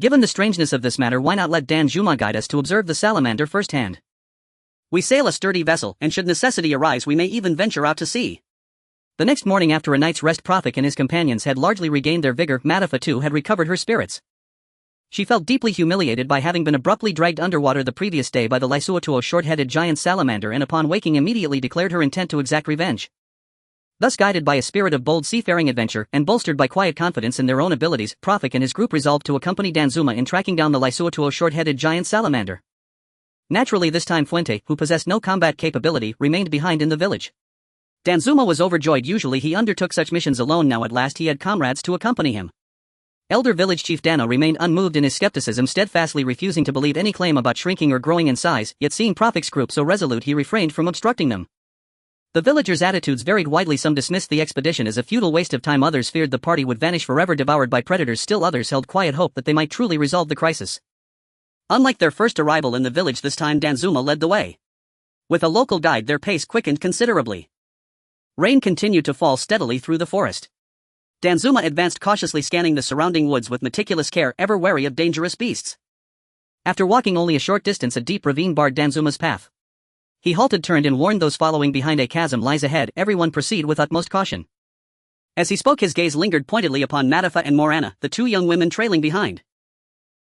Given the strangeness of this matter, why not let Danjuma guide us to observe the salamander firsthand? We sail a sturdy vessel, and should necessity arise we may even venture out to sea. The next morning, after a night's rest, Prophet and his companions had largely regained their vigor. Matafa too had recovered her spirits. She felt deeply humiliated by having been abruptly dragged underwater the previous day by the Lesotho short-headed giant salamander, and upon waking immediately declared her intent to exact revenge. Thus, guided by a spirit of bold seafaring adventure and bolstered by quiet confidence in their own abilities, Prophet and his group resolved to accompany Danjuma in tracking down the Lesotho short-headed giant salamander. Naturally, this time Fuente, who possessed no combat capability, remained behind in the village. Danjuma was overjoyed. Usually he undertook such missions alone, now at last he had comrades to accompany him. Elder village chief Dano remained unmoved in his skepticism, steadfastly refusing to believe any claim about shrinking or growing in size, yet seeing Prophet's group so resolute he refrained from obstructing them. The villagers' attitudes varied widely. Some dismissed the expedition as a futile waste of time, others feared the party would vanish forever devoured by predators, still others held quiet hope that they might truly resolve the crisis. Unlike their first arrival in the village, this time Danzuma led the way. With a local guide, their pace quickened considerably. Rain continued to fall steadily through the forest. Danzuma advanced cautiously, scanning the surrounding woods with meticulous care, ever wary of dangerous beasts. After walking only a short distance, a deep ravine barred Danzuma's path. He halted, turned, and warned those following behind, "A chasm lies ahead, everyone proceed with utmost caution." As he spoke, his gaze lingered pointedly upon Matafa and Morana, the two young women trailing behind.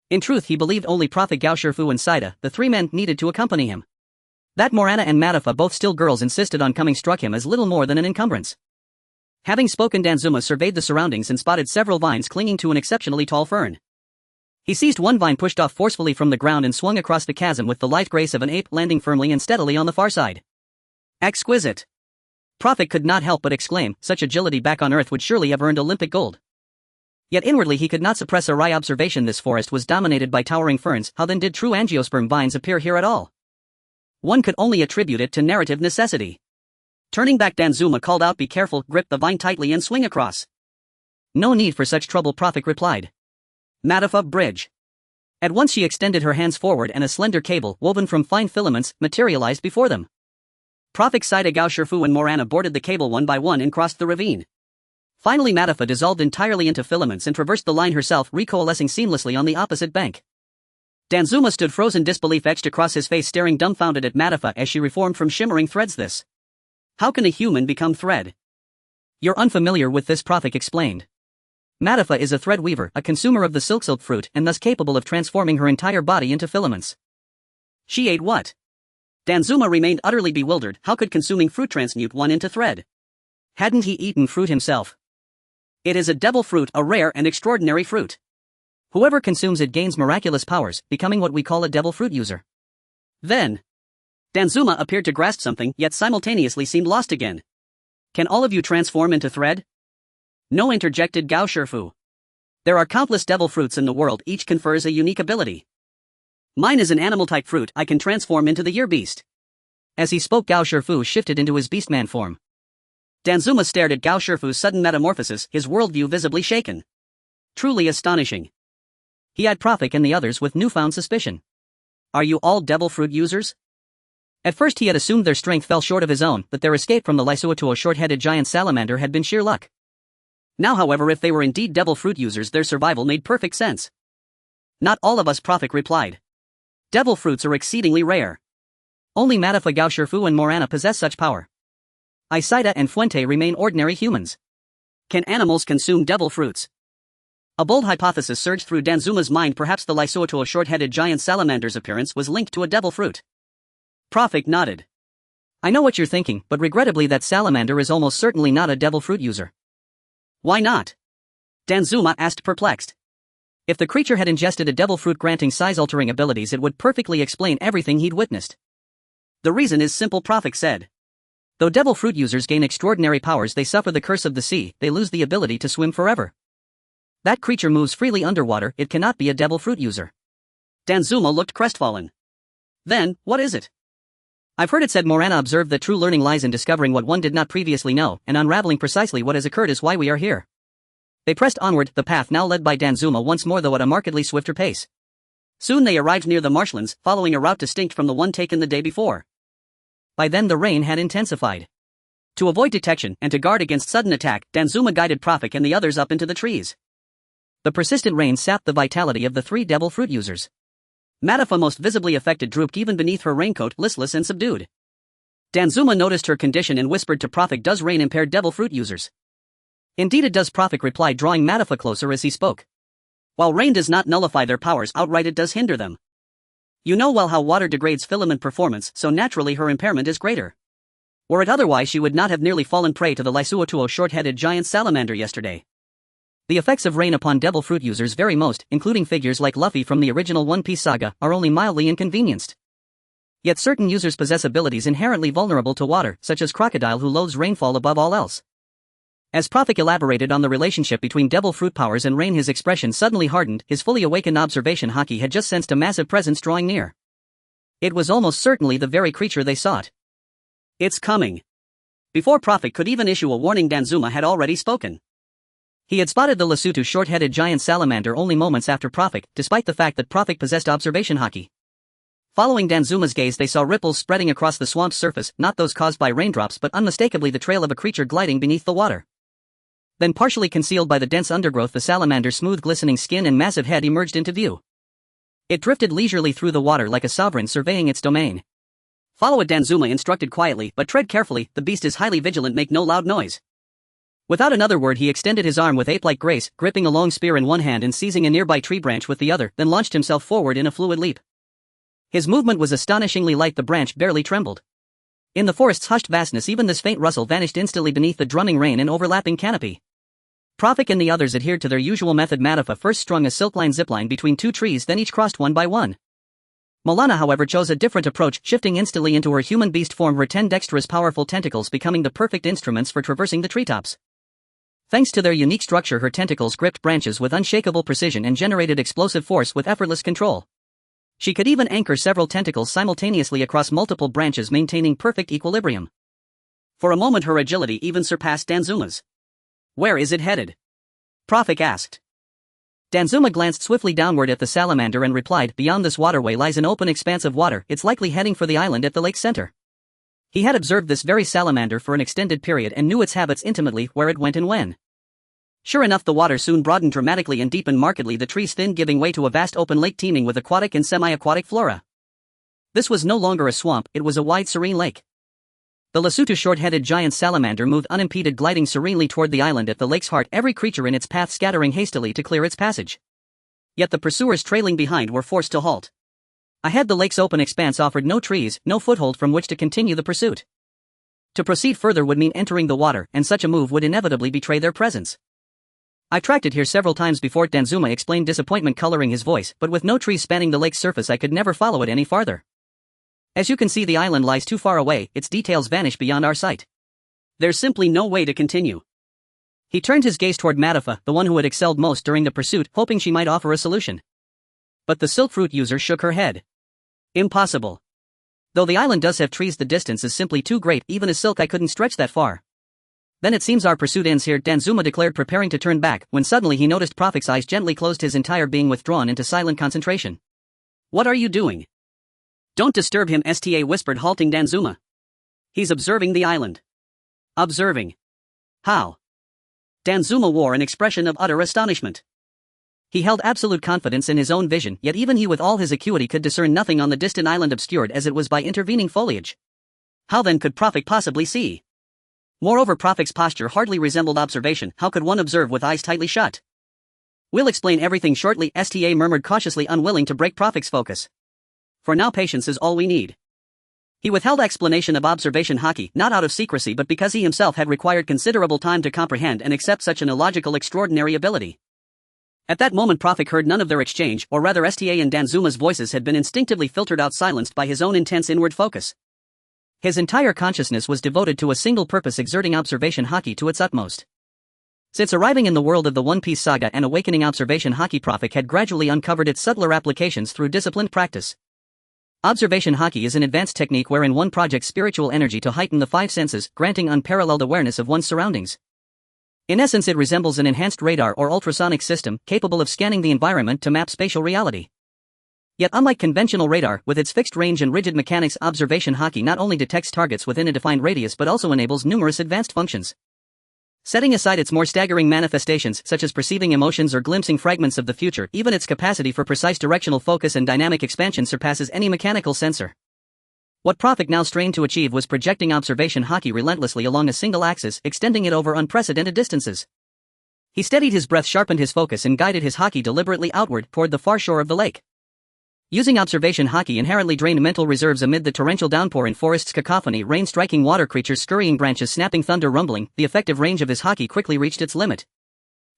In truth, he believed only Prophet Gao Shifu and Saida, the three men, needed to accompany him. That Morana and Matafa, both still girls, insisted on coming struck him as little more than an encumbrance. Having spoken, Danzuma surveyed the surroundings and spotted several vines clinging to an exceptionally tall fern. He seized one vine, pushed off forcefully from the ground, and swung across the chasm with the lithe grace of an ape, landing firmly and steadily on the far side. Exquisite! Prophet could not help but exclaim, such agility back on Earth would surely have earned Olympic gold. Yet inwardly he could not suppress a wry observation: this forest was dominated by towering ferns. How then did true angiosperm vines appear here at all? One could only attribute it to narrative necessity. Turning back, Danzuma called out, "Be careful, grip the vine tightly and swing across." "No need for such trouble," Prophet replied. Matafa, bridge. At once she extended her hands forward and a slender cable, woven from fine filaments, materialized before them. Prophet, Saida, Gao Shifu and Morana boarded the cable one by one and crossed the ravine. Finally Matafa dissolved entirely into filaments and traversed the line herself, recoalescing seamlessly on the opposite bank. Danzuma stood frozen, disbelief etched across his face, staring dumbfounded at Matafa as she reformed from shimmering threads. "This? How can a human become thread?" "You're unfamiliar with this," Prophet explained. "Matafa is a thread weaver, a consumer of the silk fruit, and thus capable of transforming her entire body into filaments." "She ate what?" Danzuma remained utterly bewildered. How could consuming fruit transmute one into thread? Hadn't he eaten fruit himself? "It is a devil fruit, a rare and extraordinary fruit. Whoever consumes it gains miraculous powers, becoming what we call a devil fruit user." Then Danzuma appeared to grasp something, yet simultaneously seemed lost again. "Can all of you transform into thread?" "No," interjected Gao Shifu. "There are countless devil fruits in the world, each confers a unique ability. Mine is an animal-type fruit, I can transform into the year beast." As he spoke, Gao Shifu shifted into his beastman form. Danzuma stared at Gao Shifu's sudden metamorphosis, his worldview visibly shaken. Truly astonishing. He eyed Prophet and the others with newfound suspicion. "Are you all devil fruit users?" At first he had assumed their strength fell short of his own, that their escape from the Lysuatuo short-headed giant salamander had been sheer luck. Now, however, if they were indeed devil fruit users, their survival made perfect sense. "Not all of us," Prophet replied. "Devil fruits are exceedingly rare. Only Matafa, Gao Shifu and Morana possess such power. Isaida and Fuente remain ordinary humans. Can animals consume devil fruits?" A bold hypothesis surged through Danzuma's mind. Perhaps the Lysuatuo short-headed giant salamander's appearance was linked to a devil fruit. Prophet nodded. "I know what you're thinking, but regrettably that salamander is almost certainly not a devil fruit user." "Why not?" Danzuma asked, perplexed. If the creature had ingested a devil fruit granting size-altering abilities, it would perfectly explain everything he'd witnessed. "The reason is simple," Prophet said. "Though devil fruit users gain extraordinary powers, they suffer the curse of the sea, they lose the ability to swim forever. That creature moves freely underwater, it cannot be a devil fruit user." Danzuma looked crestfallen. "Then, what is it?" "I've heard it said," Morana observed, "that true learning lies in discovering what one did not previously know, and unraveling precisely what has occurred is why we are here." They pressed onward, the path now led by Danzuma once more, though at a markedly swifter pace. Soon they arrived near the marshlands, following a route distinct from the one taken the day before. By then the rain had intensified. To avoid detection and to guard against sudden attack, Danzuma guided Prophet and the others up into the trees. The persistent rain sapped the vitality of the three devil fruit users. Matafa, most visibly affected, drooped even beneath her raincoat, listless and subdued. Danzuma noticed her condition and whispered to Prophet, "Does rain impair devil fruit users?" "Indeed it does," Prophet replied, drawing Matafa closer as he spoke. "While rain does not nullify their powers outright, it does hinder them. You know well how water degrades filament performance, so naturally her impairment is greater. Were it otherwise, she would not have nearly fallen prey to the Lysuatuo short-headed giant salamander yesterday." The effects of rain upon devil fruit users vary. Most, including figures like Luffy from the original One Piece saga, are only mildly inconvenienced. Yet certain users possess abilities inherently vulnerable to water, such as Crocodile, who loathes rainfall above all else. As Prophet elaborated on the relationship between devil fruit powers and rain, his expression suddenly hardened. His fully awakened observation haki had just sensed a massive presence drawing near. It was almost certainly the very creature they sought. It's coming. Before Prophet could even issue a warning, Danzuma had already spoken. He had spotted the Lesotho short-headed giant salamander only moments after Prophet, despite the fact that Prophet possessed observation haki. Following Danzuma's gaze, they saw ripples spreading across the swamp's surface, not those caused by raindrops but unmistakably the trail of a creature gliding beneath the water. Then, partially concealed by the dense undergrowth, the salamander's smooth glistening skin and massive head emerged into view. It drifted leisurely through the water like a sovereign surveying its domain. "Follow it," Danzuma instructed quietly, "but tread carefully, the beast is highly vigilant, make no loud noise." Without another word, he extended his arm with ape-like grace, gripping a long spear in one hand and seizing a nearby tree branch with the other, then launched himself forward in a fluid leap. His movement was astonishingly light, the branch barely trembled. In the forest's hushed vastness, even this faint rustle vanished instantly beneath the drumming rain and overlapping canopy. Prophet and the others adhered to their usual method. Matafa first strung a silkline zipline between two trees, then each crossed one by one. Malana, however, chose a different approach, shifting instantly into her human beast form, her 10 dexterous powerful tentacles becoming the perfect instruments for traversing the treetops. Thanks to their unique structure, her tentacles gripped branches with unshakable precision and generated explosive force with effortless control. She could even anchor several tentacles simultaneously across multiple branches, maintaining perfect equilibrium. For a moment her agility even surpassed Danzuma's. "Where is it headed?" Prophet asked. Danzuma glanced swiftly downward at the salamander and replied, "Beyond this waterway lies an open expanse of water, it's likely heading for the island at the lake's center." He had observed this very salamander for an extended period and knew its habits intimately, where it went and when. Sure enough, the water soon broadened dramatically and deepened markedly, the trees thinned, giving way to a vast open lake teeming with aquatic and semi-aquatic flora. This was no longer a swamp, it was a wide serene lake. The Lesotho short-headed giant salamander moved unimpeded, gliding serenely toward the island at the lake's heart, every creature in its path scattering hastily to clear its passage. Yet the pursuers trailing behind were forced to halt. Ahead, the lake's open expanse offered no trees, no foothold from which to continue the pursuit. To proceed further would mean entering the water, and such a move would inevitably betray their presence. "I tracked it here several times before," Danzuma explained, disappointment coloring his voice, "but with no trees spanning the lake's surface I could never follow it any farther. As you can see, the island lies too far away, its details vanish beyond our sight. There's simply no way to continue." He turned his gaze toward Matafa, the one who had excelled most during the pursuit, hoping she might offer a solution. But the silk fruit user shook her head. "Impossible. Though the island does have trees, the distance is simply too great, even as silk I couldn't stretch that far." "Then it seems our pursuit ends here," Danzuma declared, preparing to turn back, when suddenly he noticed Prophet's eyes gently closed, his entire being withdrawn into silent concentration. "What are you doing?" "Don't disturb him," Sta whispered, halting Danzuma. "He's observing the island." "Observing? How?" Danzuma wore an expression of utter astonishment. He held absolute confidence in his own vision, yet even he with all his acuity could discern nothing on the distant island, obscured as it was by intervening foliage. How then could Prophet possibly see? Moreover, Prophet's posture hardly resembled observation. How could one observe with eyes tightly shut? "We'll explain everything shortly," Sta murmured, cautiously unwilling to break Prophet's focus. "For now, patience is all we need." He withheld explanation of observation haki, not out of secrecy but because he himself had required considerable time to comprehend and accept such an illogical, extraordinary ability. At that moment Prophet heard none of their exchange, or rather Sta and Danzuma's voices had been instinctively filtered out, silenced by his own intense inward focus. His entire consciousness was devoted to a single purpose, exerting observation haki to its utmost. Since arriving in the world of the One Piece saga and awakening observation haki, Prophet had gradually uncovered its subtler applications through disciplined practice. Observation haki is an advanced technique wherein one projects spiritual energy to heighten the five senses, granting unparalleled awareness of one's surroundings. In essence, it resembles an enhanced radar or ultrasonic system, capable of scanning the environment to map spatial reality. Yet unlike conventional radar, with its fixed range and rigid mechanics, observation haki not only detects targets within a defined radius but also enables numerous advanced functions. Setting aside its more staggering manifestations, such as perceiving emotions or glimpsing fragments of the future, even its capacity for precise directional focus and dynamic expansion surpasses any mechanical sensor. What Prophet now strained to achieve was projecting observation haki relentlessly along a single axis, extending it over unprecedented distances. He steadied his breath, sharpened his focus, and guided his haki deliberately outward, toward the far shore of the lake. Using observation haki inherently drained mental reserves amid the torrential downpour in forest's cacophony, rain striking water, creatures scurrying, branches snapping, thunder rumbling, the effective range of his haki quickly reached its limit.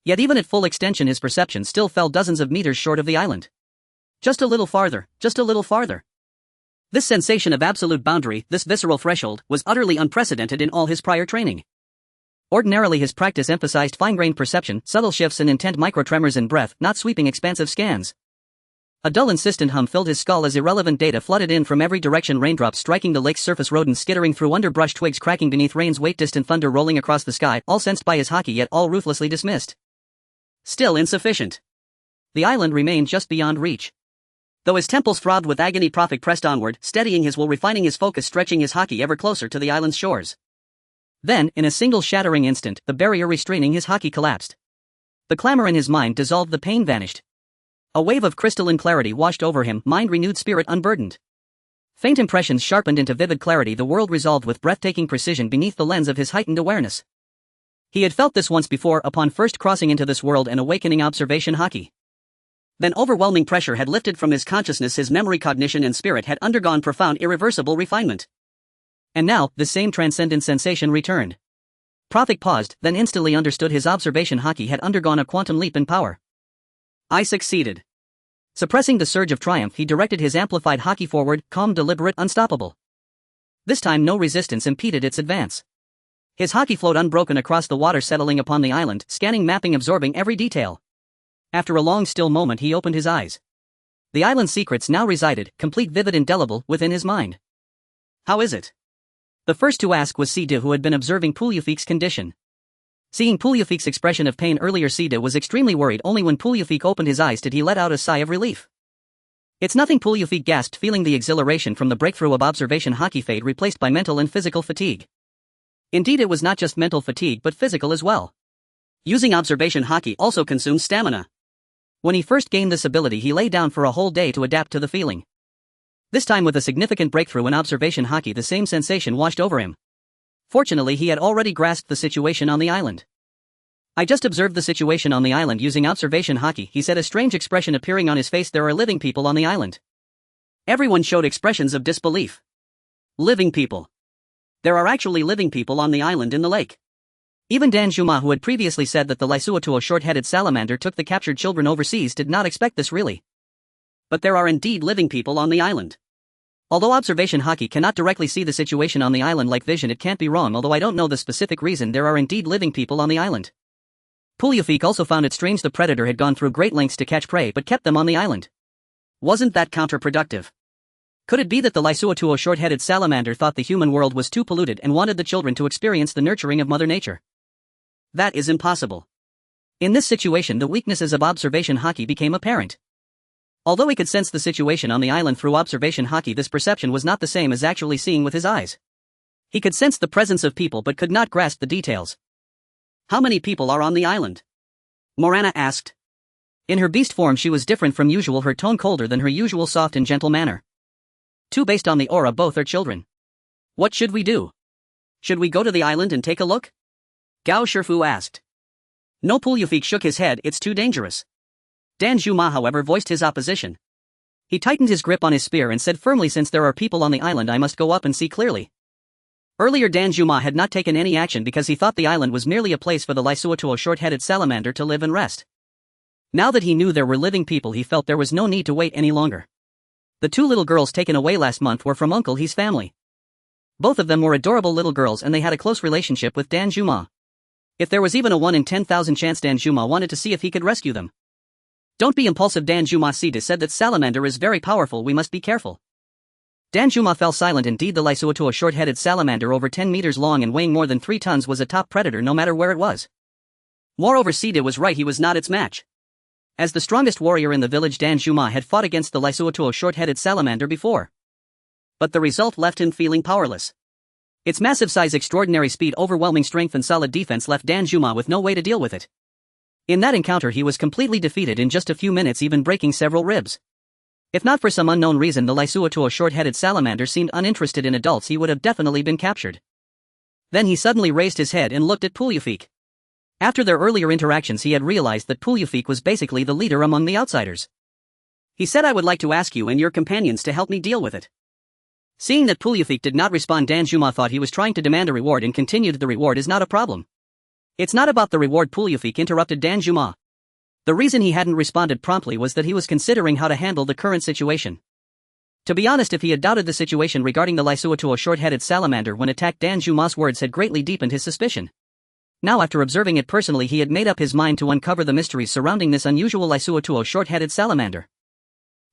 Yet even at full extension his perception still fell dozens of meters short of the island. Just a little farther, just a little farther. This sensation of absolute boundary, this visceral threshold, was utterly unprecedented in all his prior training. Ordinarily his practice emphasized fine-grained perception, subtle shifts and intent microtremors in breath, not sweeping expansive scans. A dull insistent hum filled his skull as irrelevant data flooded in from every direction, raindrops striking the lake's surface, rodents skittering through underbrush, twigs cracking beneath rain's weight, distant thunder rolling across the sky, all sensed by his haki yet all ruthlessly dismissed. Still insufficient. The island remained just beyond reach. Though his temples throbbed with agony, Prophet pressed onward, steadying his will, refining his focus, stretching his haki ever closer to the island's shores. Then, in a single shattering instant, the barrier restraining his haki collapsed. The clamor in his mind dissolved, the pain vanished. A wave of crystalline clarity washed over him, mind renewed, spirit unburdened. Faint impressions sharpened into vivid clarity, the world resolved with breathtaking precision beneath the lens of his heightened awareness. He had felt this once before, upon first crossing into this world and awakening observation haki. Then overwhelming pressure had lifted from his consciousness, his memory, cognition and spirit had undergone profound, irreversible refinement. And now, the same transcendent sensation returned. Prophet paused, then instantly understood his observation haki had undergone a quantum leap in power. I succeeded. Suppressing the surge of triumph, he directed his amplified haki forward, calm, deliberate, unstoppable. This time no resistance impeded its advance. His haki flowed unbroken across the water, settling upon the island, scanning, mapping, absorbing every detail. After a long still moment he opened his eyes. The island's secrets now resided, complete, vivid, indelible, within his mind. How is it? The first to ask was Sida, who had been observing Pulyufik's condition. Seeing Pulyufik's expression of pain earlier, Sida was extremely worried. Only when Pulyufik opened his eyes did he let out a sigh of relief. It's nothing, Pulyufik gasped, feeling the exhilaration from the breakthrough of observation haki fade replaced by mental and physical fatigue. Indeed, it was not just mental fatigue but physical as well. Using observation haki also consumes stamina. When he first gained this ability he lay down for a whole day to adapt to the feeling. This time with a significant breakthrough in observation haki the same sensation washed over him. Fortunately he had already grasped the situation on the island. I just observed the situation on the island using observation haki, he said, a strange expression appearing on his face. There are living people on the island. Everyone showed expressions of disbelief. Living people. There are actually living people on the island in the lake. Even Dan Juma, who had previously said that the Lysuatuo short-headed salamander took the captured children overseas, did not expect this really. But there are indeed living people on the island. Although observation haki cannot directly see the situation on the island like vision, it can't be wrong. Although I don't know the specific reason, there are indeed living people on the island. Pulyufik also found it strange the predator had gone through great lengths to catch prey but kept them on the island. Wasn't that counterproductive? Could it be that the Lysuatuo short-headed salamander thought the human world was too polluted and wanted the children to experience the nurturing of Mother Nature? That is impossible. In this situation the weaknesses of observation haki became apparent. Although he could sense the situation on the island through observation haki, this perception was not the same as actually seeing with his eyes. He could sense the presence of people but could not grasp the details. How many people are on the island? Morana asked. In her beast form she was different from usual, her tone colder than her usual soft and gentle manner. Two, based on the aura, both are children. What should we do? Should we go to the island and take a look? Gao Shifu asked. No, Pulyufik shook his head, it's too dangerous. Dan Juma, however, voiced his opposition. He tightened his grip on his spear and said firmly, since there are people on the island I must go up and see clearly. Earlier Dan Juma had not taken any action because he thought the island was merely a place for the Lysuatuo short-headed salamander to live and rest. Now that he knew there were living people he felt there was no need to wait any longer. The two little girls taken away last month were from Uncle He's family. Both of them were adorable little girls and they had a close relationship with Dan Juma. If there was even a 1 in 10,000 chance, Dan Juma wanted to see if he could rescue them. Don't be impulsive, Dan Juma Sida said. That salamander is very powerful, we must be careful. Dan Juma fell silent. Indeed, the Lysuatuo short-headed salamander, over 10 meters long and weighing more than 3 tons, was a top predator no matter where it was. Moreover, Sida was right, he was not its match. As the strongest warrior in the village, Dan Juma had fought against the Lysuatuo short-headed salamander before. But the result left him feeling powerless. Its massive size, extraordinary speed, overwhelming strength and solid defense left Dan Juma with no way to deal with it. In that encounter he was completely defeated in just a few minutes, even breaking several ribs. If not for some unknown reason the Lysuatuo short-headed salamander seemed uninterested in adults, he would have definitely been captured. Then he suddenly raised his head and looked at Pulyufik. After their earlier interactions he had realized that Pulyufik was basically the leader among the outsiders. He said, I would like to ask you and your companions to help me deal with it. Seeing that Pulyufik did not respond, Dan Juma thought he was trying to demand a reward and continued, the reward is not a problem. It's not about the reward, Pulyufik interrupted Dan Juma. The reason he hadn't responded promptly was that he was considering how to handle the current situation. To be honest, if he had doubted the situation regarding the Lysuatuo short-headed salamander when attacked, Dan Juma's words had greatly deepened his suspicion. Now after observing it personally he had made up his mind to uncover the mysteries surrounding this unusual Lisuotuo short-headed salamander.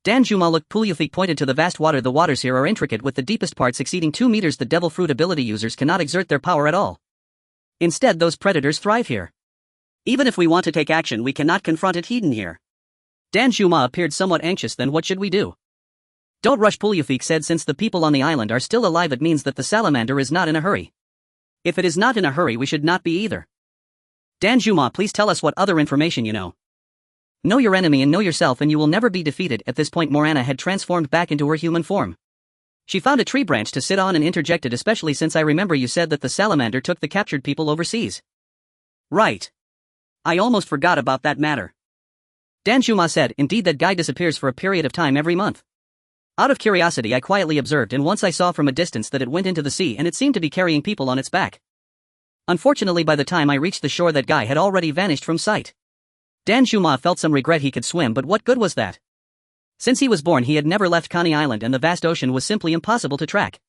Danjuma looked Puliufik pointed to the vast water. The waters here are intricate with the deepest parts exceeding 2 meters. The devil fruit ability users cannot exert their power at all. Instead those predators thrive here. Even if we want to take action we cannot confront it hidden here. Danjuma appeared somewhat anxious. Then what should we do? Don't rush, Puliufik said. Since the people on the island are still alive it means that the salamander is not in a hurry. If it is not in a hurry we should not be either. Danjuma, please tell us what other information you know. Know your enemy and know yourself and you will never be defeated. At this point Morana had transformed back into her human form. She found a tree branch to sit on and interjected, especially since I remember you said that the salamander took the captured people overseas. Right. I almost forgot about that matter. Danjuma said, indeed that guy disappears for a period of time every month. Out of curiosity I quietly observed and once I saw from a distance that it went into the sea and it seemed to be carrying people on its back. Unfortunately by the time I reached the shore that guy had already vanished from sight. Danjuma felt some regret. He could swim, but what good was that? Since he was born he had never left Coney Island and the vast ocean was simply impossible to track.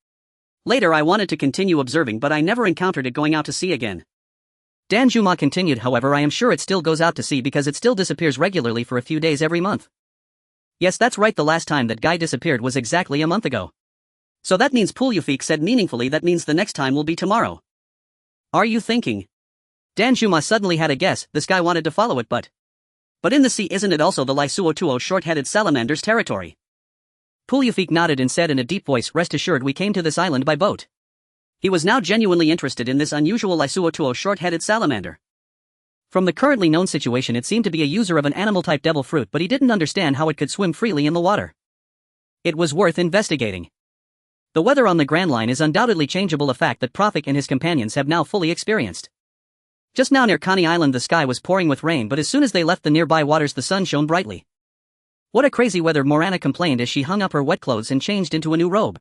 Later I wanted to continue observing but I never encountered it going out to sea again. Danjuma continued, however I am sure it still goes out to sea because it still disappears regularly for a few days every month. Yes, that's right, the last time that guy disappeared was exactly a month ago. So that means, Puliufik said meaningfully, that means the next time will be tomorrow. Are you thinking? Danjuma suddenly had a guess. This guy wanted to follow it but in the sea isn't it also the Lisuotuo short-headed salamander's territory? Puliufik nodded and said in a deep voice, rest assured we came to this island by boat. He was now genuinely interested in this unusual Lisuotuo short-headed salamander. From the currently known situation it seemed to be a user of an animal-type devil fruit but he didn't understand how it could swim freely in the water. It was worth investigating. The weather on the Grand Line is undoubtedly changeable, a fact that Profik and his companions have now fully experienced. Just now near Coney Island the sky was pouring with rain but as soon as they left the nearby waters the sun shone brightly. What a crazy weather, Morana complained as she hung up her wet clothes and changed into a new robe.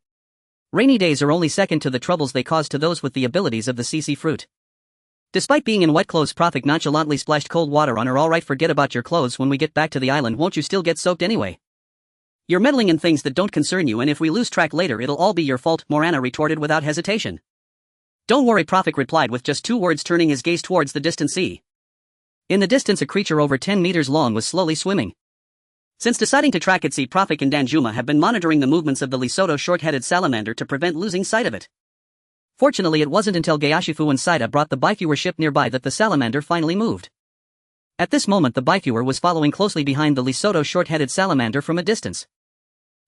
Rainy days are only second to the troubles they cause to those with the abilities of the CC fruit. Despite being in wet clothes, Profik nonchalantly splashed cold water on her. Alright, forget about your clothes, when we get back to the island won't you still get soaked anyway? You're meddling in things that don't concern you and if we lose track later it'll all be your fault, Morana retorted without hesitation. Don't worry, Profik replied with just 2 words, turning his gaze towards the distant sea. In the distance a creature over 10 meters long was slowly swimming. Since deciding to track at sea, Profik and Danjuma have been monitoring the movements of the Lisuotuo short-headed salamander to prevent losing sight of it. Fortunately it wasn't until Gayashifu and Saida brought the bifewer ship nearby that the salamander finally moved. At this moment the bifewer was following closely behind the Lisuotuo short-headed salamander from a distance.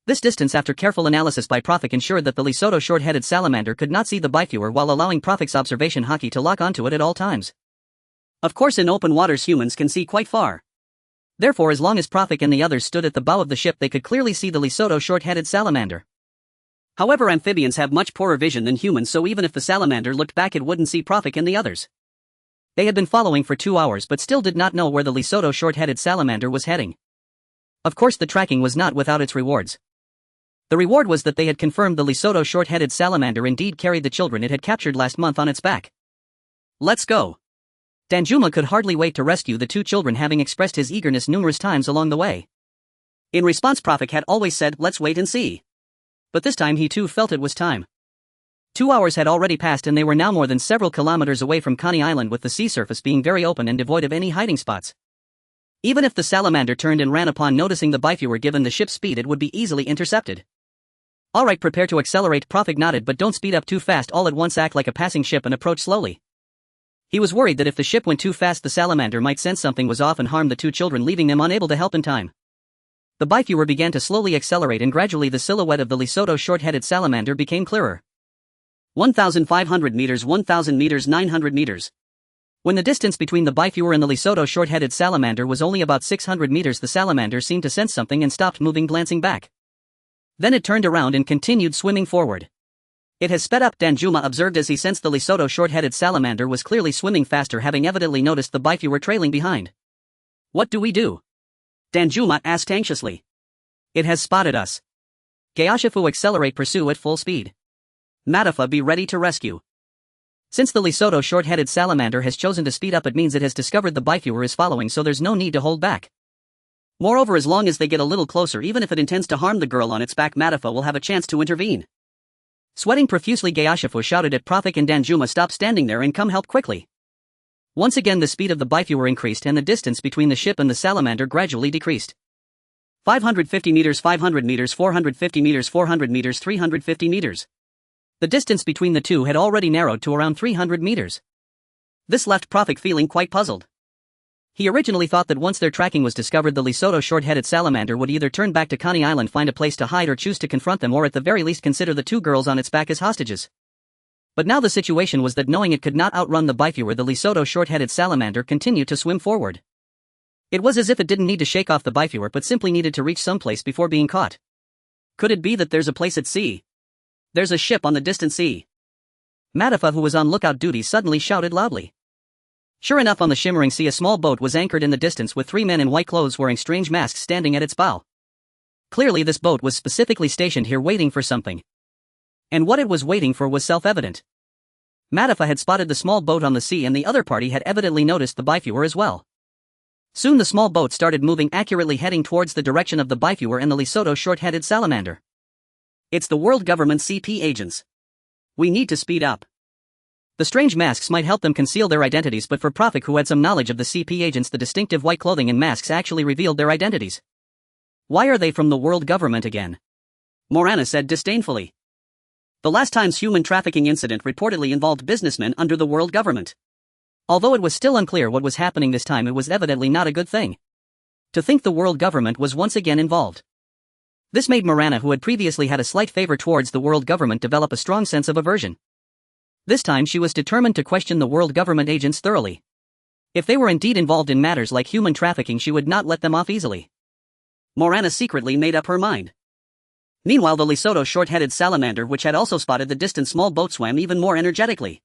This distance, after careful analysis by Profik, ensured that the Lisuotuo short-headed salamander could not see the bifewer while allowing Profik's observation haki to lock onto it at all times. Of course in open waters humans can see quite far. Therefore as long as Profik and the others stood at the bow of the ship they could clearly see the Lisuotuo short-headed salamander. However amphibians have much poorer vision than humans, so even if the salamander looked back it wouldn't see Profik and the others. They had been following for 2 hours but still did not know where the Lisuotuo short-headed salamander was heading. Of course the tracking was not without its rewards. The reward was that they had confirmed the Lisuotuo short-headed salamander indeed carried the children it had captured last month on its back. Let's go. Danjuma could hardly wait to rescue the 2 children, having expressed his eagerness numerous times along the way. In response, Profik had always said, let's wait and see. But this time he too felt it was time. 2 hours had already passed and they were now more than several kilometers away from Coney Island, with the sea surface being very open and devoid of any hiding spots. Even if the salamander turned and ran upon noticing the bifewer, given the ship's speed it would be easily intercepted. Alright, prepare to accelerate, Profik nodded, but don't speed up too fast all at once, act like a passing ship and approach slowly. He was worried that if the ship went too fast the salamander might sense something was off and harm the 2 children, leaving them unable to help in time. The bifewer began to slowly accelerate and gradually the silhouette of the Lisuotuo short-headed salamander became clearer. 1,500 meters, 1,000 meters, 900 meters. When the distance between the bifewer and the Lisuotuo short-headed salamander was only about 600 meters, the salamander seemed to sense something and stopped moving, glancing back. Then it turned around and continued swimming forward. It has sped up, Danjuma observed as he sensed the Lisuotuo short-headed salamander was clearly swimming faster, having evidently noticed the bifewer trailing behind. What do we do? Danjuma asked anxiously. It has spotted us. Gayashifu, accelerate, pursue at full speed. Matafa, be ready to rescue. Since the Lisuotuo short-headed salamander has chosen to speed up, it means it has discovered the bifewer is following, so there's no need to hold back. Moreover, as long as they get a little closer, even if it intends to harm the girl on its back, Matafa will have a chance to intervene. Sweating profusely, Gayashifu shouted at Profik and Danjuma, stop standing there and come help quickly. Once again the speed of the biviewer increased and the distance between the ship and the salamander gradually decreased. 550 meters, 500 meters, 450 meters, 400 meters, 350 meters. The distance between the two had already narrowed to around 300 meters. This left Prophet feeling quite puzzled. He originally thought that once their tracking was discovered, the Lesotho short-headed salamander would either turn back to Coney Island, find a place to hide, or choose to confront them, or at the very least consider the two girls on its back as hostages. But now the situation was that, knowing it could not outrun the biviewer, the Lesotho short-headed salamander continued to swim forward. It was as if it didn't need to shake off the biviewer but simply needed to reach someplace before being caught. Could it be that there's a place at sea? There's a ship on the distant sea. Matafa, who was on lookout duty, suddenly shouted loudly. Sure enough, on the shimmering sea a small boat was anchored in the distance with 3 men in white clothes wearing strange masks standing at its bow. Clearly this boat was specifically stationed here waiting for something. And what it was waiting for was self-evident. Matafa had spotted the small boat on the sea, and the other party had evidently noticed the biviewer as well. Soon the small boat started moving, accurately heading towards the direction of the biviewer and the Lesotho short-headed salamander. It's the world government CP agents. We need to speed up. The strange masks might help them conceal their identities, but for Prophet, who had some knowledge of the CP agents, the distinctive white clothing and masks actually revealed their identities. Why are they from the world government again? Morana said disdainfully. The last time's human trafficking incident reportedly involved businessmen under the world government. Although it was still unclear what was happening this time, it was evidently not a good thing. To think the world government was once again involved. This made Morana, who had previously had a slight favor towards the world government, develop a strong sense of aversion. This time she was determined to question the world government agents thoroughly. If they were indeed involved in matters like human trafficking, she would not let them off easily. Morana secretly made up her mind. Meanwhile, the Lesotho short-headed salamander, which had also spotted the distant small boat, swam even more energetically.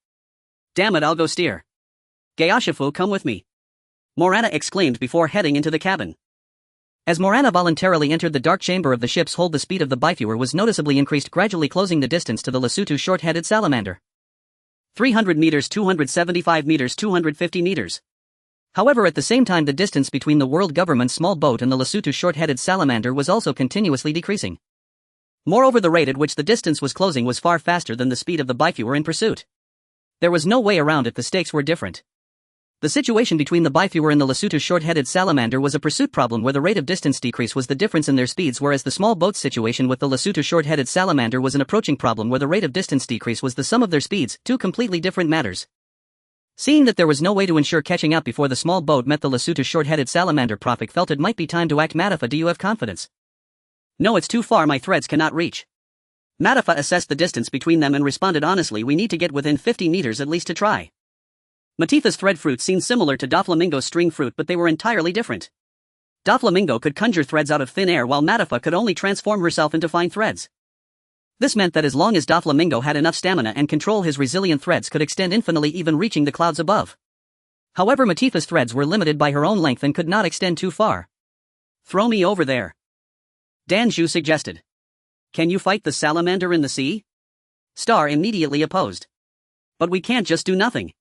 Damn it, I'll go steer. Gayashifu, come with me. Morana exclaimed before heading into the cabin. As Morana voluntarily entered the dark chamber of the ship's hold, the speed of the biviewer was noticeably increased, gradually closing the distance to the Lesotho short-headed salamander. 300 meters, 275 meters, 250 meters. However, at the same time, the distance between the world government's small boat and the Lesotho short-headed salamander was also continuously decreasing. Moreover, the rate at which the distance was closing was far faster than the speed of the biviewer in pursuit. There was no way around it, the stakes were different. The situation between the biviewer and the Lesotho short-headed salamander was a pursuit problem where the rate of distance decrease was the difference in their speeds, whereas the small boat's situation with the Lesotho short-headed salamander was an approaching problem where the rate of distance decrease was the sum of their speeds, two completely different matters. Seeing that there was no way to ensure catching up before the small boat met the Lesotho short-headed salamander, Prophet felt it might be time to act. Matafa, do you have confidence? No, it's too far, my threads cannot reach. Matafa assessed the distance between them and responded honestly, we need to get within 50 meters at least to try. Matifa's thread fruit seemed similar to Doflamingo's string fruit, but they were entirely different. Doflamingo could conjure threads out of thin air, while Matafa could only transform herself into fine threads. This meant that as long as Doflamingo had enough stamina and control, his resilient threads could extend infinitely, even reaching the clouds above. However, Matifa's threads were limited by her own length and could not extend too far. Throw me over there, Danju suggested. Can you fight the salamander in the sea? Star immediately opposed. But we can't just do nothing.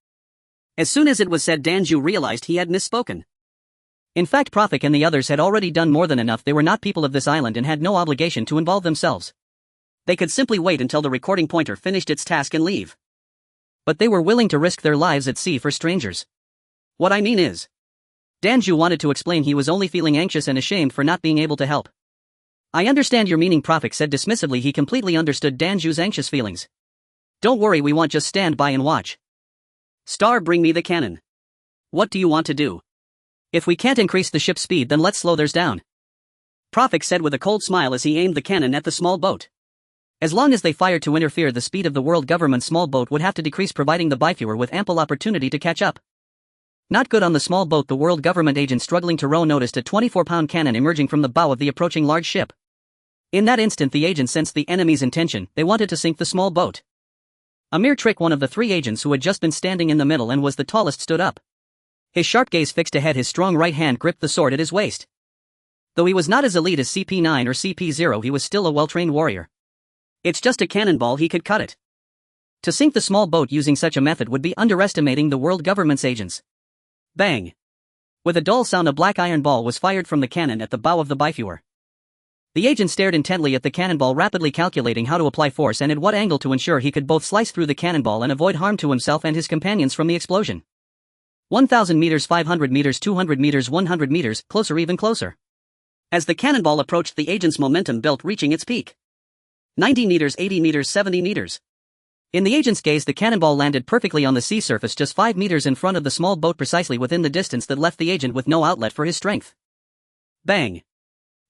As soon as it was said, Danju realized he had misspoken. In fact, Prophet and the others had already done more than enough. They were not people of this island and had no obligation to involve themselves. They could simply wait until the recording pointer finished its task and leave. But they were willing to risk their lives at sea for strangers. What I mean is, Danju wanted to explain he was only feeling anxious and ashamed for not being able to help. I understand your meaning, Prophet said dismissively. He completely understood Danju's anxious feelings. Don't worry, we won't just stand by and watch. Star, bring me the cannon. What do you want to do? If we can't increase the ship's speed, then let's slow theirs down. Prophet said with a cold smile as he aimed the cannon at the small boat. As long as they fired to interfere, the speed of the world government's small boat would have to decrease, providing the biviewer with ample opportunity to catch up. Not good on the small boat. The world government agent struggling to row noticed a 24-pound cannon emerging from the bow of the approaching large ship. In that instant, the agent sensed the enemy's intention. They wanted to sink the small boat. A mere trick. One of the three agents, who had just been standing in the middle and was the tallest, stood up. His sharp gaze fixed ahead, his strong right hand gripped the sword at his waist. Though he was not as elite as CP9 or CP0, he was still a well-trained warrior. It's just a cannonball, he could cut it. To sink the small boat using such a method would be underestimating the world government's agents. Bang! With a dull sound, a black iron ball was fired from the cannon at the bow of the biviewer. The agent stared intently at the cannonball, rapidly calculating how to apply force and at what angle to ensure he could both slice through the cannonball and avoid harm to himself and his companions from the explosion. 1,000 meters, 500 meters, 200 meters, 100 meters, closer, even closer. As the cannonball approached, the agent's momentum built, reaching its peak. 90 meters, 80 meters, 70 meters. In the agent's gaze, the cannonball landed perfectly on the sea surface just 5 meters in front of the small boat, precisely within the distance that left the agent with no outlet for his strength. Bang!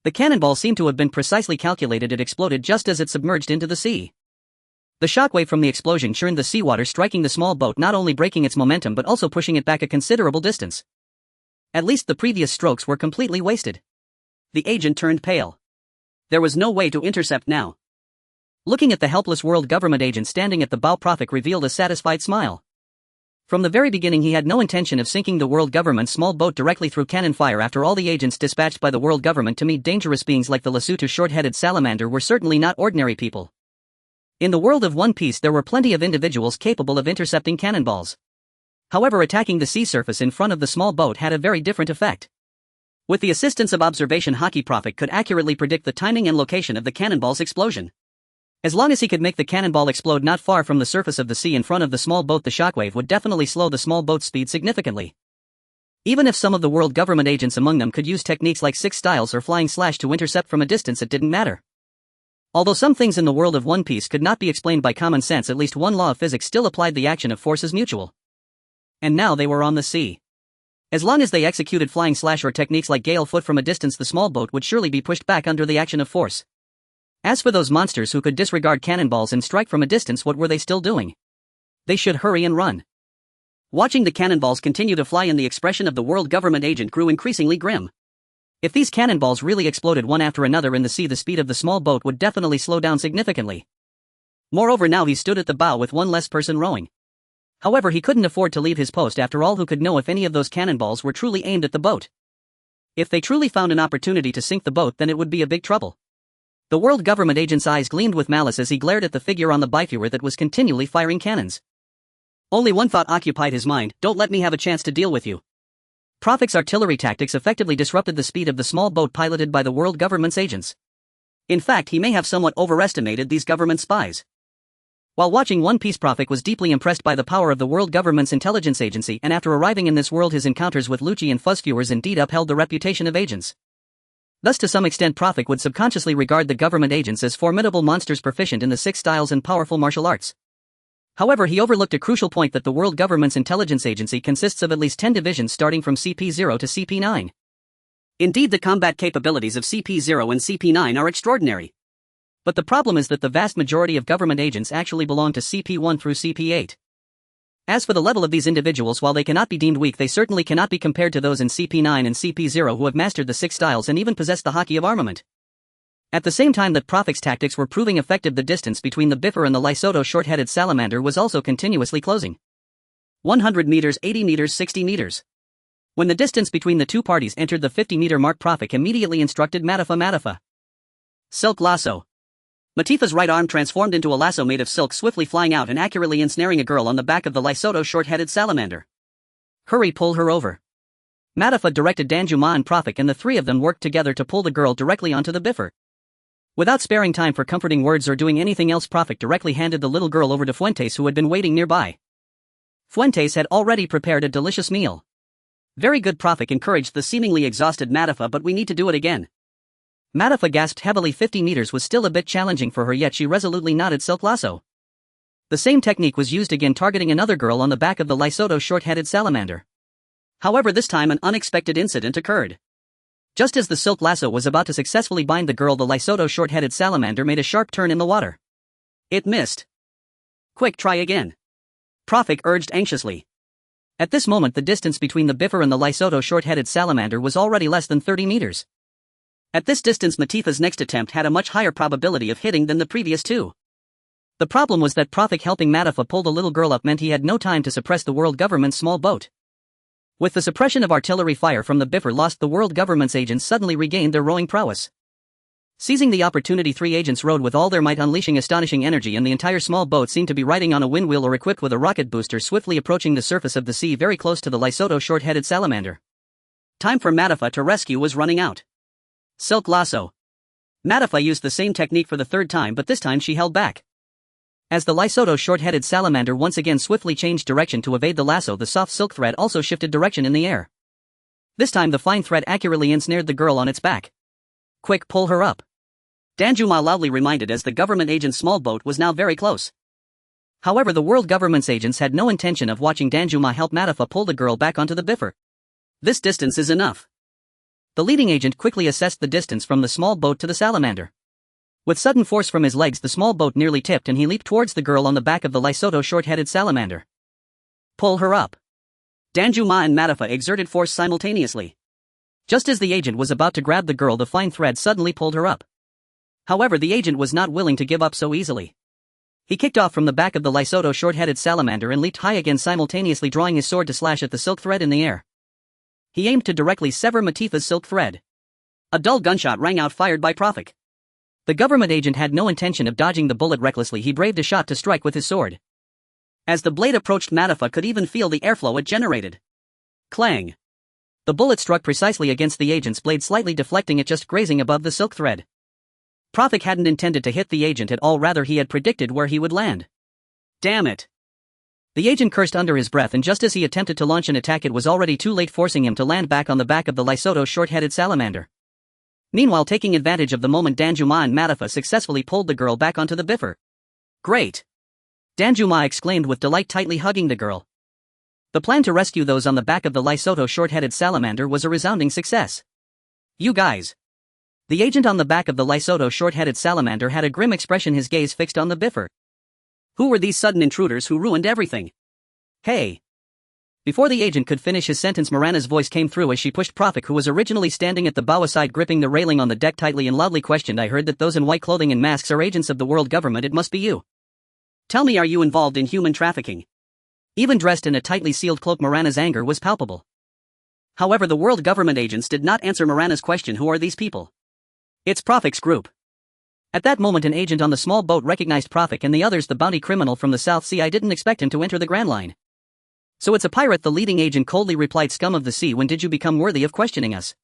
The cannonball seemed to have been precisely calculated. It exploded just as it submerged into the sea. The shockwave from the explosion churned the seawater, striking the small boat, not only breaking its momentum but also pushing it back a considerable distance. At least the previous strokes were completely wasted. The agent turned pale. There was no way to intercept now. Looking at the helpless world government agent standing at the bow, Prophet revealed a satisfied smile. From the very beginning, he had no intention of sinking the world government's small boat directly through cannon fire. After all, the agents dispatched by the world government to meet dangerous beings like the Lesotho short-headed salamander were certainly not ordinary people. In the world of One Piece, there were plenty of individuals capable of intercepting cannonballs. However, attacking the sea surface in front of the small boat had a very different effect. With the assistance of observation, Hockey Prophet could accurately predict the timing and location of the cannonball's explosion. As long as he could make the cannonball explode not far from the surface of the sea in front of the small boat, the shockwave would definitely slow the small boat's speed significantly. Even if some of the world government agents among them could use techniques like six styles or flying slash to intercept from a distance, it didn't matter. Although some things in the world of One Piece could not be explained by common sense, at least one law of physics still applied: the action of force is mutual. And now they were on the sea. As long as they executed flying slash or techniques like gale foot from a distance, the small boat would surely be pushed back under the action of force. As for those monsters who could disregard cannonballs and strike from a distance, what were they still doing? They should hurry and run. Watching the cannonballs continue to fly in, the expression of the world government agent grew increasingly grim. If these cannonballs really exploded one after another in the sea, the speed of the small boat would definitely slow down significantly. Moreover, now he stood at the bow with one less person rowing. However, he couldn't afford to leave his post. After all, who could know if any of those cannonballs were truly aimed at the boat? If they truly found an opportunity to sink the boat, then it would be a big trouble. The world government agent's eyes gleamed with malice as he glared at the figure on the bifure that was continually firing cannons. Only one thought occupied his mind: don't let me have a chance to deal with you. Prophet's artillery tactics effectively disrupted the speed of the small boat piloted by the world government's agents. In fact, he may have somewhat overestimated these government spies. While watching One Piece, Prophet was deeply impressed by the power of the world government's intelligence agency, and after arriving in this world, his encounters with Lucci and Fuzzviewers indeed upheld the reputation of agents. Thus, to some extent, Prophet would subconsciously regard the government agents as formidable monsters proficient in the six styles and powerful martial arts. However, he overlooked a crucial point: that the world government's intelligence agency consists of at least 10 divisions starting from CP0 to CP9. Indeed, the combat capabilities of CP0 and CP9 are extraordinary. But the problem is that the vast majority of government agents actually belong to CP1 through CP8. As for the level of these individuals, while they cannot be deemed weak, they certainly cannot be compared to those in CP9 and CP0 who have mastered the six styles and even possess the Haki of armament. At the same time that Prophet's tactics were proving effective, the distance between the Biffer and the Lesotho short-headed salamander was also continuously closing. 100 meters, 80 meters, 60 meters. When the distance between the two parties entered the 50-meter mark, Prophet immediately instructed Matifa. Silk lasso. Matifa's right arm transformed into a lasso made of silk, swiftly flying out and accurately ensnaring a girl on the back of the Lesotho short-headed salamander. Hurry, pull her over. Matifa directed Danjuma and Prophet, and the three of them worked together to pull the girl directly onto the Biffer. Without sparing time for comforting words or doing anything else, Prophet directly handed the little girl over to Fuentes, who had been waiting nearby. Fuentes had already prepared a delicious meal. Very good, Prophet encouraged the seemingly exhausted Matifa, but we need to do it again. Matifa gasped heavily. 50 meters was still a bit challenging for her, yet she resolutely nodded. Silk lasso. The same technique was used again, targeting another girl on the back of the Lesotho short-headed salamander. However, this time an unexpected incident occurred. Just as the silk lasso was about to successfully bind the girl, the Lesotho short-headed salamander made a sharp turn in the water. It missed. Quick, try again. Prophet urged anxiously. At this moment, the distance between the Biffer and the Lesotho short-headed salamander was already less than 30 meters. At this distance, Matifa's next attempt had a much higher probability of hitting than the previous two. The problem was that Prophet helping Matifa pull the little girl up meant he had no time to suppress the world government's small boat. With the suppression of artillery fire from the Biffer lost, the world government's agents suddenly regained their rowing prowess. Seizing the opportunity, three agents rowed with all their might, unleashing astonishing energy, and the entire small boat seemed to be riding on a windwheel or equipped with a rocket booster, swiftly approaching the surface of the sea very close to the Lesotho short-headed salamander. Time for Matifa to rescue was running out. Silk lasso. Matifa used the same technique for the third time, but this time she held back. As the Lesotho short-headed salamander once again swiftly changed direction to evade the lasso, the soft silk thread also shifted direction in the air. This time the fine thread accurately ensnared the girl on its back. "Quick, pull her up," Danjuma loudly reminded as the government agent's small boat was now very close. However, the world government's agents had no intention of watching Danjuma help Matafa pull the girl back onto the biffer. "This distance is enough." The leading agent quickly assessed the distance from the small boat to the salamander. With sudden force from his legs, the small boat nearly tipped and he leaped towards the girl on the back of the Lesotho short-headed salamander. "Pull her up." Danjuma and Matafa exerted force simultaneously. Just as the agent was about to grab the girl, the fine thread suddenly pulled her up. However, the agent was not willing to give up so easily. He kicked off from the back of the Lesotho short-headed salamander and leaped high again, simultaneously drawing his sword to slash at the silk thread in the air. He aimed to directly sever Matifa's silk thread. A dull gunshot rang out, fired by Profik. The government agent had no intention of dodging the bullet. Recklessly, he braved a shot to strike with his sword. As the blade approached, Matafa could even feel the airflow it generated. Clang! The bullet struck precisely against the agent's blade, slightly deflecting it, just grazing above the silk thread. Profik hadn't intended to hit the agent at all, rather he had predicted where he would land. "Damn it!" The agent cursed under his breath, and just as he attempted to launch an attack, it was already too late, forcing him to land back on the back of the Lesotho short-headed salamander. Meanwhile, taking advantage of the moment, Danjuma and Matafa successfully pulled the girl back onto the biffer. "Great!" Danjuma exclaimed with delight, tightly hugging the girl. The plan to rescue those on the back of the Lesotho short-headed salamander was a resounding success. "You guys!" The agent on the back of the Lesotho short-headed salamander had a grim expression, his gaze fixed on the biffer. Who were these sudden intruders who ruined everything? "Hey!" Before the agent could finish his sentence, Morana's voice came through as she pushed Profik, who was originally standing at the bow, aside, gripping the railing on the deck tightly, and loudly questioned, "I heard that those in white clothing and masks are agents of the world government. It must be you. Tell me, are you involved in human trafficking?" Even dressed in a tightly sealed cloak, Morana's anger was palpable. However, the world government agents did not answer Morana's question. "Who are these people?" "It's Profik's group." At that moment, an agent on the small boat recognized Profik and the others, the bounty criminal from the South Sea. "I didn't expect him to enter the Grand Line." "So it's a pirate," the leading agent coldly replied. "Scum of the sea, when did you become worthy of questioning us?"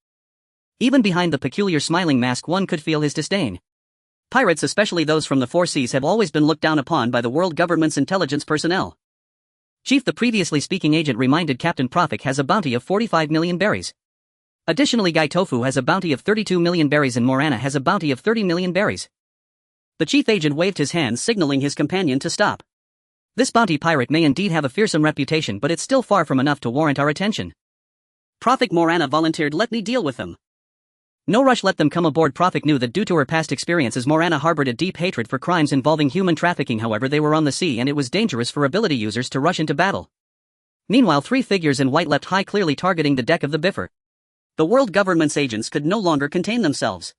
Even behind the peculiar smiling mask, one could feel his disdain. Pirates, especially those from the Four Seas, have always been looked down upon by the world government's intelligence personnel. "Chief," the previously speaking agent reminded Captain, "Profik has a bounty of 45 million berries. Additionally, Guy Tofu has a bounty of 32 million berries and Morana has a bounty of 30 million berries." The chief agent waved his hand, signaling his companion to stop. "This bounty pirate may indeed have a fearsome reputation, but it's still far from enough to warrant our attention." "Profik," Morana volunteered, "let me deal with them." "No rush, let them come aboard." Profik knew that due to her past experiences, Morana harbored a deep hatred for crimes involving human trafficking. However, they were on the sea and it was dangerous for ability users to rush into battle. Meanwhile, three figures in white leapt high, clearly targeting the deck of the biffer. The world government's agents could no longer contain themselves.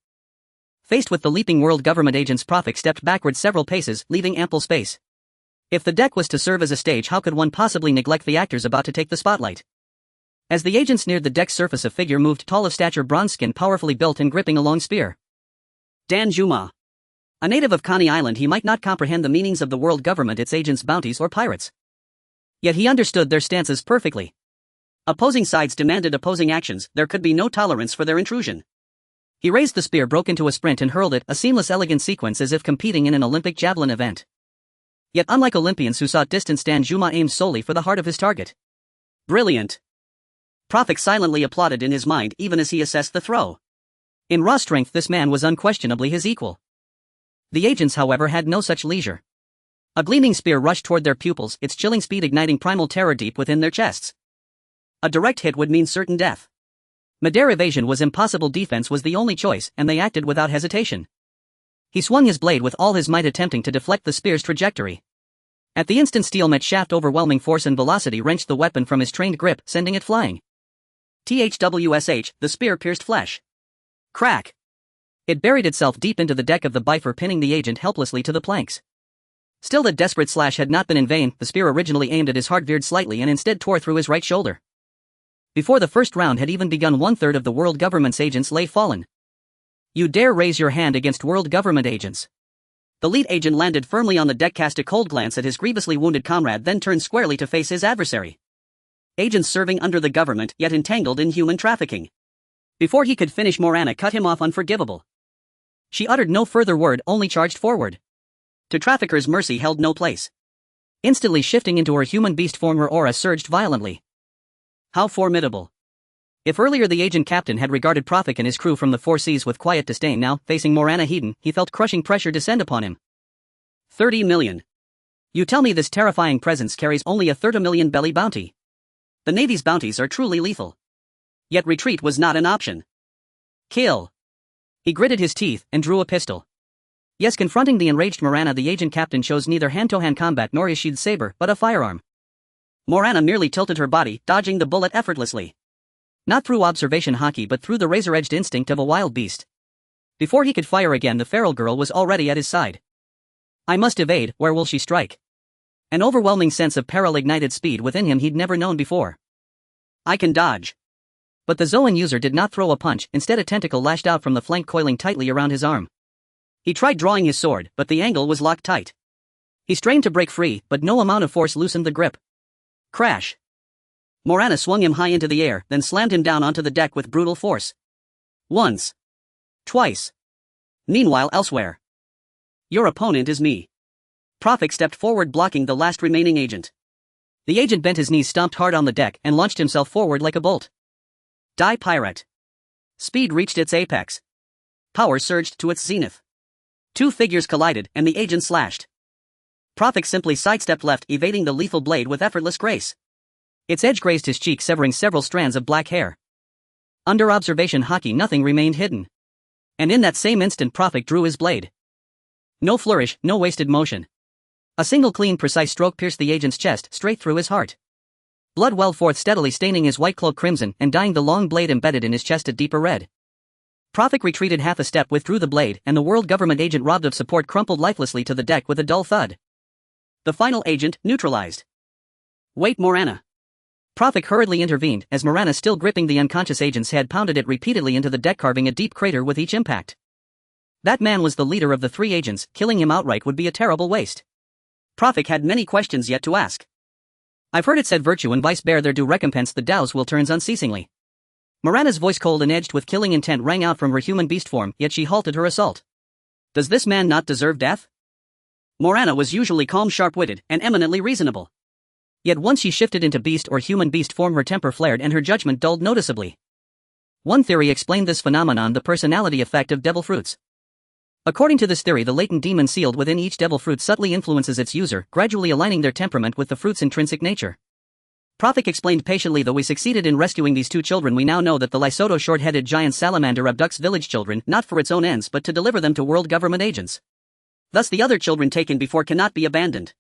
Faced with the leaping world government agents, Profik stepped backward several paces, leaving ample space. If the deck was to serve as a stage, how could one possibly neglect the actors about to take the spotlight? As the agents neared the deck's surface, a figure moved, tall of stature, bronze skin, powerfully built and gripping a long spear. Danjuma. A native of Coney Island, he might not comprehend the meanings of the world government, its agents, bounties, or pirates. Yet he understood their stances perfectly. Opposing sides demanded opposing actions, there could be no tolerance for their intrusion. He raised the spear, broke into a sprint and hurled it, a seamless, elegant sequence as if competing in an Olympic javelin event. Yet unlike Olympians who sought distance, Danjuma aimed solely for the heart of his target. Brilliant. Profik silently applauded in his mind even as he assessed the throw. In raw strength, this man was unquestionably his equal. The agents, however, had no such leisure. A gleaming spear rushed toward their pupils, its chilling speed igniting primal terror deep within their chests. A direct hit would mean certain death. Midair evasion was impossible, defense was the only choice, and they acted without hesitation. He swung his blade with all his might, attempting to deflect the spear's trajectory. At the instant, steel met shaft, overwhelming force and velocity wrenched the weapon from his trained grip, sending it flying. THWSH, the spear pierced flesh. Crack! It buried itself deep into the deck of the biffer, pinning the agent helplessly to the planks. Still, the desperate slash had not been in vain. The spear, originally aimed at his heart, veered slightly and instead tore through his right shoulder. Before the first round had even begun, 1/3 of the world government's agents lay fallen. "You dare raise your hand against world government agents?" The lead agent landed firmly on the deck, cast a cold glance at his grievously wounded comrade, then turned squarely to face his adversary. Agents serving under the government, yet entangled in human trafficking. Before he could finish, Morana cut him off, unforgivable. She uttered no further word, only charged forward. To traffickers, mercy held no place. Instantly shifting into her human beast form, her aura surged violently. How formidable. If earlier the agent captain had regarded Prophet and his crew from the Four Seas with quiet disdain, now, facing Morana Hedon, he felt crushing pressure descend upon him. 30 million. You tell me this terrifying presence carries only a $30 million belly bounty? The Navy's bounties are truly lethal. Yet retreat was not an option. Kill. He gritted his teeth and drew a pistol. Yes, confronting the enraged Morana, the agent captain chose neither hand-to-hand combat nor a sheathed saber, but a firearm. Morana merely tilted her body, dodging the bullet effortlessly. Not through observation hockey but through the razor-edged instinct of a wild beast. Before he could fire again, the feral girl was already at his side. I must evade, where will she strike? An overwhelming sense of peril ignited speed within him he'd never known before. I can dodge. But the Zoan user did not throw a punch, instead a tentacle lashed out from the flank, coiling tightly around his arm. He tried drawing his sword, but the angle was locked tight. He strained to break free, but no amount of force loosened the grip. Crash. Morana swung him high into the air, then slammed him down onto the deck with brutal force. Once. Twice. Meanwhile, elsewhere. Your opponent is me. Prophet stepped forward, blocking the last remaining agent. The agent bent his knees, stomped hard on the deck, and launched himself forward like a bolt. Die, pirate. Speed reached its apex. Power surged to its zenith. Two figures collided, and the agent slashed. Prophet simply sidestepped left, evading the lethal blade with effortless grace. Its edge grazed his cheek, severing several strands of black hair. Under observation hockey, nothing remained hidden. And in that same instant, Prophet drew his blade. No flourish, no wasted motion. A single clean, precise stroke pierced the agent's chest, straight through his heart. Blood welled forth steadily, staining his white cloak crimson and dyeing the long blade embedded in his chest a deeper red. Prophet retreated half a step, withdrew the blade, and the world government agent, robbed of support, crumpled lifelessly to the deck with a dull thud. The final agent, neutralized. Wait, Morana. Prophet hurriedly intervened, as Morana, still gripping the unconscious agent's head, pounded it repeatedly into the deck, carving a deep crater with each impact. That man was the leader of the three agents. Killing him outright would be a terrible waste. Prophet had many questions yet to ask. I've heard it said virtue and vice bear their due recompense, the Tao's will turns unceasingly. Morana's voice, cold and edged with killing intent, rang out from her human beast form, yet she halted her assault. Does this man not deserve death? Morana was usually calm, sharp-witted, and eminently reasonable. Yet once she shifted into beast or human beast form, her temper flared and her judgment dulled noticeably. One theory explained this phenomenon: the personality effect of devil fruits. According to this theory, the latent demon sealed within each devil fruit subtly influences its user, gradually aligning their temperament with the fruit's intrinsic nature. Prophet explained patiently, though we succeeded in rescuing these two children, we now know that the Lesotho short-headed giant salamander abducts village children, not for its own ends but to deliver them to world government agents. Thus the other children taken before cannot be abandoned.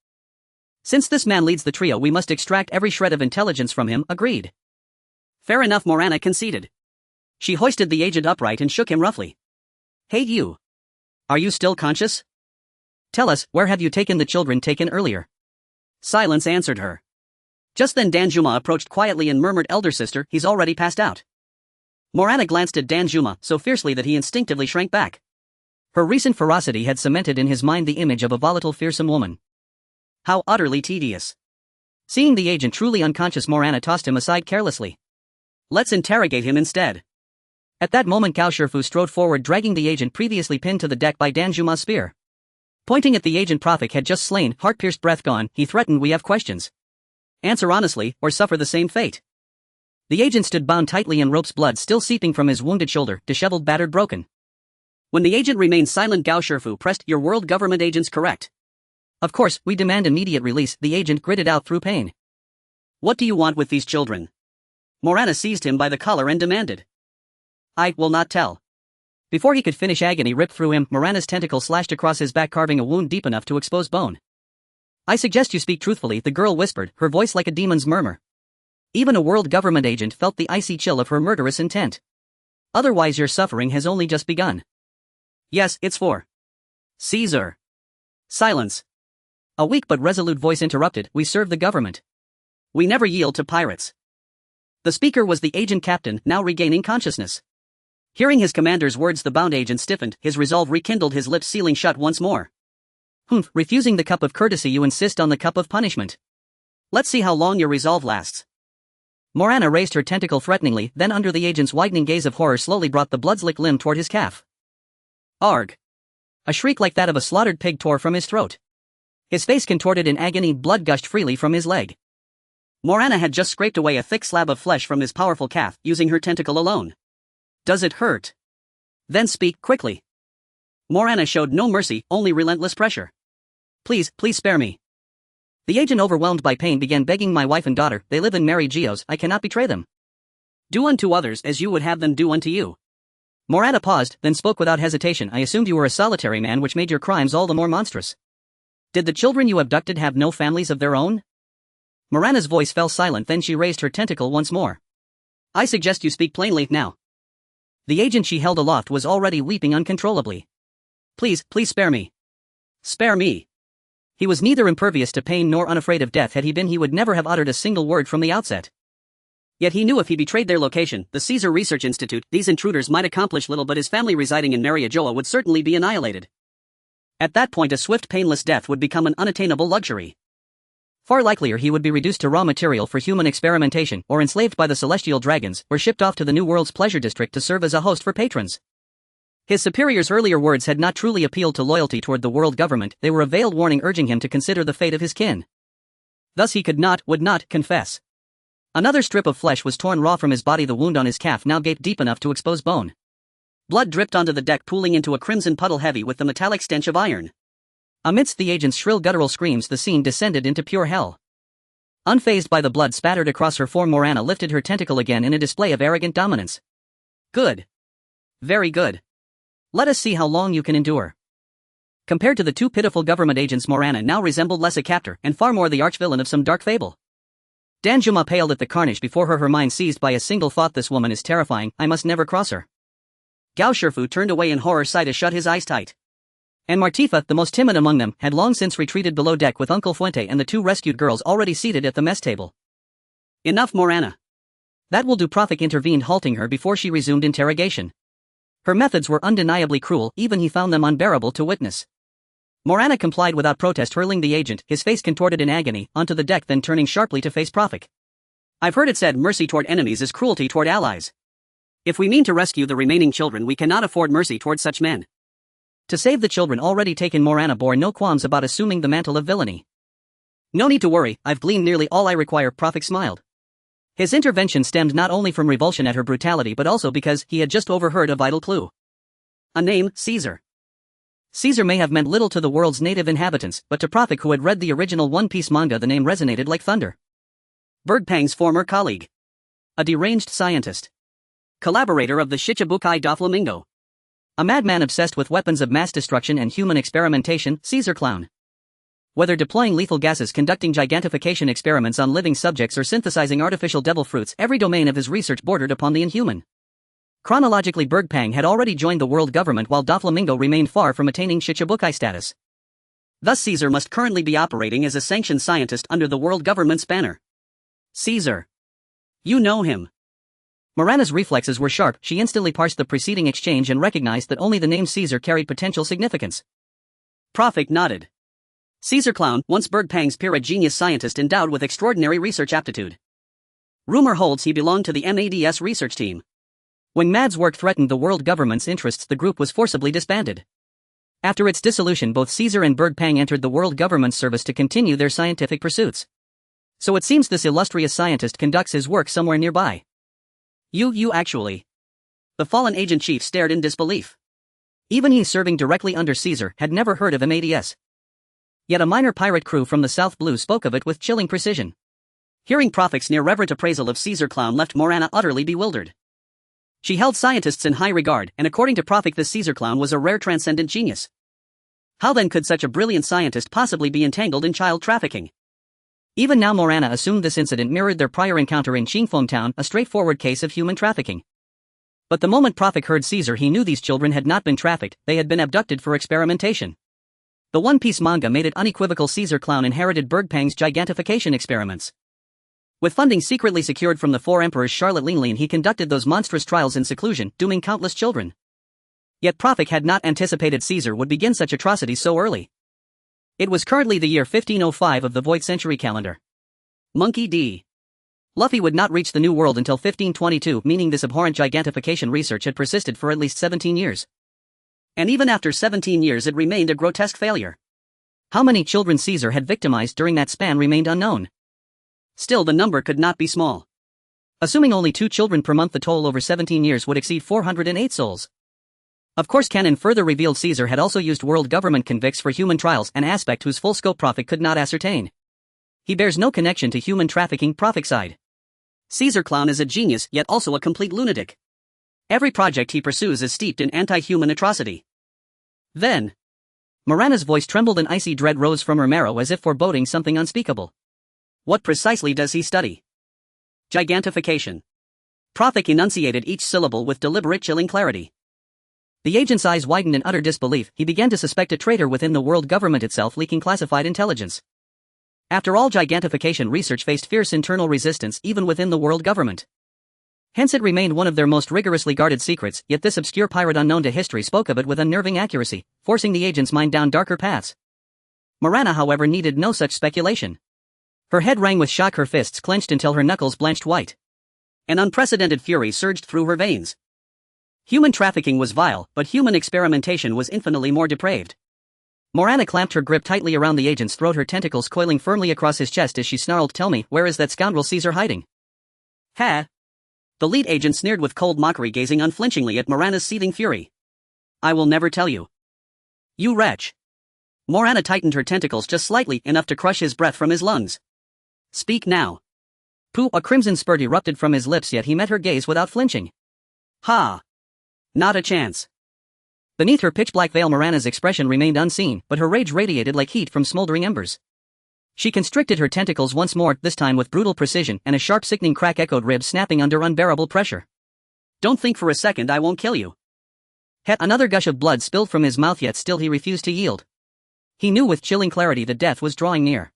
Since this man leads the trio, we must extract every shred of intelligence from him. Agreed. Fair enough, Morana conceded. She hoisted the agent upright and shook him roughly. Hey you. Are you still conscious? Tell us, where have you taken the children taken earlier? Silence answered her. Just then Danjuma approached quietly and murmured, Elder sister, he's already passed out. Morana glanced at Danjuma so fiercely that he instinctively shrank back. Her recent ferocity had cemented in his mind the image of a volatile, fearsome woman. How utterly tedious. Seeing the agent truly unconscious, Morana tossed him aside carelessly. Let's interrogate him instead. At that moment Gao Shifu strode forward, dragging the agent previously pinned to the deck by Danjuma's spear. Pointing at the agent Prophet had just slain, heart-pierced, breath gone, he threatened, we have questions. Answer honestly, or suffer the same fate. The agent stood bound tightly in ropes, blood still seeping from his wounded shoulder, disheveled, battered, broken. When the agent remained silent, Gao Shifu pressed, your world government agent's correct. Of course, we demand immediate release, the agent gritted out through pain. What do you want with these children? Morana seized him by the collar and demanded. I will not tell. Before he could finish, agony ripped through him, Morana's tentacle slashed across his back, carving a wound deep enough to expose bone. I suggest you speak truthfully, the girl whispered, her voice like a demon's murmur. Even a world government agent felt the icy chill of her murderous intent. Otherwise your suffering has only just begun. Yes, it's for Caesar. Silence. A weak but resolute voice interrupted, we serve the government. We never yield to pirates. The speaker was the agent captain, now regaining consciousness. Hearing his commander's words, the bound agent stiffened, his resolve rekindled, his lips sealing shut once more. Refusing the cup of courtesy, you insist on the cup of punishment. Let's see how long your resolve lasts. Morana raised her tentacle threateningly, then under the agent's widening gaze of horror slowly brought the blood-slick limb toward his calf. Arg. A shriek like that of a slaughtered pig tore from his throat. His face contorted in agony, blood gushed freely from his leg. Morana had just scraped away a thick slab of flesh from his powerful calf, using her tentacle alone. Does it hurt? Then speak, quickly. Morana showed no mercy, only relentless pressure. Please spare me. The agent, overwhelmed by pain, began begging. My wife and daughter, they live in Mary Geos, I cannot betray them. Do unto others as you would have them do unto you. Morana paused, then spoke without hesitation. I assumed you were a solitary man, which made your crimes all the more monstrous. Did the children you abducted have no families of their own? Morana's voice fell silent, then she raised her tentacle once more. I suggest you speak plainly, now. The agent she held aloft was already weeping uncontrollably. Please spare me. Spare me. He was neither impervious to pain nor unafraid of death. Had he been, he would never have uttered a single word from the outset. Yet he knew if he betrayed their location, the Caesar Research Institute, these intruders might accomplish little, but his family residing in Mariajoa would certainly be annihilated. At that point, a swift, painless death would become an unattainable luxury. Far likelier he would be reduced to raw material for human experimentation, or enslaved by the celestial dragons, or shipped off to the New World's pleasure district to serve as a host for patrons. His superior's earlier words had not truly appealed to loyalty toward the world government, they were a veiled warning urging him to consider the fate of his kin. Thus he would not, confess. Another strip of flesh was torn raw from his body, the wound on his calf now gaped deep enough to expose bone. Blood dripped onto the deck, pooling into a crimson puddle heavy with the metallic stench of iron. Amidst the agent's shrill guttural screams, the scene descended into pure hell. Unfazed by the blood spattered across her form, Morana lifted her tentacle again in a display of arrogant dominance. Good. Very good. Let us see how long you can endure. Compared to the two pitiful government agents, Morana now resembled less a captor and far more the arch-villain of some dark fable. Danjuma paled at the carnage before her mind seized by a single thought: this woman is terrifying, I must never cross her. Gao Shifu turned away in horror. Saida shut his eyes tight. And Martifa, the most timid among them, had long since retreated below deck with Uncle Fuente and the two rescued girls already seated at the mess table. Enough, Morana. That will do. Prophet intervened, halting her before she resumed interrogation. Her methods were undeniably cruel, even he found them unbearable to witness. Morana complied without protest, hurling the agent, his face contorted in agony, onto the deck, then turning sharply to face Prophet. I've heard it said mercy toward enemies is cruelty toward allies. If we mean to rescue the remaining children, we cannot afford mercy toward such men. To save the children already taken, Morana bore no qualms about assuming the mantle of villainy. No need to worry, I've gleaned nearly all I require. Prophet smiled. His intervention stemmed not only from revulsion at her brutality but also because he had just overheard a vital clue. A name: Caesar. Caesar may have meant little to the world's native inhabitants, but to Prophet, who had read the original One Piece manga, the name resonated like thunder. Bergpang's former colleague. A deranged scientist. Collaborator of the Shichibukai Doflamingo. A madman obsessed with weapons of mass destruction and human experimentation, Caesar Clown. Whether deploying lethal gases, conducting gigantification experiments on living subjects, or synthesizing artificial devil fruits, every domain of his research bordered upon the inhuman. Chronologically, Bergpang had already joined the world government while Doflamingo remained far from attaining Shichibukai status. Thus Caesar must currently be operating as a sanctioned scientist under the world government's banner. Caesar. You know him. Morana's reflexes were sharp. She instantly parsed the preceding exchange and recognized that only the name Caesar carried potential significance. Prophet nodded. Caesar Clown, once Bergpang's peer, a genius scientist endowed with extraordinary research aptitude. Rumor holds he belonged to the MADS research team. When MAD's work threatened the world government's interests, the group was forcibly disbanded. After its dissolution, both Caesar and Bergpang entered the world government's service to continue their scientific pursuits. So it seems this illustrious scientist conducts his work somewhere nearby. You actually. The fallen agent chief stared in disbelief. Even he, serving directly under Caesar, had never heard of MADS. Yet a minor pirate crew from the South Blue spoke of it with chilling precision. Hearing Prophet's near-reverent appraisal of Caesar Clown left Morana utterly bewildered. She held scientists in high regard, and according to Prophet, this Caesar Clown was a rare transcendent genius. How then could such a brilliant scientist possibly be entangled in child trafficking? Even now Morana assumed this incident mirrored their prior encounter in Qingfeng Town, a straightforward case of human trafficking. But the moment Prophet heard Caesar, he knew these children had not been trafficked, they had been abducted for experimentation. The One Piece manga made it unequivocal: Caesar Clown inherited Bergpang's gigantification experiments. With funding secretly secured from the Four Emperors Charlotte Linglian, he conducted those monstrous trials in seclusion, dooming countless children. Yet Prophet had not anticipated Caesar would begin such atrocities so early. It was currently the year 1505 of the Void Century calendar. Monkey D. Luffy would not reach the New World until 1522, meaning this abhorrent gigantification research had persisted for at least 17 years. And even after 17 years it remained a grotesque failure. How many children Caesar had victimized during that span remained unknown. Still, the number could not be small. Assuming only 2 children per month, the toll over 17 years would exceed 408 souls. Of course, canon further revealed Caesar had also used world government convicts for human trials, an aspect whose full scope Prophet could not ascertain. He bears no connection to human trafficking, prophesied. Caesar Clown is a genius, yet also a complete lunatic. Every project he pursues is steeped in anti-human atrocity. Then, Morana's voice trembled and icy dread rose from her marrow as if foreboding something unspeakable. What precisely does he study? Gigantification. Prophet enunciated each syllable with deliberate chilling clarity. The agent's eyes widened in utter disbelief. He began to suspect a traitor within the world government itself leaking classified intelligence. After all, gigantification research faced fierce internal resistance even within the world government. Hence it remained one of their most rigorously guarded secrets, yet this obscure pirate unknown to history spoke of it with unnerving accuracy, forcing the agent's mind down darker paths. Morana, however, needed no such speculation. Her head rang with shock, her fists clenched until her knuckles blanched white. An unprecedented fury surged through her veins. Human trafficking was vile, but human experimentation was infinitely more depraved. Morana clamped her grip tightly around the agent's throat, her tentacles coiling firmly across his chest as she snarled, "Tell me, where is that scoundrel Caesar hiding?" "Ha!" The lead agent sneered with cold mockery, gazing unflinchingly at Morana's seething fury. "I will never tell you. You wretch." Morana tightened her tentacles just slightly, enough to crush his breath from his lungs. "Speak now." Pooh! A crimson spurt erupted from his lips, yet he met her gaze without flinching. "Ha! Not a chance." Beneath her pitch-black veil, Morana's expression remained unseen, but her rage radiated like heat from smoldering embers. She constricted her tentacles once more, this time with brutal precision, and a sharp, sickening crack echoed, ribs snapping under unbearable pressure. "Don't think for a second I won't kill you." Another gush of blood spilled from his mouth, yet still he refused to yield. He knew with chilling clarity that death was drawing near.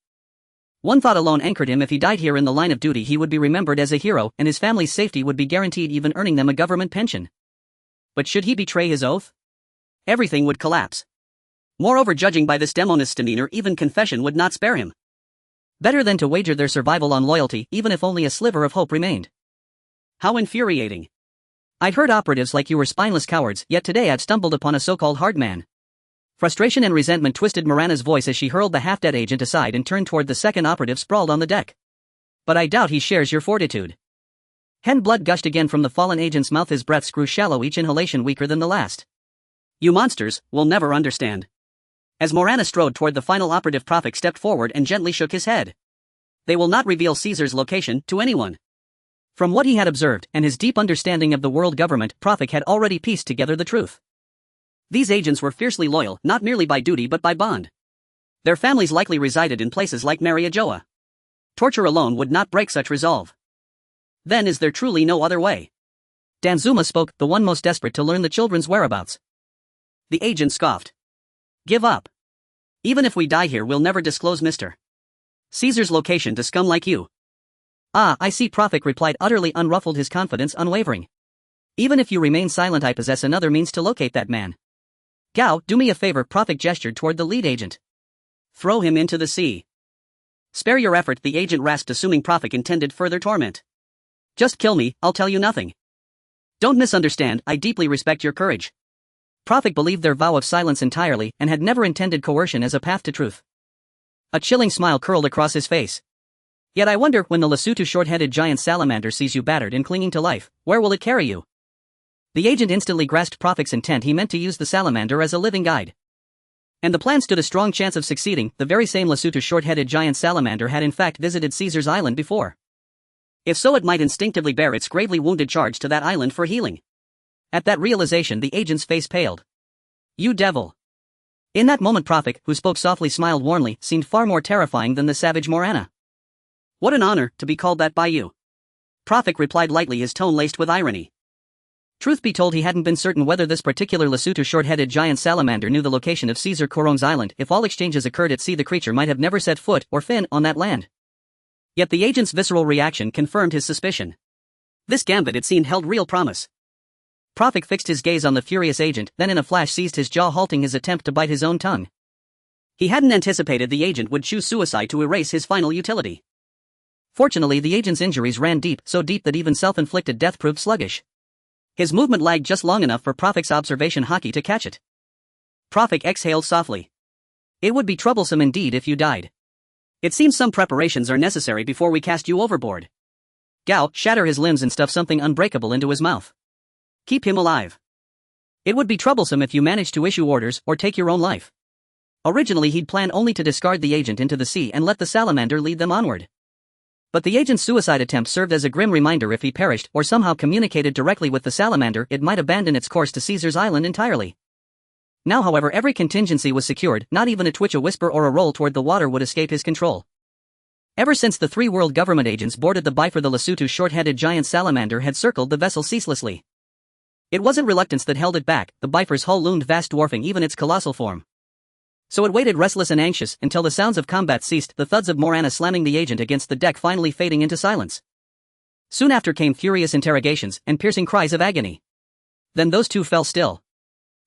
One thought alone anchored him: if he died here in the line of duty, he would be remembered as a hero, and his family's safety would be guaranteed, even earning them a government pension. But should he betray his oath? Everything would collapse. Moreover, judging by this demonist's demeanor, even confession would not spare him. Better than to wager their survival on loyalty, even if only a sliver of hope remained. How infuriating. I'd heard operatives like you were spineless cowards, yet today I'd stumbled upon a so-called hard man. Frustration and resentment twisted Morana's voice as she hurled the half-dead agent aside and turned toward the second operative sprawled on the deck. "But I doubt he shares your fortitude." Blood gushed again from the fallen agent's mouth, his breaths grew shallow, each inhalation weaker than the last. "You monsters will never understand." As Morana strode toward the final operative, Prophet stepped forward and gently shook his head. "They will not reveal Caesar's location to anyone." From what he had observed, and his deep understanding of the world government, Prophet had already pieced together the truth. These agents were fiercely loyal, not merely by duty but by bond. Their families likely resided in places like Mariajoa. Torture alone would not break such resolve. Then is there truly no other way? Danzuma spoke, the one most desperate to learn the children's whereabouts. The agent scoffed. "Give up. Even if we die here, we'll never disclose Mr. Caesar's location to scum like you." "Ah, I see," Prophet replied, utterly unruffled, his confidence unwavering. "Even if you remain silent, I possess another means to locate that man." "Gao, do me a favor." Prophet gestured toward the lead agent. "Throw him into the sea." "Spare your effort," the agent rasped, assuming Prophet intended further torment. "Just kill me, I'll tell you nothing. Don't misunderstand, I deeply respect your courage." Prophet believed their vow of silence entirely, and had never intended coercion as a path to truth. A chilling smile curled across his face. "Yet I wonder, when the Lesotho short-headed giant salamander sees you battered and clinging to life, where will it carry you?" The agent instantly grasped Prophet's intent. He meant to use the salamander as a living guide. And the plan stood a strong chance of succeeding. The very same Lesotho short-headed giant salamander had in fact visited Caesar's island before. If so, it might instinctively bear its gravely wounded charge to that island for healing. At that realization, the agent's face paled. "You devil." In that moment, Prophet, who spoke softly, smiled warmly, seemed far more terrifying than the savage Morana. "What an honor to be called that by you." Prophet replied lightly, his tone laced with irony. Truth be told, he hadn't been certain whether this particular Lesotho short-headed giant salamander knew the location of Caesar Corong's island. If all exchanges occurred at sea, the creature might have never set foot or fin on that land. Yet the agent's visceral reaction confirmed his suspicion. This gambit, it seemed, held real promise. Prophet fixed his gaze on the furious agent, then in a flash seized his jaw, halting his attempt to bite his own tongue. He hadn't anticipated the agent would choose suicide to erase his final utility. Fortunately, the agent's injuries ran deep, so deep that even self-inflicted death proved sluggish. His movement lagged just long enough for Prophet's observation hockey to catch it. Prophet exhaled softly. It would be troublesome indeed if you died. It seems some preparations are necessary before we cast you overboard. Gao, shatter his limbs and stuff something unbreakable into his mouth. Keep him alive. It would be troublesome if you managed to issue orders or take your own life. Originally he'd planned only to discard the agent into the sea and let the salamander lead them onward. But the agent's suicide attempt served as a grim reminder: if he perished or somehow communicated directly with the salamander, it might abandon its course to Caesar's Island entirely. Now however every contingency was secured, not even a twitch, a whisper or a roll toward the water would escape his control. Ever since the 3 world government agents boarded the Bifur, the Lesotho short-headed giant salamander had circled the vessel ceaselessly. It wasn't reluctance that held it back, the Bifur's hull loomed vast, dwarfing even its colossal form. So it waited restless and anxious until the sounds of combat ceased, the thuds of Morana slamming the agent against the deck finally fading into silence. Soon after came furious interrogations and piercing cries of agony. Then those two fell still.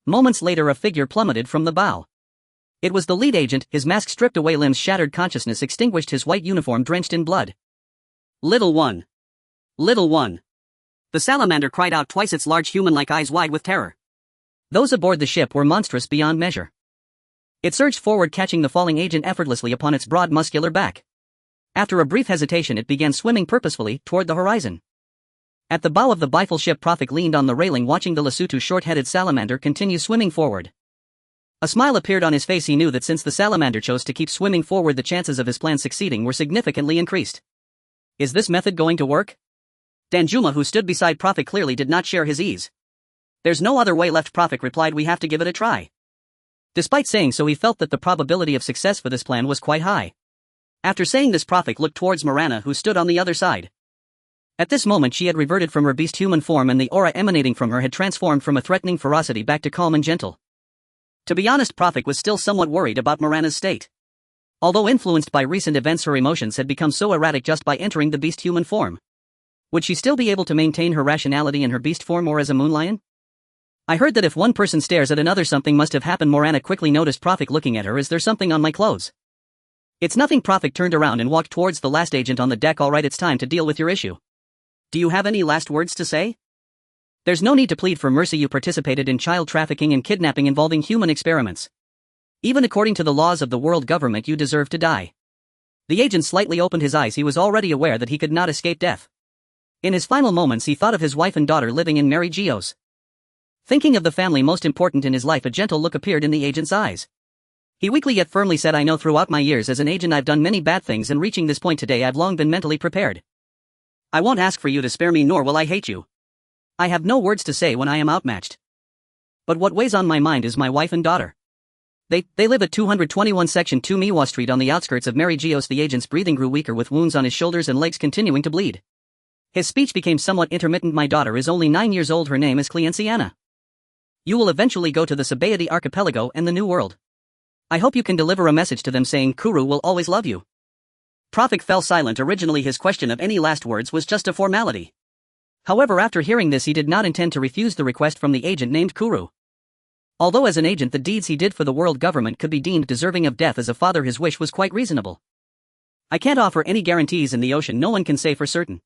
Moments later a figure plummeted from the bow. It was the lead agent, his mask stripped away, limbs shattered, consciousness extinguished, his white uniform drenched in blood. Little one. Little one. The salamander cried out, twice its large human-like eyes wide with terror. Those aboard the ship were monstrous beyond measure. It surged forward, catching the falling agent effortlessly upon its broad muscular back. After a brief hesitation it began swimming purposefully toward the horizon. At the bow of the Bifur ship, Prophet leaned on the railing, watching the Lesotho short-headed salamander continue swimming forward. A smile appeared on his face. He knew that since the salamander chose to keep swimming forward, the chances of his plan succeeding were significantly increased. Is this method going to work? Danjuma, who stood beside Prophet, clearly did not share his ease. There's no other way left, Prophet replied. We have to give it a try. Despite saying so, he felt that the probability of success for this plan was quite high. After saying this, Prophet looked towards Morana, who stood on the other side. At this moment she had reverted from her beast human form, and the aura emanating from her had transformed from a threatening ferocity back to calm and gentle. To be honest, Prophet was still somewhat worried about Morana's state. Although influenced by recent events, her emotions had become so erratic just by entering the beast human form. Would she still be able to maintain her rationality in her beast form or as a moon lion? I heard that if one person stares at another, something must have happened. Morana quickly noticed Prophet looking at her. Is there something on my clothes? It's nothing. Prophet turned around and walked towards the last agent on the deck. All right, it's time to deal with your issue. Do you have any last words to say? There's no need to plead for mercy. You participated in child trafficking and kidnapping involving human experiments. Even according to the laws of the world government, you deserve to die. The agent slightly opened his eyes. He was already aware that he could not escape death. In his final moments he thought of his wife and daughter living in Mary Geos. Thinking of the family most important in his life, a gentle look appeared in the agent's eyes. He weakly yet firmly said, I know throughout my years as an agent I've done many bad things, and reaching this point today I've long been mentally prepared. I won't ask for you to spare me, nor will I hate you. I have no words to say when I am outmatched. But what weighs on my mind is my wife and daughter. They live at 221 Section 2 Miwa Street on the outskirts of Mary Geos. The agent's breathing grew weaker, with wounds on his shoulders and legs continuing to bleed. His speech became somewhat intermittent. My daughter is only 9 years old. Her name is Cleanciana. You will eventually go to the Sabaody Archipelago and the New World. I hope you can deliver a message to them saying Kuru will always love you. Prophet fell silent. Originally his question of any last words was just a formality. However, after hearing this he did not intend to refuse the request from the agent named Kuru. Although as an agent the deeds he did for the world government could be deemed deserving of death, as a father his wish was quite reasonable. I can't offer any guarantees in the ocean. No one can say for certain.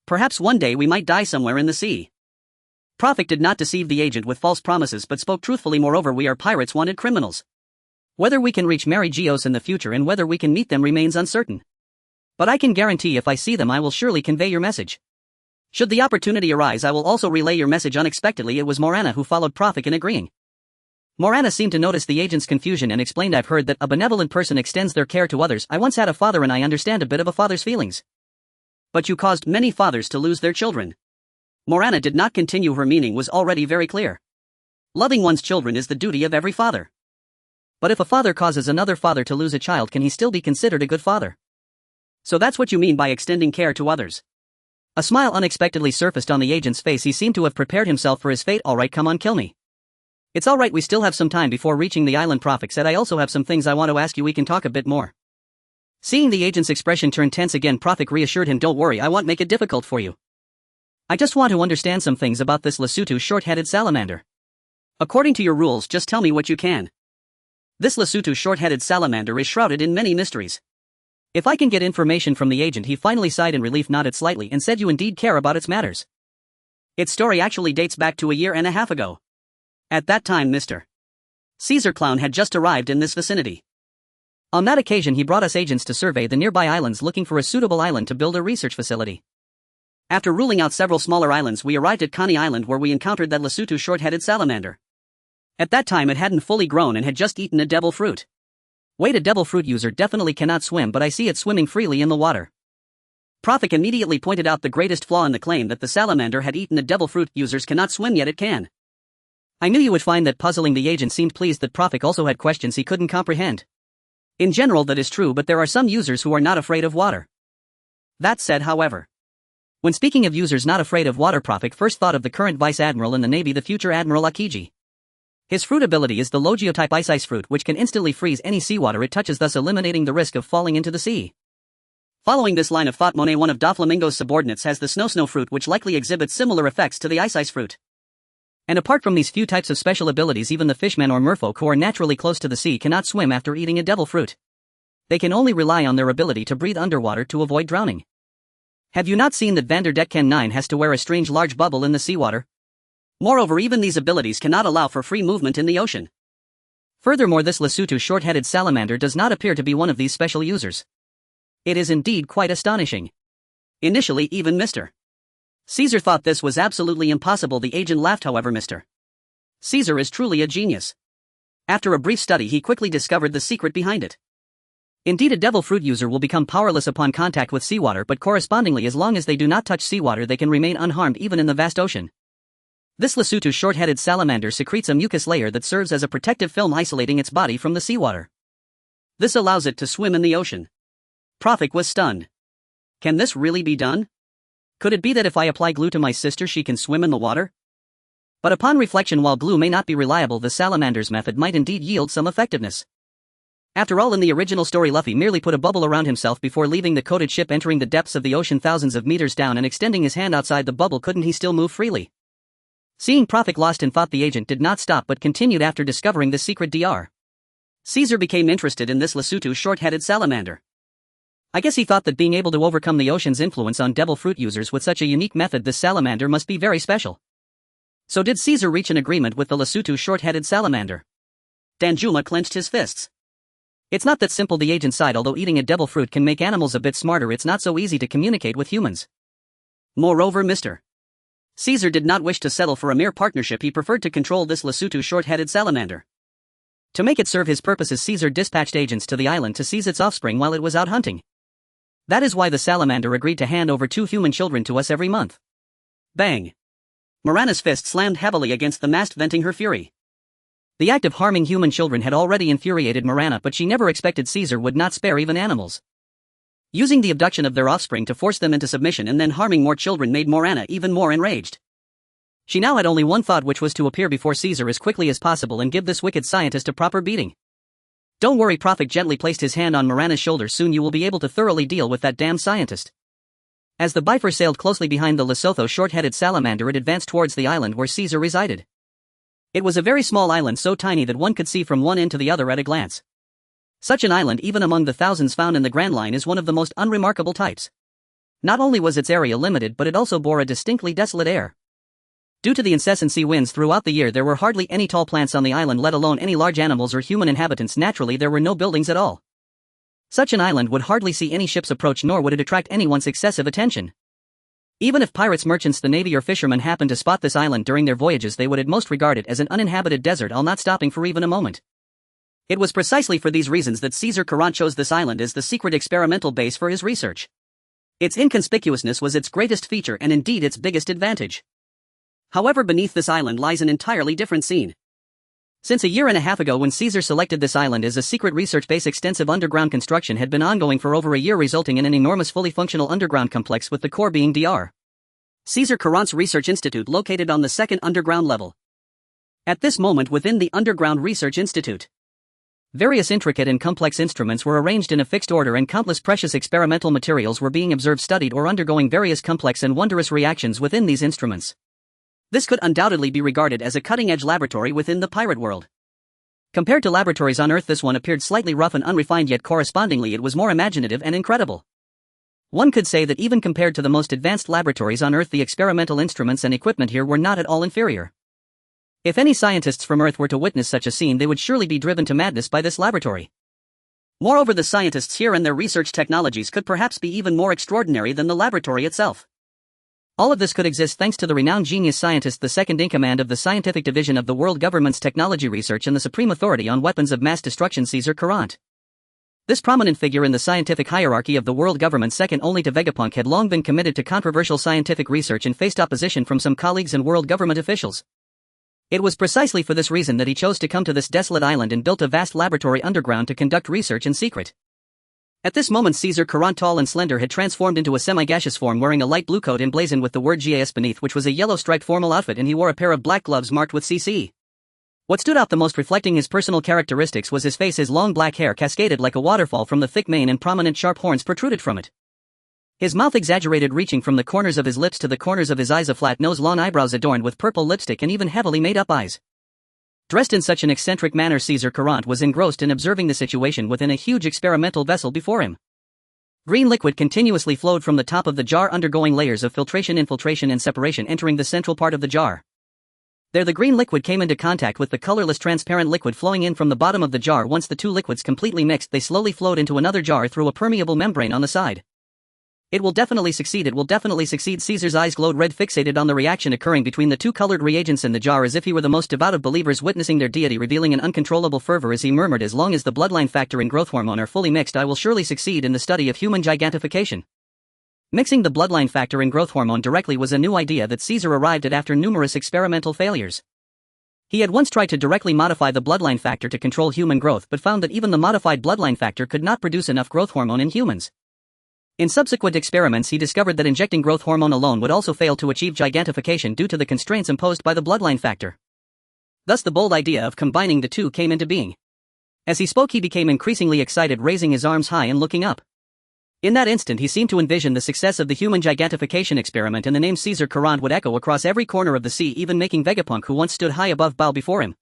Perhaps one day we might die somewhere in the sea. Prophet did not deceive the agent with false promises but spoke truthfully. Moreover, we are pirates, wanted criminals. Whether we can reach Mary Geos in the future and whether we can meet them remains uncertain. But I can guarantee if I see them I will surely convey your message. Should the opportunity arise I will also relay your message. Unexpectedly it was Morana who followed Prophet in agreeing. Morana seemed to notice the agent's confusion and explained, I've heard that a benevolent person extends their care to others. I once had a father and I understand a bit of a father's feelings. But you caused many fathers to lose their children. Morana did not continue. Her meaning was already very clear. Loving one's children is the duty of every father. But if a father causes another father to lose a child, can he still be considered a good father? So that's what you mean by extending care to others. A smile unexpectedly surfaced on the agent's face. He seemed to have prepared himself for his fate. All right, come on, kill me. It's all right, we still have some time before reaching the island. Prophet said, I also have some things I want to ask you. We can talk a bit more. Seeing the agent's expression turn tense again, Prophet reassured him, don't worry, I won't make it difficult for you. I just want to understand some things about this Lesotho short-headed salamander. According to your rules, just tell me what you can. This Lesotho short-headed salamander is shrouded in many mysteries. If I can get information from the agent. He finally sighed in relief, nodded slightly, and said, you indeed care about its matters. Its story actually dates back to 1.5 years ago. At that time Mr. Caesar Clown had just arrived in this vicinity. On that occasion he brought us agents to survey the nearby islands looking for a suitable island to build a research facility. After ruling out several smaller islands we arrived at Coney Island where we encountered that Lesotho short-headed salamander. At that time it hadn't fully grown and had just eaten a devil fruit. Wait, a devil fruit user definitely cannot swim, but I see it swimming freely in the water. Prophet immediately pointed out the greatest flaw in the claim that the salamander had eaten a devil fruit. Users cannot swim yet it can. I knew you would find that puzzling. The agent seemed pleased that Prophet also had questions he couldn't comprehend. In general that is true, but there are some users who are not afraid of water. That said, however, when speaking of users not afraid of water, Prophet first thought of the current Vice Admiral in the Navy, the future Admiral Akiji. His fruit ability is the low geotype ice fruit, which can instantly freeze any seawater it touches, thus eliminating the risk of falling into the sea. Following this line of thought, Monet, one of Doflamingo's subordinates, has the snow fruit, which likely exhibits similar effects to the ice fruit. And apart from these few types of special abilities, even the fishmen or merfolk who are naturally close to the sea cannot swim after eating a devil fruit. They can only rely on their ability to breathe underwater to avoid drowning. Have you not seen that Vanderdecken 9 has to wear a strange large bubble in the seawater? Moreover, even these abilities cannot allow for free movement in the ocean. Furthermore, this Lesotho short-headed salamander does not appear to be one of these special users. It is indeed quite astonishing. Initially, even Mr. Caesar thought this was absolutely impossible. The agent laughed. However, Mr. Caesar is truly a genius. After a brief study, he quickly discovered the secret behind it. Indeed, a devil fruit user will become powerless upon contact with seawater, but correspondingly, as long as they do not touch seawater, they can remain unharmed even in the vast ocean. This Lesotho short-headed salamander secretes a mucus layer that serves as a protective film isolating its body from the seawater. This allows it to swim in the ocean. Prophet was stunned. Can this really be done? Could it be that if I apply glue to my sister she can swim in the water? But upon reflection, while glue may not be reliable, the salamander's method might indeed yield some effectiveness. After all, in the original story Luffy merely put a bubble around himself before leaving the coated ship, entering the depths of the ocean thousands of meters down and extending his hand outside the bubble. Couldn't he still move freely? Seeing Prophet lost in thought, the agent did not stop but continued. After discovering the secret, Dr. Caesar became interested in this Lesotho short-headed salamander. I guess he thought that being able to overcome the ocean's influence on devil fruit users with such a unique method, this salamander must be very special. So did Caesar reach an agreement with the Lesotho short-headed salamander? Danjuma clenched his fists. It's not that simple, the agent sighed. Although eating a devil fruit can make animals a bit smarter, it's not so easy to communicate with humans. Moreover, Mr. Caesar did not wish to settle for a mere partnership. He preferred to control this Lesotho short-headed salamander. To make it serve his purposes, Caesar dispatched agents to the island to seize its offspring while it was out hunting. That is why the salamander agreed to hand over 2 human children to us every month. Bang! Mirana's fist slammed heavily against the mast, venting her fury. The act of harming human children had already infuriated Mirana, but she never expected Caesar would not spare even animals. Using the abduction of their offspring to force them into submission and then harming more children made Mirana even more enraged. She now had only one thought, which was to appear before Caesar as quickly as possible and give this wicked scientist a proper beating. Don't worry, Prophet gently placed his hand on Mirana's shoulder. Soon you will be able to thoroughly deal with that damn scientist. As the Bifur sailed closely behind the Lesotho short-headed salamander, it advanced towards the island where Caesar resided. It was a very small island, so tiny that one could see from one end to the other at a glance. Such an island, even among the thousands found in the Grand Line, is one of the most unremarkable types. Not only was its area limited, but it also bore a distinctly desolate air. Due to the incessant sea winds throughout the year, there were hardly any tall plants on the island, let alone any large animals or human inhabitants. Naturally, there were no buildings at all. Such an island would hardly see any ships approach, nor would it attract anyone's excessive attention. Even if pirates, merchants, the navy, or fishermen happened to spot this island during their voyages, they would at most regard it as an uninhabited desert, all not stopping for even a moment. It was precisely for these reasons that Caesar Caron chose this island as the secret experimental base for his research. Its inconspicuousness was its greatest feature and indeed its biggest advantage. However, beneath this island lies an entirely different scene. Since a year and a half ago, when Caesar selected this island as a secret research base, extensive underground construction had been ongoing for over a year, resulting in an enormous fully functional underground complex with the core being Dr. Caesar Caron's Research Institute, located on the second underground level. At this moment, within the Underground Research Institute, various intricate and complex instruments were arranged in a fixed order, and countless precious experimental materials were being observed, studied, or undergoing various complex and wondrous reactions within these instruments. This could undoubtedly be regarded as a cutting-edge laboratory within the pirate world. Compared to laboratories on Earth, this one appeared slightly rough and unrefined, yet correspondingly it was more imaginative and incredible. One could say that even compared to the most advanced laboratories on Earth, the experimental instruments and equipment here were not at all inferior. If any scientists from Earth were to witness such a scene, they would surely be driven to madness by this laboratory. Moreover, the scientists here and their research technologies could perhaps be even more extraordinary than the laboratory itself. All of this could exist thanks to the renowned genius scientist, the second-in-command of the scientific division of the world government's technology research and the supreme authority on weapons of mass destruction, Caesar Courant. This prominent figure in the scientific hierarchy of the world government, second only to Vegapunk, had long been committed to controversial scientific research and faced opposition from some colleagues and world government officials. It was precisely for this reason that he chose to come to this desolate island and built a vast laboratory underground to conduct research in secret. At this moment, Caesar Courant, tall and slender, had transformed into a semi-gaseous form, wearing a light blue coat emblazoned with the word GAS beneath, which was a yellow striped formal outfit, and he wore a pair of black gloves marked with CC. What stood out the most, reflecting his personal characteristics, was his face. His long black hair cascaded like a waterfall from the thick mane, and prominent sharp horns protruded from it. His mouth exaggerated, reaching from the corners of his lips to the corners of his eyes, a flat nose, long eyebrows adorned with purple lipstick, and even heavily made-up eyes. Dressed in such an eccentric manner, Caesar Courant was engrossed in observing the situation within a huge experimental vessel before him. Green liquid continuously flowed from the top of the jar, undergoing layers of filtration, infiltration, and separation, entering the central part of the jar. There the green liquid came into contact with the colorless transparent liquid flowing in from the bottom of the jar. Once the two liquids completely mixed, they slowly flowed into another jar through a permeable membrane on the side. It will definitely succeed, it will definitely succeed. Caesar's eyes glowed red, fixated on the reaction occurring between the two colored reagents in the jar, as if he were the most devout of believers witnessing their deity revealing an uncontrollable fervor as he murmured, "As long as the bloodline factor and growth hormone are fully mixed, I will surely succeed in the study of human gigantification." Mixing the bloodline factor and growth hormone directly was a new idea that Caesar arrived at after numerous experimental failures. He had once tried to directly modify the bloodline factor to control human growth, but found that even the modified bloodline factor could not produce enough growth hormone in humans. In subsequent experiments, he discovered that injecting growth hormone alone would also fail to achieve gigantification due to the constraints imposed by the bloodline factor. Thus the bold idea of combining the two came into being. As he spoke, he became increasingly excited, raising his arms high and looking up. In that instant, he seemed to envision the success of the human gigantification experiment, and the name Caesar Courant would echo across every corner of the sea, even making Vegapunk, who once stood high above, bow before him.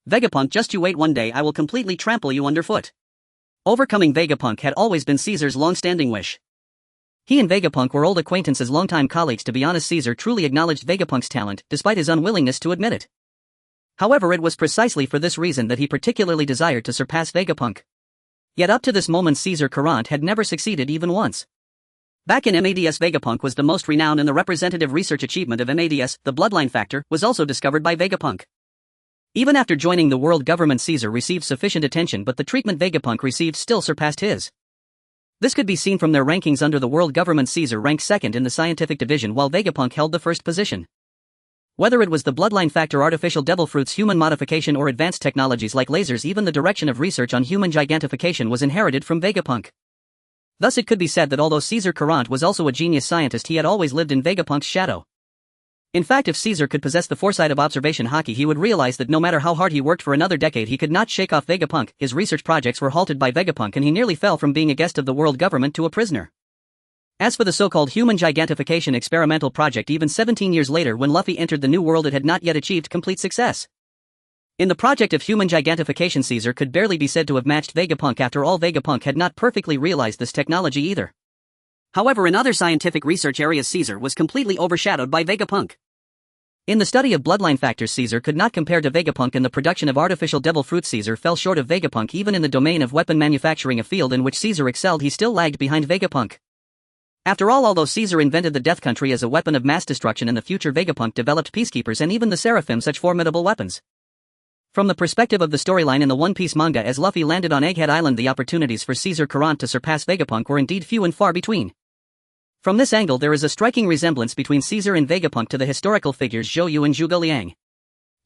"Vegapunk, just you wait, one day I will completely trample you underfoot." Overcoming Vegapunk had always been Caesar's long-standing wish. He and Vegapunk were old acquaintances, longtime colleagues. To be honest, Caesar truly acknowledged Vegapunk's talent, despite his unwillingness to admit it. However, it was precisely for this reason that he particularly desired to surpass Vegapunk. Yet up to this moment, Caesar Courant had never succeeded even once. Back in MADS, Vegapunk was the most renowned, and the representative research achievement of MADS, the bloodline factor, was also discovered by Vegapunk. Even after joining the world government, Caesar received sufficient attention, but the treatment Vegapunk received still surpassed his. This could be seen from their rankings under the world government. Caesar ranked second in the scientific division, while Vegapunk held the first position. Whether it was the bloodline factor, artificial devil fruits, human modification, or advanced technologies like lasers, even the direction of research on human gigantification was inherited from Vegapunk. Thus it could be said that although Caesar Courant was also a genius scientist, he had always lived in Vegapunk's shadow. In fact, if Caesar could possess the foresight of observation hockey, he would realize that no matter how hard he worked for another decade, he could not shake off Vegapunk. His research projects were halted by Vegapunk, and he nearly fell from being a guest of the world government to a prisoner. As for the so-called human gigantification experimental project, even 17 years later, when Luffy entered the New World, it had not yet achieved complete success. In the project of human gigantification, Caesar could barely be said to have matched Vegapunk. After all, Vegapunk had not perfectly realized this technology either. However, in other scientific research areas, Caesar was completely overshadowed by Vegapunk. In the study of bloodline factors, Caesar could not compare to Vegapunk. In the production of artificial devil fruits, Caesar fell short of Vegapunk. Even in the domain of weapon manufacturing, a field in which Caesar excelled, he still lagged behind Vegapunk. After all, although Caesar invented the Death Country as a weapon of mass destruction, in the future Vegapunk developed peacekeepers and even the Seraphim, such formidable weapons. From the perspective of the storyline in the One Piece manga, as Luffy landed on Egghead Island, the opportunities for Caesar Courant to surpass Vegapunk were indeed few and far between. From this angle, there is a striking resemblance between Caesar and Vegapunk to the historical figures Zhou Yu and Zhuge Liang.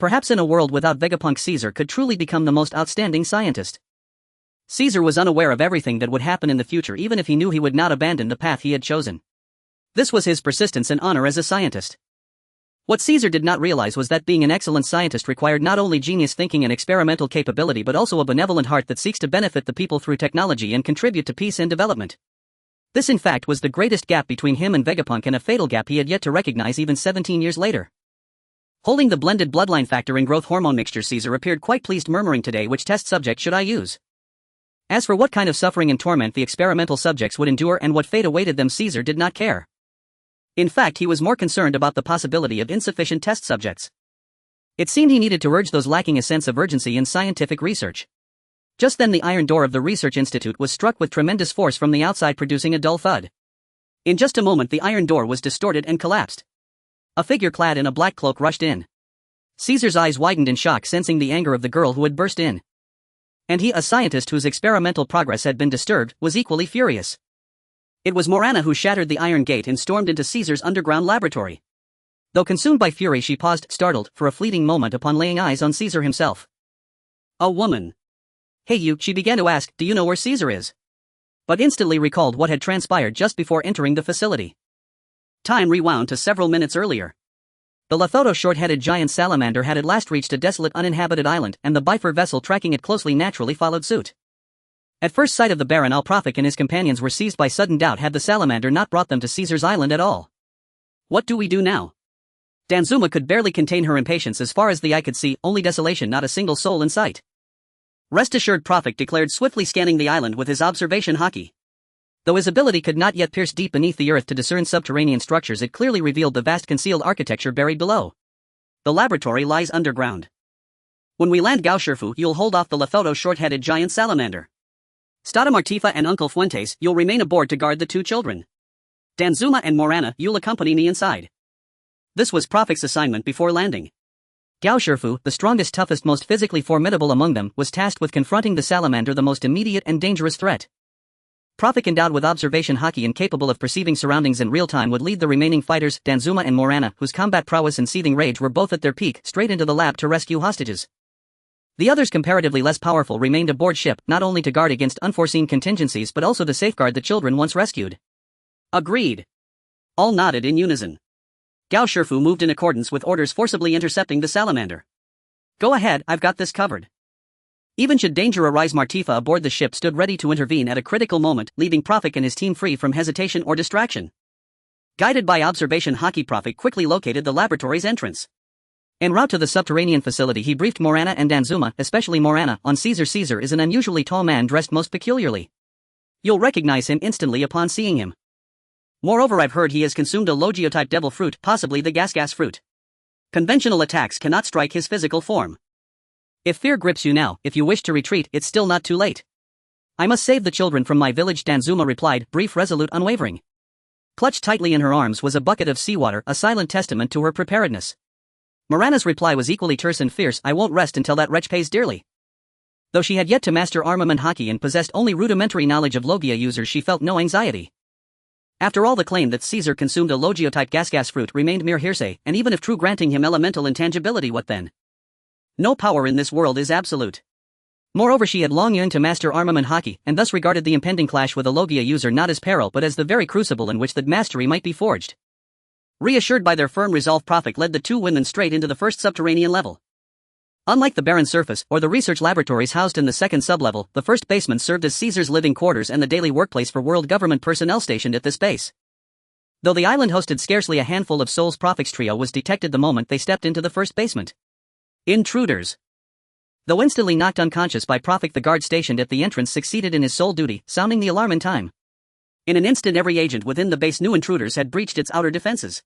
Perhaps in a world without Vegapunk, Caesar could truly become the most outstanding scientist. Caesar was unaware of everything that would happen in the future, even if he knew he would not abandon the path he had chosen. This was his persistence and honor as a scientist. What Caesar did not realize was that being an excellent scientist required not only genius thinking and experimental capability, but also a benevolent heart that seeks to benefit the people through technology and contribute to peace and development. This in fact was the greatest gap between him and Vegapunk, and a fatal gap he had yet to recognize even 17 years later. Holding the blended bloodline factor and growth hormone mixture, Caesar appeared quite pleased, murmuring, "Today, which test subject should I use?" As for what kind of suffering and torment the experimental subjects would endure and what fate awaited them, Caesar did not care. In fact, he was more concerned about the possibility of insufficient test subjects. It seemed he needed to urge those lacking a sense of urgency in scientific research. Just then the iron door of the research institute was struck with tremendous force from the outside, producing a dull thud. In just a moment the iron door was distorted and collapsed. A figure clad in a black cloak rushed in. Caesar's eyes widened in shock, sensing the anger of the girl who had burst in. And he, a scientist whose experimental progress had been disturbed, was equally furious. It was Morana who shattered the iron gate and stormed into Caesar's underground laboratory. Though consumed by fury, she paused, startled, for a fleeting moment upon laying eyes on Caesar himself. A woman. Hey you, she began to ask, do you know where Caesar is? But instantly recalled what had transpired just before entering the facility. Time rewound to several minutes earlier. The Lethoto short-headed giant salamander had at last reached a desolate uninhabited island, and the Bifer vessel tracking it closely naturally followed suit. At first sight of the Baron, Alprothic and his companions were seized by sudden doubt had the salamander not brought them to Caesar's island at all. What do we do now? Danzuma could barely contain her impatience. As far as the eye could see, only desolation, not a single soul in sight. Rest assured, Prophet declared, swiftly scanning the island with his observation hockey. Though his ability could not yet pierce deep beneath the earth to discern subterranean structures, it clearly revealed the vast concealed architecture buried below. The laboratory lies underground. When we land Gaosherfu, you'll hold off the Lethoto short-headed giant salamander. Stada Martifa and Uncle Fuentes, you'll remain aboard to guard the two children. Danzuma and Morana, you'll accompany me inside. This was Prophet's assignment before landing. Gaosherfu, the strongest, toughest, most physically formidable among them, was tasked with confronting the salamander, the most immediate and dangerous threat. Prophet, endowed with observation hockey and capable of perceiving surroundings in real time, would lead the remaining fighters, Danzuma and Morana, whose combat prowess and seething rage were both at their peak, straight into the lab to rescue hostages. The others, comparatively less powerful, remained aboard ship, not only to guard against unforeseen contingencies but also to safeguard the children once rescued. Agreed. All nodded in unison. Gaosherfu moved in accordance with orders, forcibly intercepting the salamander. Go ahead, I've got this covered. Even should danger arise, Martifa aboard the ship stood ready to intervene at a critical moment, leaving Prophet and his team free from hesitation or distraction. Guided by observation hockey, Prophet quickly located the laboratory's entrance. En route to the subterranean facility, he briefed Morana and Danzuma, especially Morana, on Caesar. Caesar is an unusually tall man dressed most peculiarly. You'll recognize him instantly upon seeing him. Moreover, I've heard he has consumed a logiotype devil fruit, possibly the gas fruit. Conventional attacks cannot strike his physical form. If fear grips you now, if you wish to retreat, it's still not too late. I must save the children from my village, Danzuma replied, brief, resolute, unwavering. Clutched tightly in her arms was a bucket of seawater, a silent testament to her preparedness. Morana's reply was equally terse and fierce, I won't rest until that wretch pays dearly. Though she had yet to master armament hockey and possessed only rudimentary knowledge of Logia users, she felt no anxiety. After all, the claim that Caesar consumed a logiotype gas fruit remained mere hearsay, and even if true, granting him elemental intangibility, what then? No power in this world is absolute. Moreover, she had long yearned to master armament hockey, and thus regarded the impending clash with a Logia user not as peril but as the very crucible in which that mastery might be forged. Reassured by their firm resolve, Prophet led the two women straight into the first subterranean level. Unlike the barren surface or the research laboratories housed in the second sublevel, the first basement served as Caesar's living quarters and the daily workplace for world government personnel stationed at this base. Though the island hosted scarcely a handful of souls, Prophet's trio was detected the moment they stepped into the first basement. Intruders. Though instantly knocked unconscious by Prophet, the guard stationed at the entrance succeeded in his sole duty, sounding the alarm in time. In an instant, every agent within the base knew intruders had breached its outer defenses.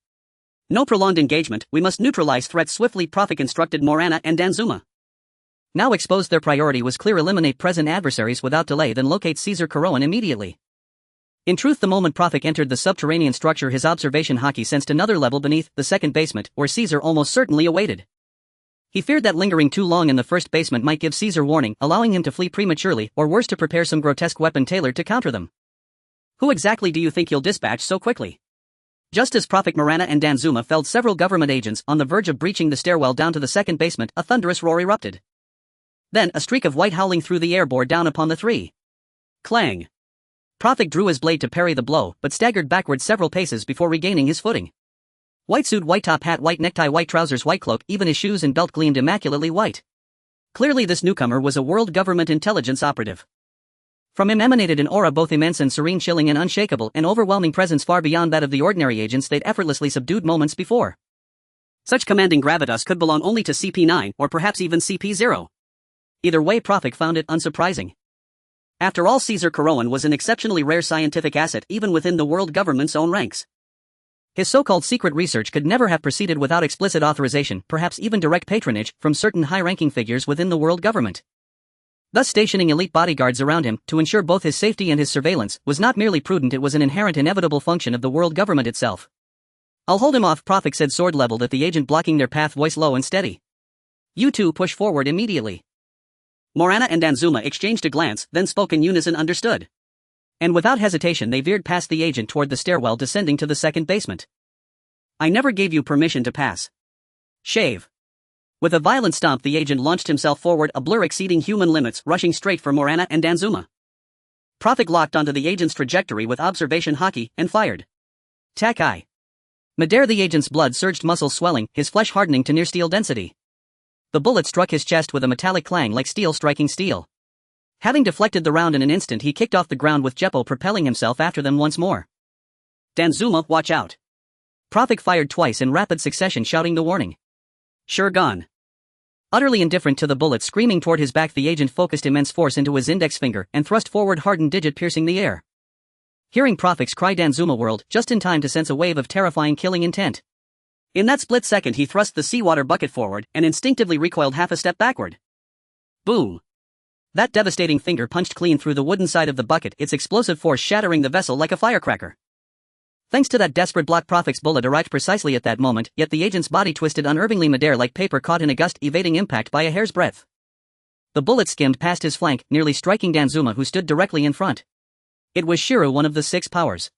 No prolonged engagement, we must neutralize threats swiftly, Prophet instructed Morana and Danzuma. Now exposed, their priority was clear: eliminate present adversaries without delay, then locate Caesar Caroan immediately. In truth, the moment Prophet entered the subterranean structure, his observation hockey sensed another level beneath, the second basement, where Caesar almost certainly awaited. He feared that lingering too long in the first basement might give Caesar warning, allowing him to flee prematurely, or worse, to prepare some grotesque weapon tailored to counter them. Who exactly do you think you'll dispatch so quickly? Just as Prophet, Morana and Danzuma felled several government agents on the verge of breaching the stairwell down to the second basement, a thunderous roar erupted. Then, a streak of white howling through the air bore down upon the three. Clang! Prophet drew his blade to parry the blow, but staggered backward several paces before regaining his footing. White suit, white top hat, white necktie, white trousers, white cloak, even his shoes and belt gleamed immaculately white. Clearly this newcomer was a world government intelligence operative. From him emanated an aura both immense and serene, chilling and unshakable, an overwhelming presence far beyond that of the ordinary agents they'd effortlessly subdued moments before. Such commanding gravitas could belong only to CP9, or perhaps even CP0. Either way, Prophet found it unsurprising. After all, Caesar Caroan was an exceptionally rare scientific asset even within the world government's own ranks. His so-called secret research could never have proceeded without explicit authorization, perhaps even direct patronage, from certain high-ranking figures within the world government. Thus stationing elite bodyguards around him, to ensure both his safety and his surveillance, was not merely prudent, it was an inherent inevitable function of the world government itself. "I'll hold him off," Prophet said, sword leveled at the agent blocking their path, voice low and steady. "You two push forward immediately." Morana and Danzuma exchanged a glance, then spoke in unison, "Understood." And without hesitation they veered past the agent toward the stairwell descending to the second basement. "I never gave you permission to pass. Shave." With a violent stomp the agent launched himself forward, a blur exceeding human limits, rushing straight for Morana and Danzuma. Prophet locked onto the agent's trajectory with observation hockey, and fired. Takai. Midair the agent's blood surged, muscles swelling, his flesh hardening to near steel density. The bullet struck his chest with a metallic clang like steel striking steel. Having deflected the round in an instant he kicked off the ground with Jeppo propelling himself after them once more. "Danzuma, watch out." Prophet fired twice in rapid succession, shouting the warning. "Sure gone." Utterly indifferent to the bullet screaming toward his back, the agent focused immense force into his index finger and thrust forward, hardened digit piercing the air. Hearing Prophet's cry, Danzuma whirled, just in time to sense a wave of terrifying killing intent. In that split second he thrust the seawater bucket forward and instinctively recoiled half a step backward. Boom! That devastating finger punched clean through the wooden side of the bucket, its explosive force shattering the vessel like a firecracker. Thanks to that desperate block, Prophet's bullet arrived precisely at that moment, yet the agent's body twisted unervingly midair like paper caught in a gust, evading impact by a hair's breadth. The bullet skimmed past his flank, nearly striking Danzuma, who stood directly in front. It was Shiru, one of the 6 powers.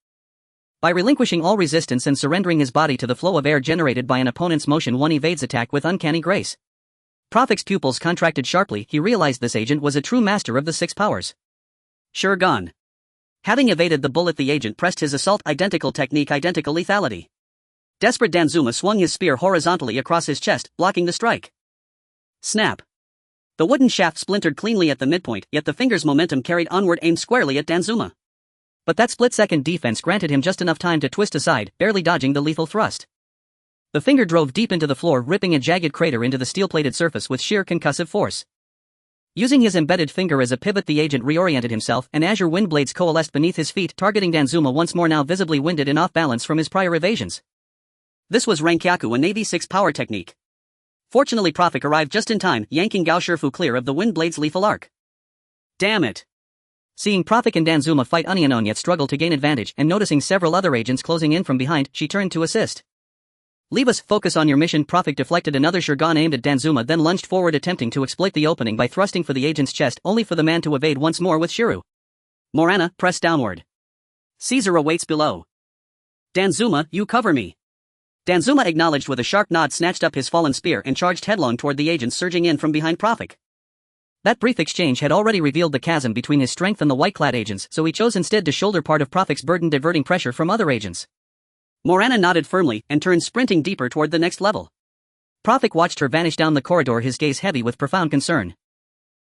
By relinquishing all resistance and surrendering his body to the flow of air generated by an opponent's motion, one evades attack with uncanny grace. Prophet's pupils contracted sharply, he realized this agent was a true master of the 6 powers. Sure gone. Having evaded the bullet, the agent pressed his assault, identical technique, identical lethality. Desperate Danzuma swung his spear horizontally across his chest, blocking the strike. Snap. The wooden shaft splintered cleanly at the midpoint, yet the finger's momentum carried onward, aimed squarely at Danzuma. But that split-second defense granted him just enough time to twist aside, barely dodging the lethal thrust. The finger drove deep into the floor, ripping a jagged crater into the steel-plated surface with sheer concussive force. Using his embedded finger as a pivot, the agent reoriented himself, and azure wind blades coalesced beneath his feet, targeting Danzuma once more, now visibly winded and off balance from his prior evasions. This was Rankyaku, a Navy 6 power technique. Fortunately, Prophet arrived just in time, yanking Gao Shifu clear of the wind blade's lethal arc. Damn it! Seeing Prophet and Danzuma fight, Onion yet struggle to gain advantage, and noticing several other agents closing in from behind, she turned to assist. "Leave us, focus on your mission." Prophet deflected another Shurgan aimed at Danzuma, then lunged forward, attempting to exploit the opening by thrusting for the agent's chest, only for the man to evade once more with Shiru. "Morana, press downward. Caesar awaits below. Danzuma, you cover me." Danzuma acknowledged with a sharp nod, snatched up his fallen spear and charged headlong toward the agents surging in from behind Prophet. That brief exchange had already revealed the chasm between his strength and the white-clad agents, so he chose instead to shoulder part of Prophet's burden, diverting pressure from other agents. Morana nodded firmly and turned, sprinting deeper toward the next level. Prophet watched her vanish down the corridor, his gaze heavy with profound concern.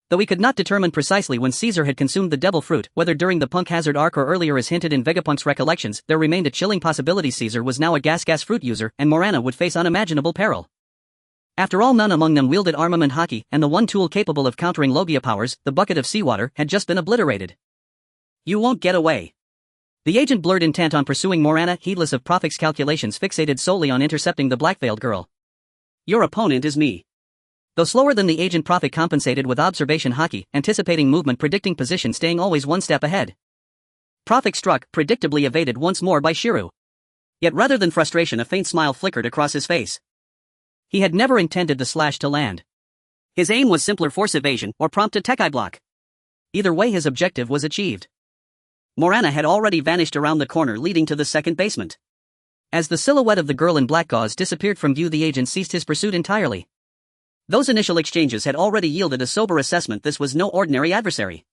Though he could not determine precisely when Caesar had consumed the devil fruit, whether during the Punk Hazard arc or earlier as hinted in Vegapunk's recollections, there remained a chilling possibility. Caesar was now a gas fruit user, and Morana would face unimaginable peril. After all, none among them wielded armament hockey, and the one tool capable of countering Logia powers, the bucket of seawater, had just been obliterated. "You won't get away." The agent blurred, intent on pursuing Morana, heedless of Prophet's calculations, fixated solely on intercepting the black-veiled girl. "Your opponent is me." Though slower than the agent, Prophet compensated with observation hockey, anticipating movement, predicting position, staying always one step ahead. Prophet struck, predictably evaded once more by Shiru. Yet rather than frustration, a faint smile flickered across his face. He had never intended the slash to land. His aim was simpler force evasion or prompt Tekai block. Either way, his objective was achieved. Morana had already vanished around the corner leading to the second basement. As the silhouette of the girl in black gauze disappeared from view, the agent ceased his pursuit entirely. Those initial exchanges had already yielded a sober assessment. This was no ordinary adversary.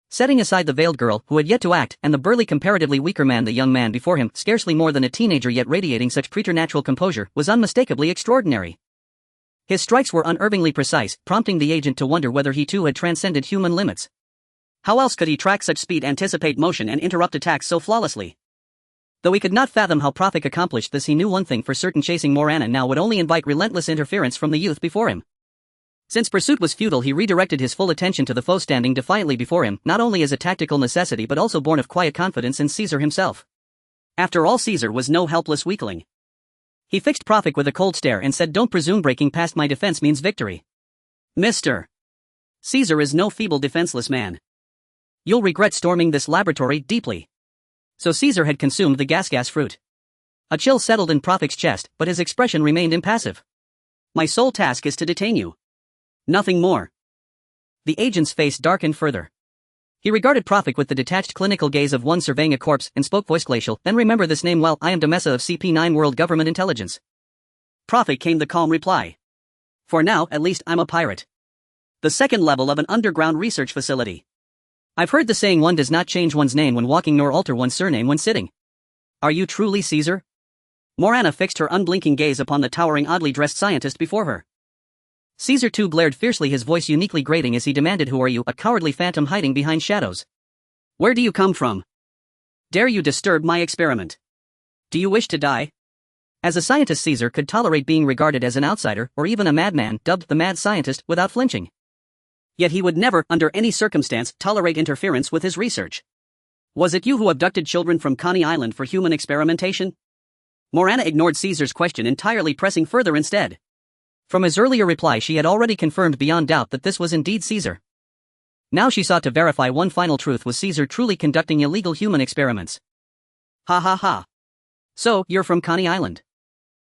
Setting aside the veiled girl, who had yet to act, and the burly, comparatively weaker man, the young man before him, scarcely more than a teenager yet radiating such preternatural composure, was unmistakably extraordinary. His strikes were unervingly precise, prompting the agent to wonder whether he too had transcended human limits. How else could he track such speed, anticipate motion, and interrupt attacks so flawlessly? Though he could not fathom how Prophet accomplished this, he knew one thing for certain: chasing Morana now would only invite relentless interference from the youth before him. Since pursuit was futile, he redirected his full attention to the foe standing defiantly before him, not only as a tactical necessity but also born of quiet confidence in Caesar himself. After all, Caesar was no helpless weakling. He fixed Prophet with a cold stare and said, "Don't presume breaking past my defense means victory. Mr. Caesar is no feeble defenseless man. You'll regret storming this laboratory deeply." So Caesar had consumed the gas fruit. A chill settled in Prophet's chest, but his expression remained impassive. "My sole task is to detain you. Nothing more." The agent's face darkened further. He regarded Prophet with the detached clinical gaze of one surveying a corpse and spoke voice glacial, "Then remember this name well, I am Demessa of CP9 World Government Intelligence." Prophet came the calm reply. "For now, at least, I'm a pirate. The second level of an underground research facility. I've heard the saying one does not change one's name when walking nor alter one's surname when sitting. Are you truly Caesar?" Morana fixed her unblinking gaze upon the towering, oddly dressed scientist before her. Caesar too glared fiercely, his voice uniquely grating as he demanded, "Who are you, a cowardly phantom hiding behind shadows? Where do you come from? Dare you disturb my experiment? Do you wish to die?" As a scientist, Caesar could tolerate being regarded as an outsider, or even a madman, dubbed the mad scientist, without flinching. Yet he would never, under any circumstance, tolerate interference with his research. "Was it you who abducted children from Coney Island for human experimentation?" Morana ignored Caesar's question entirely, pressing further instead. From his earlier reply, she had already confirmed beyond doubt that this was indeed Caesar. Now she sought to verify one final truth: was Caesar truly conducting illegal human experiments? "Ha ha ha. So, you're from Coney Island."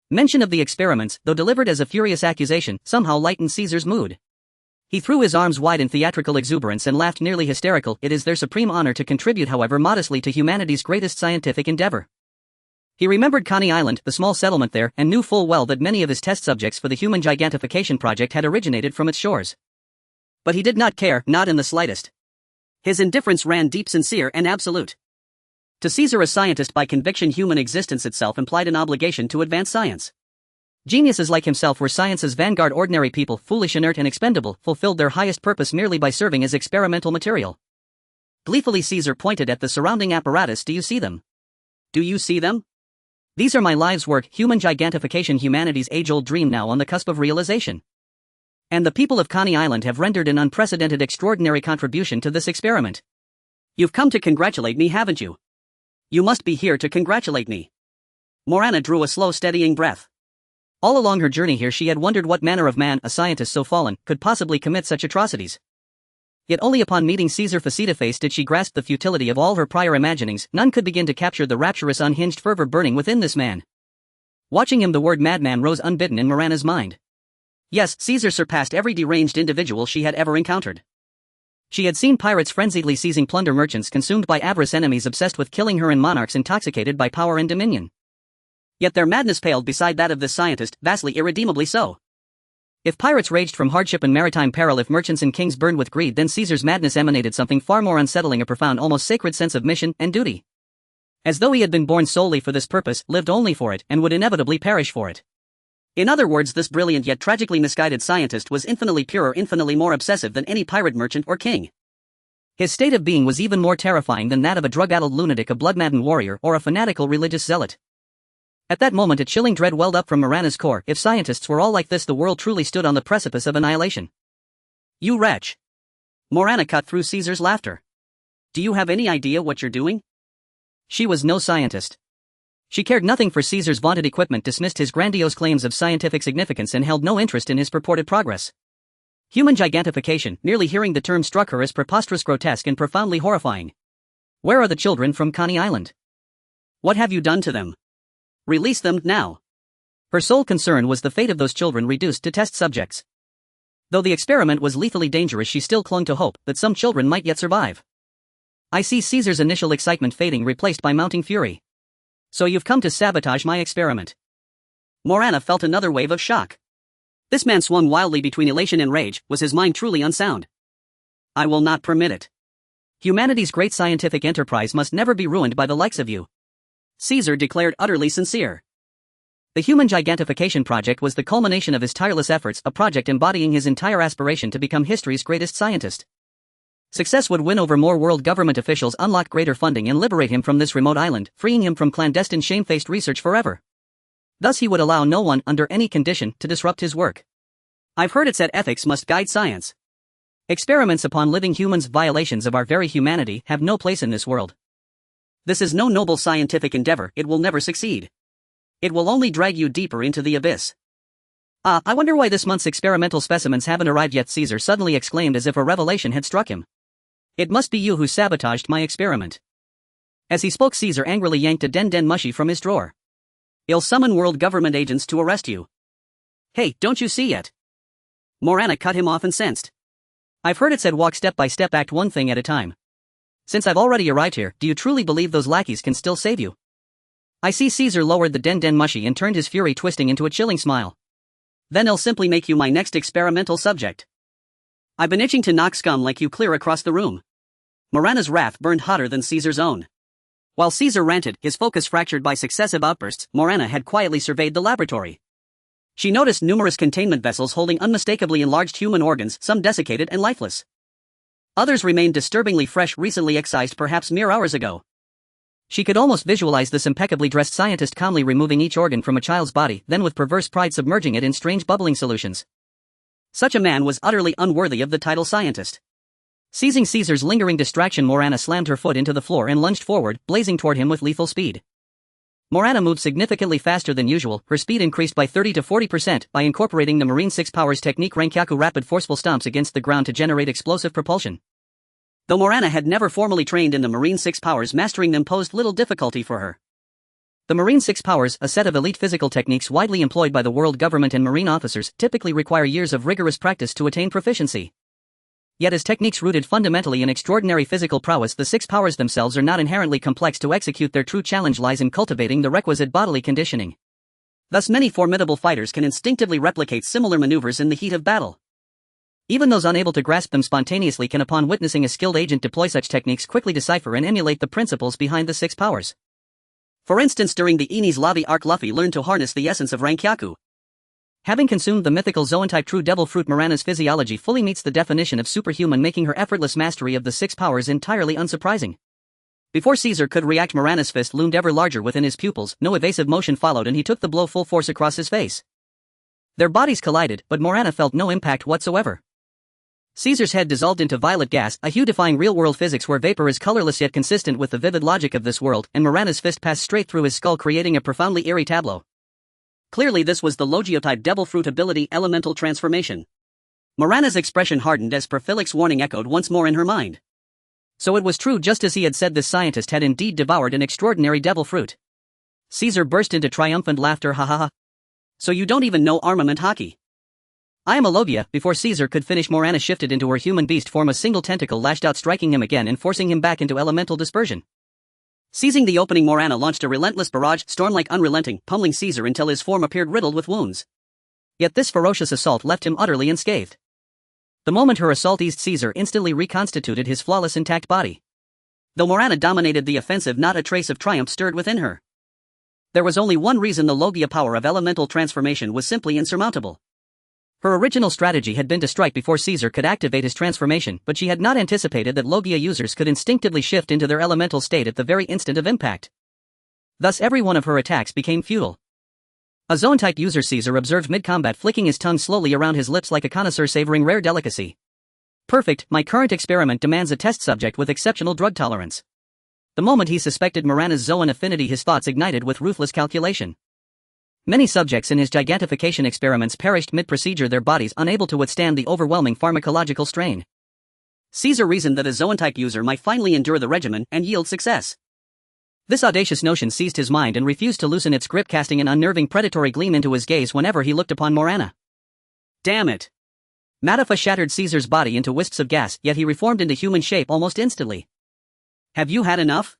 Mention of the experiments, though delivered as a furious accusation, somehow lightened Caesar's mood. He threw his arms wide in theatrical exuberance and laughed nearly hysterical. "It is their supreme honor to contribute, however modestly, to humanity's greatest scientific endeavor." He remembered Coney Island, the small settlement there, and knew full well that many of his test subjects for the human gigantification project had originated from its shores. But he did not care, not in the slightest. His indifference ran deep, sincere, and absolute. To Caesar, a scientist by conviction, human existence itself implied an obligation to advance science. Geniuses like himself were science's vanguard. Ordinary people, foolish, inert, and expendable, fulfilled their highest purpose merely by serving as experimental material. Gleefully, Caesar pointed at the surrounding apparatus. "Do you see them? Do you see them? These are my life's work, human gigantification, humanity's age-old dream now on the cusp of realization. And the people of Coney Island have rendered an unprecedented, extraordinary contribution to this experiment. You've come to congratulate me, haven't you? You must be here to congratulate me." Morana drew a slow, steadying breath. All along her journey here she had wondered what manner of man, a scientist so fallen, could possibly commit such atrocities. Yet only upon meeting Caesar face-to-face did she grasp the futility of all her prior imaginings. None could begin to capture the rapturous, unhinged fervor burning within this man. Watching him, the word madman rose unbidden in Morana's mind. Yes, Caesar surpassed every deranged individual she had ever encountered. She had seen pirates frenziedly seizing plunder, merchants consumed by avarice, enemies obsessed with killing her, and monarchs intoxicated by power and dominion. Yet their madness paled beside that of this scientist, vastly, irredeemably so. If pirates raged from hardship and maritime peril, if merchants and kings burned with greed, then Caesar's madness emanated something far more unsettling, a profound, almost sacred sense of mission and duty. As though he had been born solely for this purpose, lived only for it, and would inevitably perish for it. In other words, this brilliant yet tragically misguided scientist was infinitely purer, infinitely more obsessive than any pirate, merchant, or king. His state of being was even more terrifying than that of a drug-addled lunatic, a blood-maddened warrior, or a fanatical religious zealot. At that moment a chilling dread welled up from Morana's core. If scientists were all like this, the world truly stood on the precipice of annihilation. "You wretch!" Morana cut through Caesar's laughter. "Do you have any idea what you're doing?" She was no scientist. She cared nothing for Caesar's vaunted equipment, dismissed his grandiose claims of scientific significance, and held no interest in his purported progress. Human gigantification, merely hearing the term struck her as preposterous, grotesque, and profoundly horrifying. Where are the children from Coney Island? What have you done to them? Release them, now. Her sole concern was the fate of those children reduced to test subjects. Though the experiment was lethally dangerous, she still clung to hope that some children might yet survive. I see Caesar's initial excitement fading, replaced by mounting fury. "So you've come to sabotage my experiment?" Morana felt another wave of shock. This man swung wildly between elation and rage. Was his mind truly unsound? "I will not permit it. Humanity's great scientific enterprise must never be ruined by the likes of you," Caesar declared, utterly sincere. The human gigantification project was the culmination of his tireless efforts, a project embodying his entire aspiration to become history's greatest scientist. Success would win over more world government officials, unlock greater funding, and liberate him from this remote island, freeing him from clandestine, shamefaced research forever. Thus he would allow no one, under any condition, to disrupt his work. "I've heard it said ethics must guide science. Experiments upon living humans, violations of our very humanity, have no place in this world. This is no noble scientific endeavor, it will never succeed. It will only drag you deeper into the abyss. I wonder why this month's experimental specimens haven't arrived yet, Caesar suddenly exclaimed as if a revelation had struck him. It must be you who sabotaged my experiment. As he spoke, Caesar angrily yanked a den mushy from his drawer. I'll summon world government agents to arrest you. Hey, don't you see yet? Morana cut him off incensed. I've heard it said walk step by step, act one thing at a time. Since I've already arrived here, do you truly believe those lackeys can still save you? I see. Caesar lowered the den mushy and turned his fury twisting into a chilling smile. Then I'll simply make you my next experimental subject. I've been itching to knock scum like you clear across the room. Morana's wrath burned hotter than Caesar's own. While Caesar ranted, his focus fractured by successive outbursts, Morana had quietly surveyed the laboratory. She noticed numerous containment vessels holding unmistakably enlarged human organs, some desiccated and lifeless. Others remained disturbingly fresh, recently excised perhaps mere hours ago. She could almost visualize this impeccably dressed scientist calmly removing each organ from a child's body, then with perverse pride submerging it in strange bubbling solutions. Such a man was utterly unworthy of the title scientist. Seizing Caesar's lingering distraction, Morana slammed her foot into the floor and lunged forward, blazing toward him with lethal speed. Morana moved significantly faster than usual, her speed increased by 30 to 40% by incorporating the Marine 6 Powers technique Rankyaku rapid forceful stomps against the ground to generate explosive propulsion. Though Morana had never formally trained in the Marine 6 Powers, mastering them posed little difficulty for her. The Marine 6 Powers, a set of elite physical techniques widely employed by the world government and Marine officers, typically require years of rigorous practice to attain proficiency. Yet as techniques rooted fundamentally in extraordinary physical prowess, the 6 Powers themselves are not inherently complex to execute. Their true challenge lies in cultivating the requisite bodily conditioning. Thus many formidable fighters can instinctively replicate similar maneuvers in the heat of battle. Even those unable to grasp them spontaneously can, upon witnessing a skilled agent deploy such techniques, quickly decipher and emulate the principles behind the 6 Powers. For instance, during the Enies Lavi arc, Luffy learned to harness the essence of Rankyaku. Having consumed the mythical Zoan-type true devil fruit, Morana's physiology fully meets the definition of superhuman, making her effortless mastery of the 6 Powers entirely unsurprising. Before Caesar could react, Morana's fist loomed ever larger within his pupils, no evasive motion followed and he took the blow full force across his face. Their bodies collided, but Morana felt no impact whatsoever. Caesar's head dissolved into violet gas, a hue defying real-world physics where vapor is colorless yet consistent with the vivid logic of this world, and Morana's fist passed straight through his skull, creating a profoundly eerie tableau. Clearly this was the Logio-type devil fruit ability, elemental transformation. Morana's expression hardened as Perphilic's warning echoed once more in her mind. So it was true, just as he had said, this scientist had indeed devoured an extraordinary devil fruit. Caesar burst into triumphant laughter. Ha ha ha. So you don't even know armament hockey. I am a Logia. Before Caesar could finish, Morana shifted into her human beast form, a single tentacle lashed out, striking him again and forcing him back into elemental dispersion. Seizing the opening, Morana launched a relentless barrage, storm-like, unrelenting, pummeling Caesar until his form appeared riddled with wounds. Yet this ferocious assault left him utterly unscathed. The moment her assault eased, Caesar instantly reconstituted his flawless intact body. Though Morana dominated the offensive, not a trace of triumph stirred within her. There was only one reason: the Logia power of elemental transformation was simply insurmountable. Her original strategy had been to strike before Caesar could activate his transformation, but she had not anticipated that Logia users could instinctively shift into their elemental state at the very instant of impact. Thus every one of her attacks became futile. A Zoan-type user, Caesar observed mid-combat, flicking his tongue slowly around his lips like a connoisseur savoring rare delicacy. Perfect, my current experiment demands a test subject with exceptional drug tolerance. The moment he suspected Morana's Zoan affinity, his thoughts ignited with ruthless calculation. Many subjects in his gigantification experiments perished mid-procedure, their bodies unable to withstand the overwhelming pharmacological strain. Caesar reasoned that a Zoan-type user might finally endure the regimen and yield success. This audacious notion seized his mind and refused to loosen its grip, casting an unnerving predatory gleam into his gaze whenever he looked upon Morana. Damn it! Matafa shattered Caesar's body into wisps of gas, yet he reformed into human shape almost instantly. Have you had enough?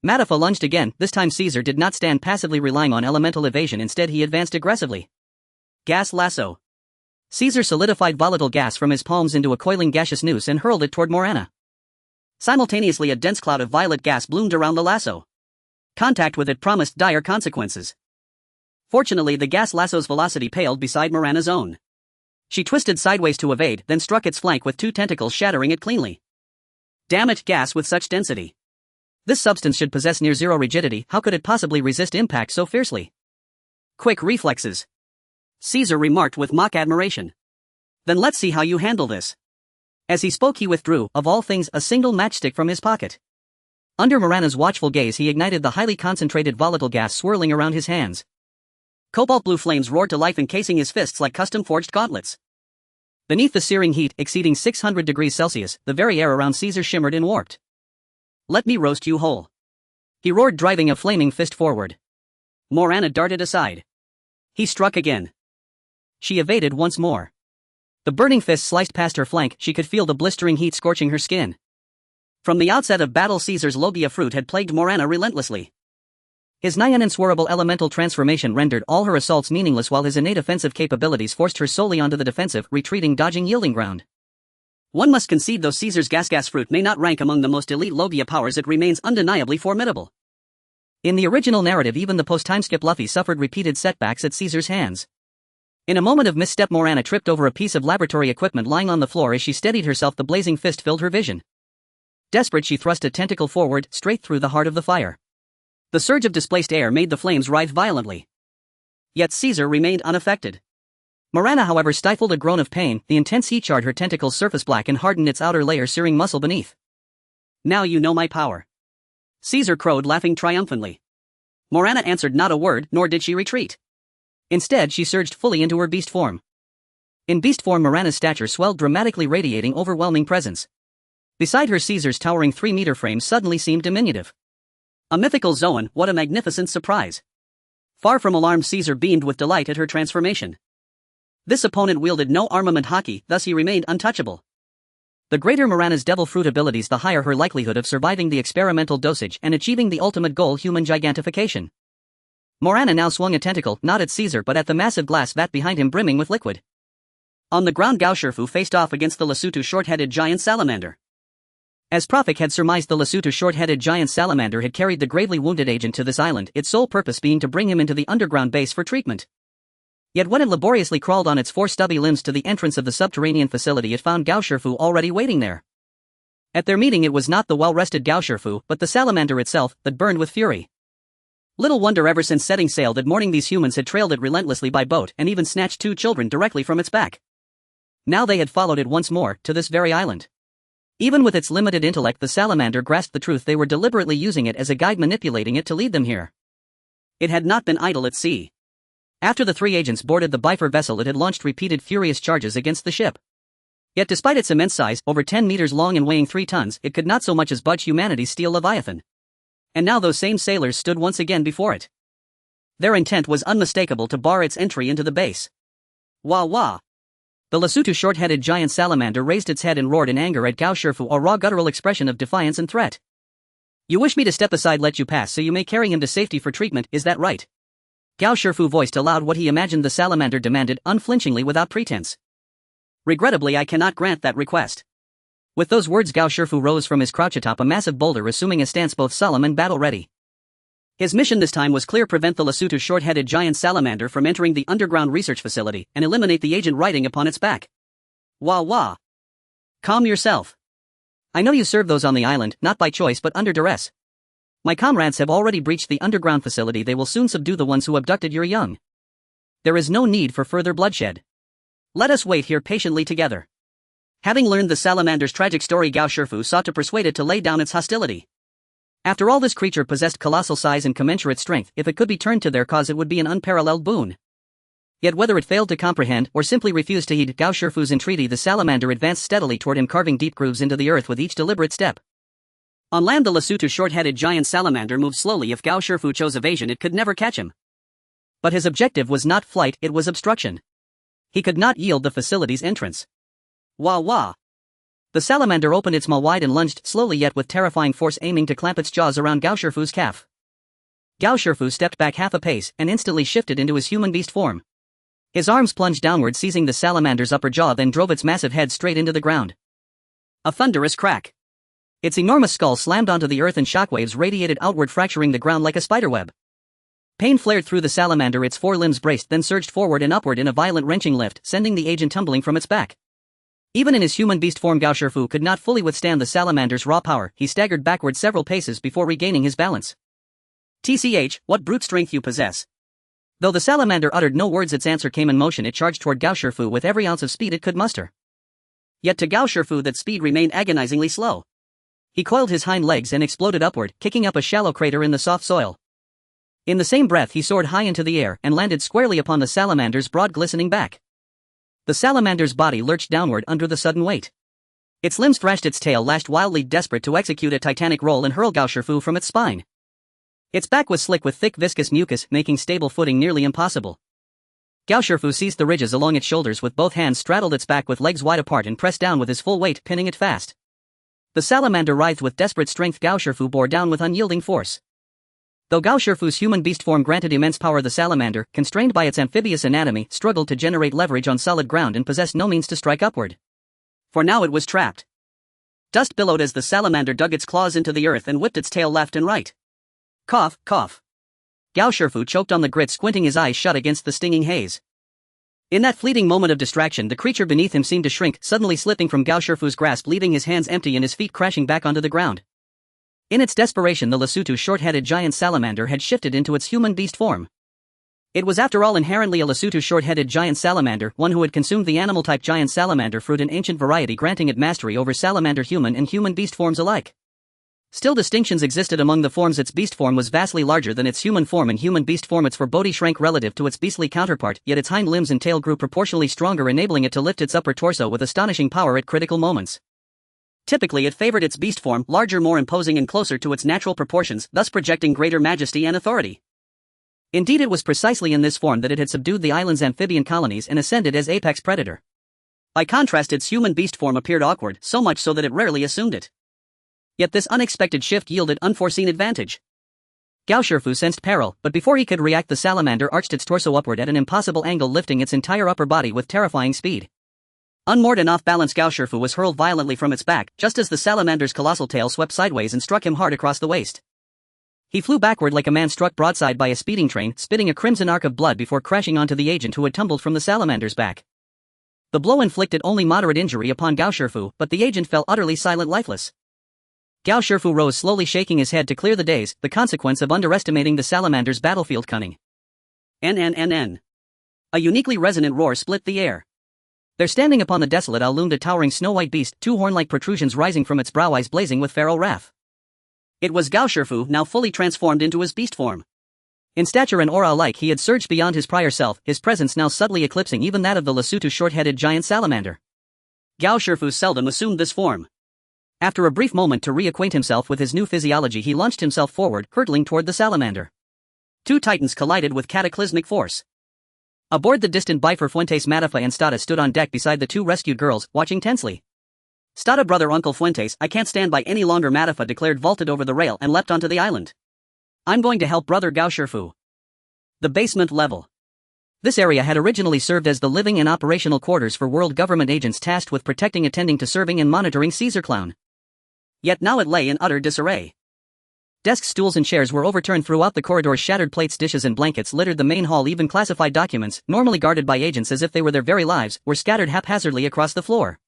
Matafa lunged again. This time Caesar did not stand passively relying on elemental evasion, instead he advanced aggressively. Gas lasso. Caesar solidified volatile gas from his palms into a coiling gaseous noose and hurled it toward Morana. Simultaneously a dense cloud of violet gas bloomed around the lasso. Contact with it promised dire consequences. Fortunately, the gas lasso's velocity paled beside Morana's own. She twisted sideways to evade, then struck its flank with two tentacles, shattering it cleanly. Damn it, gas with such density. This substance should possess near zero rigidity. How could it possibly resist impact so fiercely? Quick reflexes, Caesar remarked with mock admiration. Then let's see how you handle this. As he spoke, he withdrew, of all things, a single matchstick from his pocket. Under Morana's watchful gaze he ignited the highly concentrated volatile gas swirling around his hands. Cobalt blue flames roared to life encasing his fists like custom-forged gauntlets. Beneath the searing heat exceeding 600 degrees Celsius, the very air around Caesar shimmered and warped. "Let me roast you whole," he roared, driving a flaming fist forward. Morana darted aside. He struck again. She evaded once more. The burning fist sliced past her flank. She could feel the blistering heat scorching her skin. From the outset of battle, Caesar's Logia fruit had plagued Morana relentlessly. His nigh unanswerable elemental transformation rendered all her assaults meaningless, while his innate offensive capabilities forced her solely onto the defensive, retreating, dodging, yielding ground. One must concede, though Caesar's gas fruit may not rank among the most elite Logia powers, it remains undeniably formidable. In the original narrative, even the post-timeskip Luffy suffered repeated setbacks at Caesar's hands. In a moment of misstep, Morana tripped over a piece of laboratory equipment lying on the floor. As she steadied herself, the blazing fist filled her vision. Desperate, she thrust a tentacle forward, straight through the heart of the fire. The surge of displaced air made the flames writhe violently. Yet Caesar remained unaffected. Morana, however, stifled a groan of pain. The intense heat charred her tentacle's surface black and hardened its outer layer, searing muscle beneath. "Now you know my power," Caesar crowed, laughing triumphantly. Morana answered not a word, nor did she retreat. Instead, she surged fully into her beast form. In beast form, Morana's stature swelled dramatically, radiating overwhelming presence. Beside her, Caesar's towering 3-meter frame suddenly seemed diminutive. A mythical Zoan, what a magnificent surprise! Far from alarmed, Caesar beamed with delight at her transformation. This opponent wielded no armament hockey, thus he remained untouchable. The greater Morana's devil fruit abilities, the higher her likelihood of surviving the experimental dosage and achieving the ultimate goal, human gigantification. Morana now swung a tentacle, not at Caesar but at the massive glass vat behind him, brimming with liquid. On the ground, Gao Shifu faced off against the Lesotho short-headed giant salamander. As Prophet had surmised, the Lesotho short-headed giant salamander had carried the gravely wounded agent to this island, its sole purpose being to bring him into the underground base for treatment. Yet when it laboriously crawled on its 4 stubby limbs to the entrance of the subterranean facility, it found Gao Shifu already waiting there. At their meeting, it was not the well-rested Gao Shifu, but the salamander itself, that burned with fury. Little wonder, ever since setting sail that morning, these humans had trailed it relentlessly by boat and even snatched 2 children directly from its back. Now they had followed it once more, to this very island. Even with its limited intellect, the salamander grasped the truth. They were deliberately using it as a guide, manipulating it to lead them here. It had not been idle at sea. After the 3 agents boarded the Bifer vessel, it had launched repeated furious charges against the ship. Yet despite its immense size, over 10 meters long and weighing 3 tons, it could not so much as budge humanity's steel leviathan. And now those same sailors stood once again before it. Their intent was unmistakable: to bar its entry into the base. Wah wah! The Lesotho short-headed giant salamander raised its head and roared in anger at Gao Shifu, a raw guttural expression of defiance and threat. "You wish me to step aside, let you pass so you may carry him to safety for treatment, is that right?" Gao Shifu voiced aloud what he imagined the salamander demanded, unflinchingly, without pretense. "Regrettably, I cannot grant that request." With those words, Gao Shifu rose from his crouch atop a massive boulder, assuming a stance both solemn and battle-ready. His mission this time was clear: prevent the Lesotho short-headed giant salamander from entering the underground research facility and eliminate the agent riding upon its back. Wah wah! Calm yourself. I know you serve those on the island, not by choice but under duress. My comrades have already breached the underground facility. They will soon subdue the ones who abducted your young. There is no need for further bloodshed. Let us wait here patiently together. Having learned the salamander's tragic story, Gao Shifu sought to persuade it to lay down its hostility. After all, this creature possessed colossal size and commensurate strength. If it could be turned to their cause, it would be an unparalleled boon. Yet whether it failed to comprehend or simply refused to heed Gao Shifu's entreaty, the salamander advanced steadily toward him, carving deep grooves into the earth with each deliberate step. On land, the Lesotho short-headed giant salamander moved slowly. If Gao Shifu chose evasion, it could never catch him. But his objective was not flight, it was obstruction. He could not yield the facility's entrance. Wah wah! The salamander opened its maw wide and lunged, slowly yet with terrifying force, aiming to clamp its jaws around Gao Shifu's calf. Gao Shifu stepped back half a pace and instantly shifted into his human beast form. His arms plunged downward, seizing the salamander's upper jaw, then drove its massive head straight into the ground. A thunderous crack. Its enormous skull slammed onto the earth and shockwaves radiated outward, fracturing the ground like a spiderweb. Pain flared through the salamander, its 4 limbs braced, then surged forward and upward in a violent wrenching lift, sending the agent tumbling from its back. Even in his human beast form, Gao Shifu could not fully withstand the salamander's raw power. He staggered backward several paces before regaining his balance. "TCH, what brute strength you possess!" Though the salamander uttered no words, its answer came in motion. It charged toward Gao Shifu with every ounce of speed it could muster. Yet to Gao Shifu that speed remained agonizingly slow. He coiled his hind legs and exploded upward, kicking up a shallow crater in the soft soil. In the same breath he soared high into the air and landed squarely upon the salamander's broad glistening back. The salamander's body lurched downward under the sudden weight. Its limbs thrashed, its tail lashed wildly, desperate to execute a titanic roll and hurl Gao Shifu from its spine. Its back was slick with thick viscous mucus, making stable footing nearly impossible. Gao Shifu seized the ridges along its shoulders with both hands, straddled its back with legs wide apart and pressed down with his full weight, pinning it fast. The salamander writhed with desperate strength. Gao Shifu bore down with unyielding force. Though Gao Shifu's human beast form granted immense power, the salamander, constrained by its amphibious anatomy, struggled to generate leverage on solid ground and possessed no means to strike upward. For now it was trapped. Dust billowed as the salamander dug its claws into the earth and whipped its tail left and right. Cough, cough. Gao Shifu choked on the grit, squinting his eyes shut against the stinging haze. In that fleeting moment of distraction, the creature beneath him seemed to shrink, suddenly slipping from Gao Shifu's grasp, leaving his hands empty and his feet crashing back onto the ground. In its desperation, the Lesotho short-headed giant salamander had shifted into its human beast form. It was after all inherently a Lesotho short-headed giant salamander, one who had consumed the animal-type giant salamander fruit, an ancient variety granting it mastery over salamander human and human beast forms alike. Still, distinctions existed among the forms. Its beast form was vastly larger than its human form, and human beast form its forebody shrank relative to its beastly counterpart, yet its hind limbs and tail grew proportionally stronger, enabling it to lift its upper torso with astonishing power at critical moments. Typically it favored its beast form, larger, more imposing and closer to its natural proportions, thus projecting greater majesty and authority. Indeed, it was precisely in this form that it had subdued the island's amphibian colonies and ascended as apex predator. By contrast, its human beast form appeared awkward, so much so that it rarely assumed it. Yet this unexpected shift yielded unforeseen advantage. Gao Shifu sensed peril, but before he could react, the salamander arched its torso upward at an impossible angle, lifting its entire upper body with terrifying speed. Unmoored and off balance, Gao Shifu was hurled violently from its back, just as the salamander's colossal tail swept sideways and struck him hard across the waist. He flew backward like a man struck broadside by a speeding train, spitting a crimson arc of blood before crashing onto the agent who had tumbled from the salamander's back. The blow inflicted only moderate injury upon Gao Shifu, but the agent fell utterly silent, lifeless. Gao Shifu rose slowly, shaking his head to clear the daze, the consequence of underestimating the salamander's battlefield cunning. N. A uniquely resonant roar split the air. There, standing upon the desolate isle, loomed a towering snow-white beast, two horn-like protrusions rising from its brow, eyes blazing with feral wrath. It was Gao Shifu, now fully transformed into his beast form. In stature and aura alike he had surged beyond his prior self, his presence now subtly eclipsing even that of the Lesotho short-headed giant salamander. Gao Shifu seldom assumed this form. After a brief moment to reacquaint himself with his new physiology, he launched himself forward, hurtling toward the salamander. Two titans collided with cataclysmic force. Aboard the distant Bifer, Fuentes, Matafa and Stada stood on deck beside the two rescued girls, watching tensely. Stada, brother Uncle Fuentes, I can't stand by any longer, Matafa declared, vaulted over the rail and leapt onto the island. I'm going to help brother Gao Shifu. The basement level. This area had originally served as the living and operational quarters for world government agents tasked with protecting, attending to, serving and monitoring Caesar Clown. Yet now it lay in utter disarray. Desks, stools and chairs were overturned throughout the corridors, shattered plates, dishes and blankets littered the main hall, even classified documents, normally guarded by agents as if they were their very lives, were scattered haphazardly across the floor.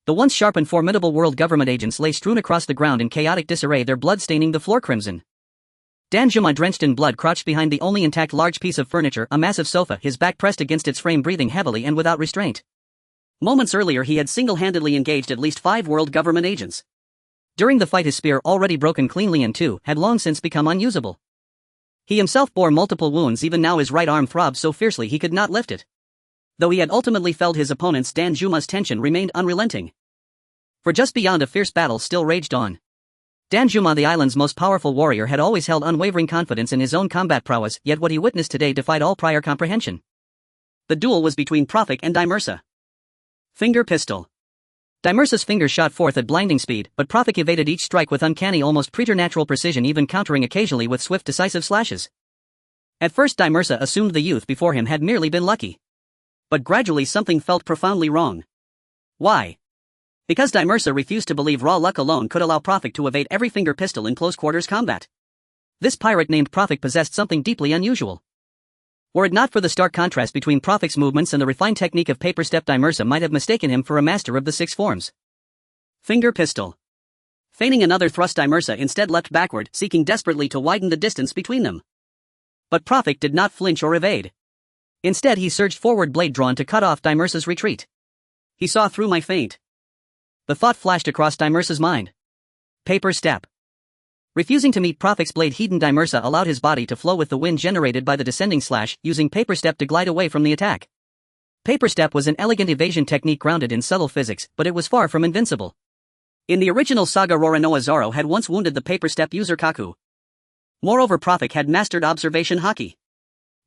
The once sharp and formidable world government agents lay strewn across the ground in chaotic disarray, their blood staining the floor crimson. Dan Juma, drenched in blood, crouched behind the only intact large piece of furniture, a massive sofa, his back pressed against its frame, breathing heavily and without restraint. Moments earlier he had single-handedly engaged at least 5 world government agents. During the fight his spear, already broken cleanly in two, had long since become unusable. He himself bore multiple wounds, even now his right arm throbbed so fiercely he could not lift it. Though he had ultimately felled his opponents, Dan Juma's tension remained unrelenting. For just beyond, a fierce battle still raged on. Dan Juma, the island's most powerful warrior, had always held unwavering confidence in his own combat prowess, yet what he witnessed today defied all prior comprehension. The duel was between Profik and Dimersa. Finger pistol. Dimersa's fingers shot forth at blinding speed, but Profik evaded each strike with uncanny, almost preternatural precision, even countering occasionally with swift, decisive slashes. At first Dimersa assumed the youth before him had merely been lucky. But gradually something felt profoundly wrong. Why? Because Dimersa refused to believe raw luck alone could allow Profik to evade every finger pistol in close-quarters combat. This pirate named Profik possessed something deeply unusual. Were it not for the stark contrast between Profik's movements and the refined technique of paper step, Dimersa might have mistaken him for a master of the 6 forms. Finger pistol. Feigning another thrust, Dimersa instead leapt backward, seeking desperately to widen the distance between them. But Profik did not flinch or evade. Instead he surged forward, blade drawn, to cut off Dimersa's retreat. He saw through my feint. The thought flashed across Dimersa's mind. Paper step. Refusing to meet Prophet's blade, Hedon Dimersa allowed his body to flow with the wind generated by the descending slash, using paper step to glide away from the attack. Paper step was an elegant evasion technique grounded in subtle physics, but it was far from invincible. In the original saga, Roronoa Zoro had once wounded the paper step user Kaku. Moreover, Prophet had mastered observation haki.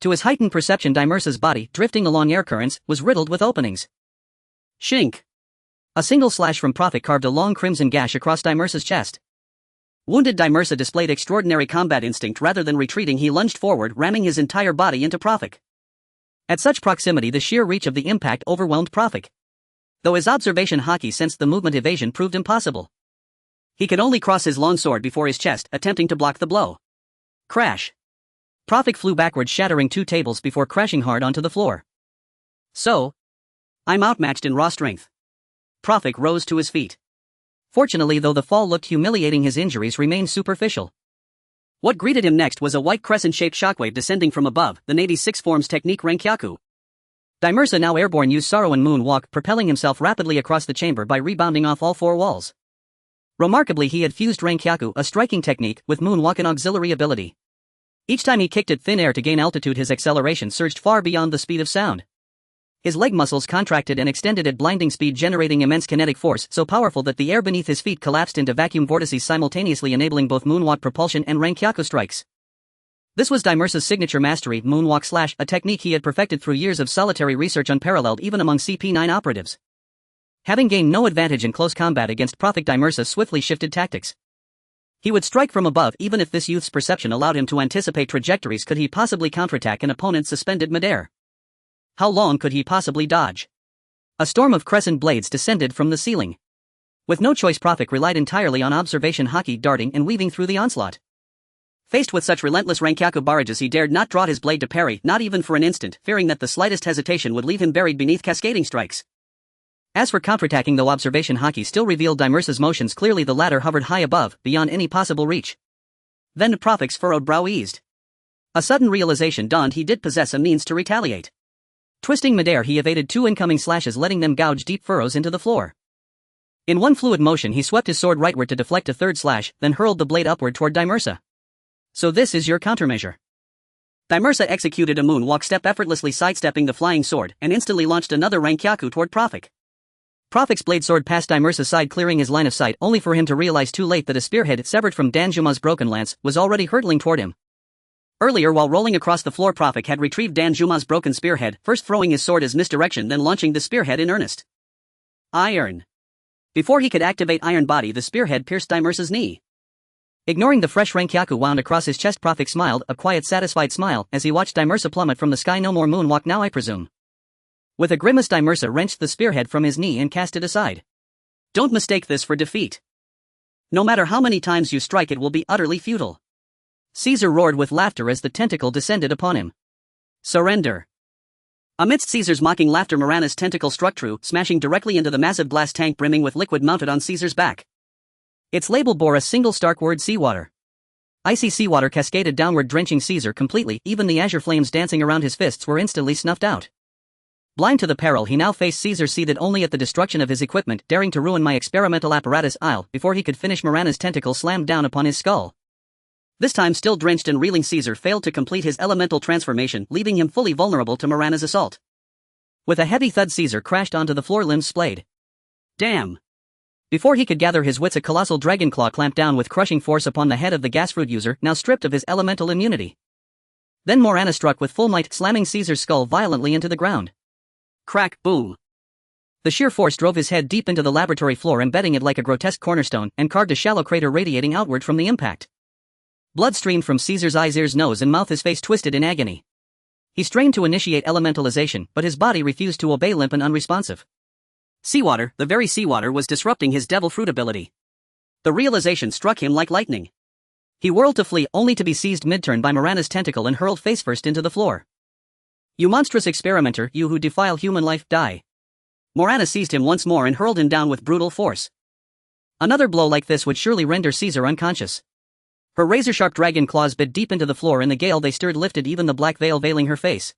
To his heightened perception, Dimersa's body, drifting along air currents, was riddled with openings. Shink. A single slash from Prophet carved a long crimson gash across Dimersa's chest. Wounded, Dimersa displayed extraordinary combat instinct. Rather than retreating, he lunged forward, ramming his entire body into Prophet. At such proximity, the sheer reach of the impact overwhelmed Prophet. Though his observation haki sensed the movement, evasion proved impossible. He could only cross his long sword before his chest, attempting to block the blow. Crash. Prophet flew backwards, shattering 2 tables before crashing hard onto the floor. So, I'm outmatched in raw strength. Prophet rose to his feet. Fortunately, though the fall looked humiliating, his injuries remained superficial. What greeted him next was a white crescent-shaped shockwave descending from above, the Navy 6 forms technique Renkyaku. Dimersa, now airborne, used Sorrow and Moonwalk, propelling himself rapidly across the chamber by rebounding off all 4 walls. Remarkably, he had fused Renkyaku, a striking technique, with Moonwalk, an auxiliary ability. Each time he kicked at thin air to gain altitude, his acceleration surged far beyond the speed of sound. His leg muscles contracted and extended at blinding speed, generating immense kinetic force so powerful that the air beneath his feet collapsed into vacuum vortices, simultaneously enabling both Moonwalk propulsion and Renkyaku strikes. This was Dimersa's signature mastery, Moonwalk Slash, a technique he had perfected through years of solitary research, unparalleled even among CP9 operatives. Having gained no advantage in close combat against Prophet, Dimersa swiftly shifted tactics. He would strike from above. Even if this youth's perception allowed him to anticipate trajectories, could he possibly counterattack an opponent suspended midair? How long could he possibly dodge? A storm of crescent blades descended from the ceiling. With no choice, Prophet relied entirely on observation haki, darting and weaving through the onslaught. Faced with such relentless Renkyaku barrages, he dared not draw his blade to parry, not even for an instant, fearing that the slightest hesitation would leave him buried beneath cascading strikes. As for counterattacking, though observation haki still revealed Dimersa's motions clearly, the latter hovered high above, beyond any possible reach. Then Prophet's furrowed brow eased. A sudden realization dawned: he did possess a means to retaliate. Twisting midair, he evaded 2 incoming slashes, letting them gouge deep furrows into the floor. In one fluid motion, he swept his sword rightward to deflect a 3rd slash, then hurled the blade upward toward Dimersa. So this is your countermeasure. Dimersa executed a moonwalk step, effortlessly sidestepping the flying sword, and instantly launched another Renkyaku toward Prophet. Prophet's blade sword passed Dimersa's side, clearing his line of sight, only for him to realize too late that a spearhead, severed from Danjuma's broken lance, was already hurtling toward him. Earlier, while rolling across the floor, Prophet had retrieved Danjuma's broken spearhead, first throwing his sword as misdirection, then launching the spearhead in earnest. Iron. Before he could activate Iron Body, the spearhead pierced Dimersa's knee. Ignoring the fresh Renkyaku wound across his chest, Prophet smiled, a quiet, satisfied smile, as he watched Dimersa plummet from the sky. No more moonwalk now, I presume. With a grimace, Dimersa wrenched the spearhead from his knee and cast it aside. Don't mistake this for defeat. No matter how many times you strike, it will be utterly futile. Caesar roared with laughter as the tentacle descended upon him. Surrender. Amidst Caesar's mocking laughter, Morana's tentacle struck true, smashing directly into the massive glass tank brimming with liquid mounted on Caesar's back. Its label bore a single stark word: seawater. Icy seawater cascaded downward, drenching Caesar completely. Even the azure flames dancing around his fists were instantly snuffed out. Blind to the peril he now faced, Caesar seethed only at the destruction of his equipment, daring to ruin my experimental apparatus. Before he could finish, Morana's tentacle slammed down upon his skull. This time, still drenched and reeling, Caesar failed to complete his elemental transformation, leaving him fully vulnerable to Morana's assault. With a heavy thud, Caesar crashed onto the floor, limbs splayed. Damn! Before he could gather his wits, a colossal dragon claw clamped down with crushing force upon the head of the gasfruit user, now stripped of his elemental immunity. Then Morana struck with full might, slamming Caesar's skull violently into the ground. Crack, boom. The sheer force drove his head deep into the laboratory floor, embedding it like a grotesque cornerstone, and carved a shallow crater radiating outward from the impact. Blood streamed from Caesar's eyes, ears, nose, and mouth, his face twisted in agony. He strained to initiate elementalization, but his body refused to obey, limp and unresponsive. Seawater, the very seawater, was disrupting his devil fruit ability. The realization struck him like lightning. He whirled to flee, only to be seized mid-turn by Morana's tentacle and hurled face-first into the floor. You monstrous experimenter, you who defile human life, die. Morana seized him once more and hurled him down with brutal force. Another blow like this would surely render Caesar unconscious. Her razor-sharp dragon claws bit deep into the floor. In the gale they stirred, lifted even the black veil veiling her face.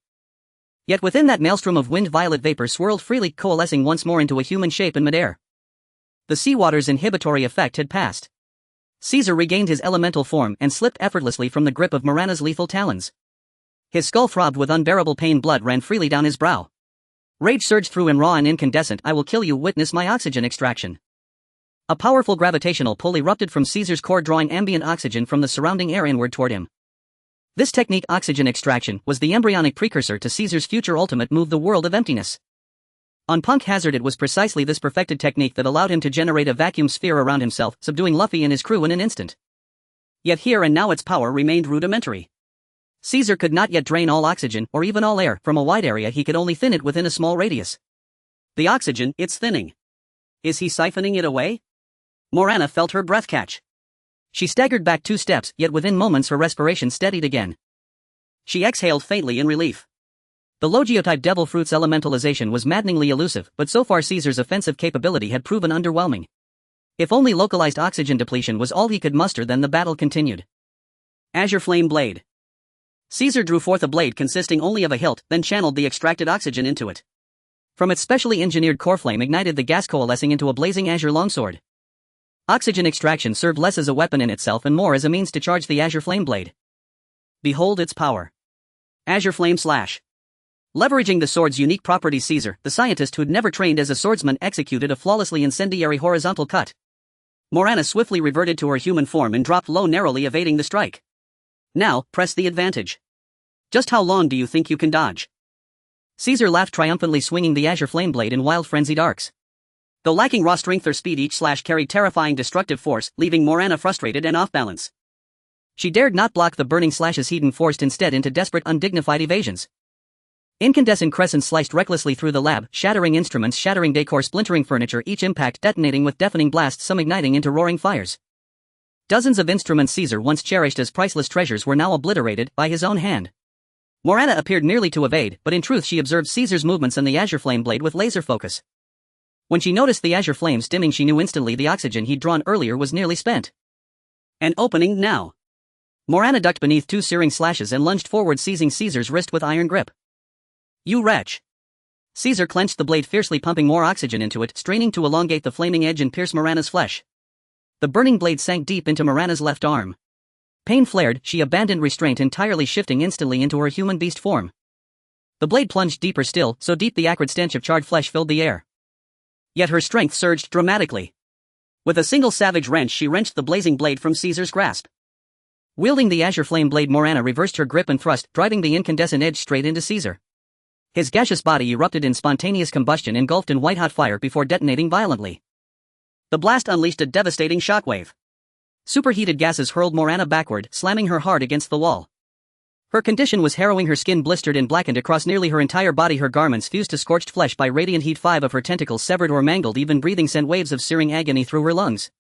Yet within that maelstrom of wind, violet vapor swirled freely, coalescing once more into a human shape in midair. The seawater's inhibitory effect had passed. Caesar regained his elemental form and slipped effortlessly from the grip of Morana's lethal talons. His skull throbbed with unbearable pain, blood ran freely down his brow. Rage surged through him, raw and incandescent. I will kill you, witness my oxygen extraction. A powerful gravitational pull erupted from Caesar's core, drawing ambient oxygen from the surrounding air inward toward him. This technique, oxygen extraction, was the embryonic precursor to Caesar's future ultimate move, the world of emptiness. On Punk Hazard, it was precisely this perfected technique that allowed him to generate a vacuum sphere around himself, subduing Luffy and his crew in an instant. Yet here and now its power remained rudimentary. Caesar could not yet drain all oxygen, or even all air, from a wide area. He could only thin it within a small radius. The oxygen, it's thinning. Is he siphoning it away? Morana felt her breath catch. She staggered back 2 steps, yet within moments her respiration steadied again. She exhaled faintly in relief. The Logiotype Devil Fruit's elementalization was maddeningly elusive, but so far Caesar's offensive capability had proven underwhelming. If only localized oxygen depletion was all he could muster, then the battle continued. Azure Flame Blade. Caesar drew forth a blade consisting only of a hilt, then channeled the extracted oxygen into it. From its specially engineered core, flame ignited the gas, coalescing into a blazing azure longsword. Oxygen extraction served less as a weapon in itself and more as a means to charge the Azure Flame Blade. Behold its power. Azure Flame Slash. Leveraging the sword's unique properties, Caesar, the scientist who'd never trained as a swordsman, executed a flawlessly incendiary horizontal cut. Morana swiftly reverted to her human form and dropped low, narrowly evading the strike. Now, press the advantage. Just how long do you think you can dodge? Caesar laughed triumphantly, swinging the Azure Flame Blade in wild, frenzied arcs. Though lacking raw strength or speed, each slash carried terrifying destructive force, leaving Morana frustrated and off balance. She dared not block the burning slashes he'd forced instead into desperate, undignified evasions. Incandescent crescents sliced recklessly through the lab, shattering instruments, shattering decor, splintering furniture, each impact detonating with deafening blasts, some igniting into roaring fires. Dozens of instruments Caesar once cherished as priceless treasures were now obliterated by his own hand. Morana appeared merely to evade, but in truth she observed Caesar's movements and the Azure Flame Blade with laser focus. When she noticed the azure flames dimming, she knew instantly the oxygen he'd drawn earlier was nearly spent. An opening now. Morana ducked beneath 2 searing slashes and lunged forward, seizing Caesar's wrist with iron grip. You wretch! Caesar clenched the blade, fiercely pumping more oxygen into it, straining to elongate the flaming edge and pierce Morana's flesh. The burning blade sank deep into Morana's left arm. Pain flared, she abandoned restraint entirely, shifting instantly into her human beast form. The blade plunged deeper still, so deep the acrid stench of charred flesh filled the air. Yet her strength surged dramatically. With a single savage wrench, she wrenched the blazing blade from Caesar's grasp. Wielding the Azure Flame Blade, Morana reversed her grip and thrust, driving the incandescent edge straight into Caesar. His gaseous body erupted in spontaneous combustion, engulfed in white-hot fire before detonating violently. The blast unleashed a devastating shockwave. Superheated gases hurled Morana backward, slamming her hard against the wall. Her condition was harrowing. Her skin blistered and blackened across nearly her entire body, her garments fused to scorched flesh by radiant heat. 5 of her tentacles severed or mangled, even breathing sent waves of searing agony through her lungs.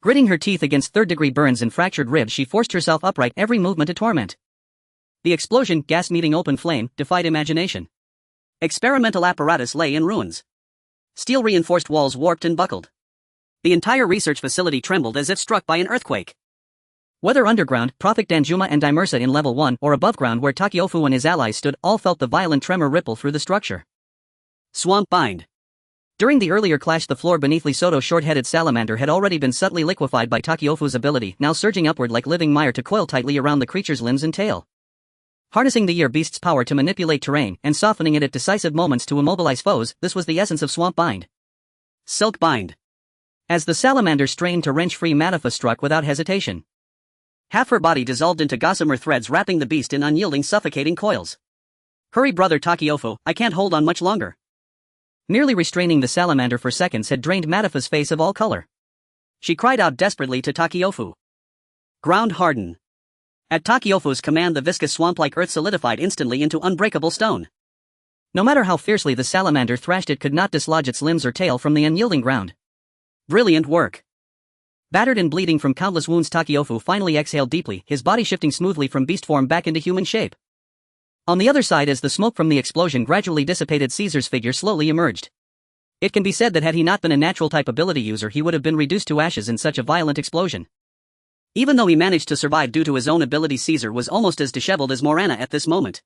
Gritting her teeth against third-degree burns and fractured ribs, she forced herself upright, every movement a torment. The explosion, gas meeting open flame, defied imagination. Experimental apparatus lay in ruins. Steel-reinforced walls warped and buckled. The entire research facility trembled as if struck by an earthquake. Whether underground, Prophet Danjuma and Dimersa in Level 1, or above ground where Takiofu and his allies stood, all felt the violent tremor ripple through the structure. Swamp Bind. During the earlier clash, the floor beneath Lesoto's short-headed salamander had already been subtly liquefied by Takiofu's ability, now surging upward like living mire to coil tightly around the creature's limbs and tail. Harnessing the ear beast's power to manipulate terrain, and softening it at decisive moments to immobilize foes, this was the essence of Swamp Bind. Silk Bind. As the salamander strained to wrench free, Matafa struck without hesitation. Half her body dissolved into gossamer threads, wrapping the beast in unyielding, suffocating coils. Hurry, brother Takiofu, I can't hold on much longer. Merely restraining the salamander for seconds had drained Matafa's face of all color. She cried out desperately to Takiofu. Ground harden. At Takiofu's command, the viscous swamp-like earth solidified instantly into unbreakable stone. No matter how fiercely the salamander thrashed, it could not dislodge its limbs or tail from the unyielding ground. Brilliant work. Battered and bleeding from countless wounds, Takiofu finally exhaled deeply, his body shifting smoothly from beast form back into human shape. On the other side, as the smoke from the explosion gradually dissipated, Caesar's figure slowly emerged. It can be said that had he not been a natural type ability user, he would have been reduced to ashes in such a violent explosion. Even though he managed to survive due to his own ability, Caesar was almost as disheveled as Morana at this moment.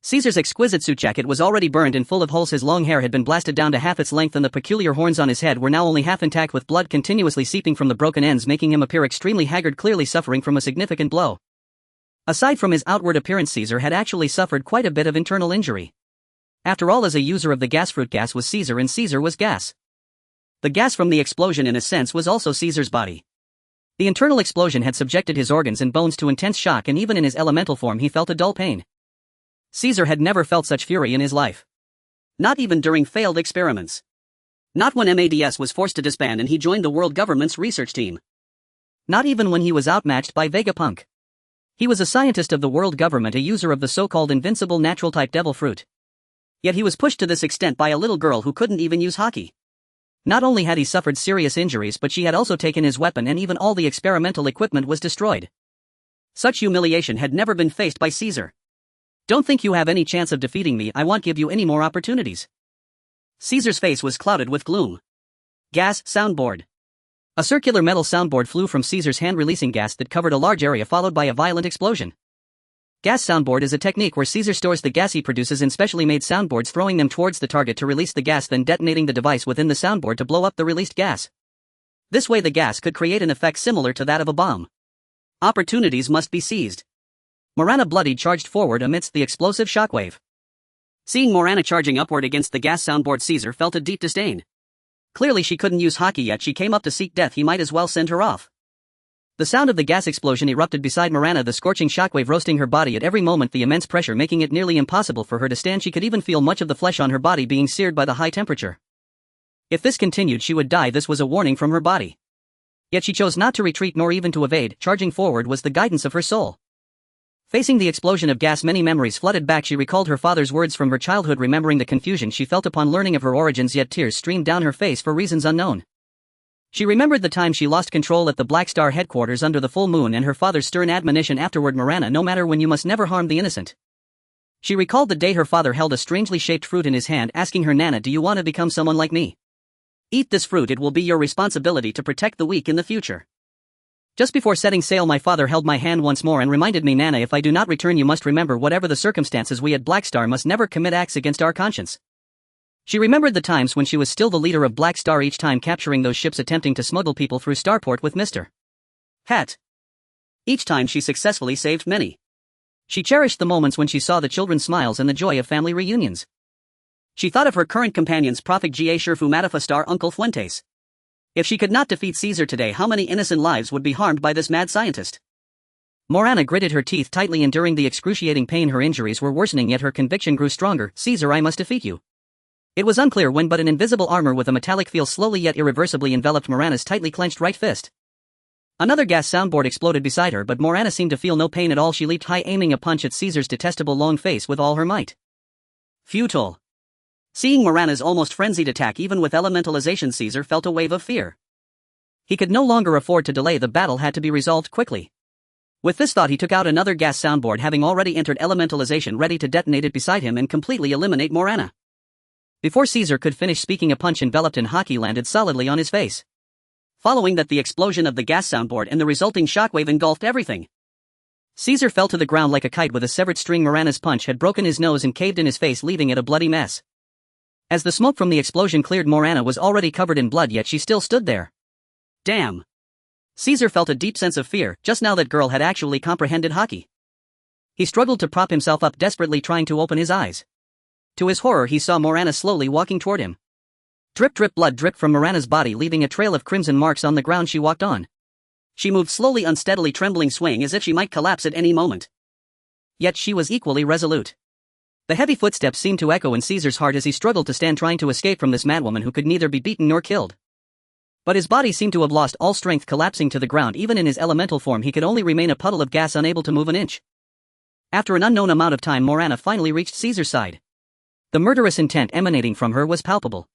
Caesar's exquisite suit jacket was already burned and full of holes. His long hair had been blasted down to half its length, and the peculiar horns on his head were now only half intact, with blood continuously seeping from the broken ends, making him appear extremely haggard, clearly suffering from a significant blow. Aside from his outward appearance, Caesar had actually suffered quite a bit of internal injury. After all, as a user of the gas fruit, gas was Caesar and Caesar was gas. The gas from the explosion, in a sense, was also Caesar's body. The internal explosion had subjected his organs and bones to intense shock, and even in his elemental form he felt a dull pain. Caesar had never felt such fury in his life. Not even during failed experiments. Not when MADS was forced to disband and he joined the world government's research team. Not even when he was outmatched by Vegapunk. He was a scientist of the world government, a user of the so-called invincible natural-type devil fruit. Yet he was pushed to this extent by a little girl who couldn't even use hockey. Not only had he suffered serious injuries, but she had also taken his weapon, and even all the experimental equipment was destroyed. Such humiliation had never been faced by Caesar. Don't think you have any chance of defeating me. I won't give you any more opportunities. Caesar's face was clouded with gloom. Gas soundboard. A circular metal soundboard flew from Caesar's hand, releasing gas that covered a large area, followed by a violent explosion. Gas soundboard is a technique where Caesar stores the gas he produces in specially made soundboards, throwing them towards the target to release the gas, then detonating the device within the soundboard to blow up the released gas. This way the gas could create an effect similar to that of a bomb. Opportunities must be seized. Morana, bloodied, charged forward amidst the explosive shockwave. Seeing Morana charging upward against the gas soundboard, Caesar felt a deep disdain. Clearly she couldn't use hockey yet. She came up to seek death. He might as well send her off. The sound of the gas explosion erupted beside Morana, the scorching shockwave roasting her body at every moment, the immense pressure making it nearly impossible for her to stand. She could even feel much of the flesh on her body being seared by the high temperature. If this continued, she would die. This was a warning from her body. Yet she chose not to retreat nor even to evade. Charging forward was the guidance of her soul. Facing the explosion of gas, many memories flooded back. She recalled her father's words from her childhood, remembering the confusion she felt upon learning of her origins, yet tears streamed down her face for reasons unknown. She remembered the time she lost control at the Black Star headquarters under the full moon, and her father's stern admonition afterward: Morana, no matter when, you must never harm the innocent. She recalled the day her father held a strangely shaped fruit in his hand, asking her, Nana, do you want to become someone like me? Eat this fruit, it will be your responsibility to protect the weak in the future. Just before setting sail, my father held my hand once more and reminded me, Nana, if I do not return, you must remember, whatever the circumstances, we at Black Star must never commit acts against our conscience. She remembered the times when she was still the leader of Black Star, each time capturing those ships attempting to smuggle people through Starport with Mr. Hat. Each time she successfully saved many. She cherished the moments when she saw the children's smiles and the joy of family reunions. She thought of her current companions, Prophet Ga Sherfu Matafastar, Uncle Fuentes. If she could not defeat Caesar today, how many innocent lives would be harmed by this mad scientist? Morana gritted her teeth tightly, enduring the excruciating pain. Her injuries were worsening, yet her conviction grew stronger. Caesar, I must defeat you. It was unclear when, but an invisible armor with a metallic feel slowly yet irreversibly enveloped Morana's tightly clenched right fist. Another gas soundboard exploded beside her, but Morana seemed to feel no pain at all. She leaped high, aiming a punch at Caesar's detestable long face with all her might. Futile. Seeing Morana's almost frenzied attack, even with elementalization, Caesar felt a wave of fear. He could no longer afford to delay. The battle had to be resolved quickly. With this thought, he took out another gas soundboard, having already entered elementalization, ready to detonate it beside him and completely eliminate Morana. Before Caesar could finish speaking, a punch enveloped in hockey landed solidly on his face. Following that, the explosion of the gas soundboard and the resulting shockwave engulfed everything. Caesar fell to the ground like a kite with a severed string. Morana's punch had broken his nose and caved in his face, leaving it a bloody mess. As the smoke from the explosion cleared, Morana was already covered in blood, yet she still stood there. Damn. Caesar felt a deep sense of fear. Just now that girl had actually comprehended hockey. He struggled to prop himself up, desperately trying to open his eyes. To his horror, he saw Morana slowly walking toward him. Drip, drip, blood dripped from Morana's body, leaving a trail of crimson marks on the ground she walked on. She moved slowly, unsteadily, trembling, swaying as if she might collapse at any moment. Yet she was equally resolute. The heavy footsteps seemed to echo in Caesar's heart as he struggled to stand, trying to escape from this madwoman who could neither be beaten nor killed. But his body seemed to have lost all strength, collapsing to the ground. Even in his elemental form, he could only remain a puddle of gas, unable to move an inch. After an unknown amount of time, Morana finally reached Caesar's side. The murderous intent emanating from her was palpable.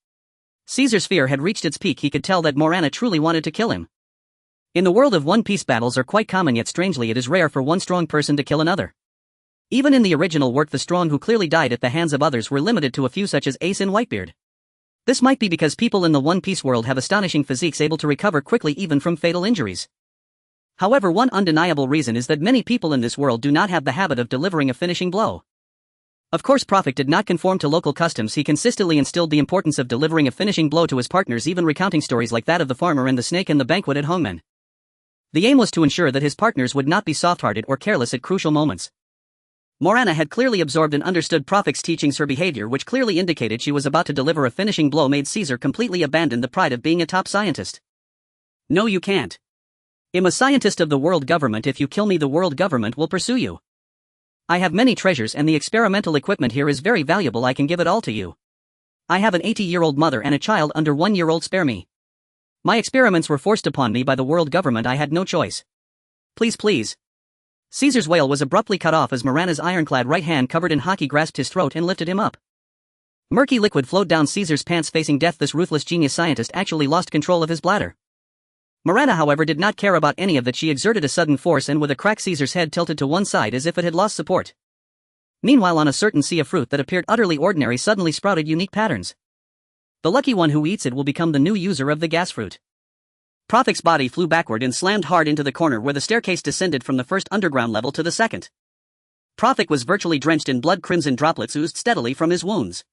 Caesar's fear had reached its peak. He could tell that Morana truly wanted to kill him. In the world of One Piece, battles are quite common, yet strangely it is rare for one strong person to kill another. Even in the original work, the strong who clearly died at the hands of others were limited to a few, such as Ace and Whitebeard. This might be because people in the One Piece world have astonishing physiques, able to recover quickly even from fatal injuries. However, one undeniable reason is that many people in this world do not have the habit of delivering a finishing blow. Of course Profik did not conform to local customs. He consistently instilled the importance of delivering a finishing blow to his partners, even recounting stories like that of the farmer and the snake in the banquet at Hongmen. The aim was to ensure that his partners would not be soft-hearted or careless at crucial moments. Morana had clearly absorbed and understood Profik's teachings. Her behavior, which clearly indicated she was about to deliver a finishing blow, made Caesar completely abandon the pride of being a top scientist. No, you can't. I'm a scientist of the world government. If you kill me, the world government will pursue you. I have many treasures and the experimental equipment here is very valuable. I can give it all to you. I have an 80-year-old mother and a child under 1-year-old. Spare me. My experiments were forced upon me by the world government. I had no choice. Please, please. Caesar's wail was abruptly cut off as Morana's ironclad right hand covered in hockey grasped his throat and lifted him up. Murky liquid flowed down Caesar's pants. Facing death, this ruthless genius scientist actually lost control of his bladder. Morana, however, did not care about any of that. She exerted a sudden force, and with a crack Caesar's head tilted to one side as if it had lost support. Meanwhile, on a certain sea of fruit that appeared utterly ordinary suddenly sprouted unique patterns. The lucky one who eats it will become the new user of the gas fruit. Profik's body flew backward and slammed hard into the corner where the staircase descended from the first underground level to the second. Profik was virtually drenched in blood. Crimson droplets oozed steadily from his wounds.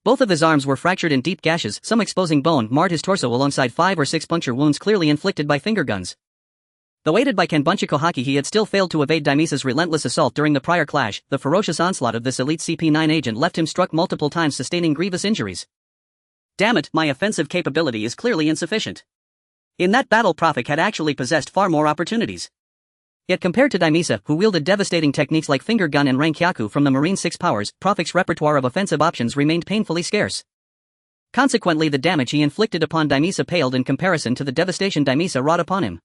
Both of his arms were fractured in deep gashes, some exposing bone marred his torso alongside 5 or 6 puncture wounds clearly inflicted by finger guns. Though aided by Kenbunchiko Haki, he had still failed to evade Daimisa's relentless assault during the prior clash. The ferocious onslaught of this elite CP9 agent left him struck multiple times, sustaining grievous injuries. Damn it, my offensive capability is clearly insufficient. In that battle, Profik had actually possessed far more opportunities. Yet compared to Daimisa, who wielded devastating techniques like finger gun and Rankyaku from the Marine 6 powers, Profik's repertoire of offensive options remained painfully scarce. Consequently, the damage he inflicted upon Daimisa paled in comparison to the devastation Daimisa wrought upon him.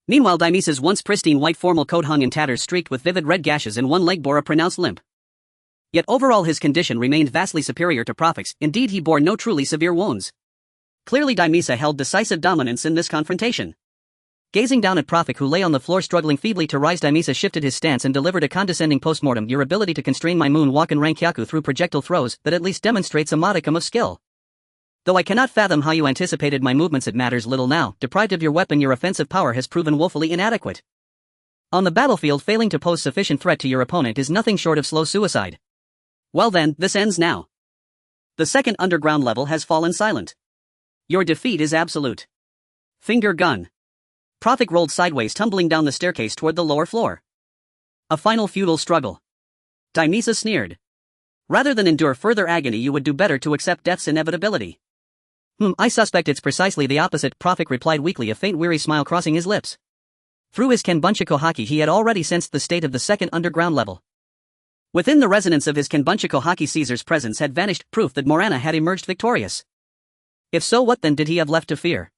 Meanwhile, Daimisa's once pristine white formal coat hung in tatters, streaked with vivid red gashes, and one leg bore a pronounced limp. Yet overall his condition remained vastly superior to Profik's. Indeed, he bore no truly severe wounds. Clearly Daimisa held decisive dominance in this confrontation. Gazing down at Profik, who lay on the floor struggling feebly to rise, Daimisa shifted his stance and delivered a condescending postmortem. Your ability to constrain my moonwalk and Rankyaku through projectile throws, that at least demonstrates a modicum of skill. Though I cannot fathom how you anticipated my movements, it matters little now. Deprived of your weapon, your offensive power has proven woefully inadequate. On the battlefield, failing to pose sufficient threat to your opponent is nothing short of slow suicide. Well then, this ends now. The second underground level has fallen silent. Your defeat is absolute. Finger gun. Profik rolled sideways, tumbling down the staircase toward the lower floor. A final futile struggle. Daimisa sneered. Rather than endure further agony, you would do better to accept death's inevitability. I suspect it's precisely the opposite, Profik replied weakly, a faint weary smile crossing his lips. Through his Kenbunchiko Haki, he had already sensed the state of the second underground level. Within the resonance of his Kenbunchiko Haki, Caesar's presence had vanished, proof that Morana had emerged victorious. If so, what then did he have left to fear?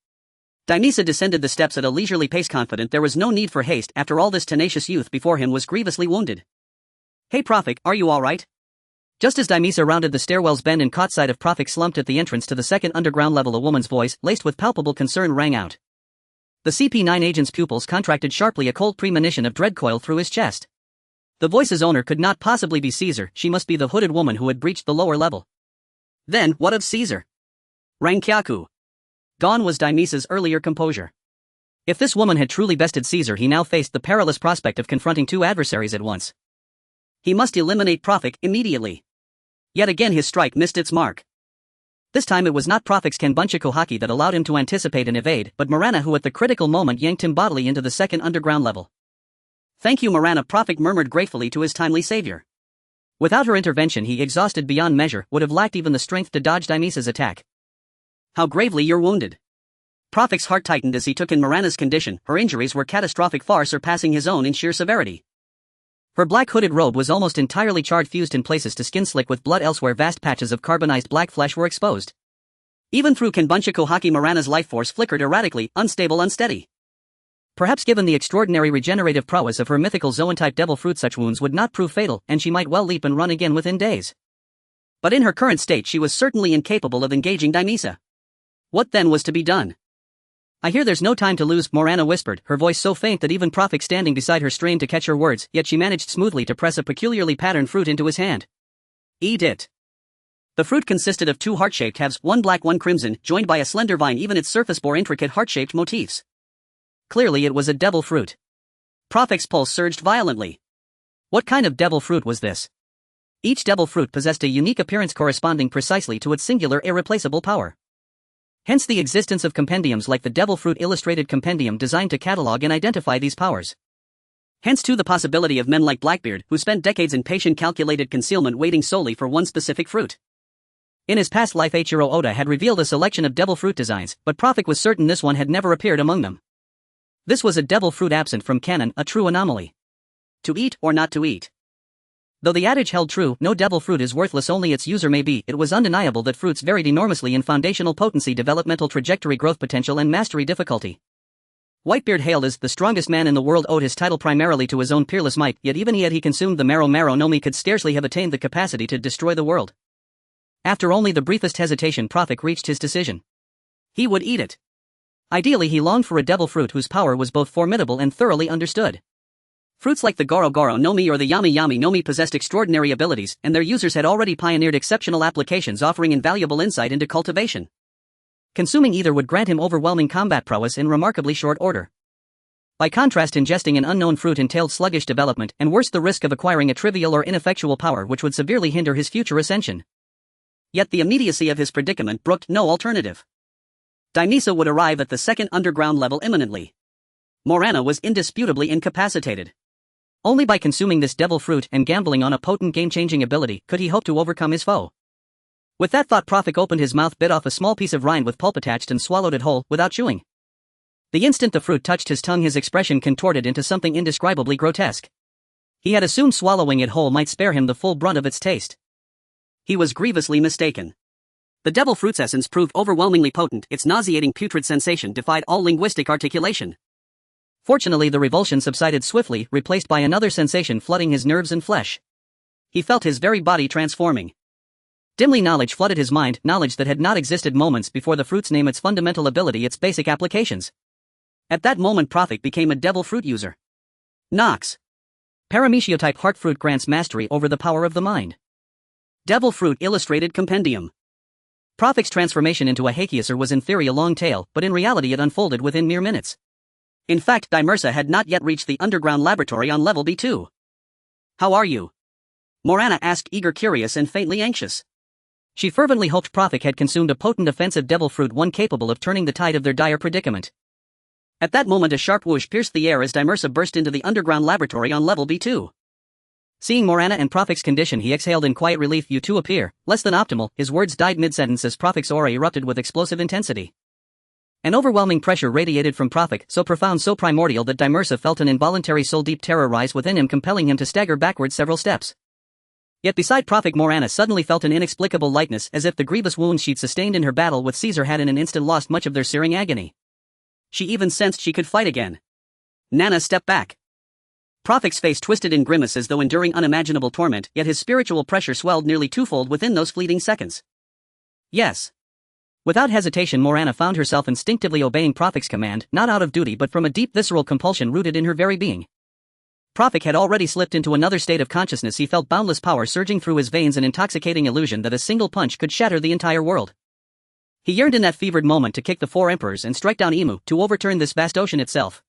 Daimisa descended the steps at a leisurely pace, confident there was no need for haste. After all, this tenacious youth before him was grievously wounded. Hey Profik, are you alright? Just as Daimisa rounded the stairwell's bend and caught sight of Profik slumped at the entrance to the second underground level, a woman's voice, laced with palpable concern, rang out. The CP9 agent's pupils contracted sharply, a cold premonition of dread coiled through his chest. The voice's owner could not possibly be Caesar. She must be the hooded woman who had breached the lower level. Then, what of Caesar? Rankyaku. Gone was Daimisa's earlier composure. If this woman had truly bested Caesar, he now faced the perilous prospect of confronting two adversaries at once. He must eliminate Profik immediately. Yet again his strike missed its mark. This time it was not Profik's Kenbunchiko Haki that allowed him to anticipate and evade, but Morana, who at the critical moment yanked him bodily into the second underground level. Thank you, Morana, Profik murmured gratefully to his timely savior. Without her intervention, he, exhausted beyond measure, would have lacked even the strength to dodge Daimisa's attack. How gravely you're wounded. Profik's heart tightened as he took in Morana's condition. Her injuries were catastrophic, far surpassing his own in sheer severity. Her black hooded robe was almost entirely charred, fused in places to skin slick with blood. Elsewhere, vast patches of carbonized black flesh were exposed. Even through Kenbunchiko Haki, Morana's life force flickered erratically, unstable, unsteady. Perhaps given the extraordinary regenerative prowess of her mythical Zoan-type devil fruit, such wounds would not prove fatal, and she might well leap and run again within days. But in her current state, she was certainly incapable of engaging Daimisa. What then was to be done? I hear there's no time to lose, Morana whispered, her voice so faint that even Profik standing beside her strained to catch her words, yet she managed smoothly to press a peculiarly patterned fruit into his hand. Eat it. The fruit consisted of two heart-shaped halves, one black, one crimson, joined by a slender vine. Even its surface bore intricate heart-shaped motifs. Clearly it was a devil fruit. Profik's pulse surged violently. What kind of devil fruit was this? Each devil fruit possessed a unique appearance corresponding precisely to its singular irreplaceable power. Hence the existence of compendiums like the Devil Fruit Illustrated Compendium designed to catalog and identify these powers. Hence too the possibility of men like Blackbeard who spent decades in patient calculated concealment waiting solely for one specific fruit. In his past life Eiichiro Oda had revealed a selection of devil fruit designs, but Prophet was certain this one had never appeared among them. This was a devil fruit absent from canon, a true anomaly. To eat or not to eat. Though the adage held true, no devil fruit is worthless, only its user may be, it was undeniable that fruits varied enormously in foundational potency, developmental trajectory, growth potential, and mastery difficulty. Whitebeard, hailed as the strongest man in the world, owed his title primarily to his own peerless might, yet even he consumed the marrow no me could scarcely have attained the capacity to destroy the world. After only the briefest hesitation, Prophet reached his decision. He would eat it. Ideally, he longed for a devil fruit whose power was both formidable and thoroughly understood. Fruits like the Goro Goro no Mi or the Yami Yami no Mi possessed extraordinary abilities, and their users had already pioneered exceptional applications, offering invaluable insight into cultivation. Consuming either would grant him overwhelming combat prowess in remarkably short order. By contrast, ingesting an unknown fruit entailed sluggish development, and worse, the risk of acquiring a trivial or ineffectual power which would severely hinder his future ascension. Yet the immediacy of his predicament brooked no alternative. Daimisa would arrive at the second underground level imminently. Morana was indisputably incapacitated. Only by consuming this devil fruit and gambling on a potent game-changing ability could he hope to overcome his foe. With that thought, Prophet opened his mouth, bit off a small piece of rind with pulp attached, and swallowed it whole, without chewing. The instant the fruit touched his tongue, his expression contorted into something indescribably grotesque. He had assumed swallowing it whole might spare him the full brunt of its taste. He was grievously mistaken. The devil fruit's essence proved overwhelmingly potent, its nauseating putrid sensation defied all linguistic articulation. Fortunately, the revulsion subsided swiftly, replaced by another sensation flooding his nerves and flesh. He felt his very body transforming. Dimly knowledge flooded his mind, knowledge that had not existed moments before the fruit's name, its fundamental ability, its basic applications. At that moment, Prophet became a devil fruit user. Nox. Paramecia-type heart fruit grants mastery over the power of the mind. Devil Fruit Illustrated Compendium. Prophet's transformation into a Hakiuser was in theory a long tale, but in reality it unfolded within mere minutes. In fact, Dimersa had not yet reached the underground laboratory on level B2. "How are you?" Morana asked, eager, curious, and faintly anxious. She fervently hoped Prophet had consumed a potent offensive devil fruit, one capable of turning the tide of their dire predicament. At that moment a sharp whoosh pierced the air as Dimersa burst into the underground laboratory on level B2. Seeing Morana and Prophet's condition, he exhaled in quiet relief. "You two appear less than optimal." His words died mid-sentence as Prophet's aura erupted with explosive intensity. An overwhelming pressure radiated from Prophet, so profound, so primordial that Dimersa felt an involuntary soul-deep terror rise within him, compelling him to stagger backward several steps. Yet beside Prophet, Morana suddenly felt an inexplicable lightness, as if the grievous wounds she'd sustained in her battle with Caesar had in an instant lost much of their searing agony. She even sensed she could fight again. Nana stepped back. Prophet's face twisted in grimace as though enduring unimaginable torment, yet his spiritual pressure swelled nearly twofold within those fleeting seconds. Yes. Without hesitation, Morana found herself instinctively obeying Prophet's command, not out of duty but from a deep visceral compulsion rooted in her very being. Prophet had already slipped into another state of consciousness. He felt boundless power surging through his veins, an intoxicating illusion that a single punch could shatter the entire world. He yearned in that fevered moment to kick the four emperors and strike down Imu, to overturn this vast ocean itself.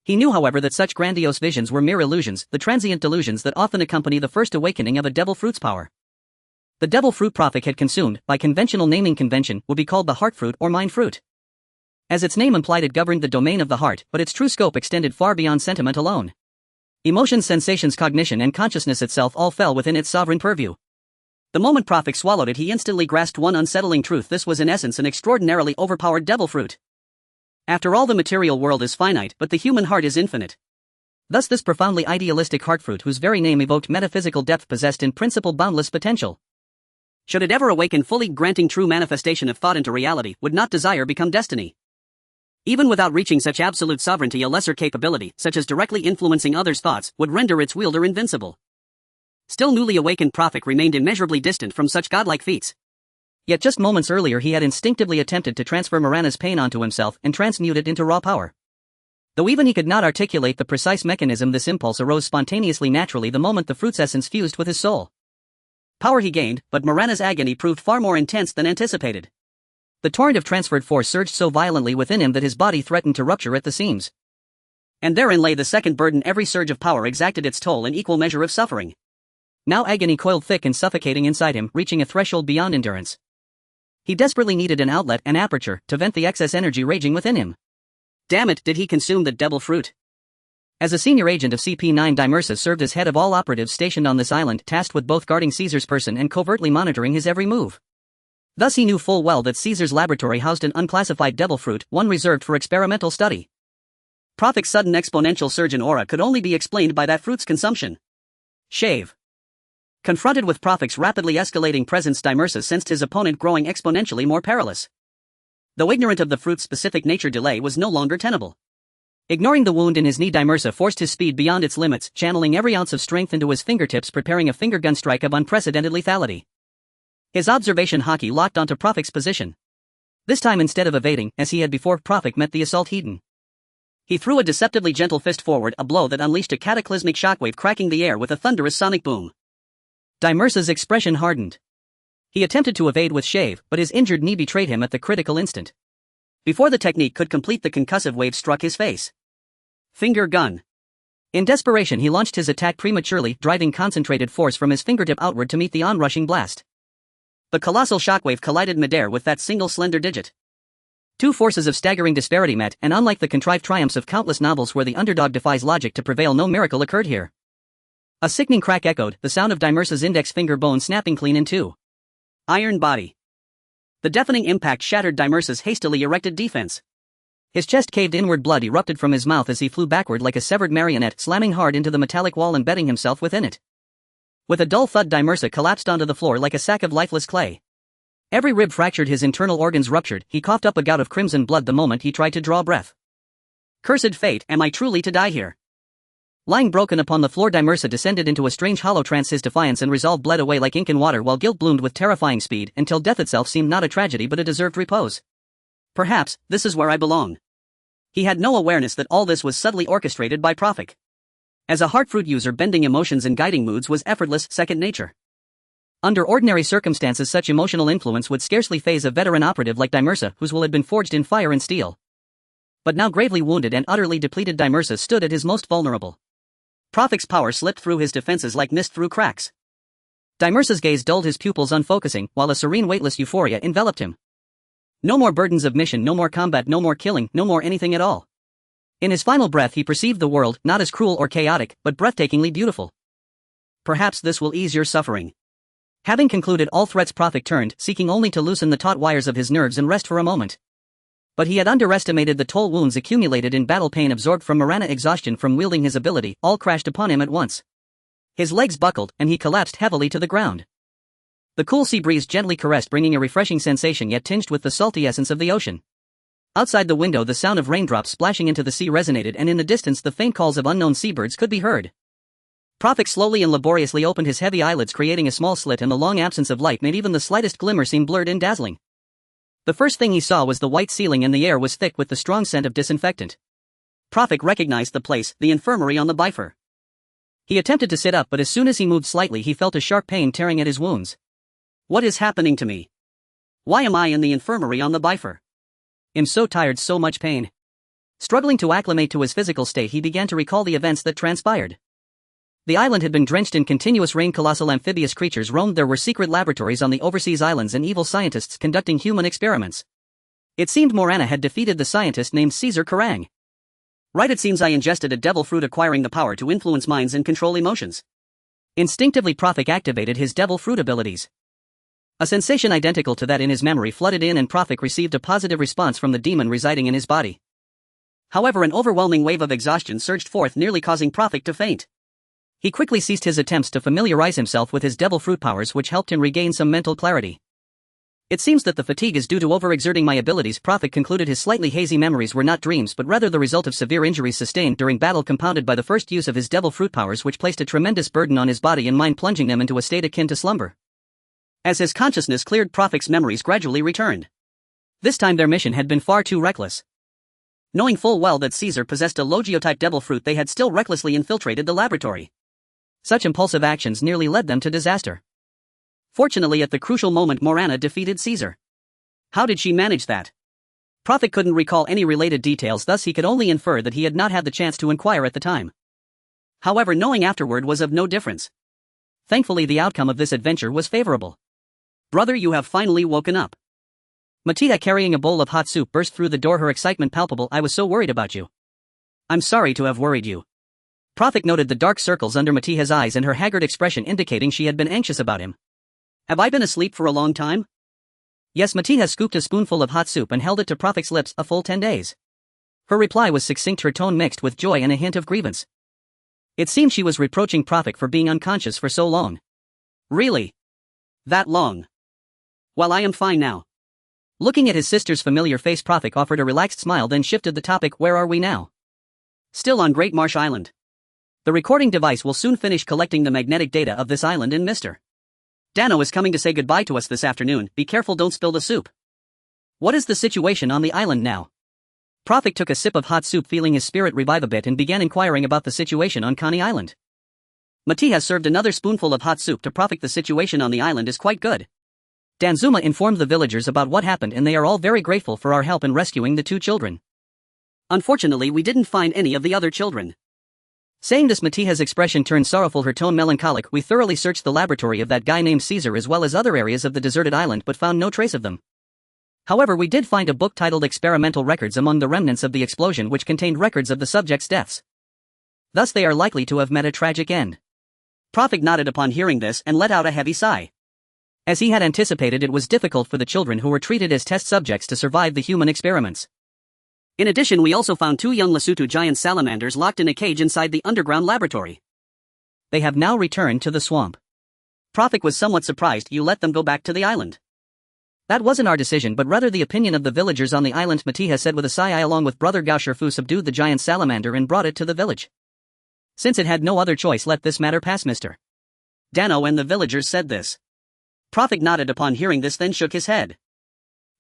He knew, however, that such grandiose visions were mere illusions, the transient delusions that often accompany the first awakening of a devil fruit's power. The devil fruit Prophet had consumed, by conventional naming convention, would be called the heart fruit or mind fruit. As its name implied, it governed the domain of the heart, but its true scope extended far beyond sentiment alone. Emotions, sensations, cognition, and consciousness itself all fell within its sovereign purview. The moment Prophet swallowed it, he instantly grasped one unsettling truth: this was in essence an extraordinarily overpowered devil fruit. After all, the material world is finite, but the human heart is infinite. Thus this profoundly idealistic heart fruit, whose very name evoked metaphysical depth, possessed in principle boundless potential. Should it ever awaken fully, granting true manifestation of thought into reality, would not desire become destiny? Even without reaching such absolute sovereignty, a lesser capability, such as directly influencing others' thoughts, would render its wielder invincible. Still, newly awakened Prophet remained immeasurably distant from such godlike feats. Yet just moments earlier he had instinctively attempted to transfer Morana's pain onto himself and transmute it into raw power. Though even he could not articulate the precise mechanism, this impulse arose spontaneously, naturally, the moment the fruit's essence fused with his soul. Power he gained, but Morana's agony proved far more intense than anticipated. The torrent of transferred force surged so violently within him that his body threatened to rupture at the seams. And therein lay the second burden: every surge of power exacted its toll in equal measure of suffering. Now agony coiled thick and suffocating inside him, reaching a threshold beyond endurance. He desperately needed an outlet, an aperture, to vent the excess energy raging within him. Damn it, did he consume the devil fruit? As a senior agent of CP9, Dimersa served as head of all operatives stationed on this island, tasked with both guarding Caesar's person and covertly monitoring his every move. Thus he knew full well that Caesar's laboratory housed an unclassified devil fruit, one reserved for experimental study. Profic's sudden exponential surge in aura could only be explained by that fruit's consumption. Shave. Confronted with Profic's rapidly escalating presence, Dimersa sensed his opponent growing exponentially more perilous. Though ignorant of the fruit's specific nature, delay was no longer tenable. Ignoring the wound in his knee, Dimersa forced his speed beyond its limits, channeling every ounce of strength into his fingertips, preparing a finger gun strike of unprecedented lethality. His observation hockey locked onto Profic's position. This time, instead of evading, as he had before, Profic met the assault head-on. He threw a deceptively gentle fist forward, a blow that unleashed a cataclysmic shockwave, cracking the air with a thunderous sonic boom. Dimersa's expression hardened. He attempted to evade with shave, but his injured knee betrayed him at the critical instant. Before the technique could complete, the concussive wave struck his face. Finger gun. In desperation, he launched his attack prematurely, driving concentrated force from his fingertip outward to meet the onrushing blast. The colossal shockwave collided midair with that single slender digit. Two forces of staggering disparity met, and unlike the contrived triumphs of countless novels where the underdog defies logic to prevail, no miracle occurred here. A sickening crack echoed, the sound of Dimersa's index finger bone snapping clean in two. Iron body. The deafening impact shattered Dimersa's hastily erected defense. His chest caved inward, blood erupted from his mouth as he flew backward like a severed marionette, slamming hard into the metallic wall, embedding himself within it. With a dull thud, Dimersa collapsed onto the floor like a sack of lifeless clay. Every rib fractured, his internal organs ruptured, he coughed up a gout of crimson blood the moment he tried to draw breath. Cursed fate, am I truly to die here? Lying broken upon the floor, Dimersa descended into a strange hollow trance. His defiance and resolve bled away like ink in water, while guilt bloomed with terrifying speed, until death itself seemed not a tragedy but a deserved repose. Perhaps, this is where I belong. He had no awareness that all this was subtly orchestrated by Profic. As a heartfruit user, bending emotions and guiding moods was effortless, second nature. Under ordinary circumstances, such emotional influence would scarcely faze a veteran operative like Dimersa, whose will had been forged in fire and steel. But now, gravely wounded and utterly depleted, Dimersa stood at his most vulnerable. Profic's power slipped through his defenses like mist through cracks. Dimersa's gaze dulled, his pupils unfocusing, while a serene, weightless euphoria enveloped him. No more burdens of mission, no more combat, no more killing, no more anything at all. In his final breath, he perceived the world, not as cruel or chaotic, but breathtakingly beautiful. Perhaps this will ease your suffering. Having concluded all threats, Profic turned, seeking only to loosen the taut wires of his nerves and rest for a moment. But he had underestimated the toll wounds accumulated in battle, pain absorbed from Marana, exhaustion from wielding his ability, all crashed upon him at once. His legs buckled, and he collapsed heavily to the ground. The cool sea breeze gently caressed, bringing a refreshing sensation yet tinged with the salty essence of the ocean. Outside the window, the sound of raindrops splashing into the sea resonated, and in the distance the faint calls of unknown seabirds could be heard. Profic slowly and laboriously opened his heavy eyelids, creating a small slit, and the long absence of light made even the slightest glimmer seem blurred and dazzling. The first thing he saw was the white ceiling, and the air was thick with the strong scent of disinfectant. Profic recognized the place, the infirmary on the Bifur. He attempted to sit up, but as soon as he moved slightly he felt a sharp pain tearing at his wounds. What is happening to me? Why am I in the infirmary on the Bifur? I'm so tired, so much pain. Struggling to acclimate to his physical state, he began to recall the events that transpired. The island had been drenched in continuous rain. Colossal amphibious creatures roamed. There were secret laboratories on the overseas islands and evil scientists conducting human experiments. It seemed Morana had defeated the scientist named Caesar Kerrang. Right, it seems I ingested a devil fruit, acquiring the power to influence minds and control emotions. Instinctively, Profic activated his devil fruit abilities. A sensation identical to that in his memory flooded in, and Profic received a positive response from the demon residing in his body. However, an overwhelming wave of exhaustion surged forth, nearly causing Profic to faint. He quickly ceased his attempts to familiarize himself with his devil fruit powers, which helped him regain some mental clarity. It seems that the fatigue is due to overexerting my abilities. Profic concluded his slightly hazy memories were not dreams but rather the result of severe injuries sustained during battle, compounded by the first use of his devil fruit powers, which placed a tremendous burden on his body and mind, plunging them into a state akin to slumber. As his consciousness cleared, Profic's memories gradually returned. This time their mission had been far too reckless. Knowing full well that Caesar possessed a Logiotype devil fruit, they had still recklessly infiltrated the laboratory. Such impulsive actions nearly led them to disaster. Fortunately, at the crucial moment, Morana defeated Caesar. How did she manage that? Profic couldn't recall any related details, thus he could only infer that he had not had the chance to inquire at the time. However, knowing afterward was of no difference. Thankfully the outcome of this adventure was favorable. Brother, you have finally woken up. Matija, carrying a bowl of hot soup, burst through the door, her excitement palpable. I was so worried about you. I'm sorry to have worried you. Prophet noted the dark circles under Matija's eyes and her haggard expression indicating she had been anxious about him. Have I been asleep for a long time? Yes, Matija scooped a spoonful of hot soup and held it to Prophet's lips. A full 10 days. Her reply was succinct, her tone mixed with joy and a hint of grievance. It seemed she was reproaching Prophet for being unconscious for so long. Really? That long? Well, I am fine now. Looking at his sister's familiar face, Prophet offered a relaxed smile, then shifted the topic. Where are we now? Still on Great Marsh Island. The recording device will soon finish collecting the magnetic data of this island, and Mr. Dano is coming to say goodbye to us this afternoon. Be careful, don't spill the soup. What is the situation on the island now? Prophet took a sip of hot soup, feeling his spirit revive a bit, and began inquiring about the situation on Coney Island. Matija served another spoonful of hot soup to Prophet. The situation on the island is quite good. Danzuma informed the villagers about what happened, and they are all very grateful for our help in rescuing the 2 children. Unfortunately, we didn't find any of the other children. Saying this, Matija's expression turned sorrowful, her tone melancholic. We thoroughly searched the laboratory of that guy named Caesar as well as other areas of the deserted island but found no trace of them. However, we did find a book titled Experimental Records among the remnants of the explosion, which contained records of the subjects' deaths. Thus they are likely to have met a tragic end. Prophet nodded upon hearing this and let out a heavy sigh. As he had anticipated, it was difficult for the children who were treated as test subjects to survive the human experiments. In addition, we also found 2 young Lesotho giant salamanders locked in a cage inside the underground laboratory. They have now returned to the swamp. Prophet was somewhat surprised. You let them go back to the island. That wasn't our decision, but rather the opinion of the villagers on the island, Matija said with a sigh. I, along with brother Gausherfu, subdued the giant salamander and brought it to the village. Since it had no other choice, let this matter pass, Mr. Dano and the villagers said this. Prophet nodded upon hearing this, then shook his head.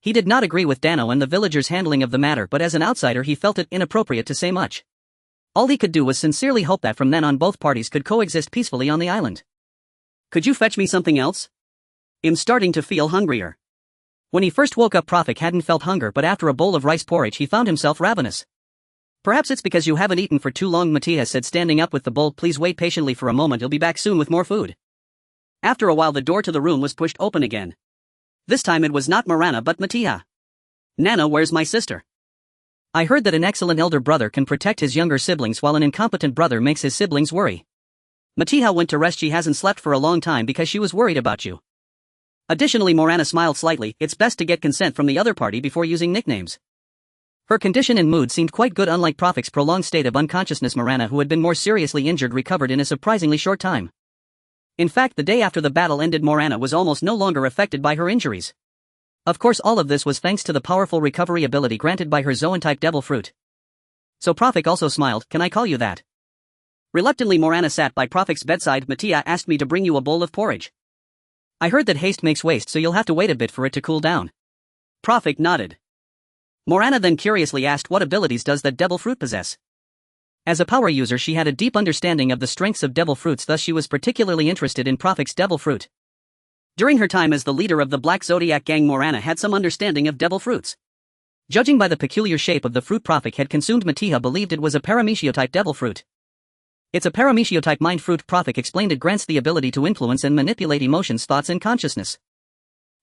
He did not agree with Dano and the villagers' handling of the matter, but as an outsider he felt it inappropriate to say much. All he could do was sincerely hope that from then on both parties could coexist peacefully on the island. Could you fetch me something else? I'm starting to feel hungrier. When he first woke up, Prophet hadn't felt hunger, but after a bowl of rice porridge he found himself ravenous. Perhaps it's because you haven't eaten for too long, Matija said, standing up with the bowl. Please wait patiently for a moment, he'll be back soon with more food. After a while the door to the room was pushed open again. This time it was not Marana but Matija. Nana, where's my sister? I heard that an excellent elder brother can protect his younger siblings while an incompetent brother makes his siblings worry. Matija went to rest. She hasn't slept for a long time because she was worried about you. Additionally, Morana smiled slightly. It's best to get consent from the other party before using nicknames. Her condition and mood seemed quite good. Unlike Prophet's prolonged state of unconsciousness, Morana, who had been more seriously injured, recovered in a surprisingly short time. In fact, the day after the battle ended, Morana was almost no longer affected by her injuries. Of course, all of this was thanks to the powerful recovery ability granted by her Zoan-type devil fruit. So Prophet also smiled. Can I call you that? Reluctantly, Morana sat by Prophet's bedside. Matija asked me to bring you a bowl of porridge. I heard that haste makes waste, so you'll have to wait a bit for it to cool down. Prophet nodded. Morana then curiously asked, what abilities does that devil fruit possess? As a power user, she had a deep understanding of the strengths of devil fruits, thus she was particularly interested in Prophet's devil fruit. During her time as the leader of the Black Zodiac gang, Morana had some understanding of devil fruits. Judging by the peculiar shape of the fruit Prophet had consumed, Matija believed it was a Paramecio-type devil fruit. It's a Paramecio-type mind fruit, Prophet explained. It grants the ability to influence and manipulate emotions, thoughts and consciousness.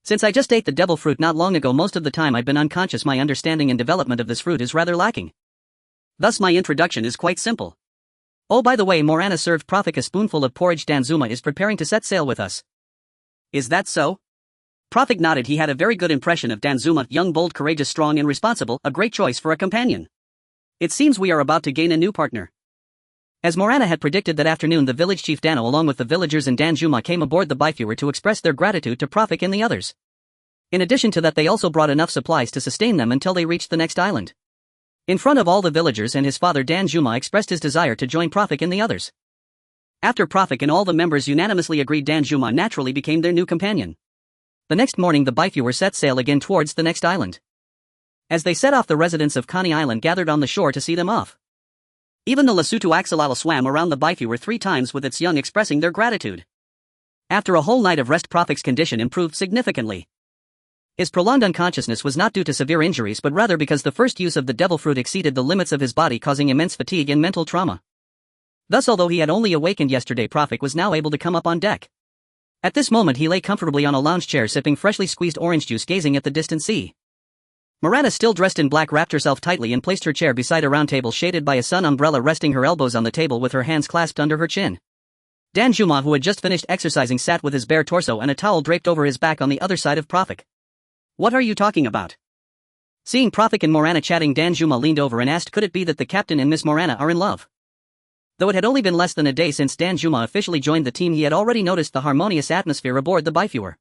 Since I just ate the devil fruit not long ago, most of the time I've been unconscious. My understanding and development of this fruit is rather lacking. Thus my introduction is quite simple. Oh, by the way, Morana served Prophet a spoonful of porridge. Danzuma is preparing to set sail with us. Is that so? Prophet nodded. He had a very good impression of Danzuma, young, bold, courageous, strong and responsible, a great choice for a companion. It seems we are about to gain a new partner. As Morana had predicted, that afternoon the village chief Dano along with the villagers and Danjuma came aboard the Bifewer to express their gratitude to Prophet and the others. In addition to that, they also brought enough supplies to sustain them until they reached the next island. In front of all the villagers and his father, Danjuma expressed his desire to join Prophet and the others. After Prophet and all the members unanimously agreed, Danjuma naturally became their new companion. The next morning the Bifewer set sail again towards the next island. As they set off, the residents of Coney Island gathered on the shore to see them off. Even the Lesotho axolotl swam around the Bifewer 3 times with its young, expressing their gratitude. After a whole night of rest, Prophet's condition improved significantly. His prolonged unconsciousness was not due to severe injuries but rather because the first use of the devil fruit exceeded the limits of his body, causing immense fatigue and mental trauma. Thus, although he had only awakened yesterday, Prophet was now able to come up on deck. At this moment he lay comfortably on a lounge chair sipping freshly squeezed orange juice, gazing at the distant sea. Morana, still dressed in black, wrapped herself tightly and placed her chair beside a round table shaded by a sun umbrella, resting her elbows on the table with her hands clasped under her chin. Danjuma, who had just finished exercising, sat with his bare torso and a towel draped over his back on the other side of Prophet. "What are you talking about?" Seeing Prophet and Morana chatting, Danjuma leaned over and asked, could it be that the captain and Miss Morana are in love? Though it had only been less than a day since Danjuma officially joined the team, he had already noticed the harmonious atmosphere aboard the Bifewer.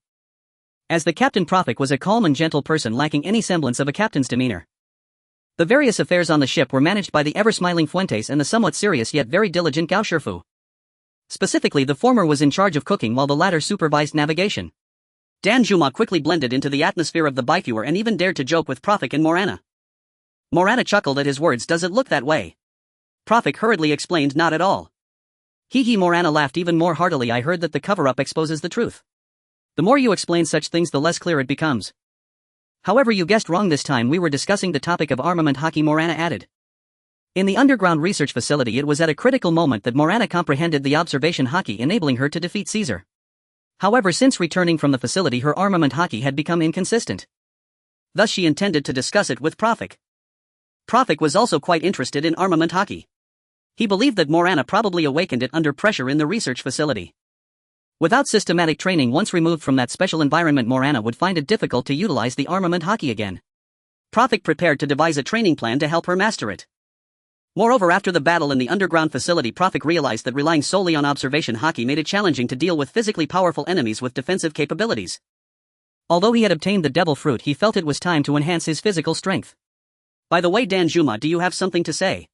As the captain, Prophet was a calm and gentle person, lacking any semblance of a captain's demeanor. The various affairs on the ship were managed by the ever-smiling Fuentes and the somewhat serious yet very diligent Gao Shifu. Specifically, the former was in charge of cooking while the latter supervised navigation. Danjuma quickly blended into the atmosphere of the Bifewer and even dared to joke with Prophet and Morana. Morana chuckled at his words. "Does it look that way?" Prophet hurriedly explained, "Not at all." Hee. Morana laughed even more heartily. "I heard that the cover-up exposes the truth. The more you explain such things, the less clear it becomes." "However, you guessed wrong this time. We were discussing the topic of armament hockey," Morana added. In the underground research facility, it was at a critical moment that Morana comprehended the observation hockey, enabling her to defeat Caesar. However, since returning from the facility, her armament hockey had become inconsistent. Thus she intended to discuss it with Prophet. Prophet was also quite interested in armament hockey. He believed that Morana probably awakened it under pressure in the research facility. Without systematic training, once removed from that special environment, Morana would find it difficult to utilize the armament hockey again. Prophet prepared to devise a training plan to help her master it. Moreover, after the battle in the underground facility, Prophet realized that relying solely on observation hockey made it challenging to deal with physically powerful enemies with defensive capabilities. Although he had obtained the devil fruit, he felt it was time to enhance his physical strength. "By the way, Danjuma, do you have something to say?"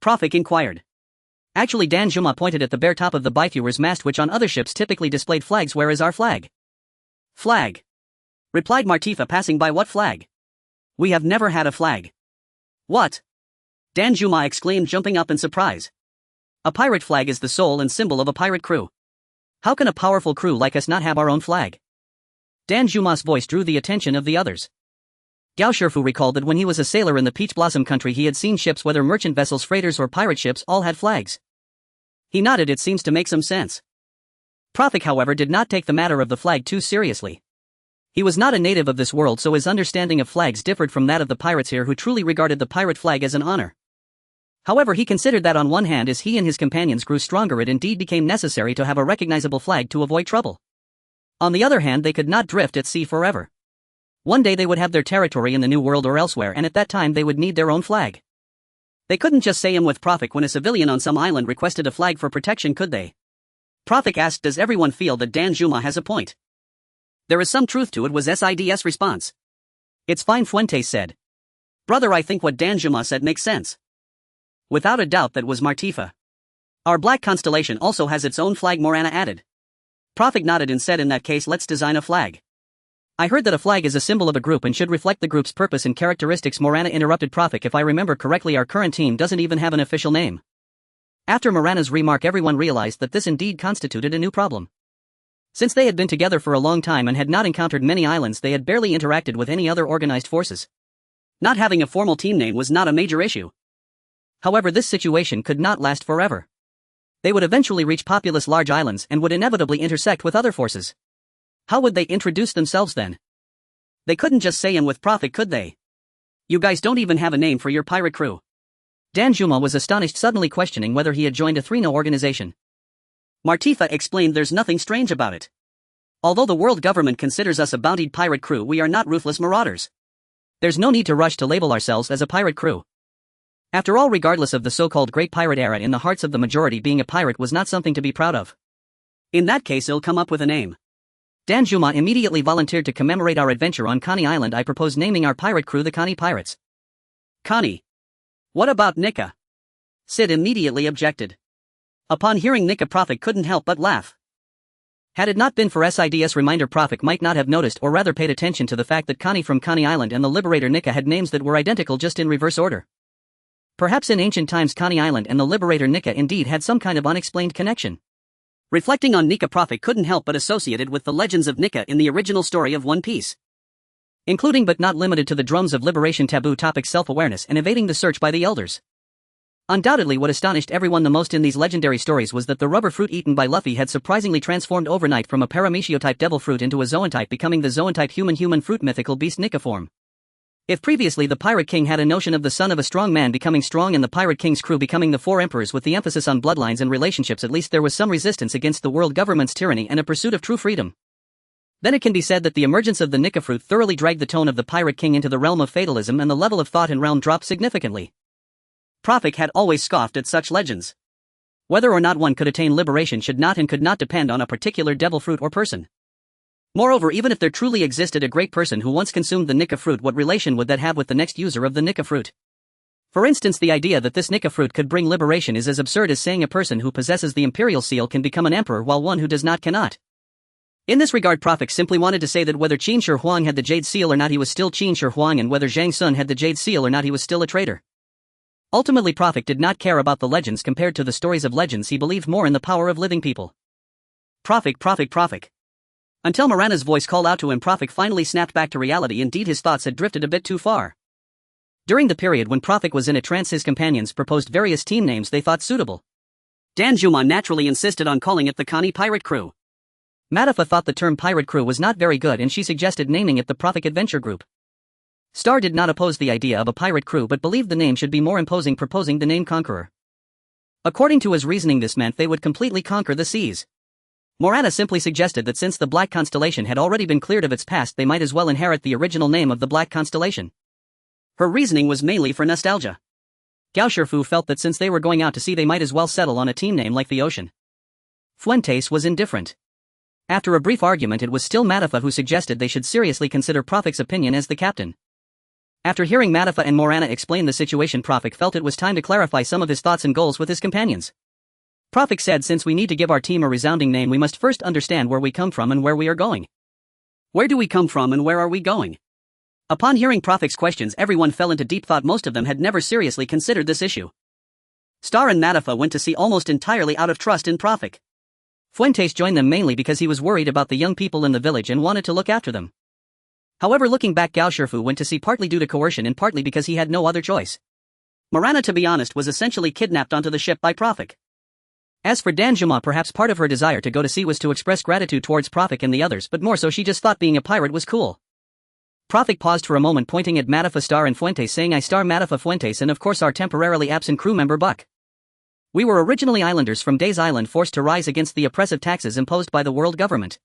Prophet inquired. Actually, Danjuma pointed at the bare top of the Bifewer's mast, which on other ships typically displayed flags. "Where is our flag?" "Flag," replied Martifa, passing by. "What flag? We have never had a flag." "What?" Danjuma exclaimed, jumping up in surprise. "A pirate flag is the soul and symbol of a pirate crew. How can a powerful crew like us not have our own flag?" Danjuma's voice drew the attention of the others. Gao Shifu recalled that when he was a sailor in the Peach Blossom country, he had seen ships, whether merchant vessels, freighters, or pirate ships, all had flags. He nodded. "It seems to make some sense." Prophet, however, did not take the matter of the flag too seriously. He was not a native of this world, so his understanding of flags differed from that of the pirates here, who truly regarded the pirate flag as an honor. However, he considered that on one hand, as he and his companions grew stronger, it indeed became necessary to have a recognizable flag to avoid trouble. On the other hand, they could not drift at sea forever. One day they would have their territory in the New World or elsewhere, and at that time they would need their own flag. They couldn't just say with Prophet when a civilian on some island requested a flag for protection, could they? Prophet asked, "Does everyone feel that Danjuma has a point?" "There is some truth to it," was Sid's response. "It's fine," Fuentes said. "Brother, I think what Danjuma said makes sense." "Without a doubt," that was Martifa. "Our black constellation also has its own flag," Morana added. Prophet nodded and said, "In that case, let's design a flag." "I heard that a flag is a symbol of a group and should reflect the group's purpose and characteristics," Morana interrupted Prophet. "If I remember correctly, our current team doesn't even have an official name." After Morana's remark, everyone realized that this indeed constituted a new problem. Since they had been together for a long time and had not encountered many islands, they had barely interacted with any other organized forces. Not having a formal team name was not a major issue. However, this situation could not last forever. They would eventually reach populous large islands and would inevitably intersect with other forces. How would they introduce themselves then? They couldn't just say with Prophet, could they? "You guys don't even have a name for your pirate crew." Danjuma was astonished, suddenly questioning whether he had joined a Thrino organization. Martifa explained, "There's nothing strange about it. Although the world government considers us a bountied pirate crew, we are not ruthless marauders. There's no need to rush to label ourselves as a pirate crew. After all, regardless of the so-called Great Pirate Era, in the hearts of the majority, being a pirate was not something to be proud of. In that case, I'll come up with a name." Danjuma immediately volunteered. "To commemorate our adventure on Connie Island, I propose naming our pirate crew the Connie Pirates." "Connie? What about Nika?" Sid immediately objected. Upon hearing Nika, Prophet couldn't help but laugh. Had it not been for Sid's reminder, Prophet might not have noticed, or rather paid attention to the fact that Connie from Connie Island and the Liberator Nika had names that were identical, just in reverse order. Perhaps in ancient times Connie Island and the Liberator Nika indeed had some kind of unexplained connection. Reflecting on Nika, Prophet couldn't help but associate it with the legends of Nika in the original story of One Piece. Including but not limited to the drums of liberation, taboo topics, self-awareness, and evading the search by the elders. Undoubtedly what astonished everyone the most in these legendary stories was that the rubber fruit eaten by Luffy had surprisingly transformed overnight from a paramecio-type devil fruit into a zoan-type, becoming the zoan-type human fruit mythical beast Nika form. If previously the Pirate King had a notion of the son of a strong man becoming strong and the Pirate King's crew becoming the four emperors with the emphasis on bloodlines and relationships, at least there was some resistance against the world government's tyranny and a pursuit of true freedom. Then it can be said that the emergence of the Nika fruit thoroughly dragged the tone of the Pirate King into the realm of fatalism, and the level of thought and realm dropped significantly. Prophet had always scoffed at such legends. Whether or not one could attain liberation should not and could not depend on a particular devil fruit or person. Moreover, even if there truly existed a great person who once consumed the Nika fruit, what relation would that have with the next user of the Nika fruit? For instance, the idea that this Nika fruit could bring liberation is as absurd as saying a person who possesses the imperial seal can become an emperor while one who does not cannot. In this regard, Prophet simply wanted to say that whether Qin Shi Huang had the jade seal or not, he was still Qin Shi Huang, and whether Zhang Sun had the jade seal or not, he was still a traitor. Ultimately, Prophet did not care about the legends compared to the stories of legends. He believed more in the power of living people. Prophet. Until Mirana's voice called out to him, Prophet finally snapped back to reality. Indeed, his thoughts had drifted a bit too far. During the period when Prophet was in a trance, his companions proposed various team names they thought suitable. Danjuma naturally insisted on calling it the Connie Pirate Crew. Matafa thought the term Pirate Crew was not very good and she suggested naming it the Prophet Adventure Group. Star did not oppose the idea of a pirate crew but believed the name should be more imposing, proposing the name Conqueror. According to his reasoning, this meant they would completely conquer the seas. Morana simply suggested that since the Black Constellation had already been cleared of its past, they might as well inherit the original name of the Black Constellation. Her reasoning was mainly for nostalgia. Gao Shifu felt that since they were going out to sea, they might as well settle on a team name like the ocean. Fuentes was indifferent. After a brief argument, it was still Matafa who suggested they should seriously consider Prophet's opinion as the captain. After hearing Matafa and Morana explain the situation, Prophet felt it was time to clarify some of his thoughts and goals with his companions. Prophet said, since we need to give our team a resounding name, we must first understand where we come from and where we are going. Where do we come from and where are we going? Upon hearing Prophet's questions, everyone fell into deep thought. Most of them had never seriously considered this issue. Star and Matafa went to sea almost entirely out of trust in Prophet. Fuentes joined them mainly because he was worried about the young people in the village and wanted to look after them. However, looking back, Gao Shifu went to sea partly due to coercion and partly because he had no other choice. Morana, to be honest, was essentially kidnapped onto the ship by Prophet. As for Danjuma, perhaps part of her desire to go to sea was to express gratitude towards Prophet and the others, but more so she just thought being a pirate was cool. Prophet paused for a moment, pointing at Matafa, Star and Fuentes, saying, I, Star, Matafa, Fuentes, and of course our temporarily absent crew member Buck. We were originally islanders from Days Island, forced to rise against the oppressive taxes imposed by the world government.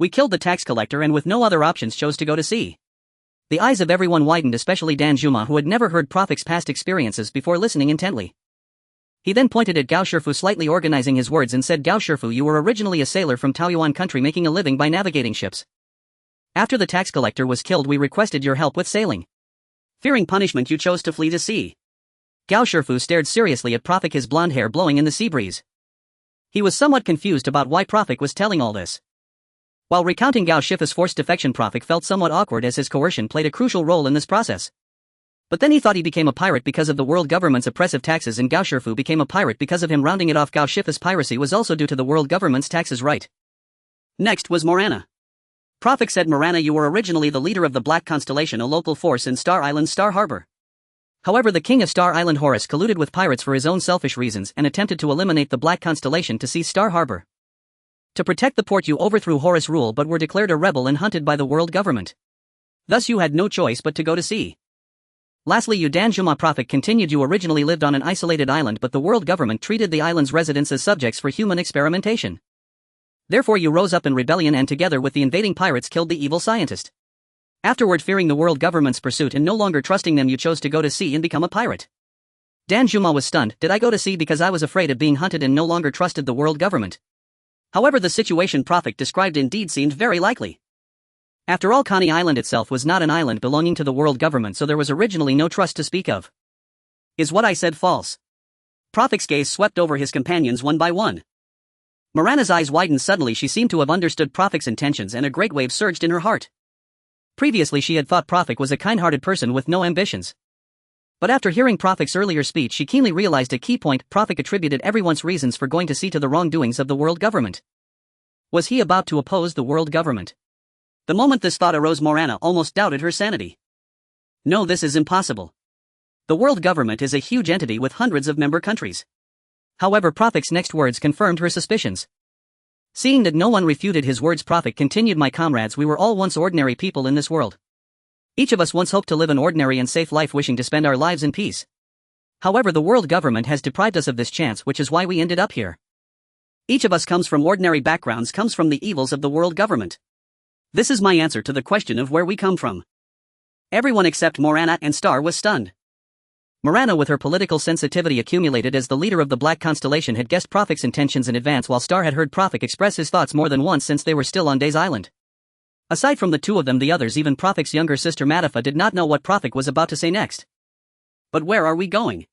We killed the tax collector and with no other options chose to go to sea. The eyes of everyone widened, especially Danjuma, who had never heard Prophet's past experiences before, listening intently. He then pointed at Gao Shifu, slightly organizing his words, and said, Gao Shifu, you were originally a sailor from Taoyuan country making a living by navigating ships. After the tax collector was killed, we requested your help with sailing. Fearing punishment, you chose to flee to sea. Gao Shifu stared seriously at Prophet, his blonde hair blowing in the sea breeze. He was somewhat confused about why Prophet was telling all this. While recounting Gao Shifu's forced defection, Prophet felt somewhat awkward as his coercion played a crucial role in this process. But then he thought he became a pirate because of the world government's oppressive taxes, and Gao Shifu became a pirate because of him. Rounding it off, Gao Shifu's piracy was also due to the world government's taxes, right? Next was Morana. Prophet said, Morana, you were originally the leader of the Black Constellation, a local force in Star Island, Star Harbor. However, the king of Star Island, Horus, colluded with pirates for his own selfish reasons and attempted to eliminate the Black Constellation to seize Star Harbor. To protect the port, you overthrew Horus' rule but were declared a rebel and hunted by the world government. Thus you had no choice but to go to sea. Lastly, you, Danjuma, Prophet continued, you originally lived on an isolated island, but the world government treated the island's residents as subjects for human experimentation. Therefore you rose up in rebellion and together with the invading pirates killed the evil scientist. Afterward, fearing the world government's pursuit and no longer trusting them, you chose to go to sea and become a pirate. Danjuma was stunned. Did I go to sea because I was afraid of being hunted and no longer trusted the world government? However, the situation Prophet described indeed seemed very likely. After all, Connie Island itself was not an island belonging to the world government, so there was originally no trust to speak of. Is what I said false? Prophet's gaze swept over his companions one by one. Morana's eyes widened suddenly. She seemed to have understood Prophet's intentions and a great wave surged in her heart. Previously she had thought Prophet was a kind-hearted person with no ambitions. But after hearing Prophet's earlier speech, she keenly realized a key point. Prophet attributed everyone's reasons for going to sea to the wrongdoings of the world government. Was he about to oppose the world government? The moment this thought arose, Morana almost doubted her sanity. No, this is impossible. The world government is a huge entity with hundreds of member countries. However, Prophet's next words confirmed her suspicions. Seeing that no one refuted his words, Prophet continued, "My comrades, we were all once ordinary people in this world. Each of us once hoped to live an ordinary and safe life, wishing to spend our lives in peace. However, the world government has deprived us of this chance, which is why we ended up here. Each of us comes from ordinary backgrounds, comes from the evils of the world government. This is my answer to the question of where we come from." Everyone except Morana and Star was stunned. Morana, with her political sensitivity accumulated as the leader of the Black Constellation, had guessed Prophet's intentions in advance, while Star had heard Prophet express his thoughts more than once since they were still on Days Island. Aside from the two of them, the others, even Prophet's younger sister Matifa, did not know what Prophet was about to say next. "But where are we going?"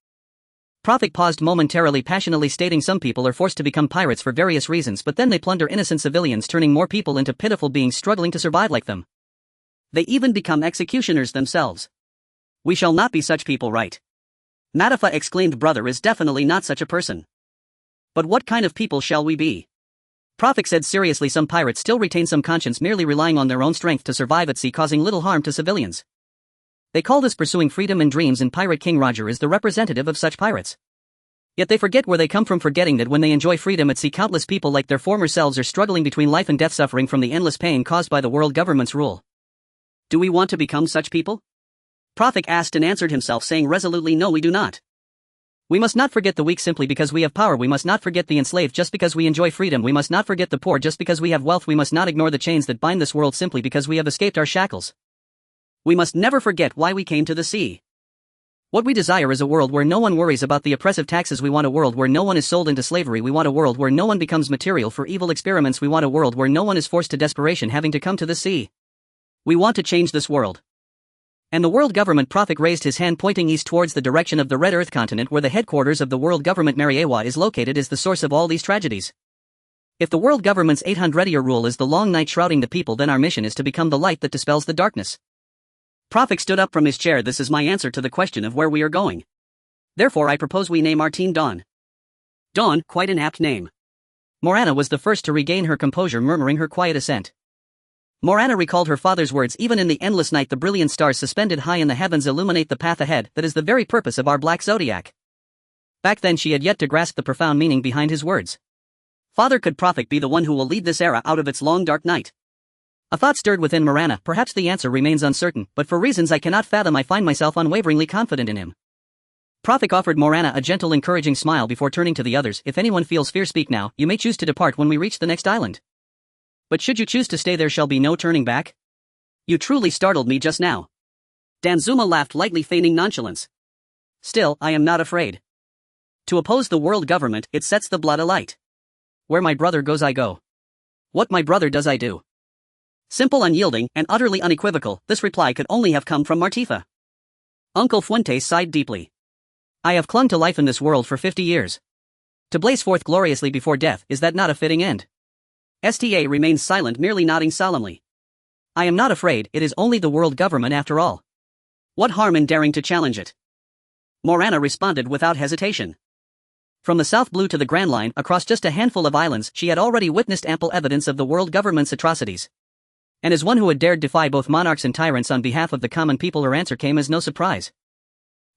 Prophet paused momentarily, passionately stating, "Some people are forced to become pirates for various reasons, but then they plunder innocent civilians, turning more people into pitiful beings struggling to survive like them. They even become executioners themselves. We shall not be such people, right?" Matifa exclaimed. "Brother is definitely not such a person. But what kind of people shall we be?" Prophet said seriously, "Some pirates still retain some conscience, merely relying on their own strength to survive at sea, causing little harm to civilians. They call this pursuing freedom and dreams, and Pirate King Roger is the representative of such pirates. Yet they forget where they come from, forgetting that when they enjoy freedom at sea, countless people like their former selves are struggling between life and death, suffering from the endless pain caused by the world government's rule. Do we want to become such people?" Prophet asked and answered himself, saying resolutely, "No, we do not. We must not forget the weak simply because we have power. We must not forget the enslaved just because we enjoy freedom. We must not forget the poor just because we have wealth. We must not ignore the chains that bind this world simply because we have escaped our shackles. We must never forget why we came to the sea. What we desire is a world where no one worries about the oppressive taxes. We want a world where no one is sold into slavery. We want a world where no one becomes material for evil experiments. We want a world where no one is forced to desperation having to come to the sea. We want to change this world." And the world government. Prophet raised his hand, pointing east towards the direction of the Red Earth continent, where the headquarters of the world government Mariewa is located, is the source of all these tragedies. If the world government's 800-year rule is the long night shrouding the people, then our mission is to become the light that dispels the darkness. Prophet stood up from his chair. "This is my answer to the question of where we are going. Therefore I propose we name our team Dawn." Dawn, quite an apt name. Morana was the first to regain her composure, murmuring her quiet assent. Morana recalled her father's words, "Even in the endless night the brilliant stars suspended high in the heavens illuminate the path ahead. That is the very purpose of our black zodiac." Back then she had yet to grasp the profound meaning behind his words. Father, could Prophet be the one who will lead this era out of its long dark night? A thought stirred within Morana. Perhaps the answer remains uncertain, but for reasons I cannot fathom I find myself unwaveringly confident in him. Prophet offered Morana a gentle encouraging smile before turning to the others. "If anyone feels fear, speak now. You may choose to depart when we reach the next island. But should you choose to stay, there shall be no turning back." "You truly startled me just now." Danzuma laughed lightly, feigning nonchalance. "Still, I am not afraid. To oppose the world government, it sets the blood alight. Where my brother goes I go. What my brother does I do." Simple, unyielding, and utterly unequivocal, this reply could only have come from Martifa. Uncle Fuentes sighed deeply. "I have clung to life in this world for 50 years. To blaze forth gloriously before death, is that not a fitting end?" Sta remained silent, merely nodding solemnly. "I am not afraid, it is only the world government after all. What harm in daring to challenge it?" Morana responded without hesitation. From the South Blue to the Grand Line, across just a handful of islands, she had already witnessed ample evidence of the world government's atrocities. And as one who had dared defy both monarchs and tyrants on behalf of the common people, her answer came as no surprise.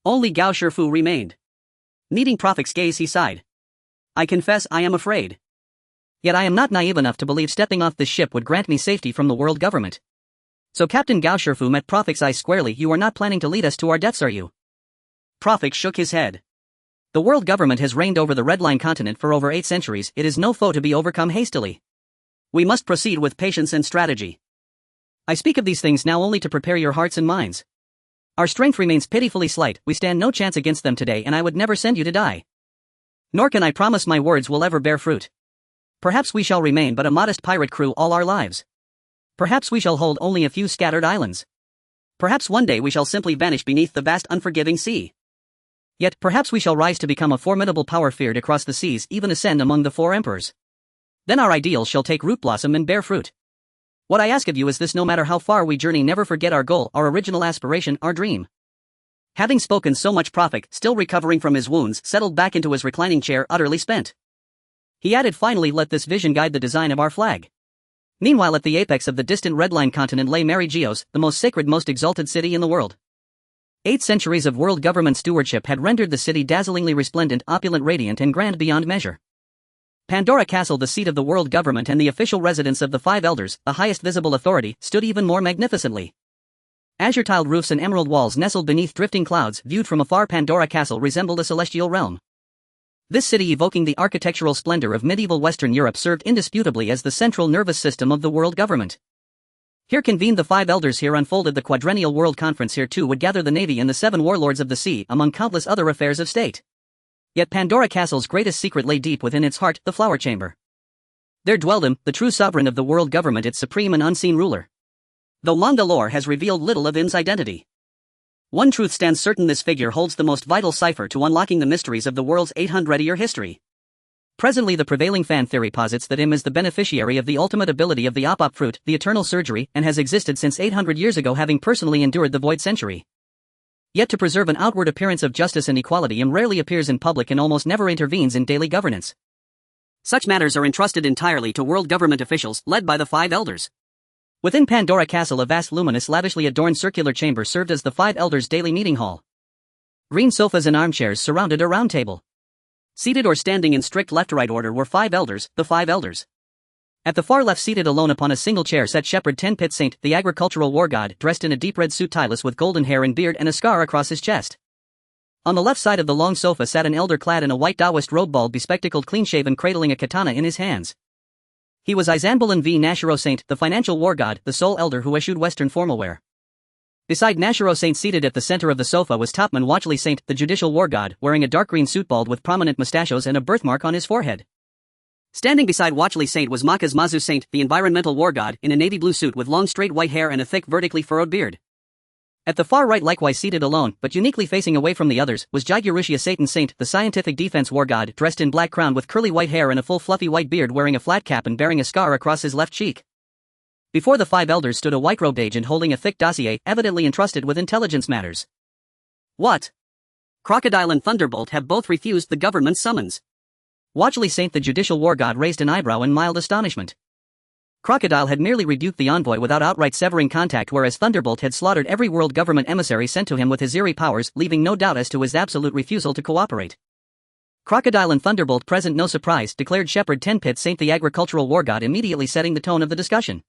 Only Gao Shifu remained. Meeting Prophet's gaze, he sighed. "I confess I am afraid. Yet I am not naive enough to believe stepping off this ship would grant me safety from the world government." So Captain Gao Shifu met Prophet's eyes squarely. "You are not planning to lead us to our deaths, are you?" Prophet shook his head. "The world government has reigned over the Red Line continent for over 8 centuries. It is no foe to be overcome hastily. We must proceed with patience and strategy. I speak of these things now only to prepare your hearts and minds. Our strength remains pitifully slight. We stand no chance against them today, and I would never send you to die. Nor can I promise my words will ever bear fruit. Perhaps we shall remain but a modest pirate crew all our lives. Perhaps we shall hold only a few scattered islands. Perhaps one day we shall simply vanish beneath the vast unforgiving sea. Yet perhaps we shall rise to become a formidable power, feared across the seas, even ascend among the 4 emperors. Then our ideals shall take root, blossom, and bear fruit. What I ask of you is this: no matter how far we journey, never forget our goal, our original aspiration, our dream." Having spoken so much, Prophet, still recovering from his wounds, settled back into his reclining chair, utterly spent. He added, "Finally, let this vision guide the design of our flag." Meanwhile, at the apex of the distant Red Line continent lay Mary Geos, the most sacred, most exalted city in the world. 8 centuries of world government stewardship had rendered the city dazzlingly resplendent, opulent, radiant, and grand beyond measure. Pandora Castle, the seat of the world government and the official residence of the Five Elders, the highest visible authority, stood even more magnificently. Azure-tiled roofs and emerald walls nestled beneath drifting clouds. Viewed from afar, Pandora Castle resembled a celestial realm. This city, evoking the architectural splendor of medieval Western Europe, served indisputably as the central nervous system of the world government. Here convened the Five Elders, here unfolded the quadrennial World Conference, here too would gather the Navy and the 7 warlords of the sea, among countless other affairs of state. Yet Pandora Castle's greatest secret lay deep within its heart, the Flower Chamber. There dwelled him, the true sovereign of the world government, its supreme and unseen ruler. Though manga lore has revealed little of him's identity, one truth stands certain: this figure holds the most vital cipher to unlocking the mysteries of the world's 800-year history. Presently, the prevailing fan theory posits that Im is the beneficiary of the ultimate ability of the Op fruit, the eternal surgery, and has existed since 800 years ago, having personally endured the void century. Yet to preserve an outward appearance of justice and equality, Im rarely appears in public and almost never intervenes in daily governance. Such matters are entrusted entirely to world government officials, led by the Five Elders. Within Pandora Castle, a vast, luminous, lavishly adorned circular chamber served as the Five Elders' daily meeting hall. Green sofas and armchairs surrounded a round table. Seated or standing in strict left-right order were 5 elders, the 5 elders. At the far left, seated alone upon a single chair, sat Shepherd 10-Pit Saint, the agricultural war god, dressed in a deep red suit, tieless, with golden hair and beard and a scar across his chest. On the left side of the long sofa sat an elder clad in a white Taoist robe, bald, bespectacled, clean-shaven, cradling a katana in his hands. He was Izanbalan V. Nashiro Saint, the financial war god, the sole elder who eschewed Western formalwear. Beside Nashiro Saint, seated at the center of the sofa, was Topman Watchley Saint, the judicial war god, wearing a dark green suit, bald, with prominent mustachios and a birthmark on his forehead. Standing beside Watchley Saint was Makas Mazu Saint, the environmental war god, in a navy blue suit with long straight white hair and a thick vertically furrowed beard. At the far right, likewise seated alone, but uniquely facing away from the others, was Jaigurushia Satan Saint, the scientific defense war god, dressed in black crown with curly white hair and a full fluffy white beard, wearing a flat cap and bearing a scar across his left cheek. Before the 5 elders stood a white-robed agent holding a thick dossier, evidently entrusted with intelligence matters. What? Crocodile and Thunderbolt have both refused the government's summons. Watchley Saint, the judicial war god, raised an eyebrow in mild astonishment. Crocodile had merely rebuked the envoy without outright severing contact, whereas Thunderbolt had slaughtered every world government emissary sent to him with his eerie powers, leaving no doubt as to his absolute refusal to cooperate. Crocodile and Thunderbolt present no surprise, declared Shepherd 10-Pit Saint, the agricultural war god, immediately setting the tone of the discussion.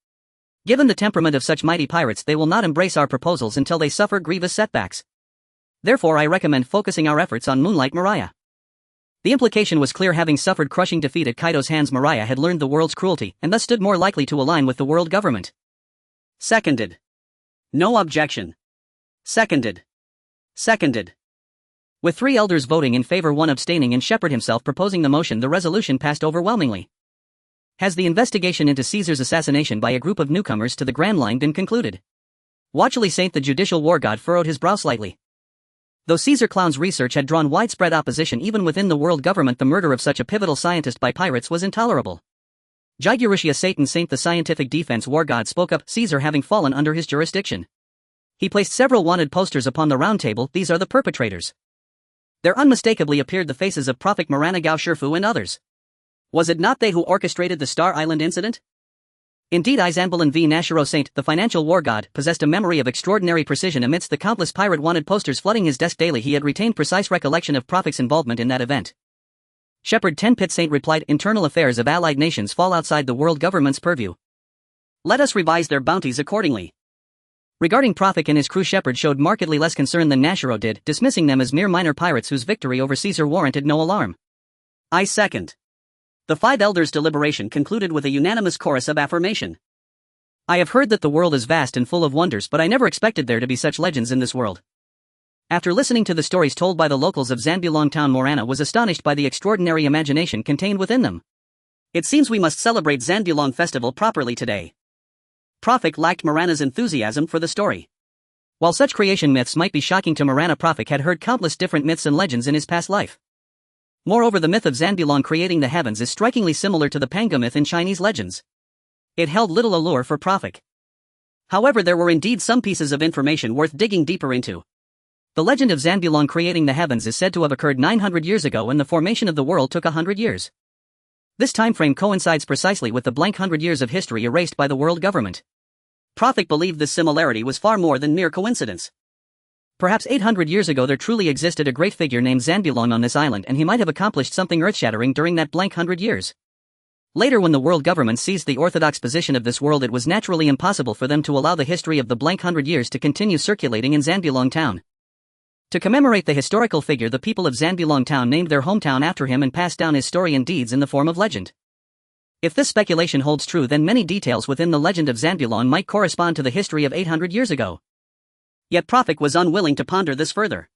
Given the temperament of such mighty pirates, they will not embrace our proposals until they suffer grievous setbacks. Therefore, I recommend focusing our efforts on Moonlight Mariah. The implication was clear: having suffered crushing defeat at Kaido's hands, Mariah had learned the world's cruelty, and thus stood more likely to align with the world government. Seconded. No objection. Seconded. Seconded. With 3 elders voting in favor, 1 abstaining, and Shepherd himself proposing the motion, the resolution passed overwhelmingly. Has the investigation into Caesar's assassination by a group of newcomers to the Grand Line been concluded? Watchley Saint, the judicial war god, furrowed his brow slightly. Though Caesar Clown's research had drawn widespread opposition even within the world government, the murder of such a pivotal scientist by pirates was intolerable. Jaigurushia Satan Saint, the scientific defense war god, spoke up, Caesar having fallen under his jurisdiction. He placed several wanted posters upon the round table. These are the perpetrators. There unmistakably appeared the faces of Prophet Marana Gao Shifu and others. Was it not they who orchestrated the Star Island incident? Indeed, Izanbalan V. Nashiro Saint, the financial war god, possessed a memory of extraordinary precision. Amidst the countless pirate wanted posters flooding his desk daily, he had retained precise recollection of Prophet's involvement in that event. Shepherd 10-Pit Saint replied, internal affairs of allied nations fall outside the world government's purview. Let us revise their bounties accordingly. Regarding Prophet and his crew, Shepherd showed markedly less concern than Nashiro did, dismissing them as mere minor pirates whose victory over Caesar warranted no alarm. I second. The 5 elders' deliberation concluded with a unanimous chorus of affirmation. I have heard that the world is vast and full of wonders, but I never expected there to be such legends in this world. After listening to the stories told by the locals of Zanbulong town, Morana was astonished by the extraordinary imagination contained within them. It seems we must celebrate Zanbulong festival properly today. Prophet lacked Morana's enthusiasm for the story. While such creation myths might be shocking to Morana, Prophet had heard countless different myths and legends in his past life. Moreover, the myth of Zanbulong creating the heavens is strikingly similar to the Panga myth in Chinese legends. It held little allure for Prophet. However, there were indeed some pieces of information worth digging deeper into. The legend of Zanbulong creating the heavens is said to have occurred 900 years ago, and the formation of the world took 100 years. This time frame coincides precisely with the blank 100 years of history erased by the world government. Prophet believed this similarity was far more than mere coincidence. Perhaps 800 years ago there truly existed a great figure named Zanbilong on this island, and he might have accomplished something earth-shattering during that blank 100 years. Later, when the world government seized the orthodox position of this world, it was naturally impossible for them to allow the history of the blank 100 years to continue circulating in Zanbilong town. To commemorate the historical figure, the people of Zanbilong town named their hometown after him and passed down his story and deeds in the form of legend. If this speculation holds true, then many details within the legend of Zanbilong might correspond to the history of 800 years ago. Yet Prophet was unwilling to ponder this further.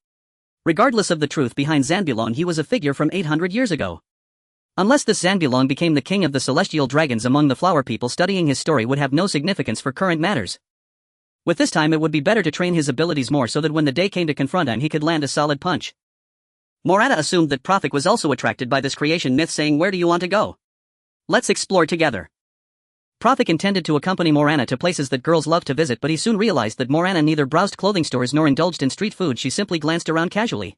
Regardless of the truth behind Zanbilong, he was a figure from 800 years ago. Unless this Zanbilong became the king of the celestial dragons among the flower people, studying his story would have no significance for current matters. With this time, it would be better to train his abilities more so that when the day came to confront him, he could land a solid punch. Morana assumed that Prophet was also attracted by this creation myth, saying, "Where do you want to go? Let's explore together." Prophet intended to accompany Morana to places that girls love to visit, but he soon realized that Morana neither browsed clothing stores nor indulged in street food. She simply glanced around casually.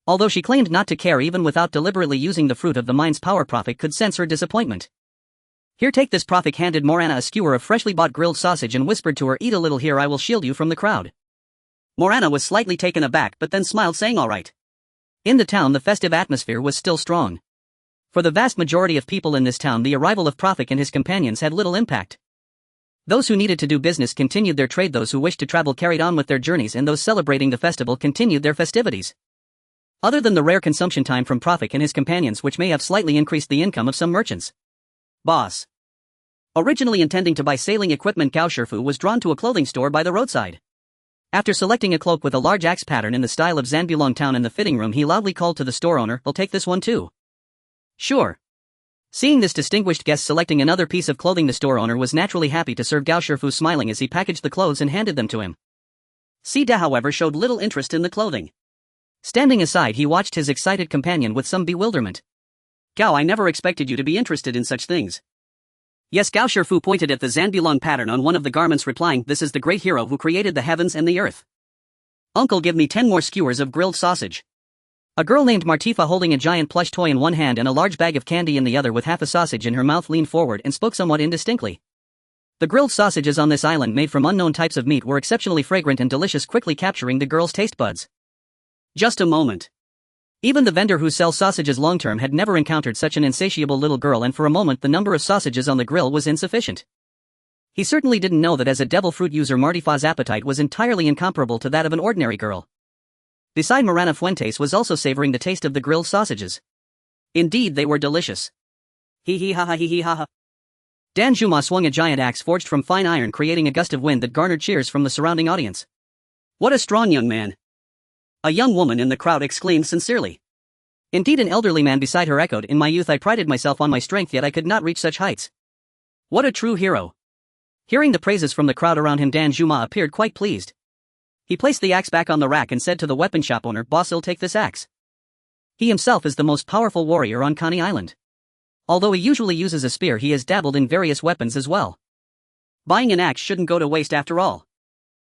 Although she claimed not to care, even without deliberately using the fruit of the mind's power, Prophet could sense her disappointment. "Here, take this." Prophet handed Morana a skewer of freshly bought grilled sausage and whispered to her, "Eat a little here, I will shield you from the crowd." Morana was slightly taken aback but then smiled, saying, "All right." In the town, the festive atmosphere was still strong. For the vast majority of people in this town, the arrival of Prophet and his companions had little impact. Those who needed to do business continued their trade, those who wished to travel carried on with their journeys, and those celebrating the festival continued their festivities. Other than the rare consumption time from Prophet and his companions, which may have slightly increased the income of some merchants. Boss. Originally intending to buy sailing equipment, Gao Shifu was drawn to a clothing store by the roadside. After selecting a cloak with a large axe pattern in the style of Zanbilong town in the fitting room, he loudly called to the store owner, "I'll take this one too." "Sure." Seeing this distinguished guest selecting another piece of clothing, the store owner was naturally happy to serve Gao Shifu, smiling as he packaged the clothes and handed them to him. Sida, however, showed little interest in the clothing. Standing aside, he watched his excited companion with some bewilderment. "Gao, I never expected you to be interested in such things." "Yes," Gao Shifu pointed at the Zanbilong pattern on one of the garments, replying, "This is the great hero who created the heavens and the earth. Uncle, give me 10 more skewers of grilled sausage." A girl named Martifa, holding a giant plush toy in one hand and a large bag of candy in the other with half a sausage in her mouth, leaned forward and spoke somewhat indistinctly. The grilled sausages on this island, made from unknown types of meat, were exceptionally fragrant and delicious, quickly capturing the girl's taste buds. Just a moment. Even the vendor who sells sausages long-term had never encountered such an insatiable little girl, and for a moment the number of sausages on the grill was insufficient. He certainly didn't know that as a devil fruit user, Martifa's appetite was entirely incomparable to that of an ordinary girl. Beside Morana, Fuentes was also savoring the taste of the grilled sausages. Indeed, they were delicious. Hee hee ha ha hee hee ha ha. Dan Juma swung a giant axe forged from fine iron, creating a gust of wind that garnered cheers from the surrounding audience. "What a strong young man!" a young woman in the crowd exclaimed sincerely. Indeed, an elderly man beside her echoed, "In my youth I prided myself on my strength, yet I could not reach such heights. What a true hero." Hearing the praises from the crowd around him, Dan Juma appeared quite pleased. He placed the axe back on the rack and said to the weapon shop owner, "Boss, I'll take this axe." He himself is the most powerful warrior on Coney Island. Although he usually uses a spear, he has dabbled in various weapons as well. Buying an axe shouldn't go to waste after all.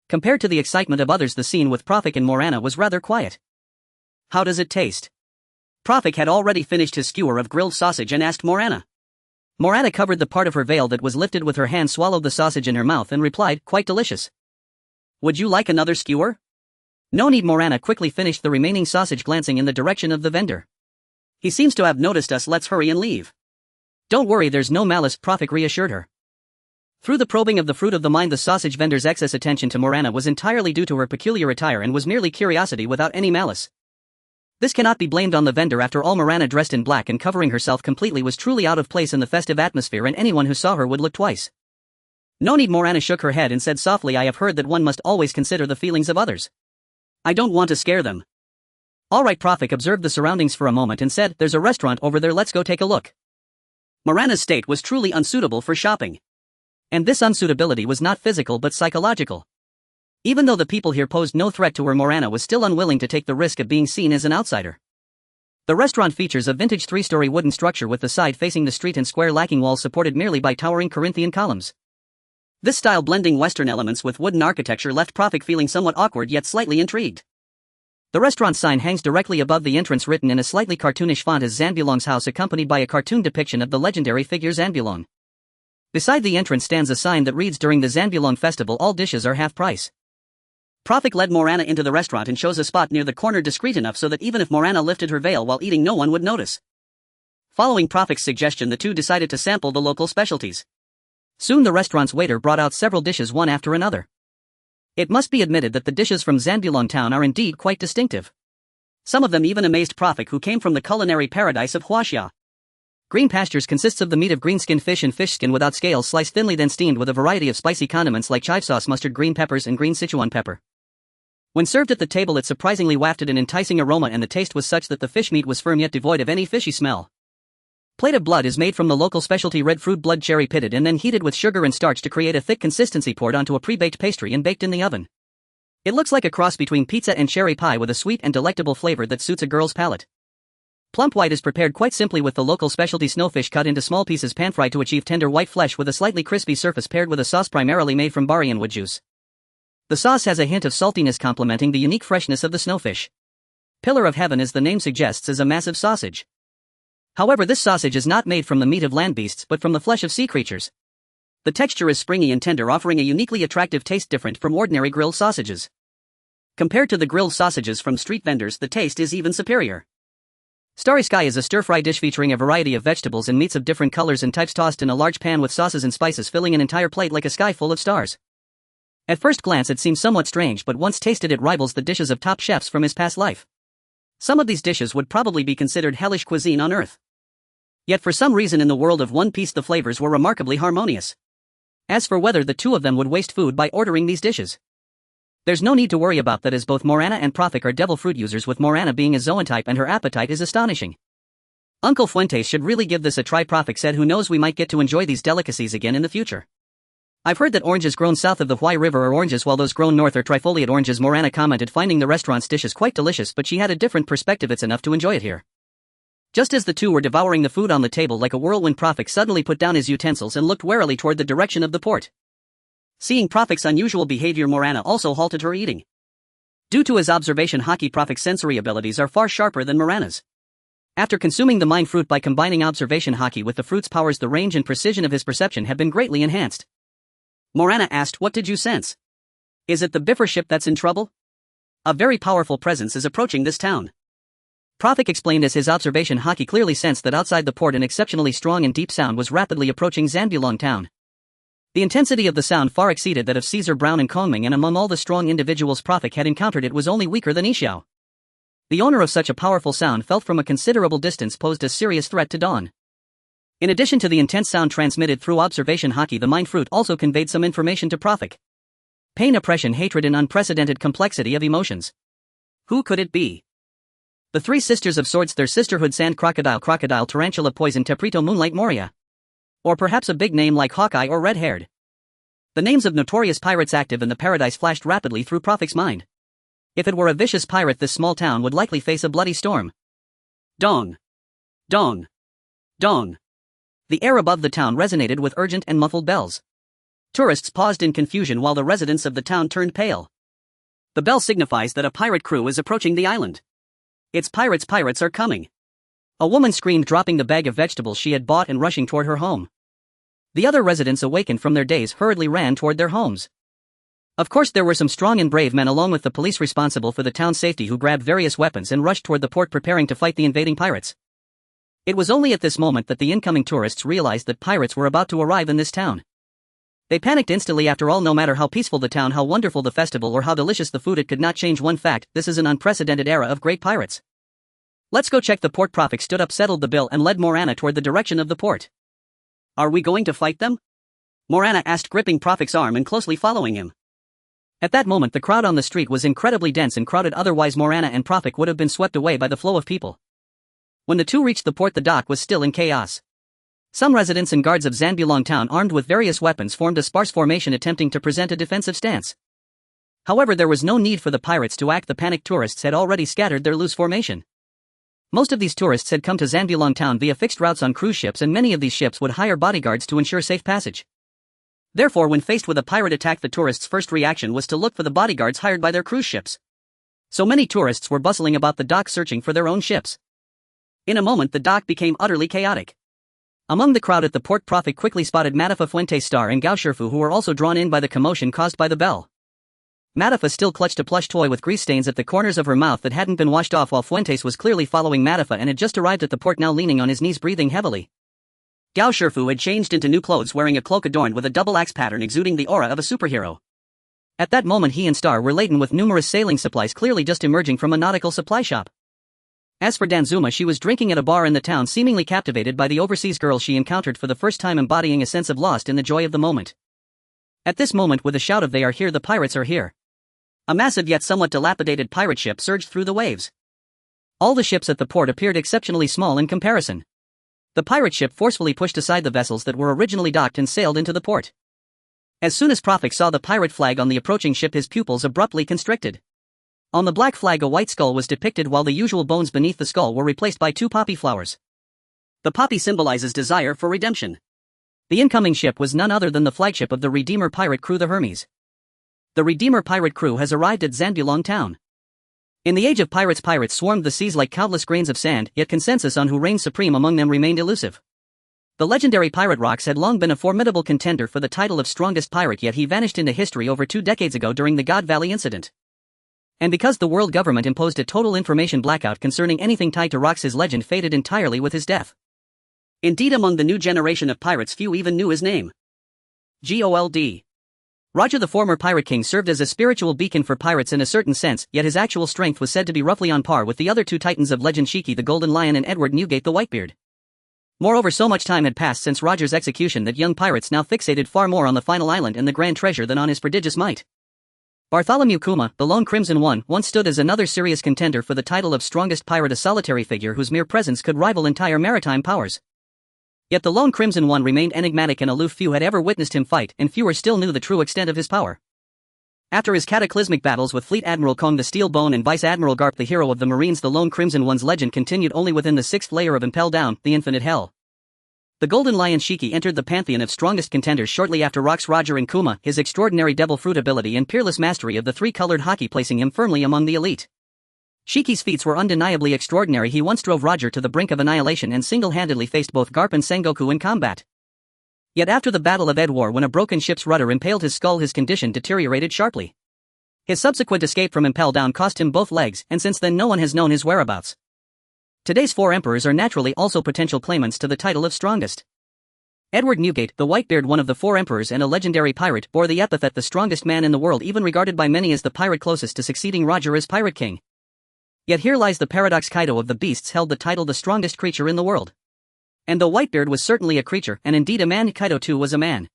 Compared to the excitement of others, the scene with Prophet and Morana was rather quiet. "How does it taste?" Prophet had already finished his skewer of grilled sausage and asked Morana. Morana covered the part of her veil that was lifted with her hand, swallowed the sausage in her mouth and replied, "Quite delicious." "Would you like another skewer?" "No need." Morana quickly finished the remaining sausage, glancing in the direction of the vendor. "He seems to have noticed us, let's hurry and leave." "Don't worry, there's no malice," Prophet reassured her. Through the probing of the fruit of the mind, the sausage vendor's excess attention to Morana was entirely due to her peculiar attire and was merely curiosity without any malice. This cannot be blamed on the vendor. After all, Morana, dressed in black and covering herself completely, was truly out of place in the festive atmosphere, and anyone who saw her would look twice. "No need." Morana shook her head and said softly, "I have heard that one must always consider the feelings of others. I don't want to scare them." "All right." Prophet observed the surroundings for a moment and said, "There's a restaurant over there, let's go take a look." Morana's state was truly unsuitable for shopping. And this unsuitability was not physical but psychological. Even though the people here posed no threat to her, Morana was still unwilling to take the risk of being seen as an outsider. The restaurant features a vintage 3-story wooden structure with the side facing the street and square lacking walls supported merely by towering Corinthian columns. This style, blending Western elements with wooden architecture, left Prophet feeling somewhat awkward yet slightly intrigued. The restaurant sign hangs directly above the entrance, written in a slightly cartoonish font as Zanbilong's house, accompanied by a cartoon depiction of the legendary figure Zanbilong. Beside the entrance stands a sign that reads, "During the Zanbilong festival all dishes are half price." Prophet led Morana into the restaurant and chose a spot near the corner discreet enough so that even if Morana lifted her veil while eating no one would notice. Following Prophet's suggestion, the two decided to sample the local specialties. Soon the restaurant's waiter brought out several dishes one after another. It must be admitted that the dishes from Zambulon town are indeed quite distinctive. Some of them even amazed Prophet, who came from the culinary paradise of Huaxia. Green pastures consists of the meat of green-skinned fish and fish skin without scales sliced thinly then steamed with a variety of spicy condiments like chive sauce, mustard, green peppers and green Sichuan pepper. When served at the table it surprisingly wafted an enticing aroma, and the taste was such that the fish meat was firm yet devoid of any fishy smell. Plate of blood is made from the local specialty red fruit blood, cherry pitted and then heated with sugar and starch to create a thick consistency, poured onto a pre-baked pastry and baked in the oven. It looks like a cross between pizza and cherry pie with a sweet and delectable flavor that suits a girl's palate. Plump white is prepared quite simply with the local specialty snowfish cut into small pieces, pan-fried to achieve tender white flesh with a slightly crispy surface, paired with a sauce primarily made from barley wood juice. The sauce has a hint of saltiness complementing the unique freshness of the snowfish. Pillar of Heaven, as the name suggests, is a massive sausage. However, this sausage is not made from the meat of land beasts but from the flesh of sea creatures. The texture is springy and tender, offering a uniquely attractive taste different from ordinary grilled sausages. Compared to the grilled sausages from street vendors, the taste is even superior. Starry Sky is a stir-fry dish featuring a variety of vegetables and meats of different colors and types tossed in a large pan with sauces and spices, filling an entire plate like a sky full of stars. At first glance it seems somewhat strange, but once tasted it rivals the dishes of top chefs from his past life. Some of these dishes would probably be considered hellish cuisine on Earth. Yet for some reason in the world of One Piece the flavors were remarkably harmonious. As for whether the two of them would waste food by ordering these dishes, there's no need to worry about that, as both Morana and Prophet are devil fruit users, with Morana being a Zoan type and her appetite is astonishing. Uncle Fuentes should really give this a try, Prophet said. Who knows, we might get to enjoy these delicacies again in the future. I've heard that oranges grown south of the Huai River are oranges while those grown north are trifoliate oranges, Morana commented, finding the restaurant's dishes quite delicious, but she had a different perspective. It's enough to enjoy it here. Just as the two were devouring the food on the table like a whirlwind, Prophet suddenly put down his utensils and looked warily toward the direction of the port. Seeing Prophet's unusual behavior, Morana also halted her eating. Due to his observation haki, Prophet's sensory abilities are far sharper than Morana's. After consuming the mind fruit by combining observation haki with the fruit's powers, the range and precision of his perception have been greatly enhanced. Morana asked, "What did you sense? Is it the Biffer ship that's in trouble? A very powerful presence is approaching this town." Prophet explained as his observation haki clearly sensed that outside the port an exceptionally strong and deep sound was rapidly approaching Zambulon town. The intensity of the sound far exceeded that of Caesar Brown and Kongming, and among all the strong individuals Prophet had encountered it was only weaker than Yixiao. The owner of such a powerful sound felt from a considerable distance posed a serious threat to Dawn. In addition to the intense sound transmitted through observation haki, the mind fruit also conveyed some information to Prophet. Pain, oppression, hatred, and unprecedented complexity of emotions. Who could it be? The three sisters of swords, their sisterhood: Sand Crocodile, Crocodile, Tarantula, Poison, Teprito, Moonlight, Moria. Or perhaps a big name like Hawkeye or Red-Haired. The names of notorious pirates active in the paradise flashed rapidly through Prophet's mind. If it were a vicious pirate, this small town would likely face a bloody storm. Dong! Dong! Dong! The air above the town resonated with urgent and muffled bells. Tourists paused in confusion while the residents of the town turned pale. The bell signifies that a pirate crew is approaching the island. It's pirates, pirates are coming. A woman screamed, dropping the bag of vegetables she had bought and rushing toward her home. The other residents, awakened from their daze, hurriedly ran toward their homes. Of course there were some strong and brave men along with the police responsible for the town's safety who grabbed various weapons and rushed toward the port, preparing to fight the invading pirates. It was only at this moment that the incoming tourists realized that pirates were about to arrive in this town. They panicked instantly. After all, no matter how peaceful the town, how wonderful the festival, or how delicious the food, it could not change one fact: this is an unprecedented era of great pirates. Let's go check the port. Prophet stood up, settled the bill, and led Morana toward the direction of the port. Are we going to fight them? Morana asked, gripping Prophet's arm and closely following him. At that moment the crowd on the street was incredibly dense and crowded, otherwise Morana and Prophet would have been swept away by the flow of people. When the two reached the port, the dock was still in chaos. Some residents and guards of Zambulon town, armed with various weapons, formed a sparse formation attempting to present a defensive stance. However, there was no need for the pirates to act. The panicked tourists had already scattered their loose formation. Most of these tourists had come to Zambulon town via fixed routes on cruise ships, and many of these ships would hire bodyguards to ensure safe passage. Therefore, when faced with a pirate attack, the tourists' first reaction was to look for the bodyguards hired by their cruise ships. So many tourists were bustling about the dock searching for their own ships. In a moment the dock became utterly chaotic. Among the crowd at the port, Prophet quickly spotted Matafa, Fuentes Star, and Gao Shifu, who were also drawn in by the commotion caused by the bell. Matafa still clutched a plush toy with grease stains at the corners of her mouth that hadn't been washed off, while Fuentes was clearly following Matafa and had just arrived at the port, now leaning on his knees, breathing heavily. Gao Shifu had changed into new clothes, wearing a cloak adorned with a double axe pattern, exuding the aura of a superhero. At that moment he and Star were laden with numerous sailing supplies, clearly just emerging from a nautical supply shop. As for Danzuma, she was drinking at a bar in the town, seemingly captivated by the overseas girl she encountered for the first time, embodying a sense of lost in the joy of the moment. At this moment, with a shout of "They are here, the pirates are here!" a massive yet somewhat dilapidated pirate ship surged through the waves. All the ships at the port appeared exceptionally small in comparison. The pirate ship forcefully pushed aside the vessels that were originally docked and sailed into the port. As soon as Prophet saw the pirate flag on the approaching ship, his pupils abruptly constricted. On the black flag a white skull was depicted, while the usual bones beneath the skull were replaced by 2 poppy flowers. The poppy symbolizes desire for redemption. The incoming ship was none other than the flagship of the Redeemer pirate crew, the Hermes. The Redeemer pirate crew has arrived at Zandulong town. In the age of pirates, pirates swarmed the seas like countless grains of sand, yet consensus on who reigned supreme among them remained elusive. The legendary pirate Rox had long been a formidable contender for the title of strongest pirate, yet he vanished into history over 2 decades ago during the God Valley incident. And because the world government imposed a total information blackout concerning anything tied to Rox, his legend faded entirely with his death. Indeed, among the new generation of pirates, few even knew his name. Gold. Roger, the former pirate king, served as a spiritual beacon for pirates in a certain sense, yet his actual strength was said to be roughly on par with the other 2 titans of legend, Shiki the Golden Lion and Edward Newgate the Whitebeard. Moreover, so much time had passed since Roger's execution that young pirates now fixated far more on the final island and the grand treasure than on his prodigious might. Bartholomew Kuma, the lone Crimson One, once stood as another serious contender for the title of strongest pirate, a solitary figure whose mere presence could rival entire maritime powers. Yet the lone Crimson One remained enigmatic and aloof. Few had ever witnessed him fight, and fewer still knew the true extent of his power. After his cataclysmic battles with Fleet Admiral Kong the Steel Bone and Vice Admiral Garp, the hero of the Marines, the lone Crimson One's legend continued only within the 6th layer of Impel Down, the Infinite Hell. The Golden Lion Shiki entered the pantheon of strongest contenders shortly after Rox, Roger and Kuma, his extraordinary devil fruit ability and peerless mastery of the 3-colored hockey placing him firmly among the elite. Shiki's feats were undeniably extraordinary. He once drove Roger to the brink of annihilation and single-handedly faced both Garp and Sengoku in combat. Yet after the Battle of Edwar, when a broken ship's rudder impaled his skull, his condition deteriorated sharply. His subsequent escape from Impel Down cost him both legs, and since then no one has known his whereabouts. Today's 4 emperors are naturally also potential claimants to the title of strongest. Edward Newgate, the Whitebeard, one of the 4 emperors and a legendary pirate, bore the epithet the strongest man in the world, even regarded by many as the pirate closest to succeeding Roger as pirate king. Yet here lies the paradox. Kaido of the Beasts held the title the strongest creature in the world. And though Whitebeard was certainly a creature, and indeed a man, Kaido too was a man.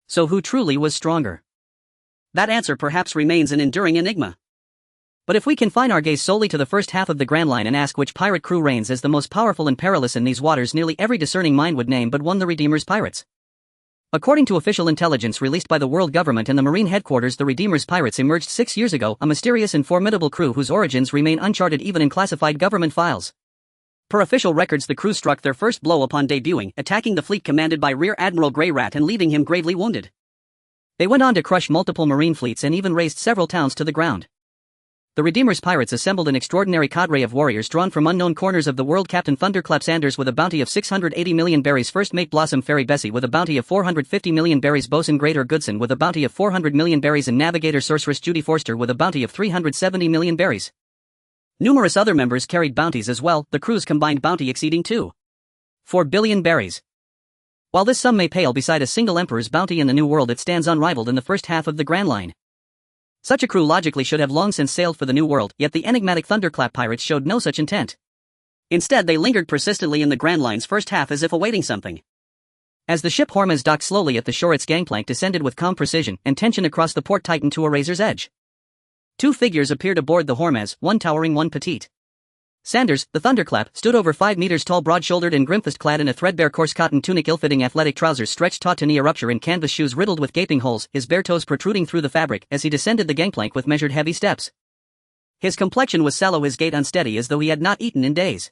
So who truly was stronger? That answer perhaps remains an enduring enigma. But if we confine our gaze solely to the first half of the Grand Line and ask which pirate crew reigns as the most powerful and perilous in these waters, nearly every discerning mind would name but one: the Redeemer's pirates. According to official intelligence released by the world government and the Marine headquarters, the Redeemer's pirates emerged 6 years ago, a mysterious and formidable crew whose origins remain uncharted even in classified government files. Per official records, the crew struck their first blow upon debuting, attacking the fleet commanded by Rear Admiral Grey Rat and leaving him gravely wounded. They went on to crush multiple Marine fleets and even razed several towns to the ground. The Redeemer's pirates assembled an extraordinary cadre of warriors drawn from unknown corners of the world. Captain Thunderclap Sanders with a bounty of 680 million berries, First Mate Blossom Fairy Bessie with a bounty of 450 million berries, Bosun Greater Goodson with a bounty of 400 million berries, and Navigator Sorceress Judy Forster with a bounty of 370 million berries. Numerous other members carried bounties as well, the crew's combined bounty exceeding 2.4 billion berries. While this sum may pale beside a single emperor's bounty in the New World, it stands unrivaled in the first half of the Grand Line. Such a crew logically should have long since sailed for the New World, yet the enigmatic Thunderclap pirates showed no such intent. Instead, they lingered persistently in the Grand Line's first half as if awaiting something. As the ship Hormuz docked slowly at the shore, its gangplank descended with calm precision, and tension across the port tightened to a razor's edge. 2 figures appeared aboard the Hormuz, one towering, one petite. Sanders, the Thunderclap, stood over 5 meters tall, broad-shouldered and grim-faced, clad in a threadbare coarse cotton tunic, ill-fitting athletic trousers stretched taut to knee, a rupture in canvas shoes riddled with gaping holes, his bare toes protruding through the fabric as he descended the gangplank with measured heavy steps. His complexion was sallow, his gait unsteady as though he had not eaten in days.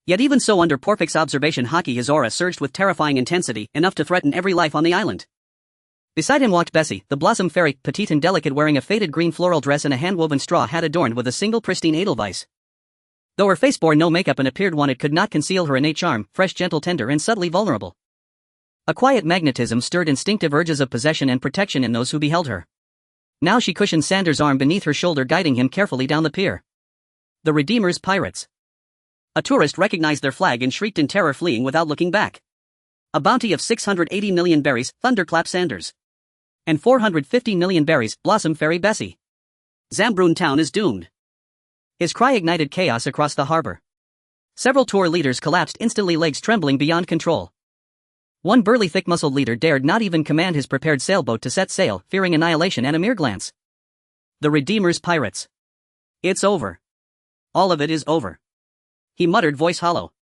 Yet even so, under Porfik's observation, Haki, his aura surged with terrifying intensity, enough to threaten every life on the island. Beside him walked Bessie, the blossom fairy, petite and delicate, wearing a faded green floral dress and a hand-woven straw hat adorned with a single pristine edelweiss. Though her face bore no makeup and appeared one, it could not conceal her innate charm, fresh, gentle, tender and subtly vulnerable. A quiet magnetism stirred instinctive urges of possession and protection in those who beheld her. Now she cushioned Sanders' arm beneath her shoulder, guiding him carefully down the pier. The Redeemer's pirates. A tourist recognized their flag and shrieked in terror, fleeing without looking back. A bounty of 680 million berries, thunderclap Sanders. And 450 million berries, blossom fairy Bessie. Zambroon town is doomed. His cry ignited chaos across the harbor. Several tour leaders collapsed instantly, legs trembling beyond control. One burly thick-muscled leader dared not even command his prepared sailboat to set sail, fearing annihilation at a mere glance. The Redeemer's pirates. It's over. All of it is over. He muttered, voice hollow.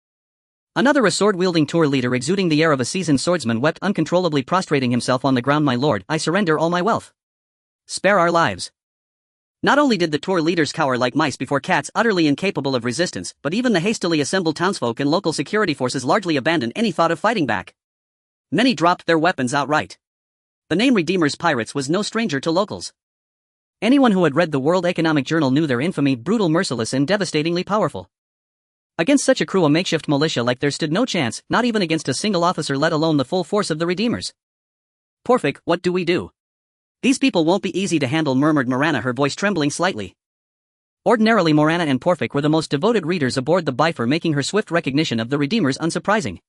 Another, a sword-wielding tour leader exuding the air of a seasoned swordsman, wept uncontrollably, prostrating himself on the ground. My lord, I surrender all my wealth. Spare our lives. Not only did the tour leaders cower like mice before cats, utterly incapable of resistance, but even the hastily assembled townsfolk and local security forces largely abandoned any thought of fighting back. Many dropped their weapons outright. The name Redeemer's Pirates was no stranger to locals. Anyone who had read the World Economic Journal knew their infamy, brutal, merciless, and devastatingly powerful. Against such a crew, a makeshift militia like theirs stood no chance, not even against a single officer, let alone the full force of the Redeemers. Porfik, what do we do? These people won't be easy to handle, murmured Morana, her voice trembling slightly. Ordinarily, Morana and Porfik were the most devoted readers aboard the Bifer, making her swift recognition of the Redeemers unsurprising.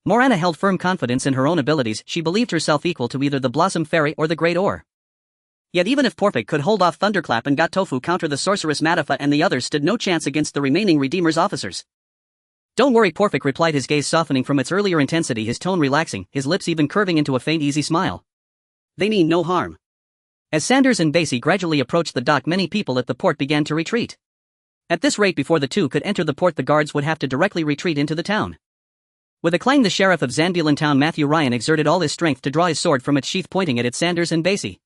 Morana held firm confidence in her own abilities. She believed herself equal to either the Blossom Fairy or the Great Oar. Yet even if Porfik could hold off Thunderclap and got Tofu counter, the sorceress Matafa and the others stood no chance against the remaining Redeemers officers. Don't worry, Porfik replied, his gaze softening from its earlier intensity, his tone relaxing, his lips even curving into a faint, easy smile. They mean no harm. As Sanders and Basie gradually approached the dock, many people at the port began to retreat. At this rate, before the two could enter the port, the guards would have to directly retreat into the town. With a clang, the sheriff of Zambulon town, Matthew Ryan, exerted all his strength to draw his sword from its sheath, pointing it at Sanders and Basie.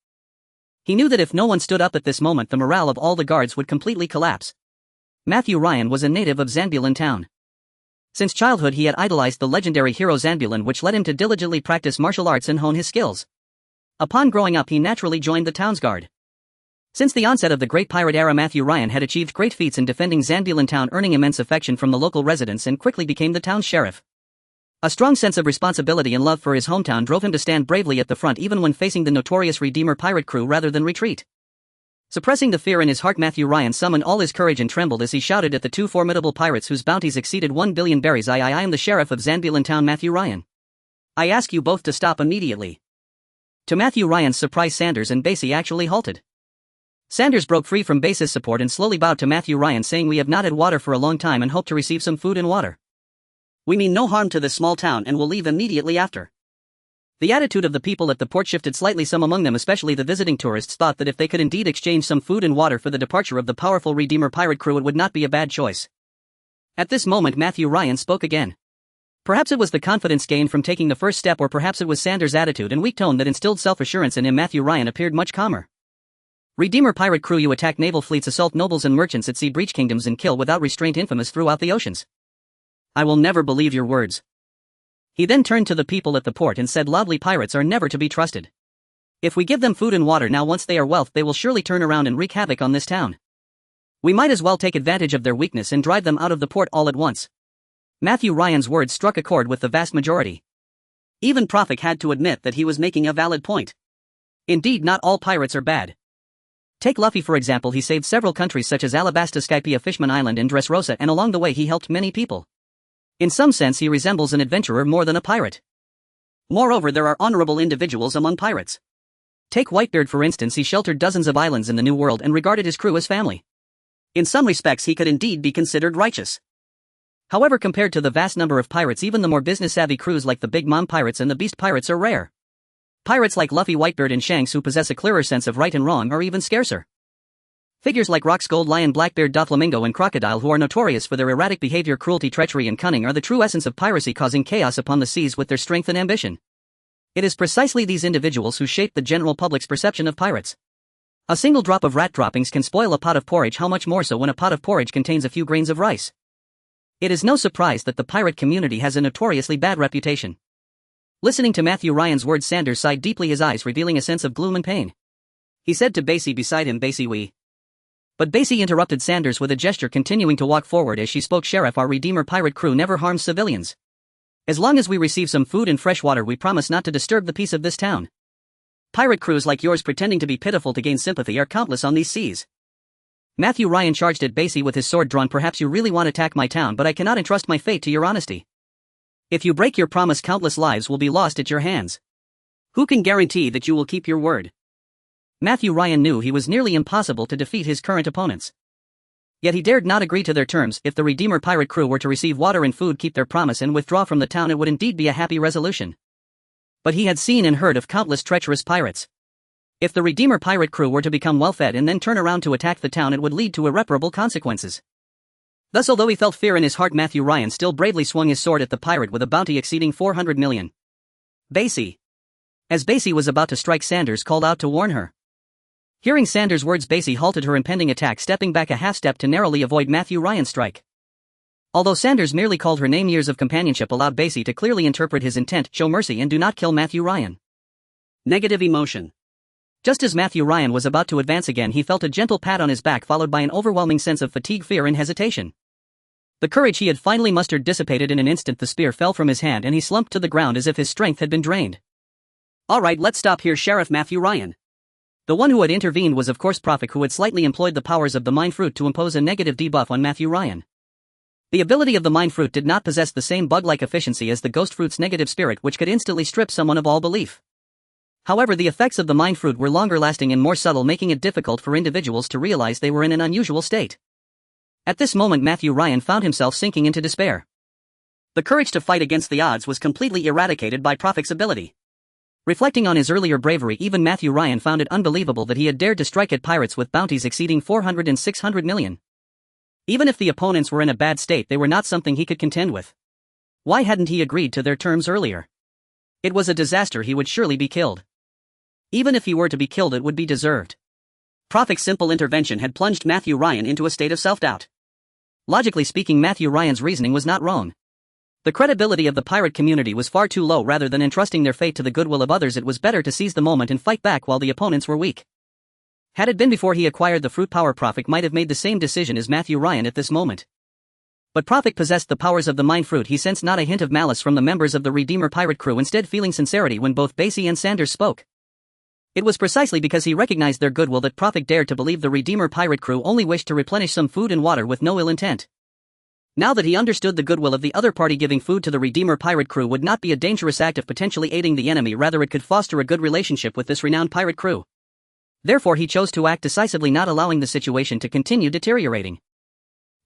He knew that if no one stood up at this moment, the morale of all the guards would completely collapse. Matthew Ryan was a native of Zambulon town. Since childhood, he had idolized the legendary hero Zambulon, which led him to diligently practice martial arts and hone his skills. Upon growing up, he naturally joined the town's guard. Since the onset of the Great Pirate era, Matthew Ryan had achieved great feats in defending Zambulon town, earning immense affection from the local residents, and quickly became the town's sheriff. A strong sense of responsibility and love for his hometown drove him to stand bravely at the front, even when facing the notorious Redeemer pirate crew, rather than retreat. Suppressing the fear in his heart, Matthew Ryan summoned all his courage and trembled as he shouted at the two formidable pirates whose bounties exceeded 1 billion berries. I am the sheriff of Zambulon town, Matthew Ryan. I ask you both to stop immediately. To Matthew Ryan's surprise, Sanders and Basie actually halted. Sanders broke free from Basie's support and slowly bowed to Matthew Ryan, saying, "We have not had water for a long time and hope to receive some food and water. We mean no harm to this small town and will leave immediately after." The attitude of the people at the port shifted slightly. Some among them, especially the visiting tourists, thought that if they could indeed exchange some food and water for the departure of the powerful Redeemer pirate crew, it would not be a bad choice. At this moment, Matthew Ryan spoke again. Perhaps it was the confidence gained from taking the first step, or perhaps it was Sanders' attitude and weak tone that instilled self-assurance in him. Matthew Ryan appeared much calmer. Redeemer pirate crew, you attack naval fleets, assault nobles and merchants at sea, breach kingdoms, and kill without restraint infamous throughout the oceans. I will never believe your words. He then turned to the people at the port and said loudly, pirates are never to be trusted. If we give them food and water now, once they are wealth, they will surely turn around and wreak havoc on this town. We might as well take advantage of their weakness and drive them out of the port all at once. Matthew Ryan's words struck a chord with the vast majority. Even Porfik had to admit that he was making a valid point. Indeed, not all pirates are bad. Take Luffy for example. He saved several countries such as Alabasta, Skypea, Fishman Island and Dressrosa, and along the way he helped many people. In some sense he resembles an adventurer more than a pirate. Moreover, there are honorable individuals among pirates. Take Whitebeard for instance. He sheltered dozens of islands in the New World and regarded his crew as family. In some respects he could indeed be considered righteous. However, compared to the vast number of pirates, even the more business-savvy crews like the Big Mom pirates and the Beast pirates are rare. Pirates like Luffy, Whitebeard and Shanks, who possess a clearer sense of right and wrong, are even scarcer. Figures like Rock's Gold Lion, Blackbeard, Doflamingo and Crocodile, who are notorious for their erratic behavior, cruelty, treachery and cunning, are the true essence of piracy, causing chaos upon the seas with their strength and ambition. It is precisely these individuals who shape the general public's perception of pirates. A single drop of rat droppings can spoil a pot of porridge, how much more so when a pot of porridge contains a few grains of rice. It is no surprise that the pirate community has a notoriously bad reputation. Listening to Matthew Ryan's words, Sanders sighed deeply, his eyes revealing a sense of gloom and pain. He said to Basie beside him, "Basie, But Basie interrupted Sanders with a gesture, continuing to walk forward as she spoke. "Sheriff, our Redeemer pirate crew never harms civilians. As long as we receive some food and fresh water, we promise not to disturb the peace of this town." Pirate crews like yours pretending to be pitiful to gain sympathy are countless on these seas. Matthew Ryan charged at Basie with his sword drawn. Perhaps you really want to attack my town, but I cannot entrust my fate to your honesty. If you break your promise, countless lives will be lost at your hands. Who can guarantee that you will keep your word? Matthew Ryan knew he was nearly impossible to defeat his current opponents. Yet he dared not agree to their terms. If the Redeemer pirate crew were to receive water and food, keep their promise, and withdraw from the town, it would indeed be a happy resolution. But he had seen and heard of countless treacherous pirates. If the Redeemer pirate crew were to become well-fed and then turn around to attack the town, it would lead to irreparable consequences. Thus, although he felt fear in his heart, Matthew Ryan still bravely swung his sword at the pirate with a bounty exceeding 400 million. Basie. As Basie was about to strike, Sanders called out to warn her. Hearing Sanders' words, Basie halted her impending attack, stepping back a half-step to narrowly avoid Matthew Ryan's strike. Although Sanders merely called her name, years of companionship allowed Basie to clearly interpret his intent: show mercy and do not kill Matthew Ryan. Negative emotion. Just as Matthew Ryan was about to advance again, he felt a gentle pat on his back, followed by an overwhelming sense of fatigue, fear, and hesitation. The courage he had finally mustered dissipated in an instant. The spear fell from his hand and he slumped to the ground as if his strength had been drained. All right, let's stop here, Sheriff Matthew Ryan. The one who had intervened was of course Prophet, who had slightly employed the powers of the mind fruit to impose a negative debuff on Matthew Ryan. The ability of the mind fruit did not possess the same bug-like efficiency as the ghost fruit's negative spirit, which could instantly strip someone of all belief. However, the effects of the mind fruit were longer lasting and more subtle, making it difficult for individuals to realize they were in an unusual state. At this moment, Matthew Ryan found himself sinking into despair. The courage to fight against the odds was completely eradicated by Prophet's ability. Reflecting on his earlier bravery, even Matthew Ryan found it unbelievable that he had dared to strike at pirates with bounties exceeding 400 and 600 million. Even if the opponents were in a bad state, they were not something he could contend with. Why hadn't he agreed to their terms earlier? It was a disaster. He would surely be killed. Even if he were to be killed, it would be deserved. Prophet's simple intervention had plunged Matthew Ryan into a state of self-doubt. Logically speaking, Matthew Ryan's reasoning was not wrong. The credibility of the pirate community was far too low. Rather than entrusting their fate to the goodwill of others, it was better to seize the moment and fight back while the opponents were weak. Had it been before he acquired the fruit power, Prophet might have made the same decision as Matthew Ryan at this moment. But Prophet possessed the powers of the mind fruit. He sensed not a hint of malice from the members of the Redeemer pirate crew, instead feeling sincerity when both Basie and Sanders spoke. It was precisely because he recognized their goodwill that Prophet dared to believe the Redeemer pirate crew only wished to replenish some food and water with no ill intent. Now that he understood the goodwill of the other party, giving food to the Redeemer pirate crew would not be a dangerous act of potentially aiding the enemy, rather it could foster a good relationship with this renowned pirate crew. Therefore he chose to act decisively, not allowing the situation to continue deteriorating.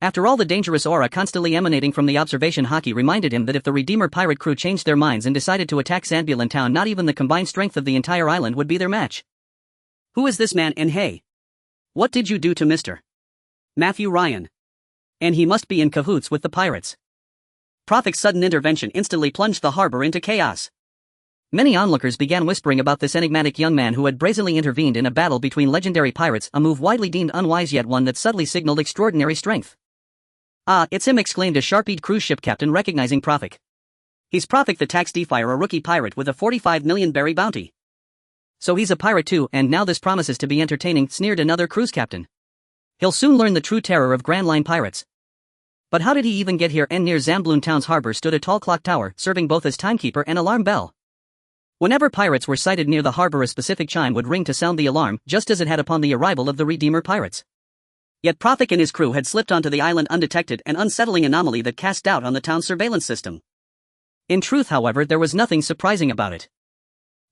After all, the dangerous aura constantly emanating from the observation hockey reminded him that if the Redeemer pirate crew changed their minds and decided to attack Sandbulan town, not even the combined strength of the entire island would be their match. Who is this man, and hey? What did you do to Mr. Matthew Ryan? And he must be in cahoots with the pirates. Prophet's sudden intervention instantly plunged the harbor into chaos. Many onlookers began whispering about this enigmatic young man who had brazenly intervened in a battle between legendary pirates, a move widely deemed unwise, yet one that subtly signaled extraordinary strength. "Ah, it's him," exclaimed a sharp-eyed cruise ship captain, recognizing Prophet. "He's Prophet the Tax Defier, a rookie pirate with a 45 million berry bounty." "So he's a pirate too, and now this promises to be entertaining," sneered another cruise captain. "He'll soon learn the true terror of Grand Line pirates." But how did he even get here? And near Zambloon town's harbor stood a tall clock tower, serving both as timekeeper and alarm bell. Whenever pirates were sighted near the harbor, a specific chime would ring to sound the alarm, just as it had upon the arrival of the Redeemer pirates. Yet Prophet and his crew had slipped onto the island undetected, an unsettling anomaly that cast doubt on the town's surveillance system. In truth, however, there was nothing surprising about it.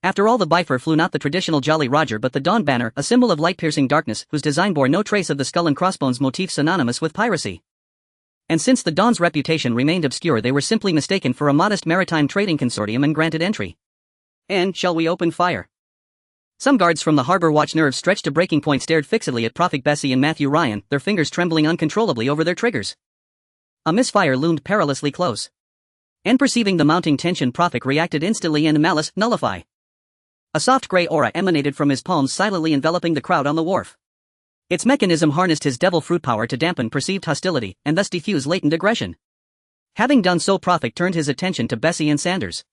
After all, the Bifer flew not the traditional Jolly Roger but the Dawn Banner, a symbol of light-piercing darkness, whose design bore no trace of the skull and crossbones motif synonymous with piracy. And since the Dawn's reputation remained obscure, they were simply mistaken for a modest maritime trading consortium and granted entry. And shall we open fire? Some guards from the harbor watch, nerves stretched to breaking point, stared fixedly at Prophet, Basie and Matthew Ryan, their fingers trembling uncontrollably over their triggers. A misfire loomed perilously close. And perceiving the mounting tension, Prophet reacted instantly, and malice nullify. A soft gray aura emanated from his palms, silently enveloping the crowd on the wharf. Its mechanism harnessed his devil fruit power to dampen perceived hostility, and thus diffuse latent aggression. Having done so, Prophet turned his attention to Basie and Sanders.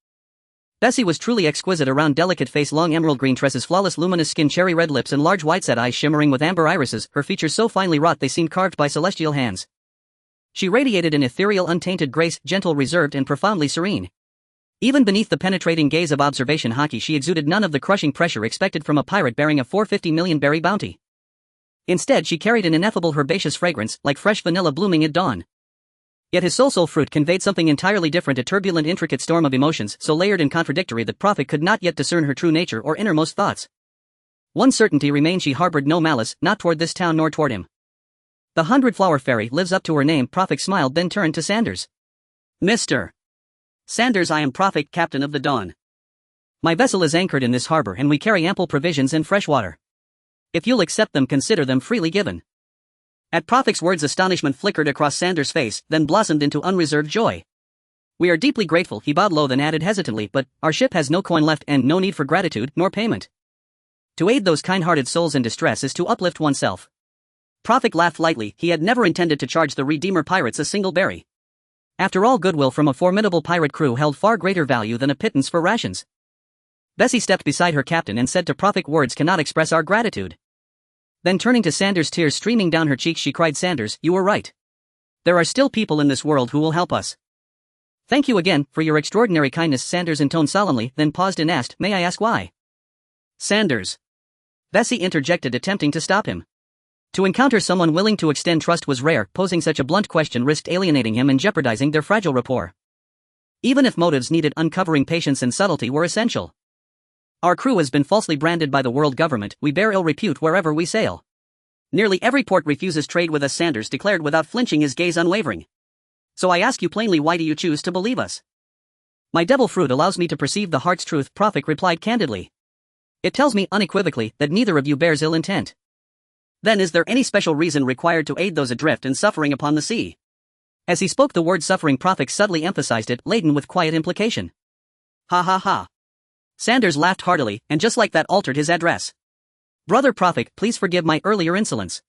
Basie was truly exquisite, a round, delicate face, long emerald green tresses, flawless luminous skin, cherry red lips, and large wide-set eyes shimmering with amber irises, her features so finely wrought they seemed carved by celestial hands. She radiated an ethereal, untainted grace, gentle, reserved, and profoundly serene. Even beneath the penetrating gaze of observation hockey, she exuded none of the crushing pressure expected from a pirate bearing a 450 million berry bounty. Instead, she carried an ineffable herbaceous fragrance, like fresh vanilla blooming at dawn. Yet his soul fruit conveyed something entirely different, a turbulent, intricate storm of emotions, so layered and contradictory that Prophet could not yet discern her true nature or innermost thoughts. One certainty remained: she harbored no malice, not toward this town nor toward him. The 100-flower fairy lives up to her name. Prophet smiled, then turned to Sanders. Mr. Sanders, I am Prophet, captain of the Dawn. My vessel is anchored in this harbor and we carry ample provisions and fresh water. If you'll accept them, consider them freely given. At Prophet's words, astonishment flickered across Sanders' face, then blossomed into unreserved joy. We are deeply grateful, he bowed low, then added hesitantly, but our ship has no coin left and no need for gratitude nor payment. To aid those kind-hearted souls in distress is to uplift oneself. Prophet laughed lightly. He had never intended to charge the Redeemer pirates a single berry. After all, goodwill from a formidable pirate crew held far greater value than a pittance for rations. Bessie stepped beside her captain and said to Prophet, words cannot express our gratitude. Then turning to Sanders, tears streaming down her cheeks, she cried, Sanders, you were right. There are still people in this world who will help us. Thank you again for your extraordinary kindness, Sanders intoned solemnly, then paused and asked, may I ask why? Sanders. Bessie interjected, attempting to stop him. To encounter someone willing to extend trust was rare. Posing such a blunt question risked alienating him and jeopardizing their fragile rapport. Even if motives needed uncovering, patience and subtlety were essential. Our crew has been falsely branded by the world government. We bear ill repute wherever we sail. Nearly every port refuses trade with us, Sanders declared without flinching, his gaze unwavering. So I ask you plainly, why do you choose to believe us? My devil fruit allows me to perceive the heart's truth, Prophet replied candidly. It tells me unequivocally that neither of you bears ill intent. Then is there any special reason required to aid those adrift and suffering upon the sea? As he spoke the word suffering, Prophet subtly emphasized it, laden with quiet implication. Ha ha ha. Sanders laughed heartily, and just like that altered his address. Brother Prophet, please forgive my earlier insolence.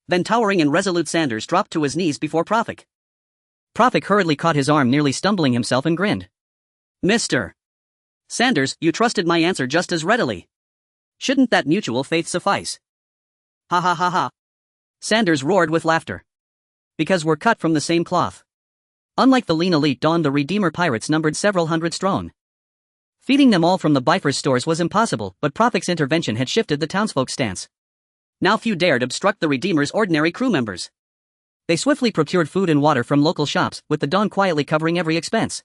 Then towering and resolute, Sanders dropped to his knees before Prophet. Prophet hurriedly caught his arm, nearly stumbling himself, and grinned. Mr. Sanders, you trusted my answer just as readily. Shouldn't that mutual faith suffice? Ha ha ha ha. Sanders roared with laughter. Because we're cut from the same cloth. Unlike the lean elite Dawn, the Redeemer pirates numbered several hundred strong. Feeding them all from the Bifrost stores was impossible, but Prophet's intervention had shifted the townsfolk's stance. Now few dared obstruct the Redeemer's ordinary crew members. They swiftly procured food and water from local shops, with the Dawn quietly covering every expense.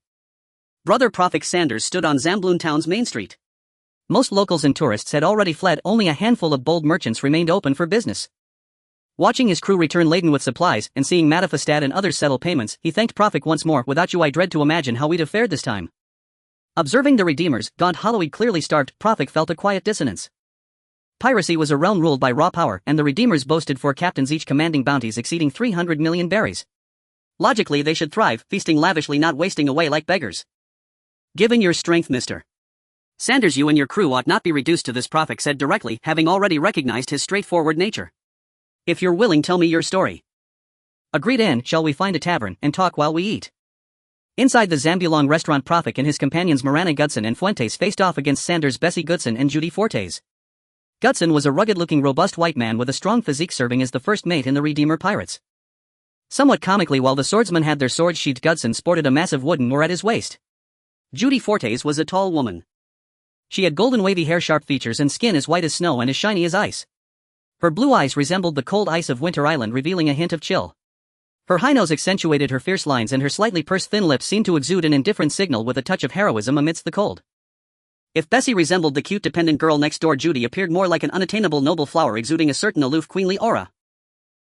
Brother Prophet Sanders stood on Zambloon Town's main street. Most locals and tourists had already fled, only a handful of bold merchants remained open for business. Watching his crew return laden with supplies, and seeing Matafastad and others settle payments, he thanked Prophet once more. Without you I dread to imagine how we'd have fared this time. Observing the Redeemers, gaunt, hollow-eyed, clearly starved, Prophet felt a quiet dissonance. Piracy was a realm ruled by raw power, and the Redeemers boasted 4 captains, each commanding bounties exceeding 300 million berries. Logically they should thrive, feasting lavishly, not wasting away like beggars. Given your strength, Mr. Sanders, you and your crew ought not be reduced to this, Prophet said directly, having already recognized his straightforward nature. If you're willing, tell me your story. Agreed. And shall we find a tavern and talk while we eat? Inside the Zambulong restaurant, Prophet and his companions Marana Gudson and Fuentes faced off against Sanders, Bessie Goodson and Judy Fortes. Gudson was a rugged-looking, robust white man with a strong physique, serving as the first mate in the Redeemer pirates. Somewhat comically, while the swordsmen had their swords sheathed, Gudson sported a massive wooden oar at his waist. Judy Fortes was a tall woman. She had golden wavy hair, sharp features, and skin as white as snow and as shiny as ice. Her blue eyes resembled the cold ice of Winter Island, revealing a hint of chill. Her high nose accentuated her fierce lines, and her slightly pursed thin lips seemed to exude an indifferent signal with a touch of heroism amidst the cold. If Bessie resembled the cute dependent girl next door, Judy appeared more like an unattainable noble flower exuding a certain aloof, queenly aura.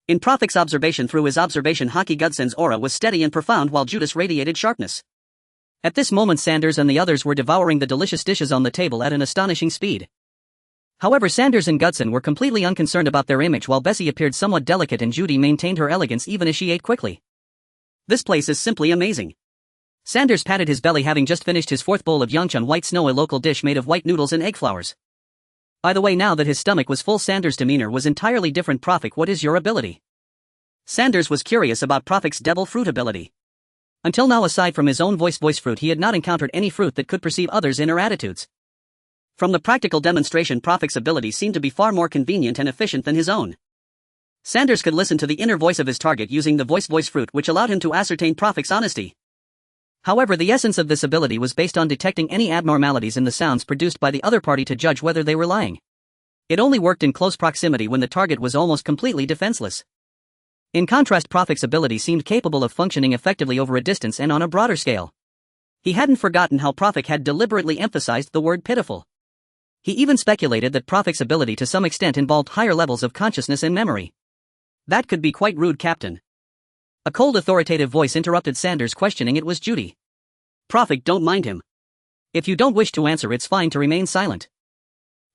In Prophet's observation, through his observation hockey, Gudson's aura was steady and profound, while Judas radiated sharpness. At this moment, Sanders and the others were devouring the delicious dishes on the table at an astonishing speed. However, Sanders and Gudson were completely unconcerned about their image, while Bessie appeared somewhat delicate and Judy maintained her elegance even as she ate quickly. This place is simply amazing. Sanders patted his belly, having just finished his 4th bowl of Yangchun white snow, a local dish made of white noodles and egg flowers. By the way, now that his stomach was full, Sanders' demeanor was entirely different. Prophet, what is your ability? Sanders was curious about Prophet's devil fruit ability. Until now, aside from his own voice fruit, he had not encountered any fruit that could perceive others' inner attitudes. From the practical demonstration, Prophet's ability seemed to be far more convenient and efficient than his own. Sanders could listen to the inner voice of his target using the voice fruit, which allowed him to ascertain Prophet's honesty. However, the essence of this ability was based on detecting any abnormalities in the sounds produced by the other party to judge whether they were lying. It only worked in close proximity when the target was almost completely defenseless. In contrast, Profic's ability seemed capable of functioning effectively over a distance and on a broader scale. He hadn't forgotten how Profic had deliberately emphasized the word pitiful. He even speculated that Profic's ability to some extent involved higher levels of consciousness and memory. That could be quite rude, Captain. A cold authoritative voice interrupted Sanders, questioning it was Judy. Profic, don't mind him. If you don't wish to answer, it's fine to remain silent.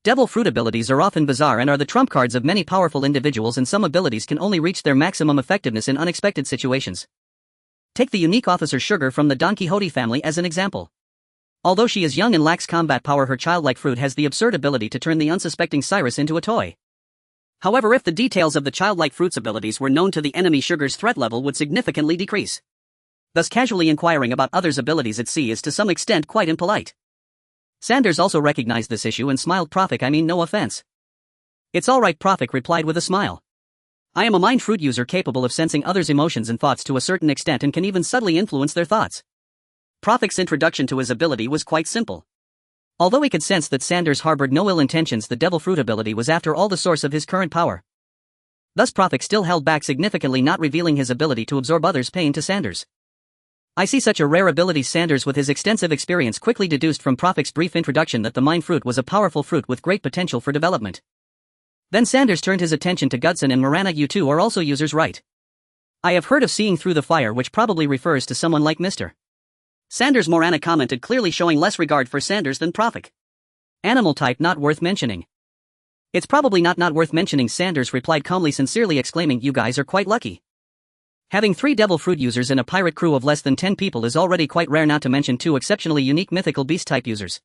Devil fruit abilities are often bizarre and are the trump cards of many powerful individuals, and some abilities can only reach their maximum effectiveness in unexpected situations. Take the unique Officer Sugar from the Don Quixote family as an example. Although she is young and lacks combat power, her childlike fruit has the absurd ability to turn the unsuspecting Cyrus into a toy. However, if the details of the childlike fruit's abilities were known to the enemy, Sugar's threat level would significantly decrease. Thus, casually inquiring about others' abilities at sea is to some extent quite impolite. Sanders also recognized this issue and smiled. Profic, I mean no offense. It's alright, Profic replied with a smile. I am a mind fruit user capable of sensing others' emotions and thoughts to a certain extent and can even subtly influence their thoughts. Profic's introduction to his ability was quite simple. Although he could sense that Sanders harbored no ill intentions, the devil fruit ability was after all the source of his current power. Thus Profic still held back significantly, not revealing his ability to absorb others' pain to Sanders. I see such a rare ability. Sanders, with his extensive experience, quickly deduced from Profic's brief introduction that the mind fruit was a powerful fruit with great potential for development. Then Sanders turned his attention to Gudson and Morana. You two are also users, right? I have heard of seeing through the fire, which probably refers to someone like Mr. Sanders, Morana commented, clearly showing less regard for Sanders than Profic. Animal type not worth mentioning. It's probably not worth mentioning, Sanders replied calmly, sincerely exclaiming, you guys are quite lucky. Having 3 devil fruit users in a pirate crew of less than 10 people is already quite rare, not to mention 2 exceptionally unique mythical beast type users.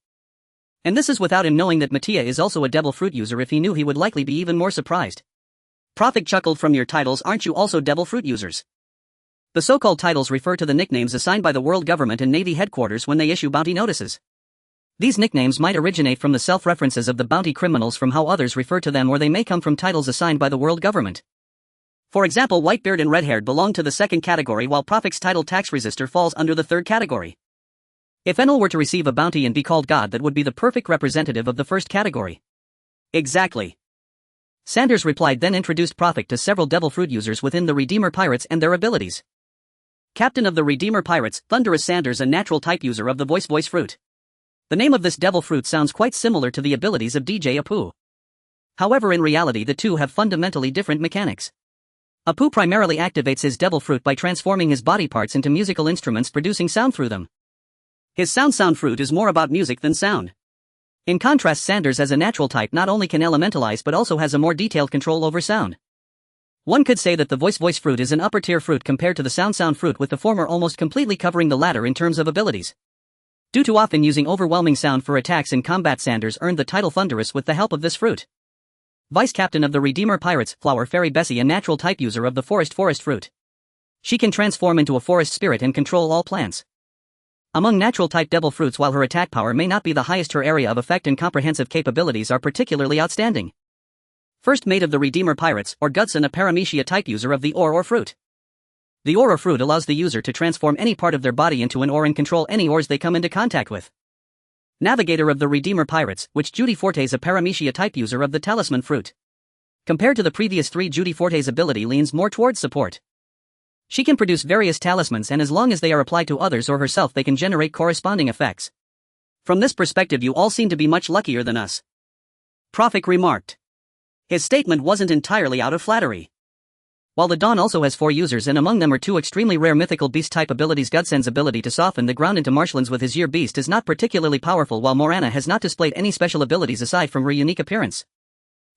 And this is without him knowing that Mattia is also a devil fruit user. If he knew, he would likely be even more surprised. Profic chuckled, from your titles, aren't you also devil fruit users? The so-called titles refer to the nicknames assigned by the world government and Navy headquarters when they issue bounty notices. These nicknames might originate from the self-references of the bounty criminals, from how others refer to them, or they may come from titles assigned by the world government. For example, Whitebeard and Redhaired belong to the 2nd category, while Profic's title Tax Resistor falls under the 3rd category. If Enel were to receive a bounty and be called God, that would be the perfect representative of the 1st category. Exactly. Sanders replied, then introduced Profic to several devil fruit users within the Redeemer Pirates and their abilities. Captain of the Redeemer Pirates, Thunderous Sanders, a natural type user of the voice fruit. The name of this devil fruit sounds quite similar to the abilities of DJ Apu. However, in reality the two have fundamentally different mechanics. Apu primarily activates his devil fruit by transforming his body parts into musical instruments, producing sound through them. His sound fruit is more about music than sound. In contrast, Sanders, as a natural type, not only can elementalize but also has a more detailed control over sound. One could say that the voice fruit is an upper tier fruit compared to the sound fruit, with the former almost completely covering the latter in terms of abilities. Due to often using overwhelming sound for attacks in combat, Sanders earned the title Thunderous with the help of this fruit. Vice Captain of the Redeemer Pirates, Flower Fairy Bessie, a natural type user of the forest fruit. She can transform into a forest spirit and control all plants. Among natural type devil fruits, while her attack power may not be the highest, her area of effect and comprehensive capabilities are particularly outstanding. First Mate of the Redeemer Pirates, or Gudson, a Paramecia type user of the ore or fruit. The ore or fruit allows the user to transform any part of their body into an ore and control any ores they come into contact with. Navigator of the Redeemer Pirates, which Judy Forte's a Paramecia type user of the Talisman fruit. Compared to the previous 3, Judy Forte's ability leans more towards support. She can produce various talismans, and as long as they are applied to others or herself, they can generate corresponding effects. From this perspective, you all seem to be much luckier than us. Profic remarked. His statement wasn't entirely out of flattery. While the Dawn also has 4 users, and among them are 2 extremely rare mythical beast type abilities, Gudson's ability to soften the ground into marshlands with his year beast is not particularly powerful, while Morana has not displayed any special abilities aside from her unique appearance.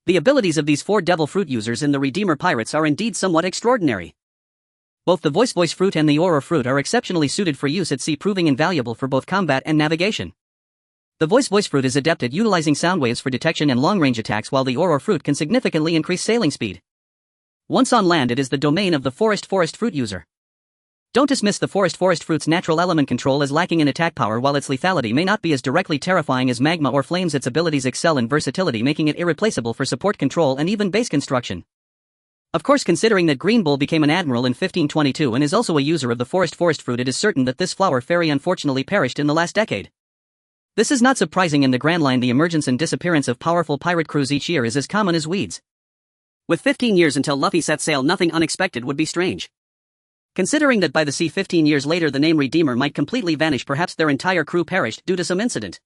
The abilities of these 4 devil fruit users in the Redeemer Pirates are indeed somewhat extraordinary. Both the voice fruit and the aura fruit are exceptionally suited for use at sea, proving invaluable for both combat and navigation. The voice fruit is adept at utilizing sound waves for detection and long-range attacks, while the aura fruit can significantly increase sailing speed. Once on land, it is the domain of the forest fruit user. Don't dismiss the forest fruit's natural element control as lacking in attack power. While its lethality may not be as directly terrifying as magma or flames, its abilities excel in versatility, making it irreplaceable for support, control, and even base construction. Of course, considering that Green Bull became an admiral in 1522 and is also a user of the forest fruit, it is certain that this flower fairy unfortunately perished in the last decade. This is not surprising. In the Grand Line, the emergence and disappearance of powerful pirate crews each year is as common as weeds. With 15 years until Luffy set sail, nothing unexpected would be strange. Considering that by the sea 15 years later the name Redeemer might completely vanish, perhaps their entire crew perished due to some incident.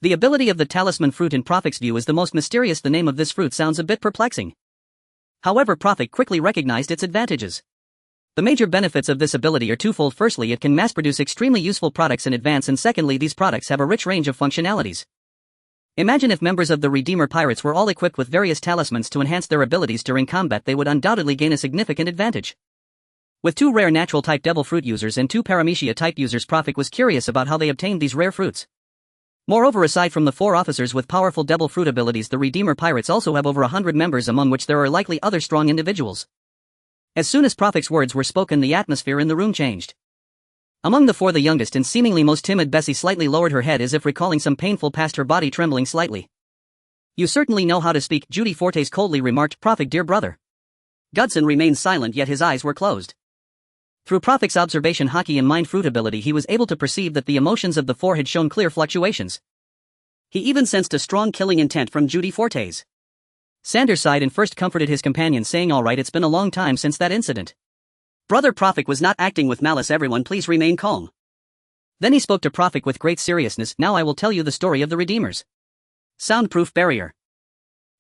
The ability of the talisman fruit in Prophet's view is the most mysterious. The name of this fruit sounds a bit perplexing. However, Prophet quickly recognized its advantages. The major benefits of this ability are twofold. Firstly, it can mass-produce extremely useful products in advance, and secondly, these products have a rich range of functionalities. Imagine if members of the Redeemer Pirates were all equipped with various talismans to enhance their abilities during combat. They would undoubtedly gain a significant advantage. With 2 rare natural-type devil fruit users and 2 paramecia-type users, Prophet was curious about how they obtained these rare fruits. Moreover, aside from the 4 officers with powerful devil fruit abilities, the Redeemer Pirates also have over 100 members, among which there are likely other strong individuals. As soon as Prophet's words were spoken, the atmosphere in the room changed. Among the 4, the youngest and seemingly most timid Bessie slightly lowered her head as if recalling some painful past, her body trembling slightly. "You certainly know how to speak," Judy Fortes coldly remarked. "Prophet, dear brother." Gudson remained silent, yet his eyes were closed. Through Prophet's observation, hockey, and mind fruit ability, he was able to perceive that the emotions of the 4 had shown clear fluctuations. He even sensed a strong killing intent from Judy Fortes. Sanders sighed and first comforted his companion, saying, "All right, it's been a long time since that incident. Brother Prophet was not acting with malice. Everyone please remain calm." Then he spoke to Prophet with great seriousness. "Now I will tell you the story of the Redeemers. Soundproof barrier."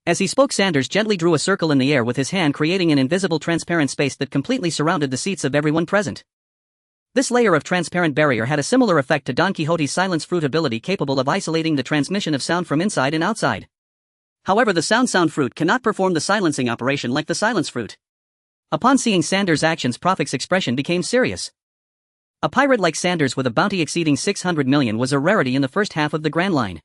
As he spoke, Sanders gently drew a circle in the air with his hand, creating an invisible transparent space that completely surrounded the seats of everyone present. This layer of transparent barrier had a similar effect to Don Quixote's silence fruit ability, capable of isolating the transmission of sound from inside and outside. However, the sound fruit cannot perform the silencing operation like the silence fruit. Upon seeing Sanders' actions, Prophet's expression became serious. A pirate like Sanders with a bounty exceeding 600 million was a rarity in the first half of the Grand Line.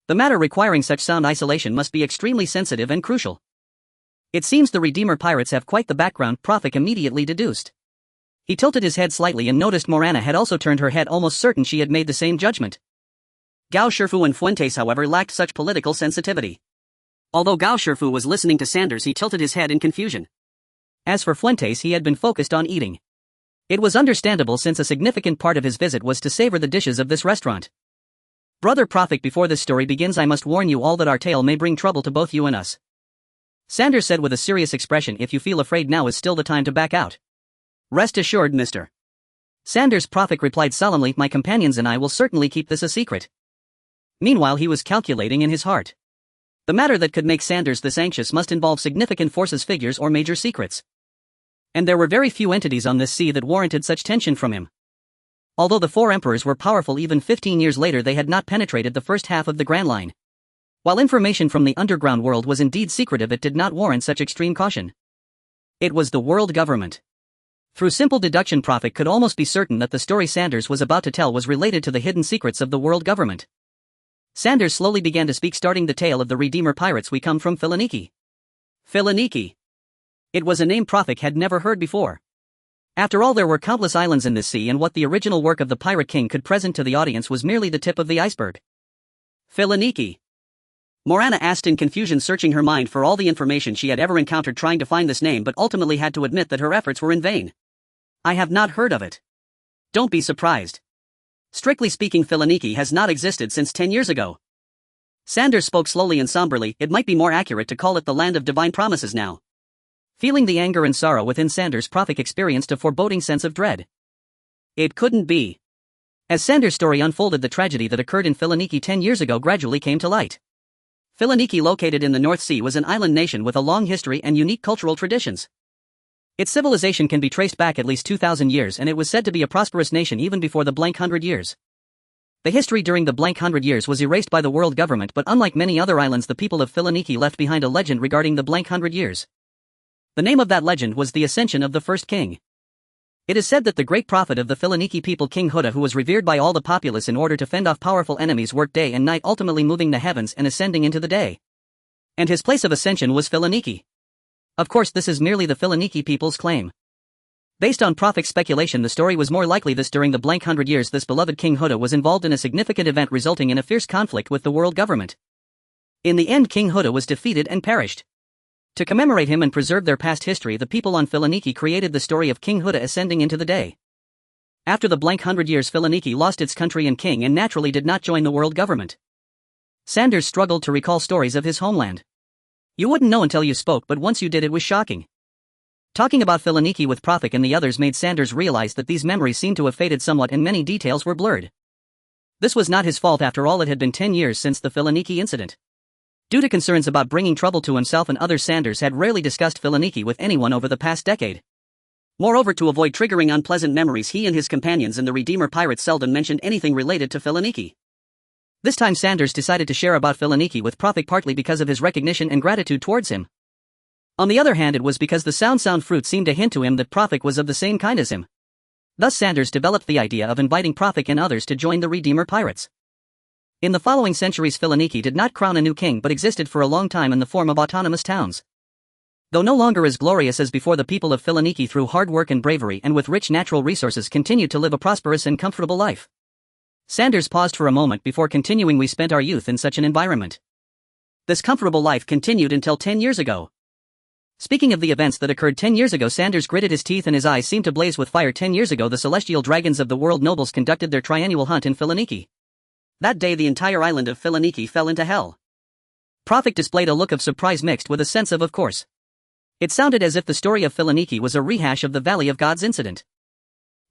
The matter requiring such sound isolation must be extremely sensitive and crucial. It seems the Redeemer Pirates have quite the background, Prophet immediately deduced. He tilted his head slightly and noticed Morana had also turned her head, almost certain she had made the same judgment. Gao Shifu and Fuentes, however, lacked such political sensitivity. Although Gao Shifu was listening to Sanders, he tilted his head in confusion. As for Fuentes, he had been focused on eating. It was understandable, since a significant part of his visit was to savor the dishes of this restaurant. "Brother Prophet, before this story begins, I must warn you all that our tale may bring trouble to both you and us," Sanders said with a serious expression. "If you feel afraid, now is still the time to back out." "Rest assured, Mr. Sanders," Prophet replied solemnly, "my companions and I will certainly keep this a secret." Meanwhile, he was calculating in his heart. The matter that could make Sanders this anxious must involve significant forces, figures, or major secrets. And there were very few entities on this sea that warranted such tension from him. Although the 4 emperors were powerful, even 15 years later they had not penetrated the first half of the Grand Line. While information from the underground world was indeed secretive, it did not warrant such extreme caution. It was the world government. Through simple deduction, Prophet could almost be certain that the story Sanders was about to tell was related to the hidden secrets of the world government. Sanders slowly began to speak, starting the tale of the Redeemer Pirates. "We come from Philaniki." Philaniki. It was a name Prophet had never heard before. After all, there were countless islands in this sea, and what the original work of the Pirate King could present to the audience was merely the tip of the iceberg. Philaniki. Morana asked in confusion, searching her mind for all the information she had ever encountered trying to find this name, but ultimately had to admit that her efforts were in vain. "I have not heard of it." "Don't be surprised. Strictly speaking, Philaniki has not existed since 10 years ago." Sanders spoke slowly and somberly. "It might be more accurate to call it the land of divine promises now." Feeling the anger and sorrow within Sanders, Prophet experienced a foreboding sense of dread. It couldn't be. As Sanders' story unfolded, the tragedy that occurred in Philaniki 10 years ago gradually came to light. Philaniki, located in the North Sea, was an island nation with a long history and unique cultural traditions. Its civilization can be traced back at least 2,000 years, and it was said to be a prosperous nation even before the blank 100 years. The history during the blank 100 years was erased by the world government, but unlike many other islands, the people of Philaniki left behind a legend regarding the blank 100 years. The name of that legend was the Ascension of the First King. It is said that the great prophet of the Philaniki people, King Huda, who was revered by all the populace in order to fend off powerful enemies, worked day and night, ultimately moving the heavens and ascending into the day. And his place of ascension was Philaniki. Of course, this is merely the Philaniki people's claim. Based on Prophet's speculation, the story was more likely this: during the blank 100 years, this beloved King Huda was involved in a significant event resulting in a fierce conflict with the world government. In the end, King Huda was defeated and perished. To commemorate him and preserve their past history, the people on Philiniki created the story of King Huda ascending into the day. After the blank 100 years, Philiniki lost its country and king and naturally did not join the world government. Sanders struggled to recall stories of his homeland. You wouldn't know until you spoke, but once you did, it was shocking. Talking about Philiniki with Prophet and the others made Sanders realize that these memories seemed to have faded somewhat and many details were blurred. This was not his fault after all. It had been 10 years since the Philiniki incident. Due to concerns about bringing trouble to himself and others, Sanders had rarely discussed Philiniki with anyone over the past decade. Moreover, to avoid triggering unpleasant memories, he and his companions and the Redeemer pirates seldom mentioned anything related to Philiniki. This time Sanders decided to share about Philiniki with Prophet, partly because of his recognition and gratitude towards him. On the other hand, it was because the sound fruit seemed to hint to him that Prophet was of the same kind as him. Thus Sanders developed the idea of inviting Prophet and others to join the Redeemer pirates. In the following centuries, Philiniki did not crown a new king but existed for a long time in the form of autonomous towns. Though no longer as glorious as before, the people of Philiniki, through hard work and bravery and with rich natural resources, continued to live a prosperous and comfortable life. Sanders paused for a moment before continuing. We spent our youth in such an environment. This comfortable life continued until 10 years ago. Speaking of the events that occurred 10 years ago, Sanders gritted his teeth and his eyes seemed to blaze with fire. 10 years ago, the celestial dragons of the world nobles conducted their triennial hunt in Philiniki. That day, the entire island of Philiniki fell into hell. Prophet displayed a look of surprise mixed with a sense of course. It sounded as if the story of Philiniki was a rehash of the Valley of Gods incident.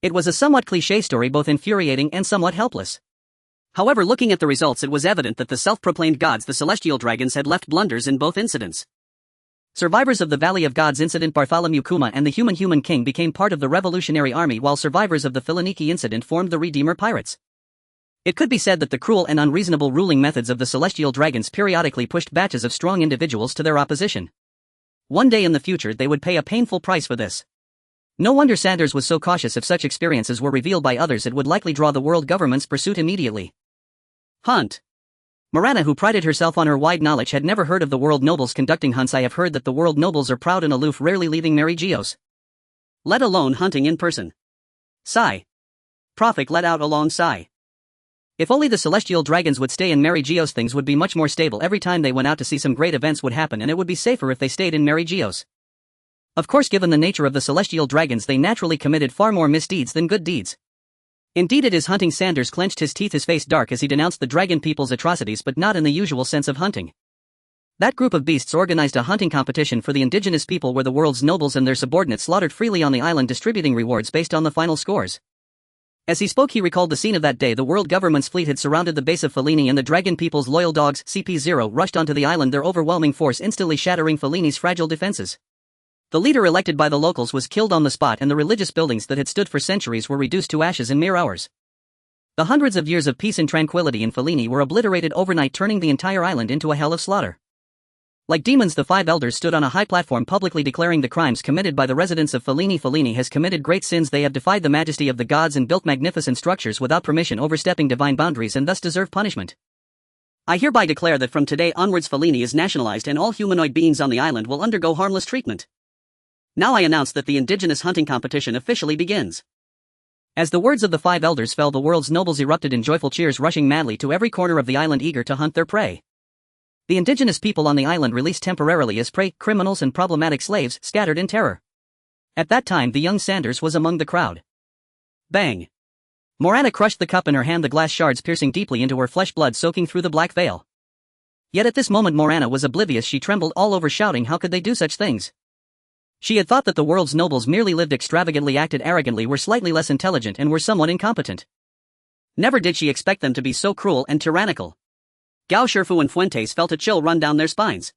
It was a somewhat cliché story, both infuriating and somewhat helpless. However, looking at the results, it was evident that the self-proclaimed gods, the celestial dragons, had left blunders in both incidents. Survivors of the Valley of Gods incident, Bartholomew Kuma and the Human King, became part of the Revolutionary Army, while survivors of the Philiniki incident formed the Redeemer Pirates. It could be said that the cruel and unreasonable ruling methods of the celestial dragons periodically pushed batches of strong individuals to their opposition. One day in the future, they would pay a painful price for this. No wonder Sanders was so cautious. If such experiences were revealed by others, it would likely draw the world government's pursuit immediately. Hunt. Morana, who prided herself on her wide knowledge, had never heard of the world nobles conducting hunts. I have heard that the world nobles are proud and aloof, rarely leaving Mary Geos, let alone hunting in person. Sigh. Prophet let out a long sigh. If only the celestial dragons would stay in Mary Geos, things would be much more stable. Every time they went out to sea, some great events would happen, and it would be safer if they stayed in Mary Geos. Of course, given the nature of the celestial dragons, they naturally committed far more misdeeds than good deeds. Indeed, it is hunting. Sanders clenched his teeth, his face dark as he denounced the dragon people's atrocities, but not in the usual sense of hunting. That group of beasts organized a hunting competition for the indigenous people where the world's nobles and their subordinates slaughtered freely on the island, distributing rewards based on the final scores. As he spoke, he recalled the scene of that day. The world government's fleet had surrounded the base of Philini, and the dragon people's loyal dogs, CP0, rushed onto the island, their overwhelming force instantly shattering Philini's fragile defenses. The leader elected by the locals was killed on the spot, and the religious buildings that had stood for centuries were reduced to ashes in mere hours. The hundreds of years of peace and tranquility in Philini were obliterated overnight, turning the entire island into a hell of slaughter. Like demons, the five elders stood on a high platform, publicly declaring the crimes committed by the residents of Philini. Philini has committed great sins. They have defied the majesty of the gods and built magnificent structures without permission, overstepping divine boundaries, and thus deserve punishment. I hereby declare that from today onwards Philini is nationalized, and all humanoid beings on the island will undergo harmless treatment. Now I announce that the indigenous hunting competition officially begins. As the words of the five elders fell, the world's nobles erupted in joyful cheers, rushing madly to every corner of the island, eager to hunt their prey. The indigenous people on the island, released temporarily as prey, criminals and problematic slaves, scattered in terror. At that time, the young Sanders was among the crowd. Bang! Morana crushed the cup in her hand, the glass shards piercing deeply into her flesh, blood soaking through the black veil. Yet at this moment Morana was oblivious. She trembled all over, shouting, how could they do such things? She had thought that the world's nobles merely lived extravagantly, acted arrogantly, were slightly less intelligent, and were somewhat incompetent. Never did she expect them to be so cruel and tyrannical. Gao Shifu and Fuentes felt a chill run down their spines.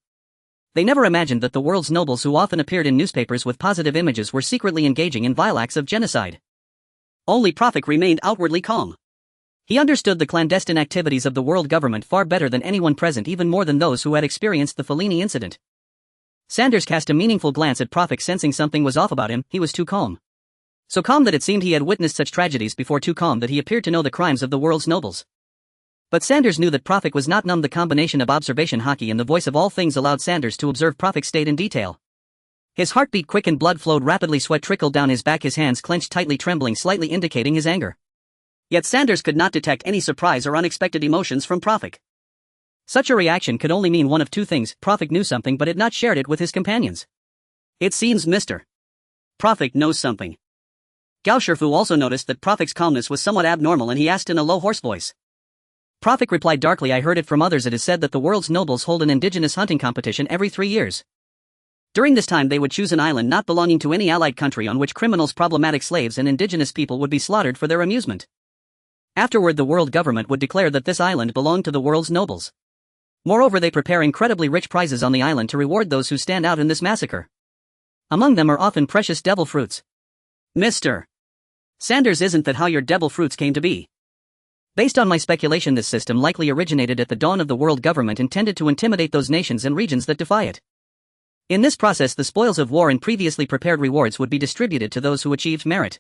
They never imagined that the world's nobles, who often appeared in newspapers with positive images, were secretly engaging in vile acts of genocide. Only Prophet remained outwardly calm. He understood the clandestine activities of the world government far better than anyone present, even more than those who had experienced the Philini incident. Sanders cast a meaningful glance at Prophet, sensing something was off about him. He was too calm. So calm that it seemed he had witnessed such tragedies before, too calm that he appeared to know the crimes of the world's nobles. But Sanders knew that Prophet was not numb. The combination of observation, hockey, and the voice of all things allowed Sanders to observe Prophet's state in detail. His heart beat quick and blood flowed rapidly. Sweat trickled down his back, his hands clenched tightly, trembling slightly, indicating his anger. Yet Sanders could not detect any surprise or unexpected emotions from Prophet. Such a reaction could only mean one of two things: Prophet knew something but had not shared it with his companions. It seems Mr. Prophet knows something. Gao Shifu also noticed that Prophet's calmness was somewhat abnormal and he asked in a low hoarse voice. Prophet replied darkly, I heard it from others. It is said that the world's nobles hold an indigenous hunting competition every 3 years. During this time they would choose an island not belonging to any allied country on which criminals, problematic slaves and indigenous people would be slaughtered for their amusement. Afterward the world government would declare that this island belonged to the world's nobles. Moreover, they prepare incredibly rich prizes on the island to reward those who stand out in this massacre. Among them are often precious devil fruits. Mr. Sanders, isn't that how your devil fruits came to be? Based on my speculation, this system likely originated at the dawn of the world government, intended to intimidate those nations and regions that defy it. In this process, the spoils of war and previously prepared rewards would be distributed to those who achieved merit.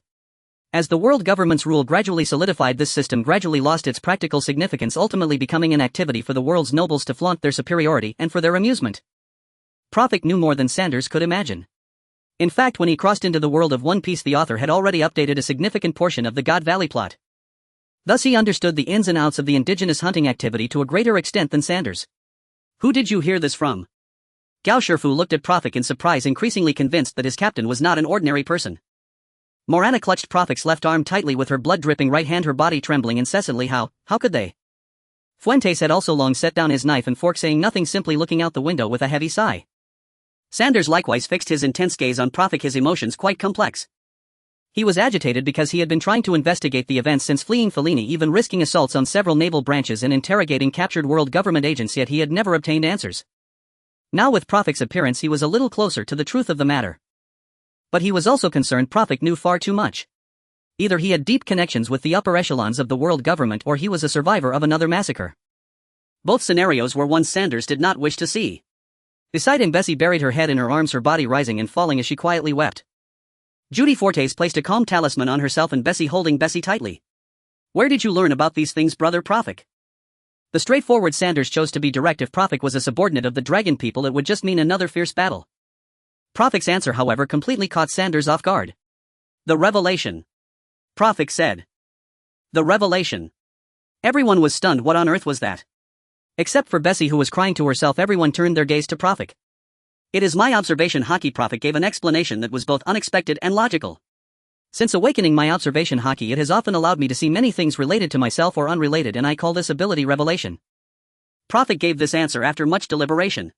As the world government's rule gradually solidified, this system gradually lost its practical significance, ultimately becoming an activity for the world's nobles to flaunt their superiority and for their amusement. Prophet knew more than Sanders could imagine. In fact, when he crossed into the world of One Piece, the author had already updated a significant portion of the God Valley plot. Thus he understood the ins and outs of the indigenous hunting activity to a greater extent than Sanders. Who did you hear this from? Gao Shifu looked at Prophet in surprise, increasingly convinced that his captain was not an ordinary person. Morana clutched Prophet's left arm tightly with her blood-dripping right hand, her body trembling incessantly. How could they? Fuentes had also long set down his knife and fork, saying nothing, simply looking out the window with a heavy sigh. Sanders likewise fixed his intense gaze on Prophet, his emotions quite complex. He was agitated because he had been trying to investigate the events since fleeing Fellini, even risking assaults on several naval branches and interrogating captured world government agents, yet he had never obtained answers. Now with Prophet's appearance he was a little closer to the truth of the matter. But he was also concerned Prophet knew far too much. Either he had deep connections with the upper echelons of the world government or he was a survivor of another massacre. Both scenarios were ones Sanders did not wish to see. Beside him, Bessie buried her head in her arms, her body rising and falling as she quietly wept. Judy Fortes placed a calm talisman on herself and Bessie, holding Bessie tightly. Where did you learn about these things, brother Prophet? The straightforward Sanders chose to be direct. If Prophet was a subordinate of the dragon people, it would just mean another fierce battle. Prophet's answer, however, completely caught Sanders off guard. The revelation. Prophet said. The revelation. Everyone was stunned. What on earth was that? Except for Bessie, who was crying to herself, everyone turned their gaze to Prophet. It is my observation. Haki. Prophet gave an explanation that was both unexpected and logical. Since awakening my observation Haki, it has often allowed me to see many things related to myself or unrelated, and I call this ability revelation. Prophet gave this answer after much deliberation.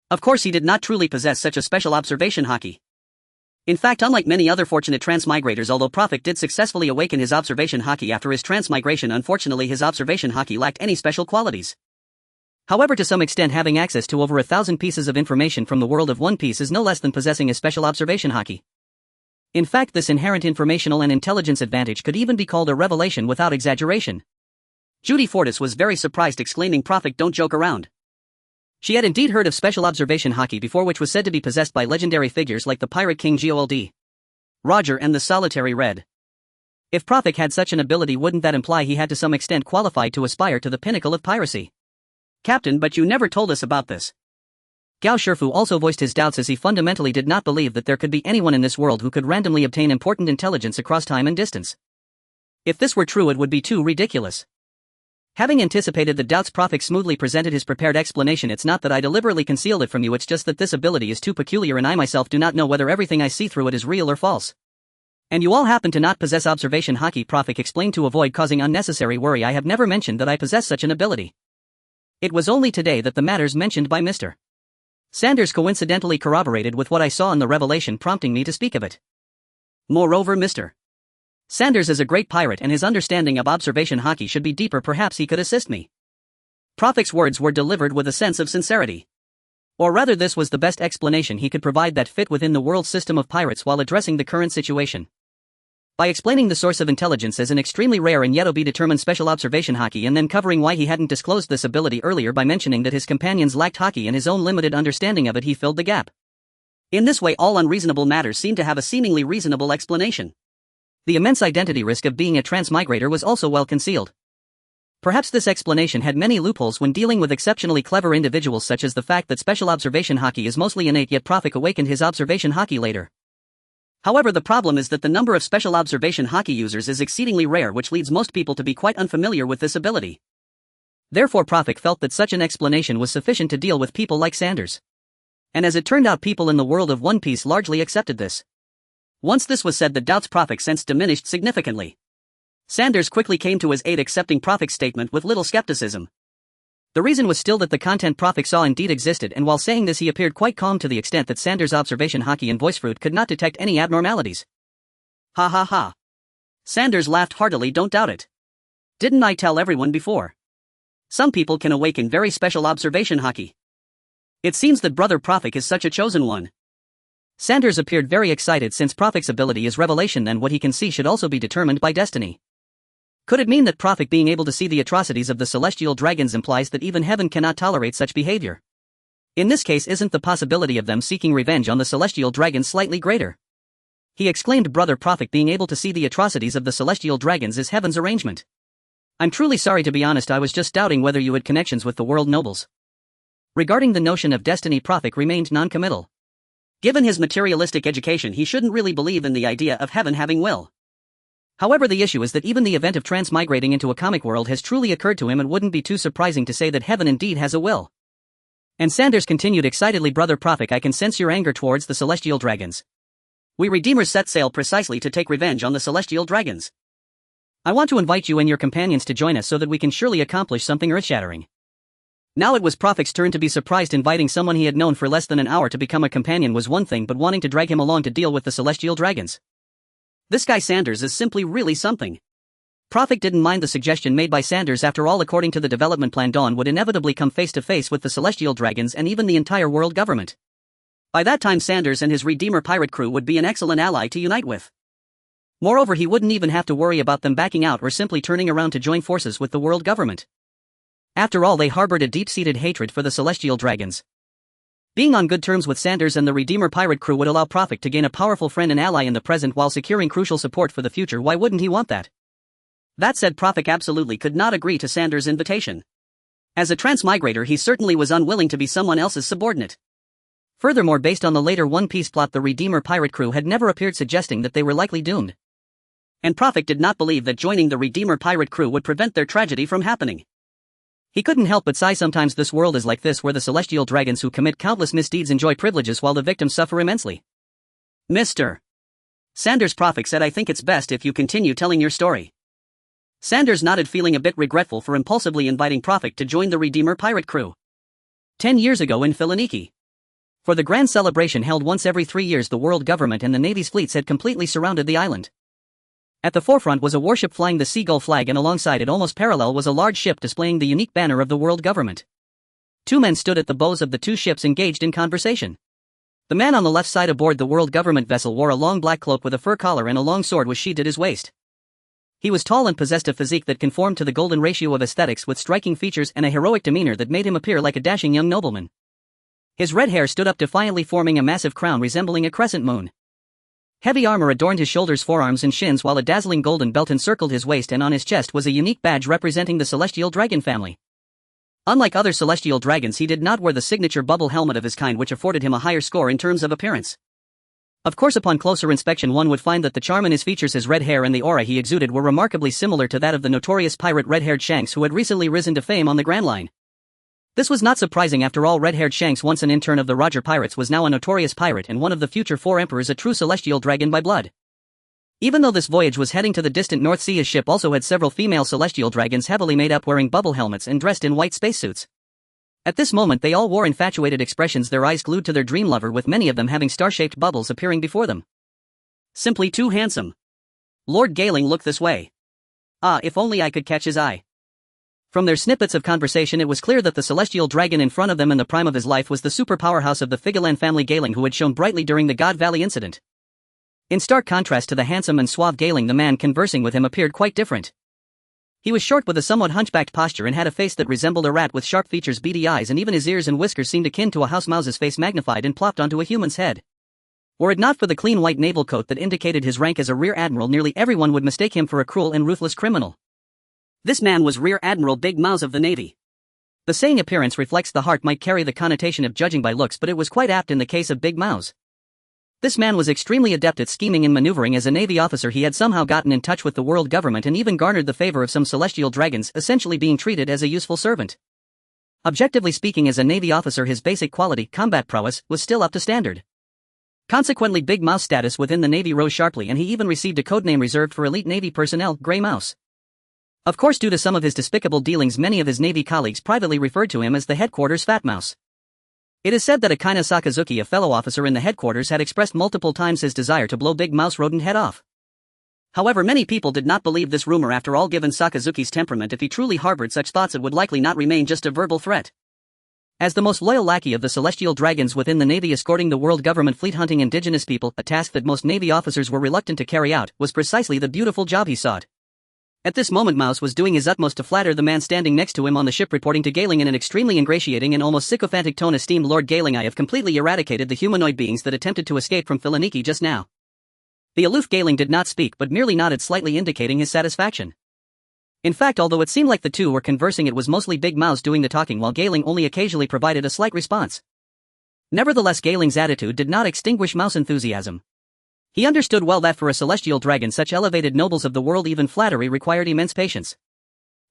Of course he did not truly possess such a special observation Haki. In fact, unlike many other fortunate transmigrators, although Prophet did successfully awaken his observation Haki after his transmigration, unfortunately his observation Haki lacked any special qualities. However, to some extent, having access to over 1,000 pieces of information from the world of One Piece is no less than possessing a special observation Haki. In fact, this inherent informational and intelligence advantage could even be called a revelation without exaggeration. Judy Fortis was very surprised, exclaiming, Prophet, don't joke around. She had indeed heard of special observation Haki before, which was said to be possessed by legendary figures like the Pirate King Gold Roger and the Solitary Red. If Prophet had such an ability, wouldn't that imply he had to some extent qualified to aspire to the pinnacle of piracy? Captain, but you never told us about this. Gao Shifu also voiced his doubts, as he fundamentally did not believe that there could be anyone in this world who could randomly obtain important intelligence across time and distance. If this were true, it would be too ridiculous. Having anticipated the doubts, Prophet smoothly presented his prepared explanation. It's not that I deliberately concealed it from you, it's just that this ability is too peculiar and I myself do not know whether everything I see through it is real or false. And you all happen to not possess observation Haki, Prophet explained to avoid causing unnecessary worry. I have never mentioned that I possess such an ability. It was only today that the matters mentioned by Mr. Sanders coincidentally corroborated with what I saw in the revelation, prompting me to speak of it. Moreover, Mr. Sanders is a great pirate and his understanding of observation Haki should be deeper. Perhaps he could assist me. Prophet's words were delivered with a sense of sincerity. Or rather, this was the best explanation he could provide that fit within the world system of pirates while addressing the current situation. By explaining the source of intelligence as an extremely rare and yet determined special observation Haki, and then covering why he hadn't disclosed this ability earlier by mentioning that his companions lacked Haki and his own limited understanding of it, he filled the gap. In this way, all unreasonable matters seemed to have a seemingly reasonable explanation. The immense identity risk of being a transmigrator was also well concealed. Perhaps this explanation had many loopholes when dealing with exceptionally clever individuals, such as the fact that special observation Haki is mostly innate, yet Prophet awakened his observation Haki later. However, the problem is that the number of special observation Haki users is exceedingly rare, which leads most people to be quite unfamiliar with this ability. Therefore Prophet felt that such an explanation was sufficient to deal with people like Sanders. And as it turned out, people in the world of One Piece largely accepted this. Once this was said, the doubts Prophet sensed diminished significantly. Sanders quickly came to his aid, accepting Prophet's statement with little skepticism. The reason was still that the content Prophet saw indeed existed, and while saying this he appeared quite calm to the extent that Sanders' observation haki and voice fruit could not detect any abnormalities. Ha ha ha. Sanders laughed heartily. Don't doubt it. Didn't I tell everyone before? Some people can awaken very special observation haki. It seems that Brother Prophet is such a chosen one. Sanders appeared very excited since Prophet's ability is revelation and what he can see should also be determined by destiny. Could it mean that Prophet being able to see the atrocities of the celestial dragons implies that even heaven cannot tolerate such behavior? In this case, isn't the possibility of them seeking revenge on the celestial dragons slightly greater? He exclaimed, Brother Prophet being able to see the atrocities of the celestial dragons is heaven's arrangement. I'm truly sorry, to be honest, I was just doubting whether you had connections with the world nobles. Regarding the notion of destiny, Prophet remained non-committal. Given his materialistic education, he shouldn't really believe in the idea of heaven having will. However, the issue is that even the event of transmigrating into a comic world has truly occurred to him, and wouldn't be too surprising to say that heaven indeed has a will. And Sanders continued excitedly, Brother Prophet, I can sense your anger towards the celestial dragons. We Redeemers set sail precisely to take revenge on the celestial dragons. I want to invite you and your companions to join us so that we can surely accomplish something earth-shattering. Now it was Prophet's turn to be surprised. Inviting someone he had known for less than an hour to become a companion was one thing, but wanting to drag him along to deal with the celestial dragons. This guy Sanders is simply really something. Prophet didn't mind the suggestion made by Sanders. After all, according to the development plan, Dawn would inevitably come face to face with the celestial dragons and even the entire world government. By that time, Sanders and his Redeemer pirate crew would be an excellent ally to unite with. Moreover, he wouldn't even have to worry about them backing out or simply turning around to join forces with the world government. After all, they harbored a deep-seated hatred for the celestial dragons. Being on good terms with Sanders and the Redeemer pirate crew would allow Prophet to gain a powerful friend and ally in the present while securing crucial support for the future. Why wouldn't he want that? That said, Prophet absolutely could not agree to Sanders' invitation. As a transmigrator, he certainly was unwilling to be someone else's subordinate. Furthermore, based on the later One Piece plot, the Redeemer pirate crew had never appeared suggesting that they were likely doomed. And Prophet did not believe that joining the Redeemer pirate crew would prevent their tragedy from happening. He couldn't help but sigh. Sometimes this world is like this, where the celestial dragons who commit countless misdeeds enjoy privileges while the victims suffer immensely. Mr. Sanders, Prophet said, I think it's best if you continue telling your story. Sanders nodded, feeling a bit regretful for impulsively inviting Prophet to join the Redeemer pirate crew. 10 years ago in Philaniki. For the grand celebration held once every 3 years, the world government and the Navy's fleets had completely surrounded the island. At the forefront was a warship flying the seagull flag, and alongside it, almost parallel, was a large ship displaying the unique banner of the world government. Two men stood at the bows of the two ships, engaged in conversation. The man on the left side aboard the world government vessel wore a long black cloak with a fur collar, and a long sword was sheathed at his waist. He was tall and possessed a physique that conformed to the golden ratio of aesthetics, with striking features and a heroic demeanor that made him appear like a dashing young nobleman. His red hair stood up defiantly, forming a massive crown resembling a crescent moon. Heavy armor adorned his shoulders, forearms, and shins, while a dazzling golden belt encircled his waist, and on his chest was a unique badge representing the celestial dragon family. Unlike other celestial dragons, he did not wear the signature bubble helmet of his kind, which afforded him a higher score in terms of appearance. Of course, upon closer inspection, one would find that the charm in his features, his red hair, and the aura he exuded were remarkably similar to that of the notorious pirate red-haired Shanks, who had recently risen to fame on the Grand Line. This was not surprising. After all, red-haired Shanks, once an intern of the Roger Pirates, was now a notorious pirate and one of the future 4 emperors, a true celestial dragon by blood. Even though this voyage was heading to the distant North Sea, his ship also had several female celestial dragons, heavily made up, wearing bubble helmets and dressed in white spacesuits. At this moment they all wore infatuated expressions, their eyes glued to their dream lover, with many of them having star-shaped bubbles appearing before them. Simply too handsome. Lord Gailing looked this way. Ah, if only I could catch his eye. From their snippets of conversation, it was clear that the celestial dragon in front of them in the prime of his life was the super powerhouse of the Figalan family, Gailing, who had shone brightly during the God Valley incident. In stark contrast to the handsome and suave Gailing, the man conversing with him appeared quite different. He was short, with a somewhat hunchbacked posture, and had a face that resembled a rat, with sharp features, beady eyes, and even his ears and whiskers seemed akin to a house mouse's face magnified and plopped onto a human's head. Were it not for the clean white naval coat that indicated his rank as a rear admiral, nearly everyone would mistake him for a cruel and ruthless criminal. This man was Rear Admiral Big Mouse of the Navy. The saying appearance reflects the heart might carry the connotation of judging by looks, but it was quite apt in the case of Big Mouse. This man was extremely adept at scheming and maneuvering. As a Navy officer, he had somehow gotten in touch with the world government and even garnered the favor of some celestial dragons, essentially being treated as a useful servant. Objectively speaking, as a Navy officer, his basic quality, combat prowess, was still up to standard. Consequently, Big Mouse status within the Navy rose sharply, and he even received a codename reserved for elite Navy personnel, Grey Mouse. Of course, due to some of his despicable dealings, many of his Navy colleagues privately referred to him as the headquarters Fat Mouse. It is said that Akina Sakazuki, a fellow officer in the headquarters, had expressed multiple times his desire to blow Big Mouse rodent head off. However, many people did not believe this rumor. After all, given Sakazuki's temperament, if he truly harbored such thoughts, it would likely not remain just a verbal threat. As the most loyal lackey of the celestial dragons within the Navy, escorting the world government fleet, hunting indigenous people, a task that most Navy officers were reluctant to carry out, was precisely the beautiful job he sought. At this moment, Mouse was doing his utmost to flatter the man standing next to him on the ship, reporting to Gailing in an extremely ingratiating and almost sycophantic tone, "Esteemed Lord Gailing, I have completely eradicated the humanoid beings that attempted to escape from Philaniki just now." The aloof Gailing did not speak but merely nodded slightly, indicating his satisfaction. In fact, although it seemed like the two were conversing, it was mostly Big Mouse doing the talking, while Gailing only occasionally provided a slight response. Nevertheless, Gailing's attitude did not extinguish Mouse's enthusiasm. He understood well that for a celestial dragon, such elevated nobles of the world, even flattery required immense patience.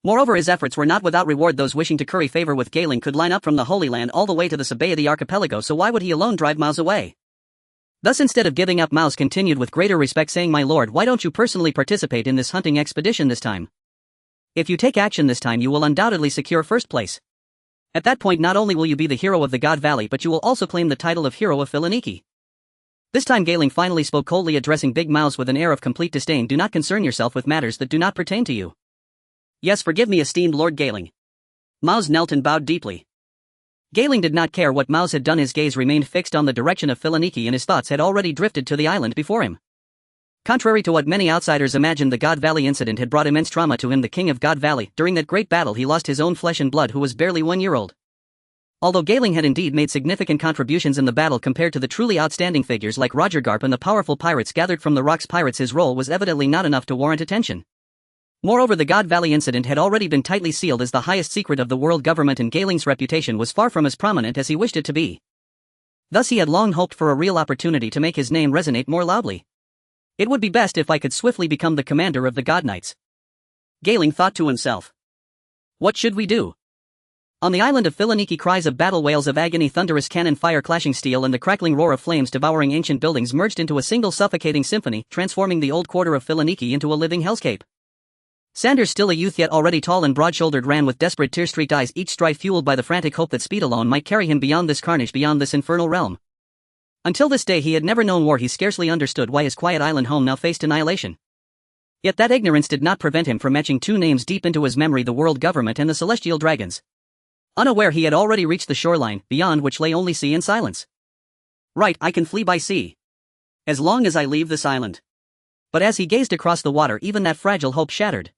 Moreover, his efforts were not without reward. Those wishing to curry favor with Gailing could line up from the Holy Land all the way to the Sabaody archipelago, so why would he alone drive Mouse away? Thus, instead of giving up, Mouse continued with greater respect, saying, "My lord, why don't you personally participate in this hunting expedition this time? If you take action this time, you will undoubtedly secure first place. At that point, not only will you be the hero of the God Valley, but you will also claim the title of hero of Philaniki." This time Gailing finally spoke, coldly addressing Big Mouse with an air of complete disdain. "Do not concern yourself with matters that do not pertain to you." "Yes, forgive me, esteemed Lord Gailing." Mouse knelt and bowed deeply. Gailing did not care what Mouse had done. His gaze remained fixed on the direction of Philaniki, and his thoughts had already drifted to the island before him. Contrary to what many outsiders imagined, the God Valley incident had brought immense trauma to him, the king of God Valley. During that great battle, he lost his own flesh and blood, who was barely 1 year old. Although Gailing had indeed made significant contributions in the battle compared to the truly outstanding figures like Roger Garp and the powerful pirates gathered from the Rocks Pirates, his role was evidently not enough to warrant attention. Moreover, the God Valley incident had already been tightly sealed as the highest secret of the world government, and Gailing's reputation was far from as prominent as he wished it to be. Thus he had long hoped for a real opportunity to make his name resonate more loudly. "It would be best if I could swiftly become the commander of the God Knights," Gailing thought to himself. "What should we do?" On the island of Philaniki, cries of battle, wails of agony, thunderous cannon fire, clashing steel, and the crackling roar of flames devouring ancient buildings merged into a single suffocating symphony, transforming the old quarter of Philaniki into a living hellscape. Sanders, still a youth yet already tall and broad-shouldered, ran with desperate tear-streaked eyes, each stride fueled by the frantic hope that speed alone might carry him beyond this carnage, beyond this infernal realm. Until this day he had never known war. He scarcely understood why his quiet island home now faced annihilation. Yet that ignorance did not prevent him from etching two names deep into his memory: the world government and the celestial dragons. Unaware, he had already reached the shoreline, beyond which lay only sea and silence. "Right, I can flee by sea. As long as I leave this island." But as he gazed across the water, even that fragile hope shattered.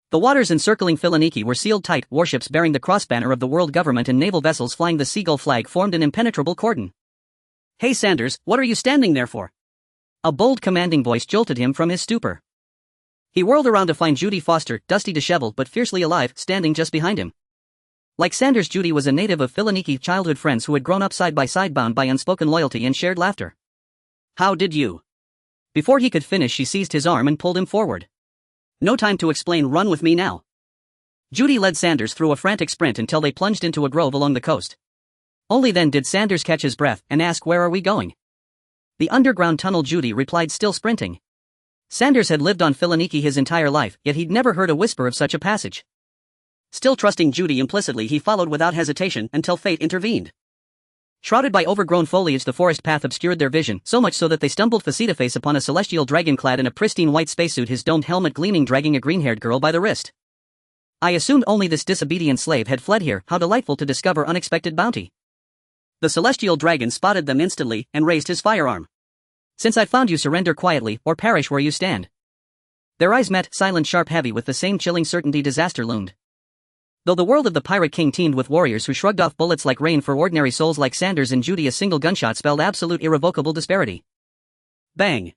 The waters encircling Philaniki were sealed tight. Warships bearing the cross banner of the world government and naval vessels flying the seagull flag formed an impenetrable cordon. "Hey Sanders, what are you standing there for?" A bold, commanding voice jolted him from his stupor. He whirled around to find Judy Foster, dusty, disheveled, but fiercely alive, standing just behind him. Like Sanders, Judy was a native of Philaniki, childhood friends who had grown up side by side, bound by unspoken loyalty and shared laughter. "How did you?" Before he could finish, she seized his arm and pulled him forward. "No time to explain, run with me now." Judy led Sanders through a frantic sprint until they plunged into a grove along the coast. Only then did Sanders catch his breath and ask, "Where are we going?" "The underground tunnel," Judy replied, still sprinting. Sanders had lived on Philaniki his entire life, yet he'd never heard a whisper of such a passage. Still trusting Judy implicitly, he followed without hesitation until fate intervened. Shrouded by overgrown foliage, the forest path obscured their vision, so much so that they stumbled face-to-face upon a celestial dragon clad in a pristine white spacesuit, his domed helmet gleaming, dragging a green-haired girl by the wrist. "I assumed only this disobedient slave had fled here. How delightful to discover unexpected bounty." The celestial dragon spotted them instantly and raised his firearm. "Since I found you, surrender quietly, or perish where you stand." Their eyes met, silent, sharp, heavy with the same chilling certainty. Disaster loomed. Though the world of the Pirate King teemed with warriors who shrugged off bullets like rain, for ordinary souls like Sanders and Judy a single gunshot spelled absolute irrevocable disparity. Bang!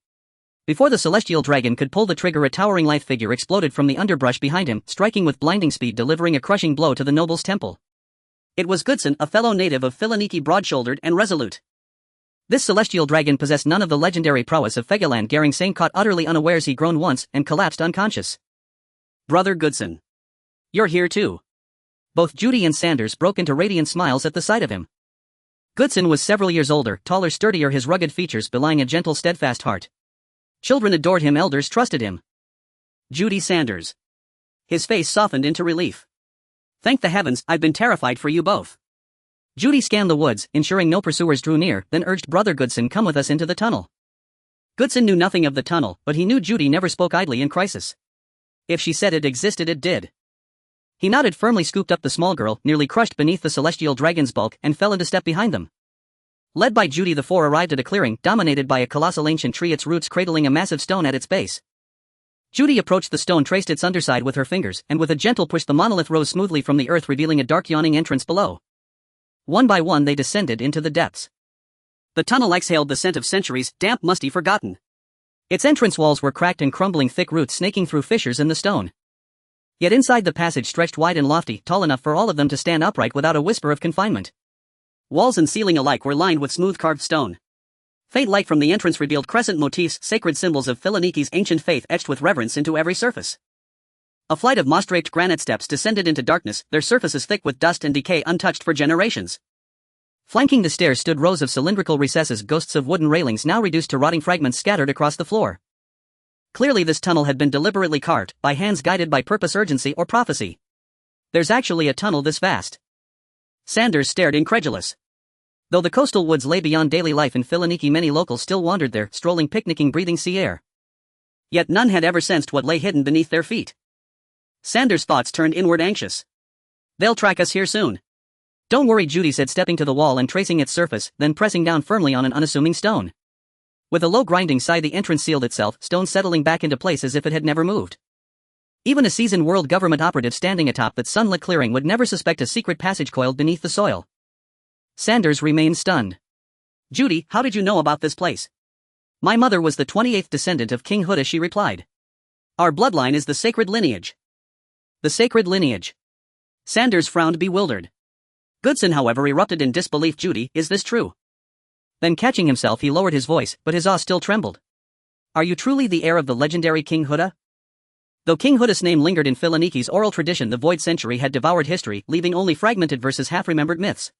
Before the celestial dragon could pull the trigger, a towering lithe figure exploded from the underbrush behind him, striking with blinding speed, delivering a crushing blow to the noble's temple. It was Goodson, a fellow native of Philaniki, broad-shouldered and resolute. This celestial dragon possessed none of the legendary prowess of Fegaland. Sane caught utterly unawares he groaned once and collapsed unconscious. Brother Goodson. You're here too. Both Judy and Sanders broke into radiant smiles at the sight of him. Goodson was several years older, taller, sturdier, his rugged features belying a gentle, steadfast heart. Children adored him, elders trusted him. Judy Sanders. His face softened into relief. Thank the heavens, I've been terrified for you both. Judy scanned the woods, ensuring no pursuers drew near, then urged Brother Goodson, come with us into the tunnel. Goodson knew nothing of the tunnel, but he knew Judy never spoke idly in crisis. If she said it existed, it did. He nodded, firmly scooped up the small girl, nearly crushed beneath the celestial dragon's bulk, and fell into step behind them. Led by Judy, the four arrived at a clearing, dominated by a colossal ancient tree, its roots cradling a massive stone at its base. Judy approached the stone, traced its underside with her fingers, and with a gentle push the monolith rose smoothly from the earth, revealing a dark, yawning entrance below. One by one they descended into the depths. The tunnel exhaled the scent of centuries, damp, musty, forgotten. Its entrance walls were cracked and crumbling, thick roots snaking through fissures in the stone. Yet inside the passage stretched wide and lofty, tall enough for all of them to stand upright without a whisper of confinement. Walls and ceiling alike were lined with smooth carved stone. Faint light from the entrance revealed crescent motifs, sacred symbols of Filoniki's ancient faith etched with reverence into every surface. A flight of moss-draped granite steps descended into darkness, their surfaces thick with dust and decay untouched for generations. Flanking the stairs stood rows of cylindrical recesses, ghosts of wooden railings now reduced to rotting fragments scattered across the floor. Clearly this tunnel had been deliberately carved, by hands guided by purpose, urgency, or prophecy. There's actually a tunnel this vast. Sanders stared incredulous. Though the coastal woods lay beyond daily life in Filoniki, many locals still wandered there, strolling, picnicking, breathing sea air. Yet none had ever sensed what lay hidden beneath their feet. Sanders' thoughts turned inward, anxious. They'll track us here soon. Don't worry, Judy said, stepping to the wall and tracing its surface, then pressing down firmly on an unassuming stone. With a low grinding sigh the entrance sealed itself, stone settling back into place as if it had never moved. Even a seasoned world government operative standing atop that sunlit clearing would never suspect a secret passage coiled beneath the soil. Sanders remained stunned. Judy, how did you know about this place? My mother was the 28th descendant of King Huda, she replied. Our bloodline is the sacred lineage. The sacred lineage. Sanders frowned, bewildered. Goodson, however, erupted in disbelief. Judy, is this true? Then catching himself he lowered his voice, but his awe still trembled. Are you truly the heir of the legendary King Huda? Though King Huda's name lingered in Filoniki's oral tradition, the void century had devoured history, leaving only fragmented verses, half-remembered myths.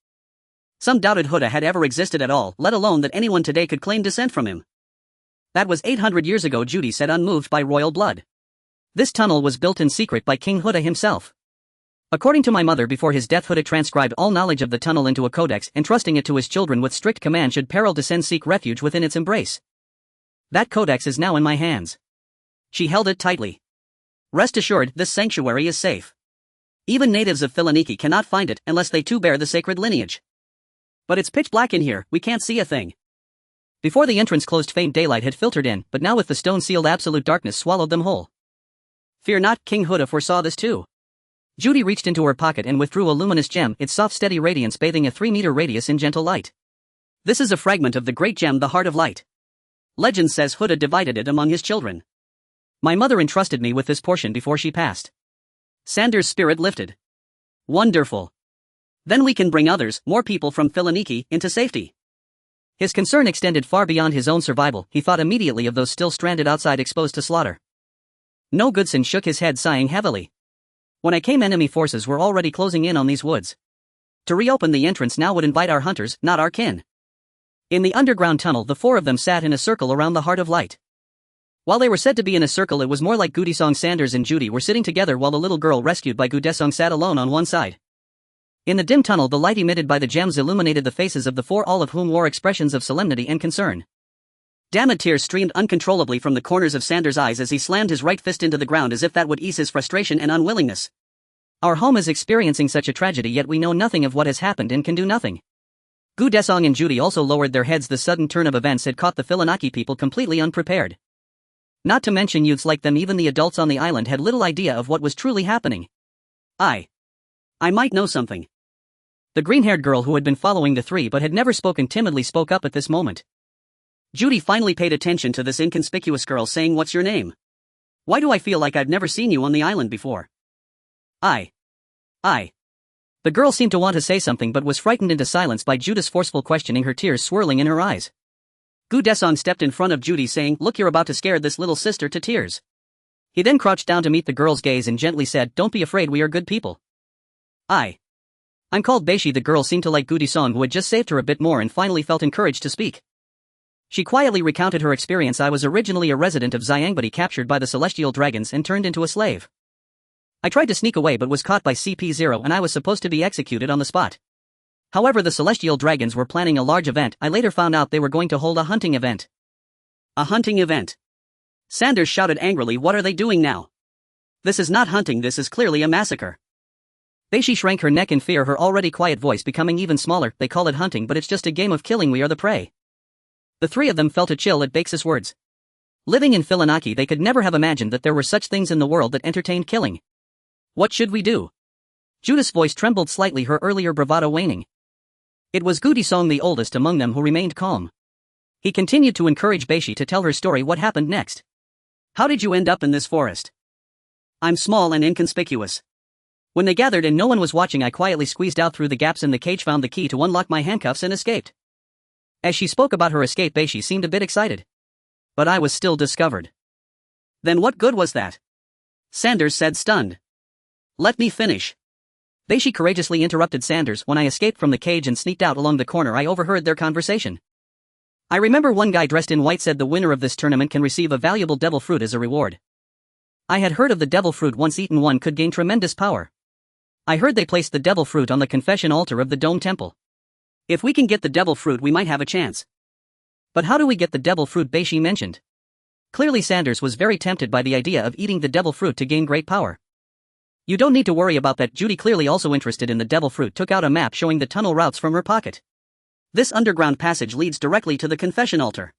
Some doubted Huda had ever existed at all, let alone that anyone today could claim descent from him. That was 800 years ago, Judy said, unmoved by royal blood. This tunnel was built in secret by King Huda himself. According to my mother, before his death Huda transcribed all knowledge of the tunnel into a codex, entrusting it to his children with strict command should peril descend, seek refuge within its embrace. That codex is now in my hands. She held it tightly. Rest assured, this sanctuary is safe. Even natives of Filoniki cannot find it unless they too bear the sacred lineage. But it's pitch black in here, we can't see a thing. Before the entrance closed, faint daylight had filtered in, but now with the stone sealed, absolute darkness swallowed them whole. Fear not, King Huda foresaw this too. Judy reached into her pocket and withdrew a luminous gem, its soft steady radiance bathing a 3-meter radius in gentle light. This is a fragment of the great gem, the Heart of Light. Legend says Huda divided it among his children. My mother entrusted me with this portion before she passed. Sanders' spirit lifted. Wonderful. Then we can bring others, more people from Filoniki, into safety. His concern extended far beyond his own survival. He thought immediately of those still stranded outside, exposed to slaughter. No, Goodson shook his head, sighing heavily. When I came, enemy forces were already closing in on these woods. To reopen the entrance now would invite our hunters, not our kin. In the underground tunnel, the four of them sat in a circle around the Heart of Light. While they were said to be in a circle, it was more like Gudesong. Sanders and Judy were sitting together while the little girl rescued by Gudesong sat alone on one side. In the dim tunnel, the light emitted by the gems illuminated the faces of the four, all of whom wore expressions of solemnity and concern. Damned tears streamed uncontrollably from the corners of Sanders' eyes as he slammed his right fist into the ground as if that would ease his frustration and unwillingness. Our home is experiencing such a tragedy, yet we know nothing of what has happened and can do nothing. Gudesong and Judy also lowered their heads. The sudden turn of events had caught the Filoniki people completely unprepared. Not to mention youths like them, even the adults on the island had little idea of what was truly happening. I might know something. The green-haired girl who had been following the three but had never spoken timidly spoke up at this moment. Judy finally paid attention to this inconspicuous girl, saying, "What's your name? Why do I feel like I've never seen you on the island before?" I The girl seemed to want to say something but was frightened into silence by Judith's forceful questioning, her tears swirling in her eyes. Gu Desong stepped in front of Judy saying, "Look, you're about to scare this little sister to tears." He then crouched down to meet the girl's gaze and gently said, "Don't be afraid, we are good people." I'm called Beishi. The girl seemed to like Gu Desong, who had just saved her a bit more, and finally felt encouraged to speak. She quietly recounted her experience. "I was originally a resident of Xiangbudi, captured by the celestial dragons and turned into a slave. I tried to sneak away but was caught by CP0 and I was supposed to be executed on the spot. However, the celestial dragons were planning a large event. I later found out they were going to hold a hunting event." "A hunting event?" Sanders shouted angrily. "What are they doing now? This is not hunting, this is clearly a massacre." Beishi shrank her neck in fear, her already quiet voice becoming even smaller. "They call it hunting, but it's just a game of killing. We are the prey." The three of them felt a chill at Bakes' words. Living in Philanaki, they could never have imagined that there were such things in the world that entertained killing. "What should we do?" Judith's voice trembled slightly, her earlier bravado waning. It was Gu Desong, the oldest among them, who remained calm. He continued to encourage Beishi to tell her story. "What happened next? How did you end up in this forest?" "I'm small and inconspicuous. When they gathered and no one was watching, I quietly squeezed out through the gaps in the cage, found the key to unlock my handcuffs and escaped." As she spoke about her escape, Beishi seemed a bit excited. "But I was still discovered." "Then what good was that?" Sanders said, stunned. "Let me finish." Beishi courageously interrupted Sanders. "When I escaped from the cage and sneaked out along the corner, I overheard their conversation. I remember one guy dressed in white said the winner of this tournament can receive a valuable devil fruit as a reward. I had heard of the devil fruit. Once eaten, one could gain tremendous power. I heard they placed the devil fruit on the confession altar of the Dome Temple. If we can get the devil fruit, we might have a chance." "But how do we get the devil fruit?" Beishi mentioned. Clearly Sanders was very tempted by the idea of eating the devil fruit to gain great power. "You don't need to worry about that." Judy, clearly also interested in the devil fruit, took out a map showing the tunnel routes from her pocket. "This underground passage leads directly to the confession altar.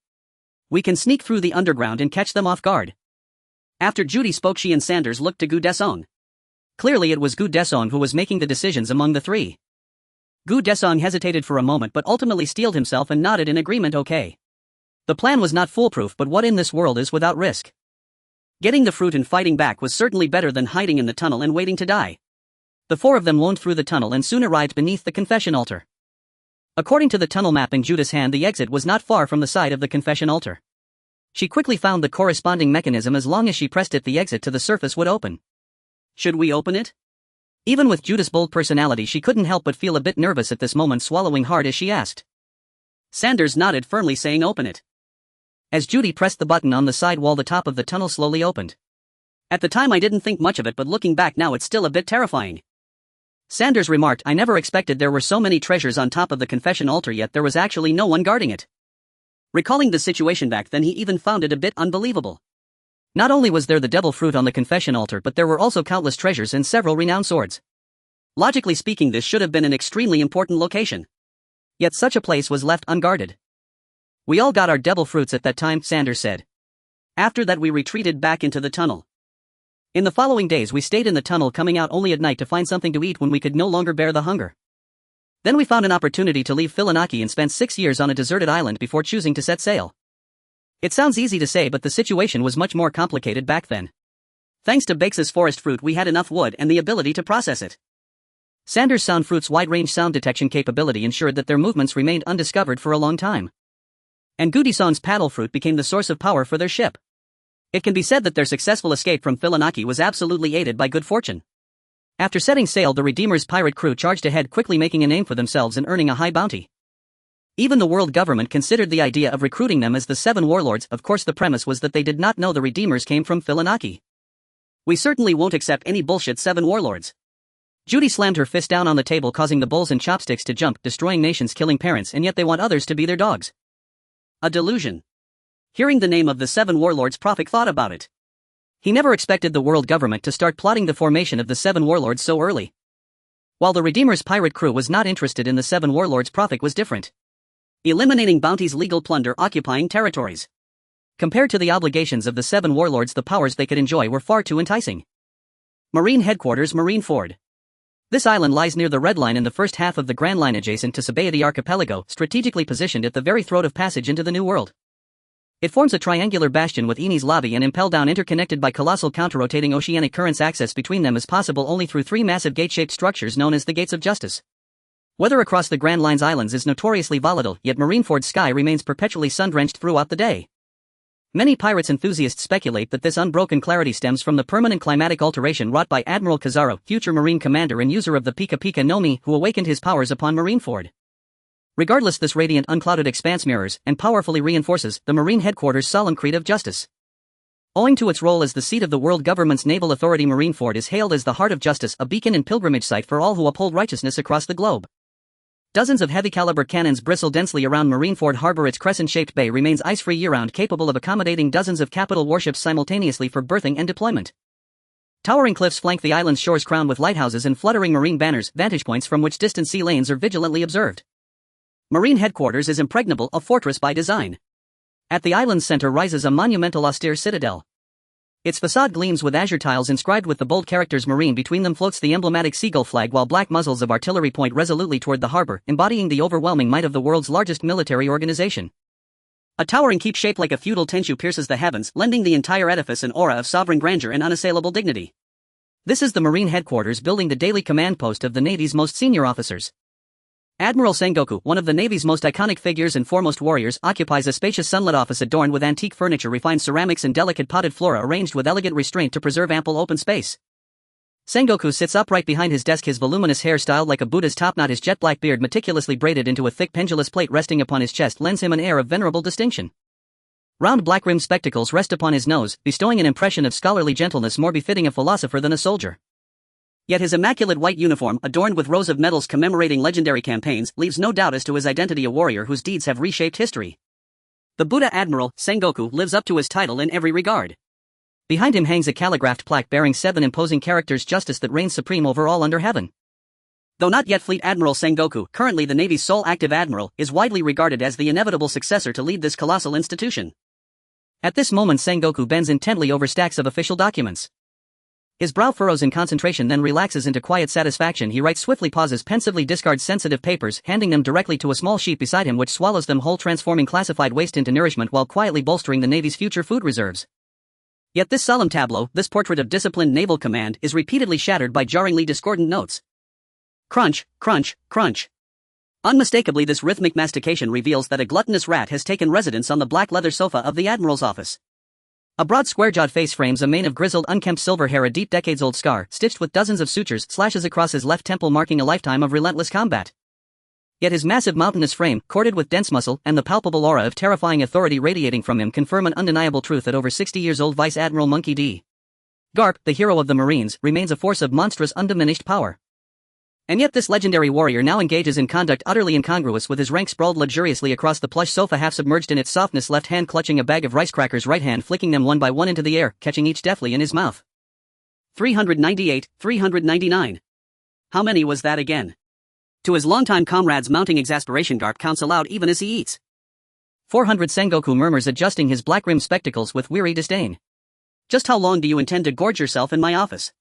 We can sneak through the underground and catch them off guard." After Judy spoke, she and Sanders looked to Gu Desong. Clearly it was Gu Desong who was making the decisions among the three. Gu Desong hesitated for a moment but ultimately steeled himself and nodded in agreement. "Okay. The plan was not foolproof, but what in this world is without risk? Getting the fruit and fighting back was certainly better than hiding in the tunnel and waiting to die." The four of them loaned through the tunnel and soon arrived beneath the confession altar. According to the tunnel map in Judith's hand, the exit was not far from the side of the confession altar. She quickly found the corresponding mechanism. As long as she pressed it, the exit to the surface would open. "Should we open it?" Even with Judith's bold personality, she couldn't help but feel a bit nervous at this moment, swallowing hard as she asked. Sanders nodded firmly, saying, "Open it." As Judy pressed the button on the side wall, the top of the tunnel slowly opened. "At the time I didn't think much of it, but looking back now it's still a bit terrifying." Sanders remarked, "I never expected there were so many treasures on top of the confession altar, yet there was actually no one guarding it." Recalling the situation back then, he even found it a bit unbelievable. Not only was there the devil fruit on the confession altar, but there were also countless treasures and several renowned swords. Logically speaking, this should have been an extremely important location. Yet such a place was left unguarded. "We all got our devil fruits at that time," Sanders said. "After that we retreated back into the tunnel. In the following days we stayed in the tunnel, coming out only at night to find something to eat when we could no longer bear the hunger. Then we found an opportunity to leave Philanaki and spent 6 years on a deserted island before choosing to set sail. It sounds easy to say, but the situation was much more complicated back then. Thanks to Bakes' forest fruit, we had enough wood and the ability to process it." Sanders' sound fruit's wide-range sound detection capability ensured that their movements remained undiscovered for a long time. And Gu Desong's paddle fruit became the source of power for their ship. It can be said that their successful escape from Philanaki was absolutely aided by good fortune. After setting sail, the Redeemer's pirate crew charged ahead, quickly making a name for themselves and earning a high bounty. Even the world government considered the idea of recruiting them as the 7 warlords. Of course, the premise was that they did not know the Redeemers came from Philanaki. "We certainly won't accept any bullshit 7 warlords." Judy slammed her fist down on the table, causing the bowls and chopsticks to jump, destroying nations, killing parents, and yet they want others to be their dogs. A delusion. Hearing the name of the 7 warlords, Prophet thought about it. He never expected the world government to start plotting the formation of the 7 warlords so early. While the Redeemer's pirate crew was not interested in the 7 warlords, Prophet was different. Eliminating bounties, legal plunder, occupying territories. Compared to the obligations of the 7 warlords, the powers they could enjoy were far too enticing. Marine Headquarters, Marine Ford. This island lies near the Red Line in the first half of the Grand Line, adjacent to Sabaody Archipelago, strategically positioned at the very throat of passage into the New World. It forms a triangular bastion with Eni's lobby and impel down interconnected by colossal counter-rotating oceanic currents. Access between them is possible only through three massive gate-shaped structures known as the Gates of Justice. Weather across the Grand Lines Islands is notoriously volatile, yet Marineford's sky remains perpetually sun-drenched throughout the day. Many pirates enthusiasts speculate that this unbroken clarity stems from the permanent climatic alteration wrought by Admiral Kizaru, future Marine commander and user of the Pika Pika no Mi, who awakened his powers upon Marineford. Regardless, this radiant unclouded expanse mirrors and powerfully reinforces the Marine headquarters' solemn creed of justice. Owing to its role as the seat of the world government's naval authority, Marineford is hailed as the heart of justice, a beacon and pilgrimage site for all who uphold righteousness across the globe. Dozens of heavy-caliber cannons bristle densely around Marineford Harbor. Its crescent-shaped bay remains ice-free year-round, capable of accommodating dozens of capital warships simultaneously for berthing and deployment. Towering cliffs flank the island's shores, crowned with lighthouses and fluttering marine banners, vantage points from which distant sea lanes are vigilantly observed. Marine headquarters is impregnable, a fortress by design. At the island's center rises a monumental austere citadel. Its facade gleams with azure tiles inscribed with the bold characters Marine. Between them floats the emblematic seagull flag, while black muzzles of artillery point resolutely toward the harbor, embodying the overwhelming might of the world's largest military organization. A towering keep shaped like a feudal tenchu pierces the heavens, lending the entire edifice an aura of sovereign grandeur and unassailable dignity. This is the Marine headquarters building, the daily command post of the Navy's most senior officers. Admiral Sengoku, one of the Navy's most iconic figures and foremost warriors, occupies a spacious sunlit office adorned with antique furniture, refined ceramics and delicate potted flora arranged with elegant restraint to preserve ample open space. Sengoku sits upright behind his desk, his voluminous hair styled like a Buddha's topknot, his jet-black beard meticulously braided into a thick pendulous plate resting upon his chest lends him an air of venerable distinction. Round black-rimmed spectacles rest upon his nose, bestowing an impression of scholarly gentleness more befitting a philosopher than a soldier. Yet his immaculate white uniform, adorned with rows of medals commemorating legendary campaigns, leaves no doubt as to his identity, a warrior whose deeds have reshaped history. The Buddha Admiral, Sengoku, lives up to his title in every regard. Behind him hangs a calligraphed plaque bearing 7 imposing characters: justice that reigns supreme over all under heaven. Though not yet Fleet Admiral, Sengoku, currently the Navy's sole active admiral, is widely regarded as the inevitable successor to lead this colossal institution. At this moment Sengoku bends intently over stacks of official documents. His brow furrows in concentration, then relaxes into quiet satisfaction. He writes swiftly, pauses, pensively discards sensitive papers, handing them directly to a small sheep beside him which swallows them whole, transforming classified waste into nourishment while quietly bolstering the Navy's future food reserves. Yet this solemn tableau, this portrait of disciplined naval command, is repeatedly shattered by jarringly discordant notes. Crunch, crunch, crunch. Unmistakably, this rhythmic mastication reveals that a gluttonous rat has taken residence on the black leather sofa of the Admiral's office. A broad square-jawed face frames a mane of grizzled unkempt silver hair, a deep decades-old scar, stitched with dozens of sutures, slashes across his left temple, marking a lifetime of relentless combat. Yet his massive mountainous frame, corded with dense muscle, and the palpable aura of terrifying authority radiating from him confirm an undeniable truth: that over 60 years old Vice Admiral Monkey D. Garp, the hero of the Marines, remains a force of monstrous undiminished power. And yet this legendary warrior now engages in conduct utterly incongruous with his rank, sprawled luxuriously across the plush sofa, half submerged in its softness, left hand clutching a bag of rice crackers, right hand flicking them one by one into the air, catching each deftly in his mouth. 398, 399. How many was that again? To his longtime comrade's mounting exasperation, Garp counts aloud even as he eats. 400, Sengoku murmurs, adjusting his black-rimmed spectacles with weary disdain. Just how long do you intend to gorge yourself in my office?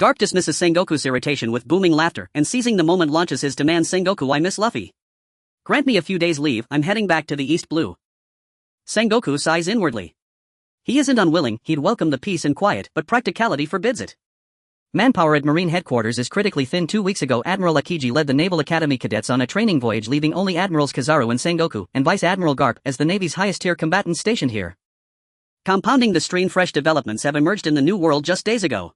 Garp dismisses Sengoku's irritation with booming laughter and, seizing the moment, launches his demand: Sengoku, I miss Luffy. Grant me a few days' leave, I'm heading back to the East Blue. Sengoku sighs inwardly. He isn't unwilling, he'd welcome the peace and quiet, but practicality forbids it. Manpower at Marine headquarters is critically thin. 2 weeks ago Admiral Akiji led the Naval Academy cadets on a training voyage, leaving only Admirals Kizaru and Sengoku, and Vice Admiral Garp, as the Navy's highest-tier combatants stationed here. Compounding the strain, fresh developments have emerged in the New World just days ago.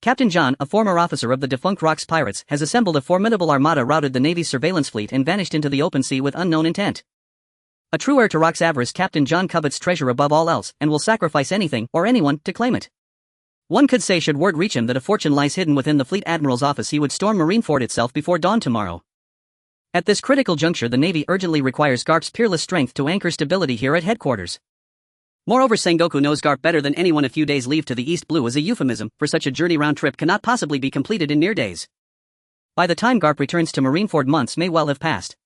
Captain John, a former officer of the defunct Rocks pirates, has assembled a formidable armada, routed the Navy's surveillance fleet, and vanished into the open sea with unknown intent. A true heir to Rocks' avarice, Captain John covets treasure above all else, and will sacrifice anything, or anyone, to claim it. One could say, should word reach him that a fortune lies hidden within the Fleet Admiral's office, he would storm Marineford itself before dawn tomorrow. At this critical juncture the Navy urgently requires Garp's peerless strength to anchor stability here at headquarters. Moreover, Sengoku knows Garp better than anyone. A few days' leave to the East Blue is a euphemism, for such a journey round trip cannot possibly be completed in mere days. By the time Garp returns to Marineford, months may well have passed.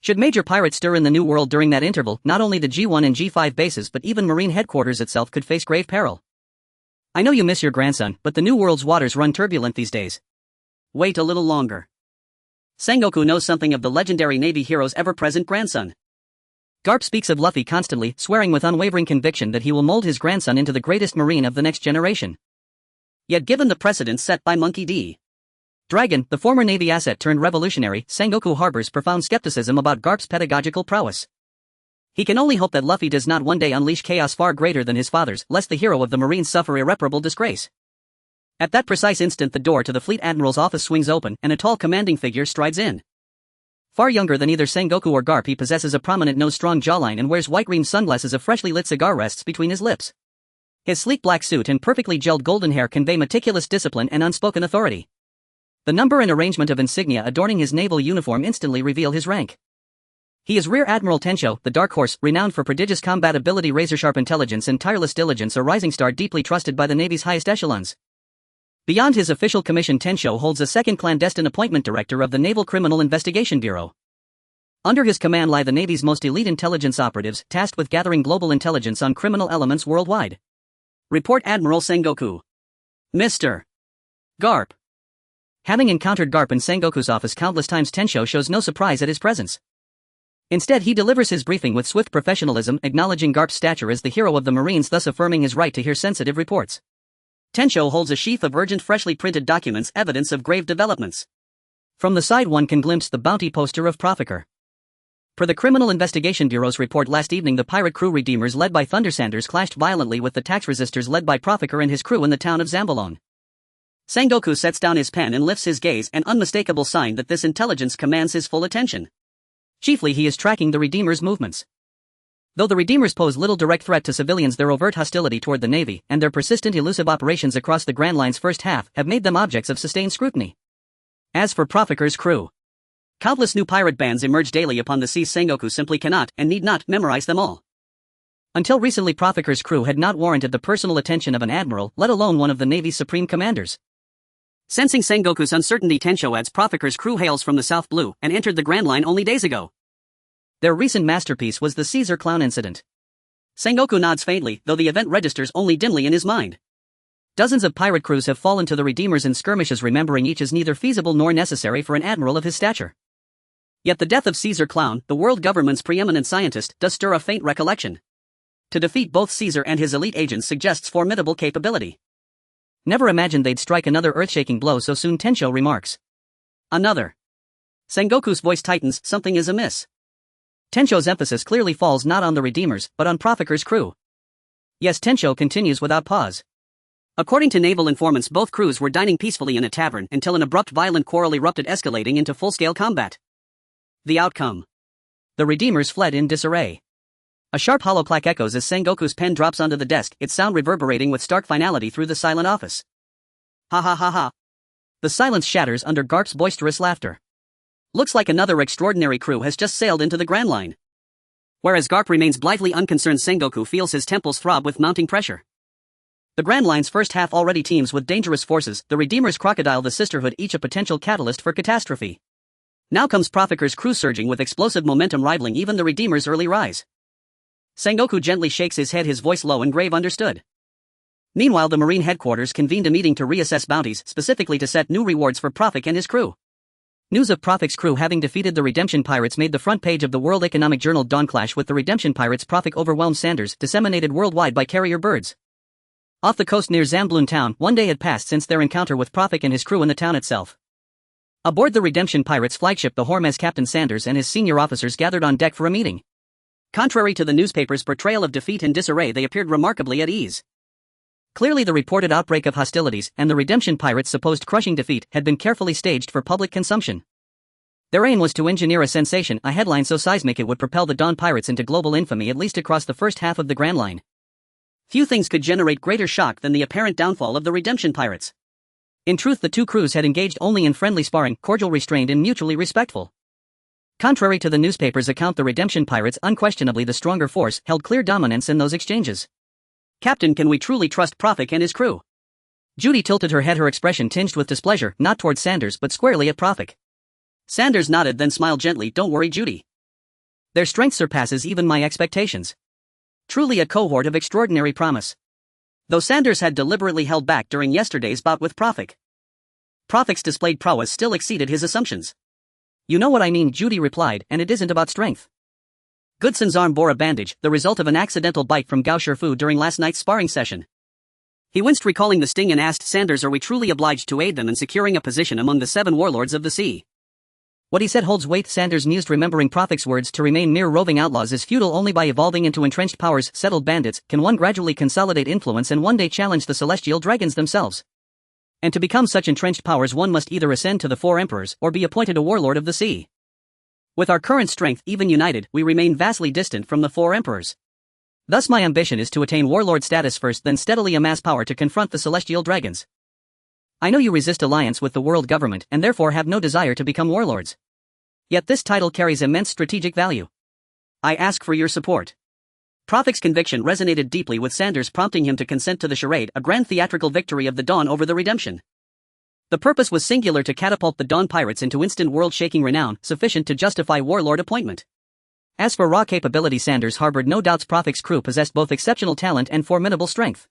Should major pirates stir in the New World during that interval, not only the G1 and G5 bases but even Marine headquarters itself could face grave peril. I know you miss your grandson, but the New World's waters run turbulent these days. Wait a little longer. Sengoku knows something of the legendary Navy hero's ever-present grandson. Garp speaks of Luffy constantly, swearing with unwavering conviction that he will mold his grandson into the greatest marine of the next generation. Yet given the precedent set by Monkey D. Dragon, the former Navy asset turned revolutionary, Sengoku harbors profound skepticism about Garp's pedagogical prowess. He can only hope that Luffy does not one day unleash chaos far greater than his father's, lest the hero of the Marines suffer irreparable disgrace. At that precise instant the door to the Fleet Admiral's office swings open, and a tall commanding figure strides in. Far younger than either Sengoku or Garp, he possesses a prominent nose, strong jawline, and wears white-rimmed sunglasses. A freshly lit cigar rests between his lips. His sleek black suit and perfectly gelled golden hair convey meticulous discipline and unspoken authority. The number and arrangement of insignia adorning his naval uniform instantly reveal his rank. He is Rear Admiral Tensho, the Dark Horse, renowned for prodigious combat ability, razor-sharp intelligence, and tireless diligence, a rising star deeply trusted by the Navy's highest echelons. Beyond his official commission, Tensho holds a second clandestine appointment, director of the Naval Criminal Investigation Bureau. Under his command lie the Navy's most elite intelligence operatives, tasked with gathering global intelligence on criminal elements worldwide. Report Admiral Sengoku. Mr. Garp. Having encountered Garp in Sengoku's office countless times, Tensho shows no surprise at his presence. Instead, he delivers his briefing with swift professionalism, acknowledging Garp's stature as the hero of the Marines, thus affirming his right to hear sensitive reports. Tensho holds a sheaf of urgent, freshly printed documents, evidence of grave developments. From the side one can glimpse the bounty poster of Professor. Per the Criminal Investigation Bureau's report last evening, the pirate crew Redeemers led by Thunder Sanders clashed violently with the tax resistors led by Professor and his crew in the town of Zambalone. Sengoku sets down his pen and lifts his gaze, an unmistakable sign that this intelligence commands his full attention. Chiefly, he is tracking the Redeemers' movements. Though the Redeemers pose little direct threat to civilians, their overt hostility toward the Navy and their persistent elusive operations across the Grand Line's first half have made them objects of sustained scrutiny. As for Professor's crew, countless new pirate bands emerge daily upon the seas. Sengoku simply cannot and need not memorize them all. Until recently, Professor's crew had not warranted the personal attention of an admiral, let alone one of the Navy's supreme commanders. Sensing Sengoku's uncertainty, Tensho adds, Professor's crew hails from the South Blue and entered the Grand Line only days ago. Their recent masterpiece was the Caesar Clown incident. Sengoku nods faintly, though the event registers only dimly in his mind. Dozens of pirate crews have fallen to the Redeemers in skirmishes, remembering each is neither feasible nor necessary for an admiral of his stature. Yet the death of Caesar Clown, the world government's preeminent scientist, does stir a faint recollection. To defeat both Caesar and his elite agents suggests formidable capability. Never imagined they'd strike another earth-shaking blow so soon, Tensho remarks. Another. Sengoku's voice tightens, something is amiss. Tensho's emphasis clearly falls not on the Redeemers, but on Professor's crew. Yes, Tensho continues without pause. According to naval informants, both crews were dining peacefully in a tavern until an abrupt violent quarrel erupted, escalating into full-scale combat. The outcome. The Redeemers fled in disarray. A sharp hollow clack echoes as Sengoku's pen drops onto the desk, its sound reverberating with stark finality through the silent office. Ha ha ha ha. The silence shatters under Garp's boisterous laughter. Looks like another extraordinary crew has just sailed into the Grand Line. Whereas Garp remains blithely unconcerned, Sengoku feels his temples throb with mounting pressure. The Grand Line's first half already teems with dangerous forces, the Redeemers, Crocodile, the Sisterhood, each a potential catalyst for catastrophe. Now comes Professor's crew, surging with explosive momentum rivaling even the Redeemers' early rise. Sengoku gently shakes his head, his voice low and grave. Understood. Meanwhile, the Marine headquarters convened a meeting to reassess bounties, specifically to set new rewards for Professor and his crew. News of Professor's crew having defeated the Redemption Pirates made the front page of the World Economic Journal. Dawn clash with the Redemption Pirates. Professor overwhelmed Sanders, disseminated worldwide by carrier birds. Off the coast near Zambalone town, 1 day had passed since their encounter with Professor and his crew in the town itself. Aboard the Redemption Pirates flagship, the Hormuz, Captain Sanders and his senior officers gathered on deck for a meeting. Contrary to the newspaper's portrayal of defeat and disarray, they appeared remarkably at ease. Clearly, the reported outbreak of hostilities and the Redemption Pirates' supposed crushing defeat had been carefully staged for public consumption. Their aim was to engineer a sensation, a headline so seismic it would propel the Dawn Pirates into global infamy, at least across the first half of the Grand Line. Few things could generate greater shock than the apparent downfall of the Redemption Pirates. In truth, the two crews had engaged only in friendly sparring, cordial, restrained, and mutually respectful. Contrary to the newspaper's account, the Redemption Pirates, unquestionably the stronger force, held clear dominance in those exchanges. Captain, can we truly trust Professor and his crew? Judy tilted her head, her expression tinged with displeasure, not toward Sanders but squarely at Professor. Sanders nodded, then smiled gently. Don't worry, Judy. Their strength surpasses even my expectations. Truly a cohort of extraordinary promise. Though Sanders had deliberately held back during yesterday's bout with Professor. Professor's displayed prowess still exceeded his assumptions. You know what I mean, Judy replied, and it isn't about strength. Goodson's arm bore a bandage, the result of an accidental bite from Gao Shifu during last night's sparring session. He winced recalling the sting and asked Sanders, are we truly obliged to aid them in securing a position among the 7 warlords of the sea? What he said holds weight, Sanders mused, remembering Prophet's words, to remain mere roving outlaws is futile. Only by evolving into entrenched powers, settled bandits, can one gradually consolidate influence and one day challenge the celestial dragons themselves. And to become such entrenched powers one must either ascend to the 4 emperors or be appointed a warlord of the sea. With our current strength, even united, we remain vastly distant from the 4 emperors. Thus my ambition is to attain warlord status first, then steadily amass power to confront the celestial dragons. I know you resist alliance with the world government and therefore have no desire to become warlords. Yet this title carries immense strategic value. I ask for your support. Prophet's conviction resonated deeply with Sanders, prompting him to consent to the charade, a grand theatrical victory of the Dawn over the Redemption. The purpose was singular: to catapult the Dawn pirates into instant world-shaking renown, sufficient to justify warlord appointment. As for raw capability, Sanders harbored no doubts Prophet's crew possessed both exceptional talent and formidable strength.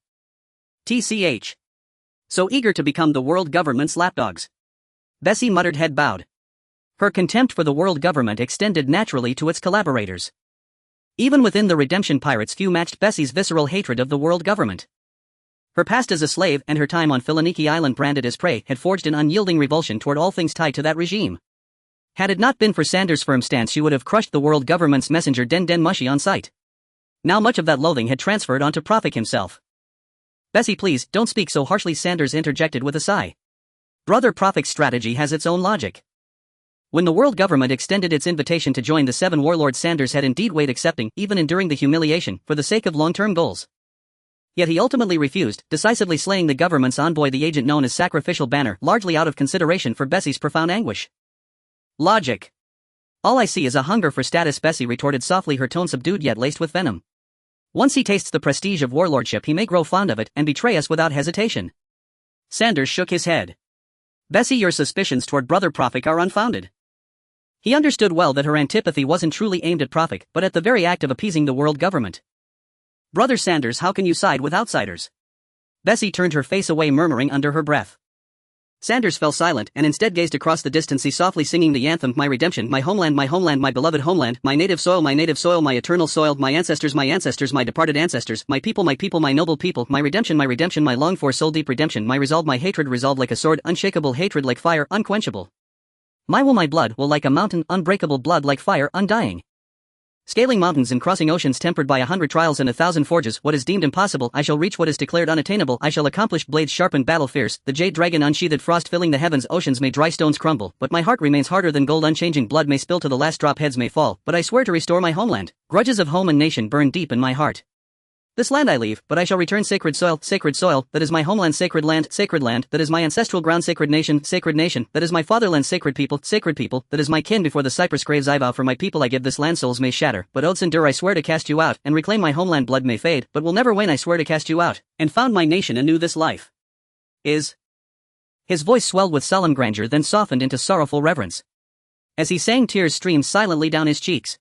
TCH. So eager to become the world government's lapdogs. Bessie muttered, head bowed. Her contempt for the world government extended naturally to its collaborators. Even within the Redemption pirates few matched Bessie's visceral hatred of the world government. Her past as a slave and her time on Philaniki Island branded as prey had forged an unyielding revulsion toward all things tied to that regime. Had it not been for Sanders' firm stance, she would have crushed the world government's messenger Den Den Mushi on sight. Now much of that loathing had transferred onto Prophet himself. Bessie, please, don't speak so harshly, Sanders interjected with a sigh. Brother, Prophet's strategy has its own logic. When the world government extended its invitation to join the 7 warlords, Sanders had indeed weighed accepting, even enduring the humiliation, for the sake of long-term goals. Yet he ultimately refused, decisively slaying the government's envoy, the agent known as Sacrificial Banner, largely out of consideration for Bessie's profound anguish. Logic. All I see is a hunger for status, Bessie retorted softly, her tone subdued yet laced with venom. Once he tastes the prestige of warlordship, he may grow fond of it and betray us without hesitation. Sanders shook his head. Bessie, your suspicions toward Brother Prophet are unfounded. He understood well that her antipathy wasn't truly aimed at Prophet, but at the very act of appeasing the world government. Brother Sanders, how can you side with outsiders? Bessie turned her face away, murmuring under her breath. Sanders fell silent and instead gazed across the distance, softly singing the anthem, my redemption, my homeland, my beloved homeland, my native soil, my eternal soil, my ancestors, my departed ancestors, my people, my noble people, my redemption, my longed for soul deep redemption, my resolve, my hatred, resolve like a sword, unshakable hatred like fire, unquenchable. My blood will like a mountain, unbreakable blood like fire, undying. Scaling mountains and crossing oceans, tempered by 100 trials and 1,000 forges, what is deemed impossible, I shall reach; what is declared unattainable, I shall accomplish. Blades sharpened, battle fierce, the jade dragon unsheathed, frost filling the heavens, oceans may dry, stones crumble, but my heart remains harder than gold, unchanging, blood may spill to the last drop, heads may fall, but I swear to restore my homeland. Grudges of home and nation burn deep in my heart. This land I leave, but I shall return. Sacred soil, that is my homeland, sacred land, that is my ancestral ground, sacred nation, that is my fatherland, sacred people, that is my kin. Before the cypress graves I vow for my people I give this land, souls may shatter, but oaths endure, I swear to cast you out, and reclaim my homeland, blood may fade, but will never wane, I swear to cast you out, and found my nation anew. This life is. His voice swelled with solemn grandeur, then softened into sorrowful reverence. As he sang, tears streamed silently down his cheeks.